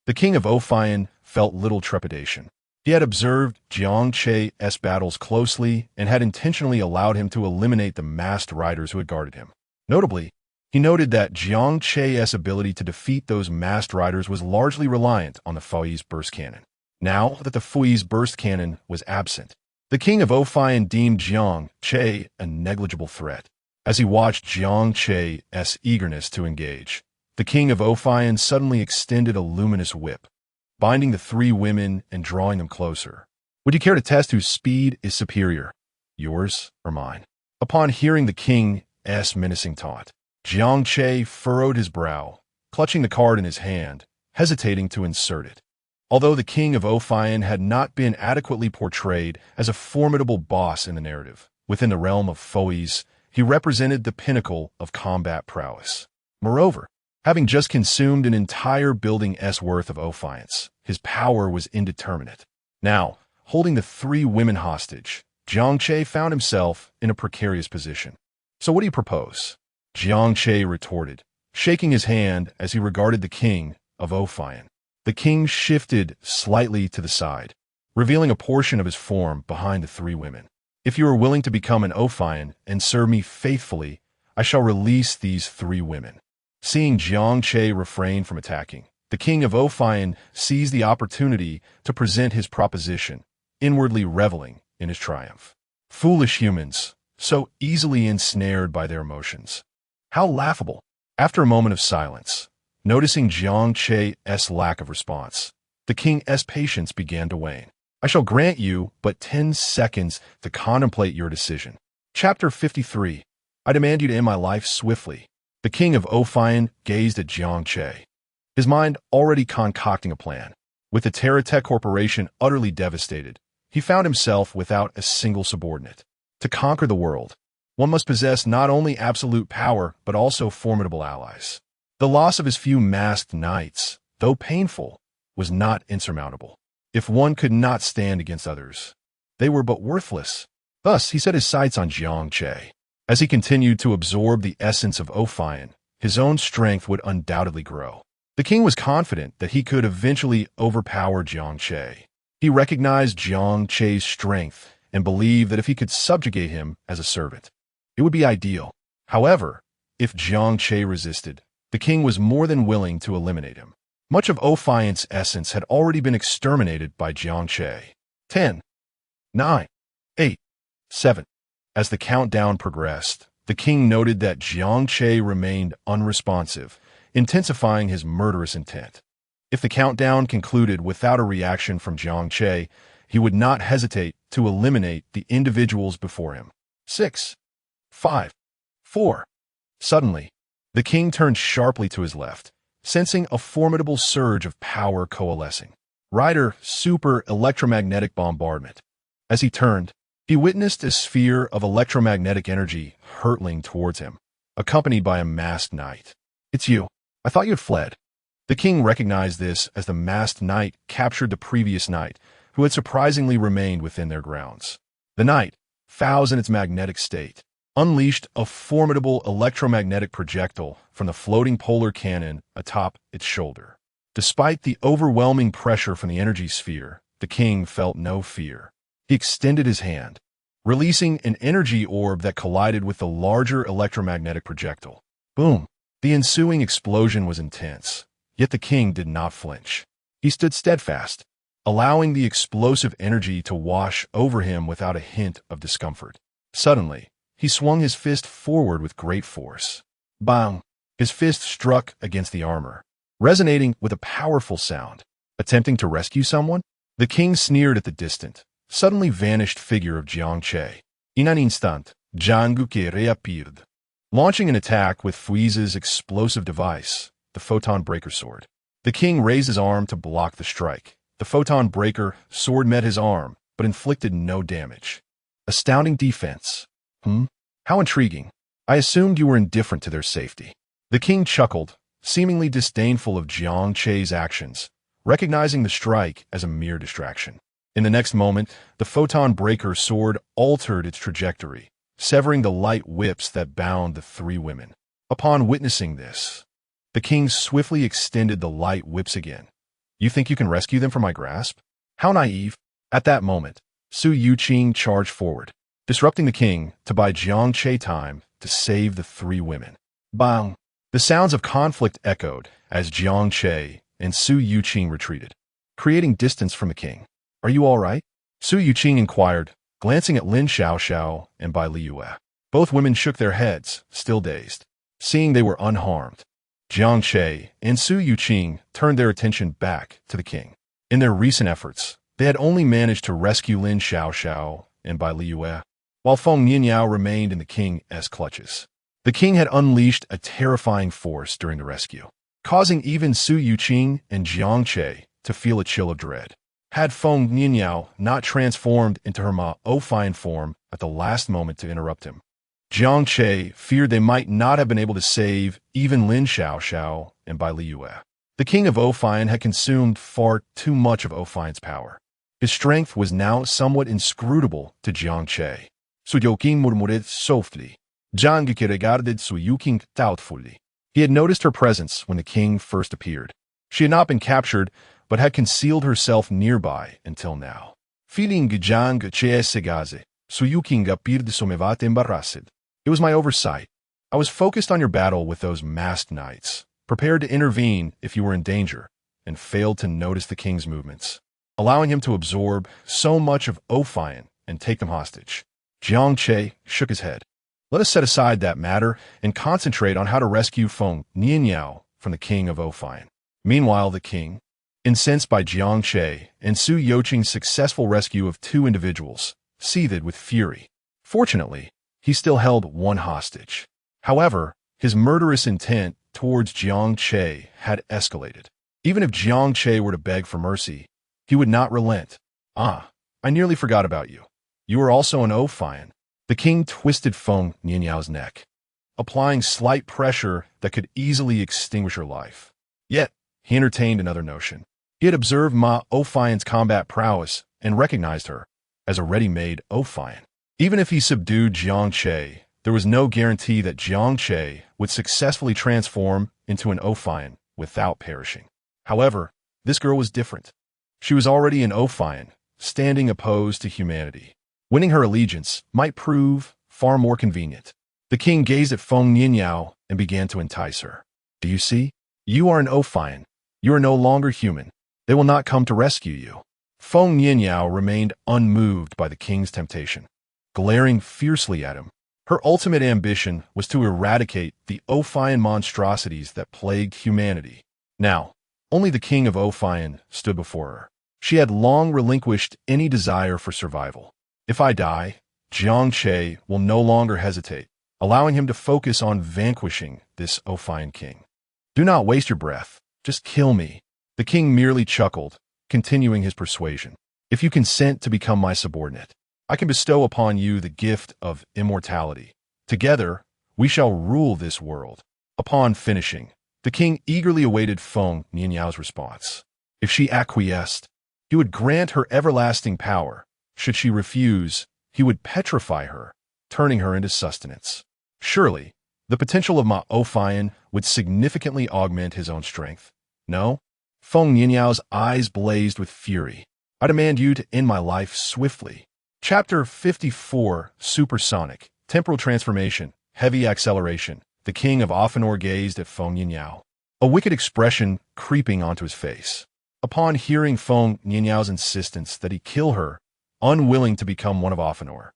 the king of Ophion felt little trepidation. He had observed Jiang Che's battles closely and had intentionally allowed him to eliminate the masked riders who had guarded him. Notably, he noted that Jiang Che's ability to defeat those masked riders was largely reliant on the Fui's burst cannon. Now that the Fui's burst cannon was absent, the king of Ophion deemed Jiang Che a negligible threat. As he watched Jiang Che's eagerness to engage, the king of Ophion suddenly extended a luminous whip, binding the three women and drawing them closer. Would you care to test whose speed is superior, yours or mine? Upon hearing the king's menacing taunt, Jiang Che furrowed his brow, clutching the card in his hand, hesitating to insert it. Although the king of Ophion had not been adequately portrayed as a formidable boss in the narrative, within the realm of Fui's, he represented the pinnacle of combat prowess. Moreover, having just consumed an entire building's worth of Ophions, his power was indeterminate. Now, holding the three women hostage, Jiang Che found himself in a precarious position. So what do you propose? Jiang Che retorted, shaking his hand as he regarded the king of Ophion. The king shifted slightly to the side, revealing a portion of his form behind the three women. If you are willing to become an Ophion and serve me faithfully, I shall release these three women. Seeing Jiang Che refrain from attacking, the king of Ophion seized the opportunity to present his proposition, inwardly reveling in his triumph. Foolish humans, so easily ensnared by their emotions. How laughable! After a moment of silence, noticing Jiang Che's lack of response, the king's patience began to wane. I shall grant you but 10 seconds to contemplate your decision. Chapter 53. I demand you to end my life swiftly. The king of Ophion gazed at Jiang Che, his mind already concocting a plan. With the Terratech Corporation utterly devastated, he found himself without a single subordinate. To conquer the world, one must possess not only absolute power but also formidable allies. The loss of his few masked knights, though painful, was not insurmountable. If one could not stand against others, they were but worthless. Thus, he set his sights on Jiang Che. As he continued to absorb the essence of Ophion, his own strength would undoubtedly grow. The king was confident that he could eventually overpower Jiang Che. He recognized Jiang Che's strength and believed that if he could subjugate him as a servant, it would be ideal. However, if Jiang Che resisted, the king was more than willing to eliminate him. Much of Ophion's essence had already been exterminated by Jiang Che. 10, 9, 8, 7. As the countdown progressed, the king noted that Jiang Che remained unresponsive, intensifying his murderous intent. If the countdown concluded without a reaction from Jiang Che, he would not hesitate to eliminate the individuals before him. 6, 5, 4. Suddenly, the king turned sharply to his left, sensing a formidable surge of power coalescing. Rider super electromagnetic bombardment. As he turned, He witnessed a sphere of electromagnetic energy hurtling towards him, accompanied by a masked knight. "It's you. I thought you had fled." The king recognized this as the masked knight captured the previous knight, who had surprisingly remained within their grounds. The knight, fouls in its magnetic state, unleashed a formidable electromagnetic projectile from the floating polar cannon atop its shoulder. Despite the overwhelming pressure from the energy sphere, the king felt no fear. He extended his hand, releasing an energy orb that collided with the larger electromagnetic projectile. Boom! The ensuing explosion was intense, yet the king did not flinch. He stood steadfast, allowing the explosive energy to wash over him without a hint of discomfort. Suddenly, he swung his fist forward with great force. Bang! His fist struck against the armor, resonating with a powerful sound. Attempting to rescue someone? The king sneered at the distant, suddenly vanished figure of Jiang Che. In un instant, Jiang Che reappeared, launching an attack with Fuize's explosive device, the photon breaker sword. The king raised his arm to block the strike. The photon breaker sword met his arm, but inflicted no damage. Astounding defense. How intriguing. I assumed you were indifferent to their safety. The king chuckled, seemingly disdainful of Jiang Che's actions, recognizing the strike as a mere distraction. In the next moment, the photon breaker sword altered its trajectory, severing the light whips that bound the three women. Upon witnessing this, the king swiftly extended the light whips again. "You think you can rescue them from my grasp? How naive." At that moment, Su Yuqing charged forward, disrupting the king to buy Jiang Che time to save the three women. Bang! The sounds of conflict echoed as Jiang Che and Su Yuqing retreated, creating distance from the king. "Are you all right?" Su Yuqing inquired, glancing at Lin Xiaoxiao and Bai Liyue. Both women shook their heads, still dazed. Seeing they were unharmed, Jiang Che and Su Yuqing turned their attention back to the king. In their recent efforts, they had only managed to rescue Lin Xiaoxiao and Bai Liyue, while Feng Nianyao remained in the king's clutches. The king had unleashed a terrifying force during the rescue, causing even Su Yuqing and Jiang Che to feel a chill of dread. Had Feng Nianyao not transformed into her Ophion form at the last moment to interrupt him, Jiang Che feared they might not have been able to save even Lin Xiaoxiao and Bai Liyue. The king of Ophion had consumed far too much of Ophion's power. His strength was now somewhat inscrutable to Jiang Che. Su Yuqing murmured softly. Jiang Che regarded Su Yuqing doubtfully. He had noticed her presence when the king first appeared. She had not been captured, but had concealed herself nearby until now. Feeling Jiang Che segaze, Su Yuqing appeared somewhat embarrassed. "It was my oversight. I was focused on your battle with those masked knights, prepared to intervene if you were in danger, and failed to notice the king's movements, allowing him to absorb so much of Ophion and take them hostage." Jiang Che shook his head. "Let us set aside that matter and concentrate on how to rescue Feng Nianyao from the king of Ophion." Meanwhile, the king, incensed by Jiang Che and Su Yuqing's successful rescue of two individuals, seethed with fury. Fortunately, he still held one hostage. However, his murderous intent towards Jiang Che had escalated. Even if Jiang Che were to beg for mercy, he would not relent. "Ah, I nearly forgot about you. You are also an Ophion." The king twisted Feng Nianyao's neck, applying slight pressure that could easily extinguish her life. Yet, he entertained another notion. He had observed Ma Ophion's combat prowess and recognized her as a ready-made Ophion. Even if he subdued Jiang Che, there was no guarantee that Jiang Che would successfully transform into an Ophion without perishing. However, this girl was different. She was already an Ophion, standing opposed to humanity. Winning her allegiance might prove far more convenient. The king gazed at Feng Nianyao and began to entice her. "Do you see? You are an Ophion. You are no longer human. They will not come to rescue you." Feng Nianyao remained unmoved by the king's temptation, glaring fiercely at him. Her ultimate ambition was to eradicate the Ophion monstrosities that plagued humanity. Now, only the king of Ophion stood before her. She had long relinquished any desire for survival. "If I die, Jiang Che will no longer hesitate, allowing him to focus on vanquishing this Ophion king. Do not waste your breath. Just kill me." The king merely chuckled, continuing his persuasion. "If you consent to become my subordinate, I can bestow upon you the gift of immortality. Together, we shall rule this world." Upon finishing, the king eagerly awaited Feng Nianyao's response. If she acquiesced, he would grant her everlasting power. Should she refuse, he would petrify her, turning her into sustenance. Surely, the potential of Ophion would significantly augment his own strength. No? Feng Nianyao's eyes blazed with fury. "I demand you to end my life swiftly." Chapter 54, Supersonic, Temporal Transformation, Heavy Acceleration. The king of Ophion gazed at Feng Nianyao, a wicked expression creeping onto his face. Upon hearing Feng Nianyao's insistence that he kill her, unwilling to become one of Ophion,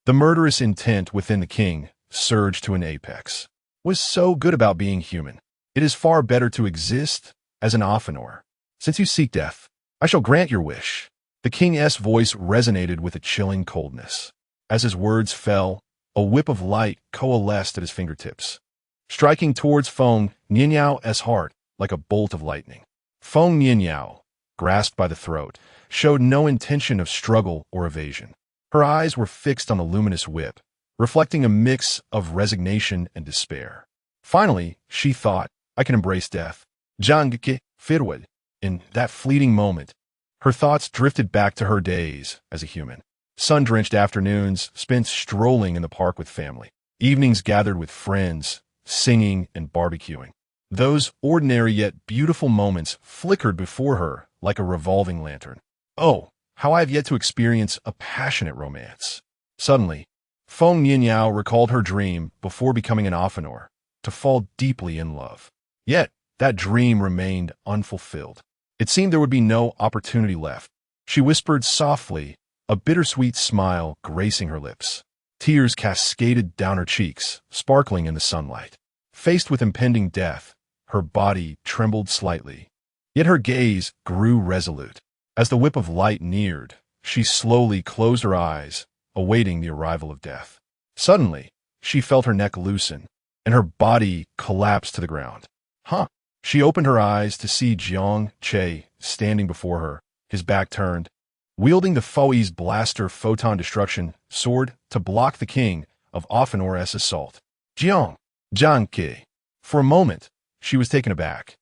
the murderous intent within the king surged to an apex. "Was so good about being human. It is far better to exist as an Ophion. Since you seek death, I shall grant your wish." The king's voice resonated with a chilling coldness. As his words fell, a whip of light coalesced at his fingertips, striking towards Feng Nianyao's heart like a bolt of lightning. Feng Nianyao, grasped by the throat, showed no intention of struggle or evasion. Her eyes were fixed on the luminous whip, reflecting a mix of resignation and despair. Finally, she thought, "I can embrace death." Jiang Che, Firwid. In that fleeting moment, her thoughts drifted back to her days as a human. Sun-drenched afternoons spent strolling in the park with family. Evenings gathered with friends, singing and barbecuing. Those ordinary yet beautiful moments flickered before her like a revolving lantern. "Oh, how I have yet to experience a passionate romance." Suddenly, Feng Nianyao recalled her dream before becoming an Ophion, to fall deeply in love. Yet, that dream remained unfulfilled. It seemed there would be no opportunity left. She whispered softly, a bittersweet smile gracing her lips. Tears cascaded down her cheeks, sparkling in the sunlight. Faced with impending death, her body trembled slightly. Yet her gaze grew resolute. As the whip of light neared, she slowly closed her eyes, awaiting the arrival of death. Suddenly, she felt her neck loosen, and her body collapsed to the ground. "Huh?" She opened her eyes to see Jiang Che standing before her, his back turned, wielding the Foe's blaster photon destruction sword to block the king of Ophion's assault. Jiang Che. For a moment, she was taken aback,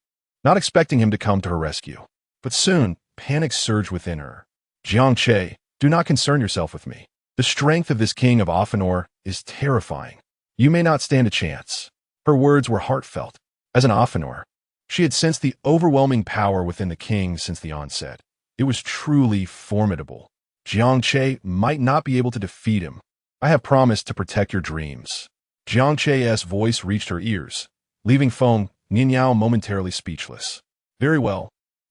not expecting him to come to her rescue. But soon, panic surged within her. "Jiang Che, do not concern yourself with me. The strength of this king of Ophion is terrifying. You may not stand a chance." Her words were heartfelt. As an Ophion, she had sensed the overwhelming power within the king since the onset. It was truly formidable. Jiang Che might not be able to defeat him. "I have promised to protect your dreams." Jiang Che's voice reached her ears, leaving Feng Nianyao momentarily speechless. "Very well.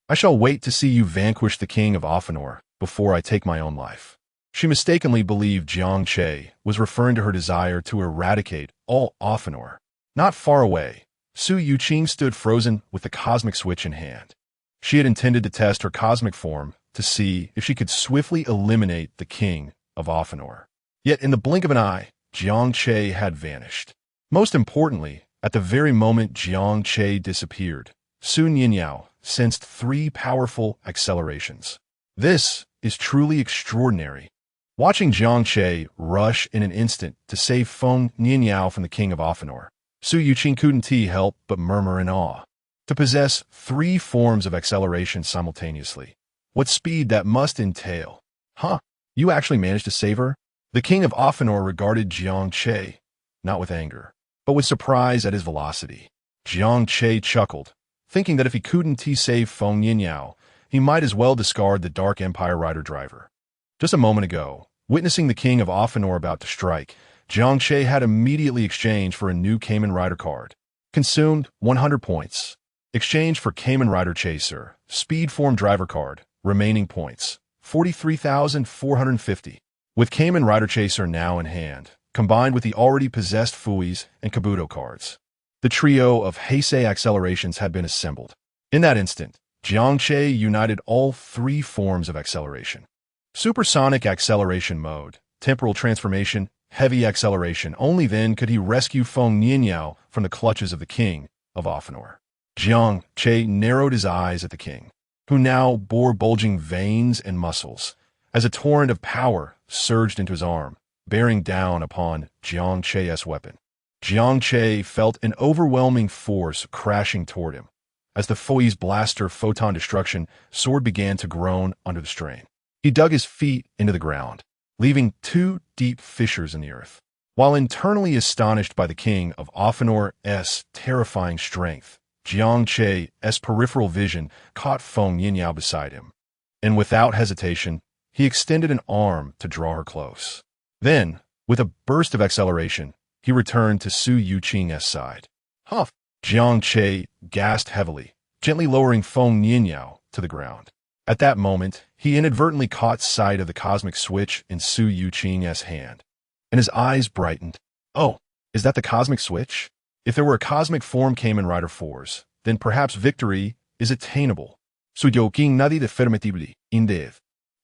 I shall wait to see you vanquish the king of Ophion before I take my own life." She mistakenly believed Jiang Che was referring to her desire to eradicate all Ophion. Not far away, Su Yuqing stood frozen with the cosmic switch in hand. She had intended to test her cosmic form to see if she could swiftly eliminate the king of Ophion. Yet in the blink of an eye, Jiang Che had vanished. Most importantly, at the very moment Jiang Che disappeared, Su Nianyao sensed 3 powerful accelerations. This is truly extraordinary. Watching Jiang Che rush in an instant to save Feng Nianyao from the king of Ophion, Su Yuqing couldn't help but murmur in awe. To possess 3 forms of acceleration simultaneously, what speed that must entail. "Huh, you actually managed to save her?" The king of Ophion regarded Jiang Che, not with anger, but with surprise at his velocity. Jiang Che chuckled, thinking that if he couldn't save Feng Nianyao, he might as well discard the Dark Empire rider driver. Just a moment ago, witnessing the king of Ophion about to strike, Jiang Che had immediately exchanged for a new Kamen Rider card. Consumed 100 points. Exchange for Kamen Rider Chaser, Speed Form Driver card, remaining points, 43,450. With Kamen Rider Chaser now in hand, combined with the already possessed Fuis and Kabuto cards, the trio of Heisei accelerations had been assembled. In that instant, Jiang Che united all 3 forms of acceleration. Supersonic acceleration mode, temporal transformation, heavy acceleration. Only then could he rescue Feng Nianyao from the clutches of the king of Ophion. Jiang Che narrowed his eyes at the king, who now bore bulging veins and muscles, as a torrent of power surged into his arm, bearing down upon Jiang Che's weapon. Jiang Che felt an overwhelming force crashing toward him. As the foe's blaster photon destruction sword began to groan under the strain, he dug his feet into the ground, leaving 2 deep fissures in the earth. While internally astonished by the king of Ophinor's terrifying strength, Jiang Che's peripheral vision caught Feng Yinyao beside him, and without hesitation, he extended an arm to draw her close. Then, with a burst of acceleration, he returned to Su Yuqing's side. Huff! Jiang Che gasped heavily, gently lowering Feng Yinyao to the ground. At that moment, he inadvertently caught sight of the cosmic switch in Su Yuqing's hand, and his eyes brightened. Oh, is that the cosmic switch? If there were a cosmic form Kamen Rider 4's, then perhaps victory is attainable. Su Yuqing nadi de fermetibli, indeed.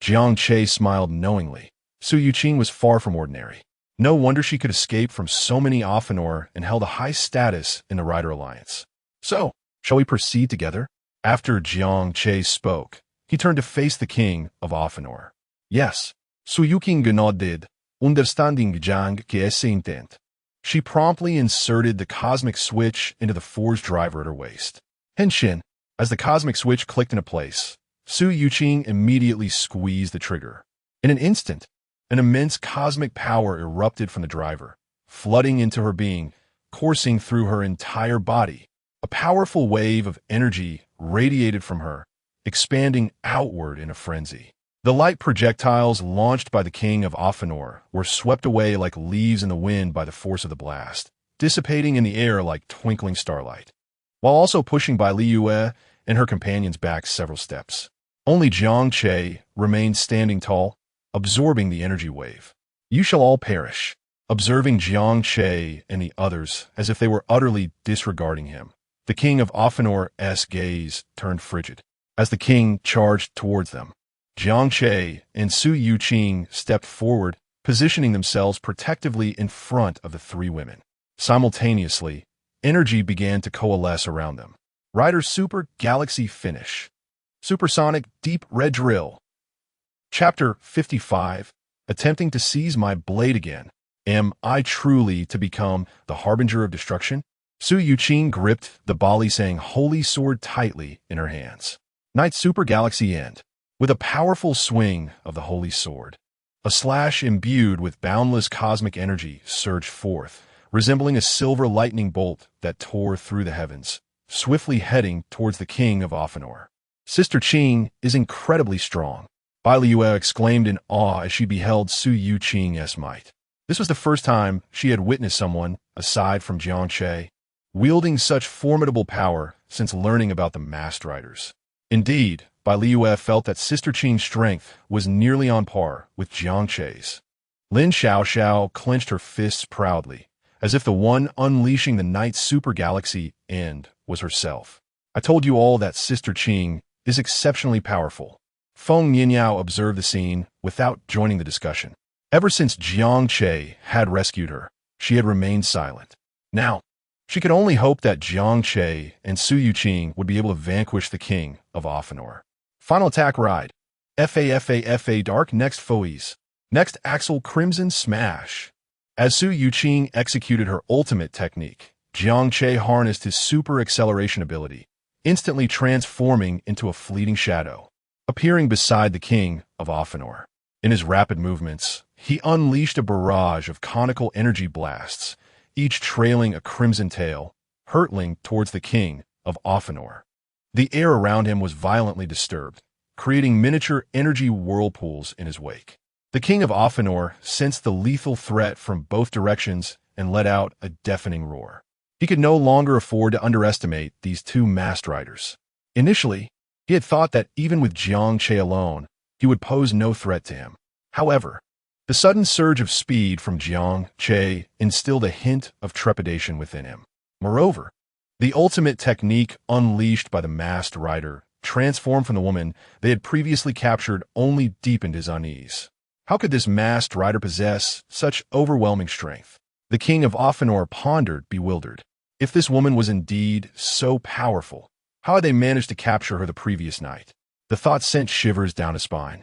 Jiang Che smiled knowingly. Su Yuqing was far from ordinary. No wonder she could escape from so many Ophinor and held a high status in the Rider Alliance. So, shall we proceed together? After Jiang Che spoke, he turned to face the king of Ophinor. Yes, Su Yuqing nodded, understanding Jiang Che's intent. She promptly inserted the cosmic switch into the forge driver at her waist. Henshin, as the cosmic switch clicked into place, Su Yuqing immediately squeezed the trigger. In an instant, an immense cosmic power erupted from the driver, flooding into her being, coursing through her entire body. A powerful wave of energy radiated from her, expanding outward in a frenzy. The light projectiles launched by the king of Ophinor were swept away like leaves in the wind by the force of the blast, dissipating in the air like twinkling starlight, while also pushing by Liyue and her companions back several steps. Only Jiang Che remained standing tall, absorbing the energy wave. You shall all perish. Observing Jiang Che and the others as if they were utterly disregarding him, the king of Ophinor's gaze turned frigid. As the king charged towards them, Jiang Che and Su Yuqing stepped forward, positioning themselves protectively in front of the 3 women. Simultaneously, energy began to coalesce around them. Rider Super Galaxy Finish. Supersonic Deep Red Drill. Chapter 55. Attempting to seize my blade again. Am I truly to become the harbinger of destruction? Su Yuqing gripped the Bali Sang holy sword tightly in her hands. Night Super Galaxy End. With a powerful swing of the holy sword, a slash imbued with boundless cosmic energy surged forth, resembling a silver lightning bolt that tore through the heavens, swiftly heading towards the king of Ophinor. Sister Qing is incredibly strong. Bai Liyue exclaimed in awe as she beheld Su Yuqing's might. This was the first time she had witnessed someone, aside from Jiang Che, wielding such formidable power since learning about the masked riders. Indeed, Bai Liyue felt that Sister Qing's strength was nearly on par with Jiang Che's. Lin Xiaoxiao clenched her fists proudly, as if the one unleashing the night super galaxy end was herself. I told you all that Sister Qing is exceptionally powerful. Feng Yinyao observed the scene without joining the discussion. Ever since Jiang Che had rescued her, she had remained silent. Now, she could only hope that Jiang Che and Su Yuqing would be able to vanquish the king of Ophinor. Final attack ride. FA Dark next foes. Next Axel Crimson Smash. As Su Yuqing executed her ultimate technique, Jiang Che harnessed his super acceleration ability, instantly transforming into a fleeting shadow, appearing beside the king of Ophinor. In his rapid movements, he unleashed a barrage of conical energy blasts, each trailing a crimson tail, hurtling towards the king of Ophinor. The air around him was violently disturbed, creating miniature energy whirlpools in his wake. The king of Ophinor sensed the lethal threat from both directions and let out a deafening roar. He could no longer afford to underestimate these 2 masked riders. Initially, he had thought that even with Jiang Che alone, he would pose no threat to him. However, the sudden surge of speed from Jiang Che instilled a hint of trepidation within him. Moreover, the ultimate technique unleashed by the masked rider, transformed from the woman they had previously captured, only deepened his unease. How could this masked rider possess such overwhelming strength? The king of Ophinor pondered, bewildered. If this woman was indeed so powerful, how had they managed to capture her the previous night? The thought sent shivers down his spine.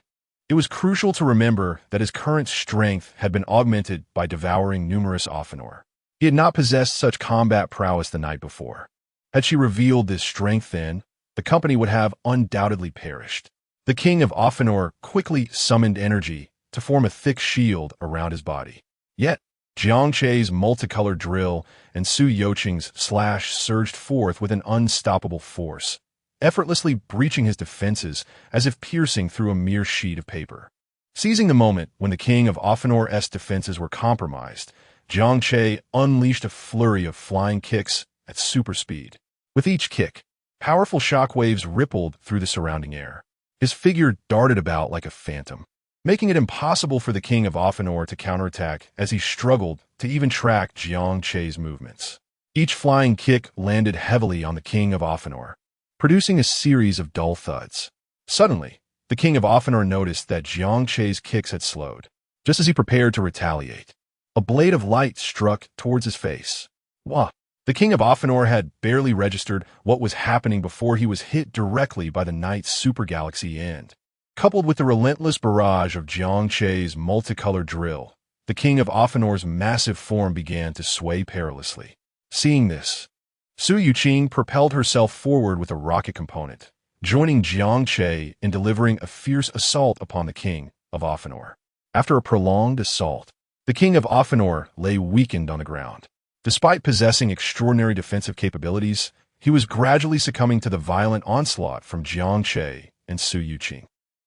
It was crucial to remember that his current strength had been augmented by devouring numerous Ophion. He had not possessed such combat prowess the night before. Had she revealed this strength then, the company would have undoubtedly perished. The king of Ophion quickly summoned energy to form a thick shield around his body. Yet, Jiang Che's multicolored drill and Tsukuyomi's slash surged forth with an unstoppable force, effortlessly breaching his defenses as if piercing through a mere sheet of paper. Seizing the moment when the king of Ophion defenses were compromised, Jiang Che unleashed a flurry of flying kicks at super speed. With each kick, powerful shockwaves rippled through the surrounding air. His figure darted about like a phantom, making it impossible for the king of Ophion to counterattack as he struggled to even track Jiang Che's movements. Each flying kick landed heavily on the king of Ophion, producing a series of dull thuds. Suddenly, the king of Ophion noticed that Jiang Che's kicks had slowed. Just as he prepared to retaliate, a blade of light struck towards his face. Wah! The king of Ophion had barely registered what was happening before he was hit directly by the night's super galaxy end. Coupled with the relentless barrage of Jiang Che's multicolored drill, the king of Ophionor's massive form began to sway perilously. Seeing this, Tsukuyomi propelled herself forward with a rocket component, joining Jiang Che in delivering a fierce assault upon the king of Ophion. After a prolonged assault, the king of Ophion lay weakened on the ground. Despite possessing extraordinary defensive capabilities, he was gradually succumbing to the violent onslaught from Jiang Che and Tsukuyomi.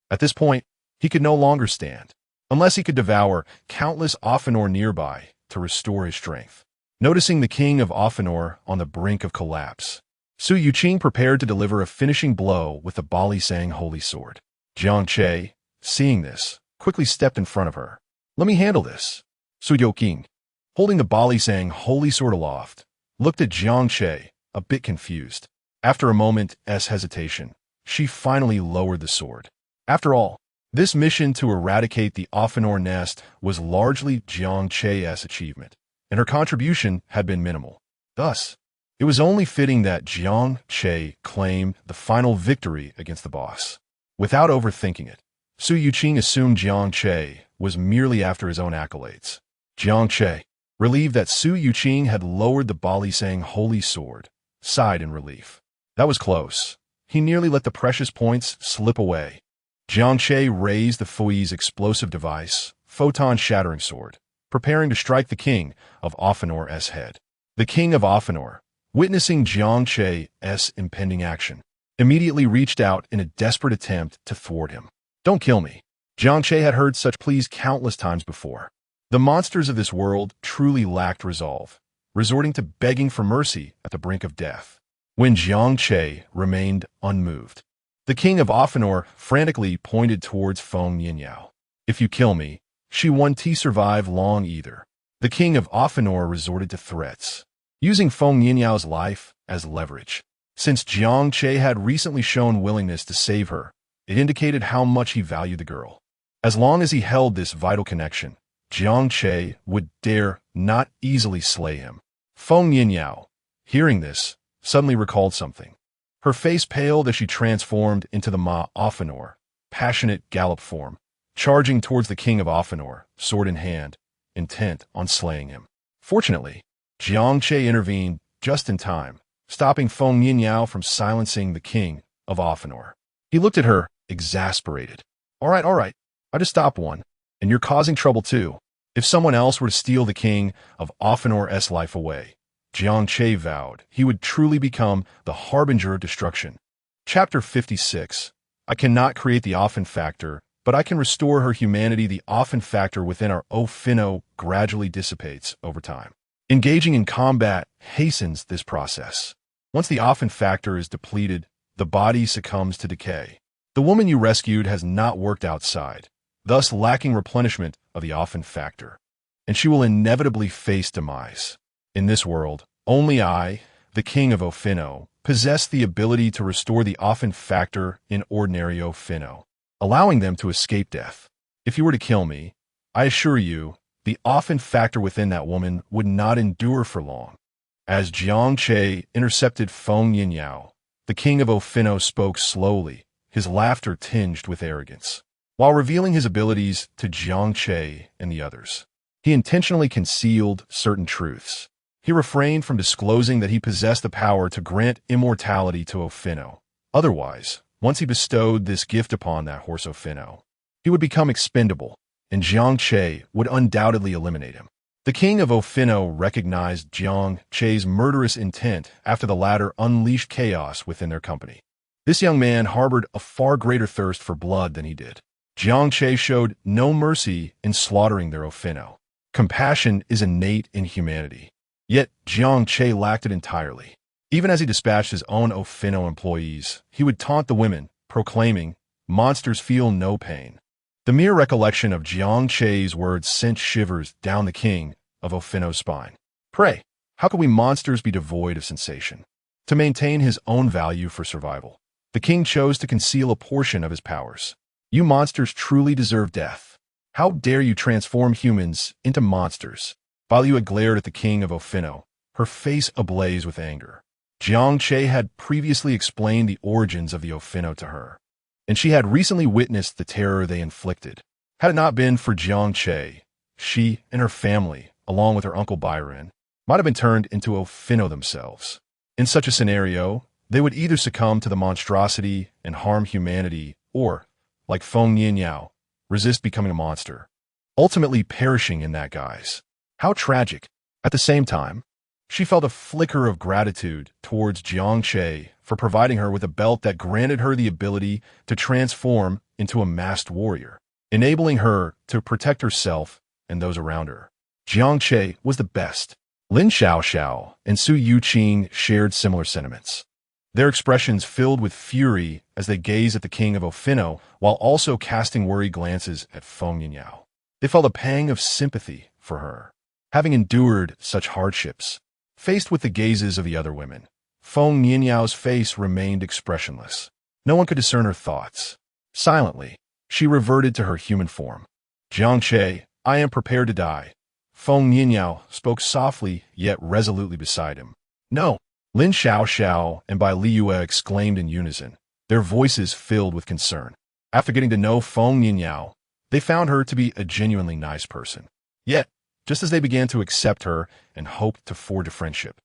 At this point, he could no longer stand, unless he could devour countless Ophion nearby to restore his strength. Noticing the king of Ophion on the brink of collapse, Tsukuyomi prepared to deliver a finishing blow with the Balisang holy sword. Jiang Che, seeing this, quickly stepped in front of her. "Let me handle this." Tsukuyomi, holding the Balisang holy sword aloft, looked at Jiang Che, a bit confused. After a moment's hesitation, she finally lowered the sword. After all, this mission to eradicate the Ophion nest was largely Jiang Che's achievement, and her contribution had been minimal. Thus, it was only fitting that Jiang Che claimed the final victory against the boss. Without overthinking it, Tsukuyomi assumed Jiang Che was merely after his own accolades. Jiang Che, relieved that Tsukuyomi had lowered the Balisang holy sword, sighed in relief. That was close. He nearly let the precious points slip away. Jiang Che raised the Fui's explosive device, photon-shattering sword, preparing to strike the king of Ophionor's head. The king of Ophion, witnessing Jiang Che's impending action, immediately reached out in a desperate attempt to thwart him. "Don't kill me." Jiang Che had heard such pleas countless times before. The monsters of this world truly lacked resolve, resorting to begging for mercy at the brink of death. When Jiang Che remained unmoved, the king of Ophion frantically pointed towards Feng Yinyao. "If you kill me, she won't survive long either." The king of Ophion resorted to threats, using Feng Yinyao's life as leverage. Since Jiang Che had recently shown willingness to save her, it indicated how much he valued the girl. As long as he held this vital connection, Jiang Che would dare not easily slay him. Feng Yinyao, hearing this, suddenly recalled something. Her face paled as she transformed into the Ma Ophion, passionate gallop form, charging towards the king of Ophion, sword in hand, intent on slaying him. Fortunately, Jiang Che intervened just in time, stopping Feng Yinyao from silencing the king of Ophion. He looked at her, exasperated. All right, I just stopped one, and you're causing trouble too." If someone else were to steal the king of Ophionor's life away, Jiang Che vowed he would truly become the harbinger of destruction. Chapter 56. I cannot create the Ophion factor, but I can restore her humanity. The Ophion factor within our Ophion gradually dissipates over time. Engaging in combat hastens this process. Once the Ophion factor is depleted, the body succumbs to decay. The woman you rescued has not worked outside, thus lacking replenishment of the Ophion factor, and she will inevitably face demise. In this world, only I, the king of Ophion, possess the ability to restore the Ophion factor in ordinary Ophion, allowing them to escape death. If you were to kill me, I assure you, the Ophion factor within that woman would not endure for long. As Jiang Che intercepted Feng Yinyao, the king of Ophion spoke slowly, his laughter tinged with arrogance. while revealing his abilities to Jiang Che and the others. He intentionally concealed certain truths. He refrained from disclosing that he possessed the power to grant immortality to Ophion. Otherwise, once he bestowed this gift upon that horse Ophion, he would become expendable, and Jiang Che would undoubtedly eliminate him. The king of Ophion recognized Jiang Che's murderous intent after the latter unleashed chaos within their company. This young man harbored a far greater thirst for blood than he did. Jiang Che showed no mercy in slaughtering their Ophion. Compassion is innate in humanity. Yet Jiang Che lacked it entirely. Even as he dispatched his own Ophion employees, he would taunt the women, proclaiming, "Monsters feel no pain." The mere recollection of Jiang Che's words sent shivers down the king of Ophion's spine. Pray, how could we monsters be devoid of sensation? To maintain his own value for survival, the king chose to conceal a portion of his powers. You monsters truly deserve death. How dare you transform humans into monsters? Balua glared at the king of Ophion, her face ablaze with anger. Jiang Che had previously explained the origins of the Ophion to her, and she had recently witnessed the terror they inflicted. Had it not been for Jiang Che, she and her family, along with her uncle Byron, might have been turned into Ophion themselves. In such a scenario, they would either succumb to the monstrosity and harm humanity, or, like Feng Yinyao, resist becoming a monster, ultimately perishing in that guise. How tragic. At the same time, she felt a flicker of gratitude towards Jiang Che for providing her with a belt that granted her the ability to transform into a masked warrior, enabling her to protect herself and those around her. Jiang Che was the best. Lin Xiaoxiao and Su Yuqing shared similar sentiments. Their expressions filled with fury as they gazed at the king of Ophion while also casting worried glances at Feng Yinyao. They felt a pang of sympathy for her. Having endured such hardships, faced with the gazes of the other women, Feng Yinyao's face remained expressionless. No one could discern her thoughts. Silently, she reverted to her human form. Jiang Che, I am prepared to die. Feng Yinyao spoke softly yet resolutely beside him. No! Lin Xiaoxiao and Bai Liyue exclaimed in unison, their voices filled with concern. After getting to know Feng Yinyao, they found her to be a genuinely nice person. Yet, just as they began to accept her and hoped to forge a friendship,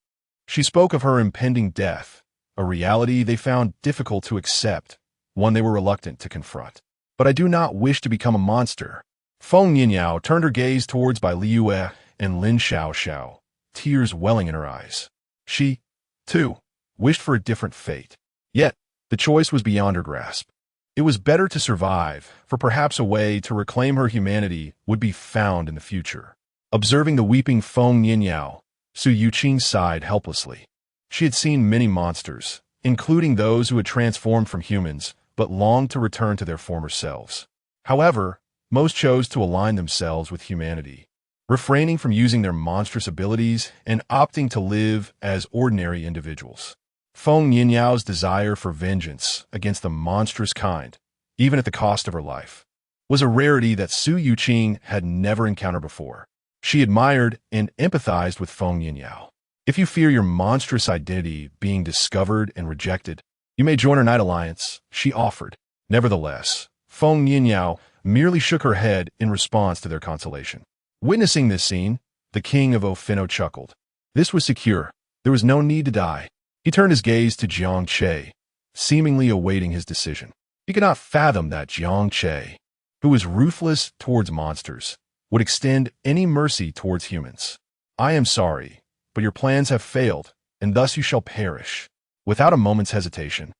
she spoke of her impending death, a reality they found difficult to accept, one they were reluctant to confront. But I do not wish to become a monster. Feng Yinyao turned her gaze towards Bai Liyue and Lin Xiaoxiao, tears welling in her eyes. She, too, wished for a different fate. Yet, the choice was beyond her grasp. It was better to survive, for perhaps a way to reclaim her humanity would be found in the future. Observing the weeping Feng Yinyao, Su Yuqing sighed helplessly. She had seen many monsters, including those who had transformed from humans, but longed to return to their former selves. However, most chose to align themselves with humanity, refraining from using their monstrous abilities and opting to live as ordinary individuals. Feng Yinyao's desire for vengeance against the monstrous kind, even at the cost of her life, was a rarity that Su Yuqing had never encountered before. She admired and empathized with Feng Yinyao. If you fear your monstrous identity being discovered and rejected, you may join our Night Alliance, she offered. Nevertheless, Feng Yinyao merely shook her head in response to their consolation. Witnessing this scene, the king of Ophion chuckled. This was secure. There was no need to die. He turned his gaze to Jiang Che, seemingly awaiting his decision. He could not fathom that Jiang Che, who was ruthless towards monsters, would extend any mercy towards humans. I am sorry, but your plans have failed, and thus you shall perish. Without a moment's hesitation,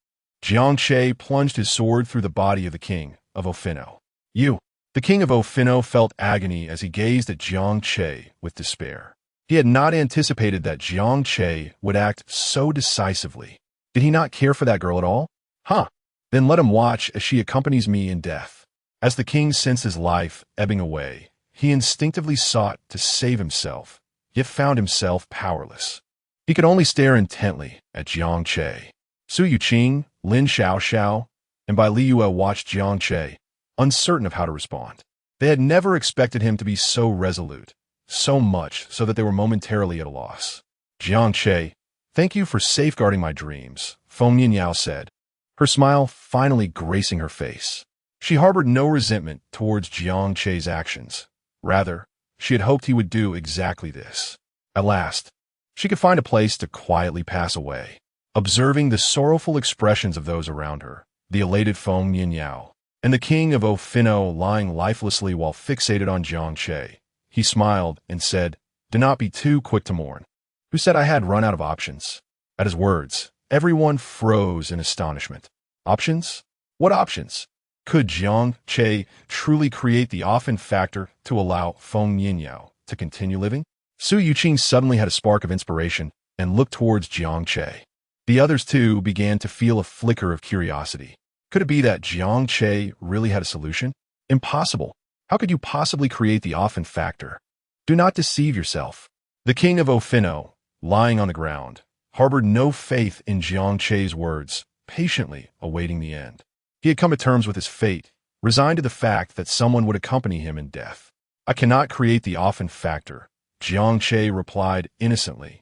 Jiang Che plunged his sword through the body of the king of Ophion. You! The king of Ophion felt agony as he gazed at Jiang Che with despair. He had not anticipated that Jiang Che would act so decisively. Did he not care for that girl at all? Huh! Then let him watch as she accompanies me in death. As the king sensed his life ebbing away, he instinctively sought to save himself, yet found himself powerless. He could only stare intently at Jiang Che. Su Yuqing, Lin Xiaoxiao, and Bai Liyue watched Jiang Che, uncertain of how to respond. They had never expected him to be so resolute, so much so that they were momentarily at a loss. Jiang Che, thank you for safeguarding my dreams, Feng Yinyao said, her smile finally gracing her face. She harbored no resentment towards Jiang Che's actions. Rather, she had hoped he would do exactly this. At last, she could find a place to quietly pass away. Observing the sorrowful expressions of those around her, the elated Feng Yinyao, and the king of Ophion lying lifelessly while fixated on Jiang Che, he smiled and said, "Do not be too quick to mourn." Who said I had run out of options? At his words, everyone froze in astonishment. Options? What options? Could Jiang Che truly create the Ophion factor to allow Feng Yinyao to continue living? Su Yuqing suddenly had a spark of inspiration and looked towards Jiang Che. The others too began to feel a flicker of curiosity. Could it be that Jiang Che really had a solution? Impossible. How could you possibly create the Ophion factor? Do not deceive yourself. The king of Ophion, lying on the ground, harbored no faith in Jiang Che's words, patiently awaiting the end. He had come to terms with his fate, resigned to the fact that someone would accompany him in death. I cannot create the Ophion factor, Jiang Che replied innocently,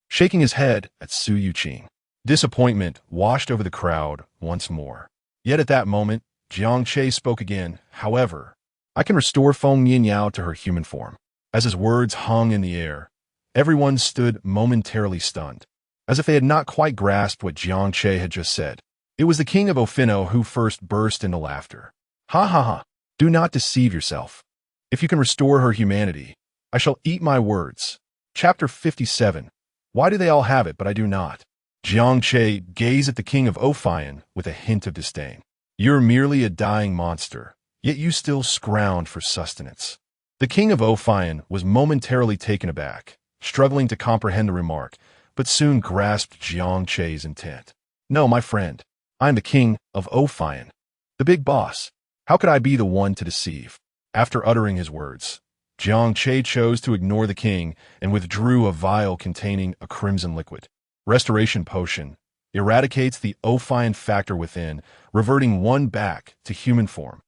shaking his head at Su Yuqing. Disappointment washed over the crowd once more. Yet at that moment, Jiang Che spoke again. However, I can restore Feng Yinyao to her human form. As his words hung in the air, everyone stood momentarily stunned, as if they had not quite grasped what Jiang Che had just said. It was the king of Ophion who first burst into laughter. Ha ha ha! Do not deceive yourself. If you can restore her humanity, I shall eat my words. Chapter 57. Why do they all have it, but I do not? Jiang Che gazed at the king of Ophion with a hint of disdain. You're merely a dying monster, yet you still scrounge for sustenance. The king of Ophion was momentarily taken aback, struggling to comprehend the remark, but soon grasped Jiang Che's intent. No, my friend. I am the king of Ophion, the big boss. How could I be the one to deceive? After uttering his words, Jiang Che chose to ignore the king and withdrew a vial containing a crimson liquid. Restoration potion eradicates the Ophion factor within, reverting one back to human form.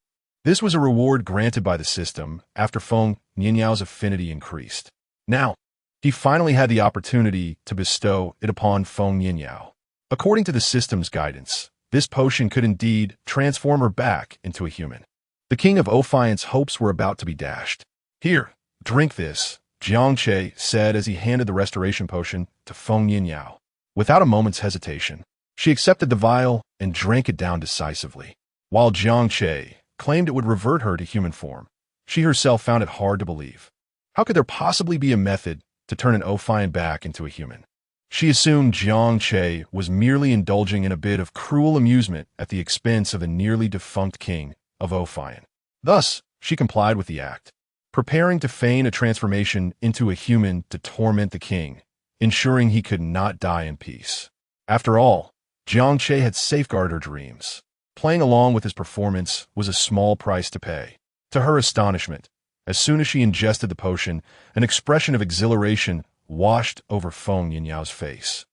This was a reward granted by the system after Feng Yinyao's affinity increased. Now, he finally had the opportunity to bestow it upon Feng Yinyao. According to the system's guidance, this potion could indeed transform her back into a human. The king of Ophion's hopes were about to be dashed. Here, drink this, Jiang Che said as he handed the restoration potion to Feng Yinyao. Without a moment's hesitation, she accepted the vial and drank it down decisively. While Jiang Che claimed it would revert her to human form, she herself found it hard to believe. How could there possibly be a method to turn an Ophion back into a human? She assumed Jiang Che was merely indulging in a bit of cruel amusement at the expense of the nearly defunct king of Ophion. Thus, she complied with the act, preparing to feign a transformation into a human to torment the king, ensuring he could not die in peace. After all, Jiang Che had safeguarded her dreams. Playing along with his performance was a small price to pay. To her astonishment, as soon as she ingested the potion, an expression of exhilaration washed over Feng Yinyao's face.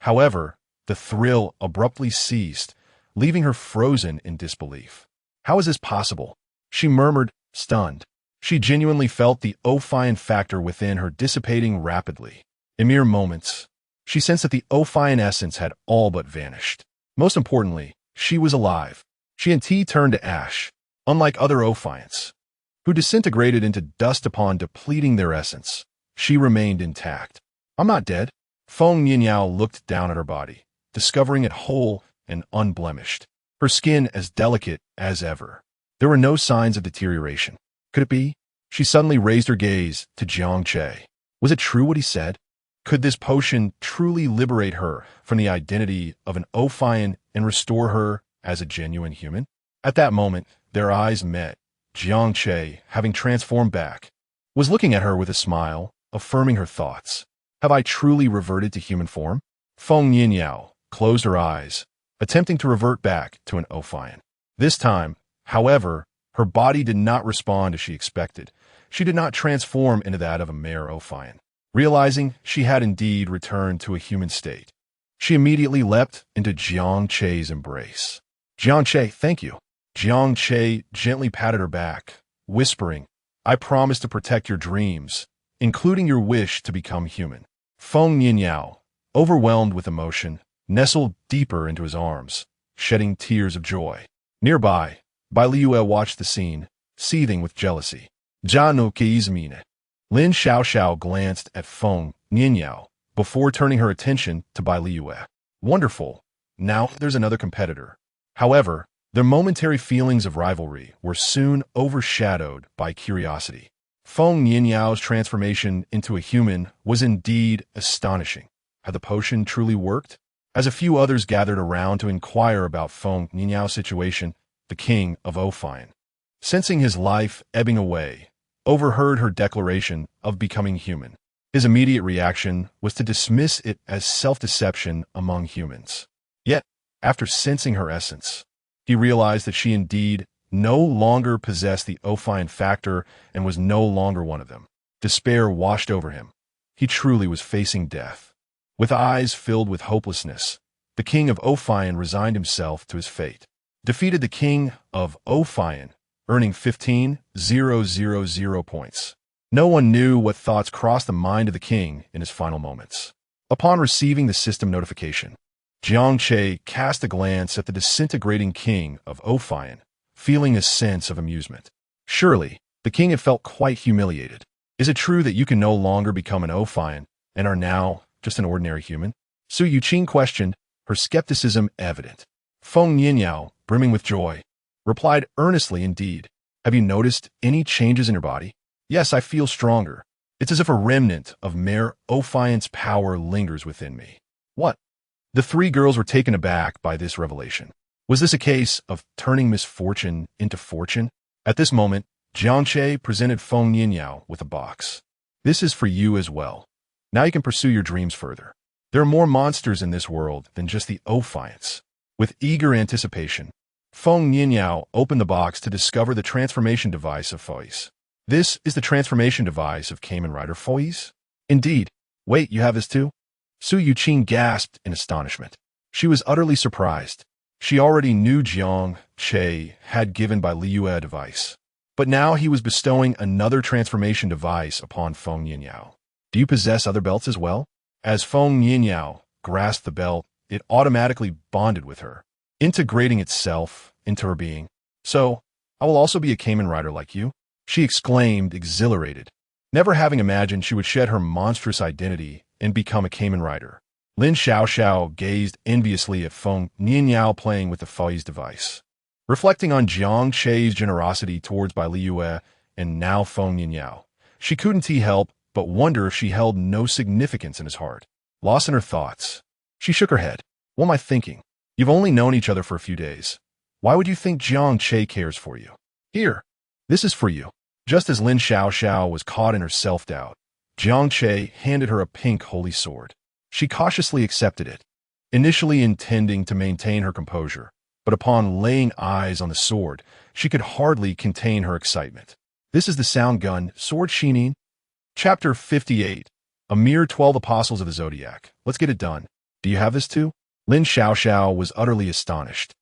However, the thrill abruptly ceased, leaving her frozen in disbelief. How is this possible? She murmured, stunned. She genuinely felt the Ophion factor within her dissipating rapidly. In mere moments, she sensed that the Ophion essence had all but vanished. Most importantly, she was alive. She and T turned to ash, unlike other Ophions, who disintegrated into dust upon depleting their essence. She remained intact. I'm not dead. Feng Yinyao looked down at her body, discovering it whole and unblemished, her skin as delicate as ever. There were no signs of deterioration. Could it be? She suddenly raised her gaze to Jiang Che. Was it true what he said? Could this potion truly liberate her from the identity of an Ophion and restore her as a genuine human? At that moment, their eyes met. Jiang Che, having transformed back, was looking at her with a smile, affirming her thoughts. Have I truly reverted to human form? Feng Yinyao closed her eyes, attempting to revert back to an Ophion. This time, however, her body did not respond as she expected. She did not transform into that of a mere Ophion. Realizing she had indeed returned to a human state, she immediately leapt into Jiang Che's embrace. Jiang Che, thank you. Jiang Che gently patted her back, whispering, I promise to protect your dreams, including your wish to become human. Feng Yinyao, overwhelmed with emotion, nestled deeper into his arms, shedding tears of joy. Nearby, Bai Liue watched the scene, seething with jealousy. Ja no Keizmine. Lin Xiaoxiao glanced at Feng Nianyao before turning her attention to Bai Liue. Wonderful. Now there's another competitor. However, their momentary feelings of rivalry were soon overshadowed by curiosity. Feng Nianyao's transformation into a human was indeed astonishing. Had the potion truly worked? As a few others gathered around to inquire about Feng Nianyao's situation, the king of Ophion, sensing his life ebbing away, overheard her declaration of becoming human. His immediate reaction was to dismiss it as self-deception among humans. Yet, after sensing her essence, he realized that she indeed no longer possessed the Ophion factor and was no longer one of them. Despair washed over him. He truly was facing death. With eyes filled with hopelessness, the king of Ophion resigned himself to his fate. Defeated the king of Ophion, earning 15,000 points. No one knew what thoughts crossed the mind of the king in his final moments. Upon receiving the system notification, Jiang Che cast a glance at the disintegrating king of Ophion, feeling a sense of amusement. Surely, the king had felt quite humiliated. Is it true that you can no longer become an Ophion and are now just an ordinary human? Su Yuqing questioned, her skepticism evident. Feng Nianyao, brimming with joy, replied earnestly indeed. Have you noticed any changes in your body? Yes, I feel stronger. It's as if a remnant of mere Ophion's power lingers within me. What? The three girls were taken aback by this revelation. Was this a case of turning misfortune into fortune? At this moment, Jiang Che presented Feng Nianyao with a box. This is for you as well. Now you can pursue your dreams further. There are more monsters in this world than just the Ophions. With eager anticipation, Feng Nianyao opened the box to discover the transformation device of Fois. This is the transformation device of Kamen Rider Fois? Indeed. Wait, you have this too? Su Yuqing gasped in astonishment. She was utterly surprised. She already knew Jiang Che had given Bai Liue a device. But now he was bestowing another transformation device upon Feng Nianyao. Do you possess other belts as well? As Feng Nianyao grasped the belt, it automatically bonded with her, integrating itself into her being. So, I will also be a Kamen Rider like you? She exclaimed, exhilarated, never having imagined she would shed her monstrous identity and become a Kamen Rider. Lin Xiaoxiao gazed enviously at Feng Nianyao playing with the Fois device. Reflecting on Jiang Che's generosity towards Bai Liue and now Feng Nianyao, she couldn't help but wonder if she held no significance in his heart. Lost in her thoughts, she shook her head. What am I thinking? You've only known each other for a few days. Why would you think Jiang Che cares for you? Here, this is for you. Just as Lin Xiaoxiao was caught in her self-doubt, Jiang Che handed her a pink holy sword. She cautiously accepted it, initially intending to maintain her composure, but upon laying eyes on the sword, she could hardly contain her excitement. This is the sound gun, Sword Shinin. Chapter 58. A mere 12 Apostles of the Zodiac. Let's get it done. Do you have this too? Lin Xiaoxiao was utterly astonished.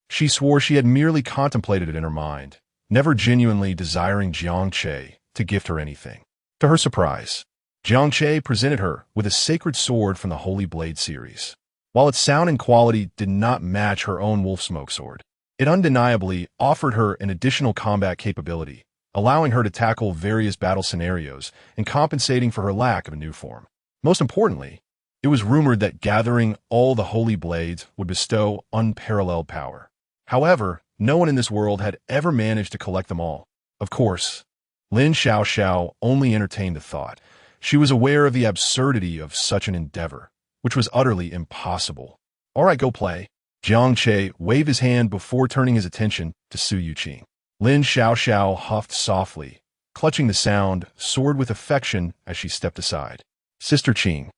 She swore she had merely contemplated it in her mind, never genuinely desiring Jiang Che to gift her anything. To her surprise, Jiang Che presented her with a sacred sword from the Holy Blade series. While its sound and quality did not match her own wolf smoke sword, it undeniably offered her an additional combat capability, allowing her to tackle various battle scenarios and compensating for her lack of a new form. Most importantly, it was rumored that gathering all the Holy Blades would bestow unparalleled power. However, no one in this world had ever managed to collect them all. Of course, Lin Xiaoxiao only entertained the thought. She was aware of the absurdity of such an endeavor, which was utterly impossible. All right, go play. Jiang Che waved his hand before turning his attention to Su Yuqing. Lin Xiaoxiao huffed softly, clutching the sound sword with affection as she stepped aside. Sister Qing,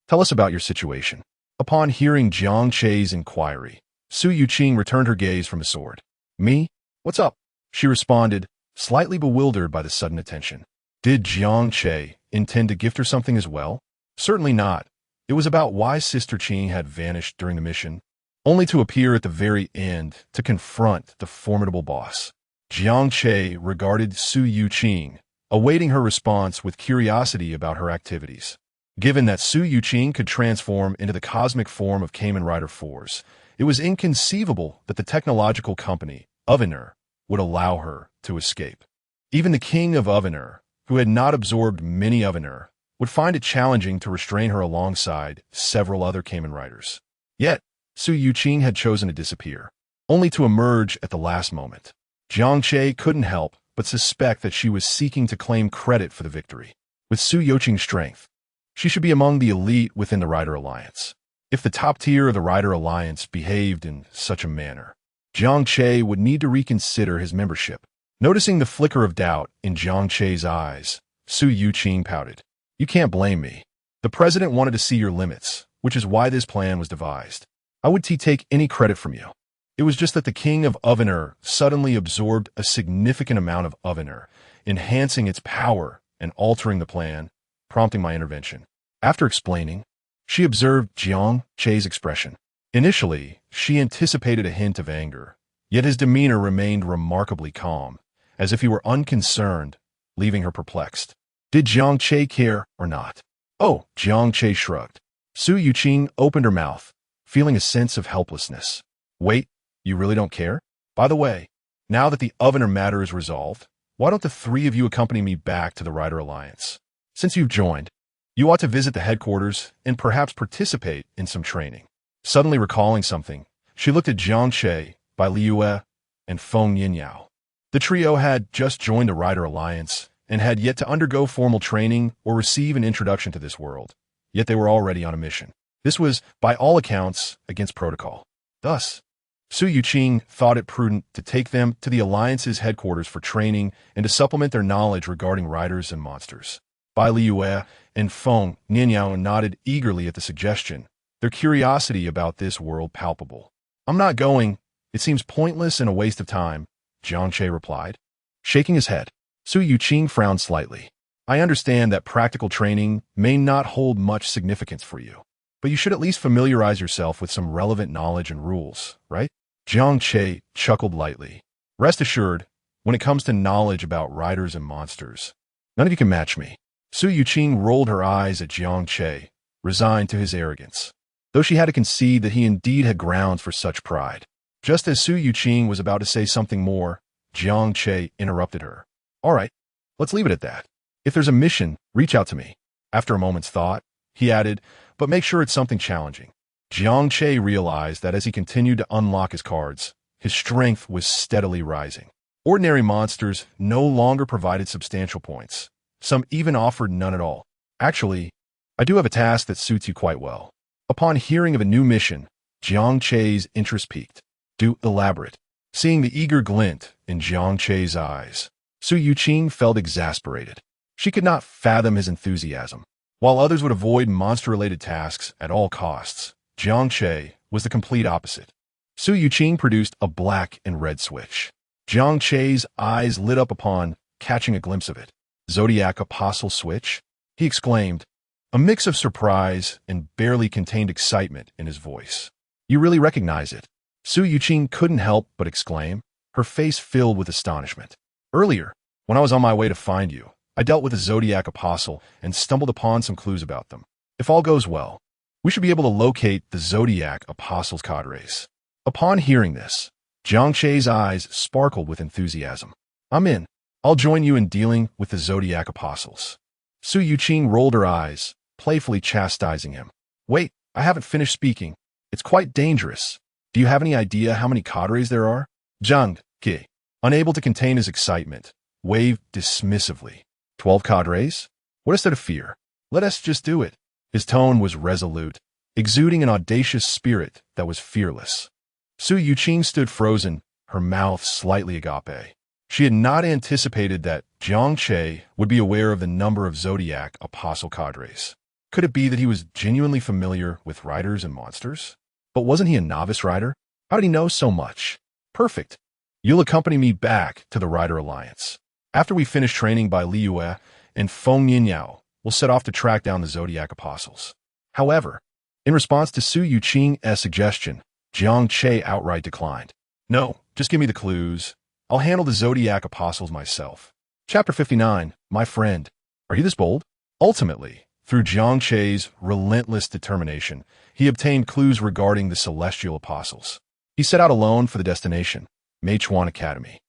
tell us about your situation. Upon hearing Jiang Che's inquiry, Su Yuqing returned her gaze from the sword. Me? What's up? She responded, slightly bewildered by the sudden attention. Did Jiang Che intend to gift her something as well? Certainly not. It was about why Sister Qing had vanished during the mission, only to appear at the very end to confront the formidable boss. Jiang Che regarded Su Yuqing, awaiting her response with curiosity about her activities. Given that Su Yuqing could transform into the cosmic form of Kamen Rider Force, it was inconceivable that the technological company, Ophion, would allow her to escape. Even the king of Ophioner, who had not absorbed many Ophioner, would find it challenging to restrain her alongside several other Kamen Riders. Yet, Su Yuqing had chosen to disappear, only to emerge at the last moment. Jiang Che couldn't help but suspect that she was seeking to claim credit for the victory. With Su Yuqing's strength, she should be among the elite within the Rider Alliance. If the top tier of the Rider Alliance behaved in such a manner, Jiang Che would need to reconsider his membership. Noticing the flicker of doubt in Jiang Che's eyes, Su Yuqing pouted. You can't blame me. The president wanted to see your limits, which is why this plan was devised. How would he take any credit from you? It was just that the king of Ophioner suddenly absorbed a significant amount of Ophioner, enhancing its power and altering the plan, prompting my intervention. After explaining, she observed Jiang Che's expression. Initially, she anticipated a hint of anger, yet his demeanor remained remarkably calm, as if he were unconcerned, leaving her perplexed. Did Jiang Che care or not? Oh, Jiang Che shrugged. Su Yuqing opened her mouth, feeling a sense of helplessness. Wait, you really don't care? By the way, now that the Ophioner matter is resolved, why don't the three of you accompany me back to the Rider Alliance? Since you've joined, you ought to visit the headquarters and perhaps participate in some training. Suddenly recalling something, she looked at Jiang Che, Bai Liue, and Feng Yinyao. The trio had just joined the Rider Alliance and had yet to undergo formal training or receive an introduction to this world, yet they were already on a mission. This was, by all accounts, against protocol. Thus, Su Yuqing thought it prudent to take them to the Alliance's headquarters for training and to supplement their knowledge regarding riders and monsters. Bai Liue and Feng Yinyao nodded eagerly at the suggestion, their curiosity about this world palpable. I'm not going. It seems pointless and a waste of time, Jiang Che replied. Shaking his head, Su Yuqing frowned slightly. I understand that practical training may not hold much significance for you, but you should at least familiarize yourself with some relevant knowledge and rules, right? Jiang Che chuckled lightly. Rest assured, when it comes to knowledge about riders and monsters, none of you can match me. Su Yuqing rolled her eyes at Jiang Che, resigned to his arrogance, though she had to concede that he indeed had grounds for such pride. Just as Su Yuqing was about to say something more, Jiang Che interrupted her. All right, let's leave it at that. If there's a mission, reach out to me. After a moment's thought, he added, but make sure it's something challenging. Jiang Che realized that as he continued to unlock his cards, his strength was steadily rising. Ordinary monsters no longer provided substantial points. Some even offered none at all. Actually, I do have a task that suits you quite well. Upon hearing of a new mission, Jiang Che's interest peaked. Do elaborate. Seeing the eager glint in Jiang Che's eyes, Su Yuqing felt exasperated. She could not fathom his enthusiasm. While others would avoid monster-related tasks at all costs, Jiang Che was the complete opposite. Su Yuqing produced a black and red switch. Jiang Che's eyes lit up upon catching a glimpse of it. Zodiac Apostle Switch? He exclaimed, a mix of surprise and barely contained excitement in his voice. You really recognize it? Su Yuqing couldn't help but exclaim, her face filled with astonishment. Earlier, when I was on my way to find you, I dealt with the Zodiac Apostle and stumbled upon some clues about them. If all goes well, we should be able to locate the Zodiac Apostle's cadres. Upon hearing this, Jiang Che's eyes sparkled with enthusiasm. I'm in. I'll join you in dealing with the Zodiac Apostles. Su Yuqing rolled her eyes, playfully chastising him. Wait, I haven't finished speaking. It's quite dangerous. Do you have any idea how many cadres there are? Jiang Che, unable to contain his excitement, waved dismissively. 12 cadres? What is there to fear? Let us just do it. His tone was resolute, exuding an audacious spirit that was fearless. Su Yuqing stood frozen, her mouth slightly agape. She had not anticipated that Jiang Che would be aware of the number of Zodiac Apostle cadres. Could it be that he was genuinely familiar with riders and monsters? But wasn't he a novice rider? How did he know so much? Perfect. You'll accompany me back to the Rider Alliance. After we finish training Bai Liue and Feng Yinyao, we'll set off to track down the Zodiac Apostles. However, in response to Su Yuqing's suggestion, Jiang Che outright declined. No, just give me the clues. I'll handle the Zodiac Apostles myself. Chapter 59, My Friend. Are you this bold? Ultimately, through Jiang Che's relentless determination, he obtained clues regarding the Celestial Apostles. He set out alone for the destination, Meichuan Academy.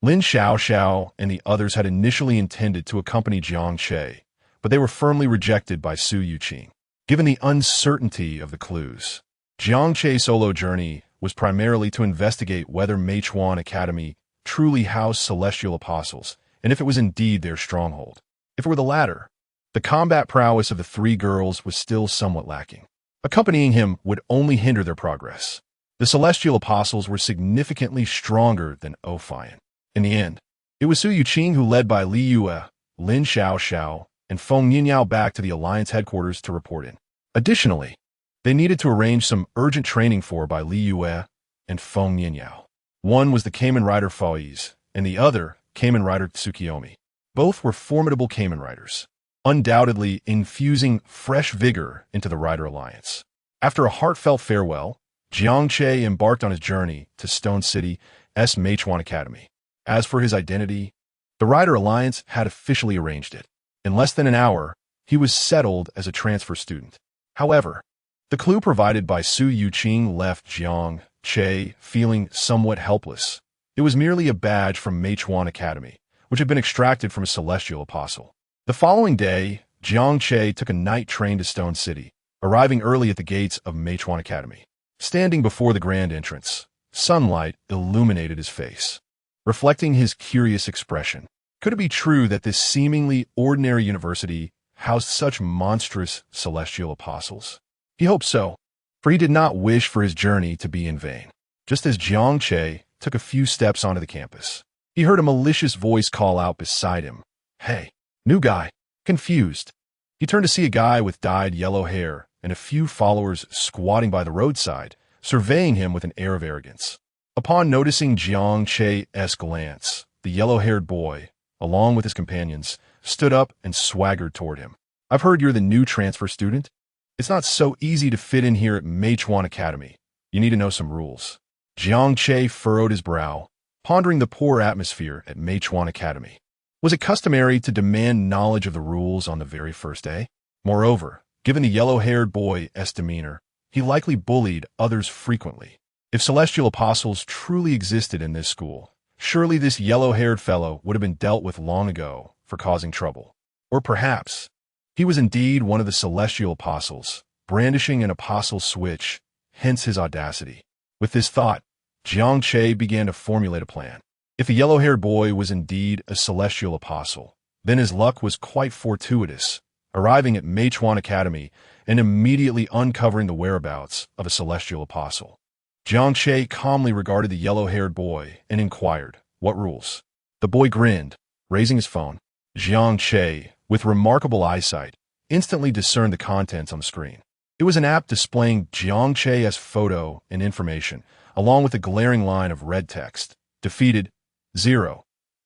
Lin Xiao and the others had initially intended to accompany Jiang Che, but they were firmly rejected by Su Yuqing. Given the uncertainty of the clues, Jiang Che's solo journey was primarily to investigate whether Meichuan Academy truly housed celestial apostles, and if it was indeed their stronghold. If it were the latter, the combat prowess of the three girls was still somewhat lacking. Accompanying him would only hinder their progress. The celestial apostles were significantly stronger than Ophion. In the end, it was Su Yuqing who led by Li Yue, Lin Xiao, and Feng Yinyao back to the Alliance headquarters to report in. Additionally, they needed to arrange some urgent training by Li Yue and Feng Yinyao. One was the Kamen Rider Faiz, and the other, Kamen Rider Tsukuyomi. Both were formidable Kamen Riders, undoubtedly infusing fresh vigor into the Rider Alliance. After a heartfelt farewell, Jiang Che embarked on his journey to Stone City's Meichuan Academy. As for his identity, the Rider Alliance had officially arranged it. In less than an hour, he was settled as a transfer student. However, the clue provided by Su Yuqing left Jiang Che feeling somewhat helpless. It was merely a badge from Meichuan Academy, which had been extracted from a celestial apostle. The following day, Jiang Che took a night train to Stone City, arriving early at the gates of Meichuan Academy. Standing before the grand entrance, sunlight illuminated his face, reflecting his curious expression. Could it be true that this seemingly ordinary university housed such monstrous celestial apostles? He hoped so, for he did not wish for his journey to be in vain. Just as Jiang Che took a few steps onto the campus, he heard a malicious voice call out beside him, "Hey, new guy." Confused, he turned to see a guy with dyed yellow hair and a few followers squatting by the roadside, surveying him with an air of arrogance. Upon noticing Jiang Che's glance, the yellow-haired boy, along with his companions, stood up and swaggered toward him. "I've heard you're the new transfer student. It's not so easy to fit in here at Meichuan Academy. You need to know some rules." Jiang Che furrowed his brow, pondering the poor atmosphere at Meichuan Academy. Was it customary to demand knowledge of the rules on the very first day? Moreover, given the yellow-haired boy's demeanor, he likely bullied others frequently. If celestial apostles truly existed in this school, surely this yellow-haired fellow would have been dealt with long ago for causing trouble. Or perhaps he was indeed one of the celestial apostles, brandishing an apostle switch, hence his audacity. With this thought, Jiang Che began to formulate a plan. If the yellow-haired boy was indeed a celestial apostle, then his luck was quite fortuitous, arriving at Meichuan Academy and immediately uncovering the whereabouts of a celestial apostle. Jiang Che calmly regarded the yellow-haired boy and inquired, "What rules?" The boy grinned, raising his phone. Jiang Che, with remarkable eyesight, instantly discerned the contents on the screen. It was an app displaying Jiang Che's photo and information, along with a glaring line of red text. Defeated 0.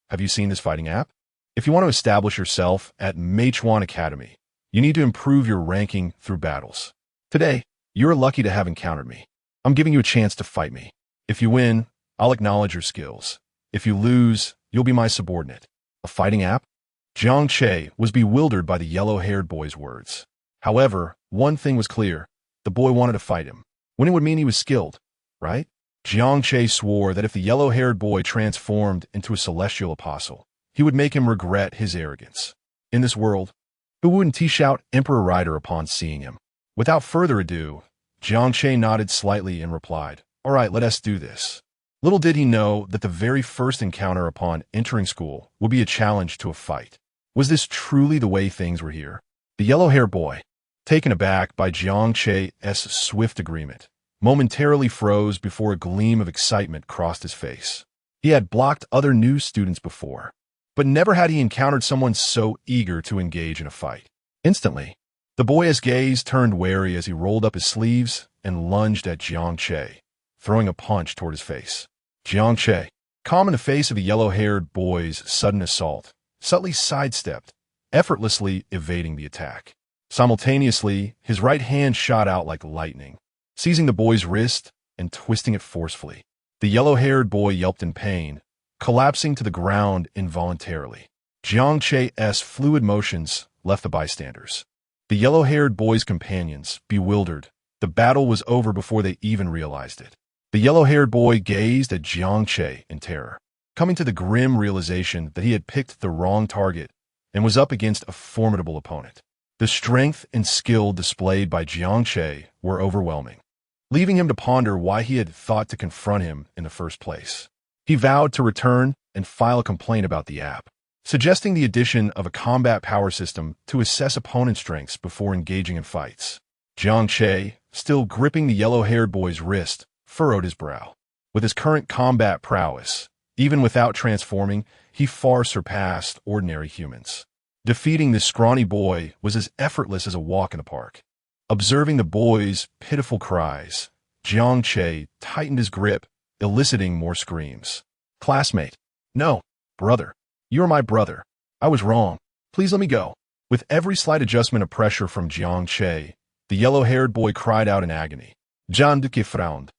Have you seen this fighting app? If you want to establish yourself at Meichuan Academy, you need to improve your ranking through battles. Today, you're lucky to have encountered me. I'm giving you a chance to fight me. If you win, I'll acknowledge your skills. If you lose, you'll be my subordinate. A fighting app? Jiang Che was bewildered by the yellow-haired boy's words. However, one thing was clear. The boy wanted to fight him. Winning would mean he was skilled, right? Jiang Che swore that if the yellow-haired boy transformed into a celestial apostle, he would make him regret his arrogance. In this world, who wouldn't shout Emperor Rider upon seeing him? Without further ado, Jiang Che nodded slightly and replied, "All right, let us do this." Little did he know that the very first encounter upon entering school would be a challenge to a fight. Was this truly the way things were here? The yellow-haired boy, taken aback by Jiang Che's swift agreement, momentarily froze before a gleam of excitement crossed his face. He had blocked other new students before, but never had he encountered someone so eager to engage in a fight. Instantly, the boy's gaze turned wary as he rolled up his sleeves and lunged at Jiang Che, throwing a punch toward his face. Jiang Che, calm in the face of the yellow-haired boy's sudden assault, subtly sidestepped, effortlessly evading the attack. Simultaneously, his right hand shot out like lightning, seizing the boy's wrist and twisting it forcefully. The yellow-haired boy yelped in pain, collapsing to the ground involuntarily. Jiang Che's fluid motions left the bystanders. The yellow-haired boy's companions, bewildered, the battle was over before they even realized it. The yellow-haired boy gazed at Jiang Che in terror. coming to the grim realization that he had picked the wrong target and was up against a formidable opponent. The strength and skill displayed by Jiang Che were overwhelming, leaving him to ponder why he had thought to confront him in the first place. He vowed to return and file a complaint about the app, suggesting the addition of a combat power system to assess opponent strengths before engaging in fights. Jiang Che, still gripping the yellow-haired boy's wrist, furrowed his brow. With his current combat prowess, even without transforming, he far surpassed ordinary humans. Defeating this scrawny boy was as effortless as a walk in the park. Observing the boy's pitiful cries, Jiang Che tightened his grip, eliciting more screams. "Classmate! No! Brother! You are my brother! I was wrong! Please let me go!" With every slight adjustment of pressure from Jiang Che, the yellow-haired boy cried out in agony. Jiang Che frowned,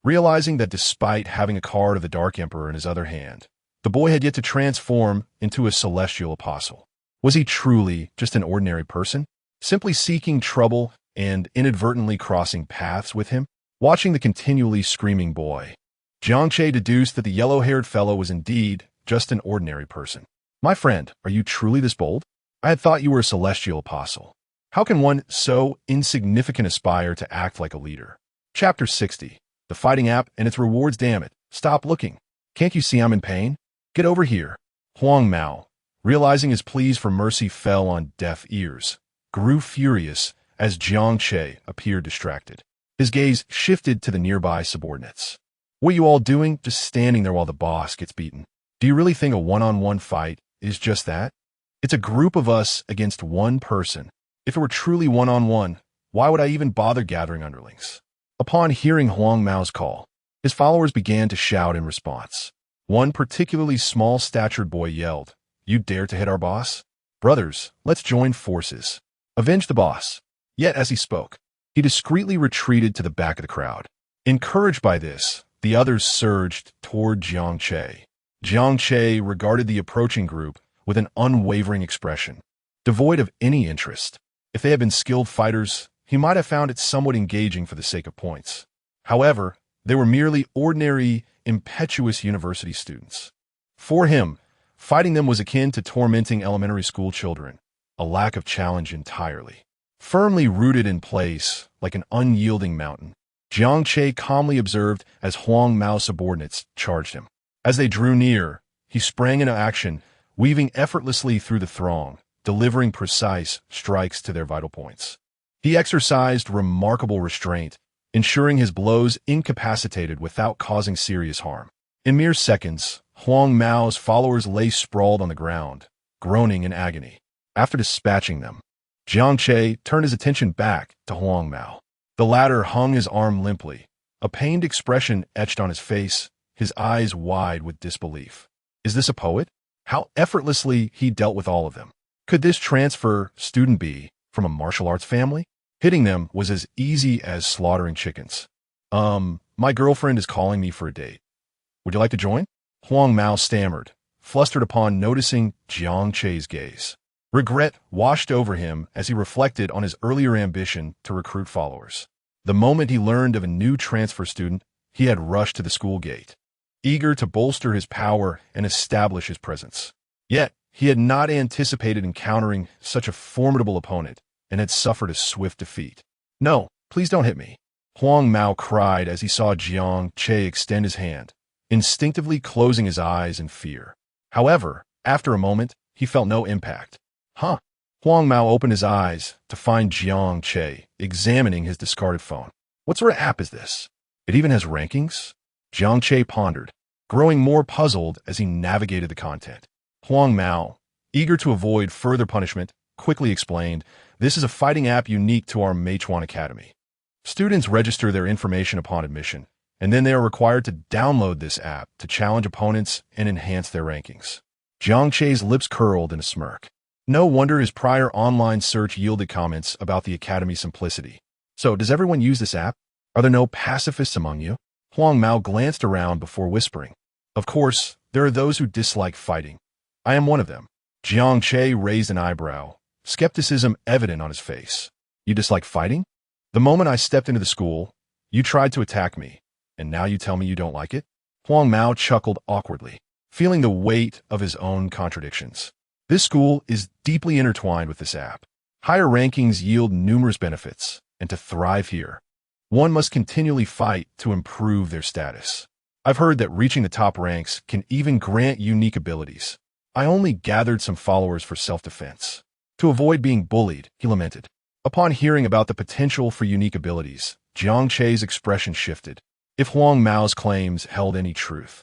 realizing that despite having a card of the Dark Emperor in his other hand, the boy had yet to transform into a celestial apostle. Was he truly just an ordinary person, simply seeking trouble and inadvertently crossing paths with him? Watching the continually screaming boy, Jiang Che deduced that the yellow-haired fellow was indeed just an ordinary person. "My friend, are you truly this bold? I had thought you were a celestial apostle. How can one so insignificant aspire to act like a leader?" Chapter 60. The fighting app and its rewards. Damn it. Stop looking. Can't you see I'm in pain? Get over here. Huang Mao, realizing his pleas for mercy fell on deaf ears, grew furious as Jiang Che appeared distracted. His gaze shifted to the nearby subordinates. "What are you all doing, just standing there while the boss gets beaten? Do you really think a one-on-one fight is just that? It's a group of us against one person. If it were truly one-on-one, why would I even bother gathering underlings?" Upon hearing Huang Mao's call, his followers began to shout in response. One particularly small-statured boy yelled, "You dare to hit our boss? Brothers, let's join forces. Avenge the boss." Yet as he spoke, he discreetly retreated to the back of the crowd. Encouraged by this, the others surged toward Jiang Che. Jiang Che regarded the approaching group with an unwavering expression, devoid of any interest. If they had been skilled fighters, he might have found it somewhat engaging for the sake of points. However, they were merely ordinary, impetuous university students. For him, fighting them was akin to tormenting elementary school children, a lack of challenge entirely. Firmly rooted in place, like an unyielding mountain, Jiang Che calmly observed as Huang Mao's subordinates charged him. As they drew near, he sprang into action, weaving effortlessly through the throng, delivering precise strikes to their vital points. He exercised remarkable restraint, ensuring his blows incapacitated without causing serious harm. In mere seconds, Huang Mao's followers lay sprawled on the ground, groaning in agony. After dispatching them, Jiang Che turned his attention back to Huang Mao. The latter hung his arm limply, a pained expression etched on his face, his eyes wide with disbelief. Is this a poet? How effortlessly he dealt with all of them. Could this transfer student be from a martial arts family? Hitting them was as easy as slaughtering chickens. My girlfriend is calling me for a date. Would you like to join?" Huang Mao stammered, flustered upon noticing Jiang Che's gaze. Regret washed over him as he reflected on his earlier ambition to recruit followers. The moment he learned of a new transfer student, he had rushed to the school gate, eager to bolster his power and establish his presence. Yet, he had not anticipated encountering such a formidable opponent and had suffered a swift defeat. "No, please don't hit me," Huang Mao cried as he saw Jiang Che extend his hand, instinctively closing his eyes in fear. However, after a moment, he felt no impact. "Huh?" Huang Mao opened his eyes to find Jiang Che examining his discarded phone. "What sort of app is this? It even has rankings?" Jiang Che pondered, growing more puzzled as he navigated the content. Huang Mao, eager to avoid further punishment, quickly explained, "This is a fighting app unique to our Meichuan Academy. Students register their information upon admission, and then they are required to download this app to challenge opponents and enhance their rankings." Jiang Che's lips curled in a smirk. No wonder his prior online search yielded comments about the Academy's simplicity. "So, does everyone use this app? Are there no pacifists among you?" Huang Mao glanced around before whispering. "Of course, there are those who dislike fighting. I am one of them." Jiang Che raised an eyebrow, skepticism evident on his face. "You dislike fighting? The moment I stepped into the school, you tried to attack me, and now you tell me you don't like it?" Huang Mao chuckled awkwardly. feeling the weight of his own contradictions. This school is deeply intertwined with this app. Higher rankings yield numerous benefits, and to thrive here, one must continually fight to improve their status. I've heard that reaching the top ranks can even grant unique abilities. I only gathered some followers for self-defense. To avoid being bullied, he lamented. Upon hearing about the potential for unique abilities, Jiang Che's expression shifted. If Huang Mao's claims held any truth,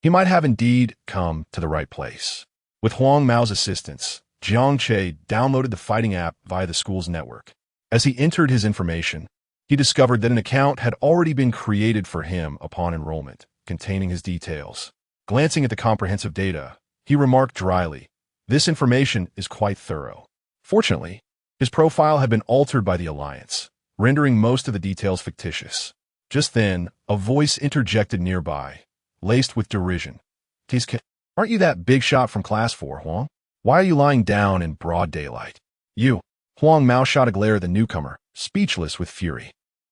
he might have indeed come to the right place. With Huang Mao's assistance, Jiang Che downloaded the fighting app via the school's network. As he entered his information, he discovered that an account had already been created for him upon enrollment, containing his details. Glancing at the comprehensive data, he remarked dryly, "This information is quite thorough." Fortunately, his profile had been altered by the Alliance, rendering most of the details fictitious. Just then, a voice interjected nearby, laced with derision. "Aren't you that big shot from Class 4, Huang? Why are you lying down in broad daylight?" "You." Huang Mao shot a glare at the newcomer, speechless with fury.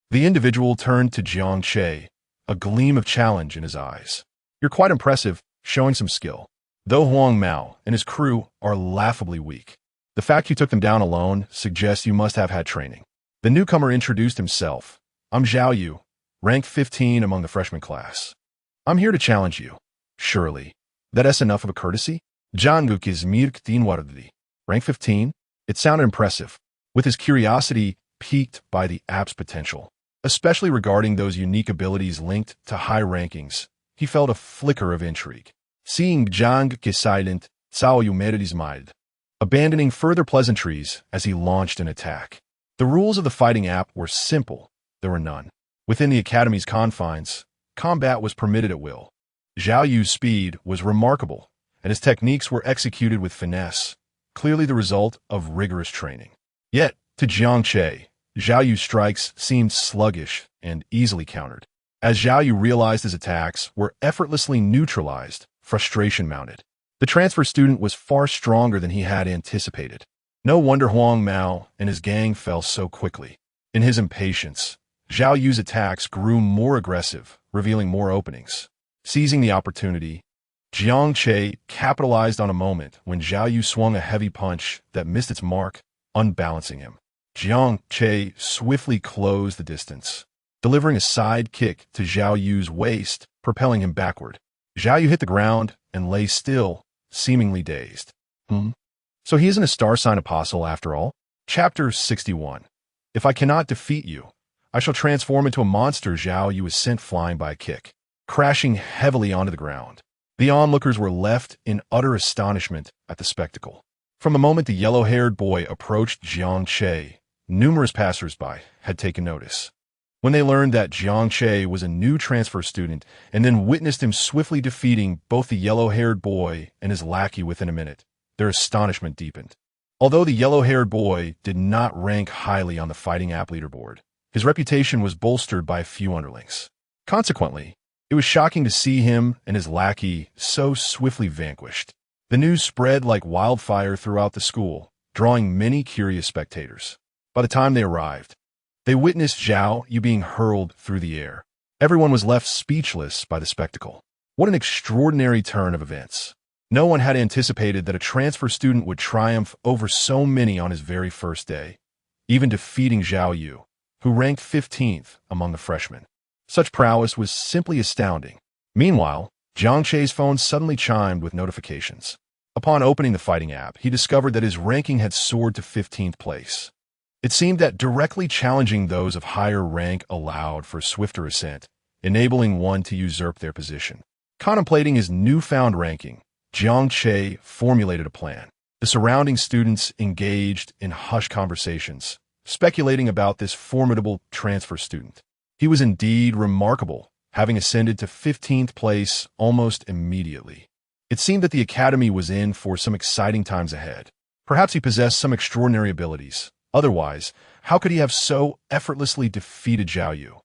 The individual turned to Jiang Che, a gleam of challenge in his eyes. "You're quite impressive, showing some skill. Though Huang Mao and his crew are laughably weak, the fact you took them down alone suggests you must have had training." The newcomer introduced himself. "I'm Zhao Yu, rank 15 among the freshman class. I'm here to challenge you." "Surely, that's enough of a courtesy?" "Janguk is Mirk Dinwardi, rank 15? It sounded impressive, with his curiosity piqued by the app's potential. Especially regarding those unique abilities linked to high rankings, he felt a flicker of intrigue. Seeing Jiang Che silent, Cao Yu made his mind, abandoning further pleasantries as he launched an attack. The rules of the fighting app were simple. There were none. Within the academy's confines, combat was permitted at will. Zhao Yu's speed was remarkable, and his techniques were executed with finesse, clearly the result of rigorous training. Yet, to Jiang Che, Zhao Yu's strikes seemed sluggish and easily countered. As Zhao Yu realized his attacks were effortlessly neutralized, frustration mounted. The transfer student was far stronger than he had anticipated. No wonder Huang Mao and his gang fell so quickly. In his impatience, Zhao Yu's attacks grew more aggressive, revealing more openings. Seizing the opportunity, Jiang Che capitalized on a moment when Zhao Yu swung a heavy punch that missed its mark, unbalancing him. Jiang Che swiftly closed the distance, delivering a side kick to Zhao Yu's waist, propelling him backward. Zhao Yu hit the ground and lay still, seemingly dazed. So he isn't a star sign apostle after all? Chapter 61. If I cannot defeat you, I shall transform into a monster. Zhao Yu was sent flying by a kick, crashing heavily onto the ground. The onlookers were left in utter astonishment at the spectacle. From the moment the yellow-haired boy approached Jiang Che, numerous passers-by had taken notice. When they learned that Jiang Che was a new transfer student and then witnessed him swiftly defeating both the yellow-haired boy and his lackey within a minute, their astonishment deepened. Although the yellow-haired boy did not rank highly on the fighting app leaderboard, his reputation was bolstered by a few underlings. Consequently, it was shocking to see him and his lackey so swiftly vanquished. The news spread like wildfire throughout the school, drawing many curious spectators. By the time they arrived, they witnessed Zhao Yu being hurled through the air. Everyone was left speechless by the spectacle. What an extraordinary turn of events. No one had anticipated that a transfer student would triumph over so many on his very first day, even defeating Zhao Yu, who ranked 15th among the freshmen. Such prowess was simply astounding. Meanwhile, Jiang Che's phone suddenly chimed with notifications. Upon opening the fighting app, he discovered that his ranking had soared to 15th place. It seemed that directly challenging those of higher rank allowed for swifter ascent, enabling one to usurp their position. Contemplating his newfound ranking, Jiang Che formulated a plan. The surrounding students engaged in hushed conversations, speculating about this formidable transfer student. He was indeed remarkable, having ascended to 15th place almost immediately. It seemed that the academy was in for some exciting times ahead. Perhaps he possessed some extraordinary abilities. Otherwise, how could he have so effortlessly defeated Zhao Yu?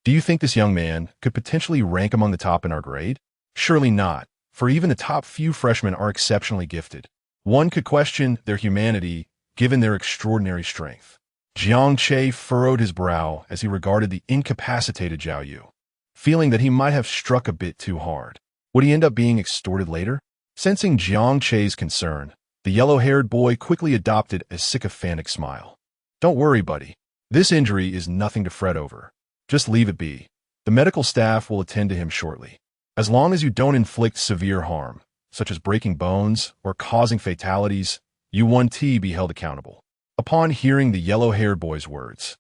Do you think this young man could potentially rank among the top in our grade? Surely not, for even the top few freshmen are exceptionally gifted. One could question their humanity given their extraordinary strength. Jiang Che furrowed his brow as he regarded the incapacitated Zhao Yu, feeling that he might have struck a bit too hard. Would he end up being extorted later? Sensing Jiang Che's concern, the yellow-haired boy quickly adopted a sycophantic smile. Don't worry, buddy. This injury is nothing to fret over. Just leave it be. The medical staff will attend to him shortly. As long as you don't inflict severe harm, such as breaking bones or causing fatalities, you won't be held accountable. Upon hearing the yellow-haired boy's words,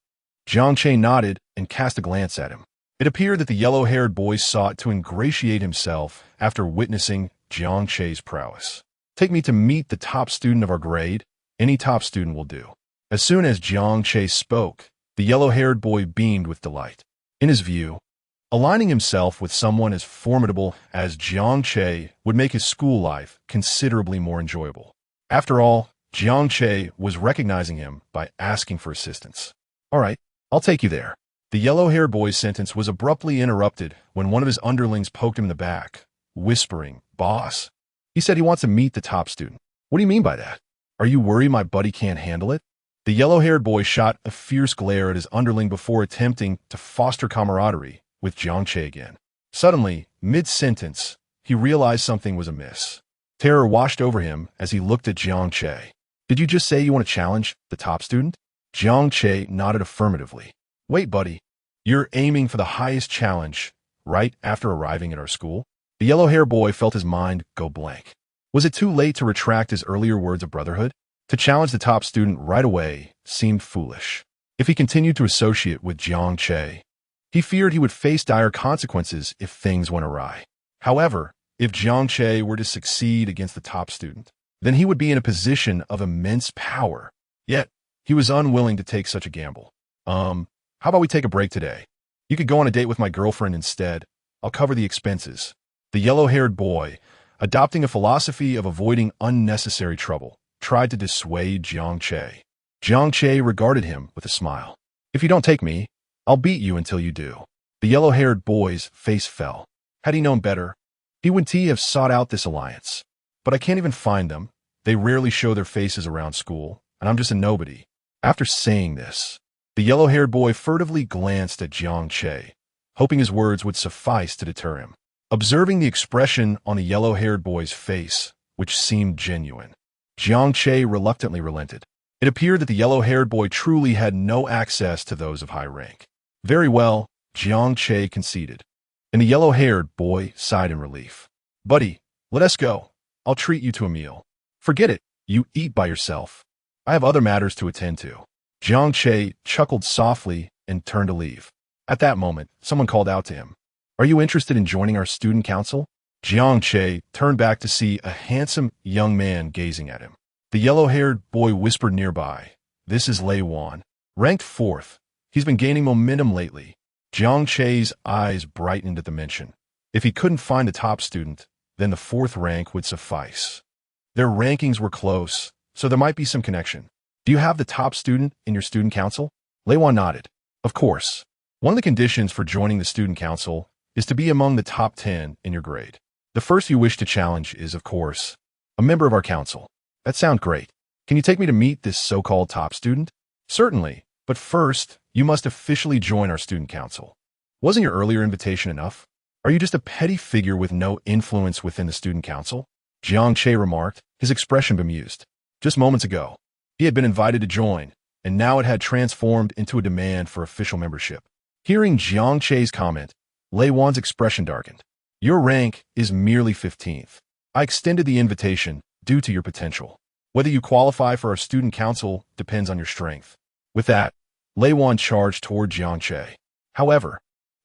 Jiang Che nodded and cast a glance at him. It appeared that the yellow-haired boy sought to ingratiate himself after witnessing Jiang Che's prowess. Take me to meet the top student of our grade. Any top student will do. As soon as Jiang Che spoke, the yellow-haired boy beamed with delight. In his view, aligning himself with someone as formidable as Jiang Che would make his school life considerably more enjoyable. After all, Jiang Che was recognizing him by asking for assistance. All right, I'll take you there. The yellow-haired boy's sentence was abruptly interrupted when one of his underlings poked him in the back, whispering, "Boss." He said he wants to meet the top student. What do you mean by that? Are you worried my buddy can't handle it? The yellow-haired boy shot a fierce glare at his underling before attempting to foster camaraderie with Jiang Che again. Suddenly, mid-sentence, he realized something was amiss. Terror washed over him as he looked at Jiang Che. Did you just say you want to challenge the top student? Jiang Che nodded affirmatively. Wait, buddy. You're aiming for the highest challenge right after arriving at our school? The yellow-haired boy felt his mind go blank. Was it too late to retract his earlier words of brotherhood? To challenge the top student right away seemed foolish. If he continued to associate with Jiang Che, he feared he would face dire consequences if things went awry. However, if Jiang Che were to succeed against the top student, then he would be in a position of immense power. Yet, he was unwilling to take such a gamble. How about we take a break today? You could go on a date with my girlfriend instead. I'll cover the expenses. The yellow-haired boy, adopting a philosophy of avoiding unnecessary trouble, tried to dissuade Jiang Che. Jiang Che regarded him with a smile. If you don't take me, I'll beat you until you do. The yellow-haired boy's face fell. Had he known better, he would have sought out this alliance. But I can't even find them. They rarely show their faces around school, and I'm just a nobody. After saying this, the yellow-haired boy furtively glanced at Jiang Che, hoping his words would suffice to deter him. Observing the expression on the yellow-haired boy's face, which seemed genuine, Jiang Che reluctantly relented. It appeared that the yellow-haired boy truly had no access to those of high rank. Very well, Jiang Che conceded, and the yellow-haired boy sighed in relief. Buddy, let us go. I'll treat you to a meal. Forget it, you eat by yourself. I have other matters to attend to. Jiang Che chuckled softly and turned to leave. At that moment, someone called out to him. Are you interested in joining our student council? Jiang Che turned back to see a handsome young man gazing at him. The yellow-haired boy whispered nearby, This is Lei Wan, ranked 4th. He's been gaining momentum lately. Jiang Che's eyes brightened at the mention. If he couldn't find the top student, then the 4th rank would suffice. Their rankings were close, so there might be some connection. Do you have the top student in your student council? Lei Wan nodded. Of course. One of the conditions for joining the student council is to be among the top 10 in your grade. The first you wish to challenge is, of course, a member of our council. That sounds great. Can you take me to meet this so-called top student? Certainly, but first, you must officially join our student council. Wasn't your earlier invitation enough? Are you just a petty figure with no influence within the student council? Jiang Che remarked, his expression bemused. Just moments ago, he had been invited to join, and now it had transformed into a demand for official membership. Hearing Jiang Che's comment, Lei Wan's expression darkened. Your rank is merely 15th. I extended the invitation due to your potential. Whether you qualify for our student council depends on your strength. With that, Lei Wan charged toward Jiang Che. However,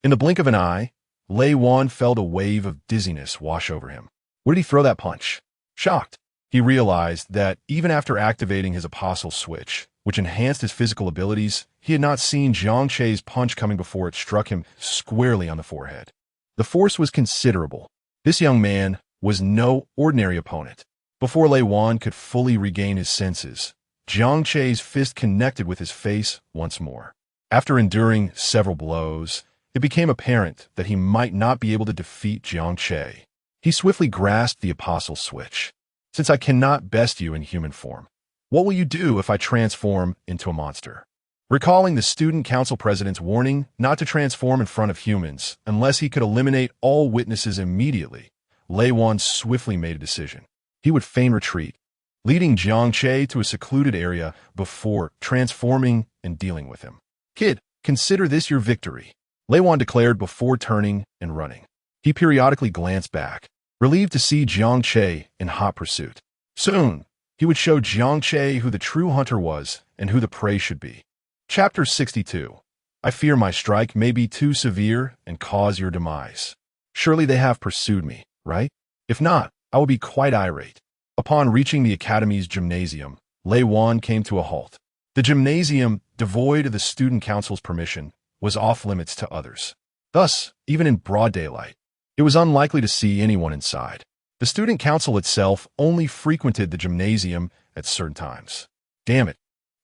in the blink of an eye, Lei Wan felt a wave of dizziness wash over him. Where did he throw that punch? Shocked, he realized that even after activating his apostle switch, which enhanced his physical abilities, he had not seen Jiang Che's punch coming before it struck him squarely on the forehead. The force was considerable. This young man was no ordinary opponent. Before Lei Wan could fully regain his senses, Jiang Che's fist connected with his face once more. After enduring several blows, it became apparent that he might not be able to defeat Jiang Che. He swiftly grasped the apostle switch. Since I cannot best you in human form, what will you do if I transform into a monster? Recalling the student council president's warning not to transform in front of humans unless he could eliminate all witnesses immediately, Lei Wan swiftly made a decision. He would feign retreat, leading Jiang Che to a secluded area before transforming and dealing with him. "Kid, consider this your victory," Lei Wan declared before turning and running. He periodically glanced back, relieved to see Jiang Che in hot pursuit. Soon, he would show Jiang Che who the true hunter was and who the prey should be. Chapter 62. I fear my strike may be too severe and cause your demise. Surely they have pursued me, right? If not, I will be quite irate. Upon reaching the academy's gymnasium, Lei Wan came to a halt. The gymnasium, devoid of the student council's permission, was off-limits to others. Thus, even in broad daylight, it was unlikely to see anyone inside. The student council itself only frequented the gymnasium at certain times. Damn it.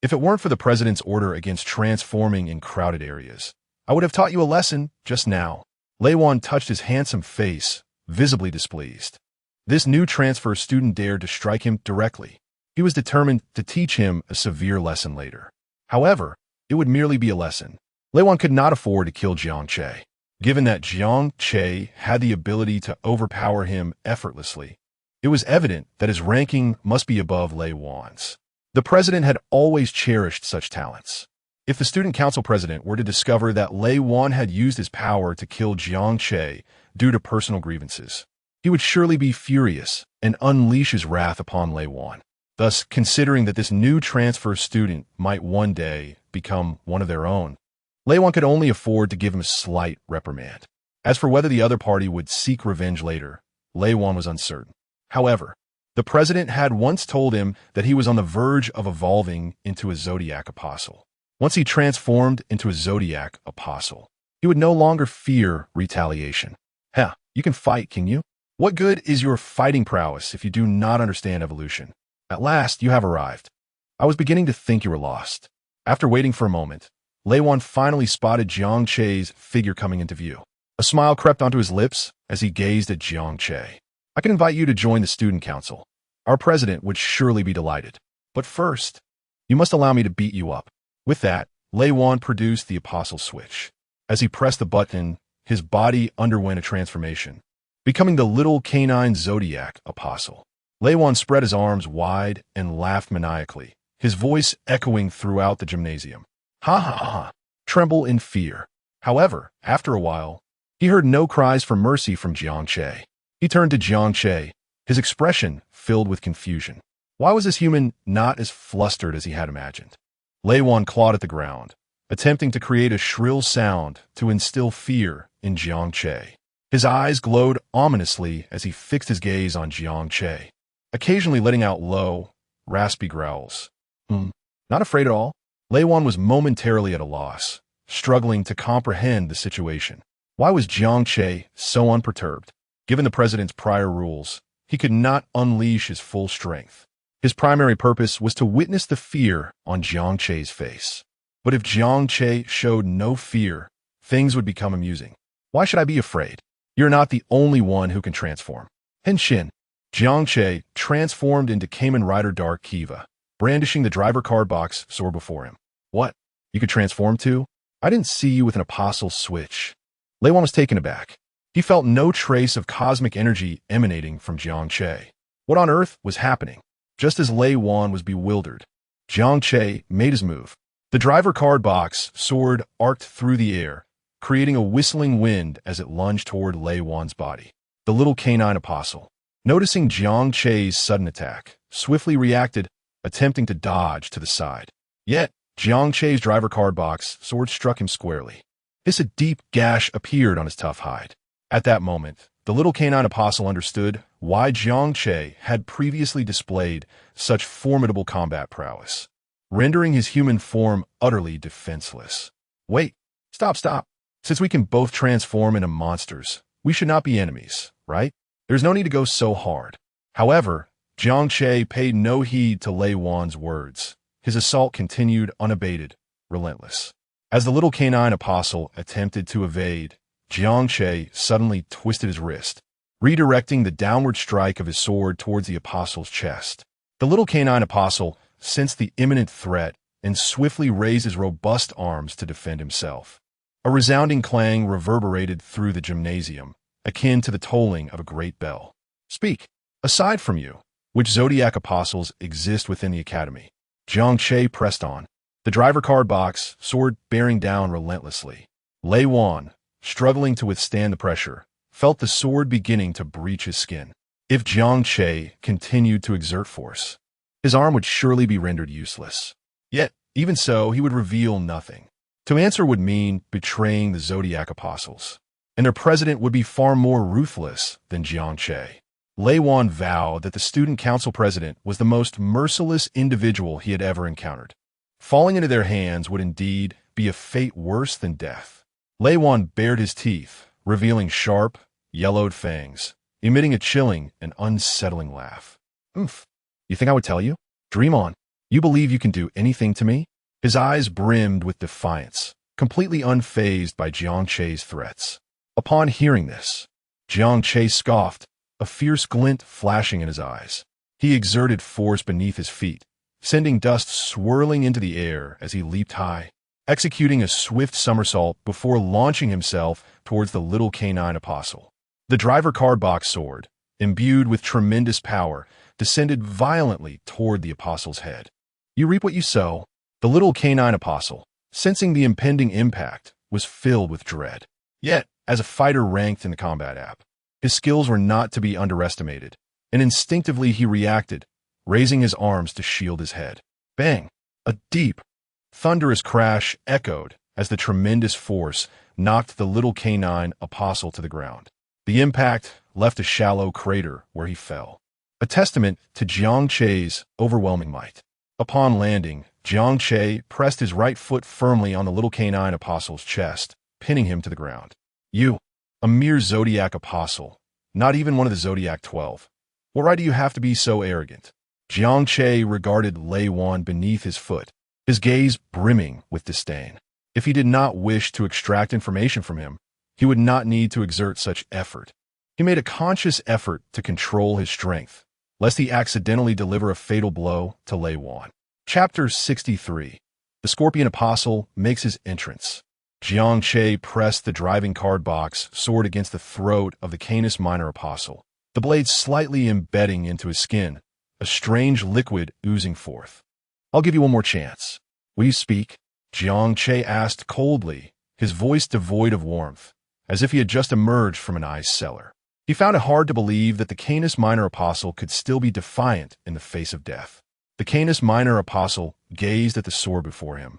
If it weren't for the president's order against transforming in crowded areas, I would have taught you a lesson just now. Lei Wan touched his handsome face, visibly displeased. This new transfer student dared to strike him directly. He was determined to teach him a severe lesson later. However, it would merely be a lesson. Lei Wan could not afford to kill Jiang Che. Given that Jiang Che had the ability to overpower him effortlessly, it was evident that his ranking must be above Lei Wan's. The president had always cherished such talents. If the student council president were to discover that Lei Wan had used his power to kill Jiang Che due to personal grievances, he would surely be furious and unleash his wrath upon Lei Wan. Thus, considering that this new transfer student might one day become one of their own, Lei Wan could only afford to give him a slight reprimand. As for whether the other party would seek revenge later, Lei Wan was uncertain. However, the president had once told him that he was on the verge of evolving into a Zodiac apostle. Once he transformed into a Zodiac apostle, he would no longer fear retaliation. Heh, you can fight, can you? What good is your fighting prowess if you do not understand evolution? At last, you have arrived. I was beginning to think you were lost. After waiting for a moment, Lei Wan finally spotted Jiang Che's figure coming into view. A smile crept onto his lips as he gazed at Jiang Che. I can invite you to join the student council. Our president would surely be delighted. But first, you must allow me to beat you up. With that, Lei Wan produced the apostle switch. As he pressed the button, his body underwent a transformation, becoming the little canine Zodiac apostle. Lei Wan spread his arms wide and laughed maniacally, his voice echoing throughout the gymnasium. Ha ha ha, tremble in fear. However, after a while, he heard no cries for mercy from Jiang Che. He turned to Jiang Che, his expression filled with confusion. Why was this human not as flustered as he had imagined? Lei Wan clawed at the ground, attempting to create a shrill sound to instill fear in Jiang Che. His eyes glowed ominously as he fixed his gaze on Jiang Che, occasionally letting out low, raspy growls. Not afraid at all? Lei Wan was momentarily at a loss, struggling to comprehend the situation. Why was Jiang Che so unperturbed? Given the president's prior rules, he could not unleash his full strength. His primary purpose was to witness the fear on Jiang Che's face. But if Jiang Che showed no fear, things would become amusing. Why should I be afraid? You're not the only one who can transform. Henshin. Jiang Che transformed into Kamen Rider Dark Kiva, brandishing the driver card box sword before him. What? You could transform too? I didn't see you with an apostle switch. Lei Wan was taken aback. He felt no trace of cosmic energy emanating from Jiang Che. What on earth was happening? Just as Lei Wan was bewildered, Jiang Che made his move. The driver card box sword arced through the air, creating a whistling wind as it lunged toward Lei Wan's body. The little canine apostle, noticing Jiang Che's sudden attack, swiftly reacted, attempting to dodge to the side. Yet, Jiang Che's driver card box sword struck him squarely. A deep gash appeared on his tough hide. At that moment, the little canine apostle understood why Jiang Che had previously displayed such formidable combat prowess, rendering his human form utterly defenseless. Wait, stop. Since we can both transform into monsters, we should not be enemies, right? There's no need to go so hard. However, Jiang Che paid no heed to Lei Wan's words. His assault continued unabated, relentless. As the little canine apostle attempted to evade, Jiang Che suddenly twisted his wrist, redirecting the downward strike of his sword towards the apostle's chest. The little canine apostle sensed the imminent threat and swiftly raised his robust arms to defend himself. A resounding clang reverberated through the gymnasium, akin to the tolling of a great bell. Speak. Aside from you, which zodiac apostles exist within the academy? Jiang Che pressed on. The driver card box, sword bearing down relentlessly. Lei Wan, struggling to withstand the pressure, felt the sword beginning to breach his skin. If Jiang Che continued to exert force, his arm would surely be rendered useless. Yet, even so, he would reveal nothing. To answer would mean betraying the zodiac apostles, and their president would be far more ruthless than Jiang Che. Lei Wan vowed that the student council president was the most merciless individual he had ever encountered. Falling into their hands would indeed be a fate worse than death. Lei Wan bared his teeth, revealing sharp, yellowed fangs, emitting a chilling and unsettling laugh. Oomph. You think I would tell you? Dream on. You believe you can do anything to me? His eyes brimmed with defiance, completely unfazed by Jiang Che's threats. Upon hearing this, Jiang Che scoffed, a fierce glint flashing in his eyes. He exerted force beneath his feet, sending dust swirling into the air as he leaped high, executing a swift somersault before launching himself towards the little canine apostle. The driver card box sword, imbued with tremendous power, descended violently toward the apostle's head. You reap what you sow. The little canine apostle, sensing the impending impact, was filled with dread. Yet, as a fighter ranked in the combat app, his skills were not to be underestimated, and instinctively he reacted, raising his arms to shield his head. Bang! A deep, thunderous crash echoed as the tremendous force knocked the little canine apostle to the ground. The impact left a shallow crater where he fell, a testament to Jiang Che's overwhelming might. Upon landing, Jiang Che pressed his right foot firmly on the little canine apostle's chest, pinning him to the ground. You, a mere zodiac apostle, not even one of the zodiac 12. What right do you have to be so arrogant? Jiang Che regarded Lei Wan beneath his foot, his gaze brimming with disdain. If he did not wish to extract information from him, he would not need to exert such effort. He made a conscious effort to control his strength, lest he accidentally deliver a fatal blow to Lei Wan. Chapter 63. The Scorpion Apostle makes his entrance. Jiang Che pressed the driving card box sword against the throat of the Canis Minor Apostle, the blade slightly embedding into his skin, a strange liquid oozing forth. I'll give you one more chance. Will you speak? Jiang Che asked coldly, his voice devoid of warmth, as if he had just emerged from an ice cellar. He found it hard to believe that the Canis Minor Apostle could still be defiant in the face of death. The Canis Minor Apostle gazed at the sword before him,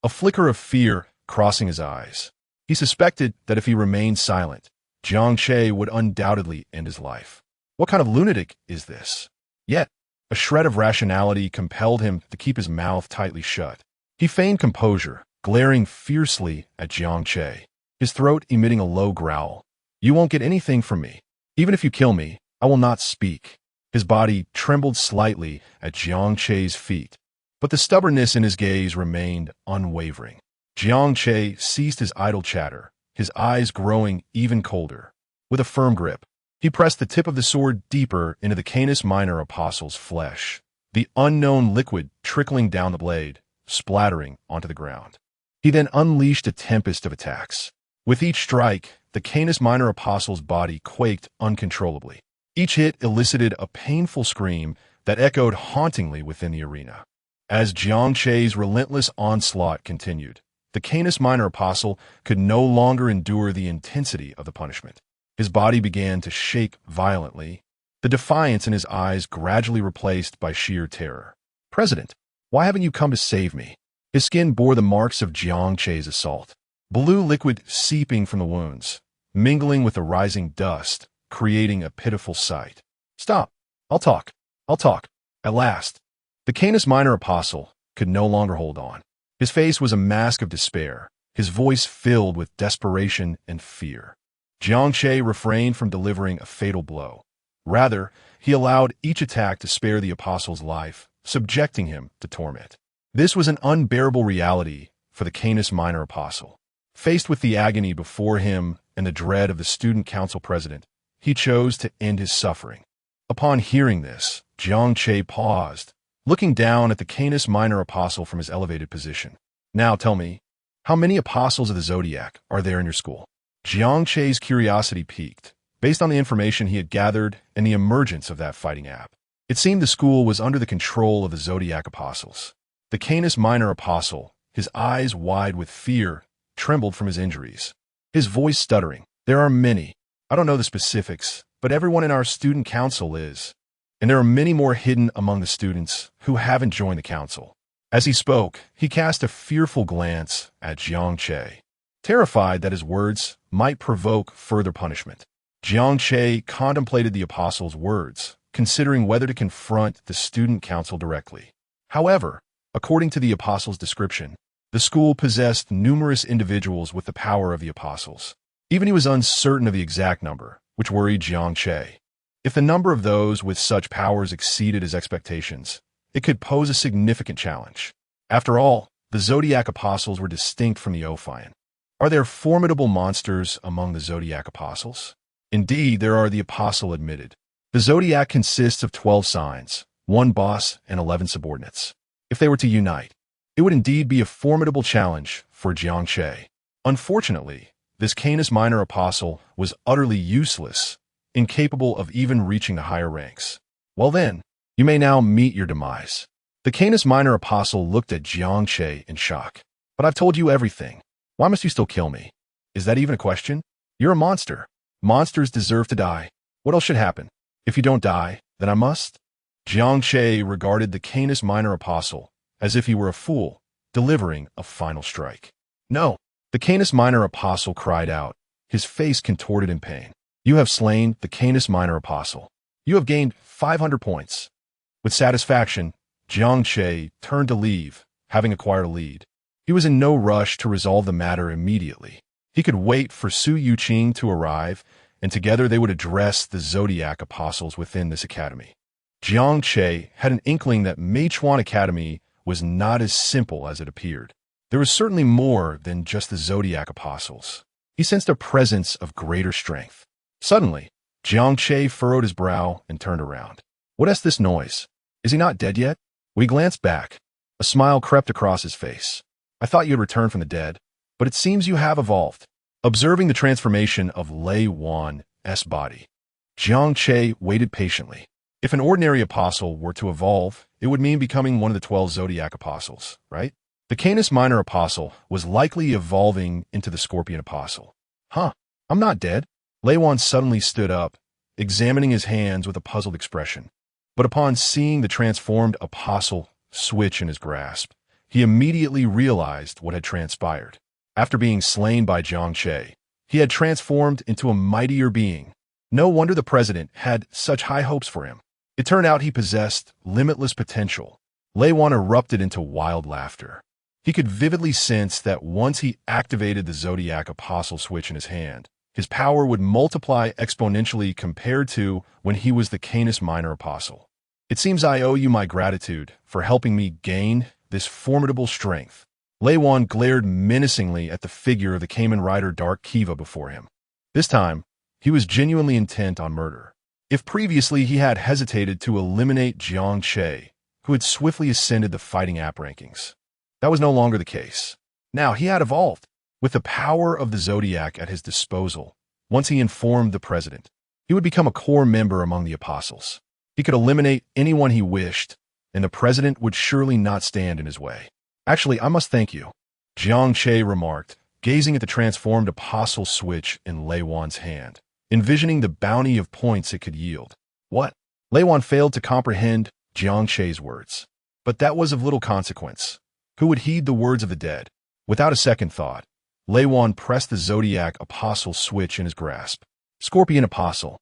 a flicker of fear crossing his eyes. He suspected that if he remained silent, Jiang Che would undoubtedly end his life. What kind of lunatic is this? Yet, a shred of rationality compelled him to keep his mouth tightly shut. He feigned composure, glaring fiercely at Jiang Che, his throat emitting a low growl. You won't get anything from me. Even if you kill me, I will not speak. His body trembled slightly at Jiang Che's feet, but the stubbornness in his gaze remained unwavering. Jiang Che ceased his idle chatter, his eyes growing even colder. With a firm grip, he pressed the tip of the sword deeper into the Canis Minor Apostle's flesh, the unknown liquid trickling down the blade, splattering onto the ground. He then unleashed a tempest of attacks. With each strike, the Canis Minor Apostle's body quaked uncontrollably. Each hit elicited a painful scream that echoed hauntingly within the arena. As Jiang Che's relentless onslaught continued, the Canis Minor Apostle could no longer endure the intensity of the punishment. His body began to shake violently, the defiance in his eyes gradually replaced by sheer terror. President, why haven't you come to save me? His skin bore the marks of Jiang Che's assault. Blue liquid seeping from the wounds, mingling with the rising dust, creating a pitiful sight. Stop. I'll talk. At last, the Canis Minor Apostle could no longer hold on. His face was a mask of despair, his voice filled with desperation and fear. Jiang Che refrained from delivering a fatal blow. Rather, he allowed each attack to spare the apostle's life, subjecting him to torment. This was an unbearable reality for the Canis Minor Apostle. Faced with the agony before him and the dread of the student council president, he chose to end his suffering. Upon hearing this, Jiang Che paused, looking down at the Canis Minor Apostle from his elevated position. Now tell me, how many apostles of the Zodiac are there in your school? Jiang Che's curiosity piqued, Based on the information he had gathered and the emergence of that fighting app, it seemed the school was under the control of the Zodiac Apostles. The Canis Minor Apostle, his eyes wide with fear, trembled from his injuries. His voice stuttering. There are many. I don't know the specifics, but everyone in our student council is. And there are many more hidden among the students who haven't joined the council. As he spoke, he cast a fearful glance at Jiang Che, terrified that his words might provoke further punishment. Jiang Che contemplated the apostle's words, considering whether to confront the student council directly. However, according to the apostle's description, the school possessed numerous individuals with the power of the apostles. Even he was uncertain of the exact number, which worried Jiang Che. If the number of those with such powers exceeded his expectations, it could pose a significant challenge. After all, the Zodiac Apostles were distinct from the Ophion. Are there formidable monsters among the Zodiac Apostles? Indeed, there are, the apostle admitted. The Zodiac consists of 12 signs, 1 boss, and 11 subordinates. If they were to unite, it would indeed be a formidable challenge for Jiang Che. Unfortunately, this Canis Minor Apostle was utterly useless, incapable of even reaching the higher ranks. Well then, you may now meet your demise. The Canis Minor Apostle looked at Jiang Che in shock. But I've told you everything. Why must you still kill me? Is that even a question? You're a monster. Monsters deserve to die. What else should happen? If you don't die, then I must? Jiang Che regarded the Canis Minor Apostle as if he were a fool, delivering a final strike. No, the Canis Minor Apostle cried out, his face contorted in pain. You have slain the Canis Minor Apostle. You have gained 500 points. With satisfaction, Jiang Che turned to leave, having acquired a lead. He was in no rush to resolve the matter immediately. He could wait for Su Yuqing to arrive, and together they would address the Zodiac Apostles within this academy. Jiang Che had an inkling that Meichuan Academy was not as simple as it appeared. There was certainly more than just the Zodiac Apostles. He sensed a presence of greater strength. Suddenly, Jiang Che furrowed his brow and turned around. What is this noise? Is he not dead yet? When he glanced back, a smile crept across his face. I thought you had returned from the dead, but it seems you have evolved. Observing the transformation of Lei Wan's body, Jiang Che waited patiently. If an ordinary apostle were to evolve, it would mean becoming one of the 12 Zodiac Apostles, right? The Canis Minor Apostle was likely evolving into the Scorpion Apostle. Huh, I'm not dead. Lei Wan suddenly stood up, examining his hands with a puzzled expression. But upon seeing the transformed apostle switch in his grasp, he immediately realized what had transpired. After being slain by Jiang Che, he had transformed into a mightier being. No wonder the president had such high hopes for him. It turned out he possessed limitless potential. Lei Wan erupted into wild laughter. He could vividly sense that once he activated the Zodiac Apostle switch in his hand, his power would multiply exponentially compared to when he was the Canis Minor Apostle. It seems I owe you my gratitude for helping me gain this formidable strength. Lei Wan glared menacingly at the figure of the Kamen Rider Dark Kiva before him. This time, he was genuinely intent on murder. If previously he had hesitated to eliminate Jiang Che, who had swiftly ascended the fighting app rankings, that was no longer the case. Now he had evolved. With the power of the Zodiac at his disposal, once he informed the president, he would become a core member among the apostles. He could eliminate anyone he wished, and the president would surely not stand in his way. Actually, I must thank you, Jiang Che remarked, gazing at the transformed apostle switch in Lei Wan's hand, envisioning the bounty of points it could yield. What? Lei Wan failed to comprehend Jiang Che's words. But that was of little consequence. Who would heed the words of the dead? Without a second thought, Lei Wan pressed the Zodiac Apostle switch in his grasp. Scorpion Apostle,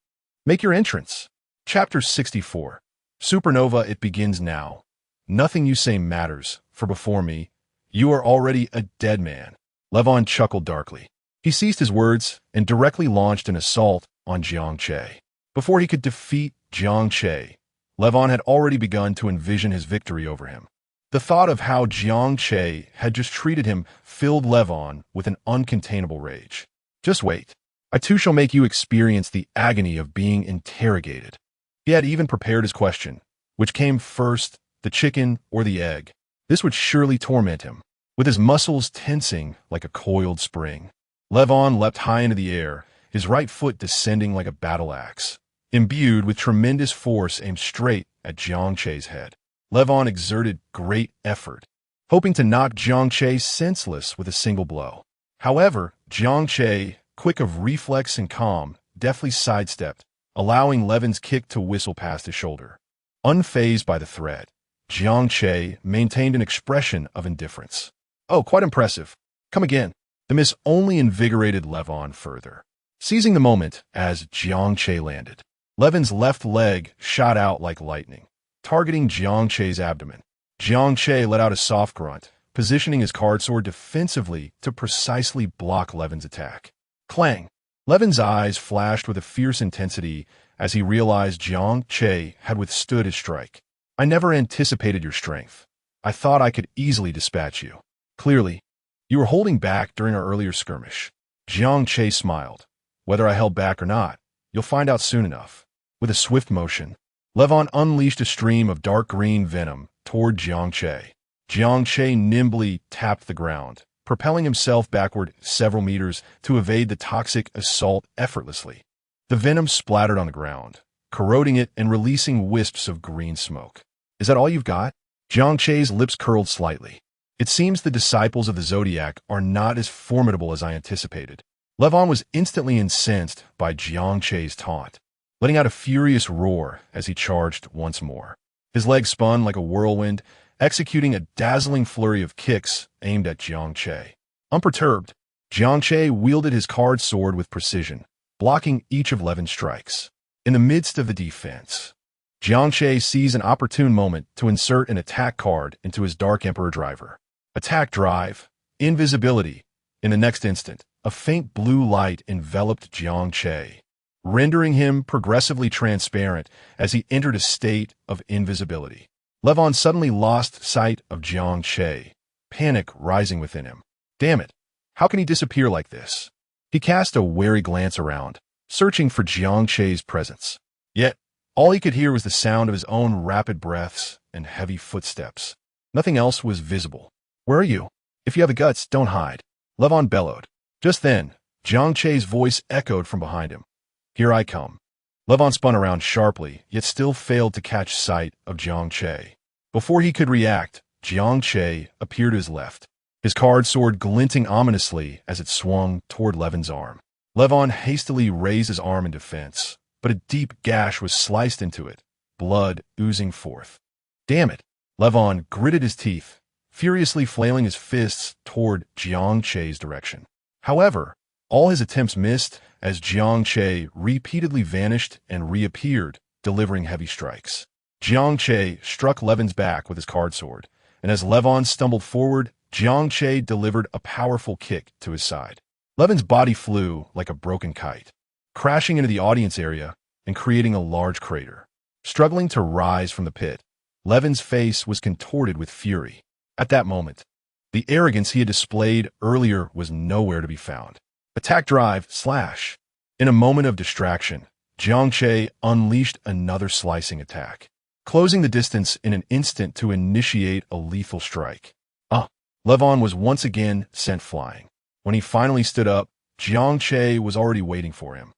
make your entrance. Chapter 64. Supernova, it begins now. Nothing you say matters, for before me, you are already a dead man. Levon chuckled darkly. He ceased his words and directly launched an assault on Jiang Che. Before he could defeat Jiang Che, Levon had already begun to envision his victory over him. The thought of how Jiang Che had just treated him filled Levon with an uncontainable rage. Just wait. I too shall make you experience the agony of being interrogated. He had even prepared his question. Which came first, the chicken or the egg? This would surely torment him. With his muscles tensing like a coiled spring, Levon leapt high into the air, his right foot descending like a battle axe, imbued with tremendous force aimed straight at Jiang Che's head. Levon exerted great effort, hoping to knock Jiang Che senseless with a single blow. However, Jiang Che, quick of reflex and calm, deftly sidestepped, allowing Levon's kick to whistle past his shoulder. Unfazed by the threat, Jiang Che maintained an expression of indifference. "Oh, quite impressive. Come again." The miss only invigorated Levon further. Seizing the moment as Jiang Che landed, Levon's left leg shot out like lightning, targeting Jiang Che's abdomen. Jiang Che let out a soft grunt, positioning his card sword defensively to precisely block Levon's attack. Clang! Levon's eyes flashed with a fierce intensity as he realized Jiang Che had withstood his strike. "I never anticipated your strength. I thought I could easily dispatch you. Clearly, you were holding back during our earlier skirmish." Jiang Che smiled. "Whether I held back or not, you'll find out soon enough." With a swift motion, Levon unleashed a stream of dark green venom toward Jiang Che. Jiang Che nimbly tapped the ground, propelling himself backward several meters to evade the toxic assault effortlessly. The venom splattered on the ground, corroding it and releasing wisps of green smoke. "Is that all you've got?" Jiang Che's lips curled slightly. "It seems the disciples of the Zodiac are not as formidable as I anticipated." Levon was instantly incensed by Jiang Che's taunt, letting out a furious roar as he charged once more. His legs spun like a whirlwind, executing a dazzling flurry of kicks aimed at Jiang Che. Unperturbed, Jiang Che wielded his card sword with precision, blocking each of Levon's strikes. In the midst of the defense, Jiang Che seized an opportune moment to insert an attack card into his Dark Emperor driver. Attack drive, invisibility. In the next instant, a faint blue light enveloped Jiang Che, rendering him progressively transparent as he entered a state of invisibility. Levon suddenly lost sight of Jiang Che, panic rising within him. Damn it, how can he disappear like this? He cast a wary glance around, searching for Jiang Che's presence. Yet, all he could hear was the sound of his own rapid breaths and heavy footsteps. Nothing else was visible. "Where are you? If you have the guts, don't hide," Levon bellowed. Just then, Jiang Che's voice echoed from behind him. "Here I come." Levon spun around sharply, yet still failed to catch sight of Jiang Che. Before he could react, Jiang Che appeared to his left, his card sword glinting ominously as it swung toward Levon's arm. Levon hastily raised his arm in defense, but a deep gash was sliced into it, blood oozing forth. "Damn it!" Levon gritted his teeth, furiously flailing his fists toward Jiang Che's direction. However, all his attempts missed as Jiang Che repeatedly vanished and reappeared, delivering heavy strikes. Jiang Che struck Levon's back with his card sword, and as Levon stumbled forward, Jiang Che delivered a powerful kick to his side. Levon's body flew like a broken kite, crashing into the audience area and creating a large crater. Struggling to rise from the pit, Levon's face was contorted with fury. At that moment, the arrogance he had displayed earlier was nowhere to be found. Attack drive, slash. In a moment of distraction, Jiang Che unleashed another slicing attack, closing the distance in an instant to initiate a lethal strike. Levon was once again sent flying. When he finally stood up, Jiang Che was already waiting for him.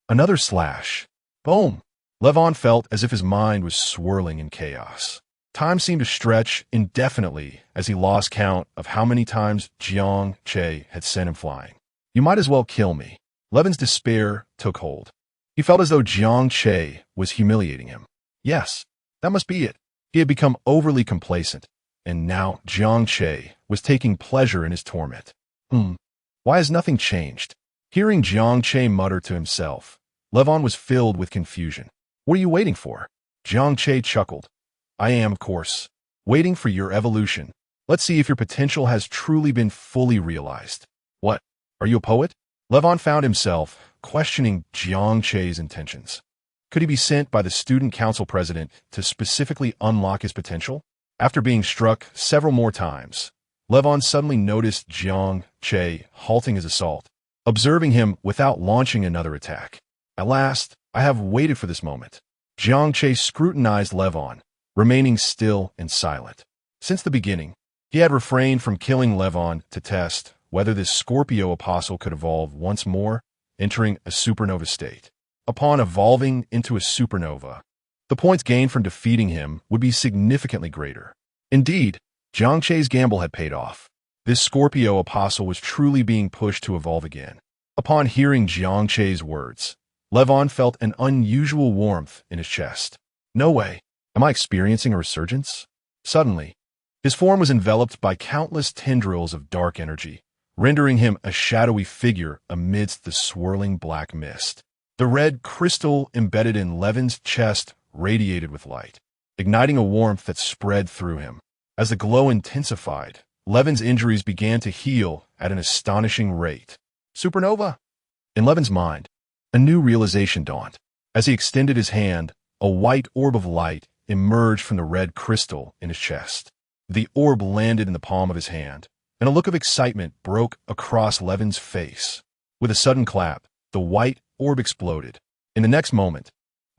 Another slash. Boom! Levon felt as if his mind was swirling in chaos. Time seemed to stretch indefinitely as he lost count of how many times Jiang Che had sent him flying. "You might as well kill me." Levon's despair took hold. He felt as though Jiang Che was humiliating him. Yes, that must be it. He had become overly complacent, and now Jiang Che was taking pleasure in his torment. Why has nothing changed? Hearing Jiang Che mutter to himself, Levon was filled with confusion. "What are you waiting for?" Jiang Che chuckled. "I am, of course, waiting for your evolution. Let's see if your potential has truly been fully realized." "What? Are you a poet?" Levon found himself questioning Jiang Che's intentions. Could he be sent by the student council president to specifically unlock his potential? After being struck several more times, Levon suddenly noticed Jiang Che halting his assault, observing him without launching another attack. "At last, I have waited for this moment." Jiang Che scrutinized Levon, remaining still and silent. Since the beginning, he had refrained from killing Levon to test whether this Scorpio apostle could evolve once more entering a supernova state. Upon evolving into a supernova, the points gained from defeating him would be significantly greater. Indeed, Jiang Che's gamble had paid off. This Scorpio apostle was truly being pushed to evolve again. Upon hearing Jiang Che's words, Levon felt an unusual warmth in his chest. No way. Am I experiencing a resurgence? Suddenly, his form was enveloped by countless tendrils of dark energy, rendering him a shadowy figure amidst the swirling black mist. The red crystal embedded in Levon's chest radiated with light, igniting a warmth that spread through him. As the glow intensified, Levon's injuries began to heal at an astonishing rate. Supernova? In Levon's mind, a new realization dawned. As he extended his hand, a white orb of light emerged from the red crystal in his chest. The orb landed in the palm of his hand, and a look of excitement broke across Levon's face. With a sudden clap, the white orb exploded. In the next moment,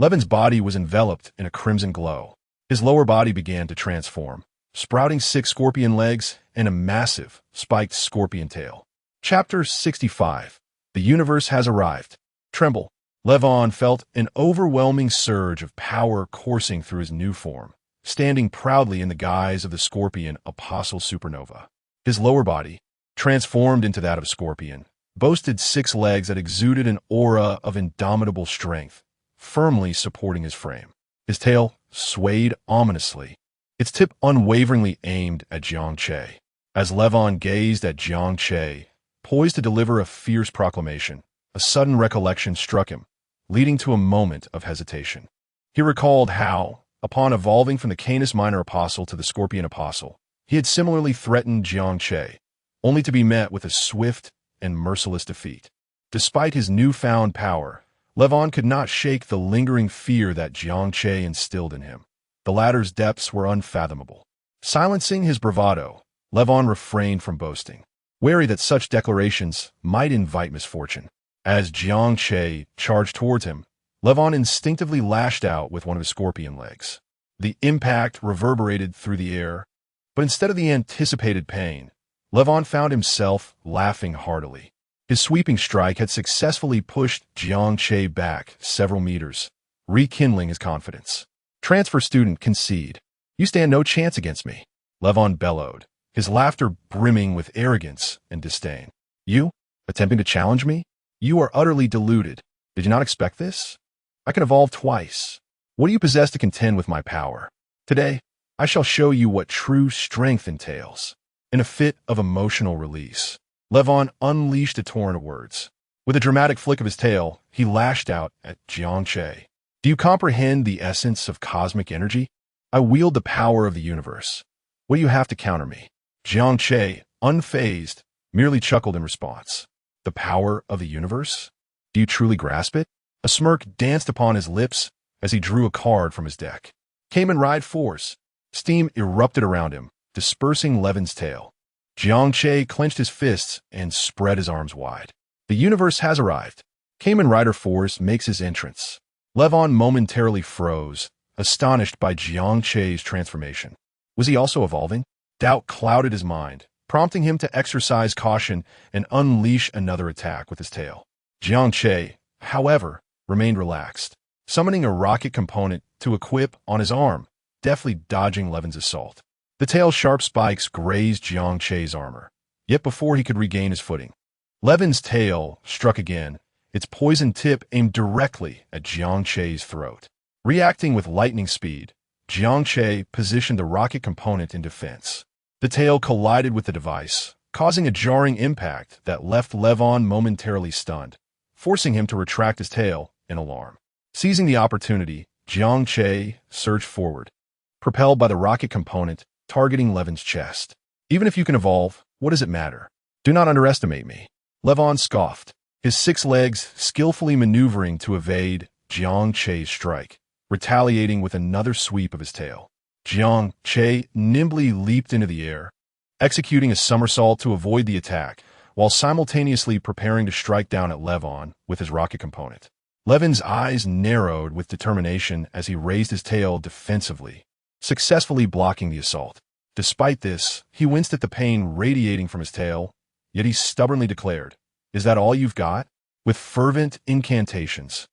Levon's body was enveloped in a crimson glow. His lower body began to transform, sprouting 6 scorpion legs and a massive, spiked scorpion tail. Chapter 65. The universe has arrived. Tremble. Levon felt an overwhelming surge of power coursing through his new form, standing proudly in the guise of the Scorpion Apostle Supernova. His lower body, transformed into that of a scorpion, boasted 6 legs that exuded an aura of indomitable strength, firmly supporting his frame. His tail swayed ominously, its tip unwaveringly aimed at Jiang Che. As Levon gazed at Jiang Che, poised to deliver a fierce proclamation, a sudden recollection struck him, leading to a moment of hesitation. He recalled how, upon evolving from the Canis Minor Apostle to the Scorpion Apostle, he had similarly threatened Jiang Che, only to be met with a swift and merciless defeat. Despite his newfound power, Levon could not shake the lingering fear that Jiang Che instilled in him. The latter's depths were unfathomable. Silencing his bravado, Levon refrained from boasting, wary that such declarations might invite misfortune. As Jiang Che charged towards him, Levon instinctively lashed out with one of his scorpion legs. The impact reverberated through the air, but instead of the anticipated pain, Levon found himself laughing heartily. His sweeping strike had successfully pushed Jiang Che back several meters, rekindling his confidence. Transfer student concede. You stand no chance against me, Levon bellowed, his laughter brimming with arrogance and disdain. You, attempting to challenge me? You are utterly deluded. Did you not expect this? I can evolve twice. What do you possess to contend with my power? Today, I shall show you what true strength entails. In a fit of emotional release, Levon unleashed a torrent of words. With a dramatic flick of his tail, he lashed out at Jiang Che. Do you comprehend the essence of cosmic energy? I wield the power of the universe. What do you have to counter me? Jiang Che, unfazed, merely chuckled in response. The power of the universe? Do you truly grasp it? A smirk danced upon his lips as he drew a card from his deck. Kamen Ride Force. Steam erupted around him, dispersing Levon's tail. Jiang Che clenched his fists and spread his arms wide. The universe has arrived. Kamen Rider Force makes his entrance. Levon momentarily froze, astonished by Jiang Che's transformation. Was he also evolving? Doubt clouded his mind, prompting him to exercise caution and unleash another attack with his tail. Jiang Che, however, remained relaxed, summoning a rocket component to equip on his arm, deftly dodging Levon's assault. The tail's sharp spikes grazed Jiang Che's armor, yet before he could regain his footing, Levon's tail struck again, its poisoned tip aimed directly at Jiang Che's throat. Reacting with lightning speed, Jiang Che positioned the rocket component in defense. The tail collided with the device, causing a jarring impact that left Levon momentarily stunned, forcing him to retract his tail in alarm. Seizing the opportunity, Jiang Che surged forward, propelled by the rocket component targeting Levon's chest. Even if you can evolve, what does it matter? Do not underestimate me. Levon scoffed, his 6 legs skillfully maneuvering to evade Jiang Che's strike, retaliating with another sweep of his tail. Jiang Che nimbly leaped into the air, executing a somersault to avoid the attack, while simultaneously preparing to strike down at Levon with his rocket component. Levon's eyes narrowed with determination as he raised his tail defensively, successfully blocking the assault. Despite this, he winced at the pain radiating from his tail, yet he stubbornly declared, "Is that all you've got? With fervent incantations,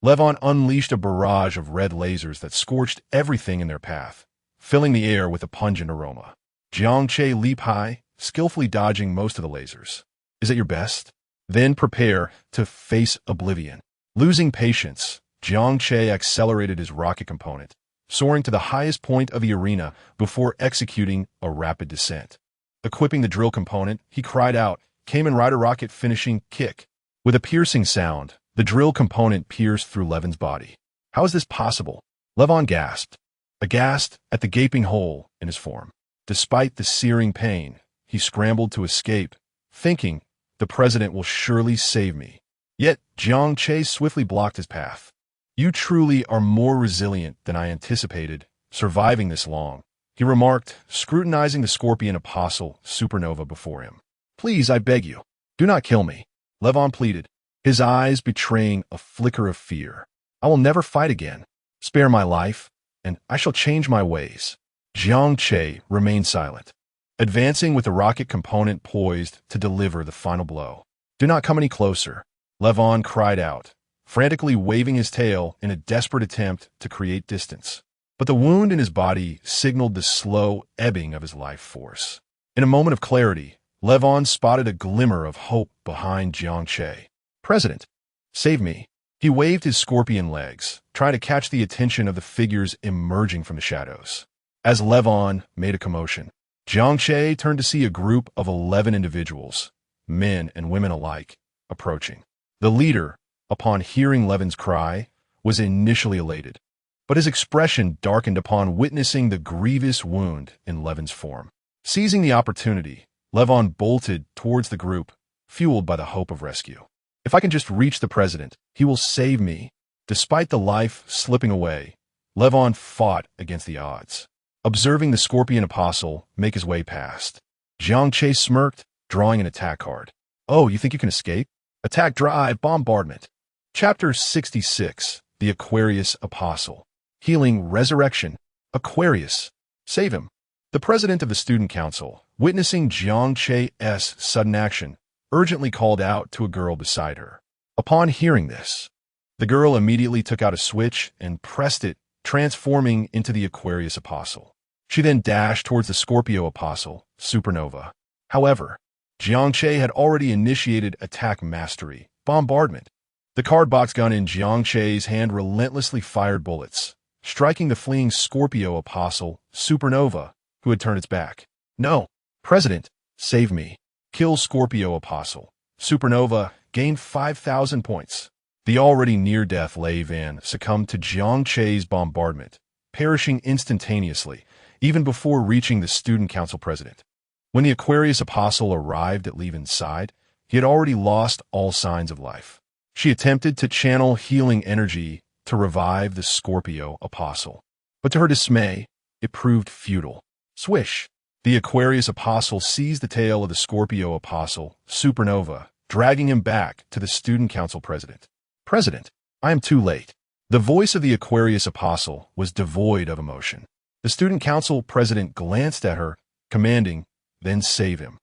Levon unleashed a barrage of red lasers that scorched everything in their path, filling the air with a pungent aroma. Jiang Che leaped high, skillfully dodging most of the lasers. Is it your best? Then prepare to face oblivion. Losing patience, Jiang Che accelerated his rocket component, soaring to the highest point of the arena before executing a rapid descent. Equipping the drill component, he cried out, Kamen Rider rocket finishing kick. With a piercing sound, the drill component pierced through Levon's body. How is this possible? Levon gasped, aghast at the gaping hole in his form. Despite the searing pain, he scrambled to escape, thinking, the president will surely save me. Yet, Jiang Che swiftly blocked his path. You truly are more resilient than I anticipated, surviving this long, he remarked, scrutinizing the Scorpion Apostle supernova before him. Please, I beg you, do not kill me, Levon pleaded, his eyes betraying a flicker of fear. I will never fight again. Spare my life, and I shall change my ways. Jiang Che remained silent, advancing with the rocket component poised to deliver the final blow. Do not come any closer, Levon cried out, frantically waving his tail in a desperate attempt to create distance. But the wound in his body signaled the slow ebbing of his life force. In a moment of clarity, Levon spotted a glimmer of hope behind Jiang Che. President, save me. He waved his scorpion legs, trying to catch the attention of the figures emerging from the shadows. As Levon made a commotion, Jiang Che turned to see a group of 11 individuals, men and women alike, approaching. The leader, upon hearing Levon's cry, was initially elated, but his expression darkened upon witnessing the grievous wound in Levon's form. Seizing the opportunity, Levon bolted towards the group, fueled by the hope of rescue. If I can just reach the president, he will save me. Despite the life slipping away, Levon fought against the odds. Observing the Scorpion Apostle make his way past, Jiang Che smirked, drawing an attack card. Oh, you think you can escape? Attack drive bombardment. Chapter 66, The Aquarius Apostle. Healing Resurrection. Aquarius. Save him. The president of the student council, witnessing Jiang Che's sudden action, urgently called out to a girl beside her. Upon hearing this, the girl immediately took out a switch and pressed it, transforming into the Aquarius Apostle. She then dashed towards the Scorpio Apostle, Supernova. However, Jiang Che had already initiated attack mastery, bombardment. The card box gun in Jiang Che's hand relentlessly fired bullets, striking the fleeing Scorpio Apostle, Supernova, who had turned its back. No, President, save me. Kill Scorpio Apostle. Supernova gained 5,000 points. The already near-death Lei Van succumbed to Jiang Che's bombardment, perishing instantaneously, even before reaching the student council president. When the Aquarius Apostle arrived at Lei Van's side, he had already lost all signs of life. She attempted to channel healing energy to revive the Scorpio Apostle, but to her dismay, it proved futile. Swish! The Aquarius Apostle seized the tail of the Scorpio Apostle, Supernova, dragging him back to the student council president. President, I am too late. The voice of the Aquarius Apostle was devoid of emotion. The student council president glanced at her, commanding, then save him.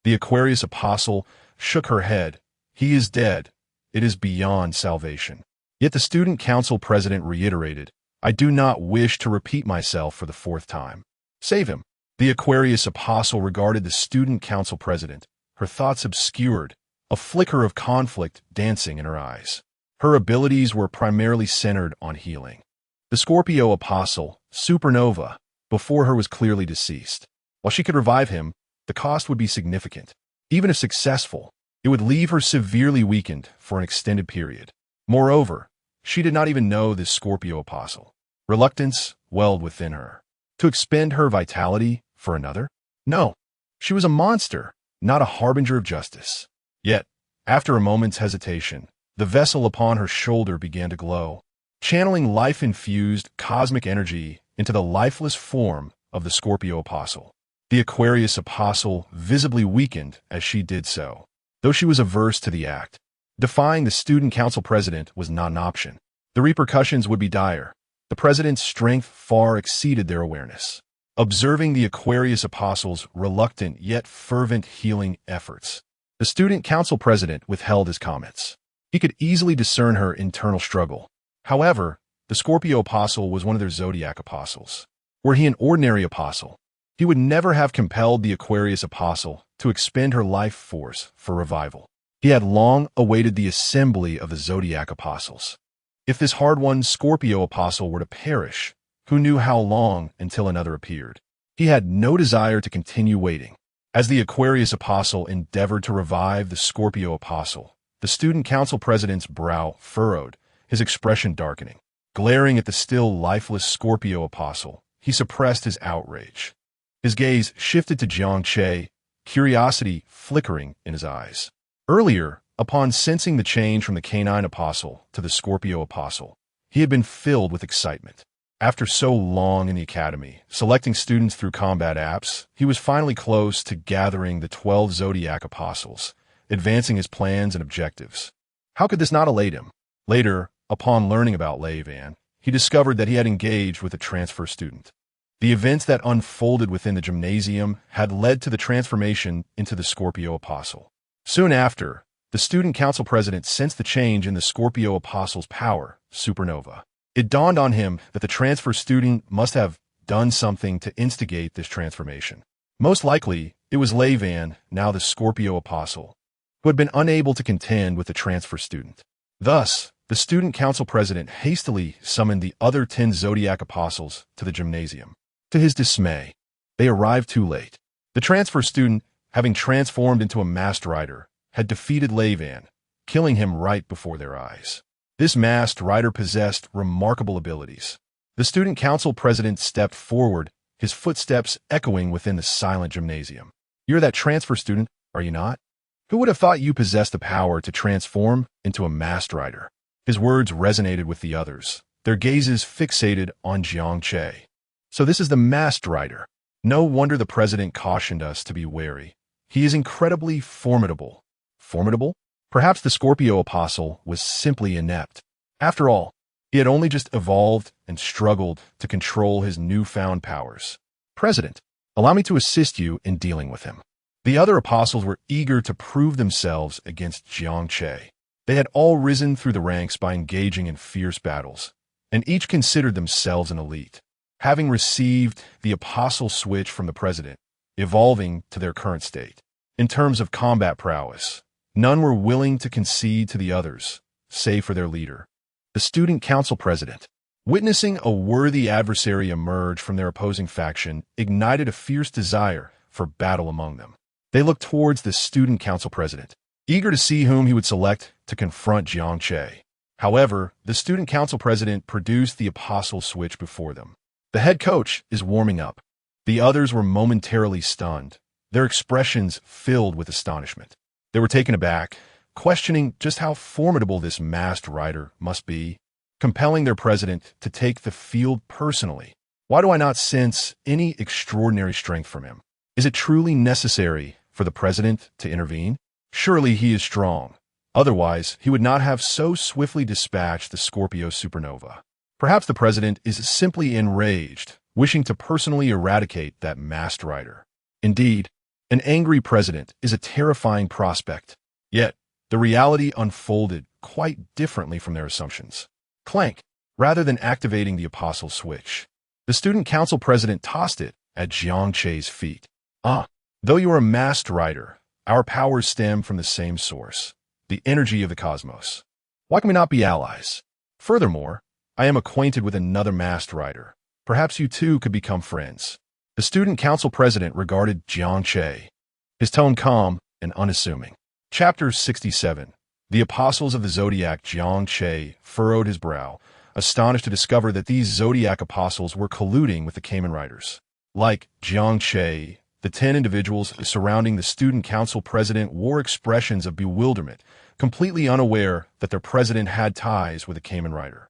The Aquarius Apostle shook her head. He is dead. It is beyond salvation. Yet the student council president reiterated, I do not wish to repeat myself for the fourth time. Save him. The Aquarius Apostle regarded the student council president, her thoughts obscured, a flicker of conflict dancing in her eyes. Her abilities were primarily centered on healing. The Scorpio Apostle, Supernova, before her was clearly deceased. While she could revive him, the cost would be significant. Even if successful, it would leave her severely weakened for an extended period. Moreover, she did not even know this Scorpio Apostle. Reluctance welled within her. To expend her vitality for another? No. She was a monster, not a harbinger of justice. Yet, after a moment's hesitation, the vessel upon her shoulder began to glow, channeling life-infused cosmic energy into the lifeless form of the Scorpio Apostle. The Aquarius Apostle visibly weakened as she did so, though she was averse to the act. Defying the student council president was not an option. The repercussions would be dire. The president's strength far exceeded their awareness. Observing the Aquarius Apostle's reluctant yet fervent healing efforts, the student council president withheld his comments. He could easily discern her internal struggle. However, the Scorpio apostle was one of their zodiac apostles. Were he an ordinary apostle, he would never have compelled the Aquarius apostle to expend her life force for revival. He had long awaited the assembly of the zodiac apostles. If this hard-won Scorpio apostle were to perish, who knew how long until another appeared? He had no desire to continue waiting. As the Aquarius apostle endeavored to revive the Scorpio apostle, the student council president's brow furrowed, his expression darkening. Glaring at the still lifeless Scorpio apostle, he suppressed his outrage. His gaze shifted to Jiang Che, curiosity flickering in his eyes. Earlier, upon sensing the change from the canine apostle to the Scorpio apostle, he had been filled with excitement. After so long in the academy, selecting students through combat apps, he was finally close to gathering the 12 zodiac apostles, advancing his plans and objectives. How could this not elate him? Later, upon learning about Lei Van, he discovered that he had engaged with a transfer student. The events that unfolded within the gymnasium had led to the transformation into the Scorpio apostle. Soon after, the student council president sensed the change in the Scorpio apostle's power, supernova. It dawned on him that the transfer student must have done something to instigate this transformation. Most likely, it was Lei Van, now the Scorpio apostle, who had been unable to contend with the transfer student. Thus, the student council president hastily summoned the other 10 zodiac apostles to the gymnasium. To his dismay, they arrived too late. The transfer student, having transformed into a masked rider, had defeated Lei Van, killing him right before their eyes. This masked rider possessed remarkable abilities. The student council president stepped forward, his footsteps echoing within the silent gymnasium. You're that transfer student, are you not? Who would have thought you possessed the power to transform into a masked rider? His words resonated with the others, their gazes fixated on Jiang Che. So this is the masked rider. No wonder the president cautioned us to be wary. He is incredibly formidable. Formidable? Perhaps the Scorpio apostle was simply inept. After all, he had only just evolved and struggled to control his newfound powers. President, allow me to assist you in dealing with him. The other apostles were eager to prove themselves against Jiang Che. They had all risen through the ranks by engaging in fierce battles, and each considered themselves an elite. Having received the apostle switch from the president, evolving to their current state. In terms of combat prowess, none were willing to concede to the others, save for their leader, the student council president. Witnessing a worthy adversary emerge from their opposing faction ignited a fierce desire for battle among them. They looked towards the student council president, eager to see whom he would select to confront Jiang Che. However, the student council president produced the apostle switch before them. The head coach is warming up. The others were momentarily stunned, their expressions filled with astonishment. They were taken aback, questioning just how formidable this masked rider must be, compelling their president to take the field personally. Why do I not sense any extraordinary strength from him? Is it truly necessary for the president to intervene? Surely he is strong. Otherwise, he would not have so swiftly dispatched the Scorpio supernova. Perhaps the president is simply enraged, wishing to personally eradicate that masked rider. Indeed, an angry president is a terrifying prospect. Yet, the reality unfolded quite differently from their assumptions. Clank, rather than activating the apostle switch, the student council president tossed it at Jiang Che's feet. Though you are a masked rider, our powers stem from the same source, the energy of the cosmos. Why can we not be allies? Furthermore, I am acquainted with another masked rider. Perhaps you two could become friends. The student council president regarded Jiang Che, his tone calm and unassuming. Chapter 67. The apostles of the zodiac. Jiang Che furrowed his brow, astonished to discover that these zodiac apostles were colluding with the Kamen Riders. Like Jiang Che, the 10 individuals surrounding the student council president wore expressions of bewilderment, completely unaware that their president had ties with a Kamen Rider.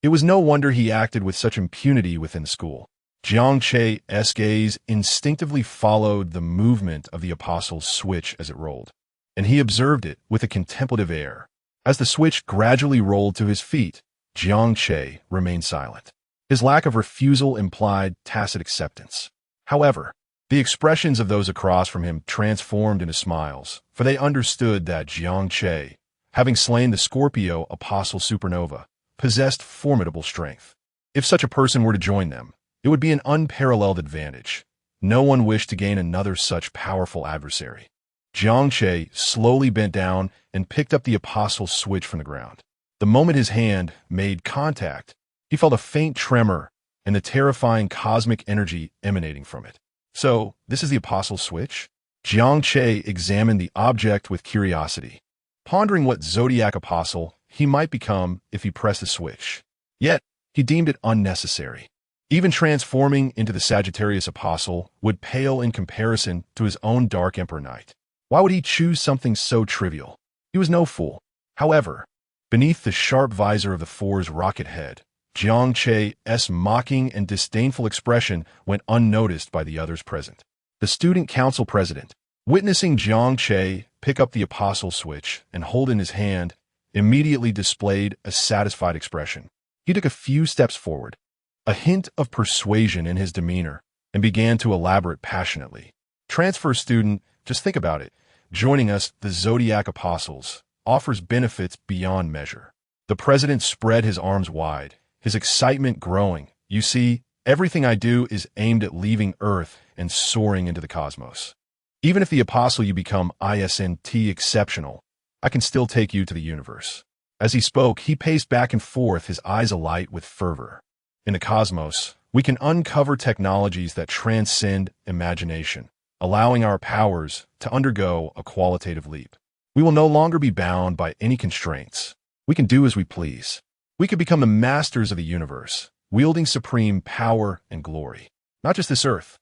It was no wonder he acted with such impunity within the school. Jiang Che's gaze instinctively followed the movement of the apostle's switch as it rolled, and he observed it with a contemplative air. As the switch gradually rolled to his feet, Jiang Che remained silent. His lack of refusal implied tacit acceptance. However, the expressions of those across from him transformed into smiles, for they understood that Jiang Che having slain the Scorpio Apostle Supernova, possessed formidable strength. If such a person were to join them, it would be an unparalleled advantage. No one wished to gain another such powerful adversary. Jiang Che slowly bent down and picked up the Apostle's switch from the ground. The moment his hand made contact, he felt a faint tremor and the terrifying cosmic energy emanating from it. So, this is the Apostle's switch? Jiang Che examined the object with curiosity, pondering what zodiac apostle he might become if he pressed the switch. Yet, he deemed it unnecessary. Even transforming into the Sagittarius Apostle would pale in comparison to his own Dark Emperor Knight. Why would he choose something so trivial? He was no fool. However, beneath the sharp visor of the Four's rocket head, Jiang Che's mocking and disdainful expression went unnoticed by the others present. The student council president, witnessing Jiang Che pick up the Apostle switch and hold in his hand, immediately displayed a satisfied expression. He took a few steps forward, a hint of persuasion in his demeanor, and began to elaborate passionately. Transfer student, just think about it. Joining us, the Zodiac Apostles, offers benefits beyond measure. The president spread his arms wide, his excitement growing. You see, everything I do is aimed at leaving Earth and soaring into the cosmos. Even if the apostle you become isn't exceptional, I can still take you to the universe. As he spoke, he paced back and forth, his eyes alight with fervor. In the cosmos, we can uncover technologies that transcend imagination, allowing our powers to undergo a qualitative leap. We will no longer be bound by any constraints. We can do as we please. We could become the masters of the universe, wielding supreme power and glory. Not just this Earth,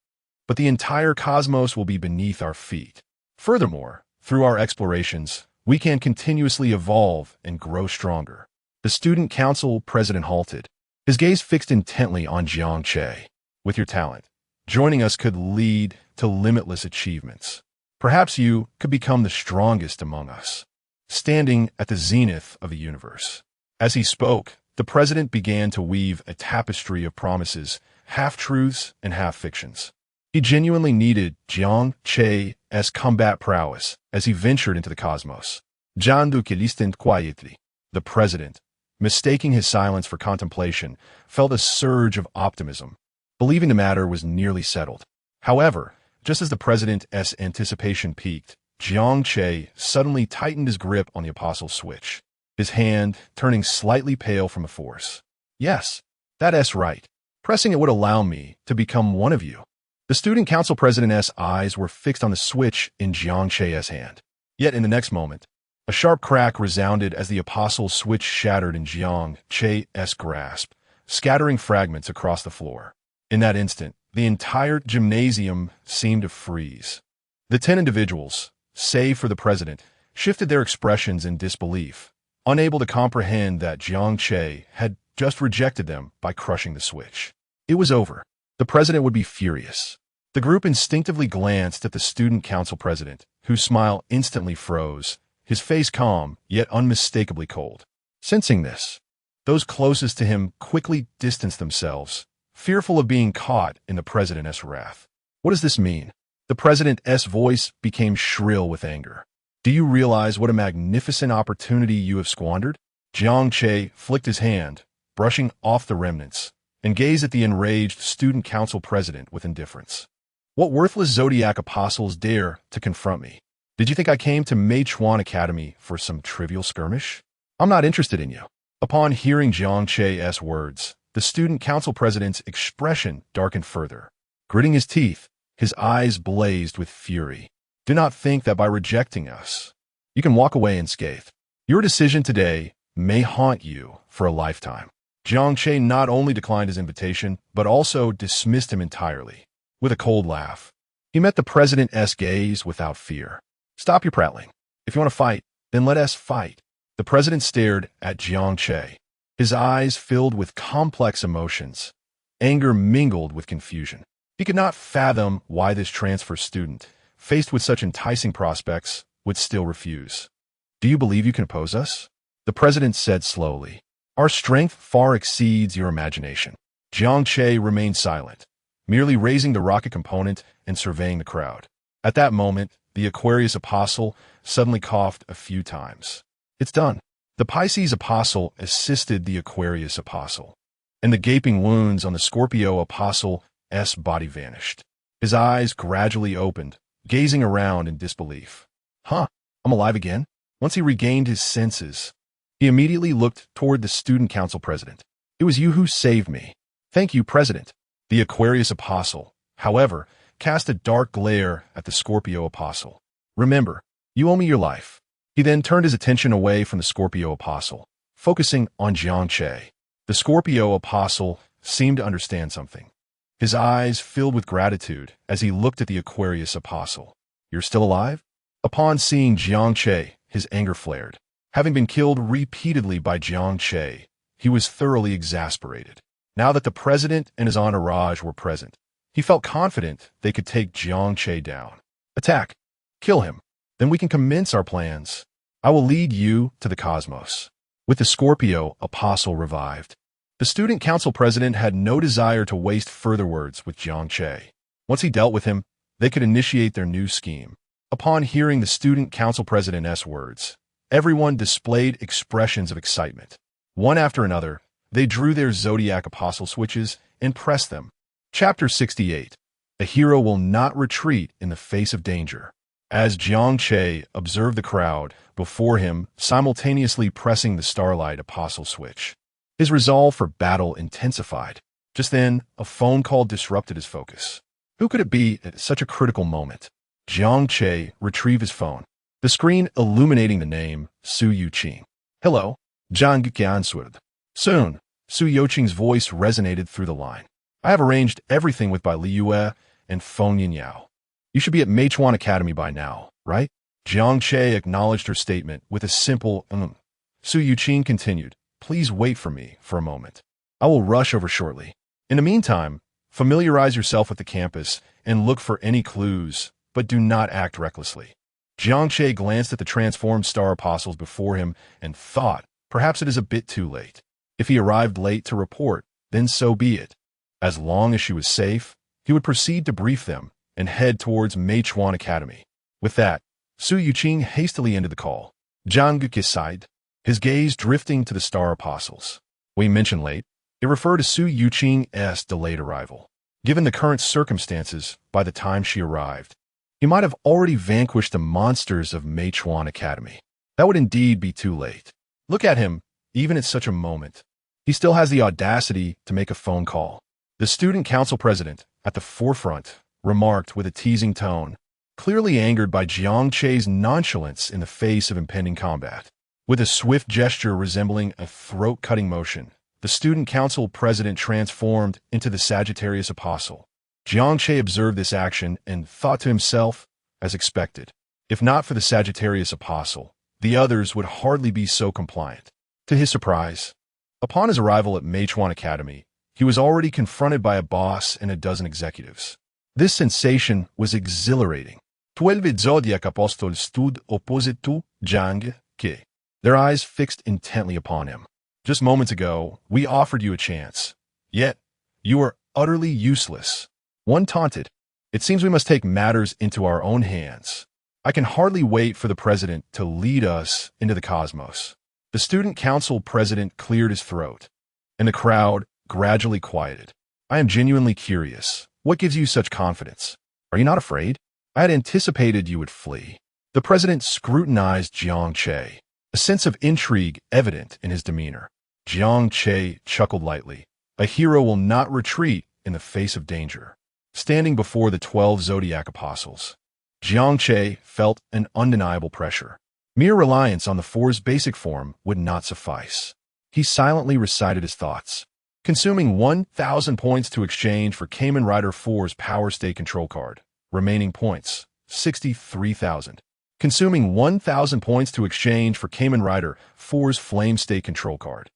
but the entire cosmos will be beneath our feet. Furthermore, through our explorations, we can continuously evolve and grow stronger. The student council president halted, his gaze fixed intently on Jiang Che. With your talent, joining us could lead to limitless achievements. Perhaps you could become the strongest among us, standing at the zenith of the universe. As he spoke, the president began to weave a tapestry of promises, half-truths and half-fictions. He genuinely needed Jiang Che's combat prowess as he ventured into the cosmos. Jiang Che listened quietly. The president, mistaking his silence for contemplation, felt a surge of optimism, believing the matter was nearly settled. However, just as the president's anticipation peaked, Jiang Che suddenly tightened his grip on the Apostle's switch, his hand turning slightly pale from the force. Yes, that's right. Pressing it would allow me to become one of you. The student council president's eyes were fixed on the switch in Jiang Che's hand. Yet in the next moment, a sharp crack resounded as the Apostle's switch shattered in Jiang Che's grasp, scattering fragments across the floor. In that instant, the entire gymnasium seemed to freeze. The 10 individuals, save for the president, shifted their expressions in disbelief, unable to comprehend that Jiang Che had just rejected them by crushing the switch. It was over. The president would be furious. The group instinctively glanced at the student council president, whose smile instantly froze, his face calm, yet unmistakably cold. Sensing this, those closest to him quickly distanced themselves, fearful of being caught in the president's wrath. What does this mean? The president's voice became shrill with anger. Do you realize what a magnificent opportunity you have squandered? Jiang Che flicked his hand, brushing off the remnants, and gazed at the enraged student council president with indifference. What worthless zodiac apostles dare to confront me? Did you think I came to Meichuan Academy for some trivial skirmish? I'm not interested in you. Upon hearing Jiang Che's words, the student council president's expression darkened further. Gritting his teeth, his eyes blazed with fury. Do not think that by rejecting us, you can walk away unscathed. Your decision today may haunt you for a lifetime. Jiang Che not only declined his invitation, but also dismissed him entirely. With a cold laugh, he met the president's gaze without fear. Stop your prattling. If you want to fight, then let us fight. The president stared at Jiang Che, his eyes filled with complex emotions. Anger mingled with confusion. He could not fathom why this transfer student, faced with such enticing prospects, would still refuse. Do you believe you can oppose us? The president said slowly. Our strength far exceeds your imagination. Jiang Che remained silent, merely raising the rocket component and surveying the crowd. At that moment, the Aquarius Apostle suddenly coughed a few times. It's done. The Pisces apostle assisted the Aquarius apostle, and the gaping wounds on the Scorpio apostle's body vanished. His eyes gradually opened, gazing around in disbelief. Huh, I'm alive again? Once he regained his senses, he immediately looked toward the student council president. It was you who saved me. Thank you, President. The Aquarius apostle, however, cast a dark glare at the Scorpio apostle. Remember, you owe me your life. He then turned his attention away from the Scorpio apostle, focusing on Jiang Che. The Scorpio apostle seemed to understand something. His eyes filled with gratitude as he looked at the Aquarius apostle. You're still alive? Upon seeing Jiang Che, his anger flared. Having been killed repeatedly by Jiang Che, he was thoroughly exasperated. Now that the president and his entourage were present, he felt confident they could take Jiang Che down. Attack. Kill him. Then we can commence our plans. I will lead you to the cosmos. With the Scorpio apostle revived, the student council president had no desire to waste further words with Jiang Che. Once he dealt with him, they could initiate their new scheme. Upon hearing the student council president's words, everyone displayed expressions of excitement. One after another, they drew their zodiac apostle switches and pressed them. Chapter 68. A hero will not retreat in the face of danger. As Jiang Che observed the crowd before him simultaneously pressing the starlight apostle switch, his resolve for battle intensified. Just then, a phone call disrupted his focus. Who could it be at such a critical moment? Jiang Che retrieved his phone, the screen illuminating the name Su Yuqing. Hello, Jiang Che answered. Soon, Su Yuqing's voice resonated through the line. I have arranged everything with Bai Liyue and Feng Yinyao. You should be at Meichuan Academy by now, right? Jiang Che acknowledged her statement with a simple Su Yuqing continued, please wait for me for a moment. I will rush over shortly. In the meantime, familiarize yourself with the campus and look for any clues, but do not act recklessly. Jiang Che glanced at the transformed star apostles before him and thought, perhaps it is a bit too late. If he arrived late to report, then so be it. As long as she was safe, he would proceed to brief them and head towards Meichuan Academy. With that, Su Yuqing hastily ended the call. Jiang Che sighed, his gaze drifting to the star apostles. We mentioned late. It referred to Su Yuqing's delayed arrival. Given the current circumstances, by the time she arrived, he might have already vanquished the monsters of Meichuan Academy. That would indeed be too late. Look at him, even at such a moment. He still has the audacity to make a phone call. The student council president, at the forefront, remarked with a teasing tone, clearly angered by Jiang Che's nonchalance in the face of impending combat. With a swift gesture resembling a throat-cutting motion, the student council president transformed into the Sagittarius apostle. Jiang Che observed this action and thought to himself, as expected, if not for the Sagittarius apostle, the others would hardly be so compliant. To his surprise, upon his arrival at Meichuan Academy, he was already confronted by a boss and a dozen executives. This sensation was exhilarating. 12 zodiac apostles stood opposite to Jiang Che, their eyes fixed intently upon him. Just moments ago, we offered you a chance. Yet, you are utterly useless. One taunted. It seems we must take matters into our own hands. I can hardly wait for the president to lead us into the cosmos. The student council president cleared his throat, and the crowd gradually quieted. I am genuinely curious. What gives you such confidence? Are you not afraid? I had anticipated you would flee. The president scrutinized Jiang Che, a sense of intrigue evident in his demeanor. Jiang Che chuckled lightly. A hero will not retreat in the face of danger. Standing before the 12 zodiac apostles, Jiang Che felt an undeniable pressure. Mere reliance on the Four's basic form would not suffice. He silently recited his thoughts. Consuming 1,000 points to exchange for Kamen Rider 4's Power State Control Card. Remaining points, 63,000. Consuming 1,000 points to exchange for Kamen Rider 4's Flame State Control Card.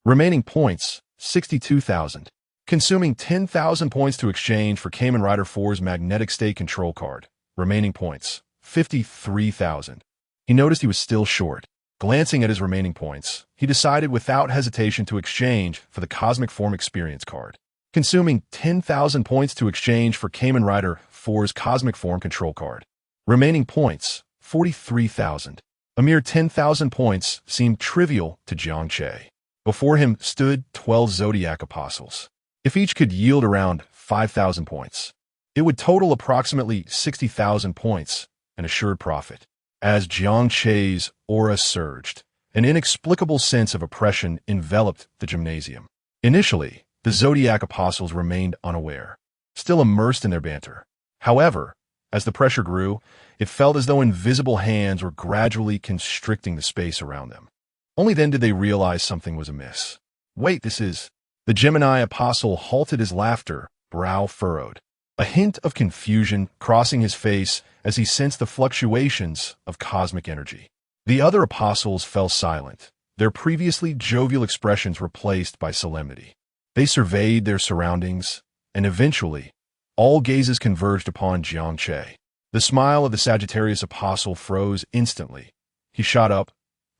Remaining points, 62,000. Consuming 10,000 points to exchange for Kamen Rider 4's Magnetic State Control Card. Remaining points, 53,000. He noticed he was still short. Glancing at his remaining points, he decided without hesitation to exchange for the Cosmic Form Experience Card. Consuming 10,000 points to exchange for Kamen Rider 4's Cosmic Form Control Card. Remaining points, 43,000. A mere 10,000 points seemed trivial to Jiang Che. Before him stood 12 zodiac apostles. If each could yield around 5,000 points, it would total approximately 60,000 points, an assured profit. As Jiang Che's aura surged, an inexplicable sense of oppression enveloped the gymnasium. Initially, the zodiac apostles remained unaware, still immersed in their banter. However, as the pressure grew, it felt as though invisible hands were gradually constricting the space around them. Only then did they realize something was amiss. Wait, this is... The Gemini apostle halted his laughter, brow furrowed, a hint of confusion crossing his face as he sensed the fluctuations of cosmic energy. The other apostles fell silent, their previously jovial expressions replaced by solemnity. They surveyed their surroundings, and eventually, all gazes converged upon Jiang Che. The smile of the Sagittarius apostle froze instantly. He shot up,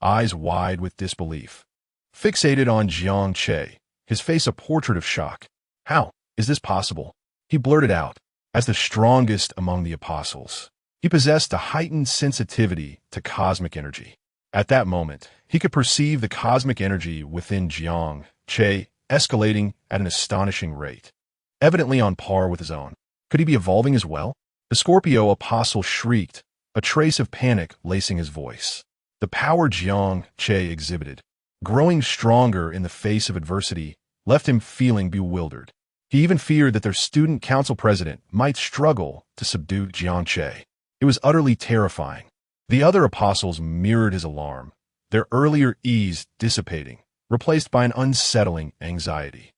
eyes wide with disbelief. Fixated on Jiang Che, his face a portrait of shock. How is this possible? He blurted out. As the strongest among the apostles, he possessed a heightened sensitivity to cosmic energy. At that moment, he could perceive the cosmic energy within Jiang Che escalating at an astonishing rate, evidently on par with his own. Could he be evolving as well? The Scorpio apostle shrieked, a trace of panic lacing his voice. The power Jiang Che exhibited, growing stronger in the face of adversity, left him feeling bewildered. He even feared that their student council president might struggle to subdue Jiang Che. It was utterly terrifying. The other apostles mirrored his alarm, their earlier ease dissipating, replaced by an unsettling anxiety.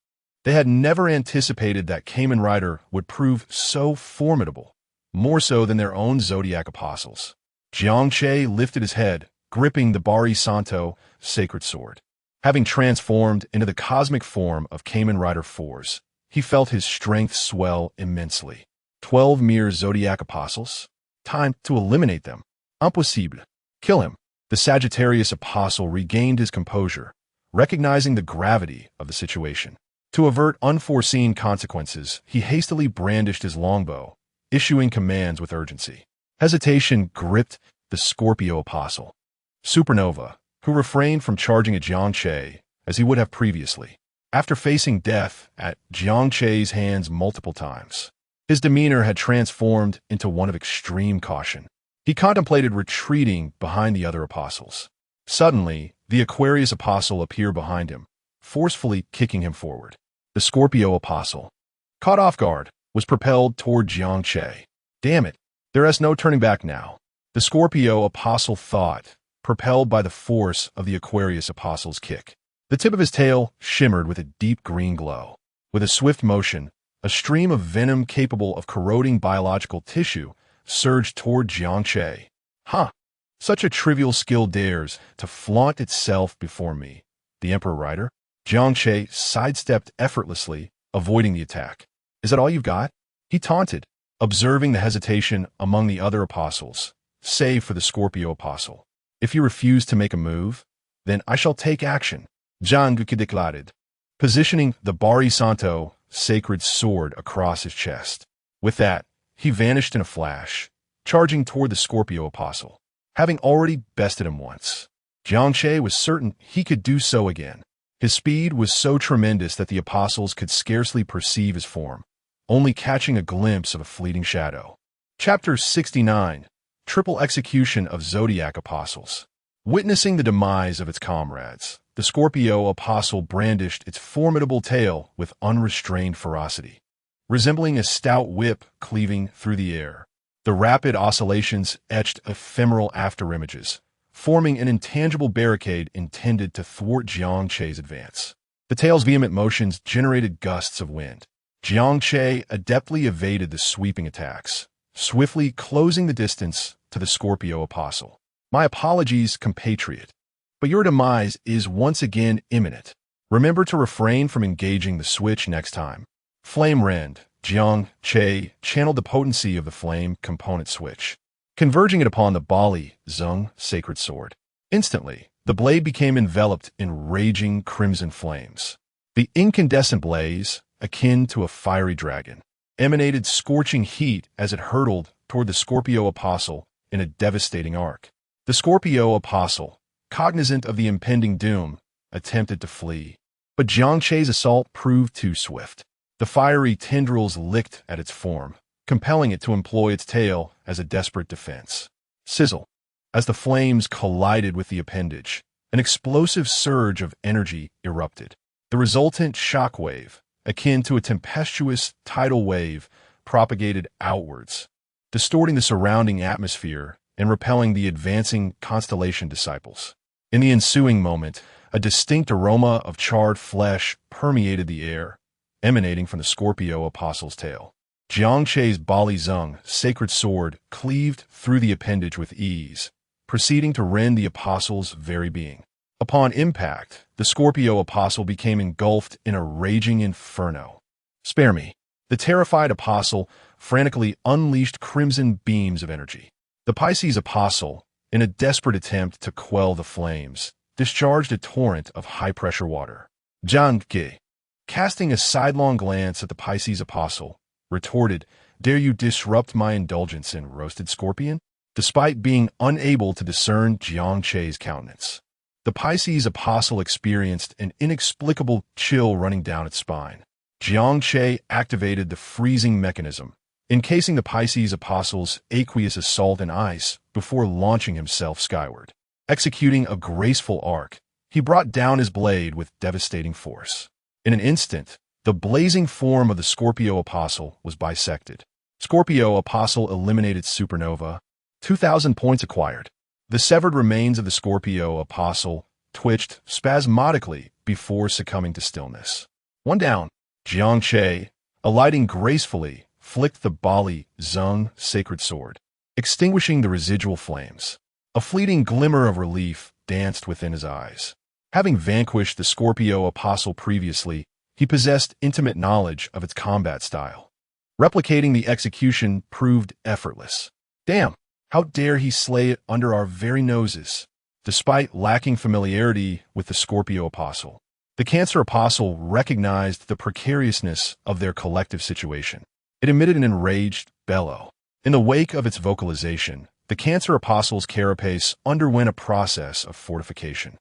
They had never anticipated that Kamen Rider would prove so formidable, more so than their own zodiac apostles. Jiang Che lifted his head, gripping the Bari Santo sacred sword. Having transformed into the cosmic form of Kamen Rider 4s, he felt his strength swell immensely. 12 mere zodiac apostles? Time to eliminate them. Impossible. Kill him. The Sagittarius apostle regained his composure, recognizing the gravity of the situation. To avert unforeseen consequences, he hastily brandished his longbow, issuing commands with urgency. Hesitation gripped the Scorpio apostle, Supernova, who refrained from charging at Jiang Che as he would have previously. After facing death at Jiang Che's hands multiple times, his demeanor had transformed into one of extreme caution. He contemplated retreating behind the other apostles. Suddenly, the Aquarius apostle appeared behind him, forcefully kicking him forward. The Scorpio apostle, caught off guard, was propelled toward Jiang Che. Damn it, there is no turning back now. The Scorpio apostle thought, propelled by the force of the Aquarius apostle's kick. The tip of his tail shimmered with a deep green glow. With a swift motion, a stream of venom capable of corroding biological tissue surged toward Jiang Che. Huh! Such a trivial skill dares to flaunt itself before me. The Emperor Rider? Jiang Che sidestepped effortlessly, avoiding the attack. Is that all you've got? He taunted, observing the hesitation among the other apostles, save for the Scorpio apostle. If you refuse to make a move, then I shall take action. Jiang Che declared, positioning the Bari Santo sacred sword across his chest. With that, he vanished in a flash, charging toward the Scorpio apostle. Having already bested him once, Jiang Che was certain he could do so again. His speed was so tremendous that the apostles could scarcely perceive his form, only catching a glimpse of a fleeting shadow. Chapter 69, Triple Execution of Zodiac Apostles. Witnessing the demise of its comrades, the Scorpio apostle brandished its formidable tail with unrestrained ferocity, resembling a stout whip cleaving through the air. The rapid oscillations etched ephemeral afterimages, forming an intangible barricade intended to thwart Jiang Che's advance. The tail's vehement motions generated gusts of wind. Jiang Che adeptly evaded the sweeping attacks, swiftly closing the distance to the Scorpio apostle. My apologies, compatriot, but your demise is once again imminent. Remember to refrain from engaging the switch next time. Flame Rend. Jiang Che channeled the potency of the flame component switch, converging it upon the Bali Zung sacred sword. Instantly, the blade became enveloped in raging crimson flames. The incandescent blaze, akin to a fiery dragon, emanated scorching heat as it hurtled toward the Scorpio apostle in a devastating arc. The Scorpio apostle, cognizant of the impending doom, attempted to flee. But Jiang Che's assault proved too swift. The fiery tendrils licked at its form, compelling it to employ its tail as a desperate defense. Sizzle. As the flames collided with the appendage, an explosive surge of energy erupted. The resultant shockwave, akin to a tempestuous tidal wave, propagated outwards, distorting the surrounding atmosphere and repelling the advancing constellation disciples. In the ensuing moment, a distinct aroma of charred flesh permeated the air, emanating from the Scorpio apostle's tail. Jiang Che's Bali Zung, sacred sword, cleaved through the appendage with ease, proceeding to rend the apostle's very being. Upon impact, the Scorpio apostle became engulfed in a raging inferno. Spare me. The terrified apostle frantically unleashed crimson beams of energy. The Pisces apostle, in a desperate attempt to quell the flames, discharged a torrent of high-pressure water. Jiang Che, casting a sidelong glance at the Pisces apostle, retorted, "Dare you disrupt my indulgence in roasted scorpion?" Despite being unable to discern Jiang Che's countenance, the Pisces apostle experienced an inexplicable chill running down its spine. Jiang Che activated the freezing mechanism, encasing the Pisces apostle's aqueous assault in ice before launching himself skyward. Executing a graceful arc, he brought down his blade with devastating force. In an instant, the blazing form of the Scorpio apostle was bisected. Scorpio apostle eliminated supernova. 2,000 points acquired. The severed remains of the Scorpio apostle twitched spasmodically before succumbing to stillness. One down. Jiang Che, alighting gracefully, flicked the Bali Zung sacred sword, extinguishing the residual flames. A fleeting glimmer of relief danced within his eyes. Having vanquished the Scorpio apostle previously, he possessed intimate knowledge of its combat style. Replicating the execution proved effortless. Damn, how dare he slay it under our very noses? Despite lacking familiarity with the Scorpio apostle, the Cancer apostle recognized the precariousness of their collective situation. It emitted an enraged bellow. In the wake of its vocalization, the Cancer apostle's carapace underwent a process of fortification.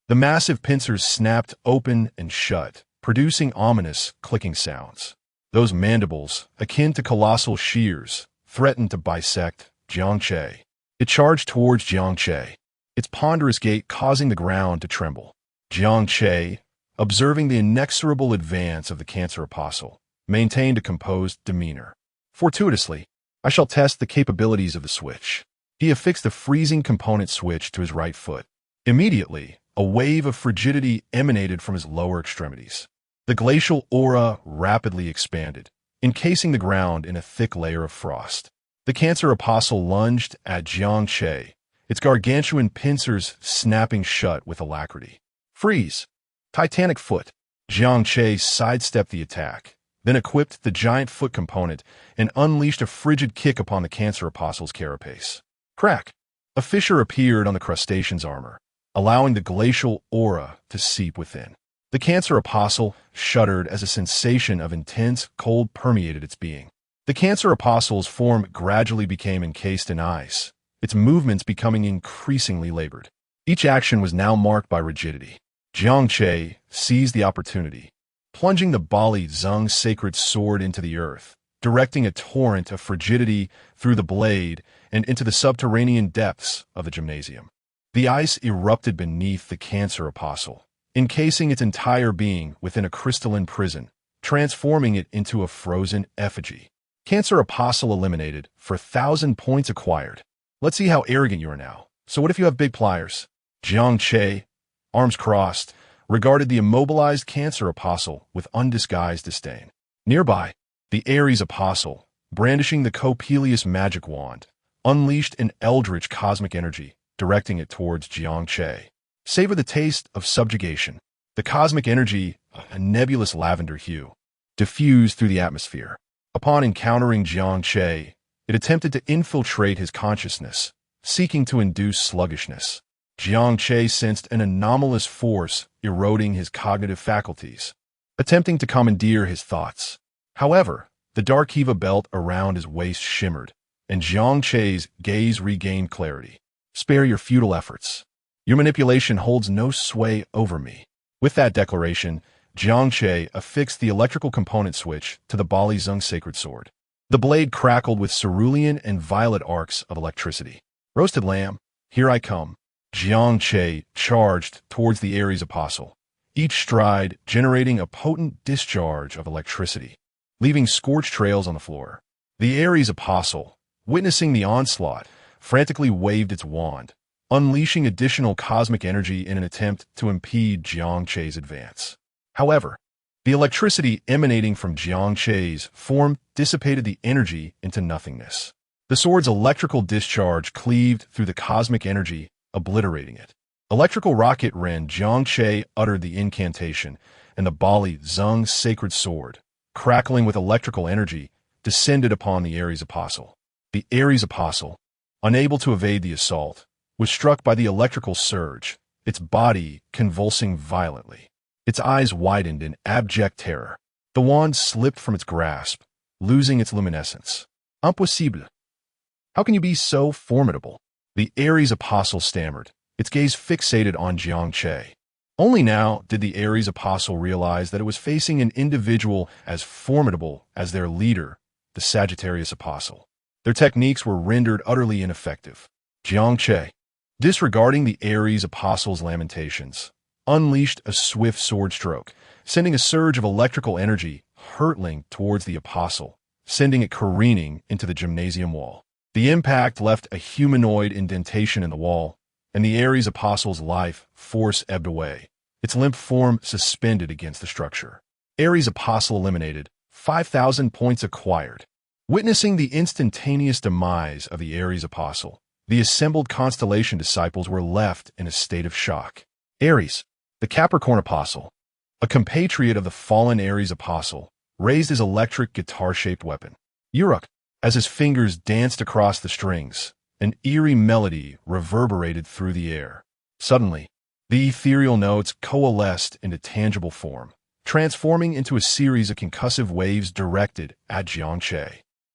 The massive pincers snapped open and shut, producing ominous, clicking sounds. Those mandibles, akin to colossal shears, threatened to bisect Jiang Che. It charged towards Jiang Che, its ponderous gait causing the ground to tremble. Jiang Che, observing the inexorable advance of the Cancer apostle, maintained a composed demeanor. Fortuitously, I shall test the capabilities of the switch. He affixed the freezing component switch to his right foot. Immediately, a wave of frigidity emanated from his lower extremities. The glacial aura rapidly expanded, encasing the ground in a thick layer of frost. The Cancer apostle lunged at Jiang Che, its gargantuan pincers snapping shut with alacrity. Freeze! Titanic foot. Jiang Che sidestepped the attack, then equipped the giant foot component and unleashed a frigid kick upon the Cancer apostle's carapace. Crack! A fissure appeared on the crustacean's armor, allowing the glacial aura to seep within. The Cancer apostle shuddered as a sensation of intense cold permeated its being. The Cancer apostle's form gradually became encased in ice, its movements becoming increasingly labored. Each action was now marked by rigidity. Jiang Che seized the opportunity, plunging the Bali Zung sacred sword into the earth, directing a torrent of frigidity through the blade and into the subterranean depths of the gymnasium. The ice erupted beneath the Cancer apostle, encasing its entire being within a crystalline prison, transforming it into a frozen effigy. Cancer apostle eliminated for 1,000 points acquired. Let's see how arrogant you are now. So what if you have big pliers? Jiang Che, arms crossed, regarded the immobilized Cancer apostle with undisguised disdain. Nearby, the Aries apostle, brandishing the Coppelius magic wand, unleashed an eldritch cosmic energy, directing it towards Jiang Che. Savor the taste of subjugation. The cosmic energy, a nebulous lavender hue, diffused through the atmosphere. Upon encountering Jiang Che, it attempted to infiltrate his consciousness, seeking to induce sluggishness. Jiang Che sensed an anomalous force eroding his cognitive faculties, attempting to commandeer his thoughts. However, the dark Kiva belt around his waist shimmered, and Jiang Che's gaze regained clarity. Spare your futile efforts. Your manipulation holds no sway over me. With that declaration, Jiang Che affixed the electrical component switch to the Bali Zheng sacred sword. The blade crackled with cerulean and violet arcs of electricity. Roasted lamb, here I come. Jiang Che charged towards the Ares apostle, each stride generating a potent discharge of electricity, leaving scorched trails on the floor. The Ares apostle, witnessing the onslaught, frantically waved its wand, unleashing additional cosmic energy in an attempt to impede Jiang Che's advance. However, the electricity emanating from Jiang Che's form dissipated the energy into nothingness. The sword's electrical discharge cleaved through the cosmic energy, obliterating it. Electrical rocket ren Jiang Che uttered the incantation, and the Bali Zheng sacred sword, crackling with electrical energy, descended upon the Ares apostle. The Ares apostle, unable to evade the assault, was struck by the electrical surge, its body convulsing violently. Its eyes widened in abject terror. The wand slipped from its grasp, losing its luminescence. Impossible. How can you be so formidable? The Ares apostle stammered, its gaze fixated on Jiang Che. Only now did the Ares apostle realize that it was facing an individual as formidable as their leader, the Sagittarius apostle. Their techniques were rendered utterly ineffective. Jiang Che, disregarding the Ares apostle's lamentations, unleashed a swift sword stroke, sending a surge of electrical energy hurtling towards the apostle, sending it careening into the gymnasium wall. The impact left a humanoid indentation in the wall, and the Ares apostle's life force ebbed away, its limp form suspended against the structure. Ares apostle eliminated, 5,000 points acquired. Witnessing the instantaneous demise of the Ares apostle, the assembled constellation disciples were left in a state of shock. Ares, the Capricorn apostle, a compatriot of the fallen Ares apostle, raised his electric guitar-shaped weapon. Uruk, as his fingers danced across the strings, an eerie melody reverberated through the air. Suddenly, the ethereal notes coalesced into tangible form, transforming into a series of concussive waves directed at Jiang Che.